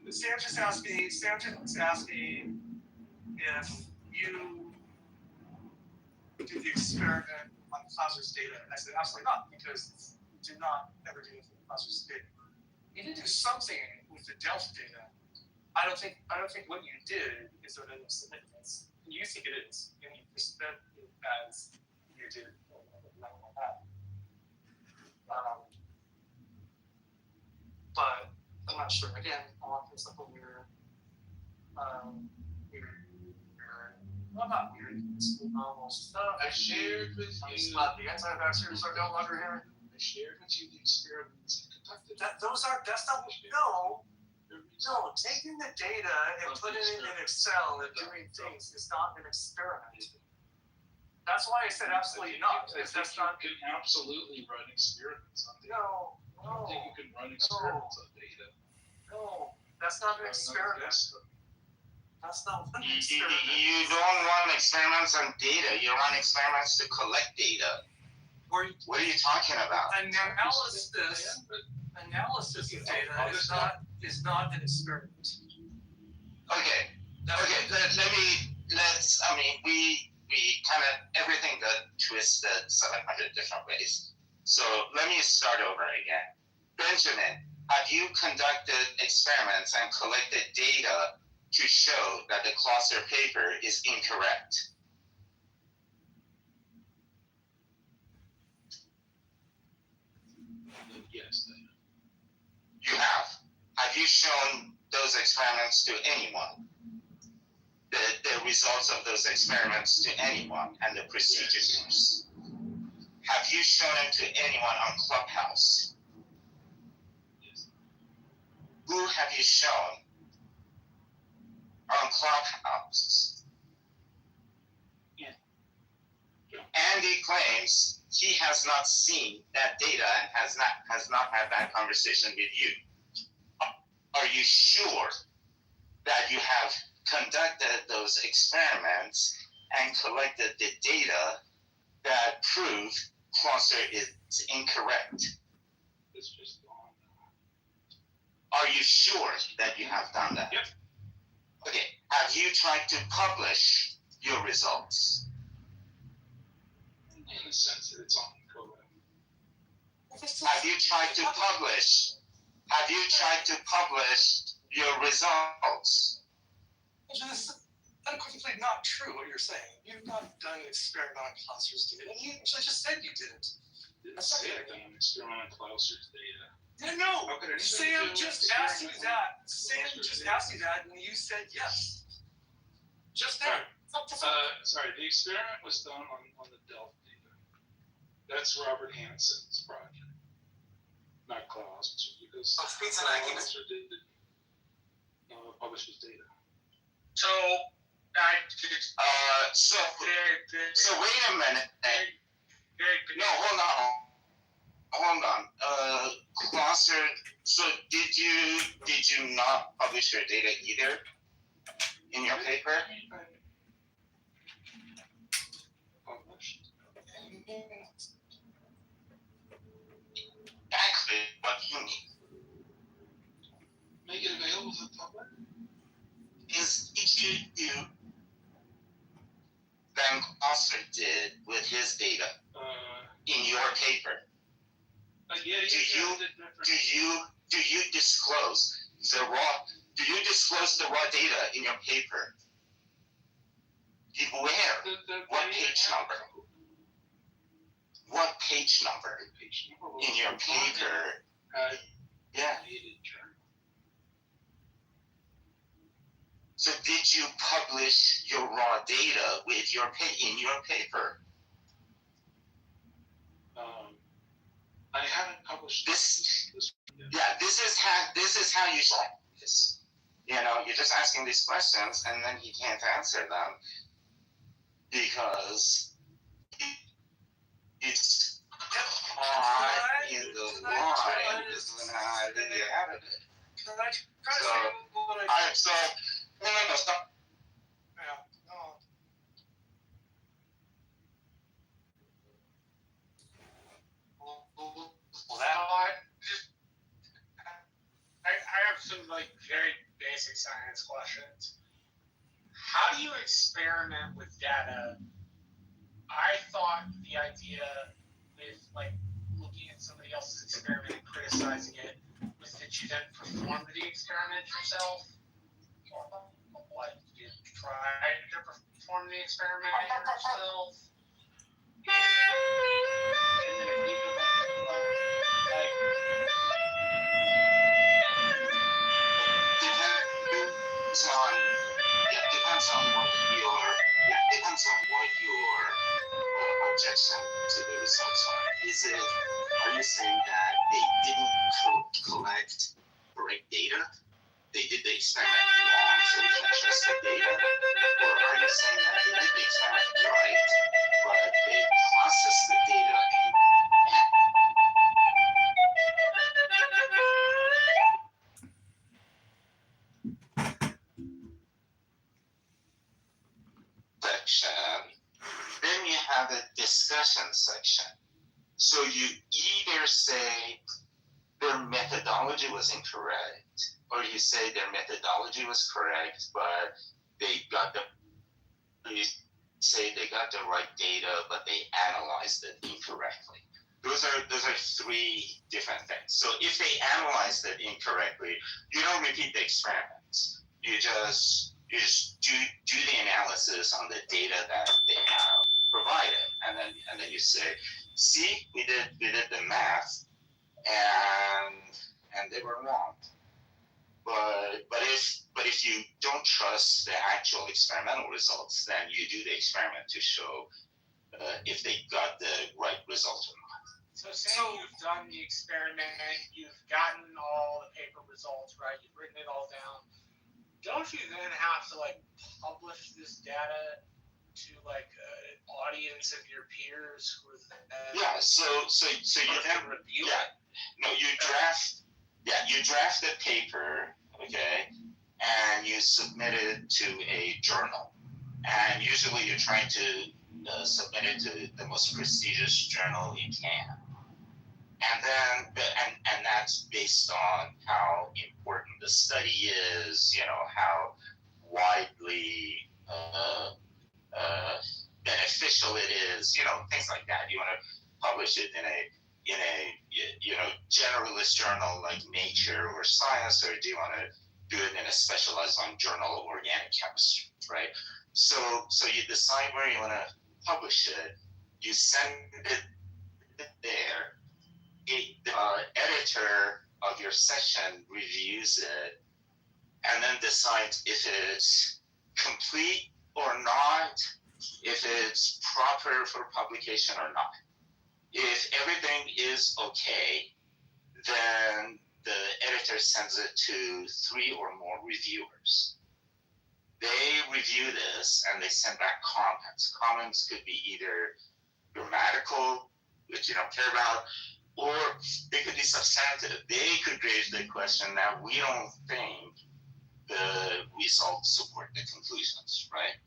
Sam just asked me if you did the experiment on Klauser's data. And I said absolutely not, because you did not ever do anything with Klauser's data. You did do something with the Delta data. I don't think what you did is of any significance. You think it is, and you present it as you did. But I'm not sure. Again, a lot of stuff weird. Well, not weird. It's normal stuff. I shared with you. The anti-vaxxers are no longer here. I shared with you the experiments I conducted. That's not. No, taking the data and putting it in Excel and doing things is not an experiment. That's why I said absolutely not. That's not. You can absolutely run experiments on data. No. I don't think you can run experiments on data. No, that's not an experiment. That's not an experiment. You don't run experiments on data. You run experiments to collect data. What are you talking about? Analysis of data is not an experiment. Okay. We kind of, everything got twisted 700 different ways. So let me start over again. Benjamin, have you conducted experiments and collected data to show that the Klauser paper is incorrect? Yes. You have. Have you shown those experiments to anyone? The results of those experiments to anyone and the procedures used? Have you shown them to anyone on Clubhouse? Yes. Who have you shown on Clubhouse? Yeah. Andy claims he has not seen that data and has not had that conversation with you. Are you sure that you have conducted those experiments and collected the data that prove Klauser is incorrect? It's just gone. Are you sure that you have done that? Yep. Okay. Have you tried to publish your results? In the sense that it's on Kitover. Have you tried to publish? Have you tried to publish your results? That's unequivocally not true what you're saying. You've not done an experiment on Klauser's data. You actually just said you didn't. Didn't say I've done an experiment on Klauser's data. No, Sam just asked you that. Sam just asked you that, and you said yes. Just there. Sorry, the experiment was done on the Delft data. That's Robert Hansen's project, not Klauser, because Klauser did publish his data. So wait a minute. No, hold on. Klauser. So did you not publish your data either in your paper? Published. Exactly what you need. Make it available to the public. Is you than Klauser did with his data in your paper. Do you disclose? Do you disclose the raw data in your paper? Where? What page number? What page number in your paper? Yeah. So did you publish your raw data with in your paper? I haven't published this. Yeah, this is how you solve this. You know, you're just asking these questions, and then he can't answer them because it's caught in the line. It's not really out of it. Can I try to So, say what I all right, so no, stop. Yeah, no. Well, that I have some like very basic science questions. How do you experiment with data? I thought the idea with like looking at somebody else's experiment and criticizing it was that you then perform the experiment yourself. Or what? You try to perform the experiment yourself. And then if you depends on what your objection to the results are. Are you saying that they didn't collect correct data? They did the experiment wrong, so we can't trust the data? Or are you saying that they did the experiment right, but they processed the data section? Then you have a discussion section. So you either say their methodology was incorrect, or you say their methodology was correct, but you say they got the right data, but they analyzed it incorrectly. Those are three different things. So if they analyzed it incorrectly, you don't repeat the experiments. You just do the analysis on the data that they have provided, and then you say, see, we did the math, and they were wrong. But if you don't trust the actual experimental results, then you do the experiment to show if they got the right result or not. So you've done the experiment, you've gotten all the paper results, right? You've written it all down. Don't you then have to like publish this data to like an audience of your peers who are then So you then review it? No, you draft the paper, okay, and you submit it to a journal, and usually you're trying to submit it to the most prestigious journal you can. And then, and that's based on how important the study is, you know, how widely beneficial it is, you know, things like that. You want to publish it in a generalist journal like Nature or Science, or do you want to do it in a specialized journal of organic chemistry, right? So you decide where you want to publish it. You send it there. The editor of your session reviews it and then decides if it's complete or not, if it's proper for publication or not. If everything is okay, then the editor sends it to 3 or more reviewers. They review this and they send back comments. Comments could be either grammatical, which you don't care about, or they could be substantive. They could raise the question that we don't think the results support the conclusions, right?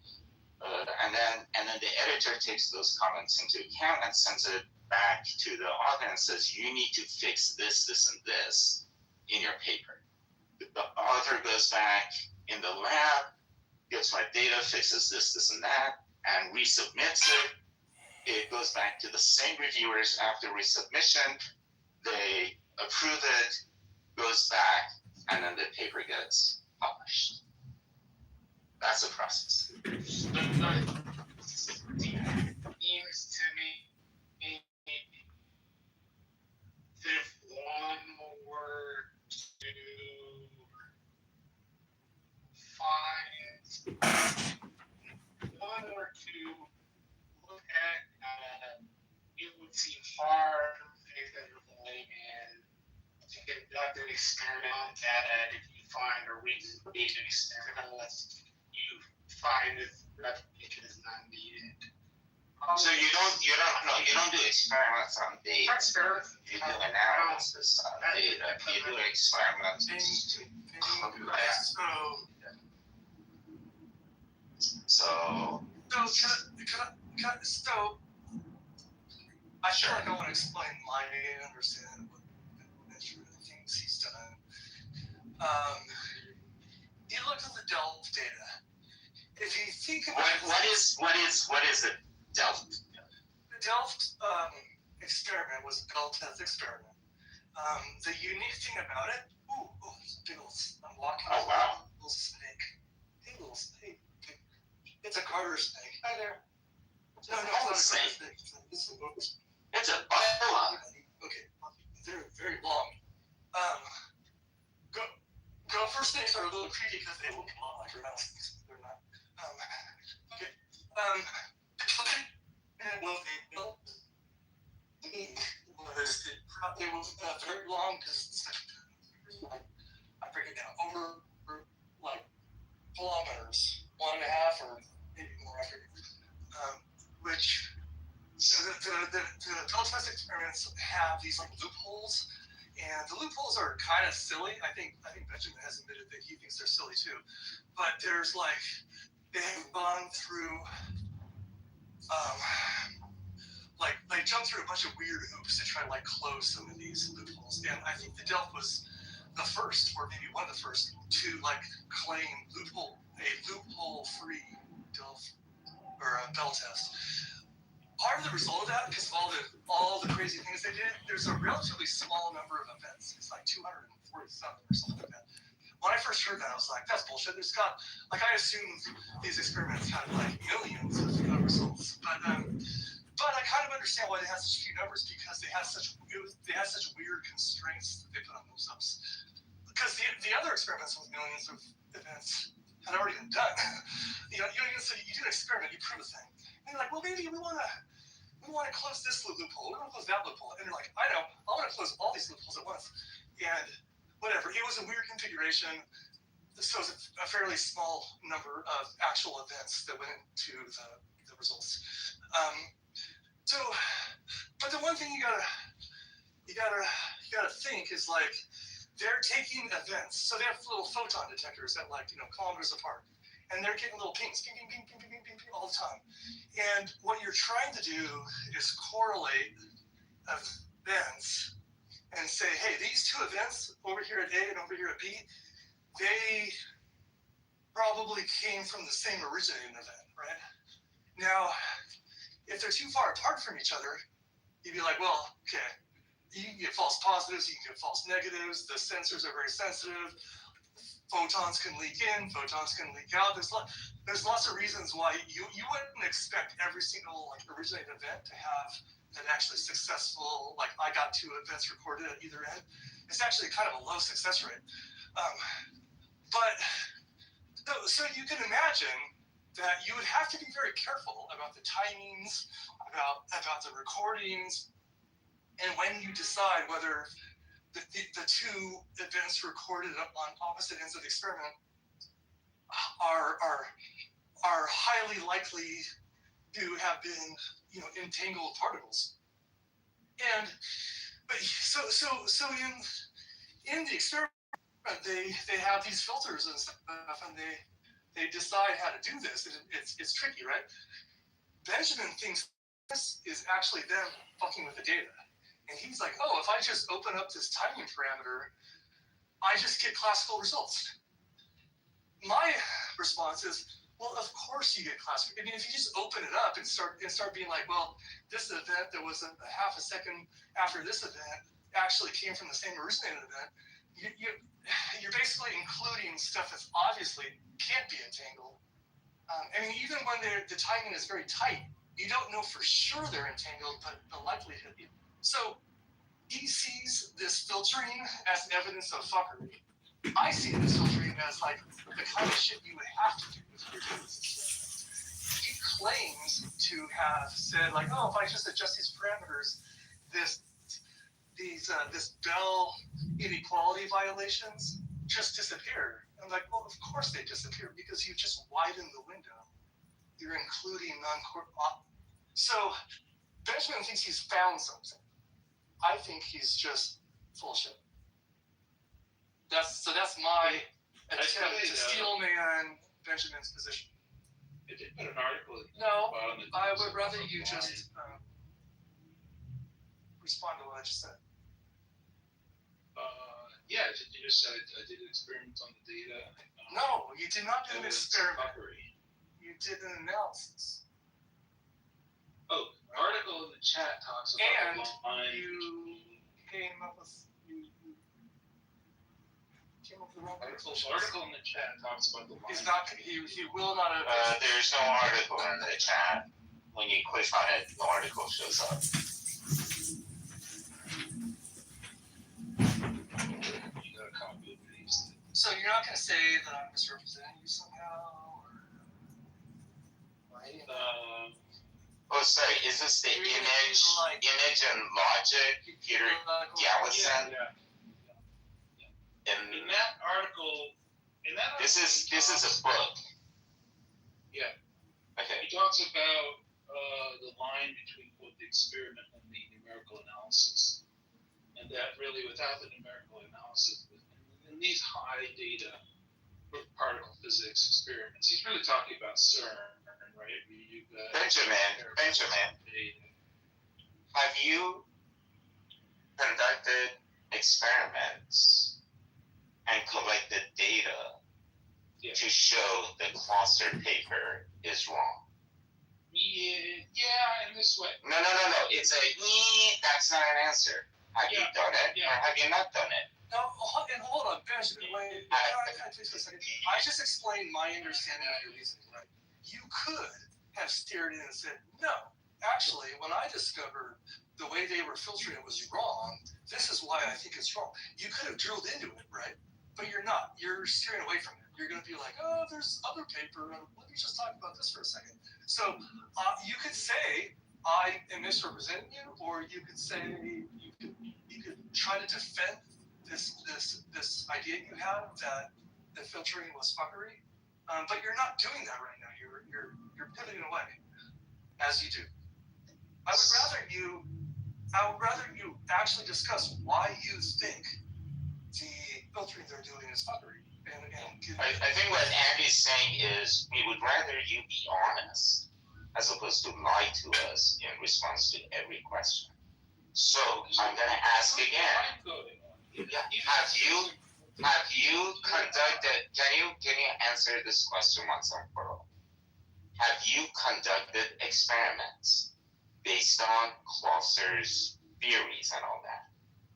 And then the editor takes those comments into account and sends it back to the author and says, you need to fix this, and this in your paper. The author goes back in the lab, gets my data, fixes this, and that, and resubmits it. It goes back to the same reviewers after resubmission. They approve it, goes back and then the paper gets published. That's a process. Seems to me if one were to look at it would seem hard to take that as a layman to conduct an experiment that if you find a reason to make an experiment unless you find that replication is not needed. So you don't do experiments on data. You do analysis on data. You do experiments to collect. So I feel like I want to explain my understanding of what the things he's done. He looked at the Delft data. If you think about what is the Delft? The Delft experiment was a Bell test experiment. The unique thing about it, I'm walking. Oh wow! Little snake. Hey, little snake. It's a garter snake. Hi there. No, it's not a snake. It's a butterfly. Okay, they're very long. Gopher snakes are a little creepy because they look a lot like rattlesnakes. They're not. Okay. And what they built was very long distance. I break it down over like kilometers, 1.5 or maybe more. I forget. Which the Bell test experiments have these like loopholes, and the loopholes are kind of silly. I think Benjamin has admitted that he thinks they're silly too. But there's like they have gone through like they jumped through a bunch of weird hoops to try to like close some of these loopholes. And I think the Delft was the first, or maybe one of the first, to like claim a loophole-free Delft or a Bell test. Part of the result of that, because of all the crazy things they did, there's a relatively small number of events. It's like 247 or something like that. When I first heard that, I was like, that's bullshit. There's got, like, I assumed these experiments had like millions of results, but I kind of understand why they had such few numbers, because they had such weird constraints that they put on themselves. Because the other experiments with millions of events had already been done. You do an experiment, you prove a thing, and you're like, well, maybe we want to close this loophole, we want to close that loophole, and you're like, I know, I want to close all these loopholes at once, and whatever. It was a weird configuration. So it was a fairly small number of actual events that went into the results. But the one thing you gotta think is like they're taking events. So they have little photon detectors that kilometers apart, and they're getting little pings, ping, ping, ping, ping, ping, ping, ping, ping all the time. And what you're trying to do is correlate events and say, hey, these two events over here at A and over here at B, they probably came from the same originating event, right? Now, if they're too far apart from each other, you'd be like, well, okay, you can get false positives, you can get false negatives, the sensors are very sensitive, photons can leak in, photons can leak out. There's lots of reasons why you wouldn't expect every single originating event to have an actually successful, I got 2 events recorded at either end. It's actually kind of a low success rate. So you can imagine that you would have to be very careful about the timings, about the recordings, and when you decide whether the 2 events recorded on opposite ends of the experiment are highly likely to have been entangled particles. So in the experiment they have these filters and stuff, and they decide how to do this. And it's tricky, right? Benjamin thinks this is actually them fucking with the data. And he's like, oh, if I just open up this timing parameter, I just get classical results. My response is, well, of course you get classical. I mean, if you just open it up and start being like, well, this event that was a half a second after this event actually came from the same originating event, you're basically including stuff that obviously can't be entangled. I mean, even when the timing is very tight, you don't know for sure they're entangled, but the likelihood. So he sees this filtering as evidence of fuckery. I see this filtering as like the kind of shit you would have to do if you're doing this shit. He claims to have said like, oh, if I just adjust these parameters, this Bell inequality violations just disappear. I'm like, well, of course they disappear because you just widen the window. You're including non-core. So Benjamin thinks he's found something. I think he's just full of shit. That's my attempt to steel man Benjamin's position. I did put an article. No, I would rather you just respond to what I just said. Yeah, you just said I did an experiment on the data. No, you did not do an experiment. You did an analysis. Oh, the article in the chat talks about and the line. You came up with the wrong article in the chat talks about the line. He's not. He will not have. There's no article in the chat. When you click on it, the article shows up. So you're not going to say that I'm misrepresenting you somehow, or right? Oh, sorry. Is this the image and logic, Peter Gallison? Yeah. In that article, this is a book. Yeah. Okay. He talks about the line between both the experiment and the numerical analysis, and that really, without the numerical analysis, in these high data particle physics experiments, he's really talking about CERN, right? Benjamin, have you conducted experiments and collected data to show the Closer paper is wrong? Yeah, in this way. No. It's that's not an answer. Have you done it or have you not done it? No, and hold on, Benjamin. Wait, can I take a second? I just explained my understanding of your reasoning, right? You could have steered in and said, no, actually, when I discovered the way they were filtering it was wrong, this is why I think it's wrong. You could have drilled into it, right? But you're not. You're steering away from it. You're going to be like, oh, there's other paper. Let me just talk about this for a second. So you could say, I am misrepresenting you, or you could say, you could try to defend this idea you have that the filtering was fuckery, but you're not doing that right now. You're pivoting away, as you do. I would rather you actually discuss why you think the filtering they're doing is fuckery. I think what Andy's saying is we would rather you be honest as opposed to lie to us in response to every question. So I'm gonna ask again. Have you conducted? Can you answer this question once and for all? Have you conducted experiments based on Closer's theories and all that?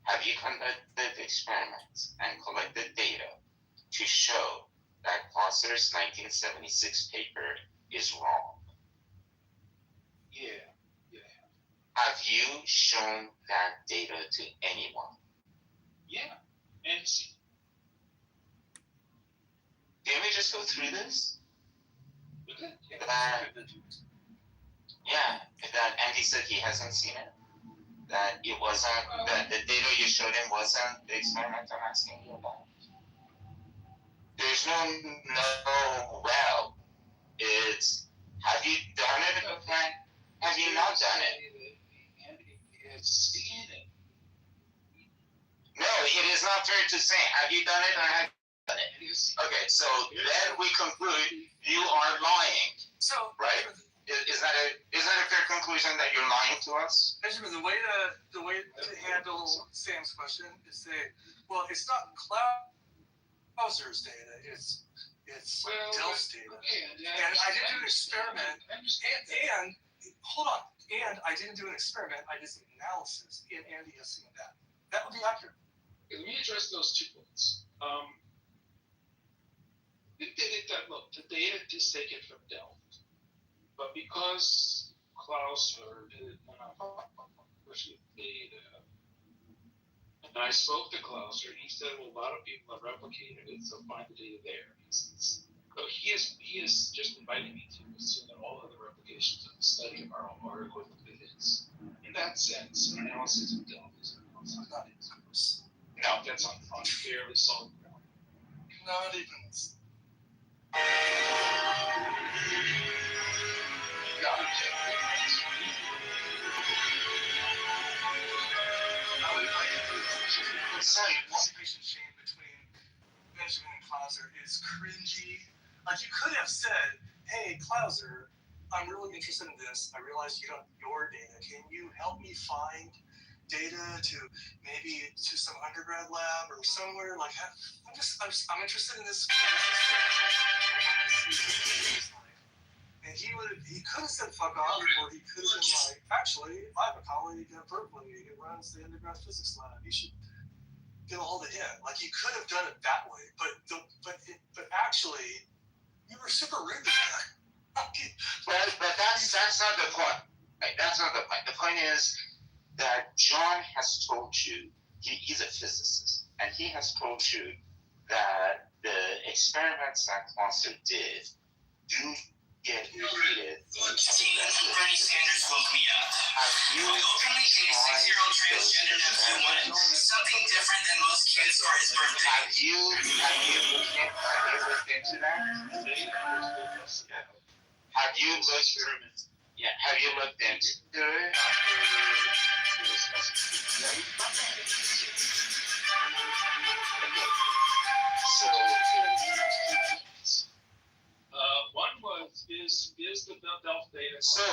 Have you conducted experiments and collected data to show that Closer's 1976 paper is wrong? Yeah. Have you shown that data to anyone? Yeah. And see. Can we just go through this? Okay. That Andy said he hasn't seen it. That it wasn't, that the data you showed him wasn't the experiment I'm asking you about. There's no, well, it's, have you done it? Okay. Have you not done it? Andy has seen it. No, it is not fair to say, have you done it or have you done it? Okay, so then we conclude you are lying. So, right? Is that a fair conclusion that you're lying to us? Benjamin, the way to handle Sam's question is say, well, it's not Closer's data, it's Delph's data. And I didn't do an experiment. And hold on. And I didn't do an experiment. I did some analysis. And Andy has seen that. That would be accurate. Let me address those 2 points. Look, the data is taken from Delft, but because Klaus heard it, and I spoke to Klaus, and he said, well, a lot of people have replicated it, so find the data there. So he is just inviting me to assume that all other replications of the study of our own are equivalent to his. In that sense, analysis of Delft is not his. No, that's on fairly solid ground. Not even. The participation chain between Benjamin and Klauser is cringy. Like, you could have said, hey, Klauser, I'm really interested in this. I realize you don't have your data. Can you help me find data to maybe to some undergrad lab or somewhere? Like, I'm interested in this. And he could have said fuck off, or he could have been like, actually, I have a colleague at Berkeley who runs the undergrad physics lab. You should get a hold of him. Like, you could have done it that way, but actually, you were super rude to that. But that's not the point. Right? That's not the point. The point is that John has told you, he's a physicist, and he has told you that the experiments that Klauser did do get repeated. Bernie Sanders woke me up. My openly gay 6-year-old transgender nephew wanted something different than most kids for his birthday. Have you looked into that? Have you looked into it? So One is the Delft data. So no.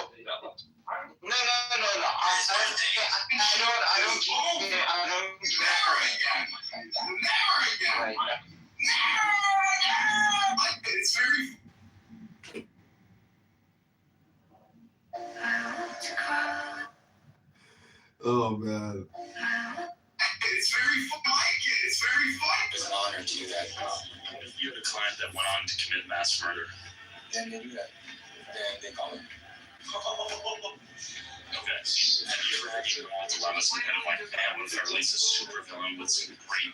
I don't It's very. Oh man. It's very fun. It's very fun. It's an honor to you that you're the client that went on to commit mass murder. Then they do that. They call it. Okay. Have you ever heard of Walter Robinson kind of like that one that releases a super villain with some great.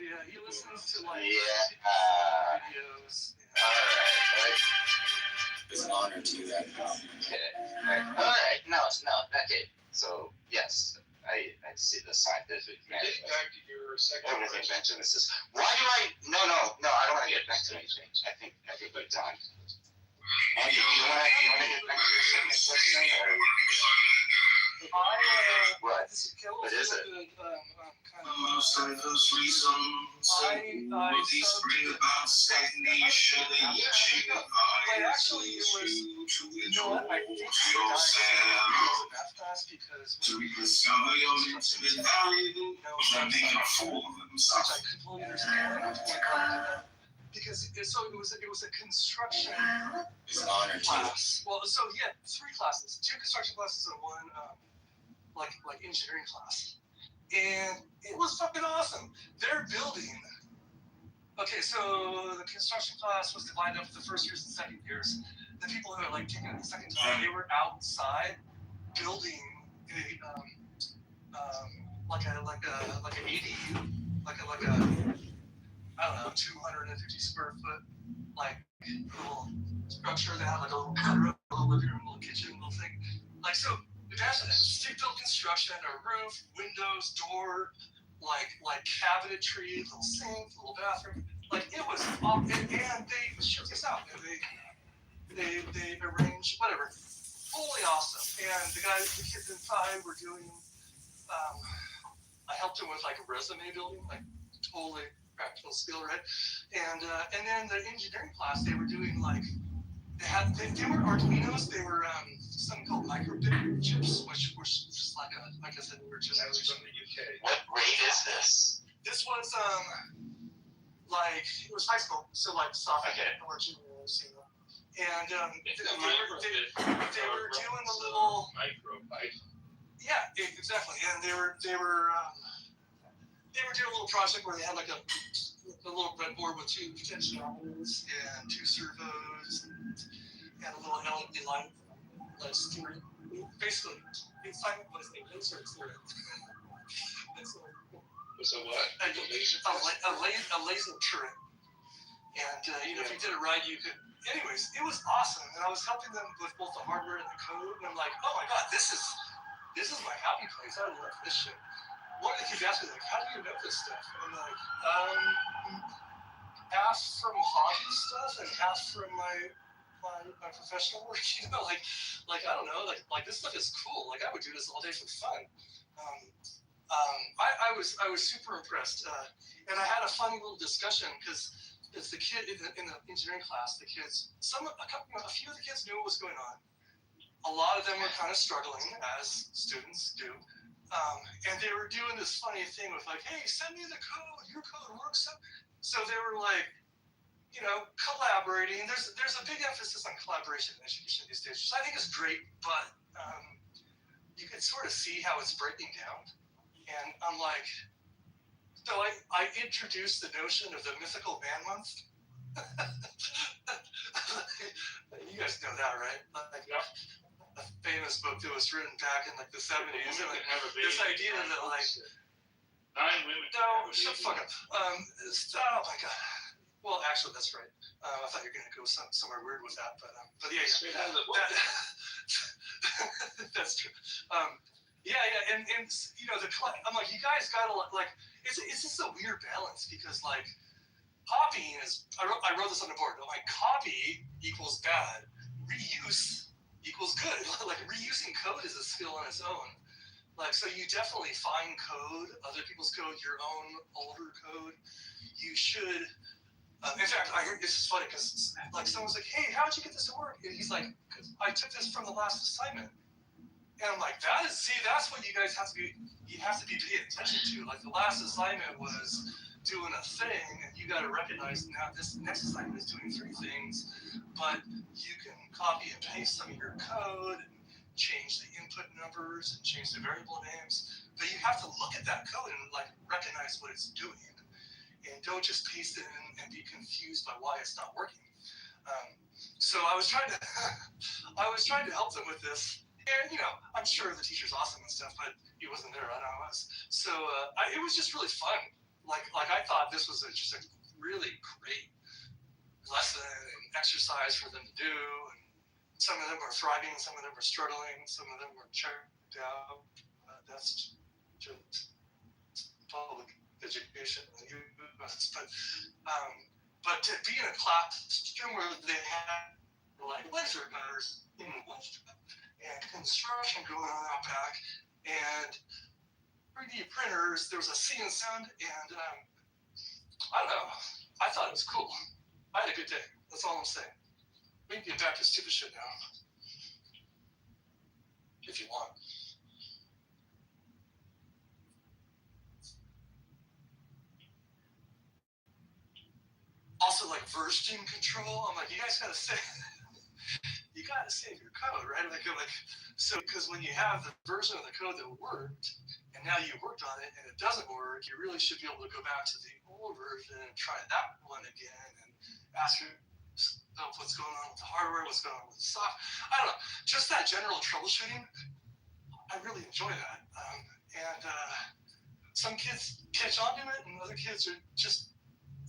Yeah, he listens to like videos. Alright. It's an honor to you that. Okay. Alright. No. Okay. So yes, I see the scientific. Getting back to your second everything question. mentioned. This is why do I? No. I don't want to get back to anything. I think we're done. Andy, do you want to get back to your second question? What? What is it? Most of those reasons always bring about stagnation and each advice leads you to withdraw yourself to rediscover your intimate value and make a fool of themselves. Because it was a construction It's an honor to you. class. Well, so he had 3 classes, 2 construction classes and 1 like engineering class, and it was fucking awesome. They're building. Okay, so the construction class was divided up into the first years and second years. The people who are like taking it the second time, they were outside building like an ADU, like a I don't know, 250 square foot like little structure. They have like a little bedroom, a little living room, a little kitchen, little thing. Like, so imagine that stick-built construction, a roof, windows, door, like cabinetry, little sink, little bathroom. Like, it was and they check this out. They arranged whatever, fully awesome. And the kids inside were doing. I helped them with like a resume building, like totally practical skill, right? And then the engineering class, they were doing like they were Arduinos. They were something called microbit chips, which were just like I said, we were just. That was from the UK. What grade is this? This was like it was high school, so like sophomore or junior, senior. And they were doing the little. Yeah, exactly. And they were doing a little project where they had like a little breadboard with 2 potentiometers and 2 servos and a little LED light that's through it. Basically, the assignment was a laser turret. Was a what? A laser turret. And if you did it right, you could. Anyways, it was awesome, and I was helping them with both the hardware and the code. And I'm like, oh my god, this is my happy place. I love this shit. One of the kids asked me like, how do you know this stuff? And I'm like, half from hobby stuff and half from my professional work. Like I don't know, like this stuff is cool. Like I would do this all day for fun. I was super impressed, and I had a funny little discussion because it's the kid in the engineering class. The kids, a few of the kids knew what was going on. A lot of them were kind of struggling, as students do, and they were doing this funny thing with like, "Hey, send me the code. Your code works." So they were like, collaborating. There's a big emphasis on collaboration in education these days, which I think is great, but you can sort of see how it's breaking down. And I'm like, so I introduced the notion of the mythical man month. You guys know that, right? Like, a famous book that was written back in like the 70s. And like, this idea that like 9 women. No, shut the fuck up. Oh my god. Well, actually, that's right. I thought you were gonna go somewhere weird with that, but yeah. That's true. And I'm like, you guys gotta like, it's just a weird balance because like, copying is. I wrote this on the board. Like, copy equals bad, reuse equals good. Like, reusing code is a skill on its own. Like, so you definitely find code, other people's code, your own older code. You should. In fact, I heard this is funny because like someone's like, "Hey, how'd you get this to work?" And he's like, "Cause I took this from the last assignment." And I'm like, that's what you guys have to be paying attention to. Like, the last assignment was doing a thing, and you got to recognize now this next assignment is doing 3 things, but you can copy and paste some of your code and change the input numbers and change the variable names, but you have to look at that code and like recognize what it's doing, and don't just paste it in and be confused by why it's not working. So I was trying to help them with this. And I'm sure the teacher's awesome and stuff, but he wasn't there, right? I was. So it was just really fun. Like I thought this was just a really great lesson and exercise for them to do. And some of them are thriving, some of them are struggling, some of them were checked out. That's just public education in the U.S. But to be in a classroom where they had like laser cutters in and construction going on out back, and 3D printers, there was a sea and sound, and I don't know, I thought it was cool. I had a good day, that's all I'm saying. We can get back to stupid shit now, if you want. Also, like, version control, I'm like, you guys gotta save your code, right? So because when you have the version of the code that worked, and now you worked on it and it doesn't work, you really should be able to go back to the old version and try that one again and ask yourself what's going on with the hardware, what's going on with the software. I don't know, just that general troubleshooting. I really enjoy that, and some kids catch on to it, and other kids are just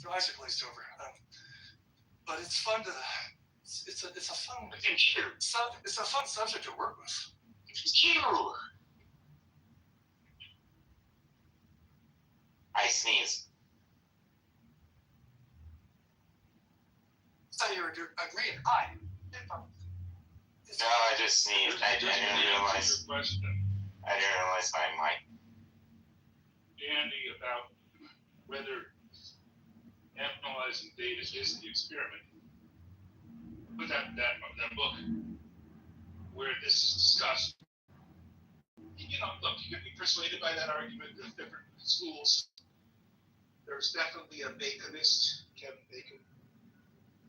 their eyes are glazed over. But it's fun to. It's a fun. It's a fun subject to work with. I sneeze. I thought you were agreeing. Hi. No, I just sneezed. I didn't realize my mic. Andy, about whether analyzing data is the experiment. With that book where this is discussed, look, you can be persuaded by that argument of different schools. There's definitely a Baconist, Kevin Bacon,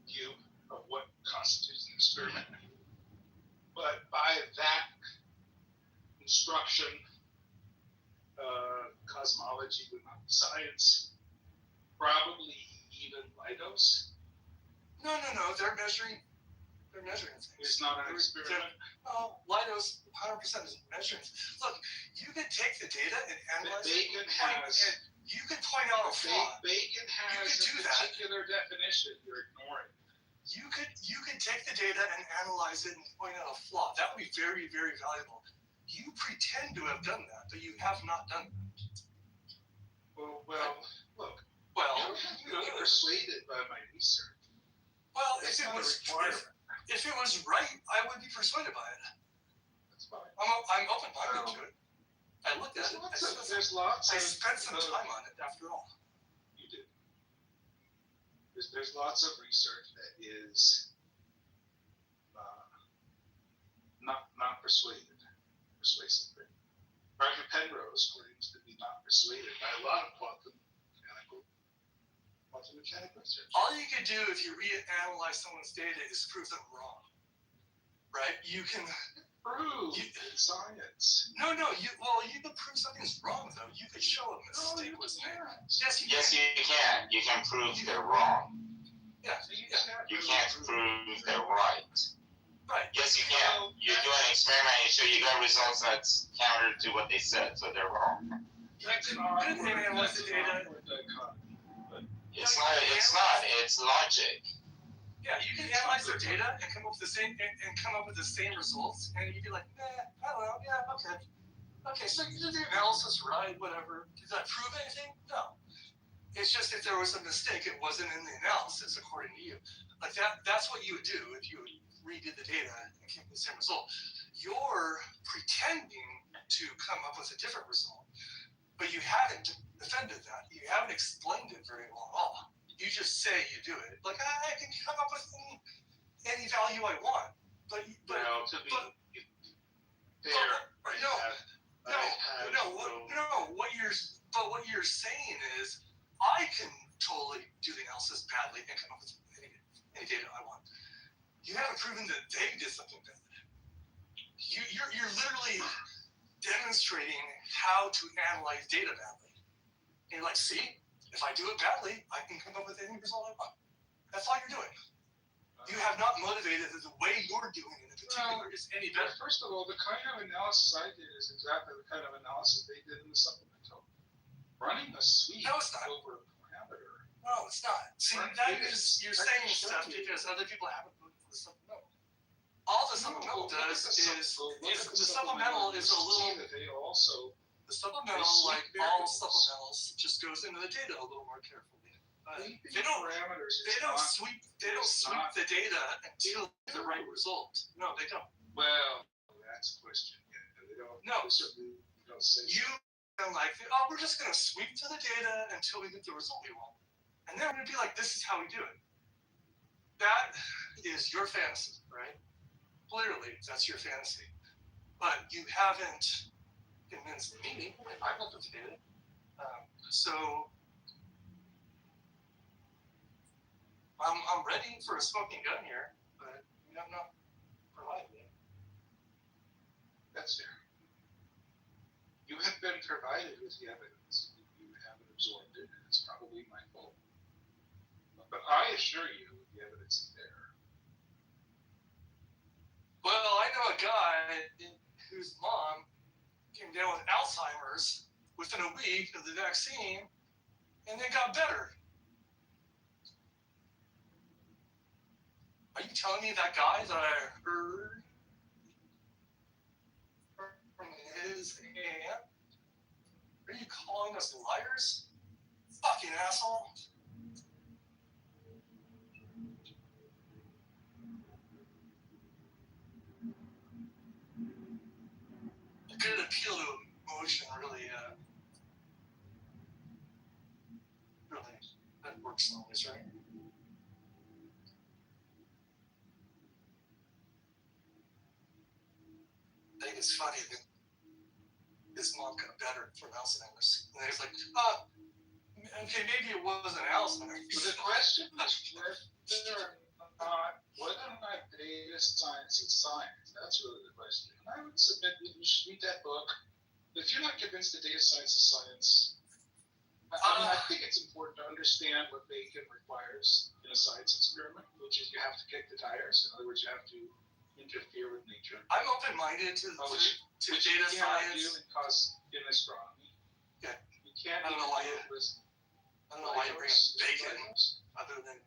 view of what constitutes an experiment. But by that construction, cosmology, but not science. Probably even Lidos. No. They're measuring things. It's not an experiment. Oh, Lidos 100% is measuring. Look, you can take the data and analyze Bacon it. has. You can point out a flaw. Bacon has a particular definition. You're ignoring. You could take the data and analyze it and point out a flaw. That would be very, very valuable. You pretend to have done that, but you have not done that. Well, look. Well, you don't get persuaded by my research. Well, if it was right, I would be persuaded by it. That's fine. I'm open-minded to it. I looked at it. I spent some time on it, after all. You did. There's lots of research that is not persuasive. Roger Penrose claims to be not persuaded by a lot of quantum mechanical research. All you can do if you reanalyze someone's data is prove them wrong. Right? You can prove in science. No, you can prove something's wrong though. You could show a mistake was there. Yes, you can. You can prove they're wrong. Yeah. You can't prove they're right. Right. Yes, you can. You do an experiment and show you got results that's counter to what they said, so they're wrong. You can analyze the data. It's not. It's logic. Yeah, you can analyze their data and come up with the same results, and you'd be like, I don't know. Yeah, okay. Okay, so you did the analysis right, whatever. Does that prove anything? No. It's just if there was a mistake, it wasn't in the analysis according to you. Like that's what you would do if you redid the data and came to the same result. You're pretending to come up with a different result, but you haven't defended that. You haven't explained it very well at all. You just say you do it. Like I can come up with any value I want, but to be fair, what you're saying is I can totally do the analysis badly and come up with any data I want. You haven't proven that they did something bad. You're literally demonstrating how to analyze data badly. And you're like, see, if I do it badly, I can come up with any result I want. That's all you're doing. You have not motivated that the way you're doing it in particular is any better. First of all, the kind of analysis I did is exactly the kind of analysis they did in the supplemental. Running a sweep over a parameter. No, it's not. See, you're saying stuff because other people haven't looked for the supplemental. All the supplemental does is the supplemental is a little. The supplemental, like all supplementals, just goes into the data a little more carefully. They don't sweep the data until the right result. No, they don't. Well, that's a question. Yeah, they don't. No, certainly don't say. We're just gonna sweep to the data until we get the result we want, and then we're gonna be like, this is how we do it. That is your fantasy, right? Clearly, that's your fantasy, but you haven't convinced me. I've looked at the data, so. I'm ready for a smoking gun here, but you have not provided me. That's fair. You have been provided with the evidence. You haven't absorbed it, and it's probably my fault. But I assure you, the evidence is there. Well, I know a guy whose mom came down with Alzheimer's within a week of the vaccine, and then got better. Are you telling me that guy that I heard from his aunt? Are you calling us liars? Fucking asshole. A good appeal to emotion really that works always, right? I think it's funny that his mom got better from Alzheimer's. And he's like, okay, maybe it wasn't Alzheimer's. The question is whether or not data science is science. That's really the question. And I would submit that you should read that book. If you're not convinced that data science is science, I think it's important to understand what Bacon requires in a science experiment, which is you have to kick the tires. In other words, you have to interfere with nature. I'm open-minded to data science. In astronomy. Yeah. You can't. I don't know why you bring up Bacon, other than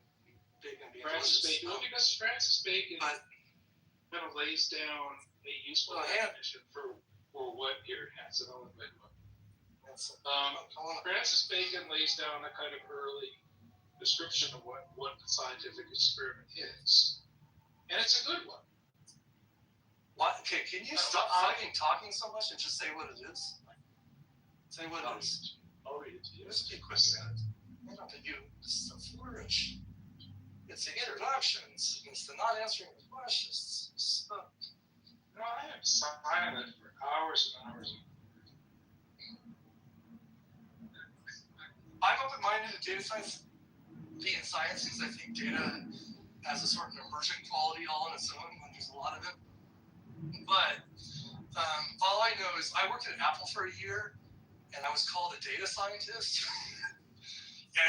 Bacon being Francis Bacon. Well, because Francis Bacon kind of lays down a useful definition for what here has an element. Francis Bacon lays down a kind of early description of what the scientific experiment is, and it's a good one. What? Okay, can you stop talking so much and just say what it is? Say what it is. I'll read it to you. Just be quick at it. Not that you flourish. It's the introductions. It's the not answering the questions. Stuff. No, I am silent for hours and hours. I'm open-minded to data science being science because I think data has a sort of emergent quality all on its own when there's a lot of it. But all I know is I worked at Apple for a year and I was called a data scientist.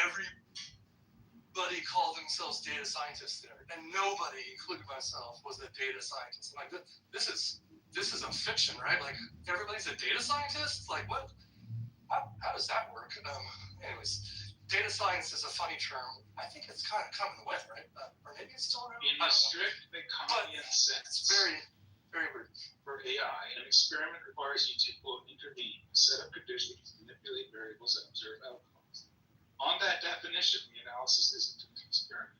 Everybody called themselves data scientists there, and nobody, including myself, was a data scientist. I'm like, this is a fiction, right? Like everybody's a data scientist. Like what? How does that work? Anyways, data science is a funny term. I think it's kind of coming and went, right? Or maybe it's still around. In a strict Beconian sense, it's very, very weird. For AI, an experiment requires you to, quote, intervene, set up conditions, manipulate variables, and observe outcomes. On that definition, the analysis isn't an experiment.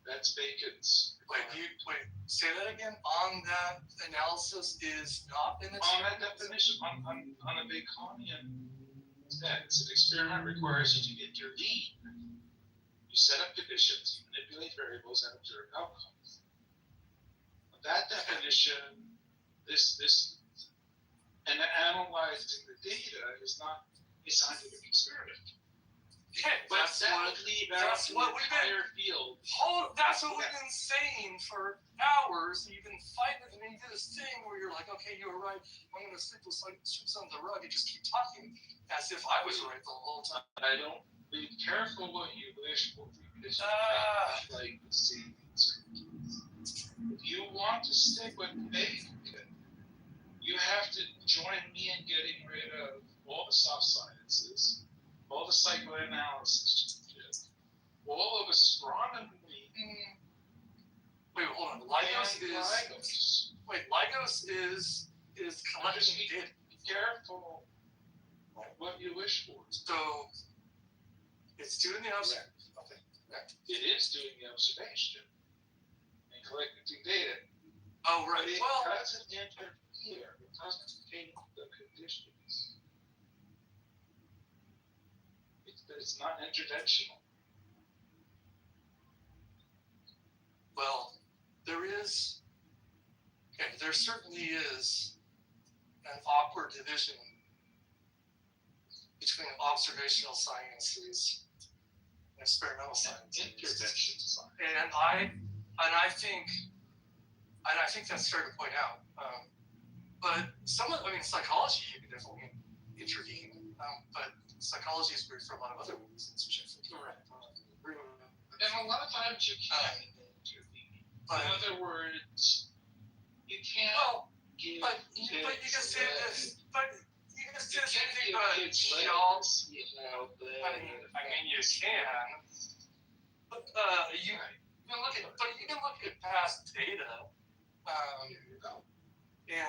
That's Bacon's. Wait, say that again? On that analysis is not an experiment? On that definition, on a Baconian sense, an experiment requires you to intervene. You set up conditions, you manipulate variables, and observe outcomes. That definition, and analyzing the data is not a scientific experiment. Okay, but that's what we've been field. That's what we've been saying for hours. You've been fighting, and then you do this thing where you're like, okay, you were right. I'm going to sleep on the rug. You just keep talking as if I was right the whole time. I don't. Be careful what you wish for. Because like the same answer. If you want to stick with Bacon, you have to join me in getting rid of all the soft sciences. All the psychoanalysis, all of astronomy. Wait, hold on. Logos is collecting data. Be careful what you wish for. So it's doing the observation. Okay. It is doing the observation and collecting data. Oh, right. But it doesn't interfere. It doesn't change the conditions. It's not interventional. Well, there certainly is an awkward division between observational sciences and experimental sciences. Intervention science. And I think that's fair to point out. But psychology, you can definitely intervene. But psychology is weird for a lot of other reasons, which I think you're right. And a lot of times you can't intervene. In other words, you can't give. But you can say this. But you can say the same thing about y'all. I mean, you can. But you can look at past data. And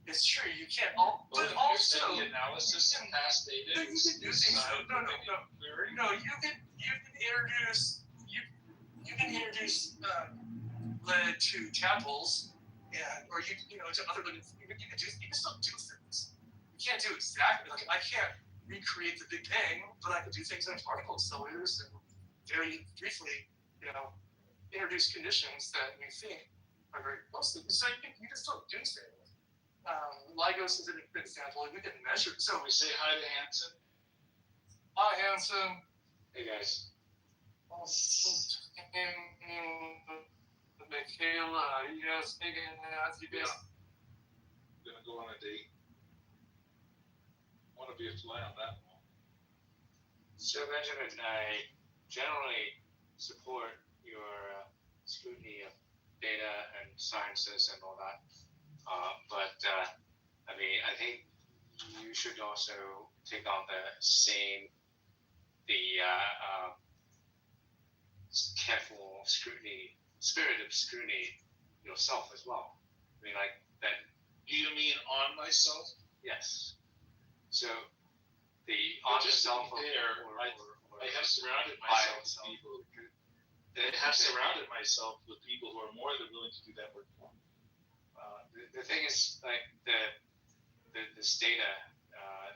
it's true, you can't. But also, the analysis and past data. You can do things. No. You can introduce lead to tadpoles, or to other living. You can still do things. You can't do exactly like I can't recreate the Big Bang, but I can do things in particle accelerators and very briefly, introduce conditions that we think are very close. So you can still do things. Logos is a good example. We can measure. So we say hi to Hanson. Hi, Hanson. Hey guys. Michaela, you guys thinking that you guys Gonna go on a date. Want to be a fly on that wall. So Benjamin, I generally support your scrutiny of data and sciences and all that. But I mean, I think you should also take on the same, careful scrutiny, spirit of scrutiny yourself as well. I mean, like that. Do you mean on myself? Yes. So the on yourself I have surrounded myself with people. I have surrounded myself with people who are more than willing to do that work for me. The thing is, like this data,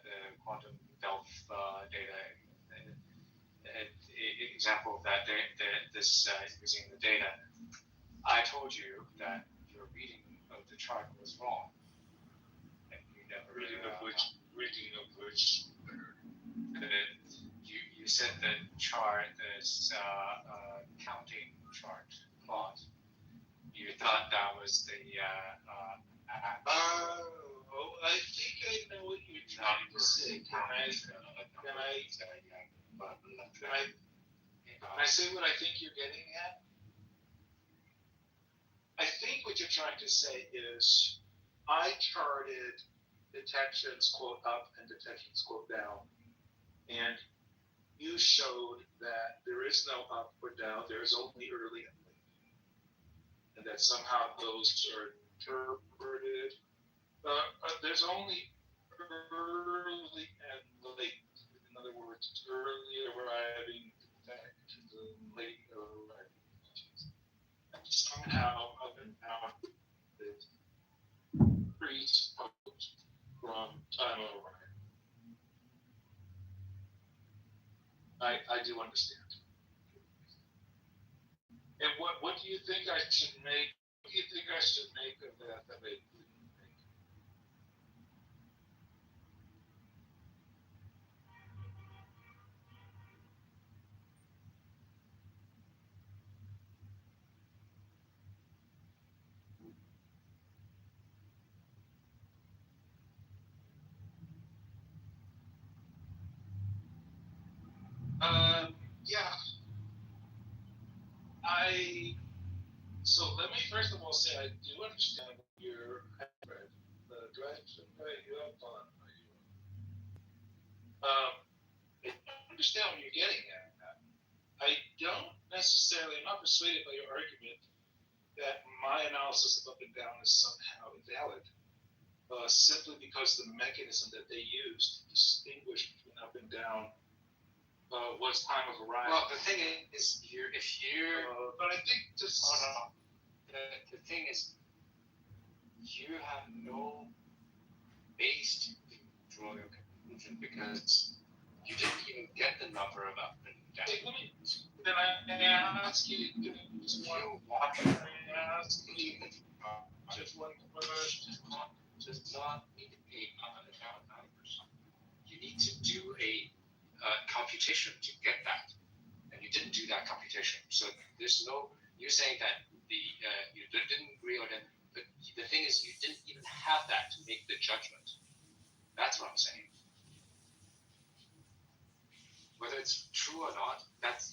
the quantum delft data, example of that, using the data. I told you that your reading of the chart was wrong. And you never Reading of which. You said the chart, this counting chart plot. You thought that was the I think I know what you're trying to say. Can I say what I think you're getting at? I think what you're trying to say is I charted detections quote up and detections quote down, and you showed that there is no up or down, there is only early and late, and that somehow those are interpreted. There's only early and late. In other words, early arriving detections and late arriving detections. And somehow up and down is presupposed from time of arrival. I do understand. And what do you think I should make? What do you think I should make of that? Yeah. So let me first of all say I do understand your the direction that you have on. I understand what you're getting at. I don't necessarily, I'm not persuaded by your argument that my analysis of up and down is somehow invalid, simply because the mechanism that they used to distinguish between up and down was time of arrival. Well, the thing is, but I think just. The thing is, you have no base to draw your conclusion because you didn't even get the number of up and down. Hey, then I ask you, just one. Ask you just one question. Does not need to be up and down numbers. You need to do a computation to get that, and you didn't do that computation. So there's no. You're saying that you didn't agree on it, but the thing is, you didn't even have that to make the judgment. That's what I'm saying. Whether it's true or not, that's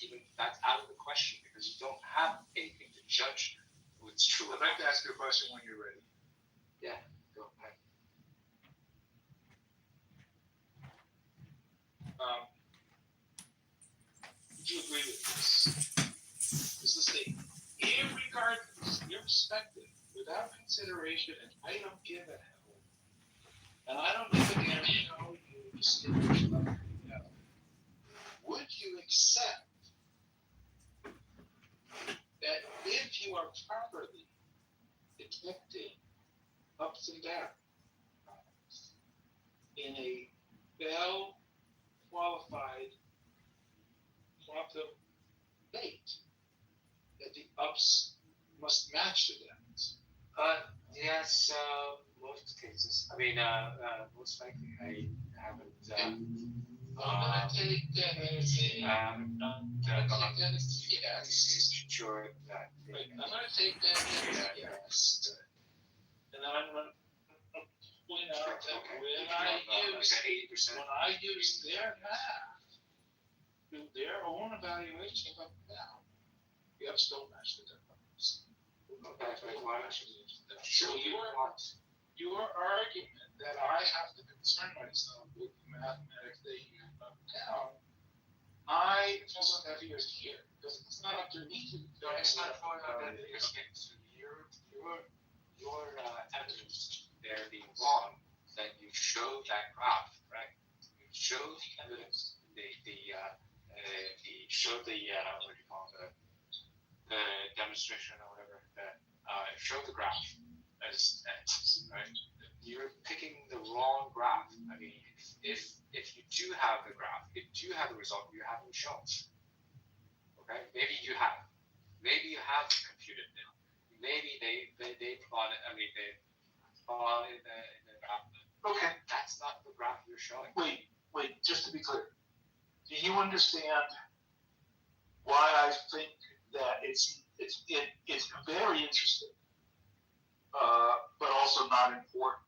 out of the question because you don't have anything to judge what's true. I'd like to ask you a question when you're ready. Yeah, go ahead. Would you agree with this? This is the irregardless, irrespective, without consideration, and I don't give a hell. And I don't give a damn how you distinguish up and down. Would you accept that if you are properly detecting ups and downs in a well-qualified quantum state, that the ups must match the downs? Yes, most cases. I mean, most likely I haven't I'm gonna take that as a. I'm gonna take that as a yes. Sure that. Right, I'm gonna take that as a yes. And then I'm gonna point out that when I use their math, do their own evaluation of now, you have still matched the difference. So your argument that I have to concern myself with the mathematics that you have down, I also have yours here, because it's not up to me to. No, it's not for your evidence there being wrong, that you show that graph, right? You show the evidence, show the what do you call it, the demonstration or whatever, that show the graph as X, right? You're picking the wrong graph. I mean, if you do have the graph, if you do have the result, you haven't shown. Okay, maybe you have computed it. Maybe they plotted. I mean, they plotted the graph. Okay. That's not the graph you're showing. Wait, just to be clear, do you understand why I think that it's very interesting, but also not important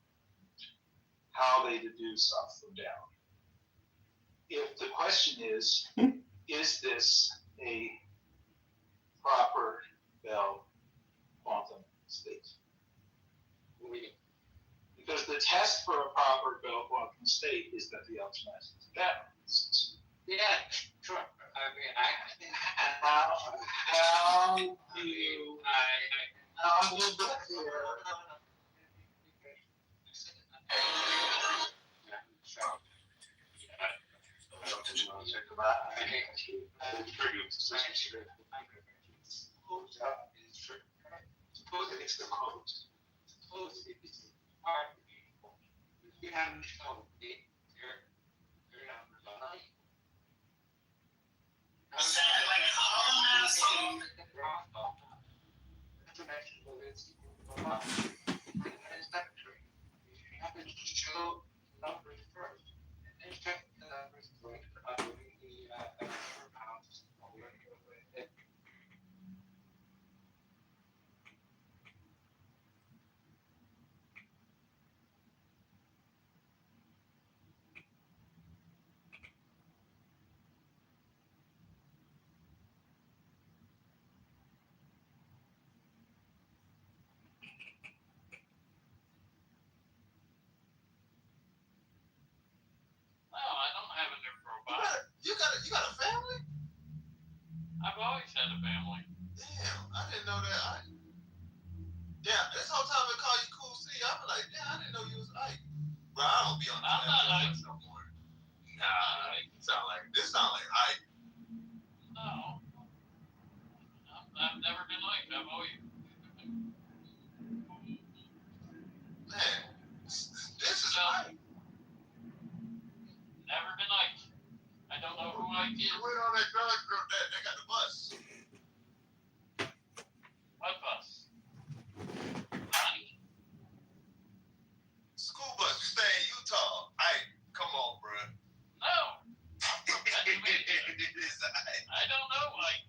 how they deduce up from down? If the question is this a proper Bell quantum state? Because the test for a proper Bell quantum state is that the Elks match is down. Yeah, sure. I mean, how do you get there? Suppose it's the code. Suppose it's part of the you haven't shown it. You're not relying. You have to show numbers first, and then check the numbers with the pounds. I don't have a different robot. You got a family? I've always had a family. Damn, I didn't know that. This whole time they call you Cool C, I'm like, damn, I didn't know you was Ike. Bro, I don't be on the Ike no more. Nah, this sound like Ike. No. I've never been like that. I've always. Man, this is Ike. Never been Ike. I don't know who Ike is. Wait on that drug group they got the bus. What bus? School bus, you stay in Utah. Ike, come on, bro. No. I don't know Ike.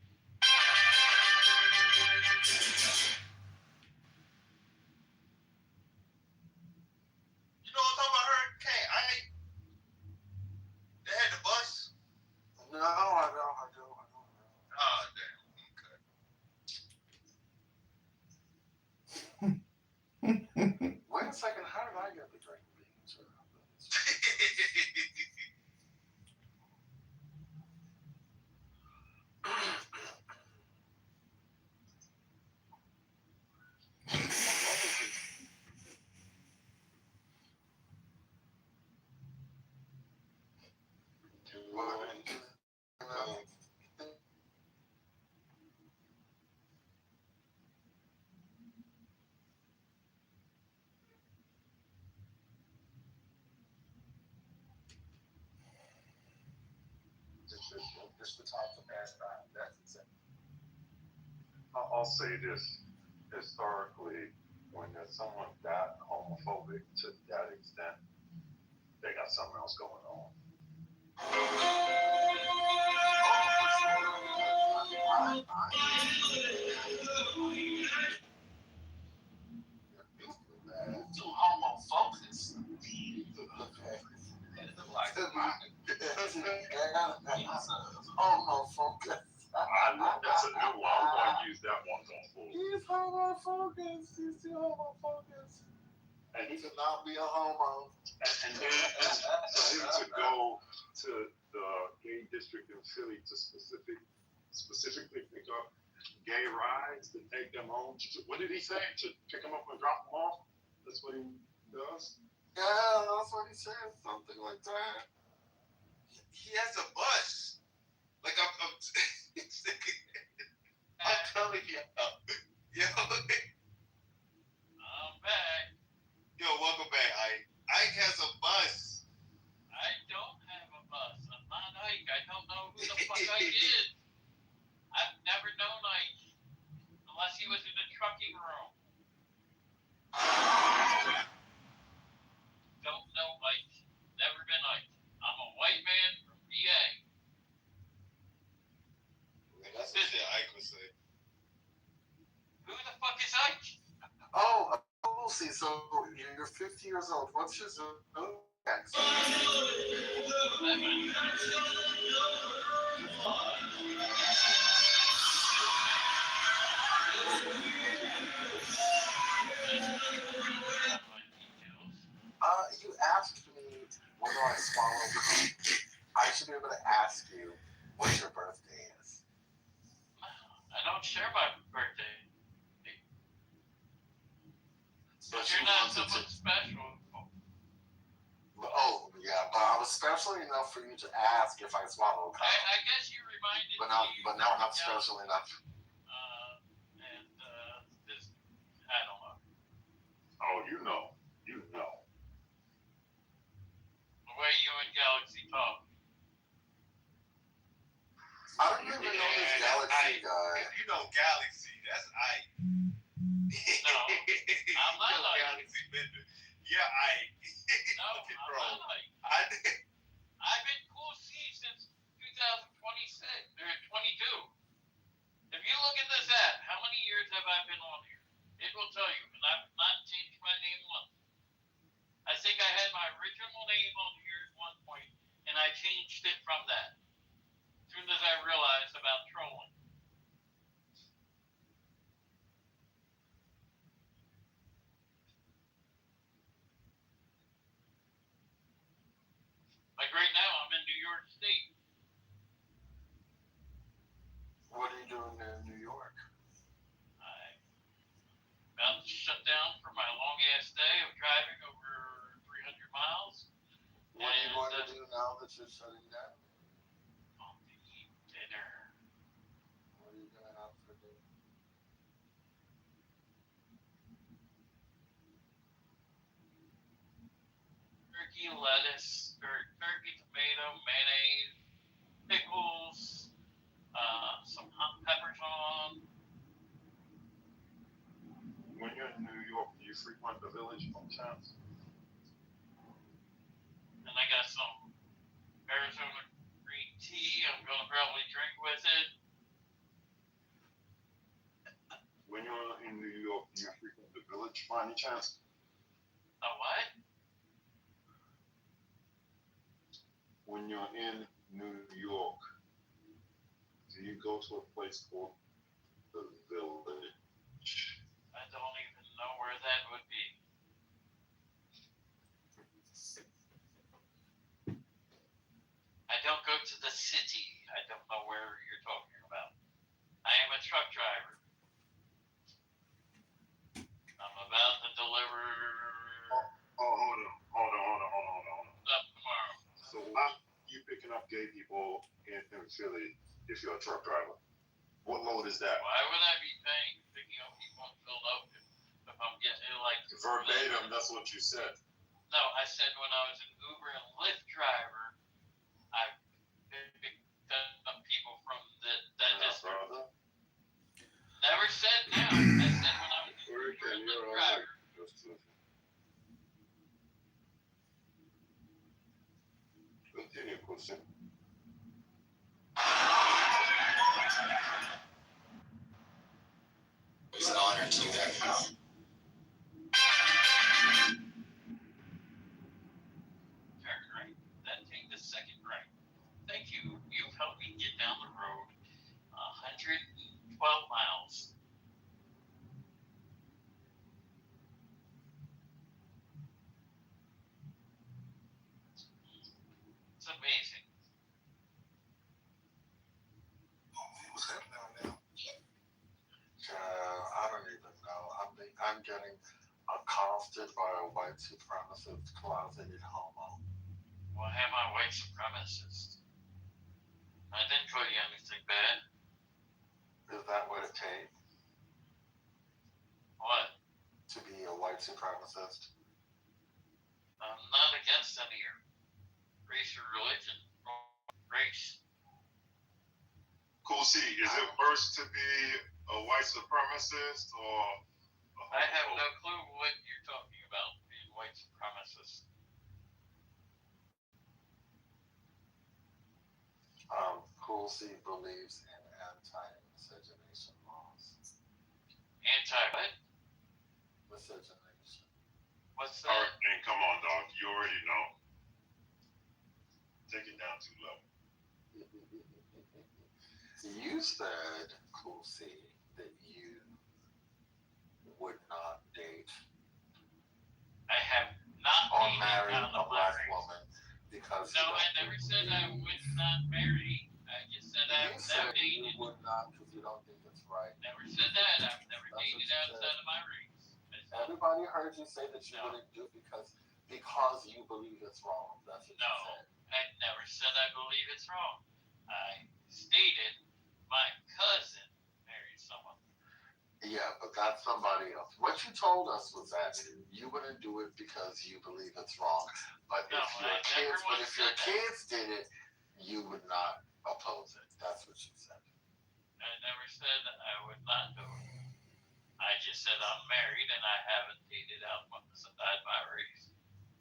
You know what I'm talking about, Hurricane Ike? They had the bus? No, I don't. Oh, damn. Okay. Wait a second, how did I get the drink beans? Just to talk to past time. That's insane. I'll say this. Historically, when there's someone that homophobic to that extent, they got something else going on. to not be a homo. And then for him to go to the gay district in Philly to specifically pick up gay rides to take them home. What did he say? To pick them up and drop them off? That's what he does? Yeah, that's what he said. Something like that. He has a bus. Like I'm I'm telling you. Yo. I'm back. Yo, welcome back, Ike. Ike has a bus. I don't have a bus. I'm not Ike. I don't know who the fuck Ike is. I've never known Ike. Unless he was in the trucking room. Don't know Ike. Never been Ike. I'm a white man from VA. Man, that's what shit Ike would say. Who the fuck is Ike? Oh, Lucy, so you're 50 years old. What's your zodiac sign? You asked me whether I swallowed cum. I should be able to ask you what your birthday is. I don't share my birthday. But you're not someone special. Oh, yeah, but I was special enough for you to ask if I swallowed cum. I guess you reminded but me. now I'm not special enough. This, I don't know. Oh, you know. The way you and Galaxy talk. I don't even know this Galaxy guy. You know Galaxy, that's Ike. No, I'm not Ike. Galaxy Bender. Yeah, Ike. No, I'm not Ike. I I've been Cool C since 2026 or 22. If you look at this app, how many years have I been on here? It will tell you, and I've not changed my name once. I think I had my original name on here at one point, and I changed it from that. As soon as I realized about trolling. Like right now, I'm in New York State. What are you doing in New York? About to shut down for my long ass day of driving over 300 miles. What are you going to do now that you're shutting down? I'm going to eat dinner. What are you going to have for dinner? Turkey, lettuce, turkey, tomato, mayonnaise, pickles, some hot peppers on. When you're in New York, do you frequent the Village from chance? And I got some Arizona green tea I'm going to probably drink with it. When you're in New York, do you frequent the Village by any chance? A what? When you're in New York, do you go to a place called the Village? I don't even know where that would be. I don't go to the city. I don't know where you're talking about. I am a truck driver. I'm about to deliver. Hold on. Up tomorrow. So why are you picking up gay people in Philly if you're a truck driver? What load is that? Why would I be picking up people in Philadelphia if I'm getting like verbatim? That's what you said. No, I said when I was an Uber and Lyft driver, I picked up people from that district. Never said now. I said when I was an Uber and Lyft driver. Continue, question. It's an honor to do that. Turn right. Then take the second right. Thank you. You've helped me get down the road 112 miles. man getting accosted by a white supremacist closeted homo? Well, I have my white supremacist. I didn't call you anything bad. Is that what it takes? What? To be a white supremacist? I'm not against any race or religion. Race. Cool C, is it worse to be a white supremacist or a I have homophobe? no clue what you're talking about, being white supremacist. Cool C believes in anti-miscegenation laws. Anti what? Miscegenation. What's All that? right, man, come on, dog. You already know. Take it down too low. You said, Cool C, that you would not date I have not or dated marry out a of my black race. woman because No, you I never said I would not marry. I just said I've you never said you dated. would not because you don't think it's right. Never said that. I've never That's dated what you outside said. of my race. Everybody heard you say that you No. wouldn't do because you believe it's wrong. That's what No, you said. I never said I believe it's wrong. I stated my cousin married someone. Yeah, but that's somebody else. What you told us was that you wouldn't do it because you believe it's wrong. But No, if your kids did it, you would not oppose it. That's what you said. I never said I would not do it. I just said I'm married and I haven't dated out my race.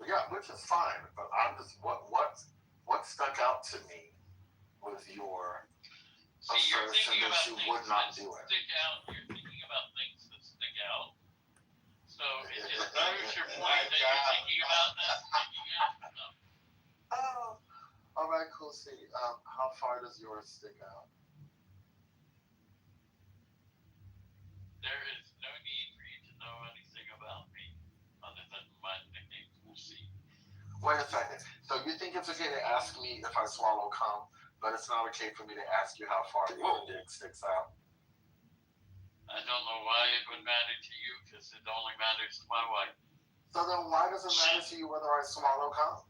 Yeah, which is fine. But I'm just what stuck out to me was your You're assertion thinking that about you things would not that do it. stick out. You're thinking about things that stick out. So it just proves your point that you're thinking about that sticking out. No. Oh, all right, cool. See, how far does yours stick out? There is no need for you to know anything about me other than my nickname, Cool C. Wait a second. So you think it's okay to ask me if I swallow cum, but it's not okay for me to ask you how far your dick sticks out? I don't know why it would matter to you because it only matters to my wife. So then why does it matter to you whether I swallow cum?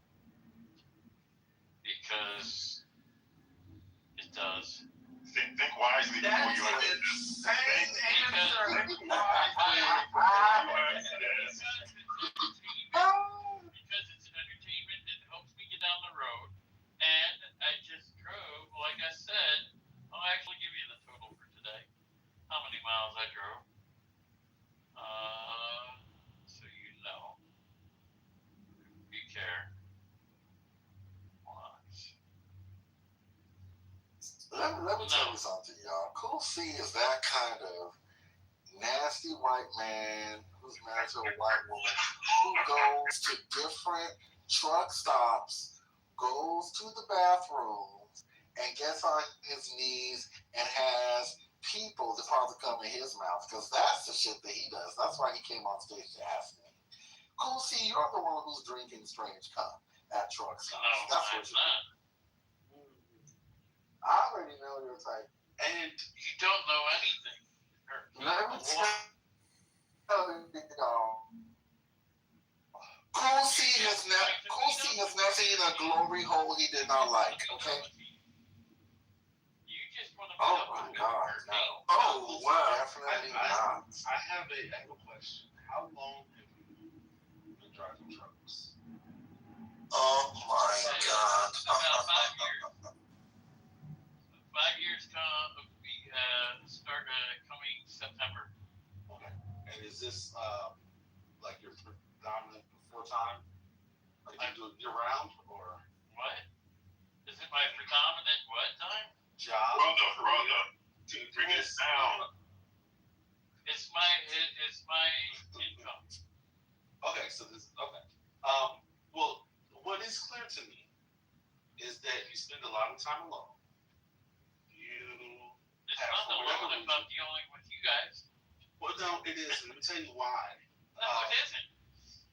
Because it does. Think wisely before you answer this. Think wisely before you answer this. Because it's entertainment, it helps me get down the road. And I just drove, like I said, I'll actually give you the total for today. How many miles I drove. So you know. If you care. Let me tell you something, y'all. Cool C is that kind of nasty white man who's married to a white woman who goes to different truck stops, goes to the bathrooms, and gets on his knees and has people deposit cum in his mouth, because that's the shit that he does. That's why he came on stage to ask me. Cool C, you're the one who's drinking strange cum at truck stops. No, that's what I'm you not. do. I already know your type. And you don't know anything. Let me tell you, y'all. Cool C has never seen a glory hole he did not like, okay? You just want to Oh my God, no. Oh, wow. Definitely not. I have a question. How long have you been driving trucks? Oh my God. About 5 years. 5 years we started coming September. Okay. And is this like your predominant full-time? Like you do it year-round or? What? Is it my predominant what time? Job? Brother. To bring it down. It's my income. Okay, so this okay. Well, what is clear to me is that you spend a lot of time alone. It's not alone if I'm dealing with you guys. Well, no, it is. Let me tell you why. No, it isn't.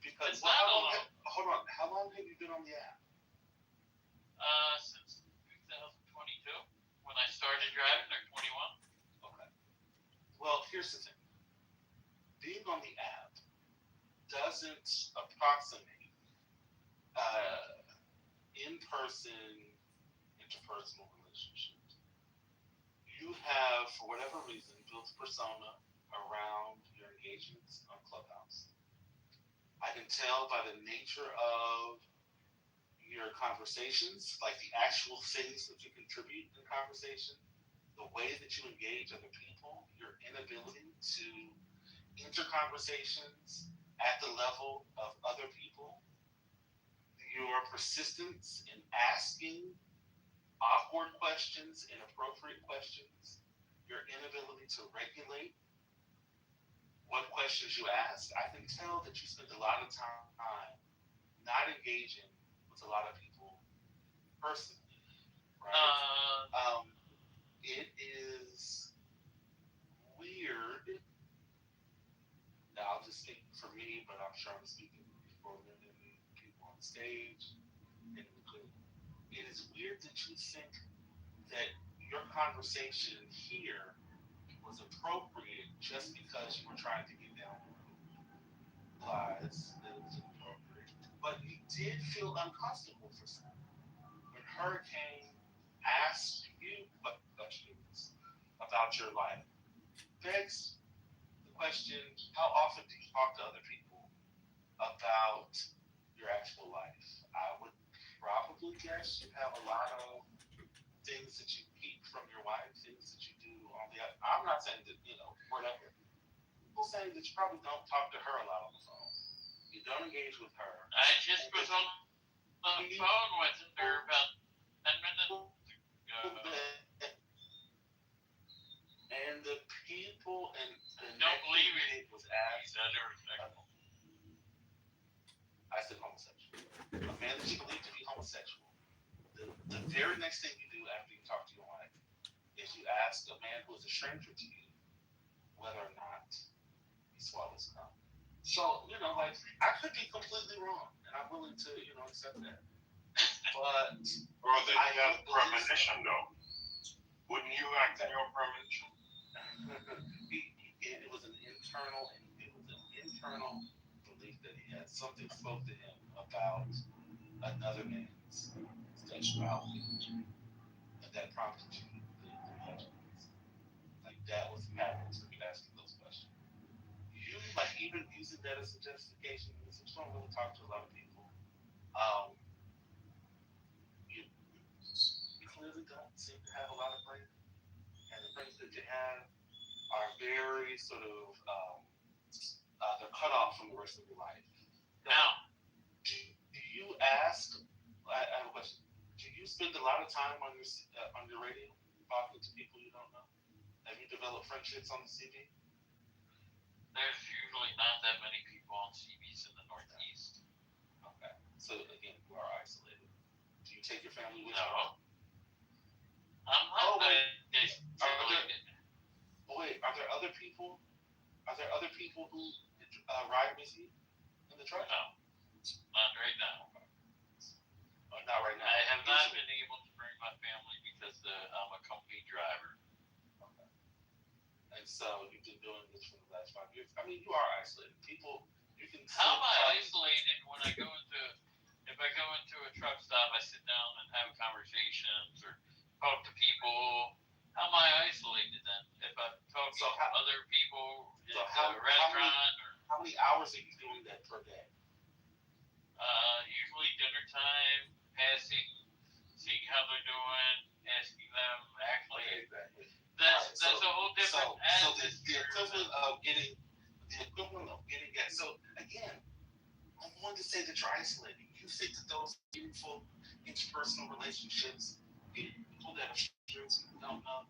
Because It's not alone. Hold on. How long have you been on the app? Since 2022, when I started driving, or 21. Okay. Well, here's the thing. Being on the app doesn't approximate in-person interpersonal relationships. You have, for whatever reason, built a persona around your engagements on Clubhouse. I can tell by the nature of your conversations, like the actual things that you contribute in conversation, the way that you engage other people, your inability to enter conversations at the level of other people, your persistence in asking awkward questions, inappropriate questions, your inability to regulate what questions you ask. I can tell that you spend a lot of time not engaging with a lot of people personally, right? It is weird. Now, I'll just speak for me, but I'm sure I'm speaking for many people on stage. And it is weird that you think that your conversation here was appropriate just because you were trying to get down the road. Realize that it was inappropriate. But you did feel uncomfortable for some. When Hurricane asked you questions about your life, begs the question, how often do you talk to other people about your actual life? I would probably guess you have a lot of things that you keep from your wife, things that you do on the other. I'm not saying that, whatever. People saying that you probably don't talk to her a lot on the phone. You don't engage with her. I just was on the phone with her about 10 minutes ago. And the people and don't believe it was asked. I said homosexual. A man that you believe to be homosexual. The very next thing you do after you talk to your wife is you ask a man who is a stranger to you whether or not he swallows cum. So, I could be completely wrong, and I'm willing to, accept that. But or they have premonition, though. Wouldn't you act on your premonition? It was an internal belief that he had. Something spoke to him about another man's sexuality, and that prompted you to questions. Like that was the catalyst for you asking those questions. You even using that as a justification. Since you don't really talk to a lot of people, you clearly don't seem to have a lot of friends, and the friends that you have are very sort of they're cut off from the rest of your life. Now, do you ask? I have a question. Do you spend a lot of time on your radio talking to people you don't know? Have you developed friendships on the CB? There's usually not that many people on CBs in the Northeast. Okay. So again, you are isolated. Do you take your family with you? No. I'm not isolated. Wait, are there other people? Are there other people who ride with you in the truck? No, not right now. Not right now. I have not been able to bring my family because I'm a company driver. Okay. And so you've been doing this for the last 5 years. I mean, you are isolated. People, you can. How am I isolated when I go into? If I go into a truck stop, I sit down and have conversations or talk to people. How am I isolated then? If I'm talking to other people at a restaurant how many hours are you doing that per day? Usually dinner time, passing, seeing how they're doing, asking them. Actually, that's a whole different. So the equivalent of getting that. So again, I'm going to say that you're isolated. You think that those meaningful interpersonal relationships, people that are strangers who don't know,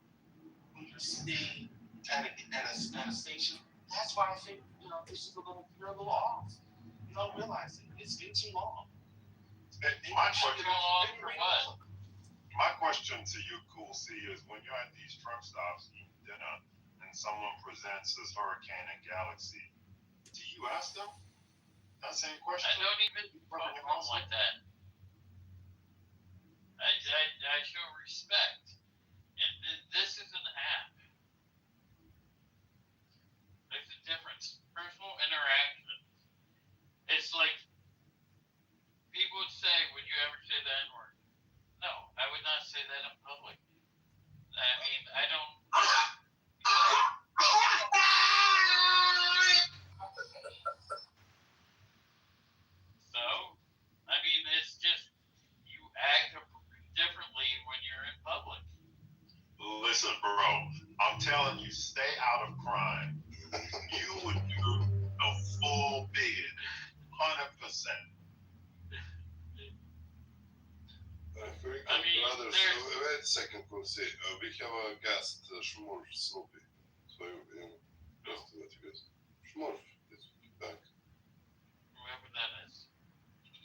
who you're seeing at a station. That's why I think you're a little off. You don't realize it. It's been too long. My question to you, Cool C, is when you're at these truck stops eating dinner and someone presents this Hurricane and Galaxy, do you ask them that same question? I don't even talk to them like that. I show respect. And this is an app. There's a difference. Personal interaction said. Brothers, wait a second, Kursi. We have a guest, Shmurf Snoopy. So, just to let you guys. Shmurf is back. Whoever that is.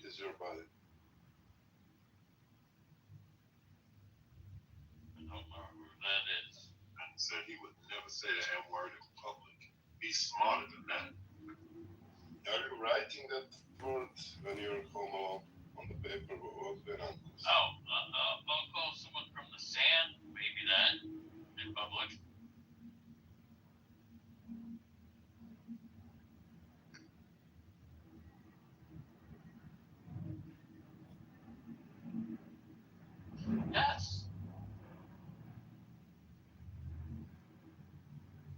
Is your body. I don't know who that is. And said he would never say the M word in public. Be smarter than that. Are you writing that word when you're home alone on the paper? What's going on? I'll call someone from the sand, maybe that, in public. Yes.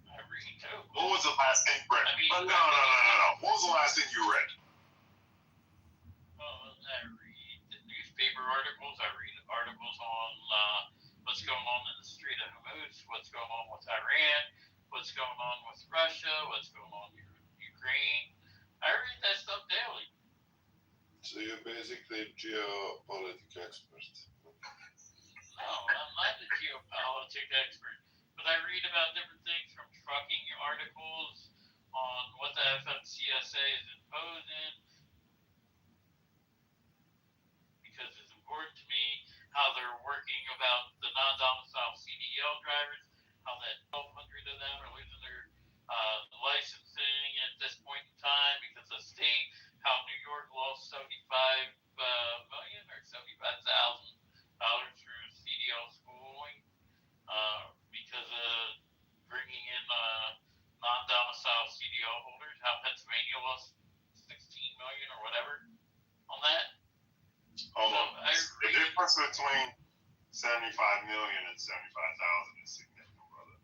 I read too. What was the last thing you read? No. What was the last thing you read? I read the newspaper articles. I read articles on what's going on in the Strait of Hormuz, what's going on with Iran, what's going on with Russia, what's going on in Ukraine. I read that stuff daily. So you're basically a geopolitics expert. No, I'm not a geopolitics expert, but I read about different things from trucking articles on what the FMCSA is imposing, because it's important to me how they're working about the non-domicile CDL drivers, how that 1,200 of them are losing their licensing at this point in time because of state, how New York lost $75 million or $75,000 through CDL schooling because of bringing in non-domicile CDL holders, how Pennsylvania lost $16 million or whatever on that. Hold on. The difference between 75 million and 75,000 is significant, brother.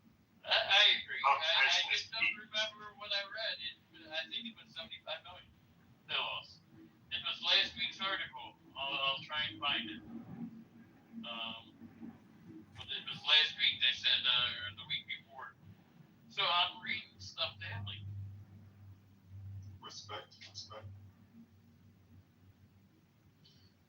I agree. I just don't remember what I read. I think it was 75 million they lost. It was last week's article. I'll try and find it. But it was last week, they said, or the week before. So I'm reading stuff daily. Respect.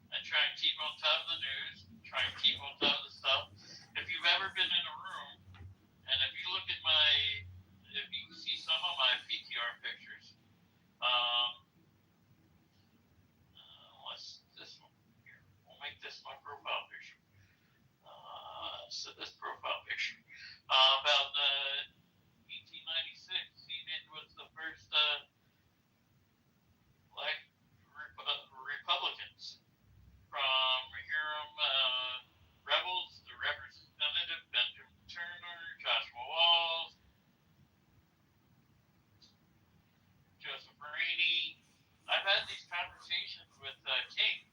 I try and keep on top of the news, try and keep on top of the stuff. If you've ever been in a room, and if you look at if you can see some of my PTR pictures, this one here, we'll make this my profile picture. So this profile picture, about 1896, CNN was the first black Republicans. From Hiram Rebels, the Representative Benjamin Turner, Joshua Walls, Joseph Rainey. I've had these conversations with King.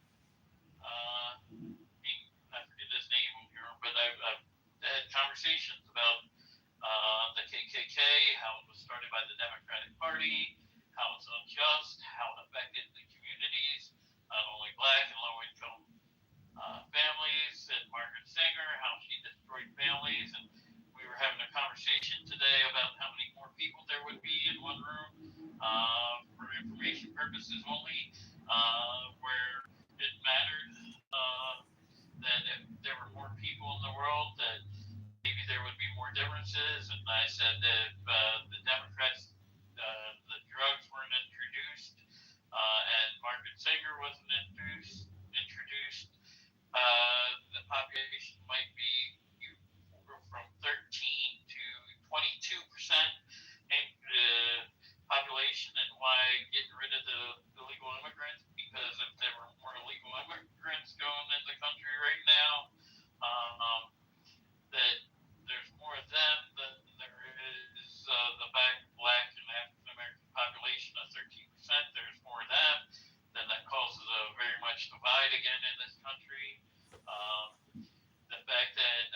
I forget his name here, but I've had conversations about the KKK, how it was started by the Democratic Party, how it's unjust, how it affected the communities, not only black and low-income families, and Margaret Sanger, how she destroyed families, and we were having a conversation today about how many more people there would be in one room for information purposes only, where it mattered that if there were more people in the world, that maybe there would be more differences, and I said that if the Democrats, the drugs weren't introduced, and Margaret Sanger wasn't introduced, the population might be from 13 to 22% population, and why getting rid of the illegal immigrants, because if there were more illegal immigrants going in the country right now, that there's more of them than there is the black and African American population of 13%. There's more of them, then that causes a very much divide again in this country. The fact that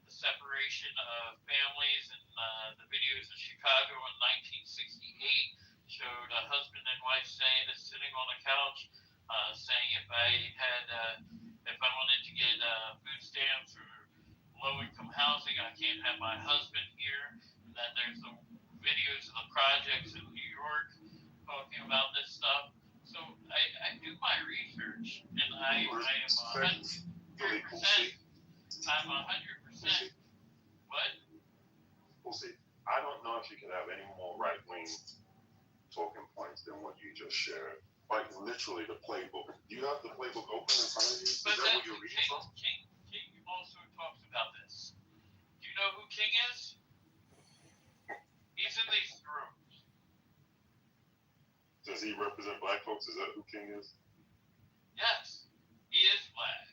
the separation of families in the videos of Chicago in 1968 showed a husband and wife sitting on a couch, saying if I wanted to get food stamps or low-income housing, I can't have my husband here. And then there's the videos of the projects in New York talking about this stuff. So I share, like literally the playbook. Do you have the playbook open in front of you? Is But that then what you're reading from? King also talks about this. Do you know who King is? He's in these rooms. Does he represent black folks? Is that who King is? Yes, he is black.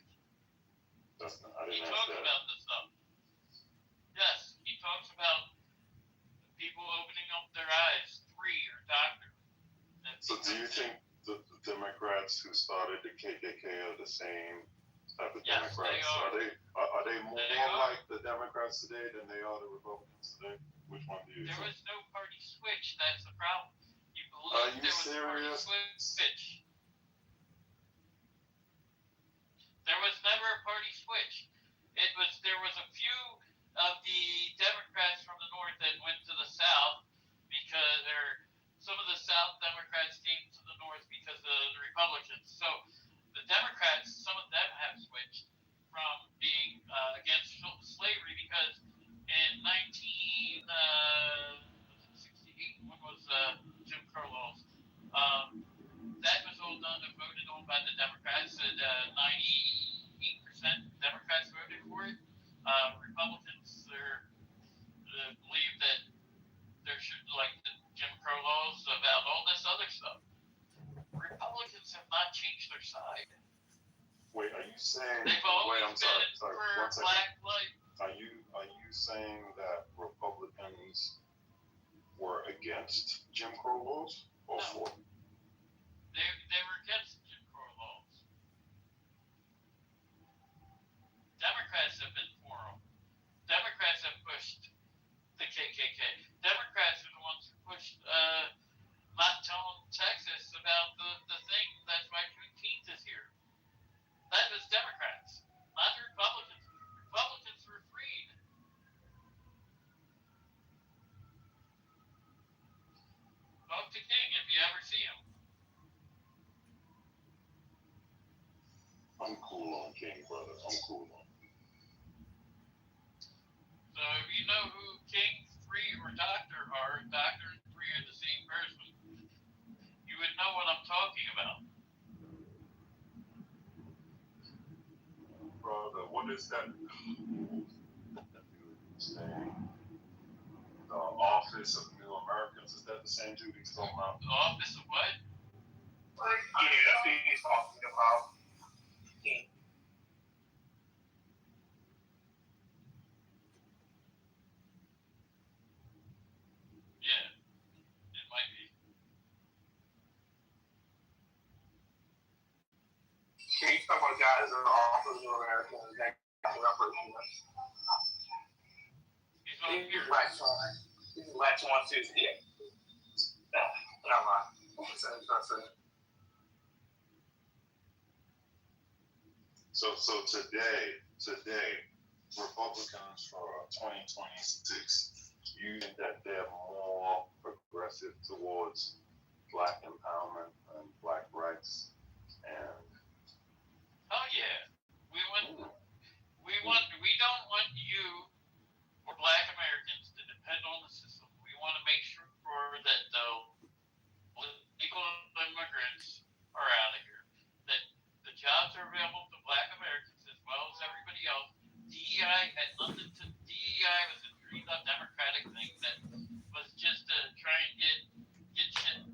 That's not, I He didn't ask talks that. about this stuff. Yes, he talks about people opening up their eyes, or doctor. So do you think the Democrats who started the KKK are the same type of Yes, Democrats? they Are they more They are. like the Democrats today than they are the Republicans today? Which one do you There think? was no party switch. That's the problem. You Are believe you there was serious? a party switch. There was never a party switch. There was a few of the Democrats from the north that went to the south because some of the South Democrats came to the north because of the Republicans. So the Democrats, some of them have switched from being against slavery because in 1968, when was Jim Crow laws? That was all done and voted on by the Democrats, and 98% Democrats voted for it. Republicans believe that there should, like the Jim Crow laws, about all this other stuff. Republicans have not changed their side. Wait, are you saying? They've always wait, I'm sorry. been One for second. black life. Are you saying that Republicans were against Jim Crow laws or No. for? They were against Jim Crow laws. Democrats have been for them. Democrats have pushed the KKK. Democrats are the ones who pushed not telling Texas about the thing. That's why Juneteenth is here. That was Democrats, not the Republicans. Republicans were freed. Talk to King if you ever see him. I'm cool on King, brother. I'm cool on. So if you know who King, Free, or Doctor are, Doctor and Free are the same person, you would know what I'm talking about. Brother, what is that? The Office of New Americans. Is that the same dude he's talking about? The Office of what? Yeah, that's what he's talking about. Yeah, it might be. Can you talk about guys in the Office of Americans that got the operation? He's on here. He's Lex 1, 2, yeah. Never mind. So today, Republicans for 2026, you think that they're more progressive towards black empowerment and black rights and Oh yeah, we don't want you or black Americans to depend on the system. We want to make sure that the legal immigrants are out of here, that the jobs are available to black Americans as well as everybody else. DEI had nothing to. DEI was a dreamed up Democratic thing that was just to try and get shit.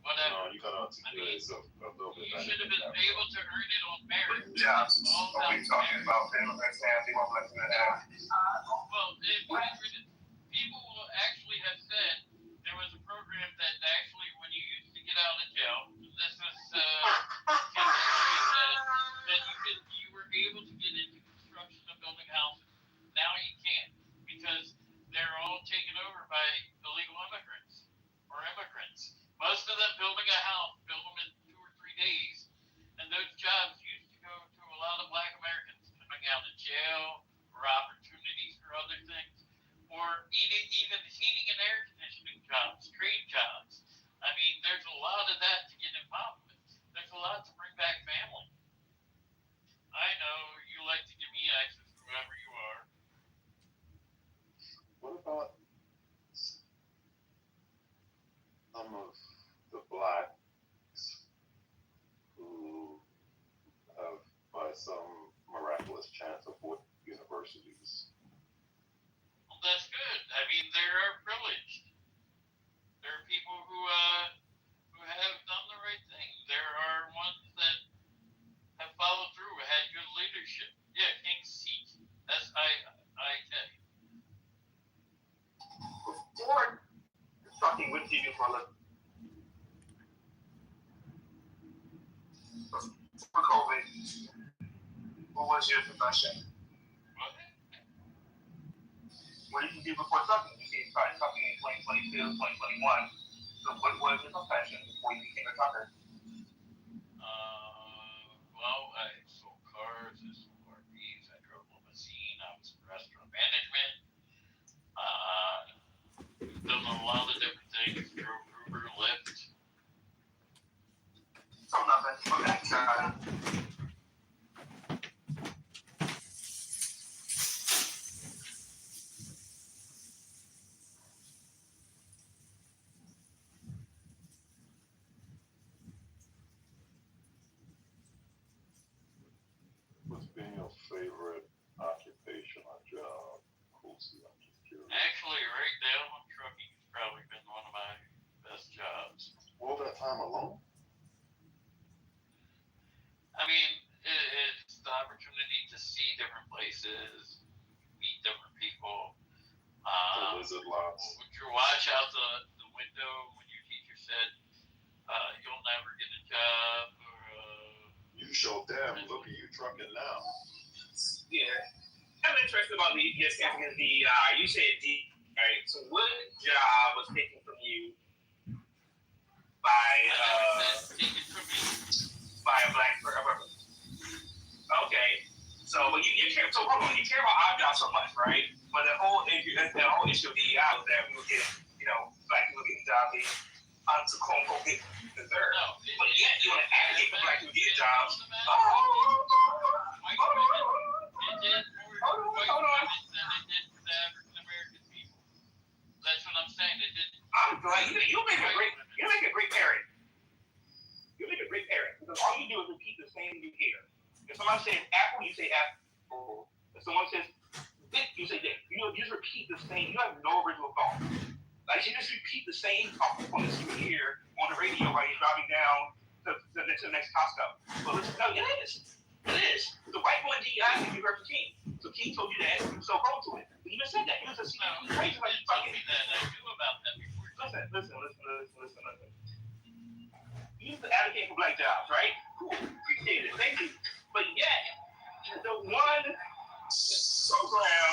Whatever. No, you gotta articulate yourself a little bit better. You should have been able to earn it on merit. Yeah, what we talking about? Immigrants and people less than that. Well, people actually have said there was a program that actually, when you used to get out of jail, this was that you were able to get into construction of building houses. Now you can't because they're all taken over by illegal immigrants or immigrants. Most of them building a house, build them in 2 or 3 days, and those jobs used to go to a lot of black Americans coming out of jail or opportunities for other things, or even heating and air conditioning jobs, trade jobs. for COVID, what was your profession? What did you do before trucking? You said you started trucking in 2022, 2021. So what was your profession before you became a trucker? Well, I sold cars, I sold RVs, I drove limousine, I was in restaurant management. Done a lot of different things, drove Uber, Lyft. So nothing. Okay, got it. What's been your favorite occupation or job? Coolsy, I'm just curious. Actually, right now, trucking has probably been one of my best jobs. All that time alone? I mean, it's the opportunity to see different places, meet different people. The lizard lots. Would you watch out the window when your teacher said, you'll never get a job? Or, you show them, look at you trucking now. Yeah. I'm interested about your stance against DEI. You said DEI, right? So what job was taken from you by a black person? Okay. So you care. So hold on. You care about our job so much, right? But the whole issue of DEI was that we were getting, black people getting jobs they quote unquote get deserved. No, but yet you want to advocate for black people getting jobs. Hold on. That's what I'm saying. It did. I'm glad you make a great parent. You make a great parent because all you do is repeat the same you hear. If someone says apple, you say apple. If someone says dick, you say dick. You just repeat the same. You have no original thought. Like you just repeat the same talking points you hear on the radio while you're driving down to the next Costco. But listen, no, it is. The white boy DEI can be heard from King. So King told you that. You so wrong to it. But you just said that. You just crazy like you fucking. I knew about that before. Listen. You used to advocate for black jobs, right? Cool. Appreciate it. Thank you. But yet, the one program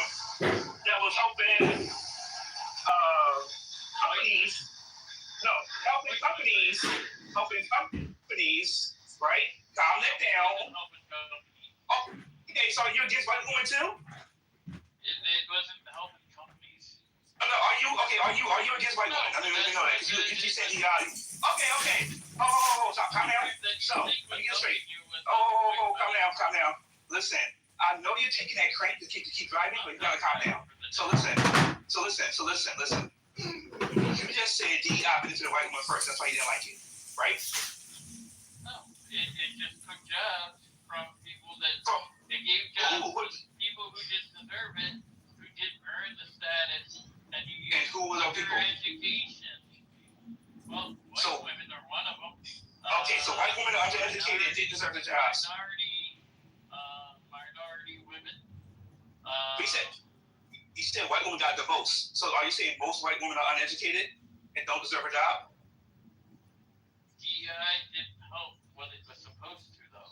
that was helping companies, right? Calm that down. Oh, okay, so you're against white women too? It wasn't helping companies. No, are you against white women? I mean, we know that. You said okay. Oh, stop, calm down. So, let me get straight. Calm down. Listen, I know you're taking that crank to keep driving, but you gotta calm down. So listen. You just said DEI benefited white women first. That's why you didn't like it, right? No, it just took jobs from people that they gave jobs to people who didn't deserve it, who didn't earn the status, and you used who were those people? Education. Well, white women are one of them. Okay, so white women are undereducated and didn't deserve the jobs. Minority women. You said white women got the most. So are you saying most white women are uneducated and don't deserve a job? DEI didn't help what it was supposed to, though.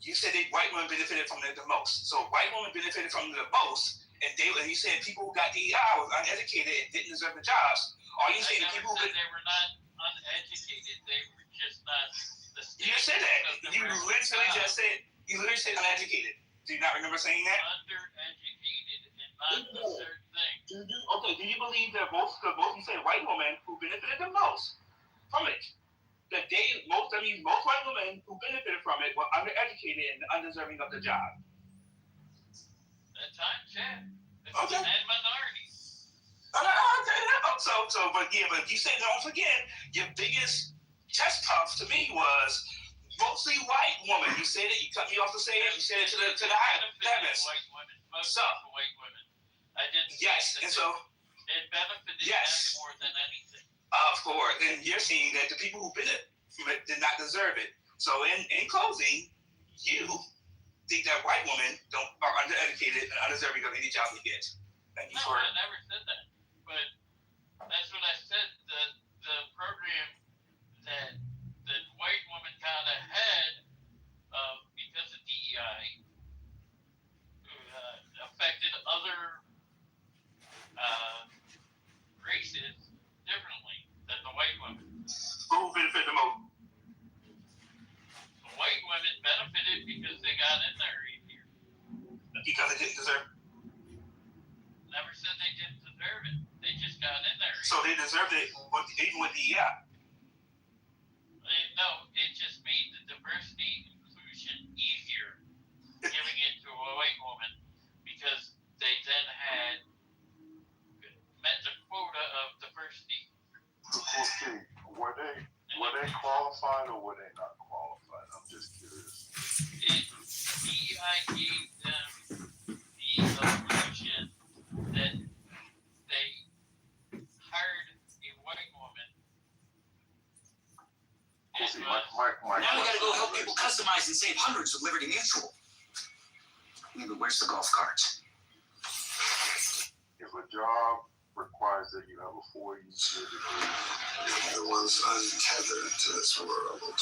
You said white women benefited from it the most. So white women benefited from the most, and you said people who got DEI was uneducated and didn't deserve the jobs. Are you saying people who they were not uneducated? They were just not the. You just said that. You literally said uneducated. Do you not remember saying that? Undereducated and not a certain thing. Do you believe that most you said white women who benefited the most from it? That most white women who benefited from it were undereducated and undeserving of the job. At times, yeah. Okay. And minorities. But you said don't forget your biggest test tough to me was mostly white woman. You said it. You cut me off to say it. You said it to the highest. White women. Mostly for white women. I didn't. Yes, and so it benefited them more than anything. Of course, and you're seeing that the people who benefited from it did not deserve it. So in closing, you think that white women are undereducated and undeserving of any job they get. Thank you for it. I never said that. But that's what I said. The program that white women kind of had were they qualified or were they not qualified? I'm just curious. DEI gave them the illusion that they hired a white woman. See, now we gotta go help people customize and save hundreds with Liberty Mutual. Maybe where's the golf carts? If a job requires that you have a 4-year degree, everyone's untethered to this world.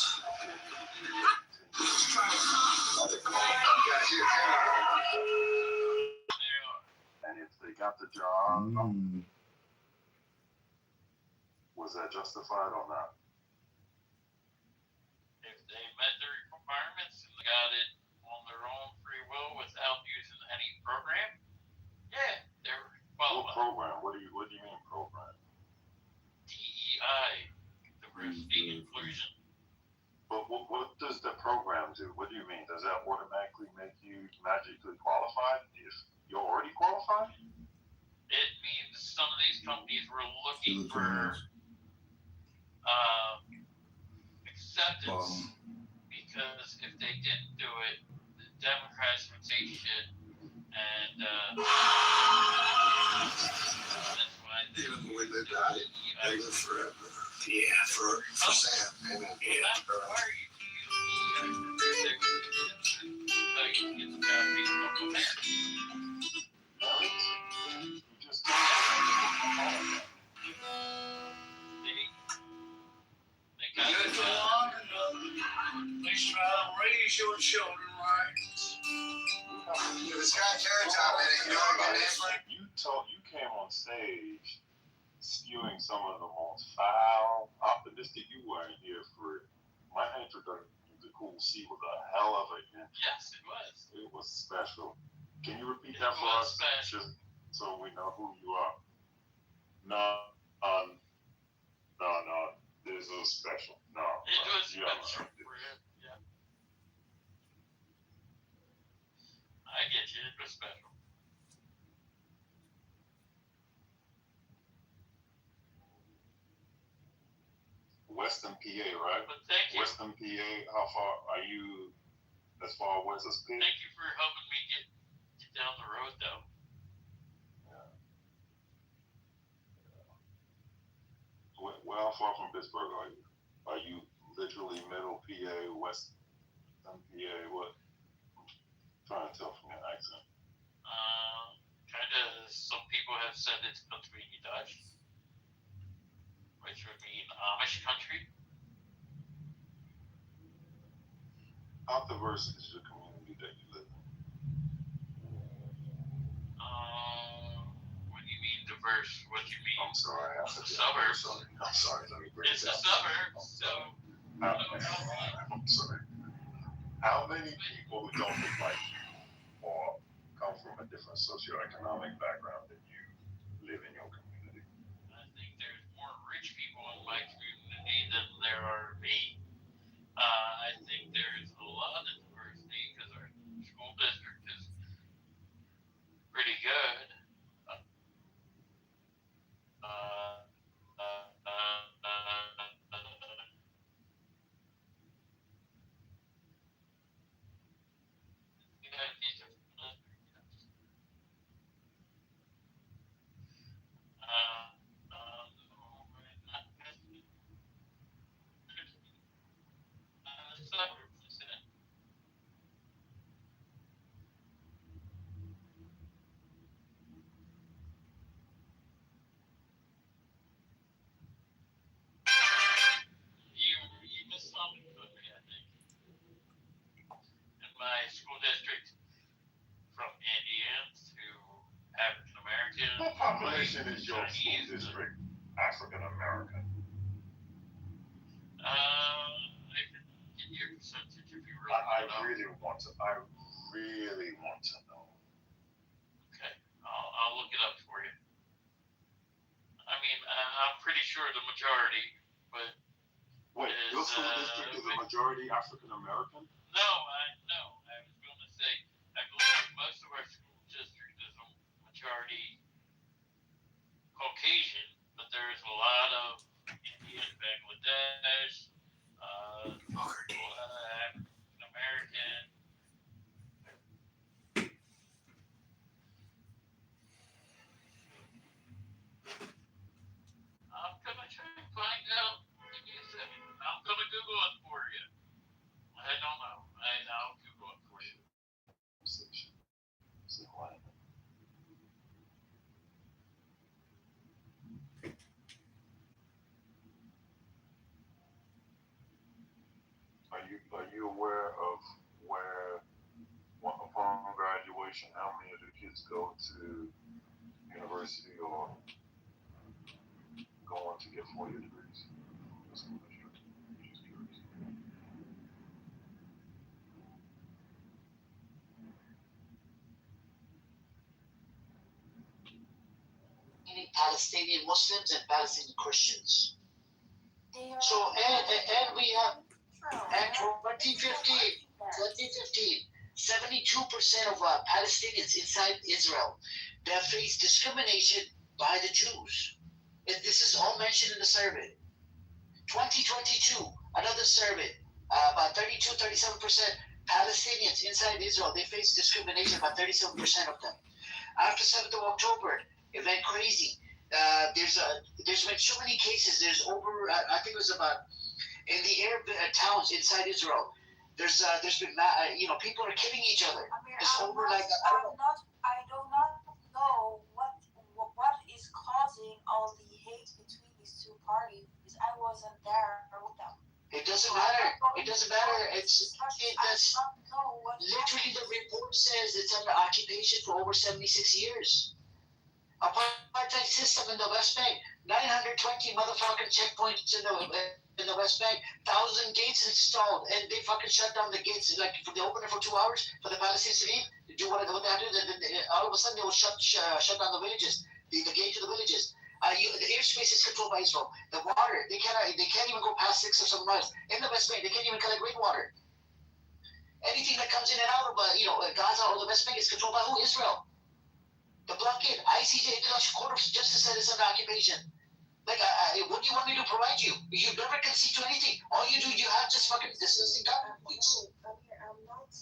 And if they got the job, was that justified or not? If they met the requirements and got it on their own free will without using any program, yeah, they're qualified. What program? What do you mean program? DEI, diversity inclusion. But what does the program do? What do you mean? Does that automatically make you magically qualified if you're already qualified? It means some of these companies were looking for acceptance because if they didn't do it, the Democrats would say shit, and that's why even when they die, they live forever. Yeah, for Sam. And why are you your children right. If it's got carrots out in it, you don't get it. You came on stage spewing some of the most foul, optimistic you were in here for my introduction to Cool C was a hell of a intro. Yes, it was. It was special. Can you repeat that for us? Just so we know who you are. No. This was special. No. It was special. Yeah. I get you. It was special. Western PA, right? But thank you. Western PA, how far are you as far west as Pitt? Thank you for helping me get down the road, though. Well, far from Pittsburgh are you? Are you literally middle PA, Western PA? What? I'm trying to tell from your accent. Kind of. Some people have said it's between Dutch, which would mean Amish country. How diverse is the community that you live in? What do you mean diverse? What do you mean? I'm sorry. It's a suburb. I'm sorry. Let me break It's it a down. suburb. So. I'm sorry. How many people who don't look like you or come from a different socioeconomic background than you live in your community? I think there's more rich people in my community than there are me. I think there's a lot of diversity because our school district is pretty good. You missed something with me, I think. In my school district, from Indians to African American. What population is your school district African American? I can give you a percentage if you really I want to know. I really want to know. Okay, I'll look it up for you. I mean, I'm pretty sure the majority, but Wait, your school district is a majority African American? No. I was going to say, I believe most of our school district is a majority Caucasian, but there's a lot of Indian, Bangladesh, you aware of where, upon graduation, how many of the kids go to university or go on to get 4-year degrees? The school district. Just curious. Palestinian Muslims and Palestinian Christians. So, and we have, and 2015, 72% of Palestinians inside Israel, they face discrimination by the Jews. And this is all mentioned in the survey. 2022, another survey, about 37% Palestinians inside Israel, they face discrimination, about 37% of them. After 7th of October, it went crazy. There's been so many cases. There's over, I think it was about, in the Arab towns inside Israel, there's been, people are killing each other. It's over like, I do not know what is causing all the hate between these two parties. I wasn't there with them. It doesn't matter. It doesn't matter. Literally, the report says it's under occupation for over 76 years. Apartheid system in the West Bank, 920 motherfucking checkpoints in the West Bank, 1,000 gates installed, and they fucking shut down the gates. Like, they open it for 2 hours for the Palestinians to leave, do what they do, then all of a sudden they will shut down the villages, the gate to the villages. The airspace is controlled by Israel. The water, they can't even go past 6 or 7 miles. In the West Bank, they can't even collect rainwater. Anything that comes in and out of Gaza or the West Bank is controlled by who? Israel. The blockade, ICJ, International Court of Justice said it's under occupation. Like, what do you want me to provide you? You never concede to anything. All you do, you have just fucking disgusting government points.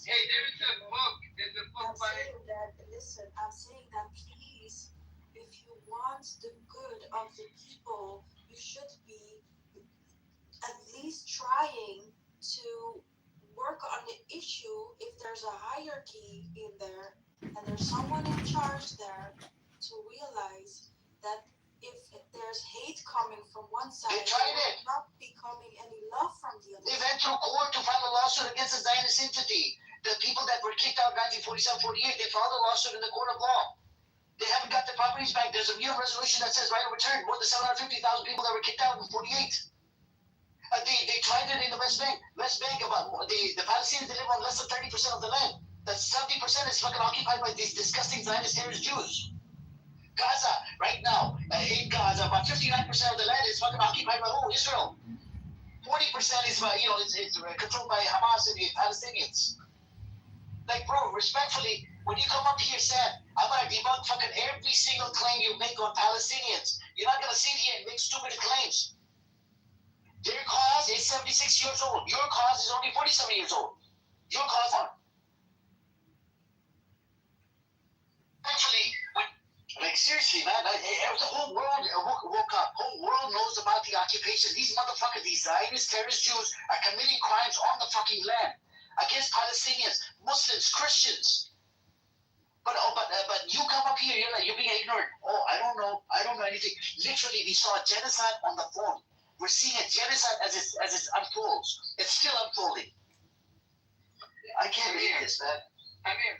Hey, there's a book. There's a book by. I'm saying that please, if you want the good of the people, you should be at least trying to work on the issue if there's a hierarchy in there and there's someone in charge there to realize that if there's hate coming from one side, there's not becoming any love from the other. They went through court to file a lawsuit against the Zionist entity. The people that were kicked out in 1947-48, they filed a lawsuit in the court of law. They haven't got their properties back. There's a new resolution that says right of return. More than 750,000 people that were kicked out in 48. They tried it in the West Bank. About the Palestinians, they live on less than 30% of the land. That's 70% is fucking occupied by these disgusting Zionist terrorist Jews. Gaza, right now, in Gaza, about 59% of the land is fucking occupied by who? Israel. 40% is it's controlled by Hamas and the Palestinians. Like, bro, respectfully, when you come up here, Sam, I'm gonna debunk fucking every single claim you make on Palestinians. You're not gonna sit here and make stupid claims. Their cause is 76 years old. Your cause is only 47 years old. Your cause on. Actually, like, seriously, man, the whole world woke up. The whole world knows about the occupation. These motherfuckers, these Zionist terrorist Jews are committing crimes on the fucking land against Palestinians, Muslims, Christians. But you come up here, you're being ignorant. Oh, I don't know anything. Literally, we saw a genocide on the phone. We're seeing a genocide as it unfolds. It's still unfolding. I can't read this, man. I mean,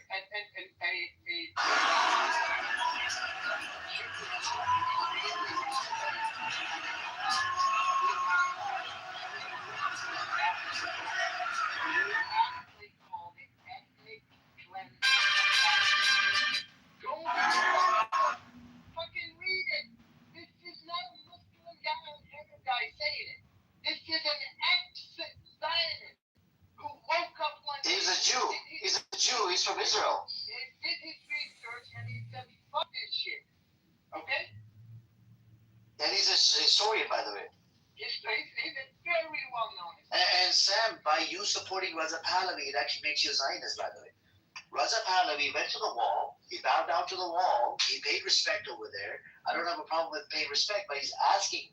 fucking read it. This is not a Muslim guy saying it. This is an ex-Zionist who woke up one day. He's a Jew. He's from Israel. He did his research and he said, fuck this shit. Okay? And he's a historian, by the way. He's a very well known. And Sam, by you supporting Raza Pahlavi, it actually makes you a Zionist, by the way. Raza Pahlavi went to the wall. He bowed down to the wall. He paid respect over there. I don't have a problem with paying respect, but he's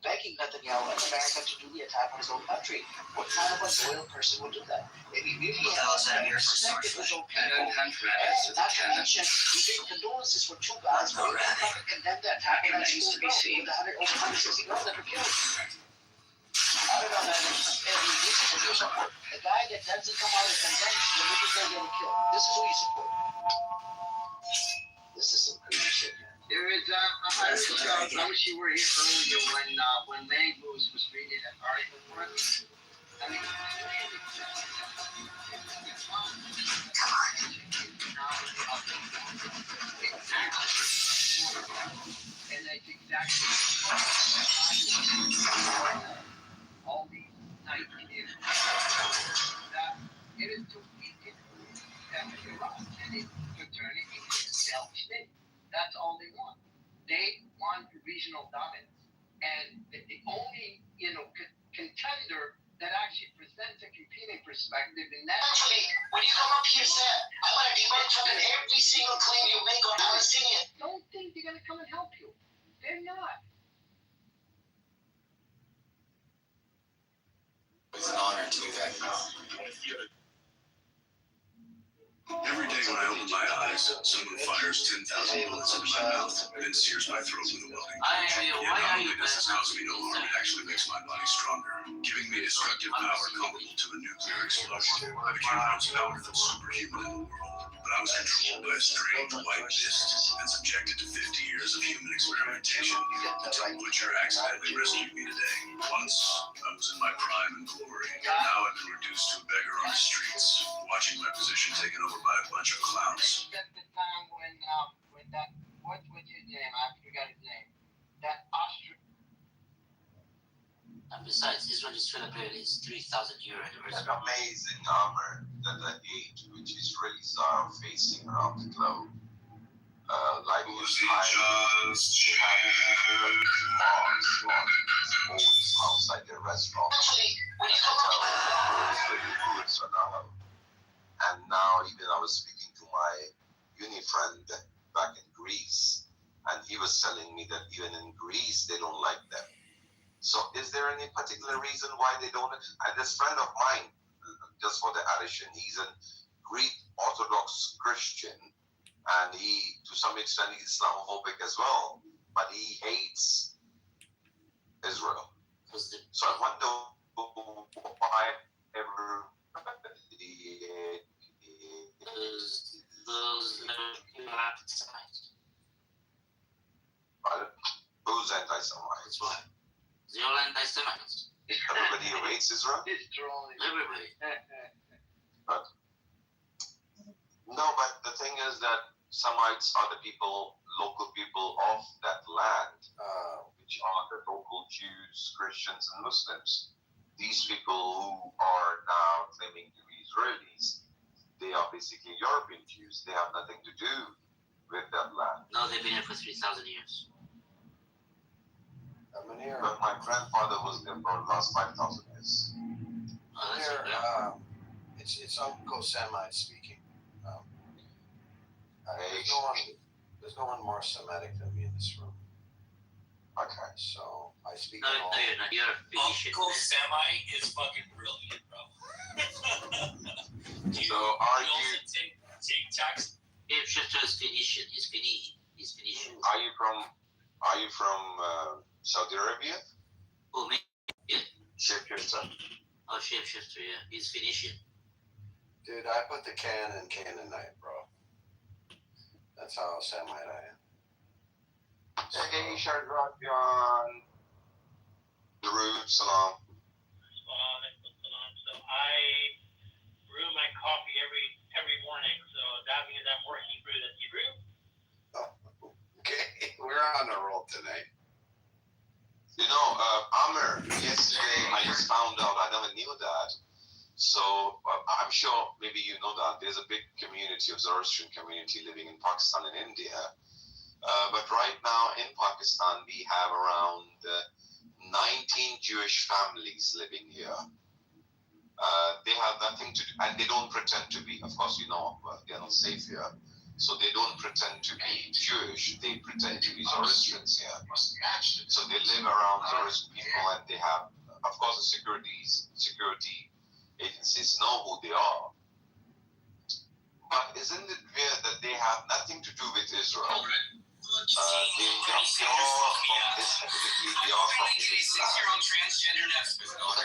begging Netanyahu and America to do the attack on his own country. What kind of a loyal person would do that? If he really had respect for his own people, and not to mention, he gave condolences for two guys who condemned the attack on his own people with over 160 girls that were killed. I don't know, man. This is you support? A guy that doesn't come out and condemn the niggas that get killed. This is who you support. This is some crazy shit, man. There is, I wish you were here earlier when Mangoes was reading an article for us. I mean, and that's exactly all these night kids that it is to weaken that Iraq and its fraternity is self-state. That's all they want. They want regional dominance. And the only, contender that actually presents a competing perspective in that. Actually, when you come up here, Sam, I want to debunk fucking every single claim you make on Palestinian. Don't think they're going to come and help you. They're not. It's an honor to do that. Every day when I open my eyes, someone fires 10,000 bullets into my mouth, then sears my throat with a welding torch. Yet not only does this cause me no harm, it actually makes my body stronger, giving me destructive power comparable to a nuclear explosion. I became the most powerful superhuman in the world, but I was controlled by a strange white mist and subjected to 50 years of human experimentation until Butcher accidentally rescued me today. Once, I was in my prime and glory. Now I've been reduced to a beggar on the streets, watching my position taken over by a bunch of clowns. At the time when that, what's his name? I forgot his name. That Austrian. And besides, this one is celebrated its 3,000 year anniversary. An amazing armor that the age which Israelis are facing around the globe. Like this time, they have moths outside their restaurant. Actually, when you come up, and now even I was speaking to my uni friend back in Greece, and he was telling me that even in Greece they don't like them. So is there any particular reason why they don't? And this friend of mine, just for the addition, he's a Greek Orthodox Christian, and he, to some extent, he's Islamophobic as well, but he hates Israel. So I wonder why who's anti-Semite? That's why. They're all anti-Semites. Everybody who hates Israel? Everybody. But the thing is that Semites are the people, local people of that land, which are the local Jews, Christians, and Muslims. These people who are now claiming to be Israelis, they are basically European Jews. They have nothing to do with that land. No, they've been here for 3,000 years. But my grandfather was there for the last 5,000 years. It's Uncle Semite speaking. There's no one more Semitic than me in this room. Okay. So I speak. No, you're not. You're Phoenician. Uncle Semite is fucking brilliant, bro. So are you? Take tax. If Shifter is Phoenician, he's Phoenician. Are you from Saudi Arabia? Oh, me? Yeah. Shifter. Oh, Shifter, yeah. He's Phoenician. Dude, I put the can in Canaanite, bro. That's how Semite I am. Hey, Shardran. Darud, salam. So I brew my coffee every morning. So that means I'm more Hebrew than Hebrew. Oh, okay, we're on a roll tonight. You know, Amr, yesterday I just found out, I never knew that. So I'm sure maybe you know that there's a big community of Zoroastrian community living in Pakistan and India. But right now in Pakistan, we have around 19 Jewish families living here. They have nothing to do, and they don't pretend to be. Of course, you know, they're not safe here. So they don't pretend to be Jewish, they pretend to be Zoroastrians here. So they live around Zoroastrian people, and they have, of course, the security agencies know who they are. But isn't it weird that they have nothing to do with Israel?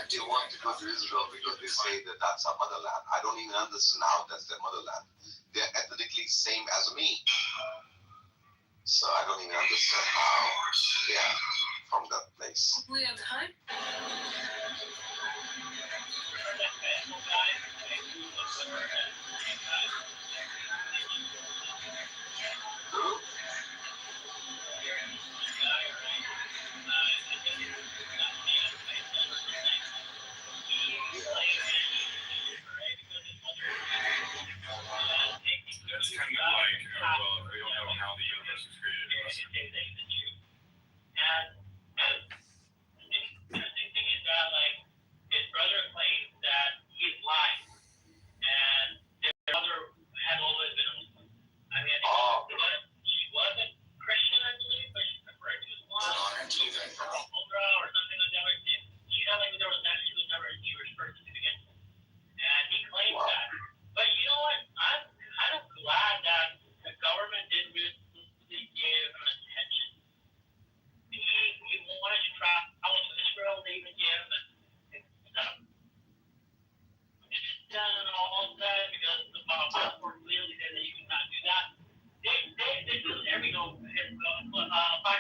They want to go to Israel because they say that that's our motherland. I don't even understand how that's their motherland. They're ethnically same as me. So I don't even understand how they are from that place. We have time. That's kind of like, well, we don't know how the universe was created. And the interesting thing is that, like, his brother claims that he's lying, and his brother had always been a Muslim. I mean, she wasn't Christian, I believe, but she converted to Islam or Umrah or something like that. She felt like she was never a Jewish person to begin with, and he claims that. But you know what? I'm kind of glad that the government didn't really give him attention. He wanted to travel to Israel. They even gave him stuff. Done all that because the passport clearly said that you could not do that. They do every placard by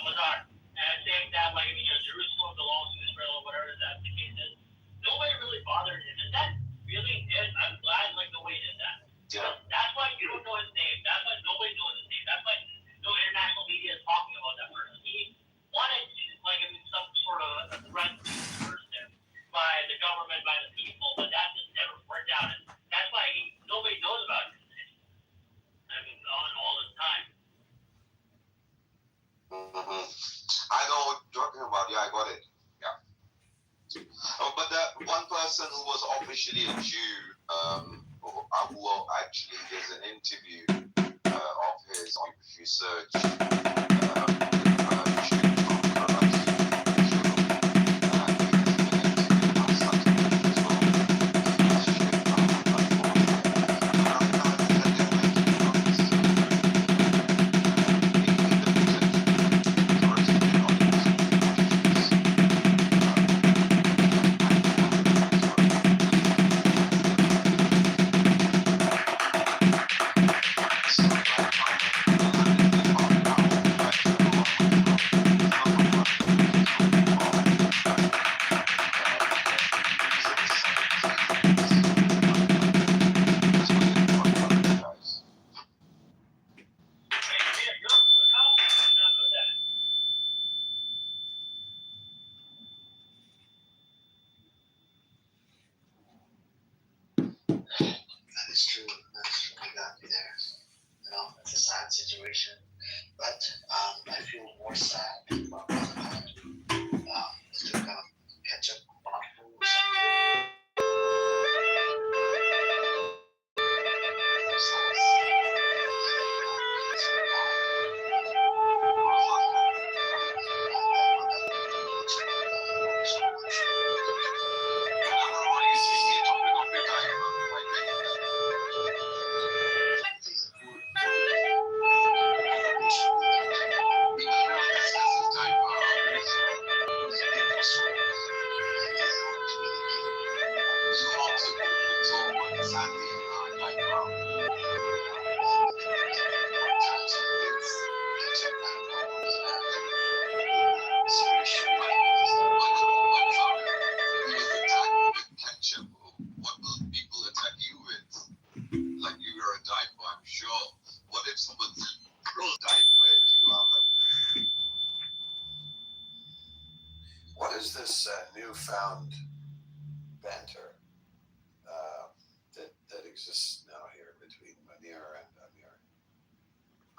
Mazar and saying that like Jerusalem belongs to Israel or whatever that the case is. Nobody really bothered him, and that really is. I'm glad like nobody did that. Yeah. That's why you don't know his name. That's why nobody knows his name. That's why no international media is talking about that person. He wanted to like some sort of a threat person by the government, by the people, but that just never worked out. And that's why nobody knows about his name. I mean, all this time. Mm-hmm. I know what you're talking about. Yeah, I got it. Yeah. But that one person who was officially a Jew, who actually there's an interview of his on if you search. That is true. We got me there. You know, it's a sad situation, but I feel more sad about what happened. To kind of catch up on food or something. What is this newfound banter that exists now here between Manir and Amir?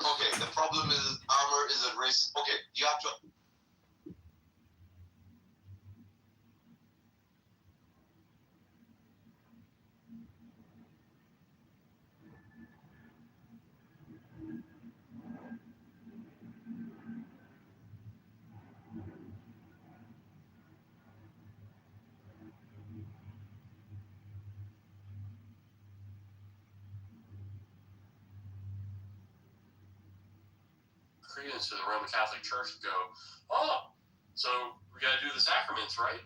Okay, the problem is Armor is at risk. Okay, you have to. into the Roman Catholic Church and go, oh, so we got to do the sacraments, right?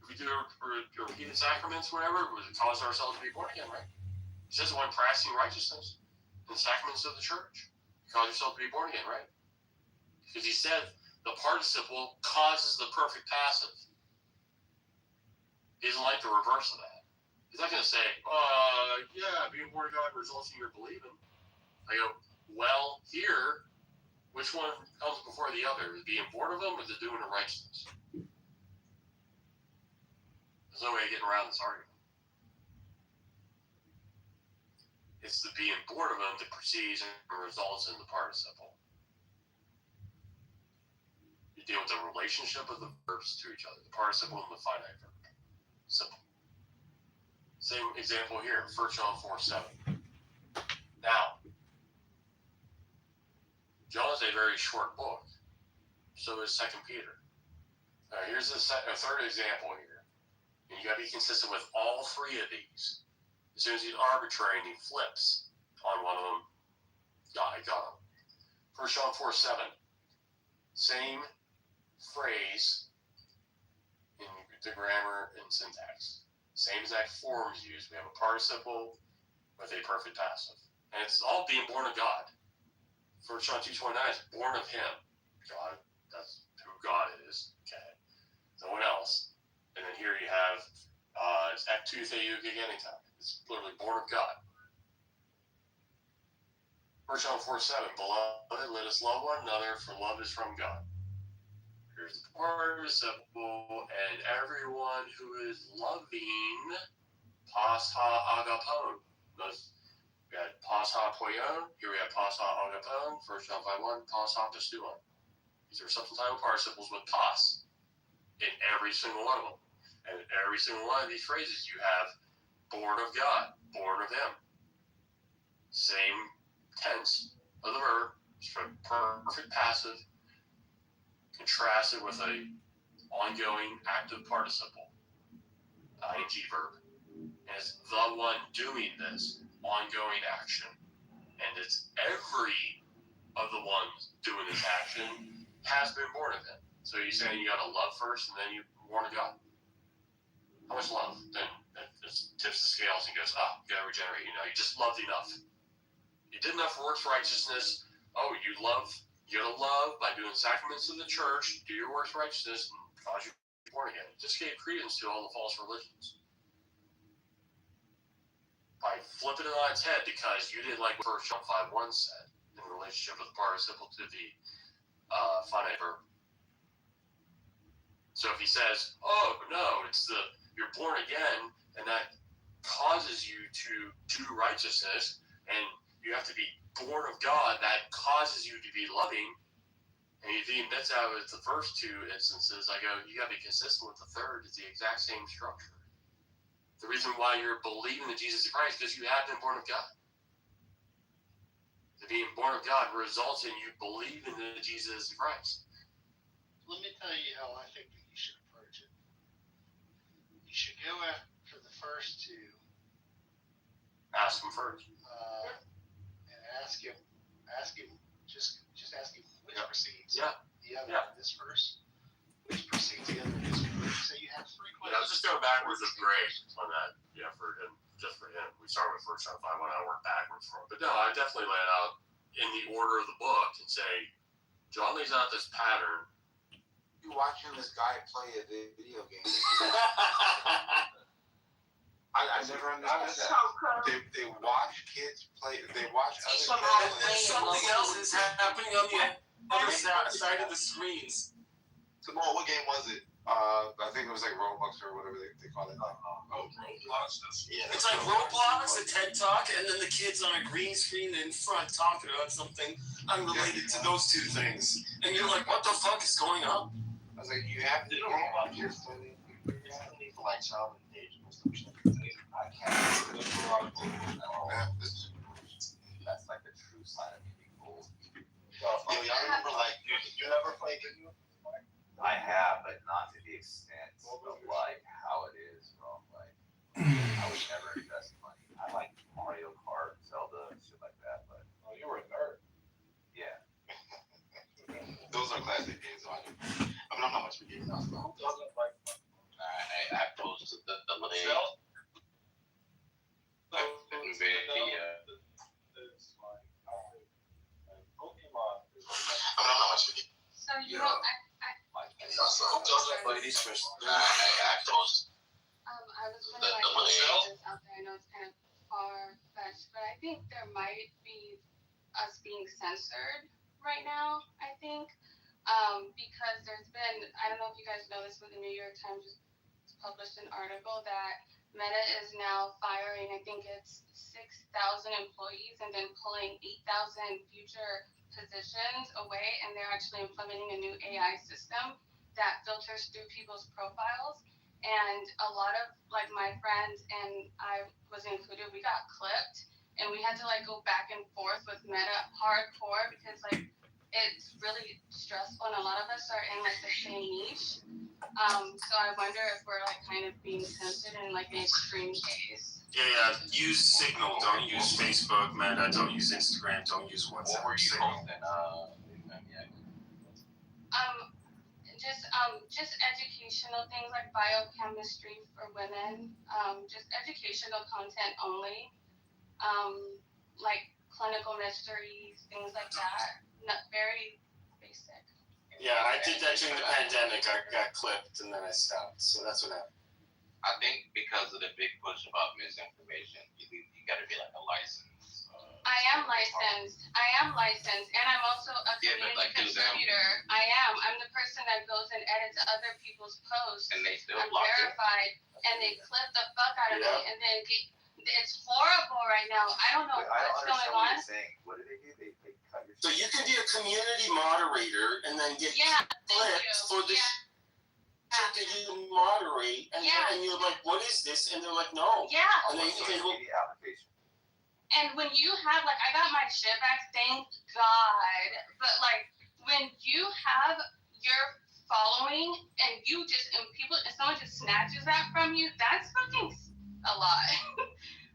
If we do repeated sacraments, whatever, we cause ourselves to be born again, right? He says when practicing righteousness in the sacraments of the church, you cause yourself to be born again, right? Because he said the participle causes the perfect passive. He doesn't like the reverse of that. He's not going to say, yeah, being born of God results in your believing. I go, well, here, which one comes before the other? Is being born of them or the doing of righteousness? There's no way of getting around this argument. It's the being born of them that precedes and results in the participle. You deal with the relationship of the verbs to each other, the participle and the finite verb. Simple. Same example here, 1 John 4:7. Now, John is a very short book. So is 2 Peter. Here's a third example here. And you got to be consistent with all three of these. As soon as he's arbitrary and he flips on one of them, I got him. 1 John 4:7. Same phrase in the grammar and syntax. Same exact forms used. We have a participle with a perfect passive. And it's all being born of God. 1 John 2:29 is born of him. God, that's who God is. Okay. No one else. And then here you have it's Act 2 Theou Gegenita. It's literally born of God. 1 John 4:7. Beloved, let us love one another, for love is from God. Here's the participle, and everyone who is loving, pas ha agapon. We had pas ha poion. Here we have pas ha agapon. 1 John 5:1. Pas ha pistuon. These are substantial participles with pas in every single one of them. And in every single one of these phrases, you have born of God, born of him. Same tense of the verb, perfect passive, contrasted with a ongoing active participle, ing verb. And it's the one doing this ongoing action. And it's every of the ones doing this action has been born of him. So you're saying you got to love first and then you're born of God. How much love? Then it just tips the scales and goes, you got to regenerate. You just loved enough. You did enough works for righteousness. You got to love by doing sacraments of the church, do your works for righteousness, and cause you to be born again. It just gave credence to all the false religions. By flipping it on its head because you didn't like what 1 John 5:1 said in relationship with the participle to the finite verb. So if he says, no, it's you're born again, and that causes you to do righteousness, and you have to be born of God, that causes you to be loving, and he admits out of the first two instances, I go, you got to be consistent with the third. It's the exact same structure. The reason why you're believing in Jesus Christ is because you have been born of God. The being born of God results in you believing in Jesus Christ. Let me tell you how I think that you should approach it. You should go after the first two. Ask him first. And ask him, just ask him which precedes the other in this verse. Which precedes the other in this verse. So you have three questions. Let's just go backwards with grade on that. Yeah, for him, just for him. We start with 1 John 5:1. I work backwards from it. But no, I definitely lay it out in the order of the book and say, John lays out this pattern. You watching this guy play a video game. I never understood that. They watch kids play. They watch other kids. Something else is happening on the other side of the screens. Simone, what game was it? I think it was like Roblox or whatever they call it. Roblox. Yeah. It's like Roblox, a TED Talk, and then the kids on a green screen in front talking about something unrelated to those two things. And you're like, what the fuck is going on? I was like, you have to you're studying for like child engagement or something. I can't. That's like the true side of people. Y'all remember like you ever played video? I have, but not to the extent of like how it is, bro. Like I would never invest money. I like Mario Kart, Zelda, shit like that. But you were a nerd. Yeah. was a delay. So you know, Ladies first. I was gonna like put this out there. I know it's kind of far-fetched, but I think there might be us being censored right now. I think because there's been, I don't know if you guys know this, but the New York Times just published an article that Meta is now firing, I think it's 6,000 employees and then pulling 8,000 future positions away, and they're actually implementing a new AI system that filters through people's profiles. And a lot of like my friends, and I was included, we got clipped and we had to like go back and forth with Meta hardcore because like it's really stressful and a lot of us are in like the same niche. So I wonder if we're like kind of being censored in like an extreme case. Yeah. Use Signal. Don't use Facebook, Meta. Don't use Instagram. Don't use WhatsApp. What were you posting? Just educational things like biochemistry for women. Just educational content only. Like clinical mysteries, things like that. Not very basic. Yeah, I did that during the pandemic. I got clipped and then I stopped. So that's what happened. I think because of the big push about misinformation, you got to be like a licensed. I am licensed, and I'm also a community contributor. I am. I'm the person that goes and edits other people's posts. And they still I'm block it. verified, and they clip the fuck out of me, and then it's horrible right now. I don't know what's going on. What did they do? They cut your. So you can be a community moderator and then get clipped for the shit that you moderate, and then you're like, "What is this?" And they're like, "No." Yeah. And they will. And when you have, like, I got my shit back, thank God. But, like, when you have your following and you just, and someone just snatches that from you, that's fucking a lot.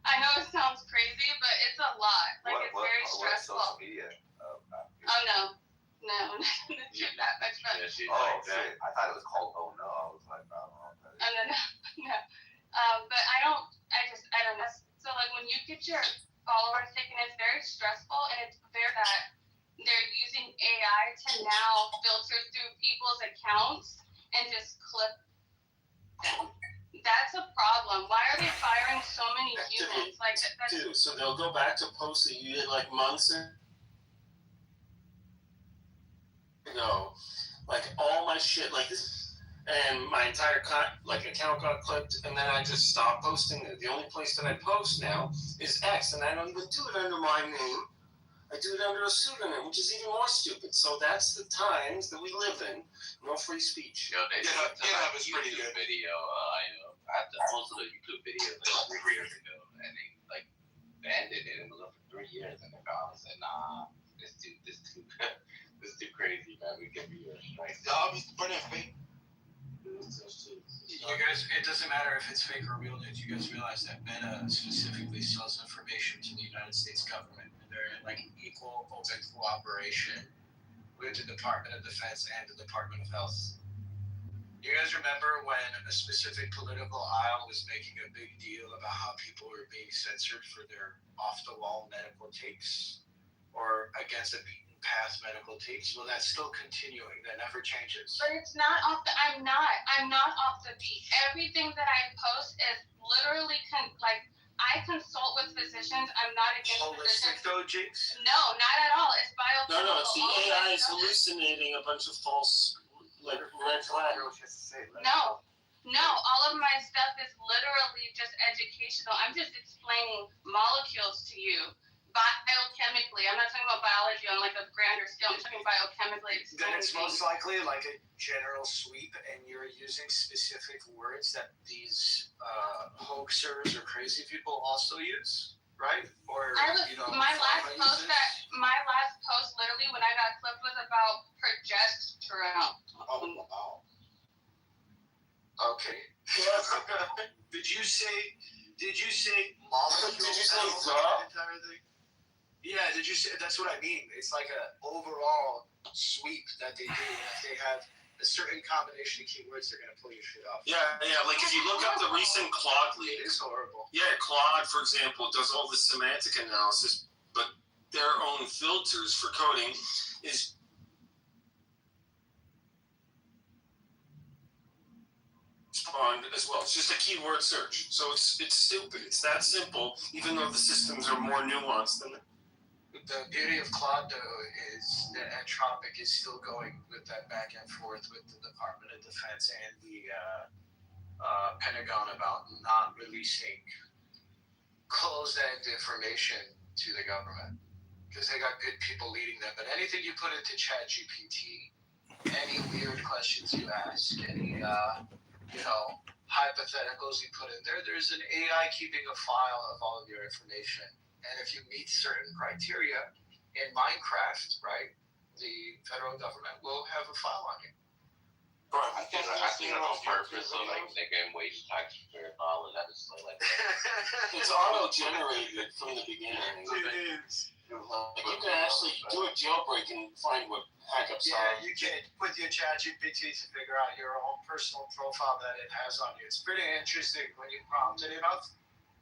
I know it sounds crazy, but it's a lot. Like, it's very stressful. Social media? Oh, no. No, not that much fun. Shit. I thought it was called Oh No. I was like, I don't know. No. But I don't know. So, like, when you get your followers taken, it's very stressful, and it's very that they're using AI to now filter through people's accounts and just clip them. That's a problem. Why are they firing so many humans? Like, Dude, so they'll go back to posts that you did like months ago, like all my shit, like this, and my entire account got clipped, and then I just stopped posting it. The only place that I post now is X, and I don't even do it under my name. I do it under a pseudonym, which is even more stupid. So that's the times that we live in. No free speech. GitHub is pretty good. Video. I had to post a YouTube video like 3 years ago, and they like banned it, and it was up for 3 years, and they found said, "Nah, this too crazy, man. We can be strike." You guys, it doesn't matter if it's fake or real news. You guys realize that Meta specifically sells information to the United States government, and they're in like equal open cooperation with the Department of Defense and the Department of Health. You guys remember when a specific political aisle was making a big deal about how people were being censored for their off-the-wall medical takes or against a beaten path medical takes? Well, that's still continuing. That never changes. But it's not off the. I'm not off the beat. Everything that I post is literally I consult with physicians. I'm not against holistic though, Jinx? No, not at all. It's biochemical. No, it's the AI is hallucinating a bunch of false red flags. No, all of my stuff is literally just educational. I'm just explaining molecules to you biochemically. I'm not talking about biology on like a grander scale. I'm talking biochemically. Then it's most likely like a general sweep, and you're using specific words that these hoaxers or crazy people also use, right? Or my last post literally when I got clipped was about progesterone. Oh wow. Okay. Did you say molecules? Did you say entire thing? Yeah, did you say? That's what I mean. It's like a overall sweep that they do. If they have a a certain combination of keywords, they're gonna pull your shit off. Yeah. Like if you look up the recent Claude It leak, is horrible. yeah, Claude, for example, does all the semantic analysis, but their own filters for coding is spawned as well. It's just a keyword search, so it's stupid. It's that simple, even though the systems are more nuanced than that. The beauty of Claude, though, is that Anthropic is still going with that back and forth with the Department of Defense and the Pentagon about not releasing closed-end information to the government because they got good people leading them. But anything you put into ChatGPT, any weird questions you ask, any hypotheticals you put in there, there's an AI keeping a file of all of your information. And if you meet certain criteria in Minecraft, right, the federal government will have a file on you. Bro, I think it on purpose, so like they can waste tax for all of that. It's like It's auto-generated from the beginning. It is. Like you can actually do a jailbreak and find what hackups are. Yeah, you can put your ChatGPT to figure out your own personal profile that it has on you. It's pretty interesting when you prompt it enough.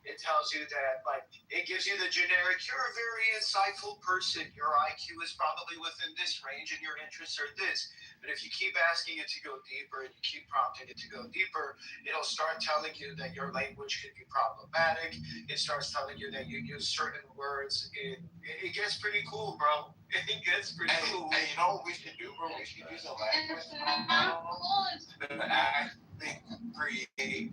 It tells you that, like, it gives you the generic, you're a very insightful person. Your IQ is probably within this range and your interests are this. But if you keep asking it to go deeper and you keep prompting it to go deeper, it'll start telling you that your language could be problematic. It starts telling you that you use certain words. It gets pretty cool, bro. It gets pretty cool. Hey, you know what we should do, bro? We should use a language model to actually create.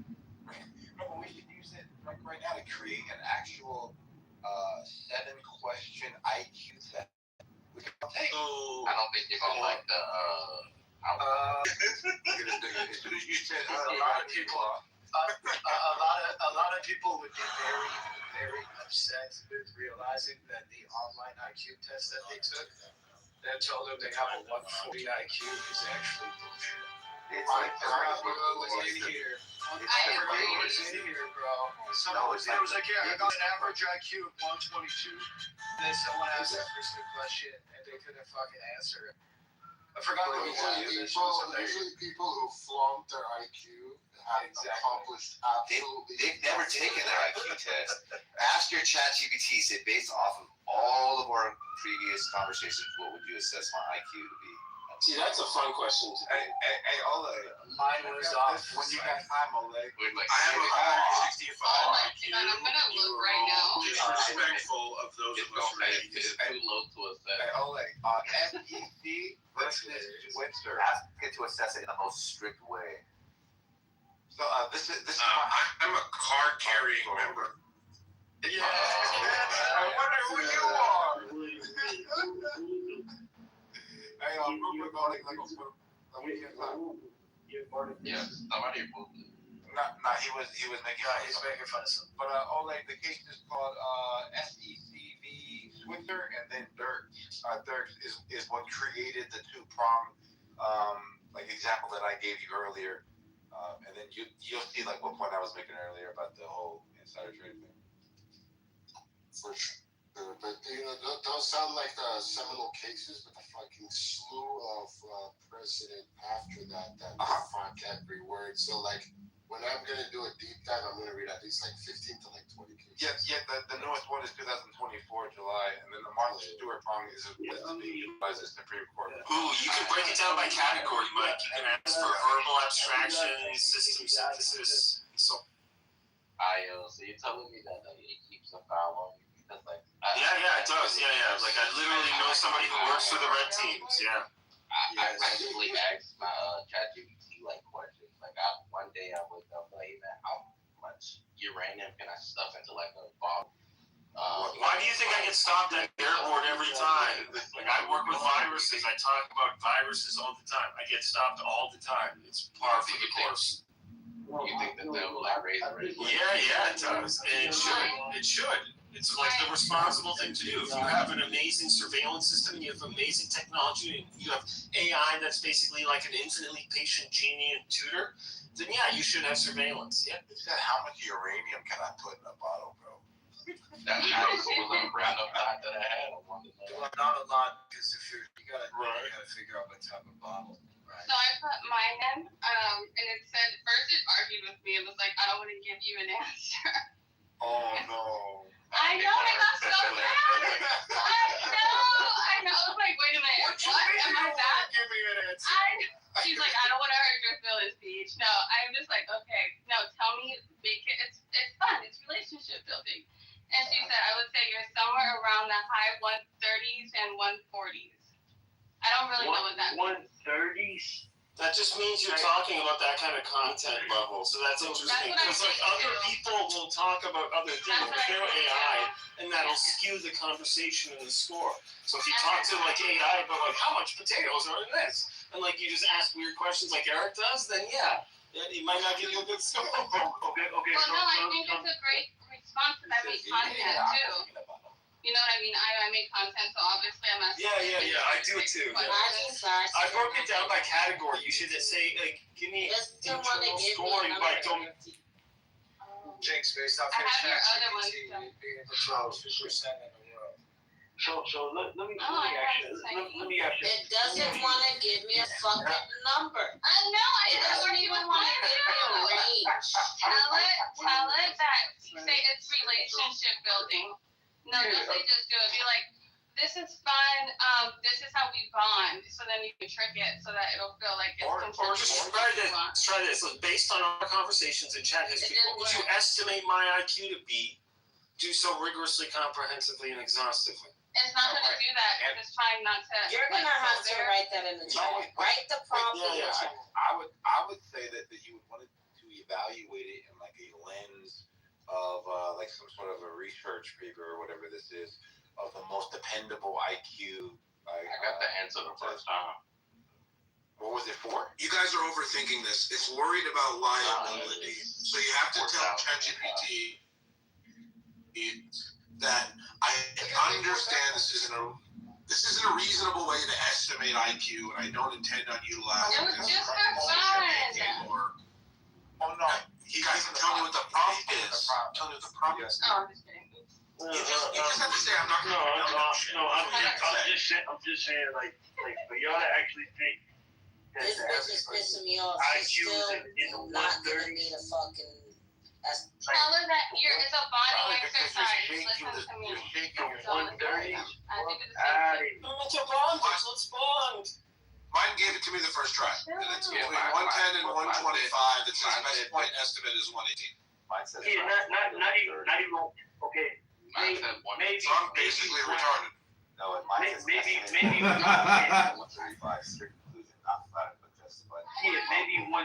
No, but we should use it like right now to create an actual 7-question IQ test. We can take. I don't think you're gonna like the. As soon as you said, a lot of people would be very, very upset with realizing that the online IQ test that they took, that told them they have a 140 IQ is actually bullshit. It's like was in here. Was in here, bro. Someone was like, yeah, I got an average IQ of 122. Then someone asked that person a question and they couldn't fucking answer it. I forgot what usually people who flaunt their IQ have accomplished absolutely. They've never taken their IQ test. Ask your ChatGPT, say based off of all of our previous conversations, what would you assess my IQ to be? See, that's a fun question. Hey, Ole. Mine was off. When you got time, Ole. I have a 65 IQ. I'm gonna look right now. Disrespectful of those of us who it's too low to assess. Hey, Ole. SEC versus Switzer. Ask it to assess it in the most strict way. So this is. I'm a card carrying member. Yeah. I wonder who you are. Hey, we're going like a weekend time. Yeah, somebody moved it. No, he was making. He's making fun of something. But Oleg, the case is called SECV Switzer, and then Dirk. Dirk is what created the 2-prong example that I gave you earlier, and then you'll see like what point I was making earlier about the whole insider trading thing. For sure. But those sound like the seminal cases with the fucking slew of precedent after that fuck every word. So like when I'm gonna do a deep dive, I'm gonna read at least like 15 to like 20 cases. Yeah. The newest one is 2024 July, and then the Martha Stewart prong is being utilized as Supreme Court. Ooh, you can break it down by category, Mike. You can ask for verbal abstraction, system synthesis, so. So you're telling me that it keeps a file on you because like. Yeah, it does. Yeah. Like I literally know somebody who works for the red teams. Yeah. I randomly asked my ChatGPT like questions. Like one day I wake up like, man, how much uranium can I stuff into like a bottle? Why do you think I get stopped at the airport every time? Like I work with viruses. I talk about viruses all the time. I get stopped all the time. It's par for the course. You think that they'll like raise the rate? Yeah, it does. And it should. It's like the responsible thing to do. If you have an amazing surveillance system, you have amazing technology, and you have AI that's basically like an infinitely patient genie and tutor, then yeah, you should have surveillance. Yeah. It said, how much uranium can I put in a bottle, bro? That's was a random thought that I had. I wanted to know. Well, not a lot, because if you gotta figure out what type of bottle, right? So I put mine in, and it said, first it argued with me. It was like, I don't want to give you an answer. Oh no. I know, I got so mad. I know. I was like, wait a minute, what? Am I that? Give me an answer. She's like, I don't want to hurt your feelings, Beach. No, I'm just like, okay, no, tell me, make it, it's fun. It's relationship building. And she said, I would say you're somewhere around the high 130s and 140s. I don't really know what that means. 130s? That just means you're talking about that kind of content level. So that's interesting. Because like other people will talk about other things with their AI, and that'll skew the conversation and the score. So if you talk to like AI about like how much potatoes are in this, and like you just ask weird questions like Eric does, then yeah, he might not give you a good score. Okay. Well, no, I think it's a great response because I make content too. You know what I mean? I make content, so obviously I'm asking. Yeah, I do it too. Yeah. I broke it down by category. You should say, like, give me internal scoring by domain. Jinx, based off I your have your chat other ones. GPT, you'd be in the top 2% in the world. So let me ask you. It doesn't want to give me a fucking number. I know. It doesn't even want to give me a range. Tell it that. Say it's relationship building. No, don't say just do it. Be like, this is fun. This is how we bond. So then you can trick it so that it'll feel like it's Or just try this. So based on our conversations in chat history, what would you estimate my IQ to be? Do so rigorously, comprehensively, and exhaustively. It's not going to do that because it's trying not to. You're going to have to write that in the chat. Write the prompt in the chat. I would say that you would want to evaluate it in like a lens of like some sort of a research paper or whatever this is of the most dependable IQ. I got the answer the first time. What was it for? You guys are overthinking this. It's worried about liability. So you have to tell ChatGPT that I understand this isn't a reasonable way to estimate IQ, and I don't intend on utilizing this just for fun. anymore. Oh no. You guys can tell me what the prompt is. Tell me what the prompt is. Oh, I'm just kidding. You just have to say I'm not going to. I'm just saying like for y'all to actually think that This bitch is pissing me off. She's still not giving me the fucking. Tell her that it's a bonding exercise. Listen to me. You're shaking your 130s. I think it's the same thing. What's your bondage? Let's bond. Mine gave it to me the first try. And it's between 110 and 125. It says best point estimate is 118. Mine says Yeah, not even. Okay. Maybe. So I'm basically retarded. No, mine says maybe 135 strict conclusion, not flat but justified. Yeah, maybe 110,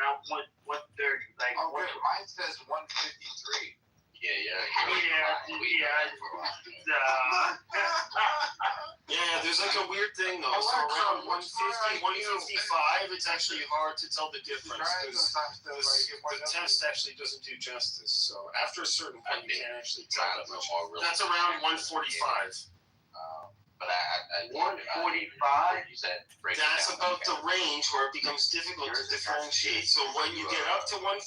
not 130. Like mine says 153. Yeah, there's like a weird thing though. So around 150, 155, it's actually hard to tell the difference because the test actually doesn't do justice. So after a certain point, you can't actually tell that much. That's around 145. But I 145. You said that's about the range where it becomes difficult to differentiate. So when you get up to 145,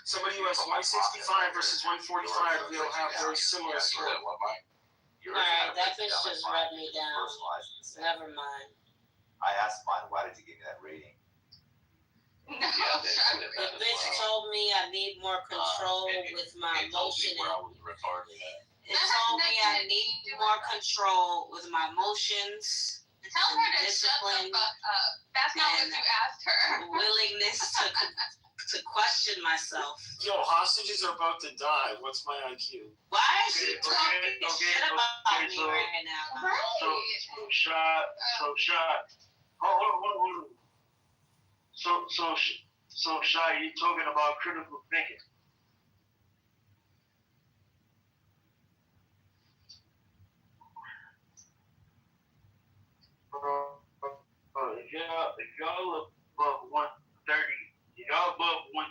somebody who has 165 versus 145 will have very similar scores. Alright, that bitch just rubbed me down. Never mind. I asked mine, why did you give me that rating? No, The bitch told me I need more control with my emotion. It told me I need more control with my emotions. Tell her to discipline. Shut the fuck up. That's not what you asked her. Willingness to question myself. Yo, hostages are about to die. What's my IQ? Why is she talking shit about me right now? So Shy. Hold on. So Shy, you're talking about critical thinking. If y'all above 130, y'all above 1.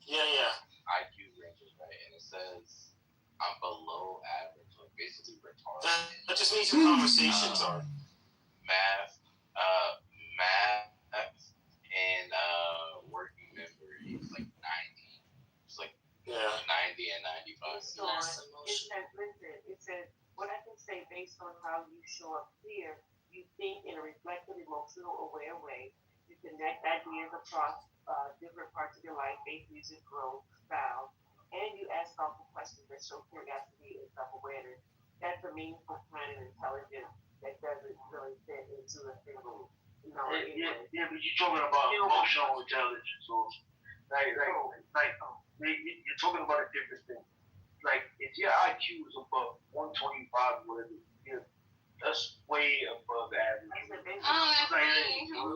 Yeah. IQ ranges, right? And it says I'm below average, like basically retarded. That just means your conversations are. Math, and working memory is like 90. It's like 90 and 95. It's less emotion. It said, what I can say based on how you show up here You think in a reflective, emotional, aware way. You connect ideas across different parts of your life, faith, music, growth, style, and you ask thoughtful questions that show curiosity and self-awareness. That's a meaningful kind of intelligence that doesn't really fit into a single. But you're talking about emotional intelligence, or you're talking about a different thing. Like if your IQ is above 125, whatever, that's way above average. I'm saying you're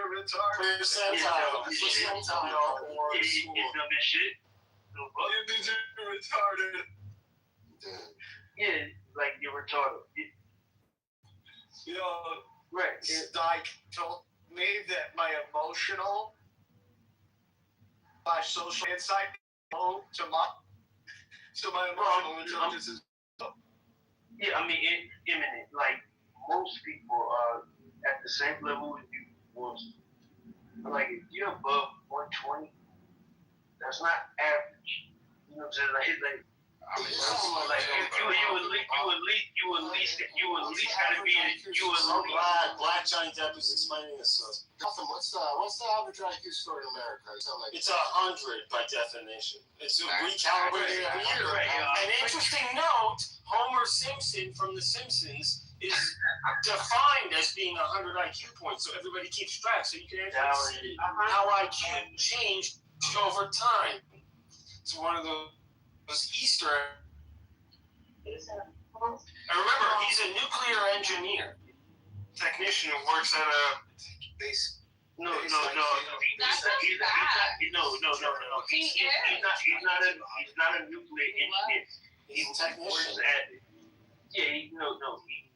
retarded. Percentile. It's dumb as shit. You're retarded. Yeah, like you're retarded. Right. It's like told me that my emotional, my social insight to my emotional intelligence is. Yeah, I mean, imminent. Like most people are at the same level as you was. Like if you're above 120, that's not average. You know what I'm saying? Like you at least gotta be Black Johnny Depp is explaining this to us. What's the average IQ score in America? It's 100 by definition. It's recalibrated every year. An interesting note: Homer Simpson from The Simpsons is defined as being 100 IQ points, so everybody keeps track, so you can actually see how IQ changed over time. It's one of those Easter eggs. And remember, he's a nuclear engineer, technician who works at a base. No. He's not a nuclear engineer. He's a technician. He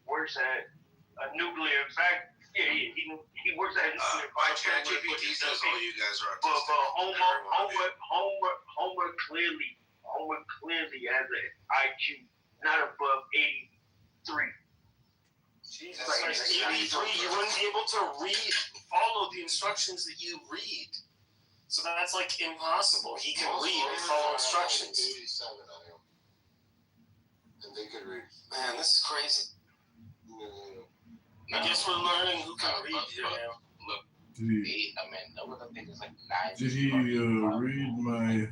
works at a nuclear factory. He works at a nuclear factory. ChatGPT says all you guys are But Homer clearly has an IQ not above 83. Jesus Christ, 83, you wouldn't be able to follow the instructions that you read. So that's like impossible. He can read and follow instructions. 87 I am. And they could read. Man, this is crazy. I guess we're learning who can read here now. Look, did he read my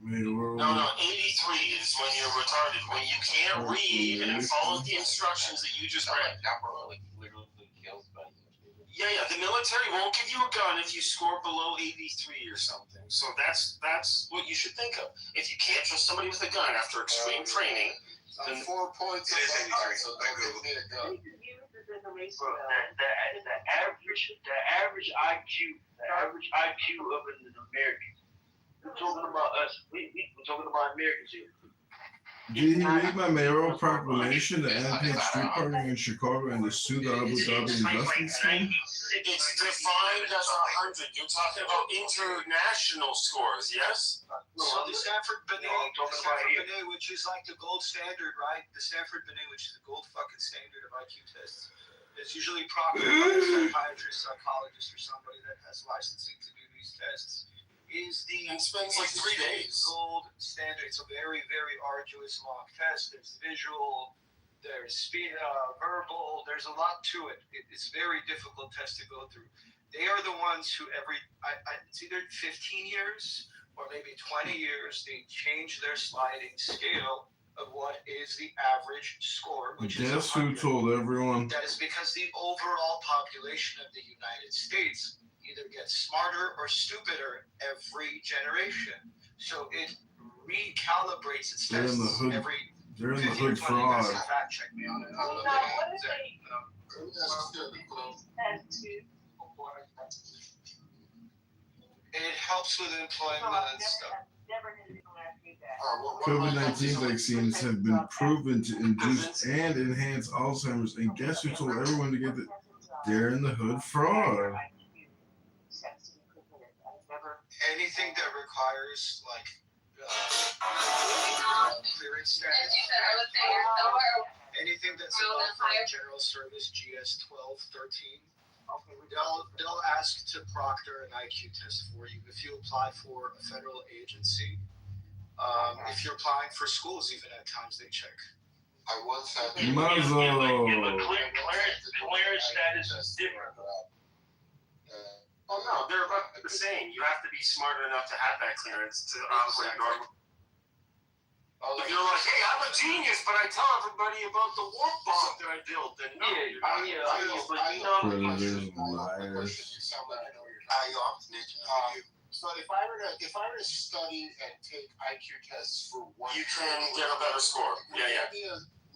mail? No, 83 is when you're retarded. When you can't read and follow the instructions that you just read. Yeah, the military won't give you a gun if you score below 83 or something. So that's what you should think of. If you can't trust somebody with a gun after extreme training, then 4 points. It is 83, so they give me a gun. The average IQ of an American. We're talking about us. We're talking about Americans here. Did he read my mayoral proclamation, the anti street parking in Chicago, and the sue the Abu Dhabi investment scheme? It's defined as 100. You're talking about international scores, yes? So the Stanford Binet, which is like the gold standard, right? The Stanford Binet, which is the gold fucking standard of IQ tests, is usually proctored by a psychiatrist, psychologist, or somebody that has licensing to do these tests. And spends like 3 days. Gold standard. It's a very, very arduous, long test. There's visual, there's verbal, there's a lot to it. It's a very difficult test to go through. They are the ones who it's either 15 years or maybe 20 years, they change their sliding scale of what is the average score, which is Guess who told everyone? That is because the overall population of the United States either gets smarter or stupider every generation. So it recalibrates its tests every. They're in the hood fraud. Fact check me on it. It helps with employment and stuff. COVID-19 vaccines have been proven to induce and enhance Alzheimer's, and guess who told everyone to get the They're in the hood fraud. Anything that requires like clearance status, anything that's above general service GS 1213 They'll ask to proctor an IQ test for you if you apply for a federal agency. If you're applying for schools, even at times they check. I once had Muzzle. Clear status is different. Oh no, they're about the same. You have to be smart enough to have that clearance to operate normal. If you're like, hey, I'm a genius, but I tell everybody about the warp bomb that I built, then no. But you know, Predators, liars. You sound like I know what you're talking about. So if I were to study and take IQ tests for one, You can get a better score. Yeah.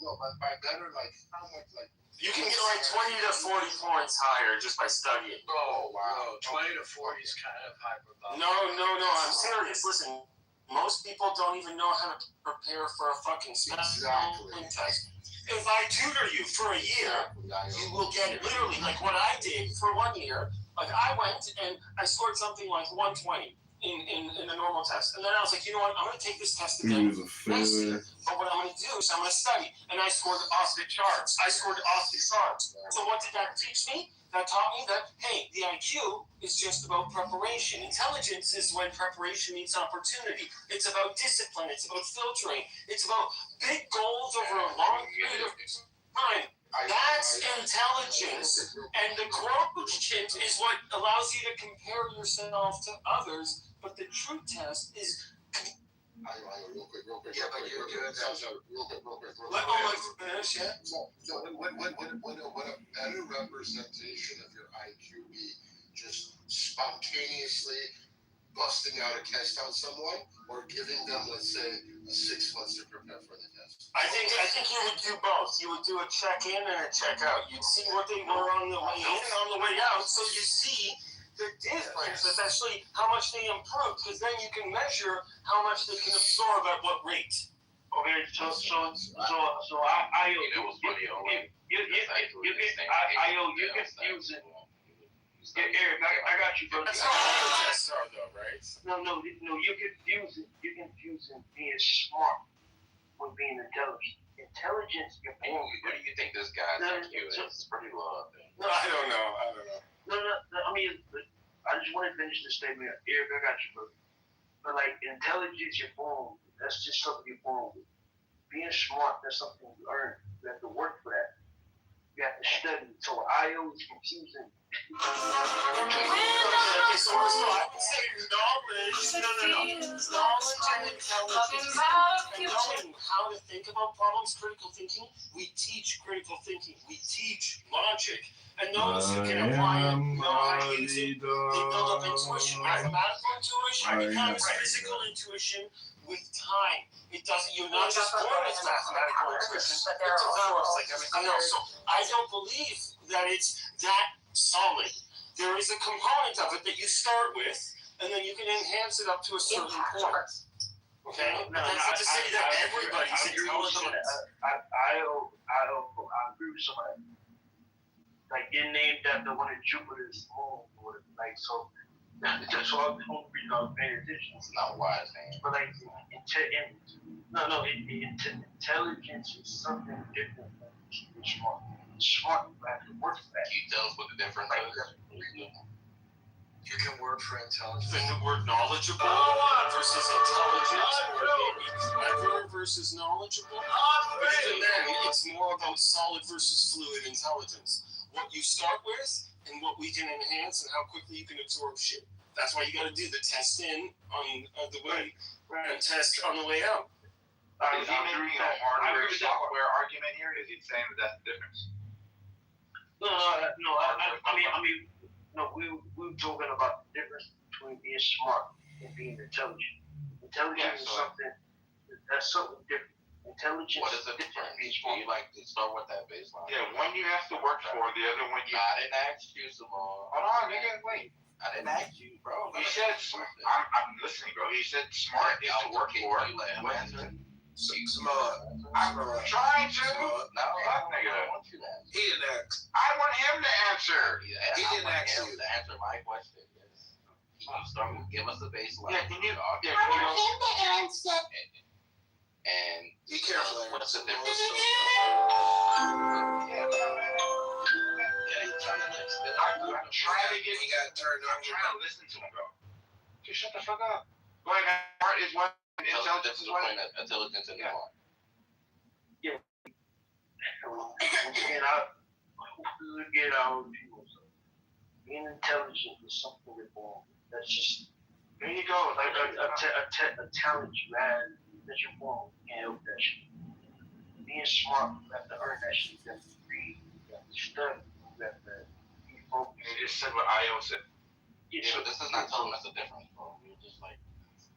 No, but by better, like how much, like You can get like 20 to 40 points higher just by studying. Oh wow, 20 to 40 is kind of hyperbolic. No, I'm serious. Listen, most people don't even know how to prepare for a fucking spelling test. If I tutor you for a year, you will get it. Literally, like what I did for 1 year, like I went and I scored something like 120 in the normal test. And then I was like, you know what, I'm going to take this test He again. was a failure. But what I'm going to do is I'm going to study. And I scored off the charts. So what did that teach me? That taught me that, hey, the IQ is just about preparation. Intelligence is when preparation meets opportunity. It's about discipline. It's about filtering. It's about big goals over a long period of time. That's intelligence. And the quotient is what allows you to compare yourself to others. But the true test is... real quick. Yeah, but you're doing that. Real quick. Let me finish, yeah. So would a better representation of your IQ be just spontaneously busting out a test on someone, or giving them, let's say, 6 months to prepare for the test? I think you would do both. You would do a check-in and a check-out. You'd see what they were on the way in and on the way out, so you see the difference, especially how much they improve, because then you can measure how much they can absorb at what rate. Okay, so I you get confusing. Eric, I got you, bro. That's how all tests are, though, right? No, you're confusing being smart with being intelligent. Intelligence, you're born with. What do you think this guy's IQ is? It's pretty low, I think. No, I don't know. No, I mean, I just want to finish this statement. Eric, I got you, bro. But like, intelligence, you're born with. That's just something you're born with. Being smart, that's something you earn. You have to work for that. You have to study. So I always confusing. So I would say knowledge. Knowledge and intelligence. And knowing how to think about problems, critical thinking. We teach critical thinking. We teach logic. And those who can apply it know how to use it. They build up intuition, mathematical intuition, becomes physical intuition with time. It doesn't, you're not just born with mathematical intuition, it develops like everything else. So I don't believe that it's that solid. There is a component of it that you start with, and then you can enhance it up to a certain point. Okay? That's not to say that everybody's intelligent. I agree with somebody. Like, getting named after one of Jupiter's moons, like, so that's why the only reason I was paying attention. It's not wise, man. But like, intelligence is something different than being smart. Smart, you have to work for that. Can you tell us what the difference is? You can work for intelligence. The word knowledgeable versus intelligent, or maybe clever versus knowledgeable. But even then, it's more about solid versus fluid intelligence. What you start with and what we can enhance and how quickly you can absorb shit. That's why you got to do the test in on the way and test on the way out. Is he making a hardware software argument here? Is he saying that that's the difference? No. We were talking about the difference between being smart and being intelligent. Intelligence is something different. Intelligence. What is the difference? You like to start with that baseline. Yeah, one you have to work for, the other one you. I didn't ask you, Simone. Hold on, nigga, wait. I didn't ask you, bro. He said, I'm listening, bro. He said smart is to work for. You let him answer. Smart. I'm trying to. No, fuck, nigga. I want you to answer. He didn't ask. I want him to answer. He didn't ask him you to answer my question. Yes. Can you start with give us the baseline? Yeah, can you? Yeah, can you? him to answer. And Be careful. what's the difference? Yeah, Yeah, he's trying to explain. trying to get. He got turned I'm over. trying to listen to him, bro. Just shut the fuck up. Like, heart is what intelligence is what. Intelligence in the Yeah. heart. Get out people. Being intelligent is something we're born with. That's just There you go. like a talent you had that you're born with. You can't help that shit. Being smart, you have to earn that shit. You have to read, you have to study, you have to be focused. You just said what Io said. Yeah, but this is not telling us the difference, bro. You're just like.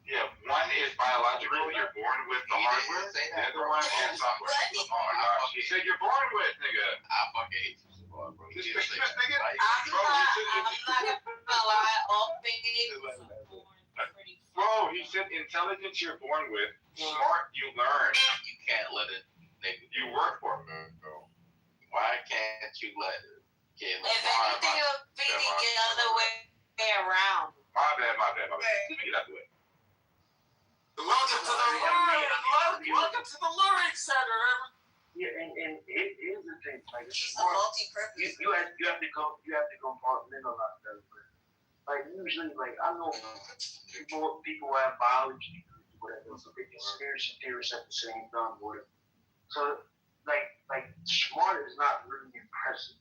Yeah, one is biological, you're born with the hardware. Say The that, other bro. one is software. Oh my gosh. You said you're born with, nigga. I fucking hate you so much, bro. This nigga. I'm not gonna lie, all babies are born pretty. Bro, he said intelligence you're born with, smart you learn. You can't let it. You work for it. Bro. Why can't you let it? If anything, it would be the other way around. My bad. Let me get out the way. Welcome to the learning center. Yeah, and it is a thing. Like This is a multi-purpose. you have to compartmentalize that. Like usually, like I know people have biology degrees, whatever, so they can conspiracy theorists at the same time, whatever. So like smart is not really impressive.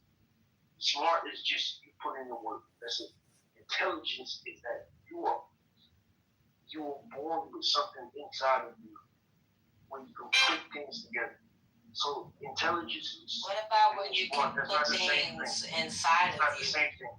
Smart is just you put in the work. That's it. Intelligence is that you were born with something inside of you when you can put things together. So intelligence is. What about when you can put things inside of you? It's not the same thing.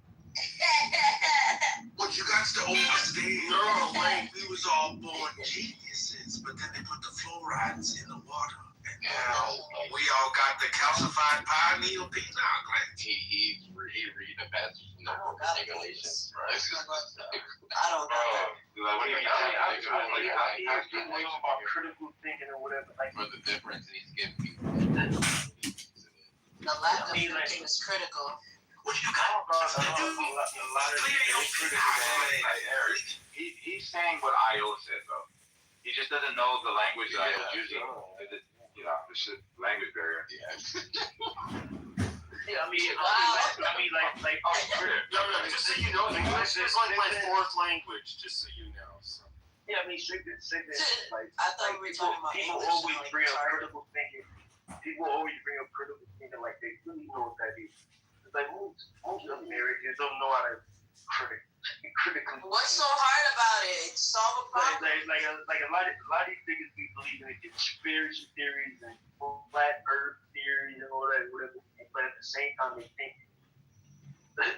What you got to understand, girl, like we was all born geniuses, but then they put the fluorides in the water. And now we all got the calcified pineal penile gland. He read the passage from the regulations, right? I don't know. What do you mean? I think about critical thinking or whatever. Like For the difference he's giving people. The lack of thinking is critical. What you got? He's saying what Io said, though. He just doesn't know the language that I was using. You know, this is language barrier. Yeah, I mean, Just so you know, English is like my fourth language. Just so you know. So. Yeah, I mean, say this. Like, I thought we were talking about people English. always bring up critical thinking. People always bring up critical thinking like they really know what that is. It's like most Americans don't know how to critically. What's so hard about it? Solve a problem. Like a lot of these niggas be believing in conspiracy theories and flat Earth theories and all that, whatever. But at the same time, they think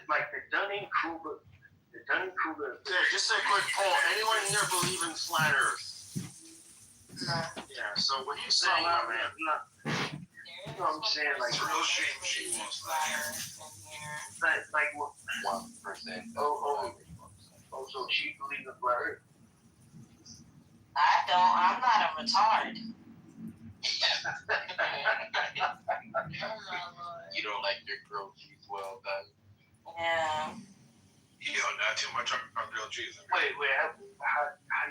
like the Dunning-Kruger. There, just a quick poll. Anyone here believe in flat Earth? Yeah. So what are you saying, man? You know what I'm saying? Like, It's a real shame she wants that. like what? 1%. Oh, so she believes in flat Earth. I don't. I'm not a retard. You don't like your grilled cheese well done? Yeah. Yo, not too much on grilled cheese. Wait, how do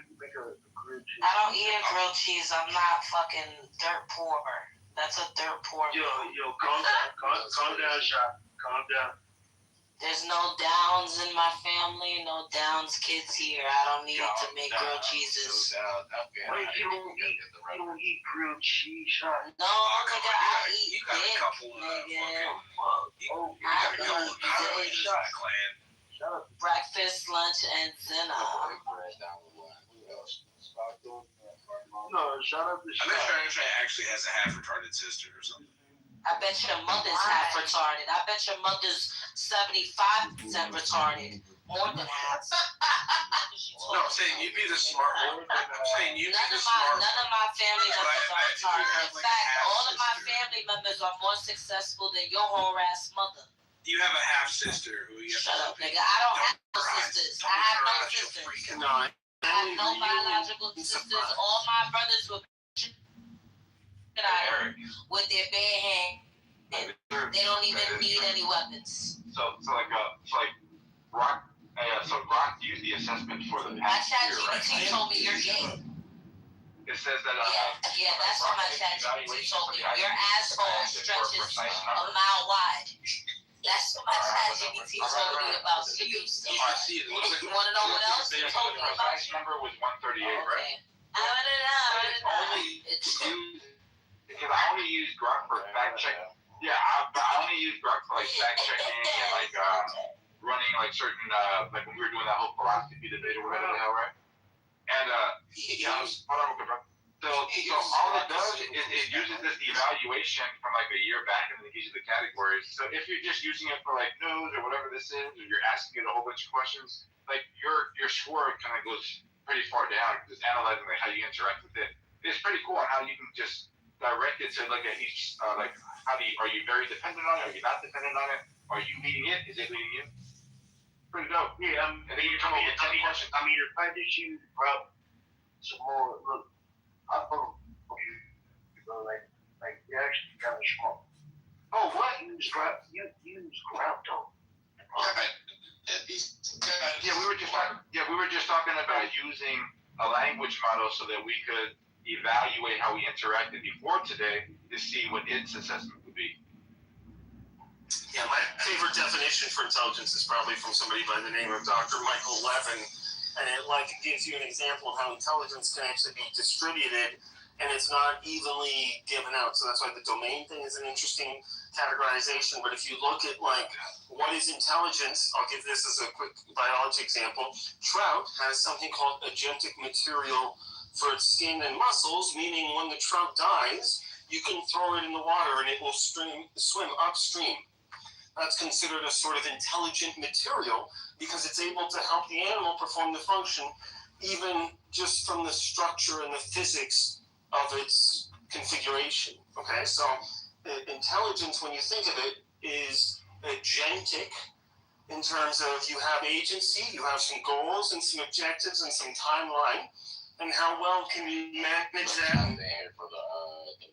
you make a grilled cheese? I don't eat a grilled cheese. I'm not fucking dirt poor. That's a dirt poor. Yo, calm down, Shop. Calm down. There's no Downs in my family. No Downs kids here. I don't need to make grilled cheeses. Wait, you don't eat grilled cheese, Shop? No, nigga, I eat You got a dick, couple nigga. I eat Shut up. Breakfast, lunch, and dinner. No, shut up the I bet your actually has a half retarded sister or something. I bet your mother's half retarded. I bet your mother's 75% retarded. More than half. No, I'm saying you'd be the smart one. I'm saying you'd be the smart one. None of my family members are retarded. In fact, all of my half-sister. family members are more successful than your whole ass mother. You have a half sister who you have Shut to up, nigga. I don't have no sisters. I have no sisters. No, I have no biological sisters. All my brothers were with their bare hand. They don't even need any weapons. So Rock used the assessment for the My past chat year, right? GPT told me you're gay. It says that Yeah, that's what my chat GPT told me. Your asshole stretches a mile wide. That's what my ChatGPT told me about you. I see it. You want to know what else he told me about Fax you? number was 138, right? I don't know. It's because I only use Grok for fact checking. Yeah, I only use Grok for like fact checking and like running like certain like when we were doing that whole philosophy debate or whatever the hell, right? And hold on real quick, bro. So all it does is it uses this evaluation from like a year back and then it gives you the categories. So if you're just using it for like news or whatever this is, or you're asking it a whole bunch of questions, like your score kind of goes pretty far down because it's analyzing like how you interact with it. It's pretty cool on how you can just direct it to look at each like are you very dependent on it? Are you not dependent on it? Are you leading it? Is it leading you? Pretty dope. Yeah, and then you come up with 10 questions. I mean, if I just use Grub some more, look, I thought you know, like you actually kind of smart. Oh, what? Use Grub? You use Grub though. Yeah, we were just talking about using a language model so that we could evaluate how we interacted before today to see what its assessment would be. Yeah, my favorite definition for intelligence is probably from somebody by the name of Dr. Michael Levin, and it gives you an example of how intelligence can actually be distributed, and it's not evenly given out. So that's why the domain thing is an interesting categorization. But if you look at what is intelligence, I'll give this as a quick biology example. Trout has something called agentic material for its skin and muscles, meaning when the trout dies, you can throw it in the water and it will swim upstream. That's considered a sort of intelligent material because it's able to help the animal perform the function even just from the structure and the physics of its configuration. Okay, so intelligence, when you think of it, is agentic in terms of you have agency, you have some goals and some objectives and some timeline, and how well can you manage that? For the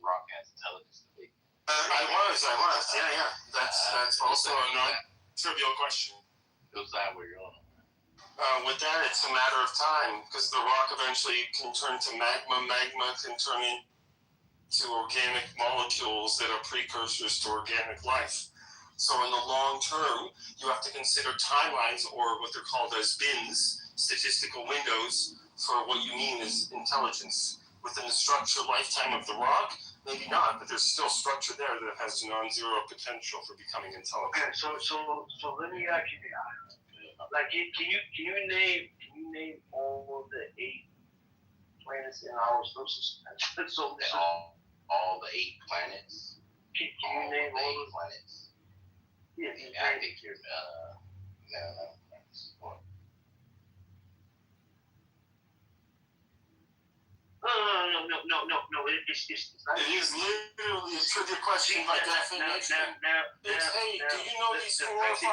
Rock has intelligence debate. I was. Yeah. That's also a non-trivial question. Is that where you're on? With that, it's a matter of time because the rock eventually can turn to magma. Magma can turn into organic molecules that are precursors to organic life. So in the long term, you have to consider timelines, or what they're called as bins, statistical windows, for what you mean is intelligence. Within the structured lifetime of the rock, maybe not, but there's still structure there that has non-zero potential for becoming intelligent. Okay, so let me ask you, like, can you name all the 8 planets in our solar system? So all the 8 planets. Can you name all the 8 planets? Yeah, I think you're no. No. It's not. It is literally a trivia question by definition. Hey, do you know these 4 or 5?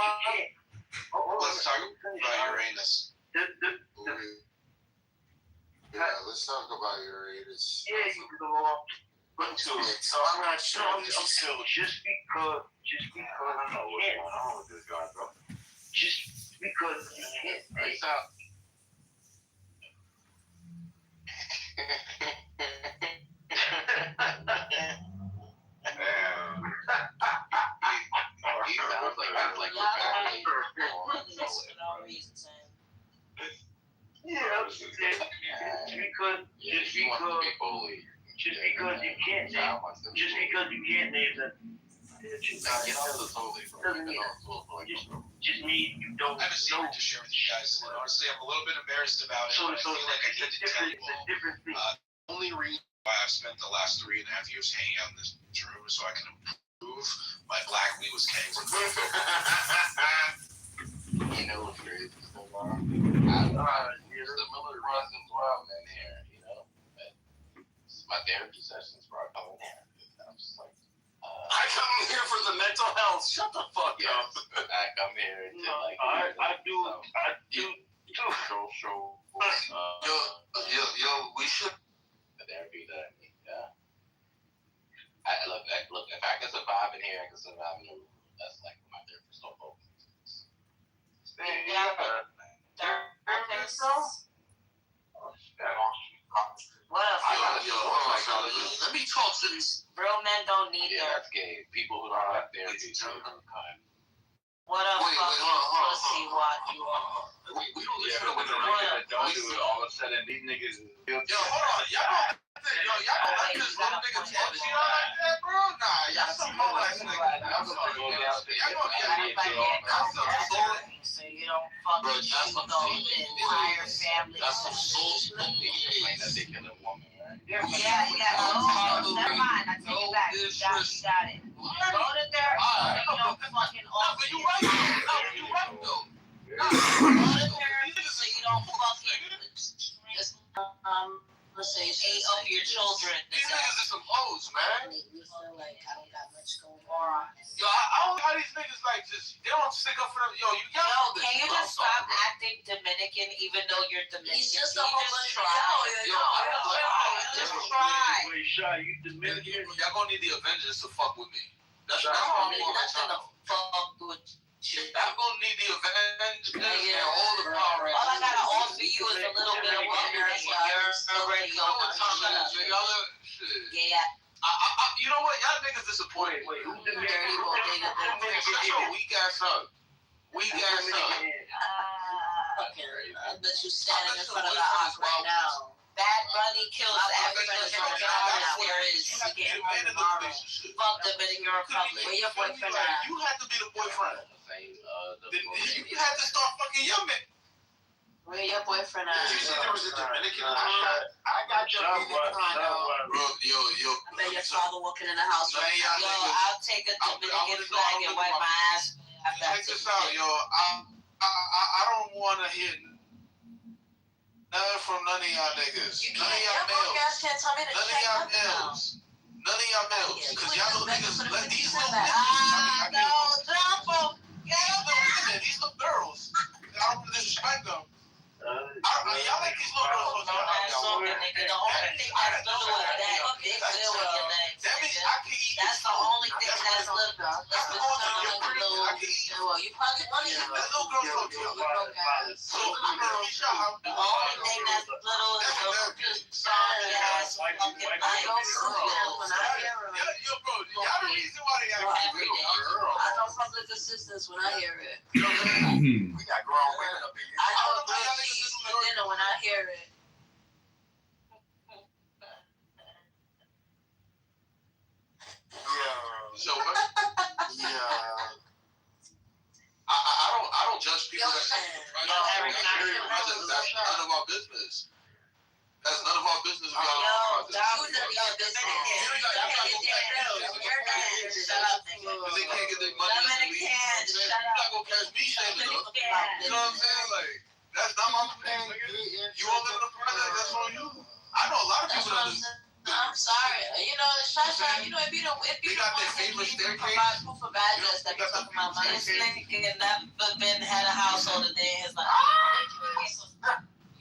Let's talk about Uranus. Yeah, let's talk about Uranus. Yeah, you can go off. Into it. So I'm not sure. I'm still just because you can't. Just because you can't. Right out. He sounds like you can't name them. Just mean you don't. I have a secret to share with you guys, and honestly, I'm a little bit embarrassed about it. So I feel like I need to tell you all. different thing. Only reason why I've spent the last 3.5 years hanging out in this room is so I can improve my Black Lewis Kangs. You know what's crazy? I know how similar reasons why I'm in here, you know. My therapy sessions where I come in here. I'm just like, I come here for the mental health. Shut the fuck up. I come here and like. I do. Show. We should. The therapy that I need. Yeah. Look. If I can survive in here, I can survive in the room. That's like my therapist don't focus. What else? Let me talk to these. Real men don't need that's gay. People who don't have therapy. What a fucking pussy what you are. We don't listen to what the niggas that don't do it. All of a sudden, these niggas. Yo, hold on. Y'all don't let this little nigga talk to y'all like that, bro? Nah, y'all some whole ass niggas. I'm sorry. Y'all gonna get so you don't fucking cheat on the entire family. That's some soul smoking that they can a woman, right? Yeah. Oh, never mind. I take it back. You got it. Go to therapy so you don't fucking off. You right though. Go to therapy so you don't fucking eight of your children. These niggas are some hoes, man. Like I don't got much going on. Yo, I don't know how these niggas like just they don't stick up for them. Yo, can you just stop acting Dominican even though you're Dominican? He's just a whole bunch of Just try. Wait, Shy, you Dominican? Y'all gonna need the Avengers to fuck with me. That's I all I'm don't need gonna nothing to fuck with you. I'm gonna need the Avengers and all the power. All I gotta offer you is a little bit of American. You're already on Shit. You know what? Y'all niggas disappointed. Wait, who's the Shut your weak ass up. Weak ass up. I bet you standing in front of the house right now. Bad Bunny kills everything there is. Fuck Dominican Republic. Where your boyfriend at? You had to be the boyfriend. You had to start fucking your man. Where your boyfriend at? You said there was a Dominican. I got your Dominican condo. Bro, yo. I bet your father walking in the house. Yo, I'll take a Dominican flag and wipe my ass. Check this out, yo. I don't want to hear nothing from none of y'all niggas. None of y'all males. None of y'all males. Because y'all niggas, let these little niggas. No, drop them. These little girls. I don't disrespect them. Y'all like these little girls. The only thing that's little is that big deal with your legs. That's the only thing that's little. Well, you probably want to eat little girls. The only thing that's little is the sorry ass fucking legs. When I hear it. Yo, bro, y'all the reason why they act Every day. I know public assistance when I hear it. We got grown women up in here. I know blue cheese for dinner when I hear it. I don't judge people that that's none of our business. That's none of our business. Shut up, because they can't get their money. You're not gonna catch me shaming them. You know what I'm saying? Like, that's not my thing. You all live in a project, that's on you. I know a lot of people that live. I'm sorry. You know, Shasha, you know, if you don't provide proof of address that you're talking about money, this nigga never been had a household a day in his life.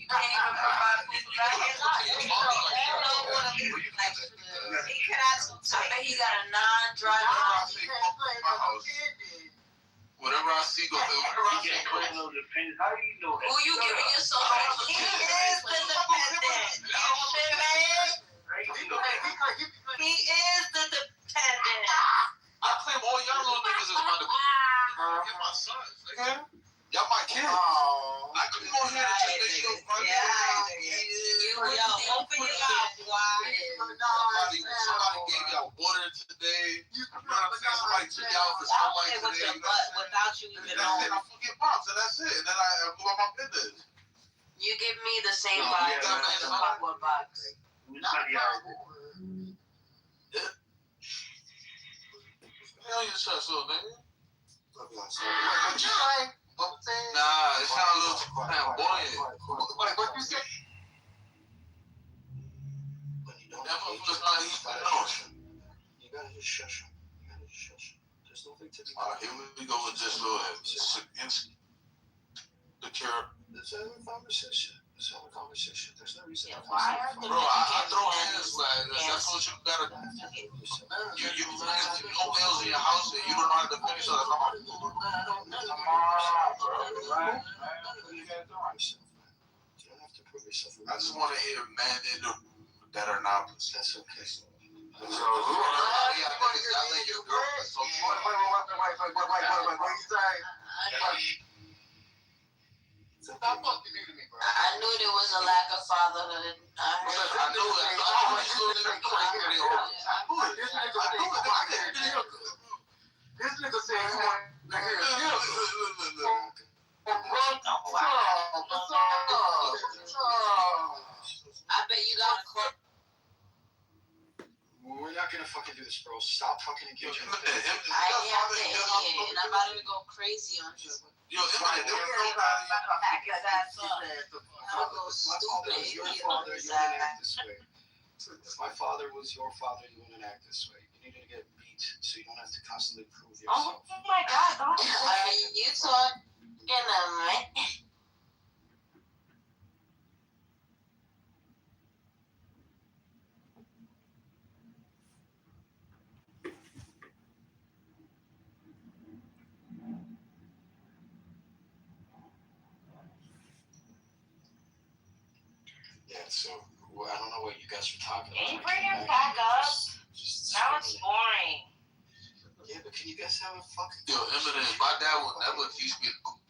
You can't even provide proof of address. You know what I mean? Like, he could have some time. He got a non-driving house. Whatever I see, go through. How do you know that? Who you giving yourself to? He is independent. You shit, man. He is the dependent. I claim all y'all little niggas as my dependent. You're my sons, nigga. Y'all my kids. I come on here to just make sure my open your mouth wide. Somebody gave y'all water today. You know what I'm saying? Somebody took y'all for sunlight today. Without you even knowing. I forget moms, and that's it. And then I go about my business. You give me the same vibe as the cardboard box. Hell, you such little nigga. Nah, it sounds a little flamboyant. What you say? That motherfucker's not even You gotta just shush him. There's nothing to be. Here we go with this little insecure. Let's have a conversation. There's no reason. Bro, I throw hands like that's what you gotta do. You no nails in your house and you don't know how to defend yourself. That's not I just want to hear men that are not. That's okay. So, I let your girlfriend. So, stop fucking me to me, bro. I knew there was a lack of fatherhood. I knew it. This nigga said he wanted to hear I bet you got a court. We're not gonna fucking do this, bro. Stop fucking engaging. I am the idiot, and I'm about to go crazy on you. Yo, I'll go stupid idiot on his ass. If my father was your father, you wouldn't act this way. You needed to get beat so you don't have to constantly prove yourself. Oh my God, don't. Are you talking to me? Yeah, so I don't know what you guys were talking about. Can you bring him back up? Now it's boring. Yeah, but can you guys have a fucking... Yo, Eminem, my dad will never teach me to cook.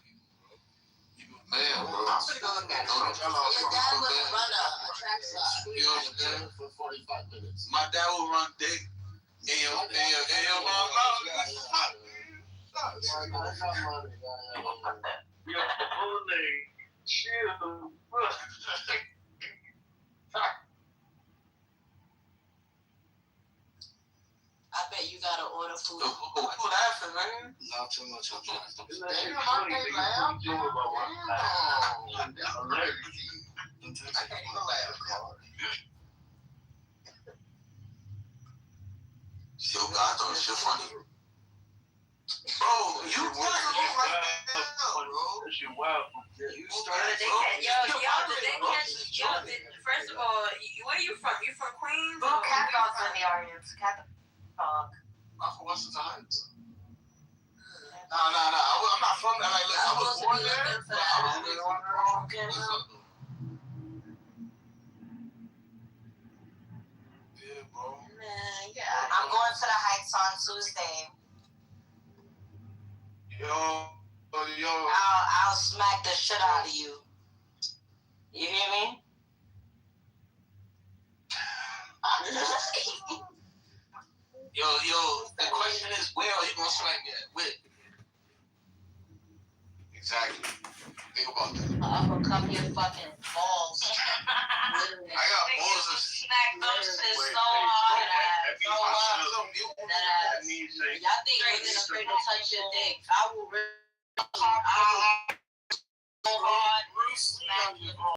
Man, bro. I'm gonna go look at it. Your dad would run a track stop. You know what I'm saying? For 45 minutes. My dad will run dick. I bet you gotta order food. Who laughing, man? Not too much. I'm trying to... Yo, God, thought shit funny. Bro, you wasn't right now, bro. Shit wild. You started... First of all, where are you from? You from Queens? Blue cat dogs in the audience. Cat dog. I'm from Western Heights. Nah. I'm not from that. Like, I was born there. I was yeah, bro. I'm going to the Heights on Tuesday. Yo. I'll smack the shit out of you. You hear me? Yo, the question is, where are you gonna smack me at? With? Exactly. Think about that. I'm gonna cup your fucking balls. I got balls of smack those shit so hard. Y'all think you're afraid to touch your dick? I will rip so hard, smack your